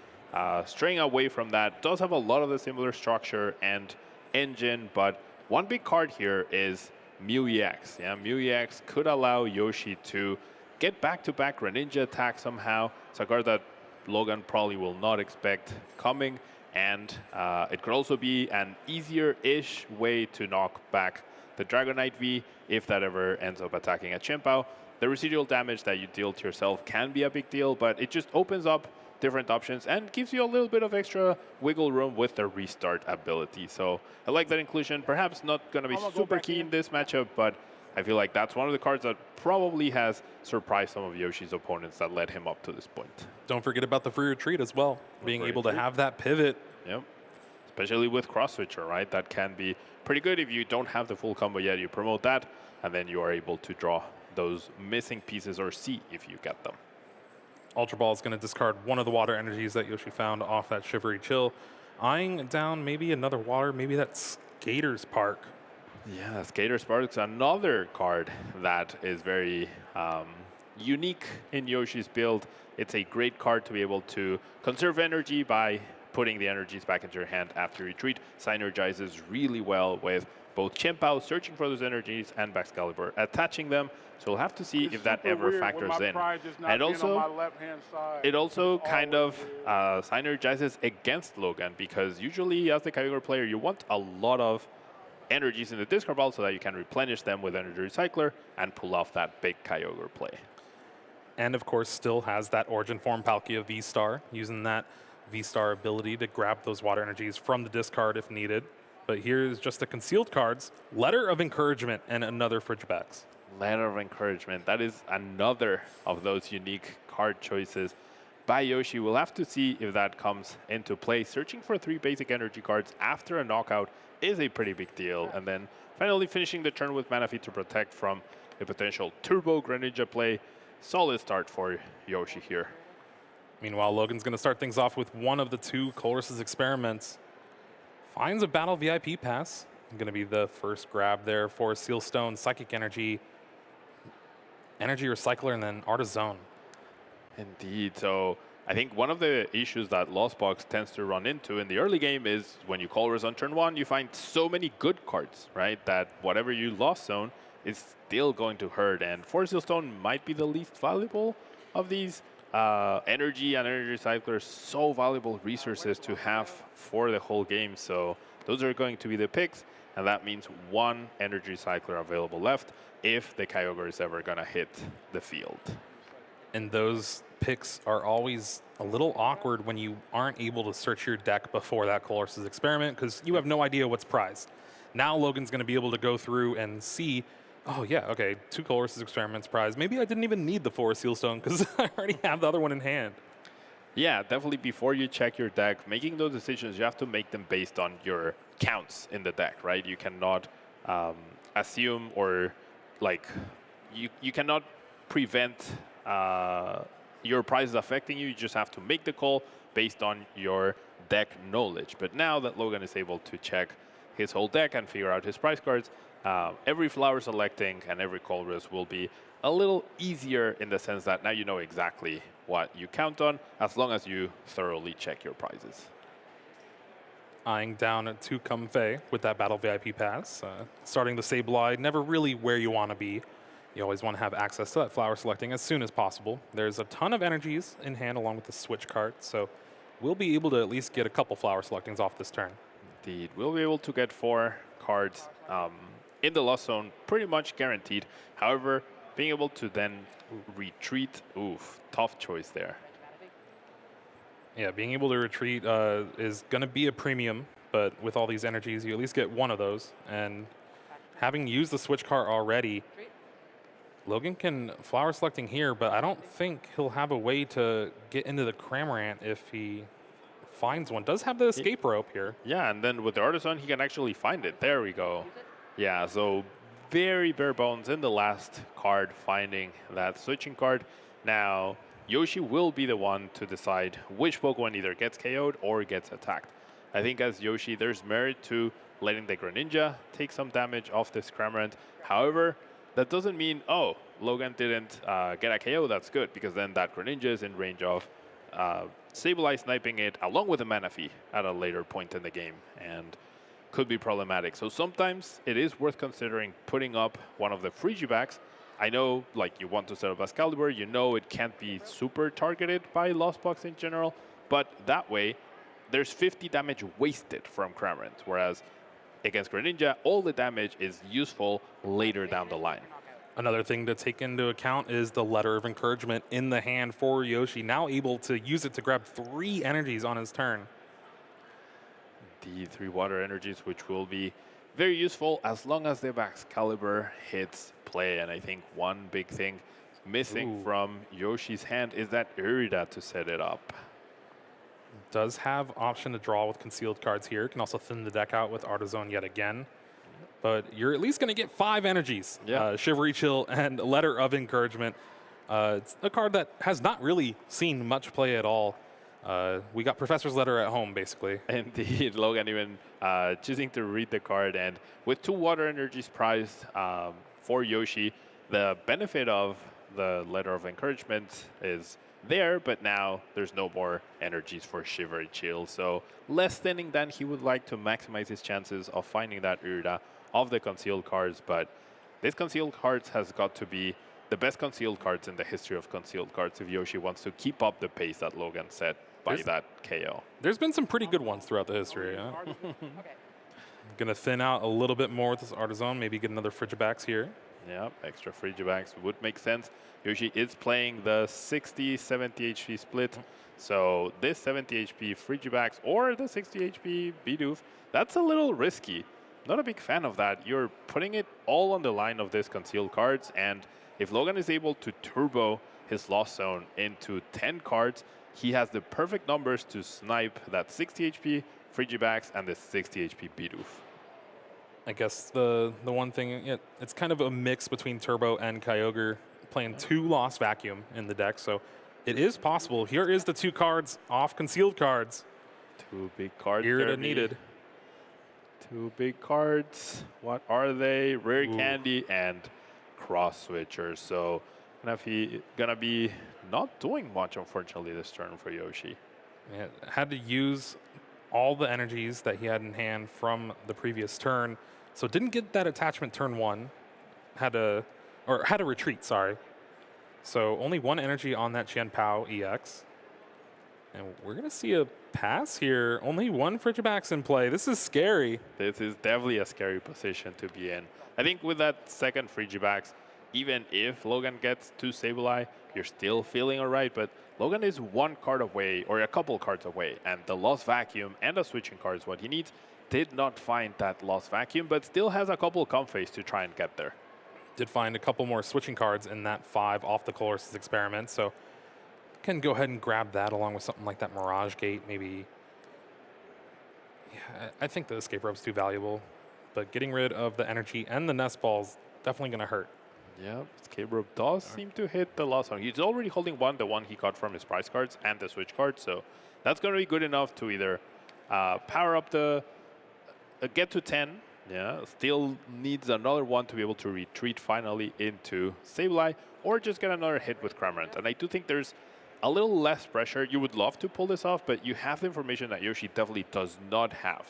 straying away from that. Does have a lot of the similar structure and engine, but one big card here is Mew EX. Yeah, Mew EX could allow Yoshi to get back-to-back Greninja attack somehow. It's a card that Logan probably will not expect coming, and it could also be an easier-ish way to knock back the Dragonite V if that ever ends up attacking a Chen Pao. The residual damage that you deal to yourself can be a big deal, but it just opens up different options and gives you a little bit of extra wiggle room with the restart ability. So I like that inclusion. Perhaps not going to be super key in this matchup, but I feel like that's one of the cards that probably has surprised some of Yoshi's opponents that led him up to this point. Don't forget about the free retreat as well. Being able to have that pivot. Yep. Especially with cross switcher, right? That can be pretty good if you don't have the full combo yet. You promote that, and then you are able to draw those missing pieces or see if you get them. Ultra Ball is going to discard one of the water energies that Yoshi found off that Shivery Chill. Eyeing down maybe another water, maybe that Skater's Park. Yeah, Skater's Park is another card that is very unique in Yoshi's build. It's a great card to be able to conserve energy by putting the energies back into your hand after retreat. Synergizes really well with both Chien-Pao searching for those energies and Baxcalibur attaching them. So we'll have to see if that ever factors in. And also, it also kind of synergizes against Logan, because usually as the Kyogre player, you want a lot of energies in the discard pile so that you can replenish them with Energy Recycler and pull off that big Kyogre play. And of course, still has that Origin Form Palkia V-Star, using that V-Star ability to grab those water energies from the discard if needed. But here's just the concealed cards, Letter of Encouragement, and another Frigibax. Letter of Encouragement, that is another of those unique card choices by Yoshi. We'll have to see if that comes into play. Searching for 3 basic energy cards after a knockout is a pretty big deal. And then finally finishing the turn with Manaphy to protect from a potential Turbo Greninja play. Solid start for Yoshi here. Meanwhile, Logan's going to start things off with one of the 2 Colress's experiments. Finds a Battle VIP pass. Going to be the first grab there for Seal Stone, Psychic Energy, Energy Recycler, and then Artizone. Indeed. So I think one of the issues that Lost Box tends to run into in the early game is when you Colress on turn 1, you find so many good cards, right? That whatever you Lost Zone is still going to hurt. And Seal Stone might be the least valuable of these. Energy and Energy Recycler, so valuable resources to have for the whole game. So those are going to be the picks. And that means 1 Energy Recycler available left if the Kyogre is ever going to hit the field. And those picks are always a little awkward when you aren't able to search your deck before that Colress's experiment, because you have no idea what's prized. Now Logan's going to be able to go through and see, oh yeah, okay, 2 Colress's experiments prized. Maybe I didn't even need the 4 Seal Stone because I already have the other one in hand. Yeah, definitely before you check your deck, making those decisions, you have to make them based on your counts in the deck, right? You cannot assume or like, you cannot prevent your prizes affecting you. You just have to make the call based on your deck knowledge. But now that Logan is able to check his whole deck and figure out his prize cards, every flower selecting and every Colress will be a little easier in the sense that now you know exactly what you count on as long as you thoroughly check your prizes. Eyeing down to Comfey with that Battle VIP pass. Starting the Sableye, never really where you want to be. You always want to have access to that flower selecting as soon as possible. There's a ton of energies in hand along with the switch card, so we'll be able to at least get a couple flower selectings off this turn. Indeed, we'll be able to get 4 cards in the Lost Zone, pretty much guaranteed. However, being able to then retreat, oof, tough choice there. Yeah, being able to retreat is going to be a premium, but with all these energies, you at least get 1 of those. And having used the switch card already, Logan can flower selecting here, but I don't think he'll have a way to get into the Cramorant if he finds one. Does have the escape rope here. Yeah, and then with the Artisan, he can actually find it. There we go. Yeah, so very bare bones in the last card, finding that switching card. Now, Yoshi will be the one to decide which Pokemon either gets KO'd or gets attacked. I think as Yoshi, there's merit to letting the Greninja take some damage off this Cramorant. However, that doesn't mean, oh, Logan didn't get a KO, that's good, because then that Greninja is in range of Sableye sniping it along with a Manaphy at a later point in the game, and could be problematic. So sometimes it is worth considering putting up one of the Frigibax. I know, like, you want to set up Excalibur, you know it can't be super targeted by Lost Box in general, but that way, there's 50 damage wasted from Cramorant, whereas against Greninja, all the damage is useful later down the line. Another thing to take into account is the letter of encouragement in the hand for Yoshi, now able to use it to grab 3 energies on his turn. The 3 water energies, which will be very useful as long as the Excalibur hits play. And I think one big thing missing from Yoshi's hand is that Irida to set it up. Does have option to draw with concealed cards here. Can also thin the deck out with Artizone yet again. But you're at least going to get 5 energies. Shivery Chill and Letter of Encouragement. It's a card that has not really seen much play at all. We got Professor's Letter at home, basically. Indeed, Logan even choosing to read the card. And with 2 water energies prized for Yoshi, the benefit of the Letter of Encouragement is there, but now there's no more energies for Shivery Chill. So less thinning than he would like to maximize his chances of finding that Irida of the concealed cards. But this concealed cards has got to be the best concealed cards in the history of concealed cards if Yoshi wants to keep up the pace that Logan set by that KO. There's been some pretty good ones throughout the history. Gonna thin out a little bit more with this Artizone, maybe get another Frigibax here. Yeah, extra Frigibax would make sense. Yoshi is playing the 60-70 HP split. So this 70 HP Frigibax or the 60 HP Bidoof, that's a little risky. Not a big fan of that. You're putting it all on the line of this concealed cards, and if Logan is able to turbo his Lost Zone into 10 cards, he has the perfect numbers to snipe that 60 HP Frigibax and the 60 HP Bidoof. I guess the one thing, it's kind of a mix between Turbo and Kyogre, playing 2 Lost Vacuum in the deck, so it is possible. Here is the 2 cards off concealed cards. 2 big cards. Irida needed. 2 big cards. What are they? Rare Candy and Cross Switcher. So gonna be not doing much, unfortunately, this turn for Yoshi. Yeah, had to use all the energies that he had in hand from the previous turn, so didn't get that attachment turn 1. Had to retreat, sorry. So only 1 energy on that Qianpao EX. And we're going to see a pass here. Only 1 Frigibax in play. This is scary. This is definitely a scary position to be in. I think with that second Frigibax, even if Logan gets 2 Sableye, you're still feeling all right. But Logan is 1 card away, or a couple cards away. And the Lost Vacuum and a switching card is what he needs. Did not find that Lost Vacuum, but still has a couple Comfeys to try and get there. Did find a couple more switching cards in that 5 off the Colossus experiment. So can go ahead and grab that along with something like that Mirage Gate, maybe. Yeah, I think the Escape Rope's too valuable, but getting rid of the energy and the Nest Ball's definitely going to hurt. Yeah, Escape Rope does seem to hit the Lost Zone. He's already holding the one he got from his prize cards and the switch card, so that's going to be good enough to either power up the get to 10. Yeah, still needs another one to be able to retreat finally into Sableye, or just get another hit with Cramorant. And I do think there's a little less pressure. You would love to pull this off, but you have the information that Yoshi definitely does not have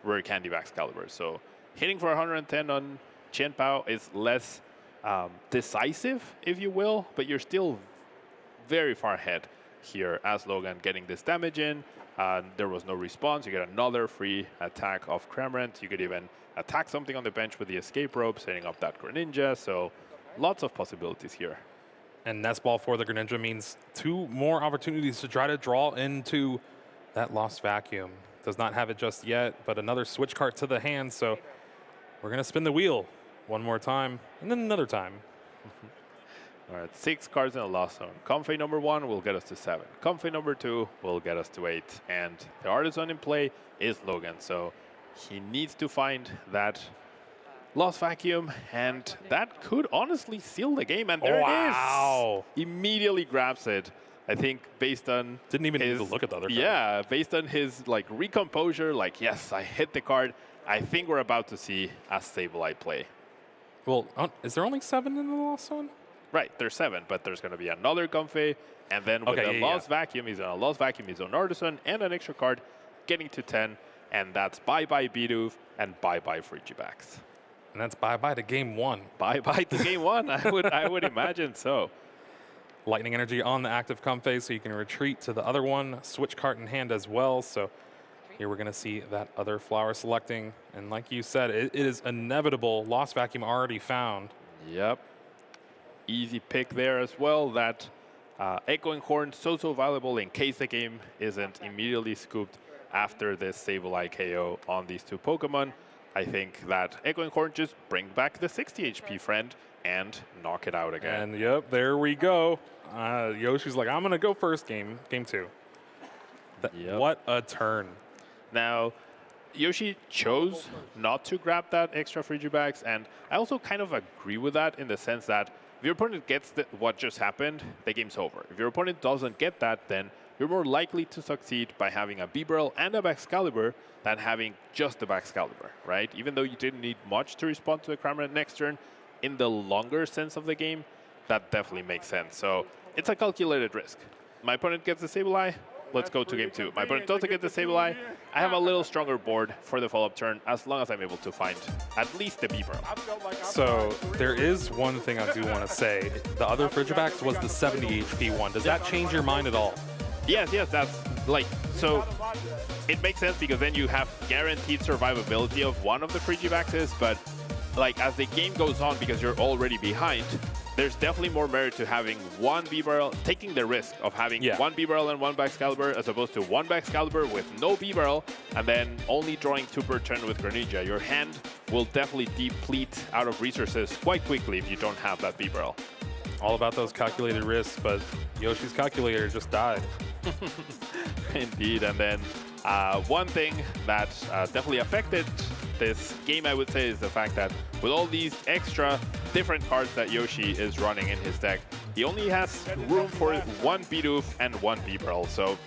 Rare Candy Excalibur. So hitting for 110 on Qianpao is less decisive, if you will, but you're still very far ahead here as Logan getting this damage in. There was no response. You get another free attack of Cramorant. You could even attack something on the bench with the Escape Rope, setting up that Greninja. So lots of possibilities here. And Nest Ball for the Greninja means 2 more opportunities to try to draw into that Lost Vacuum. Does not have it just yet, but another switch card to the hand. So we're going to spin the wheel 1 more time and then another time. All right, 6 cards in the Lost Zone. Comfey number 1 will get us to 7. Comfey number 2 will get us to 8. And the Artizone in play is Logan. So he needs to find that Lost Vacuum, and that could honestly seal the game. And there it is. Immediately grabs it. I think based on didn't even need to look at the other card. Yeah, based on his recomposure, yes, I hit the card. I think we're about to see a Sableye play. Well, is there only 7 in the Lost Zone? Right, there's 7, but there's going to be another Comfey, and then with the Lost Vacuum, he's on a Lost Vacuum, he's on Artizone, and an extra card, getting to 10, and that's bye-bye Bidoof and bye-bye Frigibax. And that's bye-bye to game 1. Bye-bye to game 1, I would imagine so. Lightning Energy on the active Comfey, so you can retreat to the other one, switch card in hand as well, so here we're going to see that other flower selecting, and like you said, it is inevitable. Lost Vacuum already found. Yep. easy pick there as well. That Echoing Horn so valuable in case the game isn't immediately scooped after this Sableye KO on these two Pokemon. I think that Echoing Horn just bring back the 60 HP friend and knock it out again. And yep, there we go. Yoshi's like, I'm gonna go first game 2. What a turn. Now, Yoshi chose not to grab that extra Frigibax, and I also kind of agree with that in the sense that if your opponent gets what just happened, the game's over. If your opponent doesn't get that, then you're more likely to succeed by having a Bibarel and a Baxcalibur than having just the Baxcalibur, right? Even though you didn't need much to respond to the Cramorant next turn, in the longer sense of the game, that definitely makes sense. So it's a calculated risk. My opponent gets the Sableye, let's go to game 2. My opponent doesn't get the Sableye, I have a little stronger board for the follow-up turn as long as I'm able to find at least the Bibarel. So there is one thing I do want to say. The other Frigibax was the 70 HP one. Does that change your mind at all? Yes, that's like, so it makes sense because then you have guaranteed survivability of one of the Frigibaxes, but like as the game goes on, because you're already behind, there's definitely more merit to having one Bibarel, taking the risk of having one Bibarel and one Baxcalibur as opposed to one Baxcalibur with no Bibarel and then only drawing 2 per turn with Greninja. Your hand will definitely deplete out of resources quite quickly if you don't have that Bibarel. All about those calculated risks, but Yoshi's calculator just died. Indeed, and then one thing that definitely affected this game, I would say, is the fact that with all these extra different cards that Yoshi is running in his deck, he only has room for one Bidoof and one Bibarel. So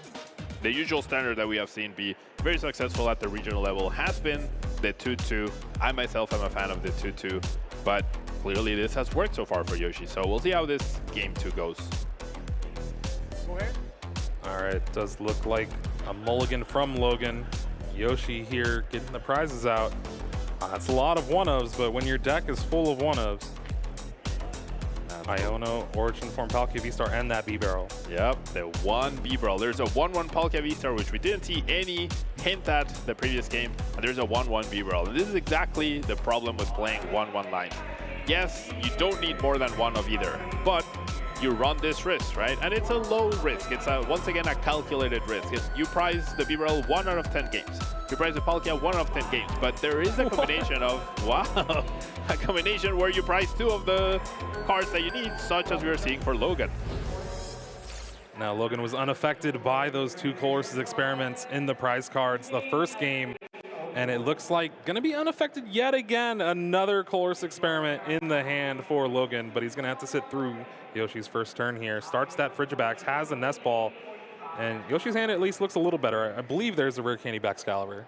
the usual standard that we have seen be very successful at the regional level has been the 2-2. I myself am a fan of the 2-2, but clearly this has worked so far for Yoshi. So we'll see how this game 2 goes. All right, does look like a mulligan from Logan. Yoshi here getting the prizes out. That's a lot of 1-ofs, but when your deck is full of 1-ofs, Iono, Origin Form, Palkia V-Star, and that Bibarel. Yep, the one Bibarel. There's a 1-1 Palkia V-Star, which we didn't see any hint at the previous game, and there's a 1-1 Bibarel. And this is exactly the problem with playing 1-1 line. Yes, you don't need more than one of either, but you run this risk, right? And it's a low risk. It's once again a calculated risk. You prize the Bibarel 1 out of 10 games. You prize the Palkia 1 out of 10 games. But there is a combination of, wow, a combination where you prize 2 of the cards that you need, such as we are seeing for Logan. Now, Logan was unaffected by those 2 Colress's experiments in the prize cards the first game. And it looks like going to be unaffected yet again. Another Colress experiment in the hand for Logan, but he's going to have to sit through Yoshi's first turn here. Starts that Frigibax, has a Nest Ball, and Yoshi's hand at least looks a little better. I believe there's a Rare Candy Baxcalibur.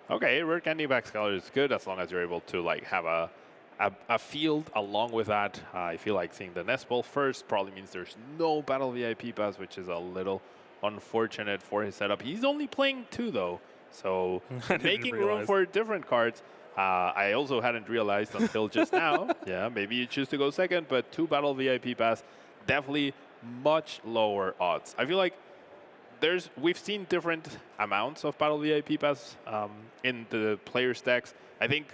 Okay, Rare Candy Baxcalibur is good as long as you're able to like have a field along with that. I feel like seeing the Nest Ball first probably means there's no Battle VIP pass, which is a little unfortunate for his setup. He's only playing 2 though. So making room for different cards. I also hadn't realized until just now. Yeah, maybe you choose to go second, but 2 Battle VIP pass, definitely much lower odds. I feel like we've seen different amounts of Battle VIP pass in the players' decks. I think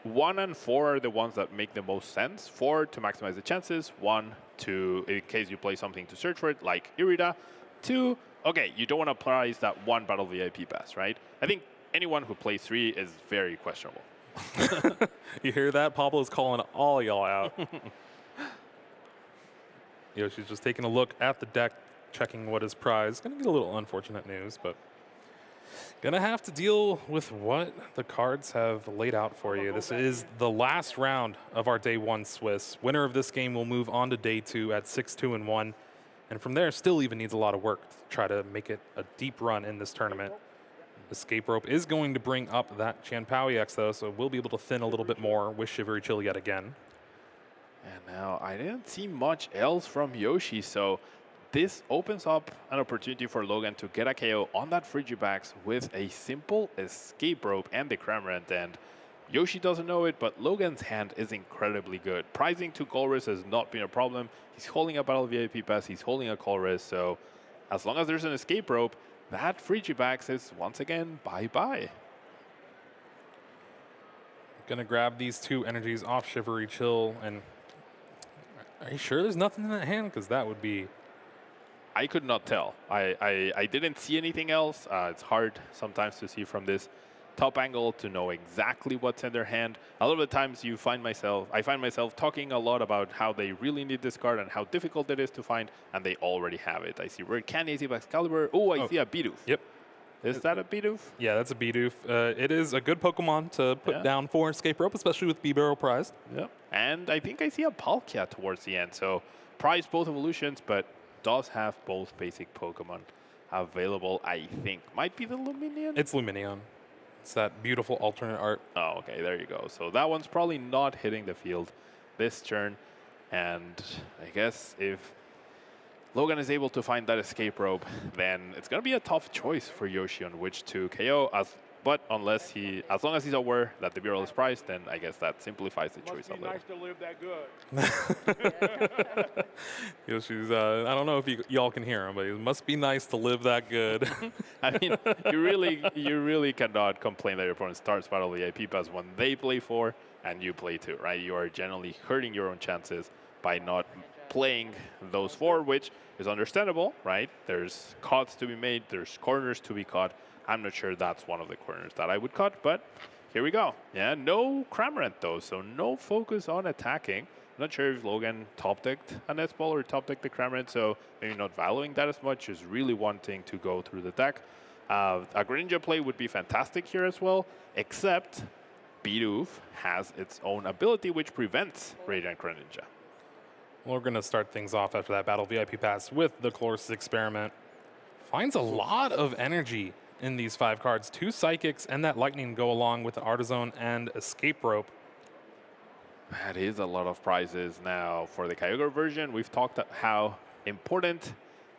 1 and 4 are the ones that make the most sense. 4 to maximize the chances. 1 to, in case you play something to search for it, like Irida. 2, okay, you don't want to prize that 1 Battle VIP pass, right? I think anyone who plays 3 is very questionable. You hear that? Pablo's calling all y'all out. Yoshi's just taking a look at the deck, checking what is prized. Gonna get a little unfortunate news, but gonna have to deal with what the cards have laid out for you. This is the last round of our day 1 Swiss. Winner of this game will move on to day 2 at 6-2-1. And from there, still even needs a lot of work to try to make it a deep run in this tournament. Escape Rope is going to bring up that Chanpao EX, though, so we'll be able to thin a little bit more with Shivery Chill yet again. And now I didn't see much else from Yoshi, so this opens up an opportunity for Logan to get a KO on that Frigibax with a simple Escape Rope and the Cramorant. And Yoshi doesn't know it, but Logan's hand is incredibly good. Prizing 2 Colress has not been a problem. He's holding a Battle VIP pass, he's holding a Colress, so as long as there's an Escape Rope, that Frigibax is once again bye-bye. Gonna grab these 2 energies off Shivery Chill, and Are you sure there's nothing in that hand? Because that would be... I could not tell. I didn't see anything else. It's hard sometimes to see from this top angle to know exactly what's in their hand. A lot of the times I find myself talking a lot about how they really need this card and how difficult it is to find, and they already have it. I see Rare Candy, I see Excalibur. Oh, I see a Bidoof. Yep. Is that a Bidoof? Yeah, that's a Bidoof. It is a good Pokemon to put down for Escape Rope, especially with B-Barrel prized. Yep. And I think I see a Palkia towards the end. So prize both evolutions, but does have both basic Pokemon available, I think. Might be the Luminion? It's Luminion. It's that beautiful alternate art. Oh, okay, there you go. So that one's probably not hitting the field this turn. And I guess if Logan is able to find that escape rope, then it's going to be a tough choice for Yoshi on which to KO. But as long as he's aware that the B-Barrel is priced, then I guess that simplifies the choice a little. Nice to live that good. Yoshi's, I don't know if y'all can hear him, but it must be nice to live that good. I mean, you really cannot complain that your opponent starts Battle VIP, because when they play 4 and you play 2, right? You are generally hurting your own chances by not playing those 4, which is understandable, right? There's cuts to be made, there's corners to be cut. I'm not sure that's one of the corners that I would cut, but here we go. Yeah, no Cramorant though, so no focus on attacking. Not sure if Logan top-decked a Netball or top-decked the Cramorant, so maybe not valuing that as much, just really wanting to go through the deck. A Greninja play would be fantastic here as well, except Bidoof has its own ability which prevents Radiant Greninja. We're going to start things off after that Battle VIP pass with the Colress's Experiment. Finds a lot of energy in these 5 cards. 2 Psychics and that Lightning go along with the Artizone and Escape Rope. That is a lot of prizes now for the Kyogre version. We've talked about how important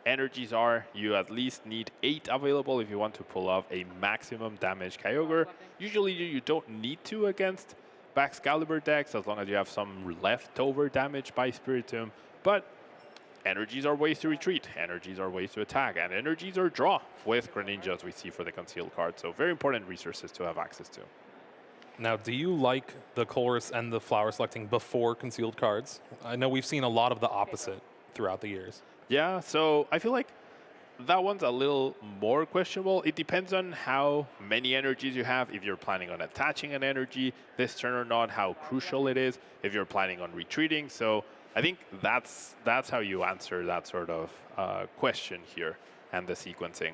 energies are. You at least need 8 available if you want to pull off a maximum damage Kyogre. Usually you don't need to against Excalibur decks as long as you have some leftover damage by Spiritomb. But energies are ways to retreat, energies are ways to attack, and energies are draw with Greninja, as we see for the concealed card. So very important resources to have access to. Now, do you like the Colress and the flower selecting before concealed cards? I know we've seen a lot of the opposite throughout the years. Yeah, so I feel like that one's a little more questionable. It depends on how many energies you have, if you're planning on attaching an energy this turn or not, how crucial it is, if you're planning on retreating. So I think that's how you answer that sort of question here and the sequencing.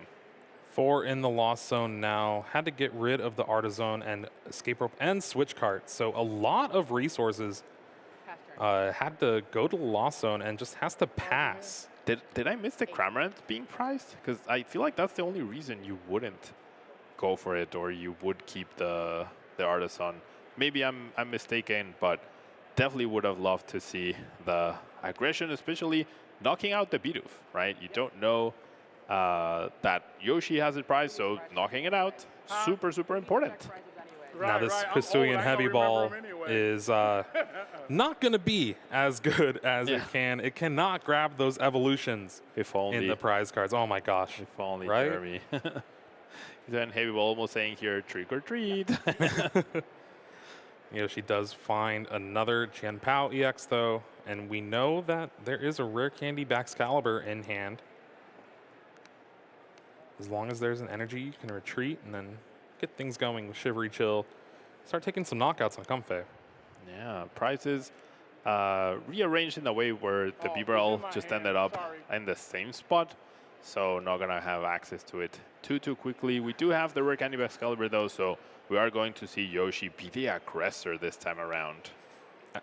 4 in the Lost Zone now. Had to get rid of the Artizone and Escape Rope and Switch Cart. So a lot of resources had to go to the Lost Zone and just has to pass. Did I miss the Cramorant being priced? Because I feel like that's the only reason you wouldn't go for it, or you would keep the Artizone. Maybe I'm mistaken, but definitely would have loved to see the aggression, especially knocking out the Bidoof, right? You don't know that Yoshi has it prized, so knocking it out, super, super important. Now this Hisuian Heavy Ball is not going to be as good as it can. It cannot grab those evolutions if only in the prize cards. Oh my gosh. If only, right? Jeremy. Then Heavy Ball almost saying here, trick or treat. Yoshi does find another Chien-Pao EX though, and we know that there is a Rare Candy Excalibur in hand. As long as there's an energy, you can retreat and then get things going with Shivery Chill. Start taking some knockouts on Comfey. Yeah, prizes rearranged in a way where the B-Barrel just ended up in the same spot, so not gonna have access to it too quickly. We do have the Rare Candy Excalibur though, so we are going to see Yoshi be the aggressor this time around.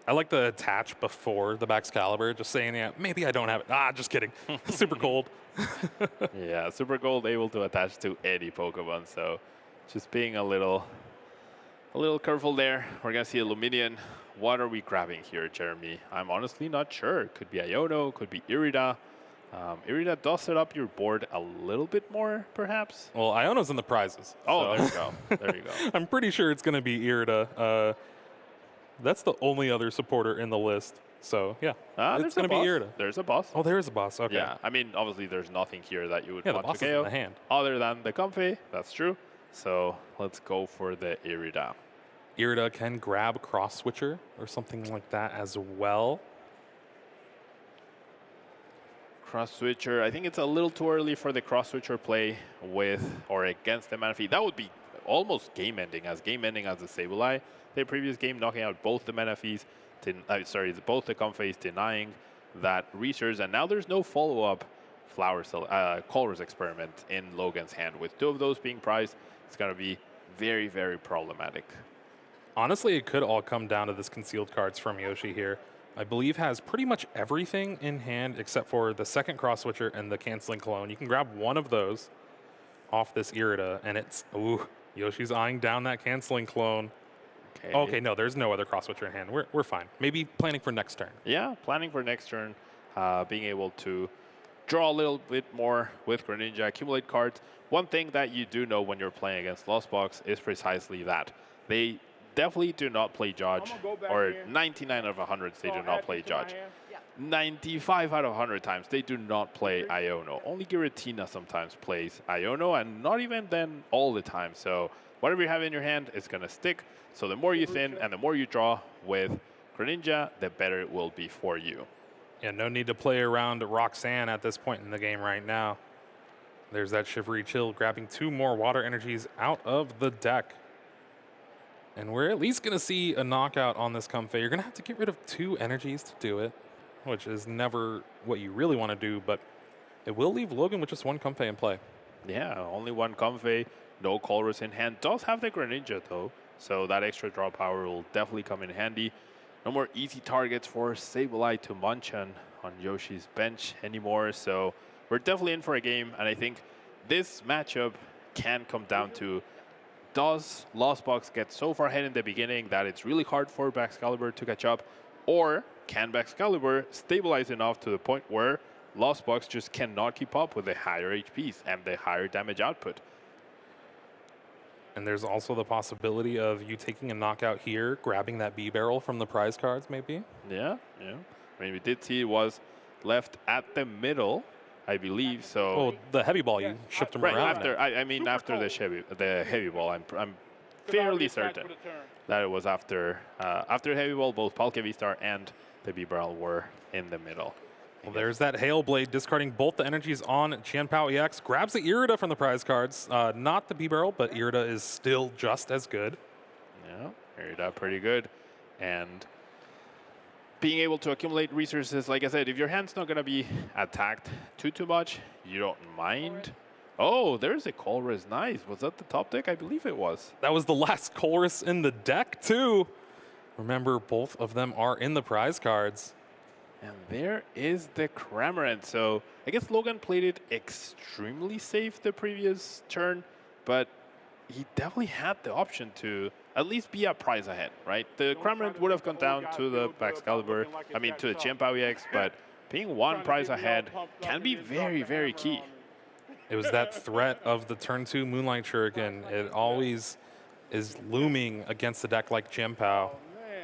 I like the attach before the Excalibur, just saying, yeah, maybe I don't have it. Ah, just kidding. Super Gold. Yeah, Super Gold able to attach to any Pokemon, so just being a little careful there. We're gonna see a Luminion. What are we grabbing here, Jeremy? I'm honestly not sure. Could be Iono, could be Irida. Irida does set up your board a little bit more, perhaps. Well, Iono's in the prizes. Oh, so. There you go. There you go. I'm pretty sure it's gonna be Irida. That's the only other supporter in the list. So yeah, it's gonna be Irida. There's a boss. Oh, there is a boss. Okay. Yeah, I mean, obviously there's nothing here that you would the want boss to is KO in the hand. other than the Comfey. That's true. So let's go for the Irida. Irida can grab Cross Switcher or something like that as well. Cross switcher. I think it's a little too early for the cross switcher play with or against the Manaphy. That would be almost game ending as the Sableye. The previous game knocking out both the Manaphys, both the Comfeys, denying that research, and now there's no follow-up Colress experiment in Logan's hand. With 2 of those being prized, it's going to be very, very problematic. Honestly, it could all come down to this concealed cards from Yoshi here. I believe has pretty much everything in hand except for the second cross switcher and the canceling clone. You can grab one of those off this Irida, and it's, ooh, Yoshi's eyeing down that canceling clone. Okay, no, there's no other cross switcher in hand. We're fine. Maybe planning for next turn. Yeah, planning for next turn, being able to draw a little bit more with Greninja, accumulate cards. One thing that you do know when you're playing against Lost Box is precisely that. They definitely do not play Judge, or 99 out of 100 they do not play Judge. 95 out of 100 times they do not play Iono. Only Giratina sometimes plays Iono, and not even then all the time. So whatever you have in your hand is going to stick. So the more you thin and the more you draw with Greninja, the better it will be for you. Yeah, no need to play around Roxanne at this point in the game right now. There's that Shivery Chill grabbing 2 more water energies out of the deck. And we're at least going to see a knockout on this Comfey. You're going to have to get rid of 2 energies to do it, which is never what you really want to do, but it will leave Logan with just 1 Comfey in play. Yeah, only 1 Comfey, no Colress in hand. Does have the Greninja though, so that extra draw power will definitely come in handy. No more easy targets for Sableye to munch on Yoshi's bench anymore, so we're definitely in for a game, and I think this matchup can come down to, does Lost Box get so far ahead in the beginning that it's really hard for Baxcalibur to catch up, or can Baxcalibur stabilize enough to the point where Lost Box just cannot keep up with the higher HPs and the higher damage output? And there's also the possibility of you taking a knockout here, grabbing that B-barrel from the prize cards, maybe? Yeah. I mean, we did see it was left at the middle, I believe, so... Oh, the heavy ball, you shipped him right around. I mean, after the heavy ball, I'm fairly certain that it was after heavy ball, both Palkia and the B-barrel were in the middle. Well, there's that Hail Blade discarding both the energies on Qianpao EX. Grabs the Irida from the prize cards. Not the B-barrel, but Irida is still just as good. Yeah, Irida pretty good. And being able to accumulate resources, like I said, if your hand's not going to be attacked too much, you don't mind. Oh, there's a Colress. Nice. Was that the top deck? I believe it was. That was the last Colress in the deck, too. Remember, both of them are in the prize cards. And there is the Cramorant. So I guess Logan played it extremely safe the previous turn, but he definitely had the option to at least be a prize ahead, right? The Cramorant would have gone down to the Baxcalibur, to the Qianpao EX, but being 1 prize ahead can be very, very key. It was that threat of the turn 2 Moonlight Shuriken. It always is looming against the deck like Qianpao.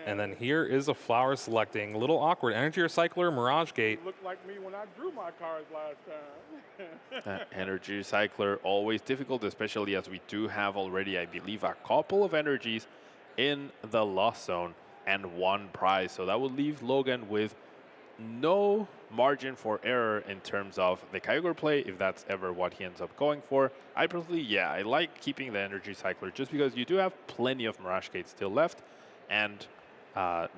And then here is a flower selecting, a little awkward. Energy Recycler, Mirage Gate. Looked like me when I drew my cards last time. Energy Recycler, always difficult, especially as we do have already, I believe, a couple of energies in the Lost Zone and 1 prize. So that would leave Logan with no margin for error in terms of the Kyogre play, if that's ever what he ends up going for. I personally, I like keeping the Energy Recycler just because you do have plenty of Mirage Gates still left, and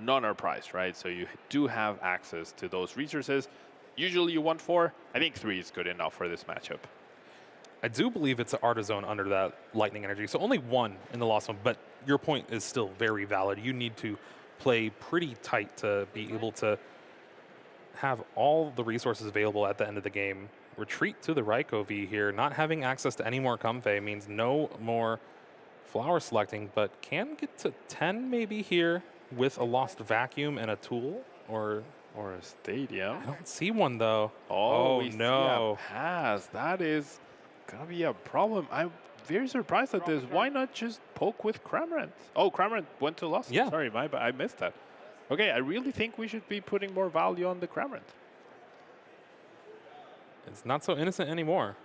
none are priced, right? So you do have access to those resources. Usually you want 4. I think 3 is good enough for this matchup. I do believe it's an Artizone under that Lightning Energy. So only 1 in the Lost Zone, but your point is still very valid. You need to play pretty tight to be able to have all the resources available at the end of the game. Retreat to the Raikou V here. Not having access to any more Comfey means no more flower selecting, but can get to 10 maybe here with a Lost Vacuum and a Tool, or a Stadium. I don't see one though. Oh, no. See a pass. That is gonna be a problem. I'm very surprised at this. Why not just poke with Cramorant? Oh, Cramorant went to Lost. Yeah. Sorry, I missed that. Okay, I really think we should be putting more value on the Cramorant. It's not so innocent anymore.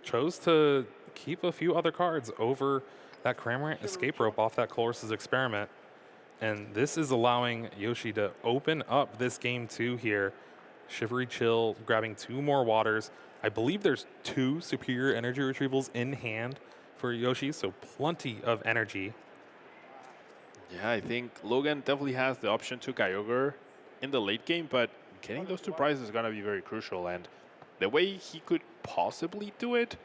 Chose to keep a few other cards over that Cramorant Escape Rope off that Colress's Experiment. And this is allowing Yoshi to open up this game 2 here. Shivery Chill, grabbing 2 more waters. I believe there's 2 superior energy retrievals in hand for Yoshi, so plenty of energy. Yeah, I think Logan definitely has the option to Kyogre in the late game, but getting those 2 prizes is going to be very crucial. And the way he could possibly do it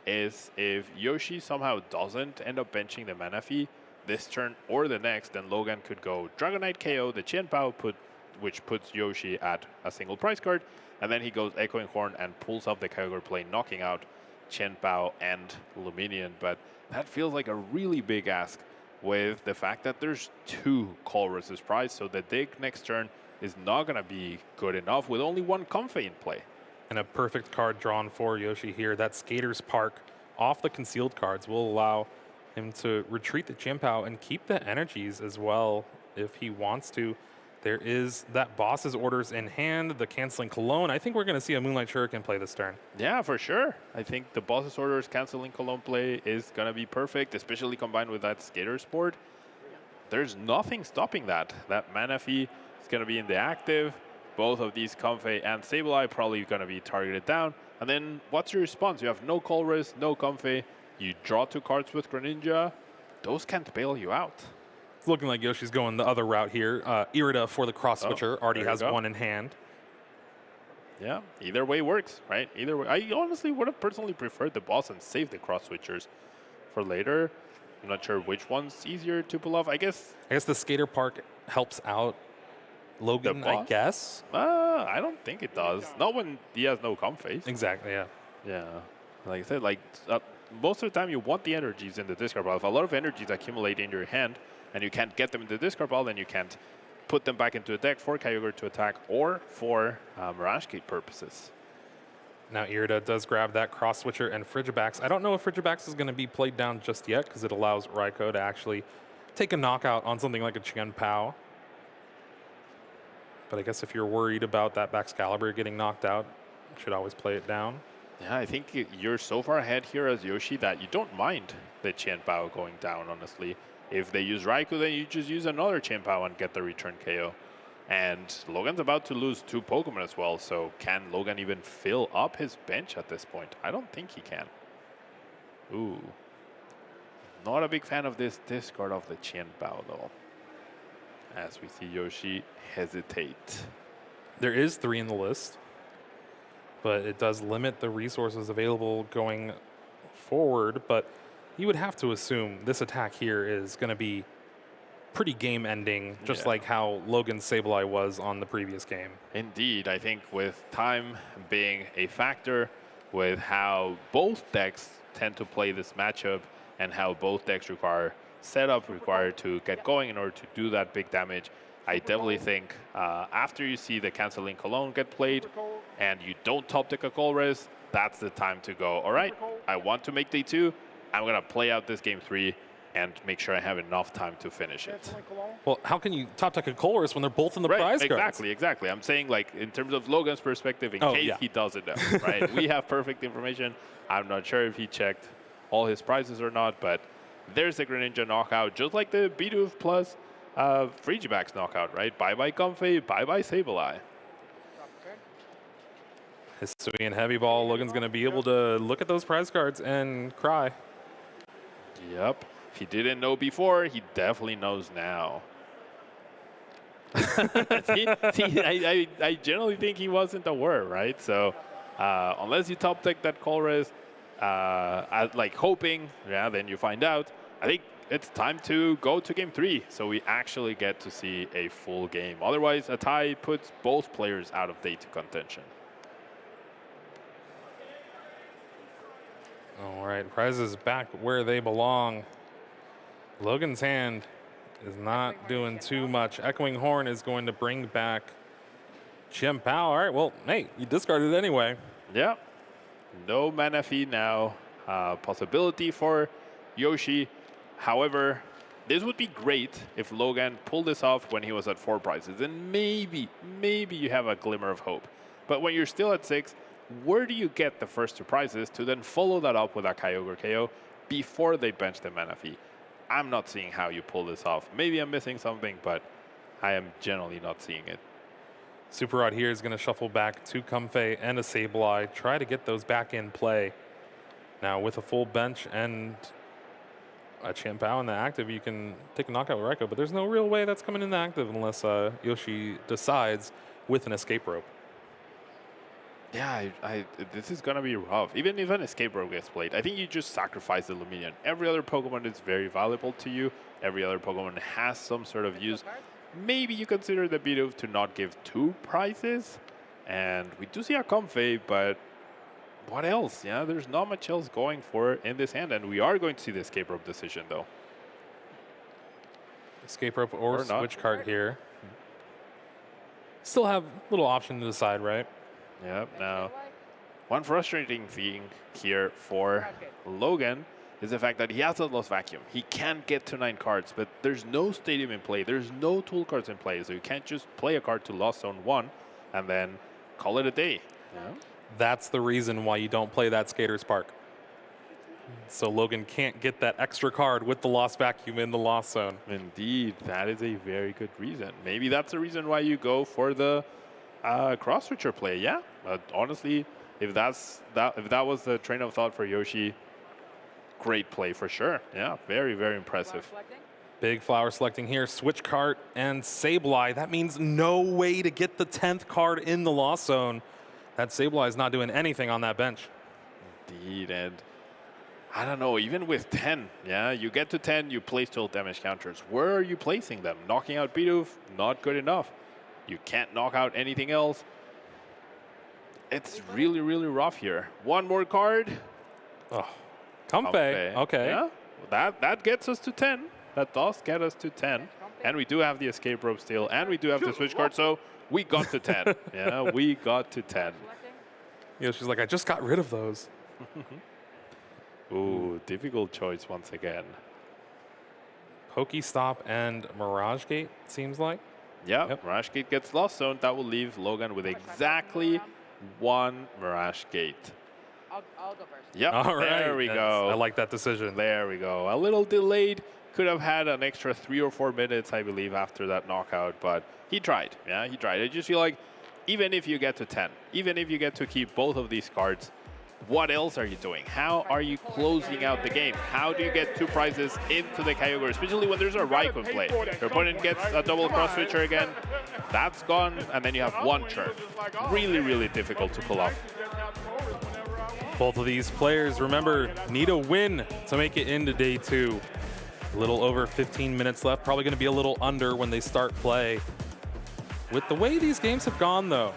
is if Yoshi somehow doesn't end up benching the Manaphy this turn or the next, then Logan could go Dragonite KO, the Qianpao, which puts Yoshi at a single prize card, and then he goes Echoing Horn and pulls up the Kyogre play, knocking out Qianpao and Luminion. But that feels like a really big ask with the fact that there's 2 Colress's prize, so the dig next turn is not going to be good enough with only 1 Comfey in play. And a perfect card drawn for Yoshi here. That Skater's Park off the concealed cards will allow him to retreat the Qianpao and keep the energies as well if he wants to. There is that Boss's Orders in hand, the Canceling Cologne. I think we're going to see a Moonlight Shuriken play this turn. Yeah, for sure. I think the Boss's Orders Canceling Cologne play is going to be perfect, especially combined with that Skater's board. There's nothing stopping that. That Manaphy is going to be in the active. Both of these Comfey and Sableye probably going to be targeted down. And then what's your response? You have no Colress, no Comfey. You draw 2 cards with Greninja. Those can't bail you out. It's looking like Yoshi's going the other route here. Irida for the cross switcher already has 1 in hand. Yeah, either way works, right? Either way. I honestly would have personally preferred the boss and saved the cross switchers for later. I'm not sure which one's easier to pull off. I guess the Skater Park helps out Logan, I guess. I don't think it does. Not when he has no Comfey. Exactly, yeah. Yeah. Like I said, like most of the time you want the energies in the discard pile. If a lot of energies accumulate in your hand and you can't get them in the discard pile, then you can't put them back into the deck for Kyogre to attack or for Mirage Gate purposes. Now Irida does grab that cross switcher and Frigibax. I don't know if Frigibax is going to be played down just yet because it allows Raikou to actually take a knockout on something like a Qianpao. But I guess if you're worried about that Baxcalibur getting knocked out, you should always play it down. Yeah, I think you're so far ahead here as Yoshi that you don't mind the Qianpao going down, honestly. If they use Raikou, then you just use another Qianpao and get the return KO. And Logan's about to lose 2 Pokemon as well, so can Logan even fill up his bench at this point? I don't think he can. Ooh. Not a big fan of this discard of the Qianpao, though. As we see Yoshi hesitate. There is 3 in the list, but it does limit the resources available going forward. But you would have to assume this attack here is going to be pretty game-ending, just like how Logan's Sableye was on the previous game. Indeed, I think with time being a factor, with how both decks tend to play this matchup and how both decks require setup required to get going in order to do that big damage, I definitely think after you see the Canceling Cologne get played and you don't top deck a Colress, that's the time to go, all right, I want to make day 2. I'm going to play out this game 3 and make sure I have enough time to finish it. Well, how can you top deck a Colress when they're both in the prize cards? Exactly. I'm saying, like, in terms of Logan's perspective, in case he doesn't know, right? We have perfect information. I'm not sure if he checked all his prizes or not, but there's the Greninja knockout, just like the Bidoof plus Frigibax knockout, right? Bye-bye Comfey, bye-bye Sableye. Hisuian Heavy Ball, Logan's going to be able to look at those prize cards and cry. Yep. If he didn't know before, he definitely knows now. I generally think he wasn't aware, right? So unless you top deck that Colress, like hoping, then you find out. I think it's time to go to game 3, so we actually get to see a full game. Otherwise, a tie puts both players out of day 2 contention. All right, prizes back where they belong. Logan's hand is not doing too much. Echoing Horn is going to bring back Qianpao. All right, well, hey, you discarded it anyway. Yeah, no Manaphy now. Possibility for Yoshi. However, this would be great if Logan pulled this off when he was at 4 prizes. And maybe you have a glimmer of hope. But when you're still at 6, where do you get the first 2 prizes to then follow that up with a Kyogre KO before they bench the Manaphy? I'm not seeing how you pull this off. Maybe I'm missing something, but I am generally not seeing it. Super Rod here is going to shuffle back to Comfey and a Sableye, try to get those back in play. Now with a full bench and a Chien-Pao in the active, you can take a knockout with Raikou, but there's no real way that's coming in the active unless Yoshi decides with an escape rope. Yeah, this is going to be rough. Even if an escape rope gets played, I think you just sacrifice the Lumineon. Every other Pokemon is very valuable to you. Every other Pokemon has some sort of use. Maybe you consider the Bidoof to not give 2 prizes. And we do see a Comfey, but what else? Yeah, there's not much else going for in this hand. And we are going to see the escape rope decision, though. Escape rope or switch card here. Still have a little option to decide, right? Yep. Now, one frustrating thing here for Logan is the fact that he has a Lost Vacuum. He can get to 9 cards, but there's no Stadium in play. There's no tool cards in play, so you can't just play a card to Lost Zone 1 and then call it a day. Yeah. That's the reason why you don't play that Skater Spark. So Logan can't get that extra card with the Lost Vacuum in the Lost Zone. Indeed, that is a very good reason. Maybe that's the reason why you go for the cross switcher play. Yeah, honestly, if that was the train of thought for Yoshi, great play for sure. Yeah, very, very impressive. Big flower selecting here, switch card and Sableye. That means no way to get the 10th card in the Lost Zone. That Sableye is not doing anything on that bench. Indeed, and I don't know, even with 10, yeah, you get to 10, you place tilt damage counters. Where are you placing them? Knocking out Bidoof, not good enough. You can't knock out anything else. It's really, really rough here. One more card. Oh, Comfey. Okay. Yeah, that gets us to 10. That does get us to 10. And we do have the escape rope still, and we do have the switch card, so we got to 10. Yeah, we got to 10. Yeah, she's like, I just got rid of those. Ooh, difficult choice once again. Pokestop and Mirage Gate, seems like. Yep. Mirage Gate gets Lost Zone. That will leave Logan with exactly 1 Mirage Gate. I'll go first. Yep, All right. There we go. I like that decision. There we go. A little delayed. Could have had an extra 3 or 4 minutes, I believe, after that knockout, but he tried. Yeah, he tried. I just feel like even if you get to 10, even if you get to keep both of these cards, what else are you doing? How are you closing out the game? How do you get 2 prizes into the Kyogre, especially when there's a Raikou in play? Your opponent gets a double cross switcher again. That's gone, and then you have 1 churn. Really, really difficult to pull off. Both of these players, remember, need a win to make it into day 2. A little over 15 minutes left. Probably going to be a little under when they start play. With the way these games have gone, though,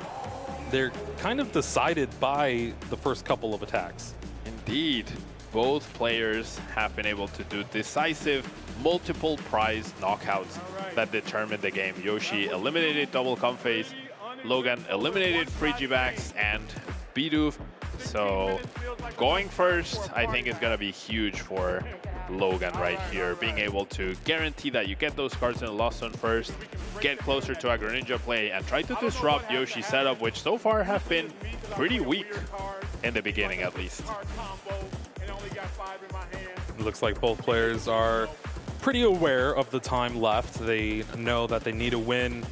they're kind of decided by the first couple of attacks. Indeed. Both players have been able to do decisive multiple prize knockouts that determined the game. Yoshi eliminated double Comfeys, Logan eliminated Frigivax and Bidoof. So going first, I think, is going to be huge for Logan right here. Being able to guarantee that you get those cards in the Lost Zone first, get closer to a Greninja play, and try to disrupt Yoshi's setup, which so far have been pretty weak in the beginning, at least. It looks like both players are pretty aware of the time left. They know that they need a win.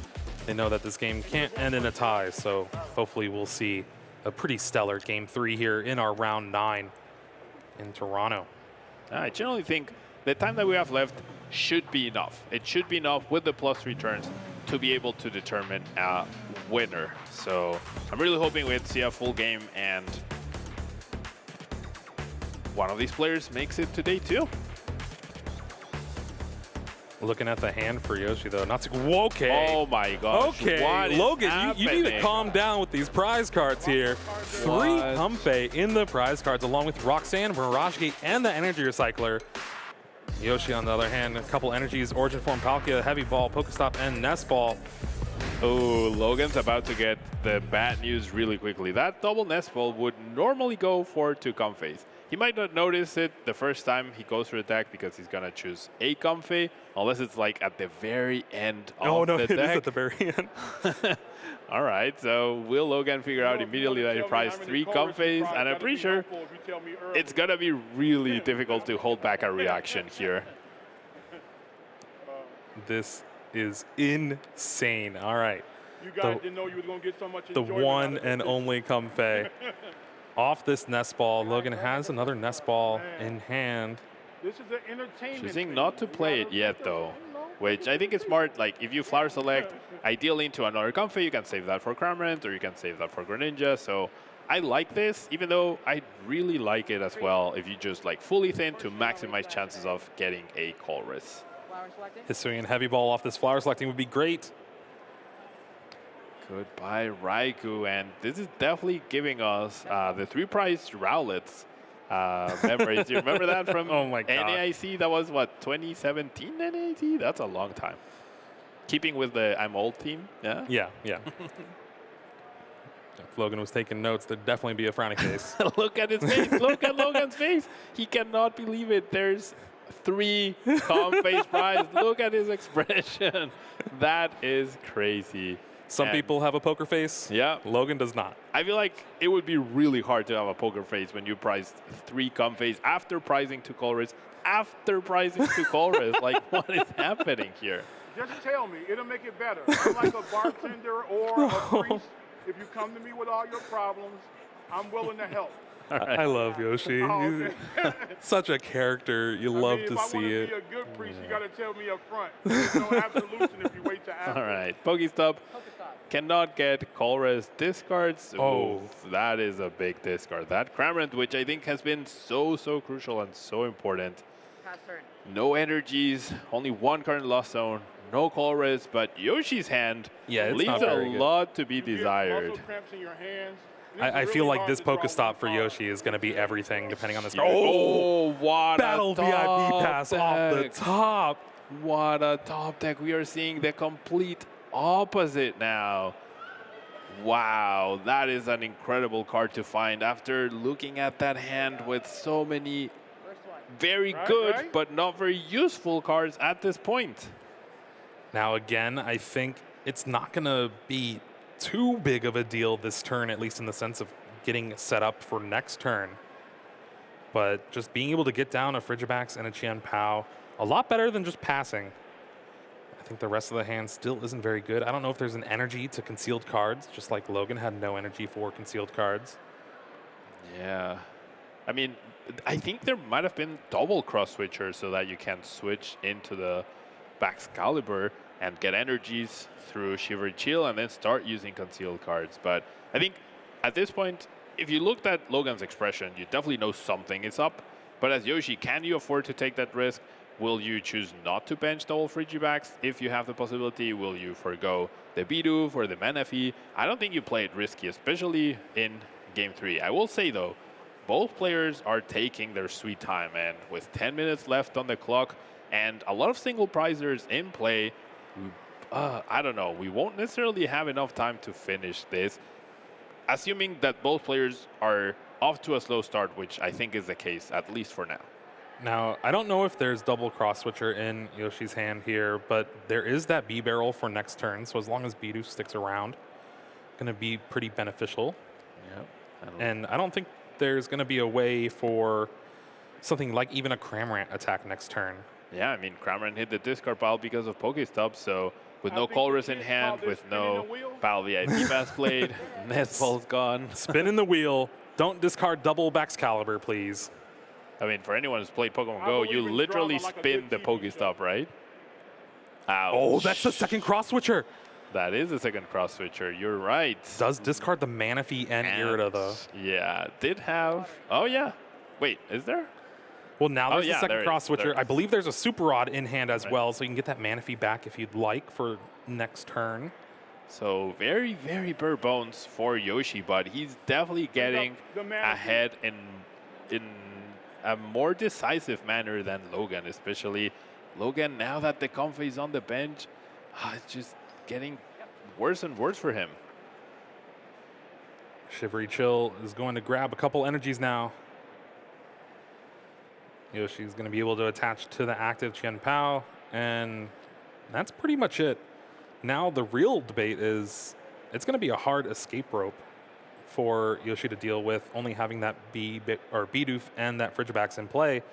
They know that this game can't end in a tie, so hopefully we'll see a pretty stellar Game 3 here in our round 9 in Toronto. I generally think the time that we have left should be enough. It should be enough with the +3 turns to be able to determine a winner. So I'm really hoping we'd see a full game and one of these players makes it to day 2. Looking at the hand for Yoshi, though. Not to, okay. Oh, my gosh. Okay, Logan, you need to calm down with these prize cards here. 3 Comfey in the prize cards, along with Roxanne, Mirage Gate, and the Energy Recycler. Yoshi, on the other hand, a couple energies, Origin Form, Palkia, Heavy Ball, Pokestop, and Nest Ball. Oh, Logan's about to get the bad news really quickly. That double Nest Ball would normally go for 2 Comfeys. He might not notice it the first time he goes through the deck because he's going to choose a Comfey, unless it's like at the very end of the deck. It is at the very end. All right, so will Logan figure out immediately that he prized 3 Comfeys? And I'm pretty sure it's going to be really difficult to hold back a reaction here. This is insane. All right. You guys didn't know you were going to get so much The enjoyment one out of and this. only Comfey. Off this nest ball, Logan has another nest ball in hand. This is an entertainment. Choosing not to play it yet, though, which I think is smart. Like, if you flower select, ideally into another Comfey, you can save that for Cramorant, or you can save that for Greninja. So I like this, even though I really like it as well if you just, like, fully thin to maximize chances of getting a Colress. Hisuian Heavy Ball off this flower selecting would be great. Goodbye, Raikou, and this is definitely giving us the 3-prize Rowlets memories. Do you remember that from oh my God. NAIC? That was, what, 2017 NAIC? That's a long time. Keeping with the I'm old team, yeah? Yeah. If Logan was taking notes, there'd definitely be a frowny face. Look at his face. Look at Logan's face. He cannot believe it. There's 3 Comfey's prize. Look at his expression. That is crazy. Some people have a poker face. Yeah. Logan does not. I feel like it would be really hard to have a poker face when you prize 3 Comfeys after pricing 2 Colress, after pricing 2 Colress. Like, what is happening here? Just tell me. It'll make it better. I'm like a bartender or a priest. If you come to me with all your problems, I'm willing to help. I love Yoshi. Oh, okay. Such a character. You love to see If I want it. to be a good priest, you got to tell me up front. There's no absolution if you wait to ask. All right, Pokestop cannot get Colress discards. Oh. Oof, that is a big discard. That Cramorant, which I think has been so crucial and so important. No energies, only 1 card in Lost Zone, no Colress, but Yoshi's hand leaves a lot to be desired. Muscle cramps in your hands. I feel like this Pokestop for Yoshi is going to be everything, depending on this. Oh, what Battle a VIP top pass off the deck. top. What a top deck. We are seeing the complete opposite now. Wow, that is an incredible card to find after looking at that hand with so many very good but not very useful cards at this point. Now, again, I think it's not going to be too big of a deal this turn, at least in the sense of getting set up for next turn. But just being able to get down a Frigibax and a Qianpao, a lot better than just passing. I think the rest of the hand still isn't very good. I don't know if there's an energy to concealed cards, just like Logan had no energy for concealed cards. Yeah. I mean, I think there might have been double cross switchers so that you can switch into the Baxcalibur and get energies through Shivery Chill and then start using concealed cards. But I think at this point, if you looked at Logan's expression, you definitely know something is up. But as Yoshi, can you afford to take that risk? Will you choose not to bench double Frigibax if you have the possibility? Will you forgo the Bidoof or the Manaphy? I don't think you play it risky, especially in Game 3. I will say, though, both players are taking their sweet time. And with 10 minutes left on the clock and a lot of single prizers in play, I don't know. We won't necessarily have enough time to finish this, assuming that both players are off to a slow start, which I think is the case, at least for now. Now, I don't know if there's double cross switcher in Yoshi's hand here, but there is that B barrel for next turn. So as long as Bidoof sticks around, going to be pretty beneficial. Yeah. And I don't think there's going to be a way for something like even a Cramorant attack next turn. Yeah, I mean, Cramorant hit the discard pile because of Pokestop, so with no Colress in hand, with no Battle VIP Pass played, Nestball's gone. Spin in the wheel. Don't discard double Baxcalibur, please. I mean, for anyone who's played Pokemon Go, you literally spin the Pokestop, right? Ouch. Oh, that's the second cross switcher. That is the second cross switcher. You're right. Does discard the Manaphy and Irida, though. Yeah, did have. Oh, yeah. Wait, is there? Well, now there's yeah, the second there cross is, switcher. there I is. believe there's a Super Rod in hand as well, so you can get that Manaphy back if you'd like for next turn. So very, very bare bones for Yoshi, but he's definitely getting ahead in a more decisive manner than Logan, especially Logan, now that the Comfey is on the bench, it's just getting worse and worse for him. Shivery Chill is going to grab a couple energies now. Yoshi's going to be able to attach to the active Qianpao, and that's pretty much it. Now the real debate is, it's going to be a hard escape rope for Yoshi to deal with, only having that Bidoof and that Frigibax in play.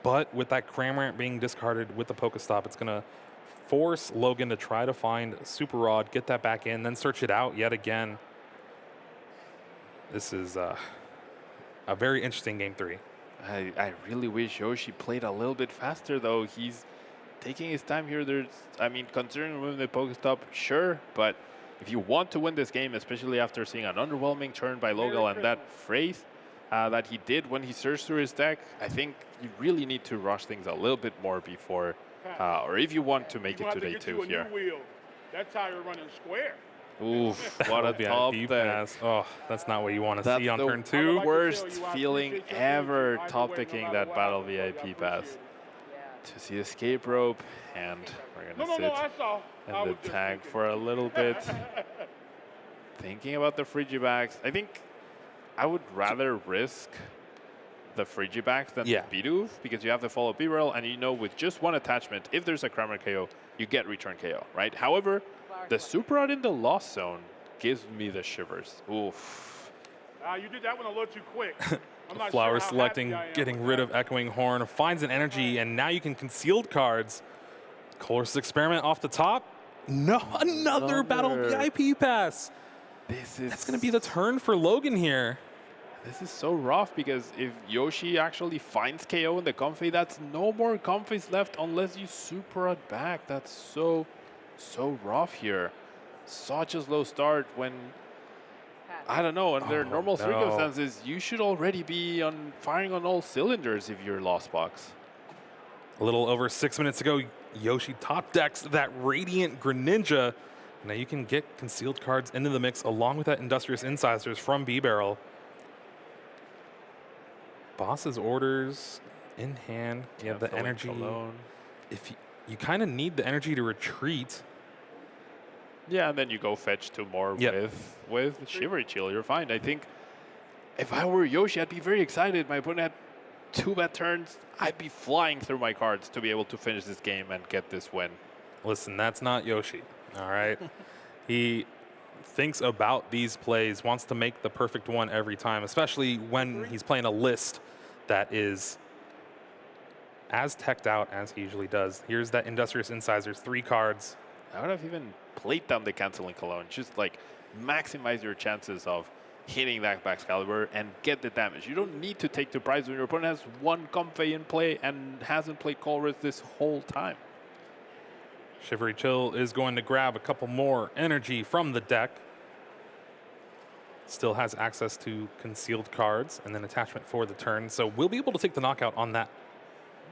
But with that Cramorant being discarded with the Pokestop, it's going to force Logan to try to find Super Rod, get that back in, then search it out yet again. This is a very interesting game 3. I really wish Yoshi played a little bit faster, though. He's taking his time here. Considering removing the Pokestop, sure, but if you want to win this game, especially after seeing an underwhelming turn by Logan and that phrase that he did when he searched through his deck, I think you really need to rush things a little bit more before, or if you want to make it to day 2 here. That tire running square. Oof, what a top pass. Oh, that's not what you want to see on turn 2. Worst feeling ever top decking that battle VIP pass. To see escape rope, and we're going to sit in the tag for a little bit. Thinking about the Frigibacks, I think I would rather risk the Frigibacks than the Bidoof, because you have the follow B-Roll, and you know with just one attachment, if there's a Kramer KO, you get return KO, right? However, the Super Rod in the Lost Zone gives me the shivers. Oof. You did that one a little too quick. Flower selecting, getting rid of Echoing Horn, finds an energy, and now you can concealed cards. Colress's Experiment off the top. No, another Battle VIP pass. That's going to be the turn for Logan here. This is so rough, because if Yoshi actually finds KO in the Comfy, that's no more Comfys left unless you Super Rod back. That's so rough here. Such a slow start when, I don't know, under normal circumstances, you should already be firing on all cylinders if you're Lost Box. A little over 6 minutes ago, Yoshi top decks that Radiant Greninja. Now you can get concealed cards into the mix along with that Industrious Incisors from B-Barrel. Boss's Orders in hand. You have the energy. If you kind of need the energy to retreat. Yeah, and then you go fetch 2 more with Shivery Chill. You're fine. I think if I were Yoshi, I'd be very excited. My opponent had 2 bad turns. I'd be flying through my cards to be able to finish this game and get this win. Listen, that's not Yoshi, all right? He thinks about these plays, wants to make the perfect one every time, especially when he's playing a list that is as teched out as he usually does. Here's that Industrious Incisors, 3 cards. I would have even played down the Canceling Cologne. Just like maximize your chances of hitting that Baxcalibur and get the damage. You don't need to take the prize when your opponent has 1 Comfey in play and hasn't played Colress this whole time. Shivery Chill is going to grab a couple more energy from the deck. Still has access to concealed cards and then attachment for the turn. So we'll be able to take the knockout on that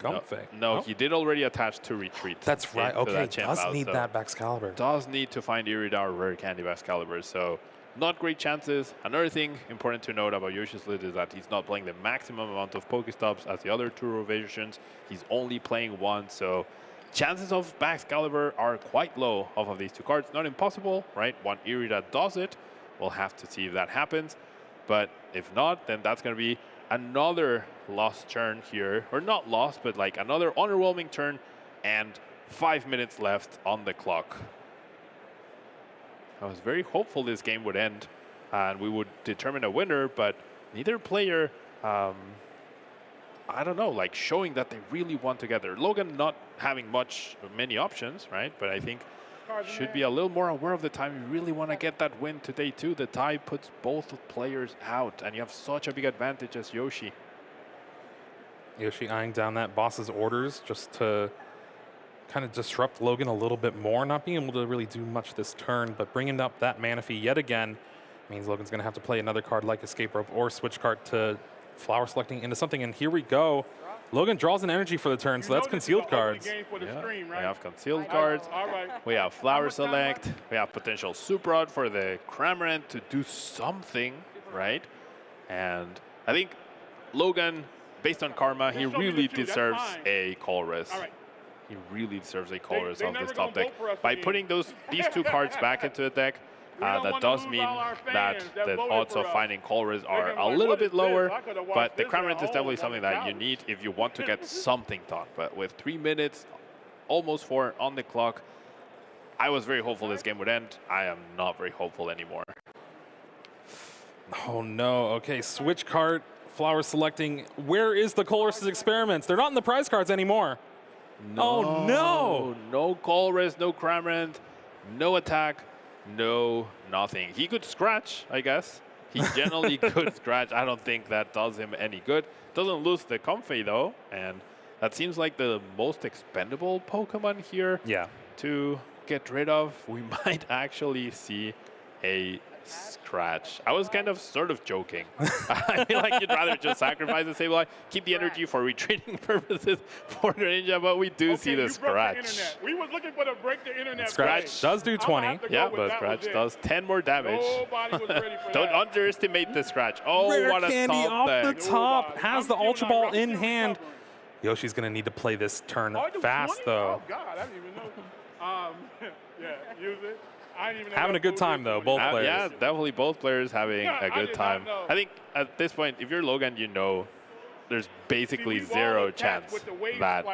Comfey. No, he did already attach to retreat. That's right. Okay, does need that Baxcalibur. Does need to find Irida or Rare Candy Baxcalibur. So not great chances. Another thing important to note about Yoshi's list is that he's not playing the maximum amount of Pokestops as the other 2 versions. He's only playing 1, so chances of Baxcalibur are quite low off of these 2 cards. Not impossible, right? 1 Irida does it. We'll have to see if that happens. But if not, then that's going to be another lost turn here. Or not lost, but like another underwhelming turn. And 5 minutes left on the clock. I was very hopeful this game would end and we would determine a winner, but neither player, I don't know, like showing that they really want together. Logan not having many options, right? But I think should be a little more aware of the time. You really want to get that win today too. The tie puts both players out and you have such a big advantage as Yoshi. Yoshi eyeing down that Boss's Orders just to kind of disrupt Logan a little bit more, not being able to really do much this turn, but bringing up that Manaphy yet again means Logan's going to have to play another card like Escape Rope or switch card to Flower Selecting into something, and here we go. Logan draws an energy for the turn, so that's concealed cards. We have concealed cards, we have Flower Select, we have potential Super Rod for the Cramorant to do something, right? And I think Logan, based on karma, he really deserves a Colress. He really deserves a Colress off this top deck. By putting these 2 cards back into the deck, that does mean that the odds of finding Colress are a little bit lower, but the Cramorant is definitely something that you need if you want to get something done. But with 3 minutes, almost 4 on the clock, I was very hopeful this game would end. I am not very hopeful anymore. Oh no, okay, switch card, Flower Selecting. Where is the Colress's Experiments? They're not in the prize cards anymore. Oh, no. No Colress, no Cramorant, no attack, no nothing. He could scratch, I guess. He generally could scratch. I don't think that does him any good. Doesn't lose the Comfey, though. And that seems like the most expendable Pokemon here to get rid of. We might actually see a scratch. I was kind of sort of joking. I feel like you'd rather just sacrifice the Sableye, keep the energy for retreating purposes for Greninja, but we do see the scratch. We was looking for the break the internet. Scratch does do 20. Yeah, but scratch does 10 more damage. Nobody was ready for Don't underestimate the scratch. Oh, Rare what a Candy top off the deck. top. Has the Ultra Ball in hand. Yoshi's going to need to play this turn fast, though. Oh, God, I didn't even know. Yeah, use it. Having a good time, though, both players. Yeah, definitely both players having a good time. I think at this point, if you're Logan, you know there's basically zero chance that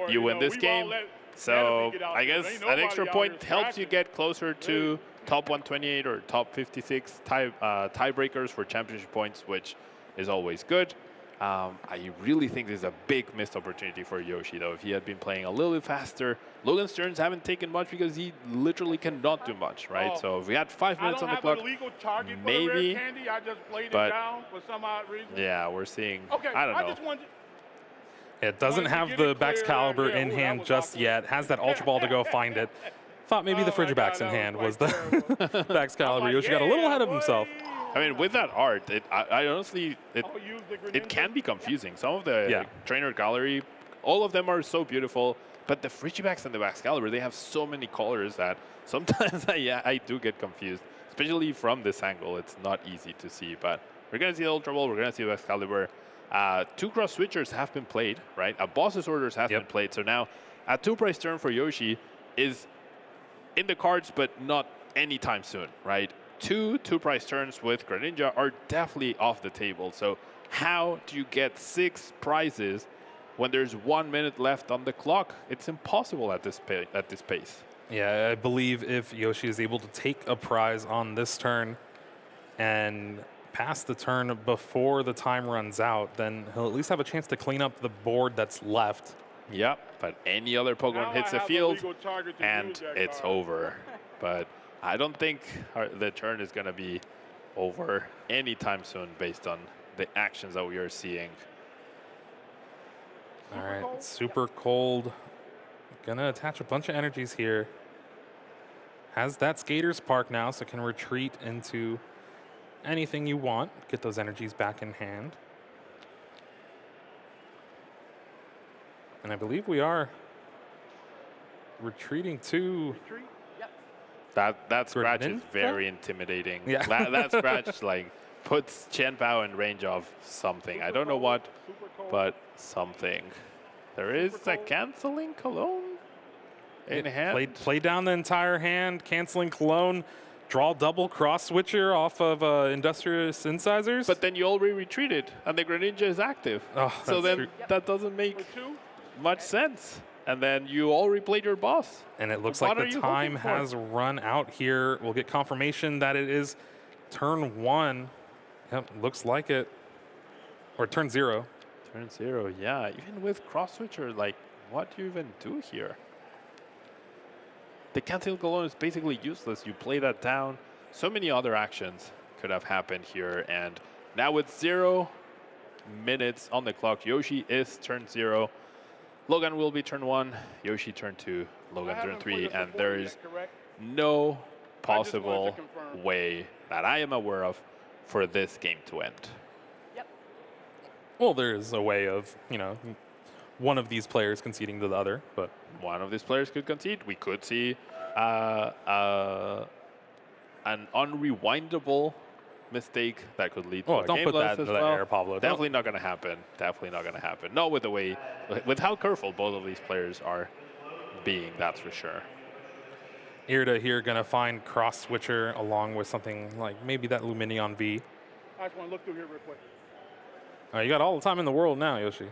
you win this game. So I guess an extra point helps you get closer to top 128 or top 56 tiebreakers for championship points, which is always good. I really think this is a big missed opportunity for Yoshi, though. If he had been playing a little bit faster, Logan's turns haven't taken much because he literally cannot do much, right? So if we had 5 minutes on the clock, maybe. I just played but it down for some odd reason. Yeah, we're seeing. Okay, I don't know. It doesn't have the Baxcalibur in hand just yet. Has that Ultra Ball to go find it. Thought maybe the Frigibax in hand was the Baxcalibur. Yoshi got a little ahead of himself. I mean, with that art, I honestly, it can be confusing. Some of the trainer gallery, all of them are so beautiful, but the Frigibax and the Baxcalibur, they have so many colors that sometimes I do get confused, especially from this angle. It's not easy to see, but we're going to see the Ultra Ball, we're going to see the Baxcalibur. 2 cross switchers have been played, right? A boss's orders have been played, so now a 2-price turn for Yoshi is in the cards, but not anytime soon, right? 2 2-price turns with Greninja are definitely off the table. So how do you get 6 prizes when there's 1 minute left on the clock? It's impossible at this pace. Yeah, I believe if Yoshi is able to take a prize on this turn and pass the turn before the time runs out, then he'll at least have a chance to clean up the board that's left. Yep, but any other Pokemon hits the field and it's over. But I don't think the turn is going to be over anytime soon based on the actions that we are seeing. All right, super cold. Gonna attach a bunch of energies here. Has that Skater's Park now, so can retreat into anything you want. Get those energies back in hand. And I believe we are retreating to... That scratch is very intimidating. Yeah. That scratch like puts Chen Pao in range of something. I don't know what, but something. There is a canceling Cologne in hand. Play down the entire hand, canceling Cologne, draw double cross switcher off of Industrious Incisors. But then you already retreated, and the Greninja is active. Oh, so then that doesn't make much sense. And then you all replayed your boss. And it looks like the time has run out here. We'll get confirmation that it is turn 1. Yep, looks like it. Or turn 0. Turn 0, yeah. Even with cross switcher, like, what do you even do here? The cancel Cologne is basically useless. You play that down. So many other actions could have happened here. And now with 0 minutes on the clock, Yoshi is turn 0. Logan will be turn 1, Yoshi turn 2, Logan turn 3, and there is no possible way that I am aware of for this game to end. Well, there is a way of, one of these players conceding to the other, but one of these players could concede. We could see an unrewindable mistake that could lead to a don't game put loss that as in the well. air, Pablo. Definitely not going to happen. Definitely not going to happen. Not with the way, with how careful both of these players are being, that's for sure. Irida here going to find cross switcher along with something like maybe that Lumineon V. I just want to look through here real quick. You got all the time in the world now, Yoshi.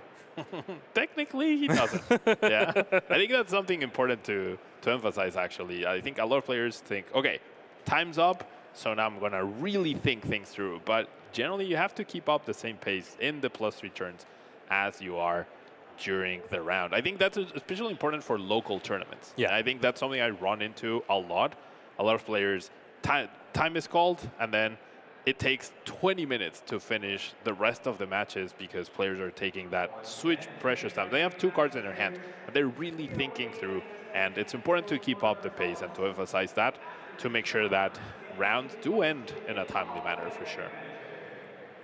Technically, he doesn't. Yeah, I think that's something important to emphasize, actually. I think a lot of players think, okay, time's up, so now I'm going to really think things through. But generally, you have to keep up the same pace in the +3 turns as you are in the +2 turns. And that is something that we are seeing. Yoshi is going to be turn 1, Logan will be turn 2, Logan will be turn 3, and there is no possible way that I am aware of for this game to end. Well, there is a way of, during the round. I think that's especially important for local tournaments. Yeah, I think that's something I run into a lot. A lot of players, time is called, and then it takes 20 minutes to finish the rest of the matches because players are taking that switch precious time. They have 2 cards in their hand, and they're really thinking through, and it's important to keep up the pace and to emphasize that to make sure that rounds do end in a timely manner for sure.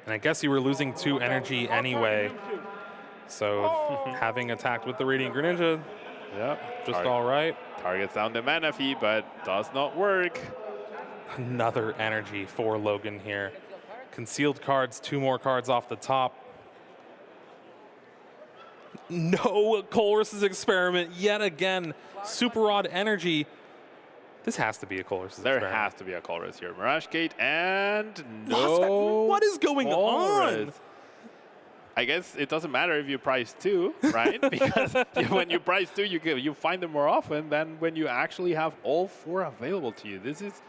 And I guess you were losing 2 energy anyway, so having attacked with the Radiant Greninja, just all right. Targets down the mana fee, but does not work. Another energy for Logan here. Concealed cards, 2 more cards off the top. No Colress's experiment yet again. Super odd energy. This has to be a Colress's experiment. There has to be a Colress here. Mirage Gate and no. What is going on? I guess it doesn't matter if you price 2, right? Because when you price 2, you find them more often than when you actually have all 4 available to you. This is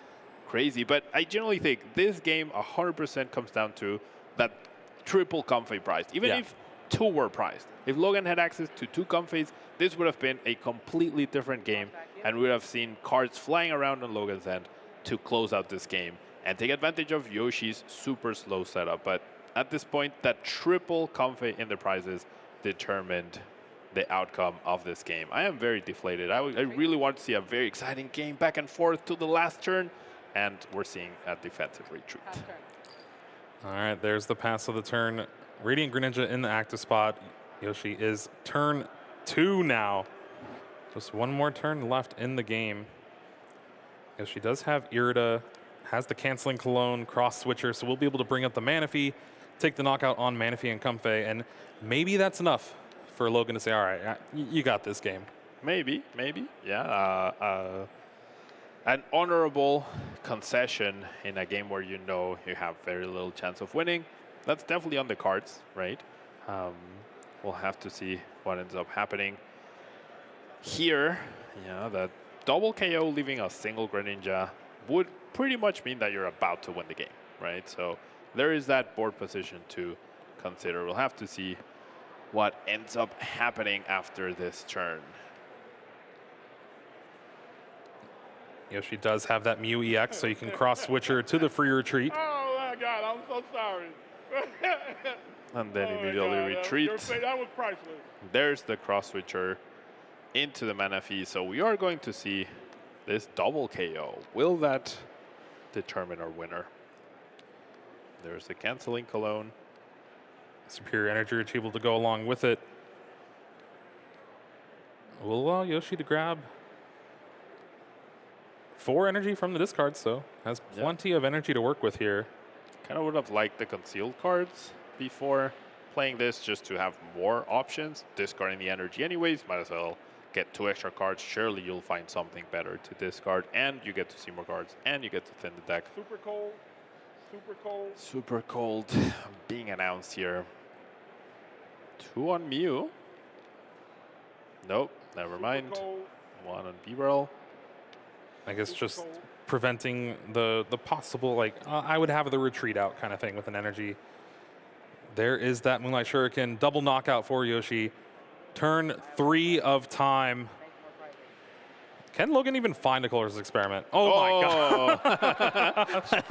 crazy, but I generally think this game 100% comes down to that triple Comfey price. Even if 2 were priced, if Logan had access to 2 Comfeys, this would have been a completely different game, and we would have seen cards flying around on Logan's end to close out this game and take advantage of Yoshi's super slow setup. But at this point, that triple Comfey in the prizes determined the outcome of this game. I am very deflated. I really want to see a very exciting game back and forth to the last turn, and we're seeing a defensive retreat. All right, there's the pass of the turn. Radiant Greninja in the active spot. Yoshi is turn 2 now. Just 1 more turn left in the game. Yoshi does have Irida, has the canceling Cologne, cross switcher, so we'll be able to bring up the Manaphy, take the knockout on Manaphy and Comfey, and maybe that's enough for Logan to say, all right, you got this game. Maybe, yeah. An honorable concession in a game where you know you have very little chance of winning. That's definitely on the cards, right? We'll have to see what ends up happening. Here, the double KO leaving a single Greninja would pretty much mean that you're about to win the game, right? So there is that board position to consider. We'll have to see what ends up happening after this turn. Yoshi does have that Mew EX, so you can cross switcher to the free retreat. Oh my God, I'm so sorry. And then immediately retreat. That was priceless. There's the cross switcher into the Manaphy. So we are going to see this double KO. Will that determine our winner? There's the canceling Cologne. Superior energy able to go along with it. Will allow Yoshi to grab 4 energy from the discard, so has plenty of energy to work with here. Kind of would have liked the concealed cards before playing this, just to have more options. Discarding the energy anyways, might as well get 2 extra cards. Surely you'll find something better to discard, and you get to see more cards, and you get to thin the deck. Super cold. Super cold. Super cold being announced here. 2 on Mew. Nope, never mind. 1 on B-Roll. I guess just preventing the possible, like, I would have the retreat out kind of thing with an energy. There is that Moonlight Shuriken, double knockout for Yoshi. Turn 3 of time. Can Logan even find a Colress's experiment? Oh my God.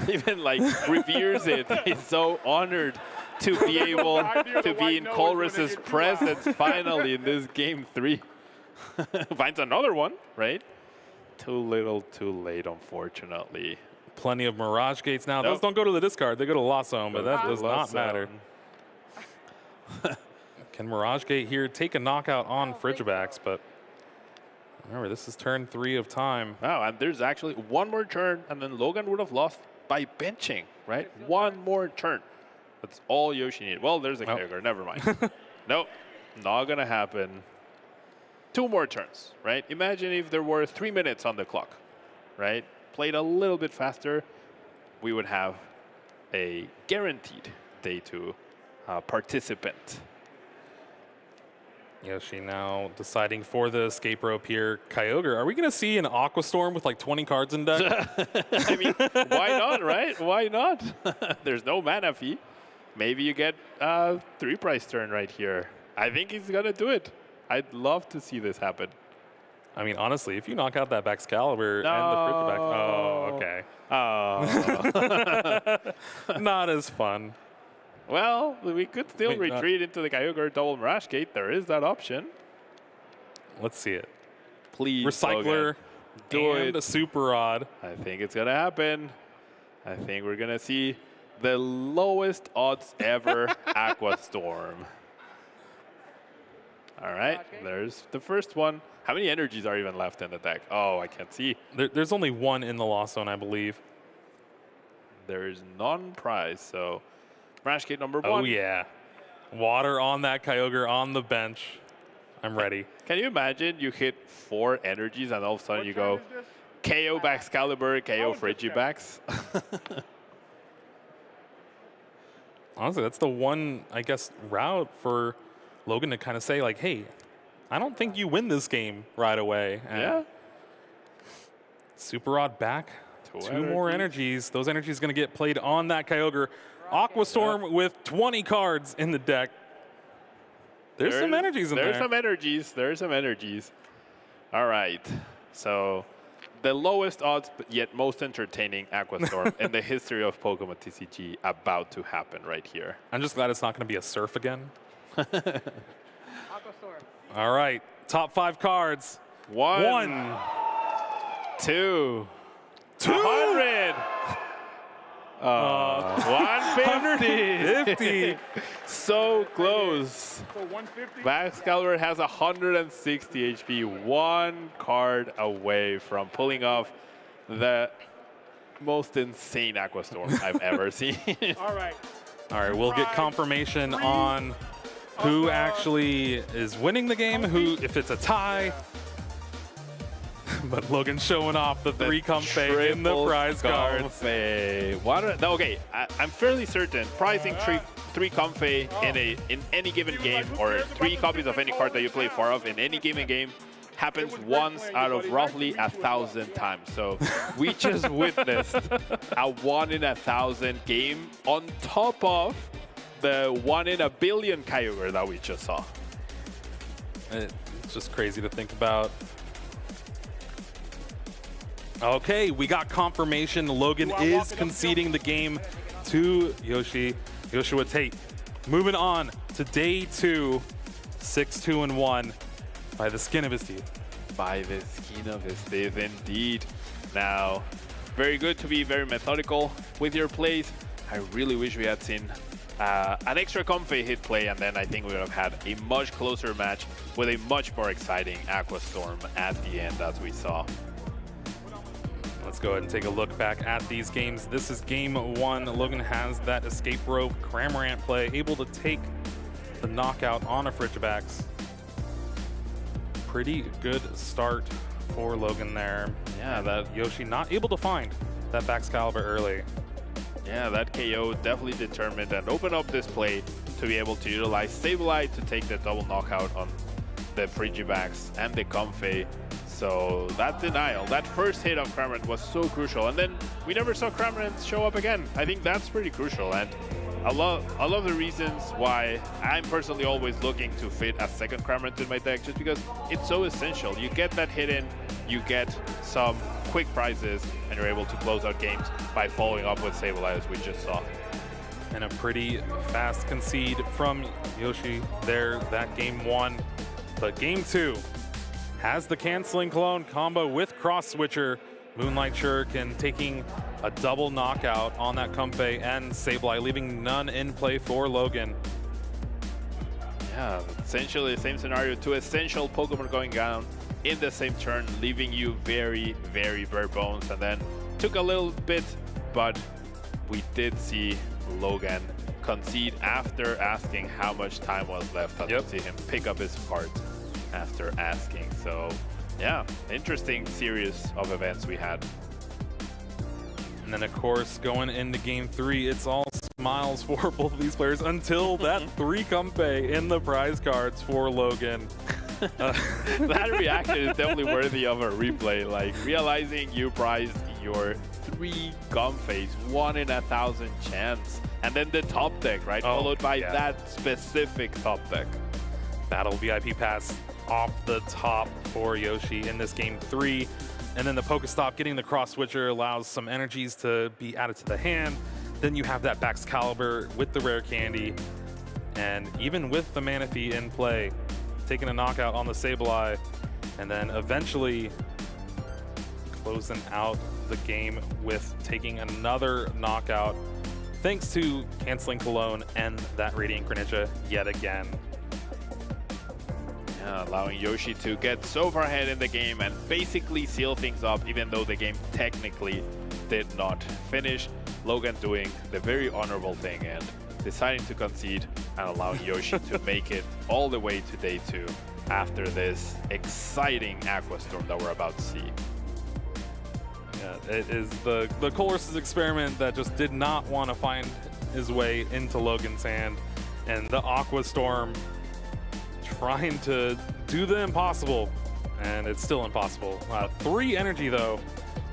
even like reveres it. He's so honored to be able to be in Colress's presence finally in this game 3. Finds another one, right? Too little, too late, unfortunately. Plenty of Mirage Gates now. Those don't go to the discard. They go to Lost Zone, but that does not matter. Can Mirage Gate here take a knockout on Frigibax? But remember, this is turn 3 of time. Wow, and there's actually 1 more turn, and then Logan would have lost by benching, right? 1 more turn. That's all Yoshi needed. Well, there's a Kyogre. Never mind. Nope, not going to happen. 2 more turns, right? Imagine if there were 3 minutes on the clock, right? Played a little bit faster, we would have a guaranteed day 2 participant. Yoshi now deciding for the escape rope here. Kyogre, are we going to see an Aqua Storm with like 20 cards in deck? I mean, why not, right? Why not? There's no mana fee. Maybe you get a 3 price turn right here. I think he's going to do it. I'd love to see this happen. I mean, honestly, if you knock out that Baxcalibur and the Fridgeback, Oh. Not as fun. Well, we could still retreat into the Kyogre double Mirage Gate. There is that option. Let's see it. Please, Recycler, Logan, do and it. a Super Rod. I think it's going to happen. I think we're going to see the lowest odds ever Aqua Storm. All right, there's the first one. How many energies are even left in the deck? Oh, I can't see. There's only one in the Lost Zone, I believe. There's non-prize, so Mirage Gate number 1. Oh, yeah. Water on that Kyogre on the bench. I'm ready. Can you imagine you hit 4 energies and all of a sudden you go KO Baxcalibur, KO Frigibax? Honestly, that's the one, I guess, route for Logan to kind of say, like, hey, I don't think you win this game right away. And yeah. Super Rod back. 2 more energies. energies. Those energies going to get played on that Kyogre. Aqua Storm with 20 cards in the deck. There's some energies in there. There's some energies. There's some energies. All right. So the lowest odds, but yet most entertaining Aqua Storm in the history of Pokemon TCG about to happen right here. I'm just glad it's not going to be a Surf again. All right. Top 5 cards. 1, 2, 200. 150. So close. So 150. Baxcalibur has 160 HP, 1 card away from pulling off the most insane Aqua Storm I've ever seen. All right. All right, we'll get confirmation on who actually is winning the game, who if it's a tie. But Logan showing off the 3 Comfey in the prize cards. Okay, I'm fairly certain pricing 3 Comfey in any given game, or 3 copies of any card that you play 4 of in any given game, happens once out of roughly 1,000 times. So we just witnessed a 1 in 1,000 game on top of the 1 in a billion Kyogre that we just saw. It's just crazy to think about. Okay, we got confirmation. Logan is conceding the game to Yoshua Tate. Moving on to day 2, 6-2-1 by the skin of his teeth. By the skin of his teeth, indeed. Now, very good to be very methodical with your plays. I really wish we had seen an extra Comfey hit play, and then I think we would have had a much closer match with a much more exciting Aqua Storm at the end, as we saw. Let's go ahead and take a look back at these games. This is game 1. Logan has that escape rope Cramorant play, able to take the knockout on a Frigibax. Pretty good start for Logan there. Yeah, that Yoshi not able to find that Baxcalibur early. Yeah, that KO definitely determined and opened up this play to be able to utilize Sableye to take the double knockout on the Frigibax and the Comfey. So that denial, that first hit of Cramorant was so crucial. And then we never saw Cramorant show up again. I think that's pretty crucial. And I love the reasons why I'm personally always looking to fit a second Cramorant in my deck, just because it's so essential. You get that hit in, you get some quick prizes, and you're able to close out games by following up with Sableye, as we just saw. And a pretty fast concede from Yoshi there, that game 1. But game 2 has the canceling clone combo with cross switcher. Moonlight Shuriken taking a double knockout on that Comfey and Sableye, leaving none in play for Logan. Yeah, essentially the same scenario. 2 essential Pokemon going down in the same turn, leaving you very, very bare bones. And then took a little bit, but we did see Logan concede after asking how much time was left. As we see him pick up his card after asking. So yeah, interesting series of events we had. And then of course going into game 3, it's all smiles for both of these players until that 3 Comfey in the prize cards for Logan. That reaction is definitely worthy of a replay. Like realizing you prized your 3 Comfeys, 1 in 1,000 chance, and then the top deck, right? Followed by that specific top deck. Battle VIP pass off the top for Yoshi in this game 3. And then the Pokestop getting the cross switcher allows some energies to be added to the hand. Then you have that Baxcalibur with the rare candy. And even with the Manaphy in play, taking a knockout on the Sableye, and then eventually closing out the game with taking another knockout, thanks to canceling Cologne and that Radiant Greninja yet again. Yeah, allowing Yoshi to get so far ahead in the game and basically seal things up, even though the game technically did not finish. Logan doing the very honorable thing and deciding to concede and allowing Yoshi to make it all the way to day 2 after this exciting Aqua Storm that we're about to see. Yeah, it is the Colress's experiment that just did not want to find his way into Logan's hand, and the Aqua Storm trying to do the impossible, and it's still impossible. 3 energy though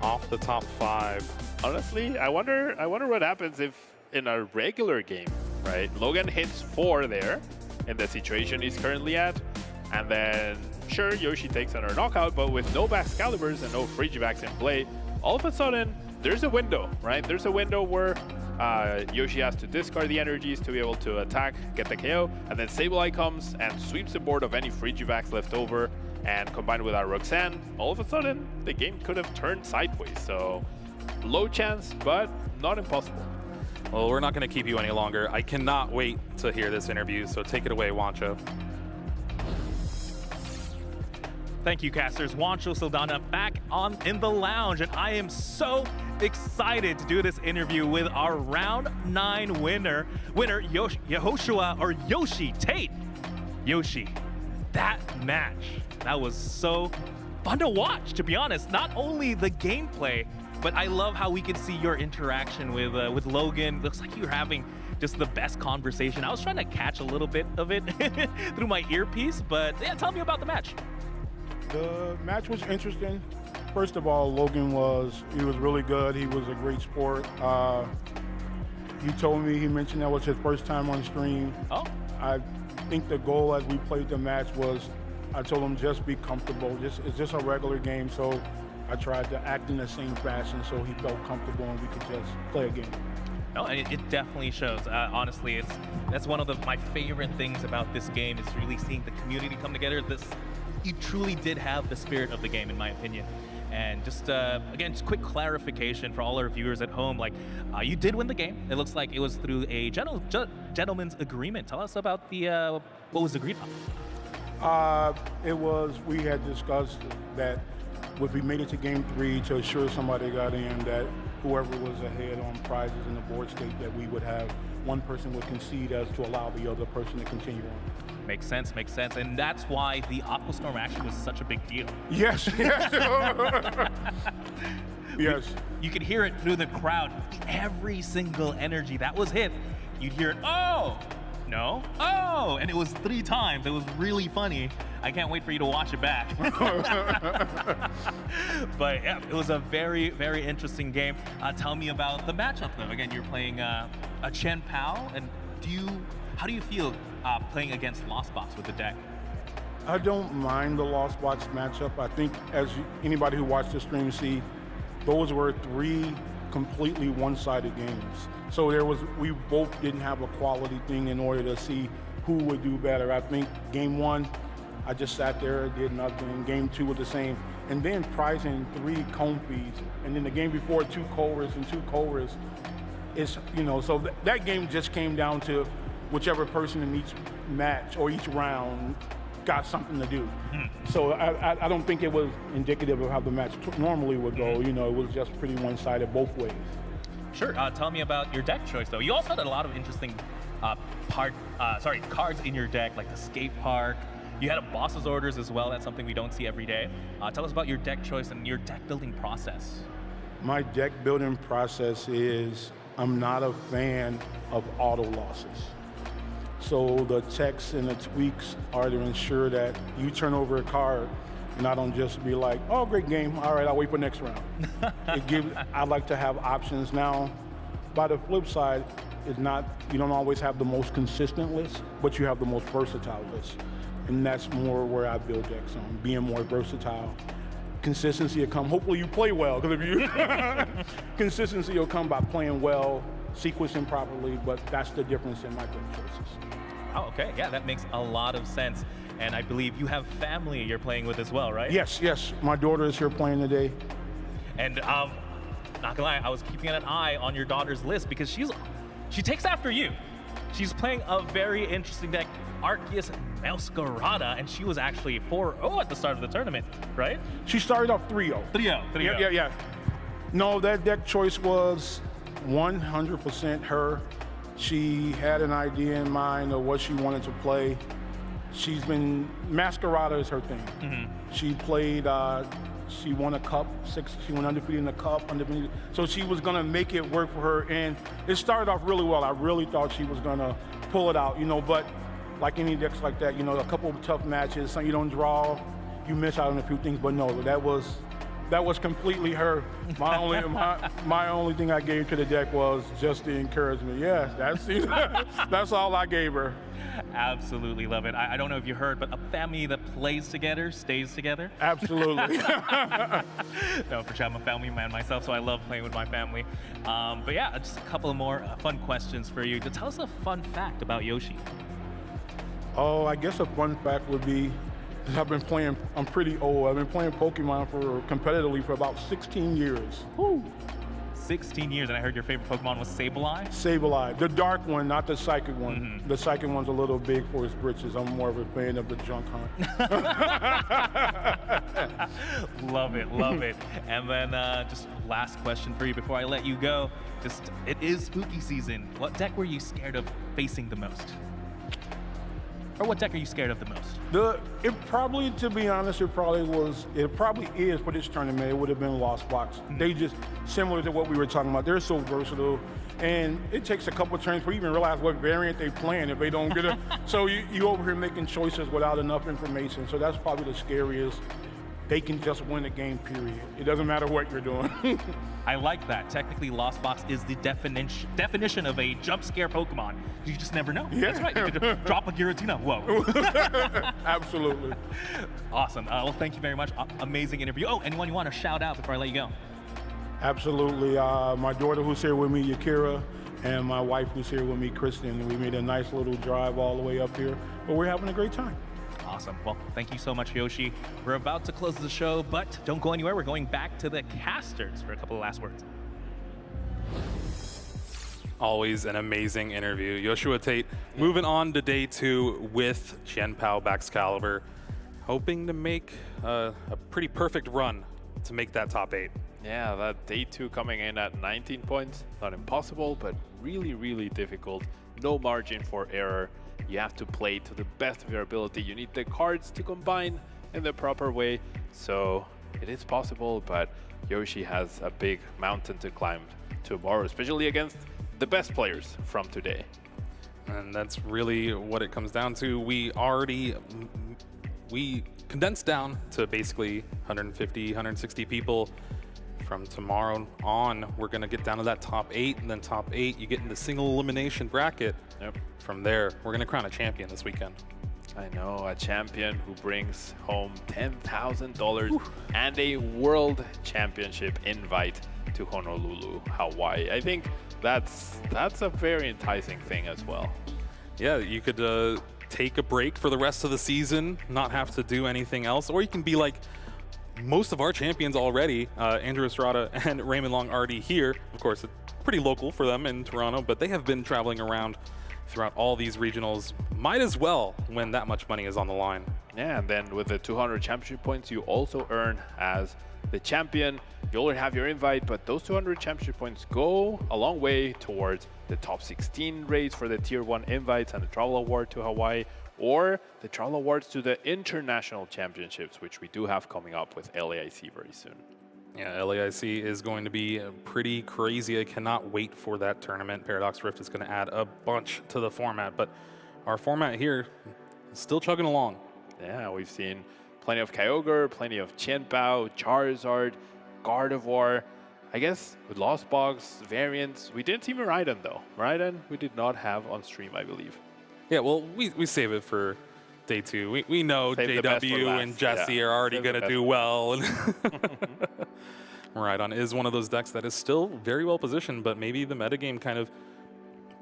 off the top 5. Honestly, I wonder what happens if in a regular game, right? Logan hits 4 there in the situation he's currently at, and then sure, Yoshi takes another knockout, but with no Baxcaliburs and no Frigibacks in play, all of a sudden there's a window, right? There's a window where Yoshi has to discard the energies to be able to attack, get the KO, and then Sableye comes and sweeps the board of any Frigibacks left over, and combined with our Roxanne, all of a sudden the game could have turned sideways. So low chance, but not impossible. Well, we're not going to keep you any longer. I cannot wait to hear this interview, so take it away, Wancho. Thank you, casters. Wancho Saldana back in the lounge, and I am so excited to do this interview with our round 9 winner Yehoshua or Yoshi Tate. Yoshi, that match, that was so fun to watch, to be honest. Not only the gameplay, but I love how we could see your interaction with Logan. Looks like you're having just the best conversation. I was trying to catch a little bit of it through my earpiece, but yeah, tell me about the match. The match was interesting. First of all, Logan was really good. He was a great sport. He mentioned that was his first time on stream. Oh. I think the goal as we played the match was, I told him just be comfortable. It's just a regular game, so I tried to act in the same fashion so he felt comfortable and we could just play a game. No, it definitely shows. Honestly, that's one of my favorite things about this game is really seeing the community come together. You truly did have the spirit of the game, in my opinion. And just, again, just quick clarification for all our viewers at home, like, you did win the game. It looks like it was through a gentleman's agreement. Tell us about what was agreed on. We had discussed that if we made it to game 3 to assure somebody got in, that whoever was ahead on prizes in the board state, that we would have one person would concede as to allow the other person to continue on. Makes sense. And that's why the Aqua Storm action was such a big deal. Yes. Yes. You could hear it through the crowd. Every single energy that was hit, you'd hear it, oh, no, oh, and it was 3 times. It was really funny. I can't wait for you to watch it back. But yeah, it was a very, very interesting game. Tell me about the matchup though. Again, you're playing a Chen Pao, and how do you feel playing against Lost Box with the deck? I don't mind the Lost Box matchup. I think anybody who watched the stream see, those were 3 completely one-sided games. So we both didn't have a quality thing in order to see who would do better. I think game 1, I just sat there, did nothing. Game 2 was the same. And then prizing 3 Comfies, and then the game before 2 Colress and 2 Colress. So that game just came down to whichever person in each match or each round got something to do. So I don't think it was indicative of how the match normally would go. It was just pretty one-sided both ways. Sure. Tell me about your deck choice, though. You also had a lot of interesting cards in your deck, like the skate park. You had a boss's orders as well. That's something we don't see every day. Tell us about your deck choice and your deck building process. My deck building process is, I'm not a fan of auto losses. So the checks and the tweaks are to ensure that you turn over a card and I don't just be like, oh, great game. All right, I'll wait for next round. I like to have options. Now, by the flip side, you don't always have the most consistent list, but you have the most versatile list. and that's more where I build decks on, being more versatile. Consistency will come. Hopefully you play well, because if you consistency will come by playing well, sequencing properly, but that's the difference in my deck choices. Oh, okay. Yeah, that makes a lot of sense. And I believe you have family you're playing with as well, right? Yes, yes. My daughter is here playing today. And not gonna lie, I was keeping an eye on your daughter's list because she takes after you. She's playing a very interesting deck, Arceus Masquerada, and she was actually 4-0 at the start of the tournament, right? She started off 3-0. 3-0. Yeah. No, that deck choice was 100% her. She had an idea in mind of what she wanted to play. Masquerada is her thing. Mm-hmm. She played, she won a cup, she went undefeated in the cup, so she was gonna make it work for her, and it started off really well. I really thought she was gonna pull it out, but like any decks like that, a couple of tough matches, some you don't draw, you miss out on a few things, but no, that was completely her. My only thing I gave to the deck was just the encouragement. Yeah, that's all I gave her. Absolutely love it. I don't know if you heard, but a family that plays together stays together. Absolutely. No, for sure. I'm a family man myself, so I love playing with my family. But yeah, just a couple of more fun questions for you. Tell us a fun fact about Yoshi. Oh, I guess a fun fact would be, I'm pretty old. I've been playing Pokemon competitively for about 16 years. Woo. 16 years, and I heard your favorite Pokemon was Sableye? Sableye, the dark one, not the psychic one. Mm-hmm. The psychic one's a little big for his britches. I'm more of a fan of the junk hunt. Love it. And then just last question for you before I let you go. It is spooky season. What deck were you scared of facing the most? Or what deck are you scared of the most? To be honest, it probably is for this tournament, it would have been Lost Box. Mm-hmm. They just, similar to what we were talking about, they're so versatile, and it takes a couple of turns for you even realize what variant they're playing if they don't get it. So you over here making choices without enough information, so that's probably the scariest. They can just win the game, period. It doesn't matter what you're doing. I like that. Technically, Lost Box is the definition of a jump scare Pokemon. You just never know. Yeah. That's right. You could drop a Giratina. Whoa. Absolutely. Awesome. Well, thank you very much. Amazing interview. Oh, anyone you want to shout out before I let you go? Absolutely. My daughter who's here with me, Yakira, and my wife who's here with me, Kristen. We made a nice little drive all the way up here, but we're having a great time. Awesome. Well, thank you so much, Yoshi. We're about to close the show, but don't go anywhere. We're going back to the casters for a couple of last words. Always an amazing interview. Yoshua Tate moving on to day 2 with Chien-Pao Baxcalibur, hoping to make a pretty perfect run to make that top 8. Yeah, that day 2 coming in at 19 points. Not impossible, but really, really difficult. No margin for error. You have to play to the best of your ability. You need the cards to combine in the proper way. So it is possible, but Yoshi has a big mountain to climb tomorrow, especially against the best players from today. And that's really what it comes down to. We condensed down to basically 150, 160 people. From tomorrow on, we're going to get down to that top 8, and then top 8, you get in the single elimination bracket. Yep. From there, we're going to crown a champion this weekend. I know, a champion who brings home $10,000 and a world championship invite to Honolulu, Hawaii. I think that's a very enticing thing as well. Yeah, you could take a break for the rest of the season, not have to do anything else, or you can be like most of our champions already. Andrew Estrada and Raymond Long already here. Of course, it's pretty local for them in Toronto, but they have been traveling around throughout all these regionals. Might as well when that much money is on the line. Yeah, and then with the 200 championship points you also earn as the champion. You already have your invite, but those 200 championship points go a long way towards the top 16 race for the Tier 1 invites and the travel award to Hawaii, or the travel awards to the international championships, which we do have coming up with LAIC very soon. Yeah, LAIC is going to be pretty crazy. I cannot wait for that tournament. Paradox Rift is going to add a bunch to the format, but our format here is still chugging along. Yeah, we've seen plenty of Kyogre, plenty of Chien-Pao, Charizard, Gardevoir. I guess with Lost Box variants, we didn't see Miraidon though. Miraidon we did not have on stream, I believe. Yeah, well, we save it for day 2. We know Save the best for JW last. and Jesse Yeah. are already Save the going to best do for well. Miraidon is one of those decks that is still very well positioned, but maybe the metagame kind of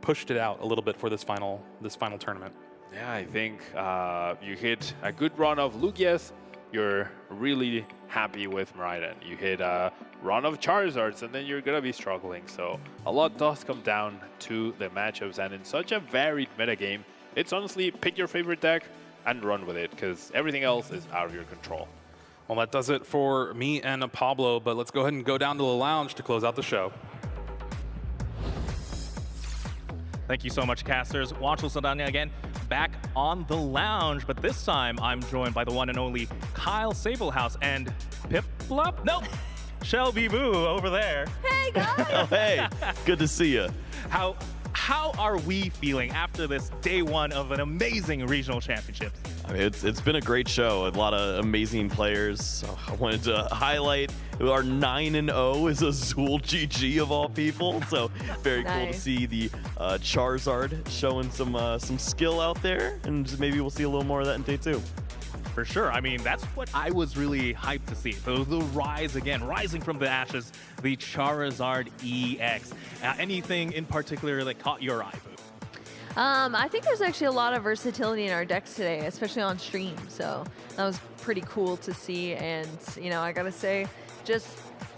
pushed it out a little bit for this final tournament. Yeah, I think you hit a good run of Lugias, you're really happy with Miraidon. You hit a run of Charizards, and then you're going to be struggling. So a lot does come down to the matchups, and in such a varied metagame, it's honestly pick your favorite deck and run with it, because everything else is out of your control. Well, that does it for me and Pablo, but let's go ahead and go down to the lounge to close out the show. Thank you so much, casters. Juancho Saldana again, back on the lounge, but this time I'm joined by the one and only Kyle Sablehouse and Piplup? Nope, Shelby Boo over there. Hey, guys. Oh, hey, good to see you. How are we feeling after this day 1 of an amazing regional championship? I mean, it's been a great show. A lot of amazing players. So I wanted to highlight our 9-0 is Azul GG of all people. So very cool to see the Charizard showing some skill out there, and maybe we'll see a little more of that in day 2. For sure. I mean, that's what I was really hyped to see. The rise again, rising from the ashes, the Charizard EX. Anything in particular that caught your eye, Boo? I think there's actually a lot of versatility in our decks today, especially on stream. So that was pretty cool to see. And, you know, I gotta say, just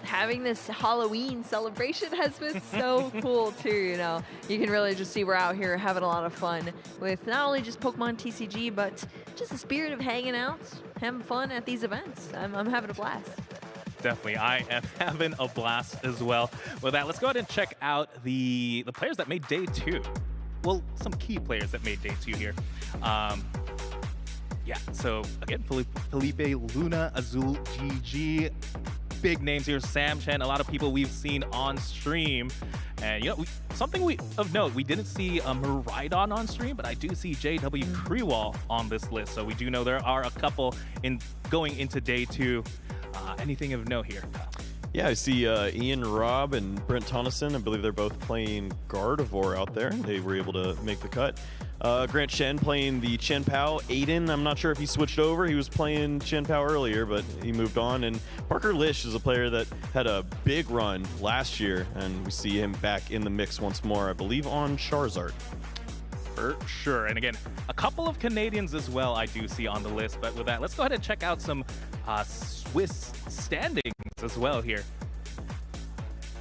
having this Halloween celebration has been so cool too. You know, you can really just see we're out here having a lot of fun with not only just Pokemon TCG, but just the spirit of hanging out, having fun at these events. I'm having a blast. Definitely, I am having a blast as well. With that, let's go ahead and check out the players that made day 2. Well, some key players that made day 2 here. Yeah, so again, Felipe Luna, Azul GG, big names here. Sam Chen, a lot of people we've seen on stream. And, you know, something of note, we didn't see a Miraidon on stream, but I do see JW Krewall on this list. So we do know there are a couple going into day 2. Anything of note here? Yeah, I see Ian Robb and Brent Tonneson. I believe they're both playing Gardevoir out there. They were able to make the cut. Grant Shen playing the Chen Pao. Aiden, I'm not sure if he switched over. He was playing Chen Pao earlier, but he moved on. And Parker Lish is a player that had a big run last year, and we see him back in the mix once more, I believe, on Charizard. For sure. And again, a couple of Canadians as well I do see on the list. But with that, let's go ahead and check out some Swiss standings as well here.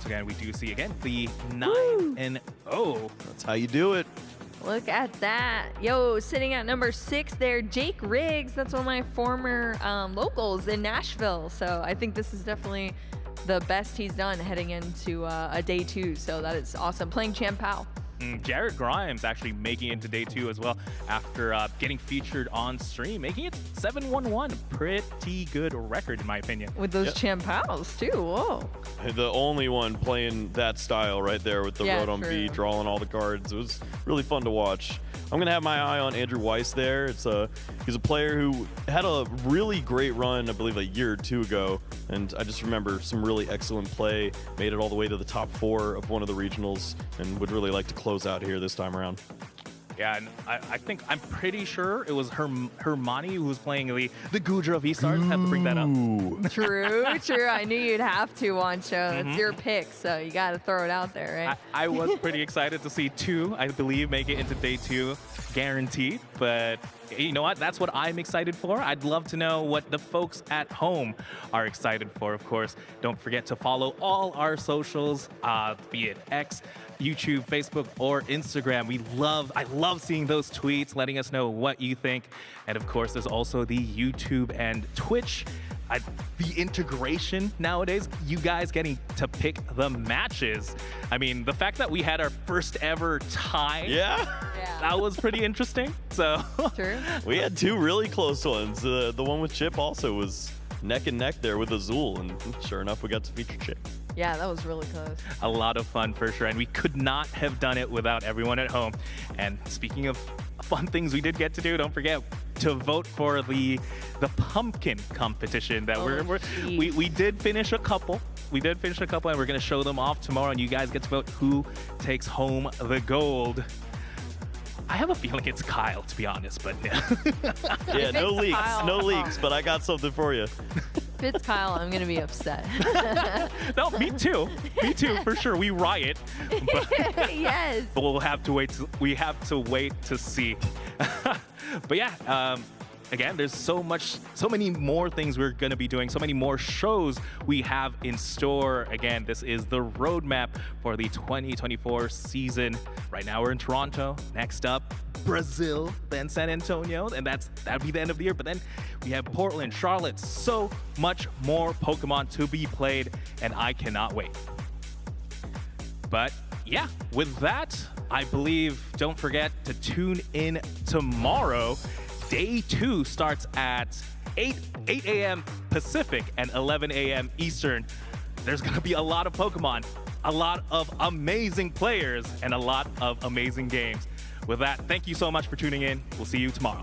So again, we do see again the 9-0. That's how you do it. Look at that. Yo, sitting at number 6 there, Jake Riggs. That's one of my former locals in Nashville. So I think this is definitely the best he's done heading into a day 2. So that is awesome. Playing Chen Pao. Jared Grimes actually making it into day 2 as well after getting featured on stream, making it 7-1-1. Pretty good record in my opinion. With those Chen Paos too, whoa. The only one playing that style right there with the Rotom V, drawing all the cards. It was really fun to watch. I'm going to have my eye on Andrew Weiss there. He's a player who had a really great run, I believe, a year or 2 ago. And I just remember some really excellent play. Made it all the way to the top 4 of one of the regionals and would really like to close out here this time around. Yeah, and I'm pretty sure it was Hermione who was playing the Goodra V-Stars. Had to bring that up. True. I knew you'd have to, Juancho. It's your pick, so you got to throw it out there, right? I was pretty excited to see 2, I believe, make it into day 2, guaranteed. But you know what? That's what I'm excited for. I'd love to know what the folks at home are excited for, of course. Don't forget to follow all our socials, be it X, YouTube, Facebook, or Instagram. I love seeing those tweets, letting us know what you think. And of course, there's also the YouTube and Twitch. The integration nowadays, you guys getting to pick the matches. I mean, the fact that we had our first ever tie, that was pretty interesting. So True. We had 2 really close ones. The one with Chip also was neck and neck there with Azul, and sure enough, we got to feature Chip. Yeah, that was really close. A lot of fun for sure, and we could not have done it without everyone at home. And speaking of fun things we did get to do, don't forget to vote for the pumpkin competition that we did finish a couple. We did finish a couple, and we're going to show them off tomorrow, and you guys get to vote who takes home the gold. I have a feeling it's Kyle, to be honest, but Yeah, no leaks, Kyle. no leaks, but I got something for you. If it's Kyle, I'm going to be upset. No, me too. Me too, for sure. We riot. But, Yes. but we'll have to wait. We have to wait to see. But yeah, again, there's so many more things we're going to be doing, so many more shows we have in store. Again, this is the roadmap for the 2024 season. Right now we're in Toronto. Next up, Brazil, then San Antonio, and that'd be the end of the year. But then we have Portland, Charlotte, so much more Pokemon to be played, and I cannot wait. But yeah, with that, I believe, don't forget to tune in tomorrow. Day 2 starts at 8 a.m. Pacific and 11 a.m. Eastern. There's going to be a lot of Pokemon, a lot of amazing players, and a lot of amazing games. With that, thank you so much for tuning in. We'll see you tomorrow.